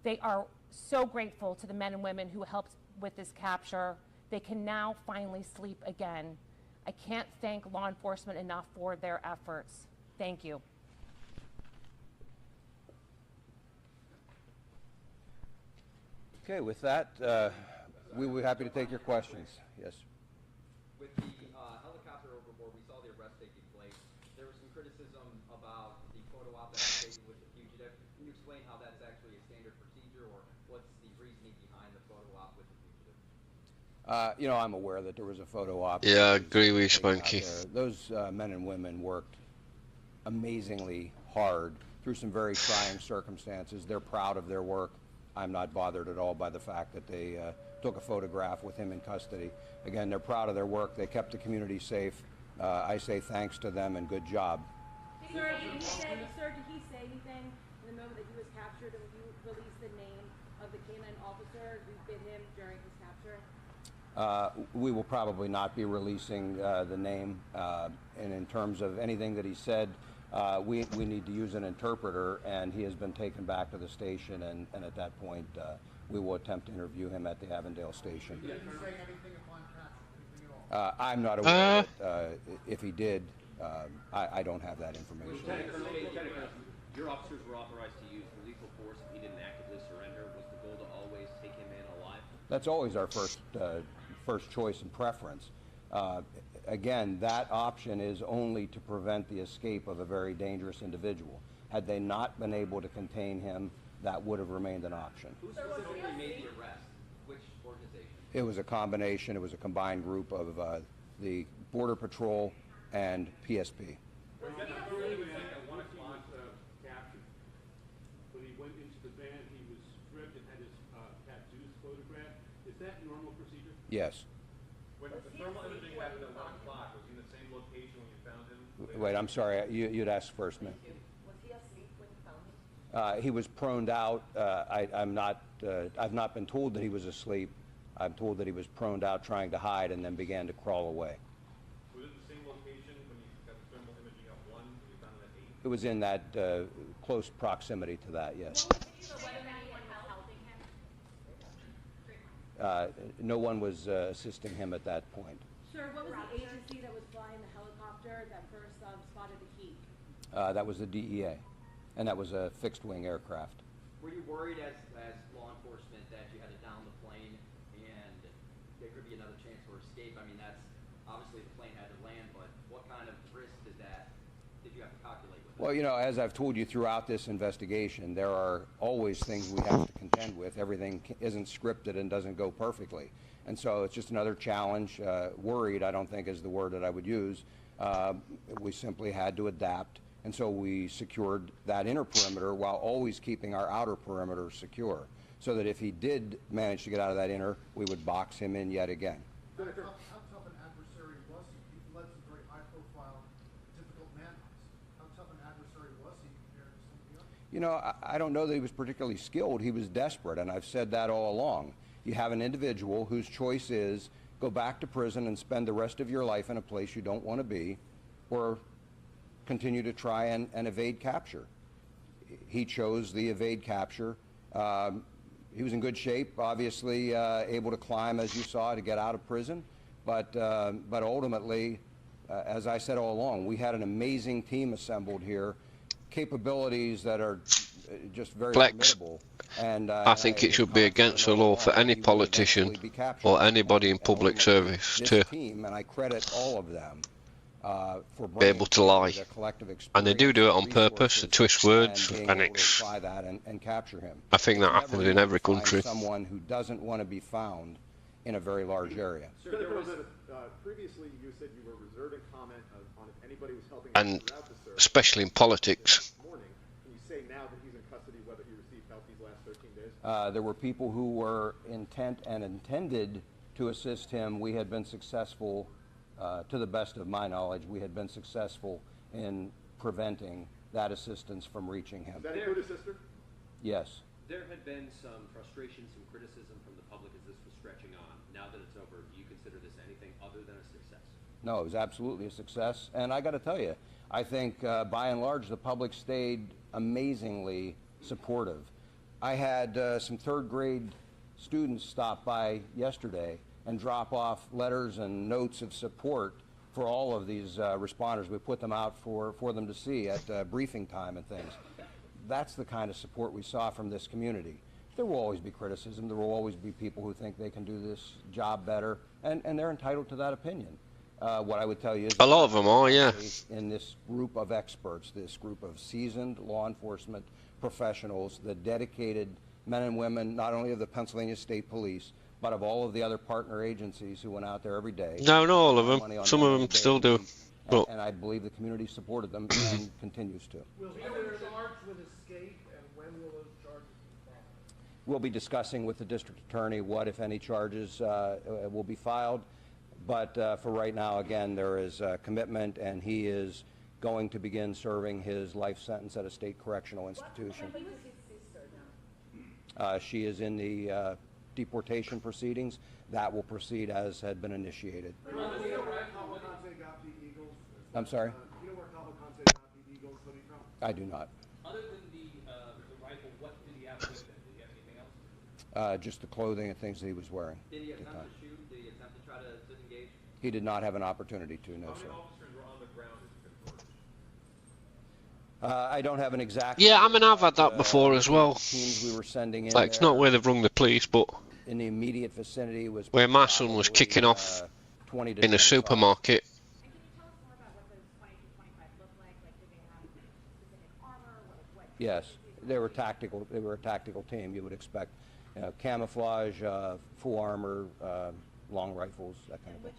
They are so grateful to the men and women who helped with this capture. They can now finally sleep again. I can't thank law enforcement enough for their efforts. Thank you. Okay, with that, we will be happy to take your questions. Yes. With the helicopter overboard, we saw the arrest taking place. There was some criticism about the photo op that was taken with the fugitive. Can you explain how that's actually a standard procedure, or what's the reasoning behind the photo op with the fugitive? You know, I'm aware that there was a photo op. Yeah, I agree with you, Spanky. Those men and women worked amazingly hard through some very trying circumstances. They're proud of their work. I'm not bothered at all by the fact that they took a photograph with him in custody. Again, they're proud of their work. They kept the community safe. I say thanks to them and good job. Sir, did he say anything in the moment that he was captured, and you released the name of the canine officer who bit him during his capture? We will probably not be releasing the name. And in terms of anything that he said, we need to use an interpreter, and he has been taken back to the station, and at that point, we will attempt to interview him at the Avondale station. Did he say anything upon capture? Anything at all? I'm not aware that, if he did, I don't have that information. Your officers were authorized to use lethal force if he didn't actively surrender. Was the goal to always take him in alive? That's always our first choice and preference. Again, that option is only to prevent the escape of a very dangerous individual. Had they not been able to contain him, that would have remained an option. Who specifically made the arrest? Which organization? It was a combination, it was a combined group of the Border Patrol and PSP. Well, you got the photo at 1 o'clock captured. When he went into the van, he was stripped and had his tattoos photographed. Is that normal procedure? Yes. When the thermal imaging happened at 1 o'clock, was he in the same location when you found him? Wait, I'm sorry, you'd ask first, man. Was he asleep when you found him? He was proned out. I've not been told that he was asleep. I'm told that he was proned out trying to hide and then began to crawl away. Was it the same location when you got the thermal imaging at 1 when you found him at 8? It was in that close proximity to that, yes. No one was assisting him at that point. Sir, what was the agency that was flying the helicopter that first spotted the heat? That was the DEA, and that was a fixed-wing aircraft. Were you worried as law enforcement that you had to down the plane and there could be another chance for escape? I mean, that's obviously the plane had to land, but what kind of risk did you have to calculate with? Well, you know, as I've told you throughout this investigation, there are always things we have to contend with. Everything isn't scripted and doesn't go perfectly. And so it's just another challenge. Worried, I don't think, is the word that I would use. We simply had to adapt. And so we secured that inner perimeter while always keeping our outer perimeter secure, so that if he did manage to get out of that inner, we would box him in yet again. How tough an adversary was he? He led some very high-profile, difficult manhunts. How tough an adversary was he compared to somebody else? You know, I don't know that he was particularly skilled. He was desperate, and I've said that all along. You have an individual whose choice is go back to prison and spend the rest of your life in a place you don't want to be, or continue to try and evade capture. He chose the evade capture. He was in good shape, obviously able to climb, as you saw, to get out of prison. But ultimately, as I said all along, we had an amazing team assembled here, capabilities that are just very formidable. And I think it should be against the law for any politician or anybody in public service to and I credit all of them. Be able to lie, and they do it on purpose to twist words, and it's. And capture him. I think that happens in every country. Someone who doesn't want to be found in a very large area. Previously, you said you were reserving comment on if anybody was helping. And especially in politics. Can you say now that he's in custody whether he received help these last 13 days? There were people who were intent and intended to assist him. We had been successful. To the best of my knowledge, we had been successful in preventing that assistance from reaching him. Does that include his sister? Yes. There had been some frustration, some criticism from the public as this was stretching on. Now that it's over, do you consider this anything other than a success? No, it was absolutely a success. And I got to tell you, I think by and large the public stayed amazingly supportive. I had some third grade students stop by yesterday and drop off letters and notes of support for all of these responders. We put them out for them to see at briefing time and things. That's the kind of support we saw from this community. There will always be criticism. There will always be people who think they can do this job better, and they're entitled to that opinion. What I would tell you is a lot of them are, yeah. In this group of experts, this group of seasoned law enforcement professionals, the dedicated men and women, not only of the Pennsylvania State Police, but of all of the other partner agencies who went out there every day. No, not all of them. Some of them still do. And I believe the community supported them and continues to. Will he be charged with escape, and when will those charges be filed? We'll be discussing with the district attorney what, if any, charges will be filed. But for right now, again, there is commitment, and he is going to begin serving his life sentence at a state correctional institution. When was his sister now? She is in the deportation proceedings. That will proceed as had been initiated. I'm sorry? You know where Cavalcante got the Eagles hoodie from? I do not. Other than the rifle, what did he have with him? Did he have anything else? Just the clothing and things that he was wearing. Did he at the attempt time. to shoot? Did he attempt to try to disengage? He did not have an opportunity to, no, How sir. many officers were on the ground as confirmed? I don't have an exact. Yeah, I mean, I've had that before as well. Teams we were sending in Like, it's not where they've rung the police, but in the immediate vicinity was where my son was kicking off 20 to in a 25. supermarket. Yes, they were tactical. They were a tactical team. You would expect, you know, camouflage, full armor, long rifles, that kind of thing.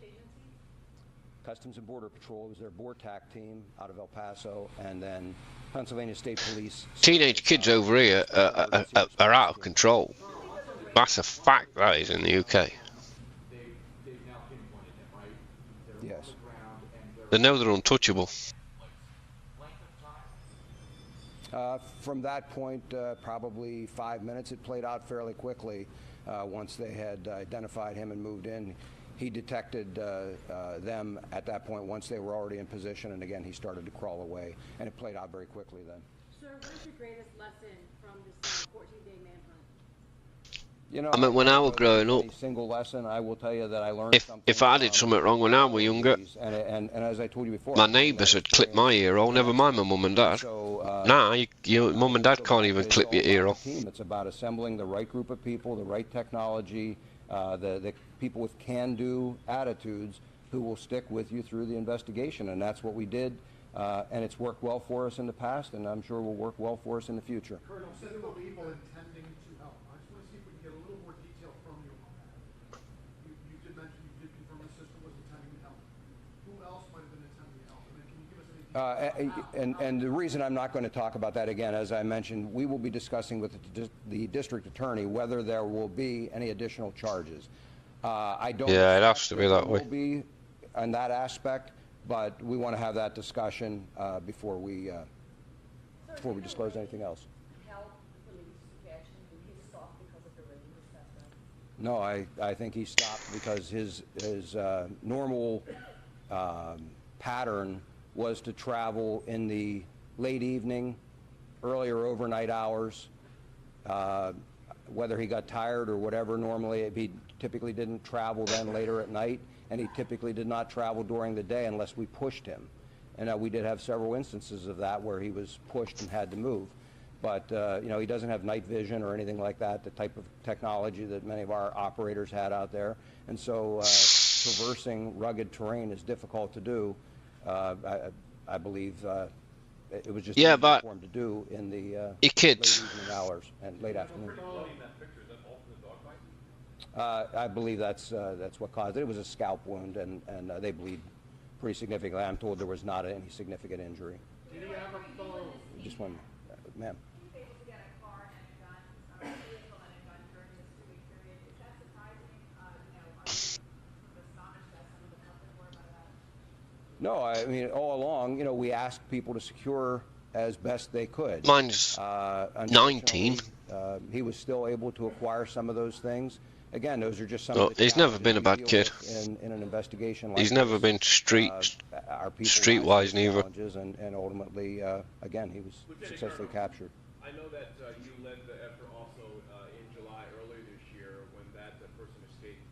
Customs and Border Patrol was their BORTAC team out of El Paso, and then Pennsylvania State Police. Teenage kids over here are out of control. That's a fact, that is, in the UK. Yes. They know they're untouchable. From that point, probably 5 minutes. It played out fairly quickly once they had identified him and moved in. He detected them at that point once they were already in position, and again, he started to crawl away, and it played out very quickly then. Sir, what is your greatest lesson from this 14-day You know, I mean, when I was growing up, any single lesson, I will tell you that I learned something. if I did something wrong when I was younger, and as I told you before, my neighbours would clip my ear off, never mind my mum and dad. Nah, mum and dad can't even clip your ear off. It's about assembling the right group of people, the right technology, the people with can-do attitudes who will stick with you through the investigation, and that's what we did. And it's worked well for us in the past, and I'm sure will work well for us in the future. Colonel, several people intending to help. I just want to see if we can get a little more detail from you on that. You did mention, you did confirm the sister was intending to help. Who else might have been intending to help? I mean, can you give us any details? And the reason I'm not going to talk about that again, as I mentioned, we will be discussing with the district attorney whether there will be any additional charges. I don't. Yeah, it has to be that way. Will be on that aspect, but we want to have that discussion before we disclose anything else. No, I think he stopped because his normal pattern was to travel in the late evening, earlier overnight hours. Whether he got tired or whatever, normally he typically didn't travel then later at night, and he typically did not travel during the day unless we pushed him. And we did have several instances of that where he was pushed and had to move. But, you know, he doesn't have night vision or anything like that, the type of technology that many of our operators had out there. And so traversing rugged terrain is difficult to do. I believe it was just easy for him to do in the late evening hours and late afternoon. I believe that's what caused it. It was a scalp wound, and they bleed pretty significantly. I'm told there was not any significant injury. Did he have a phone? Just one, ma'am. No, I mean, all along, you know, we asked people to secure as best they could. Mine's 19. He was still able to acquire some of those things. Again, those are just some of the he's never been a bad kid. In an investigation like he's never been streetwise neither. And ultimately, again, he was successfully captured. I know that you led the effort also in July earlier this year when that person escaped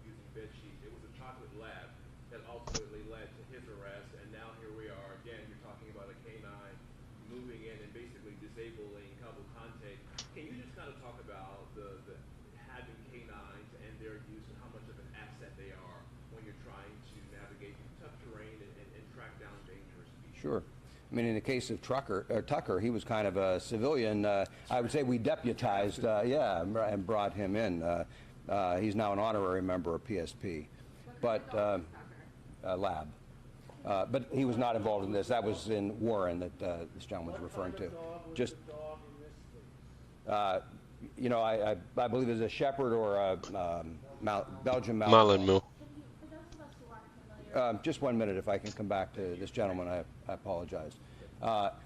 using bed sheets. It was a chocolate lab that ultimately led to his arrest, and now here we are again. You're talking about a canine moving in and basically disabling Cavalcante. Can you just kind of talk about the having canines and their use and how much of an asset they are when you're trying to navigate tough terrain and track down dangerous people? Sure. I mean, in the case of Tucker, he was kind of a civilian. I would say we deputized, and brought him in. He's now an honorary member of PSP, but lab. But he was not involved in this. That was in Warren that this gentleman was referring to. Just, you know, I believe it's a shepherd or a Belgian Malinois. Just 1 minute, if I can come back to this gentleman. I apologize.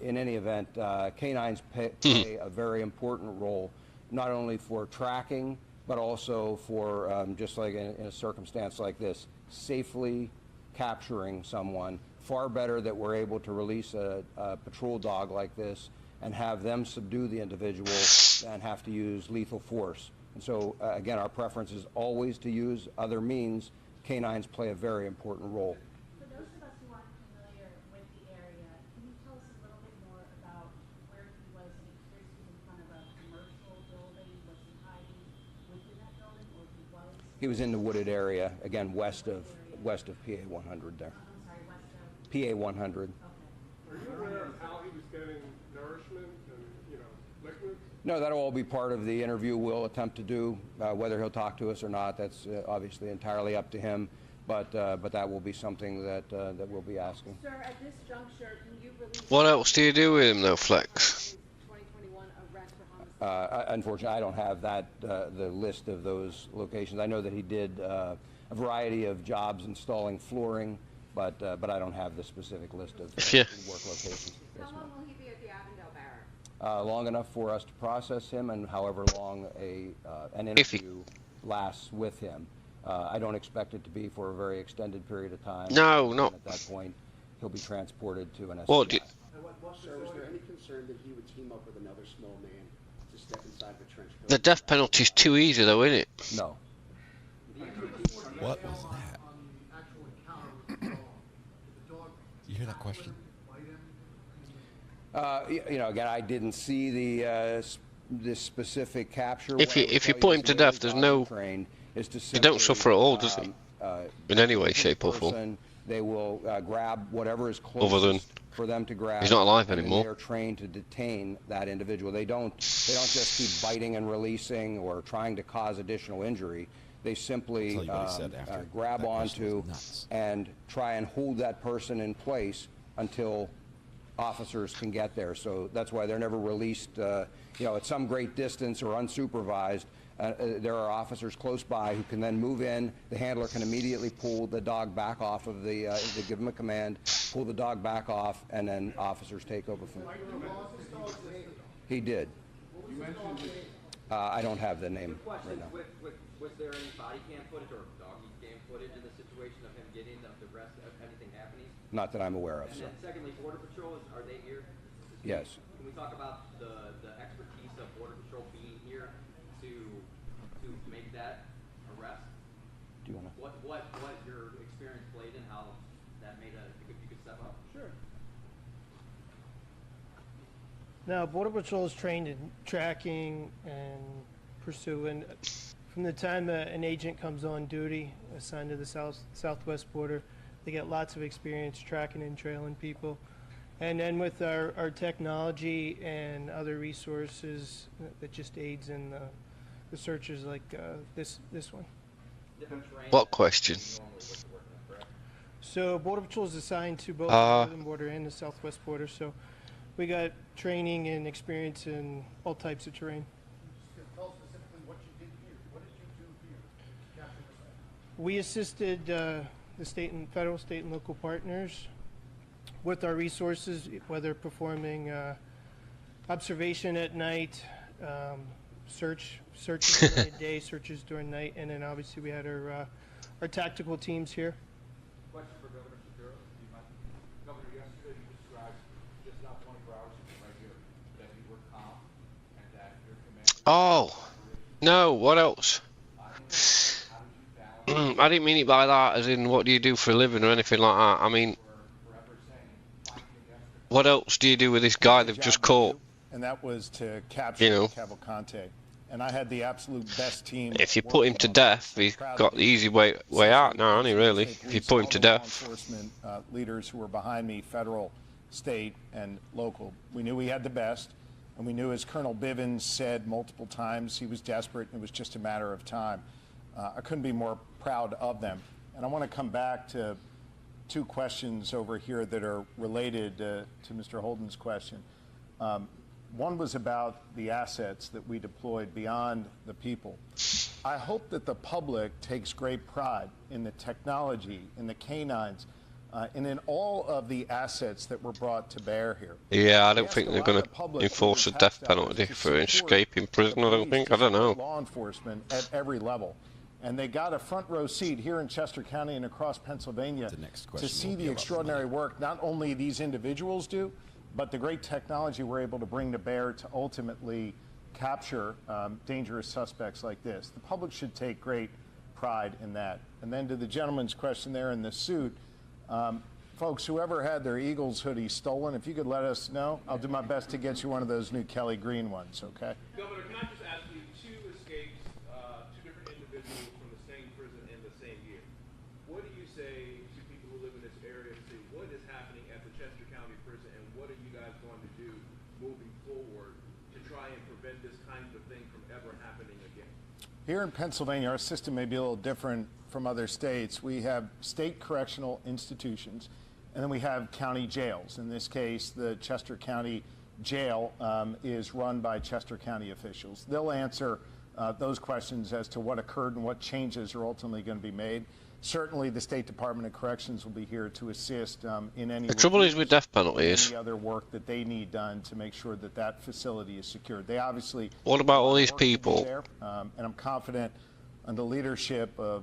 In any event, canines play a very important role, not only for tracking, but also for, just like in a circumstance like this, safely capturing someone. Far better that we're able to release a patrol dog like this and have them subdue the individual than have to use lethal force. And so, again, our preference is always to use other means. Canines play a very important role. For those of us who aren't familiar with the area, can you tell us a little bit more about where he was? It appears he was in front of a commercial building. Was he hiding within that building, or he was? He was in the wooded area, again, west of PA 100 there. I'm sorry, west of? PA 100. Okay. Are you aware of how he was getting nourishment and, you know, liquids? No, that'll all be part of the interview we'll attempt to do. Whether he'll talk to us or not, that's obviously entirely up to him. But that will be something that we'll be asking. Sir, at this juncture, can you release? What else do you do with him, though, Flex? 2021 arrest for homicide. Unfortunately, I don't have that the list of those locations. I know that he did a variety of jobs installing flooring, but I don't have the specific list of work locations. How long will he be at the Avondale Barracks? Long enough for us to process him, and however long an interview lasts with him. I don't expect it to be for a very extended period of time. No, not. At that point, he'll be transported to an SCI. What? Sir, was there any concern that he would team up with another small man to step inside of a trench coat. The death penalty's too easy though, isn't it? No. What was that? You hear that question? You know, again, I didn't see the specific capture. If you put him to death, there's no. He don't suffer at all, does he? In any way, shape, or form. They will grab whatever is closest Other than for them to grab. he's not alive and anymore. They are trained to detain that individual. They don't just keep biting and releasing or trying to cause additional injury. They simply grab onto and try and hold that person in place until officers can get there. So that's why they're never released, you know, at some great distance or unsupervised. There are officers close by who can then move in. The handler can immediately pull the dog back off of the, they give him a command, pull the dog back off, and then officers take over from there. He did. I don't have the name right now. Was there any body cam footage or doggy cam footage in the situation of him getting the rest of anything happening? Not that I'm aware of, And sir. then secondly, Border Patrol, are they here? Yes. Can we talk about the expertise of Border Patrol being here to make that arrest? Do you want to? What your experience played and how that made you could step up? Sure. Now, Border Patrol is trained in tracking and pursuing. From the time an agent comes on duty, assigned to the southwest border, they get lots of experience tracking and trailing people. And then with our technology and other resources that just aids in the searches like this one. What question? So Border Patrol is assigned to both the northern border and the southwest border. So we got training and experience in all types of terrain. Tell specifically what you did here. What did you do here to capture this? We assisted the state and federal, state and local partners with our resources, whether performing observation at night, searches during the day, searches during night, and then obviously we had our tactical teams here. Question for Governor Shapiro. Do you mind? Governor, yesterday you described just not 24 hours ago right here that you were calm and that your command. Oh, no, what else? I didn't mean it by that, as in what do you do for a living or anything like that. I mean, what else do you do with this guy they've just caught? And that was to capture Cavalcante. And I had the absolute best team. If you put him to death, he's got the easy way out now, hasn't he, really? If you put him to death. Enforcement leaders who were behind me, federal, state, and local. We knew we had the best, and we knew, as Colonel Bivens said multiple times, he was desperate, and it was just a matter of time. I couldn't be more proud of them. And I want to come back to two questions over here that are related to Mr. Holden's question. One was about the assets that we deployed beyond the people. I hope that the public takes great pride in the technology, in the canines, and in all of the assets that were brought to bear here. Yeah, I don't think they're going to enforce a death penalty for escaping prison, I don't think. I don't know. Law enforcement at every level. And they got a front row seat here in Chester County and across Pennsylvania to see the extraordinary work not only these individuals do, but the great technology we're able to bring to bear to ultimately capture dangerous suspects like this. The public should take great pride in that. And then to the gentleman's question there in the suit, folks, whoever had their Eagles hoodie stolen, if you could let us know, I'll do my best to get you one of those new Kelly Green ones, okay? Governor, can I just ask you, two escapes, two different individuals from the same prison in the same year. What do you say to people who live in this area to see what is happening at the Chester County prison, and what are you guys going to do moving forward to try and prevent this kind of thing from ever happening again? Here in Pennsylvania, our system may be a little different from other states. We have state correctional institutions, and then we have county jails. In this case, the Chester County Jail is run by Chester County officials. They'll answer those questions as to what occurred and what changes are ultimately going to be made. Certainly, the State Department of Corrections will be here to assist in any. The trouble is with death penalties. Any other work that they need done to make sure that that facility is secured. They obviously. What about all these people? There, and I'm confident, under leadership of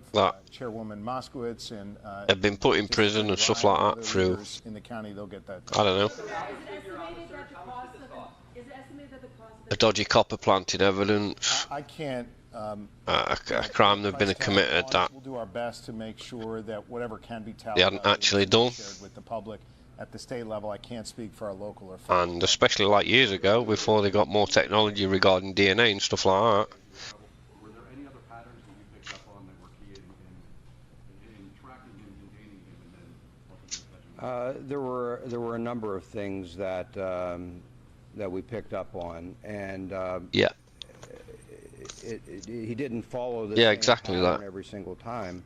Chairwoman Moskowitz and have been put in prison and stuff like that through. In the county, they'll get that. I don't know. Is it estimated that the cost of Is it estimated that the cost of a dodgy copper planted evidence, I can't. a crime they've been committed that We'll do our best to make sure that whatever can be tallied they hadn't actually done. shared with the public. At the state level, I can't speak for our local or federal. And especially like years ago, before they got more technology regarding DNA and stuff like that. Were there any other patterns that you picked up on that were key in tracking him, containing him, and then ultimately catching him? There were a number of things that that we picked up on, and Yeah. he didn't follow the Yeah, same exactly pattern that. every single time.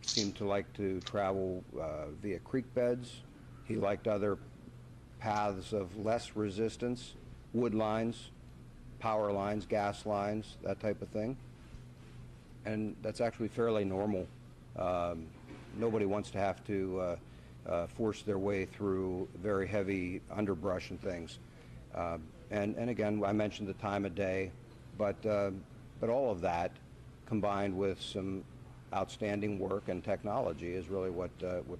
Seemed to like to travel via creek beds. He liked other paths of less resistance, wood lines, power lines, gas lines, that type of thing. And that's actually fairly normal. Nobody wants to have to force their way through very heavy underbrush and things. And again, I mentioned the time of day, but all of that combined with some outstanding work and technology is really what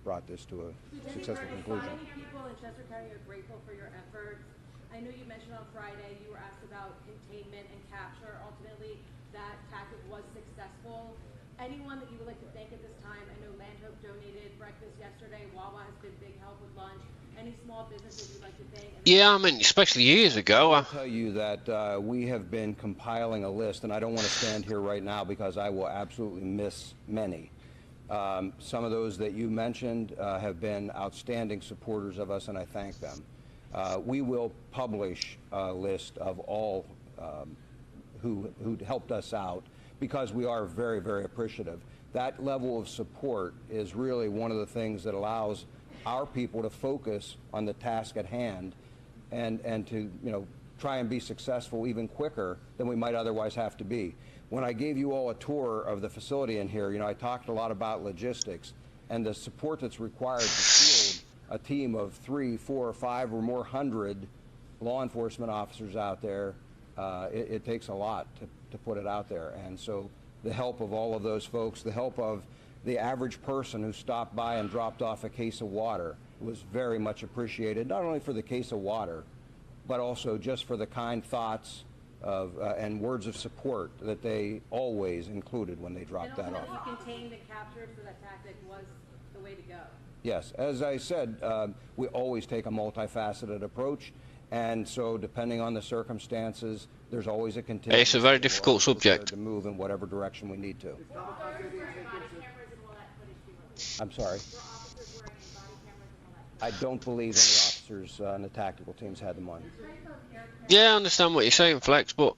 brought this to a successful conclusion. How many people in Chester County are grateful for your efforts? I know you mentioned on Friday you were asked about containment and capture. Ultimately, that tactic was successful. Anyone that you would like to thank at this time? I know Manhunt donated breakfast yesterday. Wawa has been big help with lunch. Any small businesses you'd like to thank? Yeah, I mean, especially years ago. I'll tell you that we have been compiling a list, and I don't want to stand here right now because I will absolutely miss many. Some of those that you mentioned have been outstanding supporters of us, and I thank them. We will publish a list of all who helped us out because we are very, very appreciative. That level of support is really one of the things that allows our people to focus on the task at hand and to try and be successful even quicker than we might otherwise have to be. When I gave you all a tour of the facility in here, I talked a lot about logistics and the support that's required to field a team of 3, 4, 5 or more hundred law enforcement officers out there. It takes a lot to put it out there, and so the help of all of those folks, the help of the average person who stopped by and dropped off a case of water was very much appreciated, not only for the case of water, but also just for the kind thoughts of, and words of support that they always included when they dropped that off. And ultimately, contained and captured, so that tactic was the way to go. Yes, as I said, we always take a multifaceted approach, and so depending on the circumstances, there's always a contingency. It's a very difficult subject. To move in whatever direction we need to. I'm sorry. I don't believe any officers on the tactical teams had them on. Yeah, I understand what you're saying, Flex, but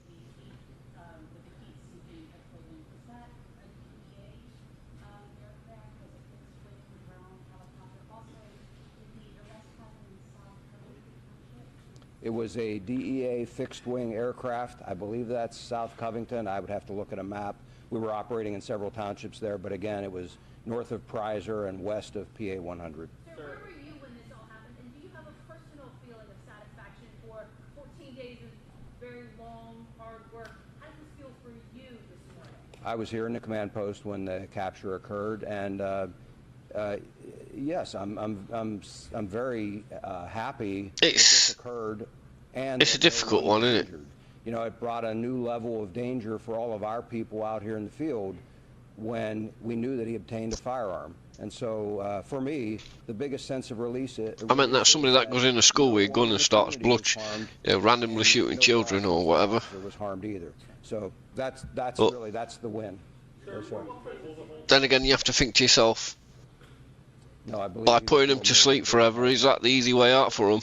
It was a DEA fixed-wing aircraft. I believe that's South Covington. I would have to look at a map. We were operating in several townships there, but again, it was north of Prizer and west of PA 100. Sir, where were you when this all happened? And do you have a personal feeling of satisfaction for 14 days of very long, hard work? How does this feel for you this morning? I was here in the command post when the capture occurred, and yes, I'm very happy that this occurred. And it's a difficult one, isn't it? It brought a new level of danger for all of our people out here in the field when we knew that he obtained a firearm. And so, for me, the biggest sense of release... I meant that somebody that goes into school with a gun and starts randomly shooting children or whatever. Was harmed either. So that's But really the win. Yes, sir. then again, you have to think to yourself, No, I believe by putting them to sleep forever, is that the easy way out for them?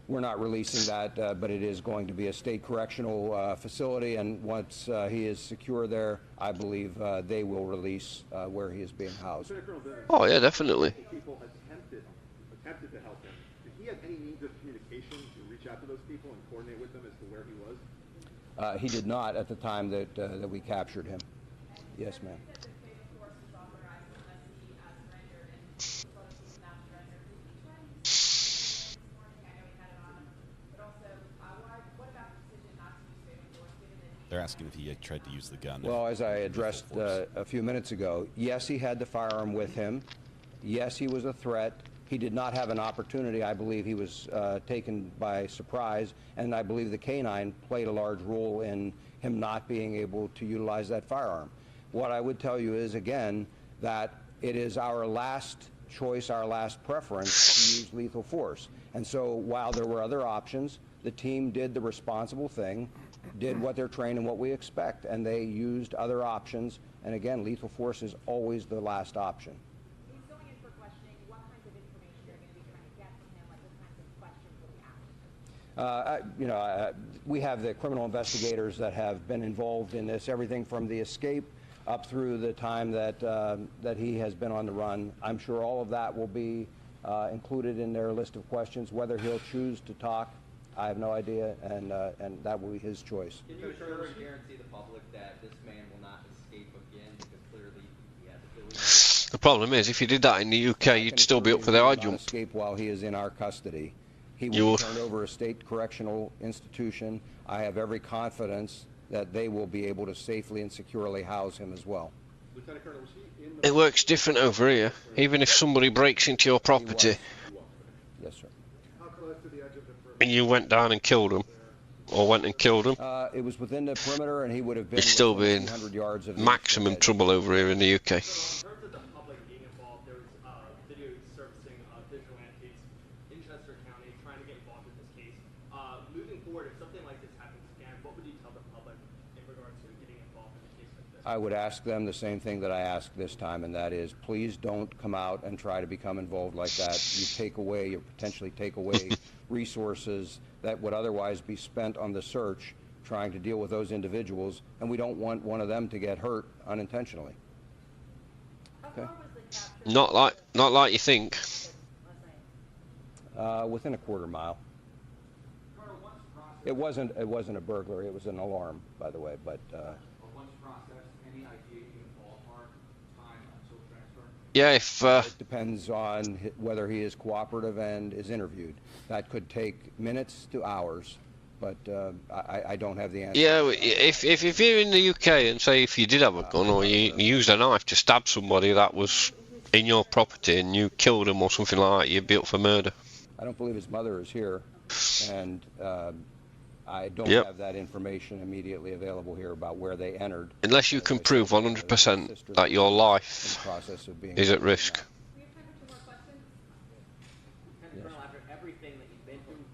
We're not releasing that, but it is going to be a state correctional facility, and once he is secure there, I believe they will release where he is being housed. Oh yeah, definitely. People attempted to help him. Did he have any means of communication to reach out to those people and coordinate with them as to where he was? He did not at the time that we captured him. Yes, ma'am. They're asking if he tried to use the gun. Well, as I addressed a few minutes ago, yes, he had the firearm with him. Yes, he was a threat. He did not have an opportunity. I believe he was taken by surprise, and I believe the canine played a large role in him not being able to utilize that firearm. What I would tell you is, again, that it is our last choice, our last preference to use lethal force. And so while there were other options, the team did the responsible thing, did what they're trained and what we expect, and they used other options. And again, lethal force is always the last option. He's going in for questioning. What kinds of information you're going to be trying to get from him? Like what kinds of questions will he ask? We have the criminal investigators that have been involved in this, everything from the escape up through the time that he has been on the run. I'm sure all of that will be included in their list of questions. Whether he'll choose to talk, I have no idea, and that will be his choice. Can you assure and guarantee the public that this man will not escape again, because clearly he has ability? The problem is, if you did that in the UK, you'd still be up for the high jump. Escape while he is in our custody. He will be turned over a state correctional institution. I have every confidence that they will be able to safely and securely house him as well. Lieutenant Colonel, was he in the... It works different over here. Even if somebody breaks into your property, yes, sir, How close to the edge of the perimeter? and you went down and killed them, or went and killed them, it was within the perimeter, and he would have been you'd still be in 200 yards of the maximum trouble over here in the UK. In terms of the public being involved, there was video surfacing of vigilantes in Chester County trying to get involved in this case. Moving forward, if something like this happens again, what would you tell the public in regards to getting involved in a case like this? I would ask them the same thing that I asked this time, and that is, please don't come out and try to become involved like that. You potentially take away resources that would otherwise be spent on the search trying to deal with those individuals, and we don't want one of them to get hurt unintentionally. Okay? Not like you think. Within a quarter mile. It wasn't a burglary. It was an alarm, by the way. But Once processed, any idea even ballpark time until transfer? Yeah, if it depends on whether he is cooperative and is interviewed. That could take minutes to hours, but I don't have the answer. yeah, if you're in the UK and say if you did have a gun or you used a knife to stab somebody that was in your property and you killed them or something like that, you'd be up for murder. I don't believe his mother is here, and I don't have that information immediately available here about where they entered. Unless you can prove 100% that your life is at risk. Colonel, after everything that you've been through,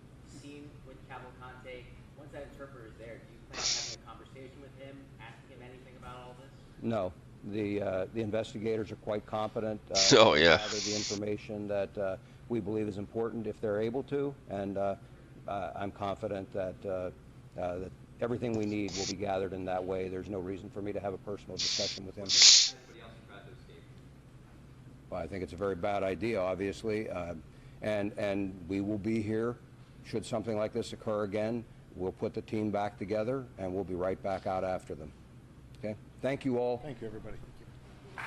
seen with Cavalcante, once that interpreter is there, do you plan on having a conversation with him, asking him anything about all this? No. The investigators are quite competent. Oh, yeah. Gather the information that we believe is important if they're able to, and I'm confident that everything we need will be gathered in that way. There's no reason for me to have a personal discussion with him. Well, I think it's a very bad idea, obviously, and we will be here should something like this occur again. We'll put the team back together, and we'll be right back out after them. Okay? Thank you all. Thank you, everybody. I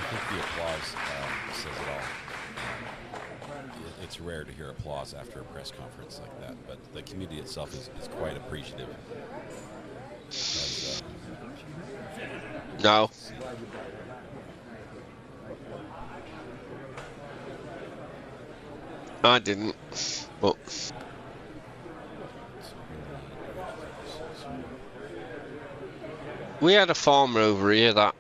think the applause says it all. It's rare to hear applause after a press conference like that, but the community itself is quite appreciative. No. I didn't, but we had a farmer over here that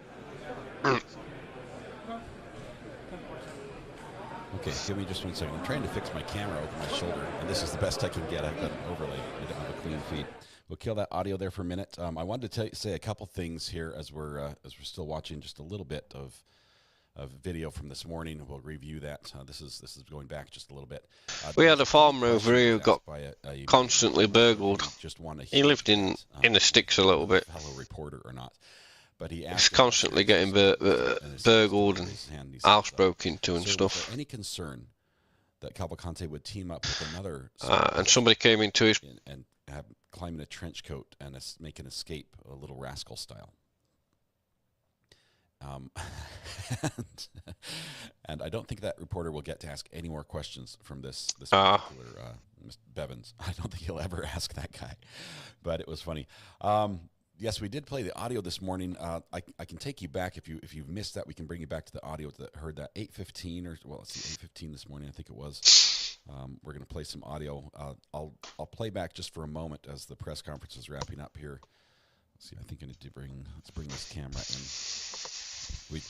Okay, give me just 1 second. I'm trying to fix my camera over my shoulder, and this is the best I can get. I've got an overlay. I don't have a clean feed. We'll kill that audio there for a minute. I wanted to say a couple things here as we're still watching just a little bit of video from this morning. We'll review that. This is going back just a little bit. we had a farmer over here who got constantly burgled. He lived in the sticks a little bit. Fellow reporter or not. But he's constantly getting burgled and house broke into and stuff. Any concern that Cavalcante would team up with another and somebody came into his and climb in a trench coat and make an escape, a little rascal style. And I don't think that reporter will get to ask any more questions from this particular Mr. Bevins. I don't think he'll ever ask that guy, but it was funny. yes, we did play the audio this morning. I can take you back if you've missed that. We can bring you back to the audio that heard that 8:15 or well, let's see, 8:15 this morning. I think it was. We're going to play some audio. I'll play back just for a moment as the press conference is wrapping up here. Let's see, I think I need to let's bring this camera in.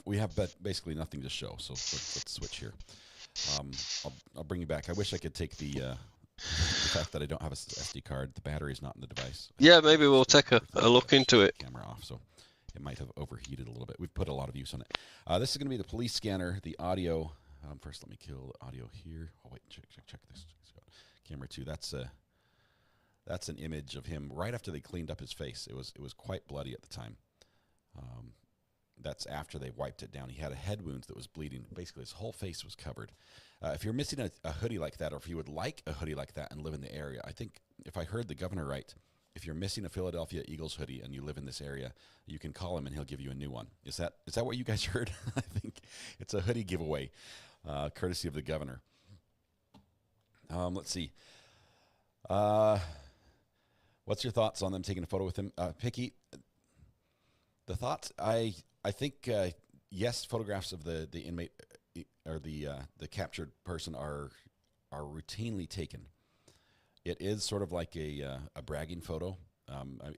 We have basically nothing to show, so let's switch here. I'll bring you back. I wish I could take the fact that I don't have a SD card. The battery is not in the device. Yeah, maybe we'll take a look into it. Camera off, so it might have overheated a little bit. We've put a lot of use on it. This is going to be the police scanner, the audio. First, let me kill the audio here. Oh wait, check this. Camera 2. That's an image of him right after they cleaned up his face. It was quite bloody at the time. That's after they wiped it down. He had a head wound that was bleeding. Basically, his whole face was covered. If you're missing a hoodie like that, or if you would like a hoodie like that and live in the area, I think if I heard the governor right, if you're missing a Philadelphia Eagles hoodie and you live in this area, you can call him and he'll give you a new one. Is that what you guys heard? I think it's a hoodie giveaway, courtesy of the governor. Let's see. What's your thoughts on them taking a photo with him? Picky, the thoughts, I think, yes, photographs of the inmate or the captured person are routinely taken. It is sort of like a bragging photo.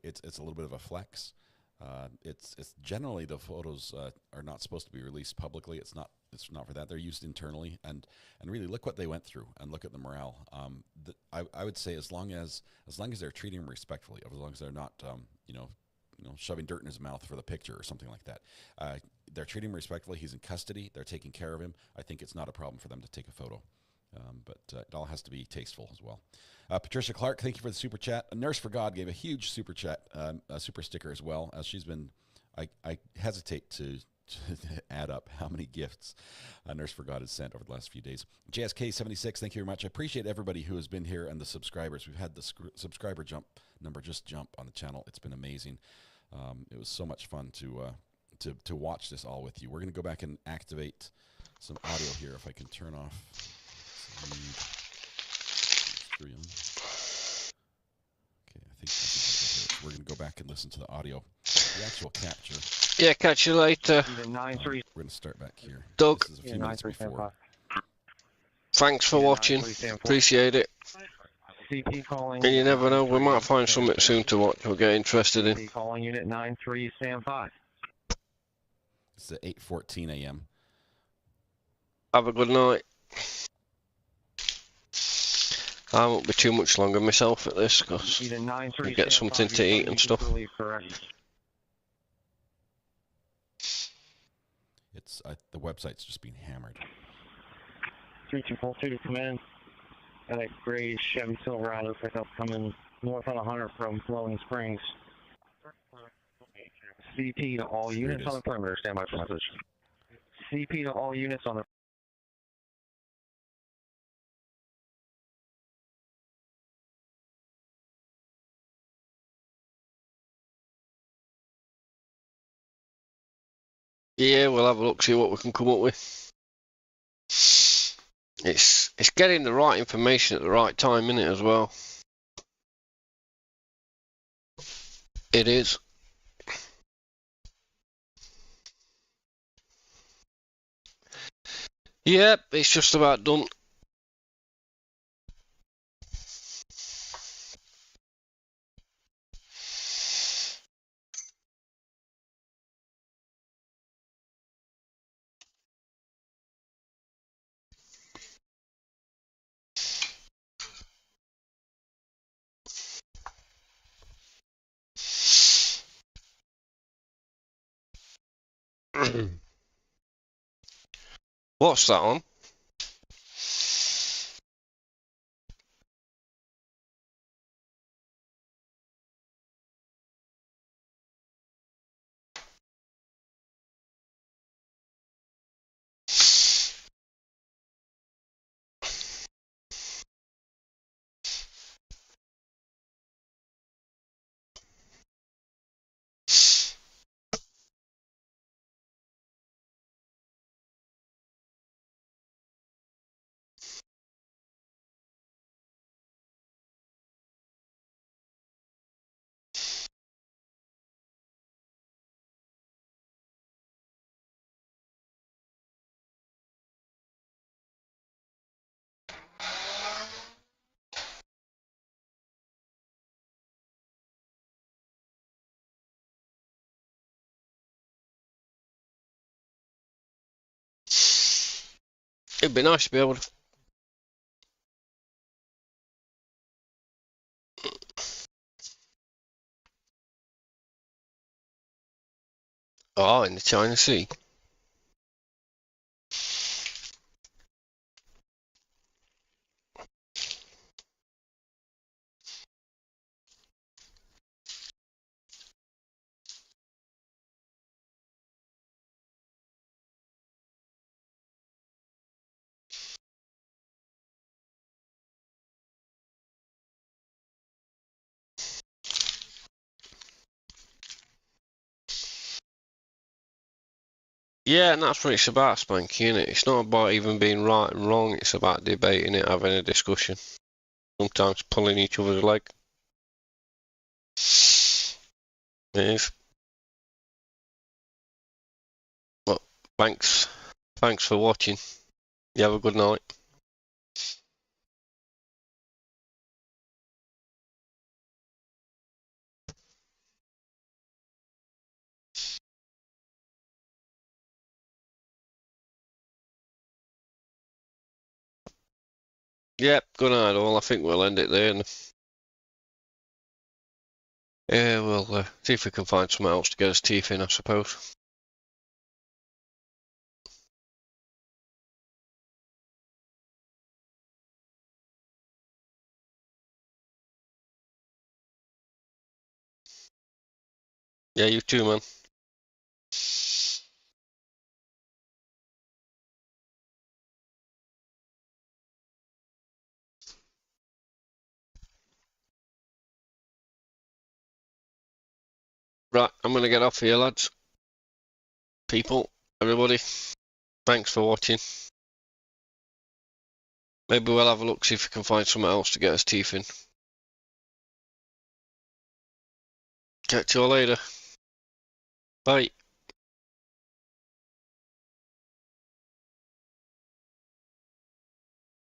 It's a little bit of a flex. It's generally the photos are not supposed to be released publicly. It's not for that. They're used internally, and really look what they went through and look at the morale. I would say as long as they're treating him respectfully, as long as they're not shoving dirt in his mouth for the picture or something like that. They're treating him respectfully. He's in custody. They're taking care of him. I think it's not a problem for them to take a photo. But it all has to be tasteful as well. Patricia Clark, thank you for the super chat. Nurse for God gave a huge super chat, a super sticker as well. She's been, I hesitate to add up how many gifts Nurse for God has sent over the last few days. JSK76, thank you very much. I appreciate everybody who has been here and the subscribers. We've had the subscriber number just jump on the channel. It's been amazing. It was so much fun to watch this all with you. We're going to go back and activate some audio here if I can turn off. Okay, I think we're going to go back and listen to the audio, the actual capture. Yeah, catch you later. We're going to start back here. Doug, this is a few minutes before. Thanks for watching. Appreciate it. And you never know, we might find something soon to watch we'll get interested in. Calling unit 93, stand 5. It's at 8:14 a.m. Have a good night. I won't be too much longer myself at this because I get something to eat and stuff. It's the website's just being hammered. 3242 to come in. Got a gray Chevy Silverado pickup coming north on 100 from Flowing Springs. CP to all units on the perimeter. Stand by for message. CP to all units on the Yeah, we'll have a look, see what we can come up with. It's getting the right information at the right time, isn't it, as well? It is. Yep, it's just about done. What's that on? It'd be nice to be able to. Oh, in the China Sea. Yeah, and that's what it's about, Spanky, innit? It's not about even being right and wrong, it's about debating it, having a discussion. Sometimes pulling each other's leg. It is. But thanks for watching. You have a good night. Yep, good night all. I think we'll end it there. Yeah, we'll see if we can find something else to get us teeth in, I suppose. Yeah, you too, man. Right, I'm going to get off here, lads. People, everybody, thanks for watching. Maybe we'll have a look, see if we can find something else to get us teeth in. Catch you all later. Bye.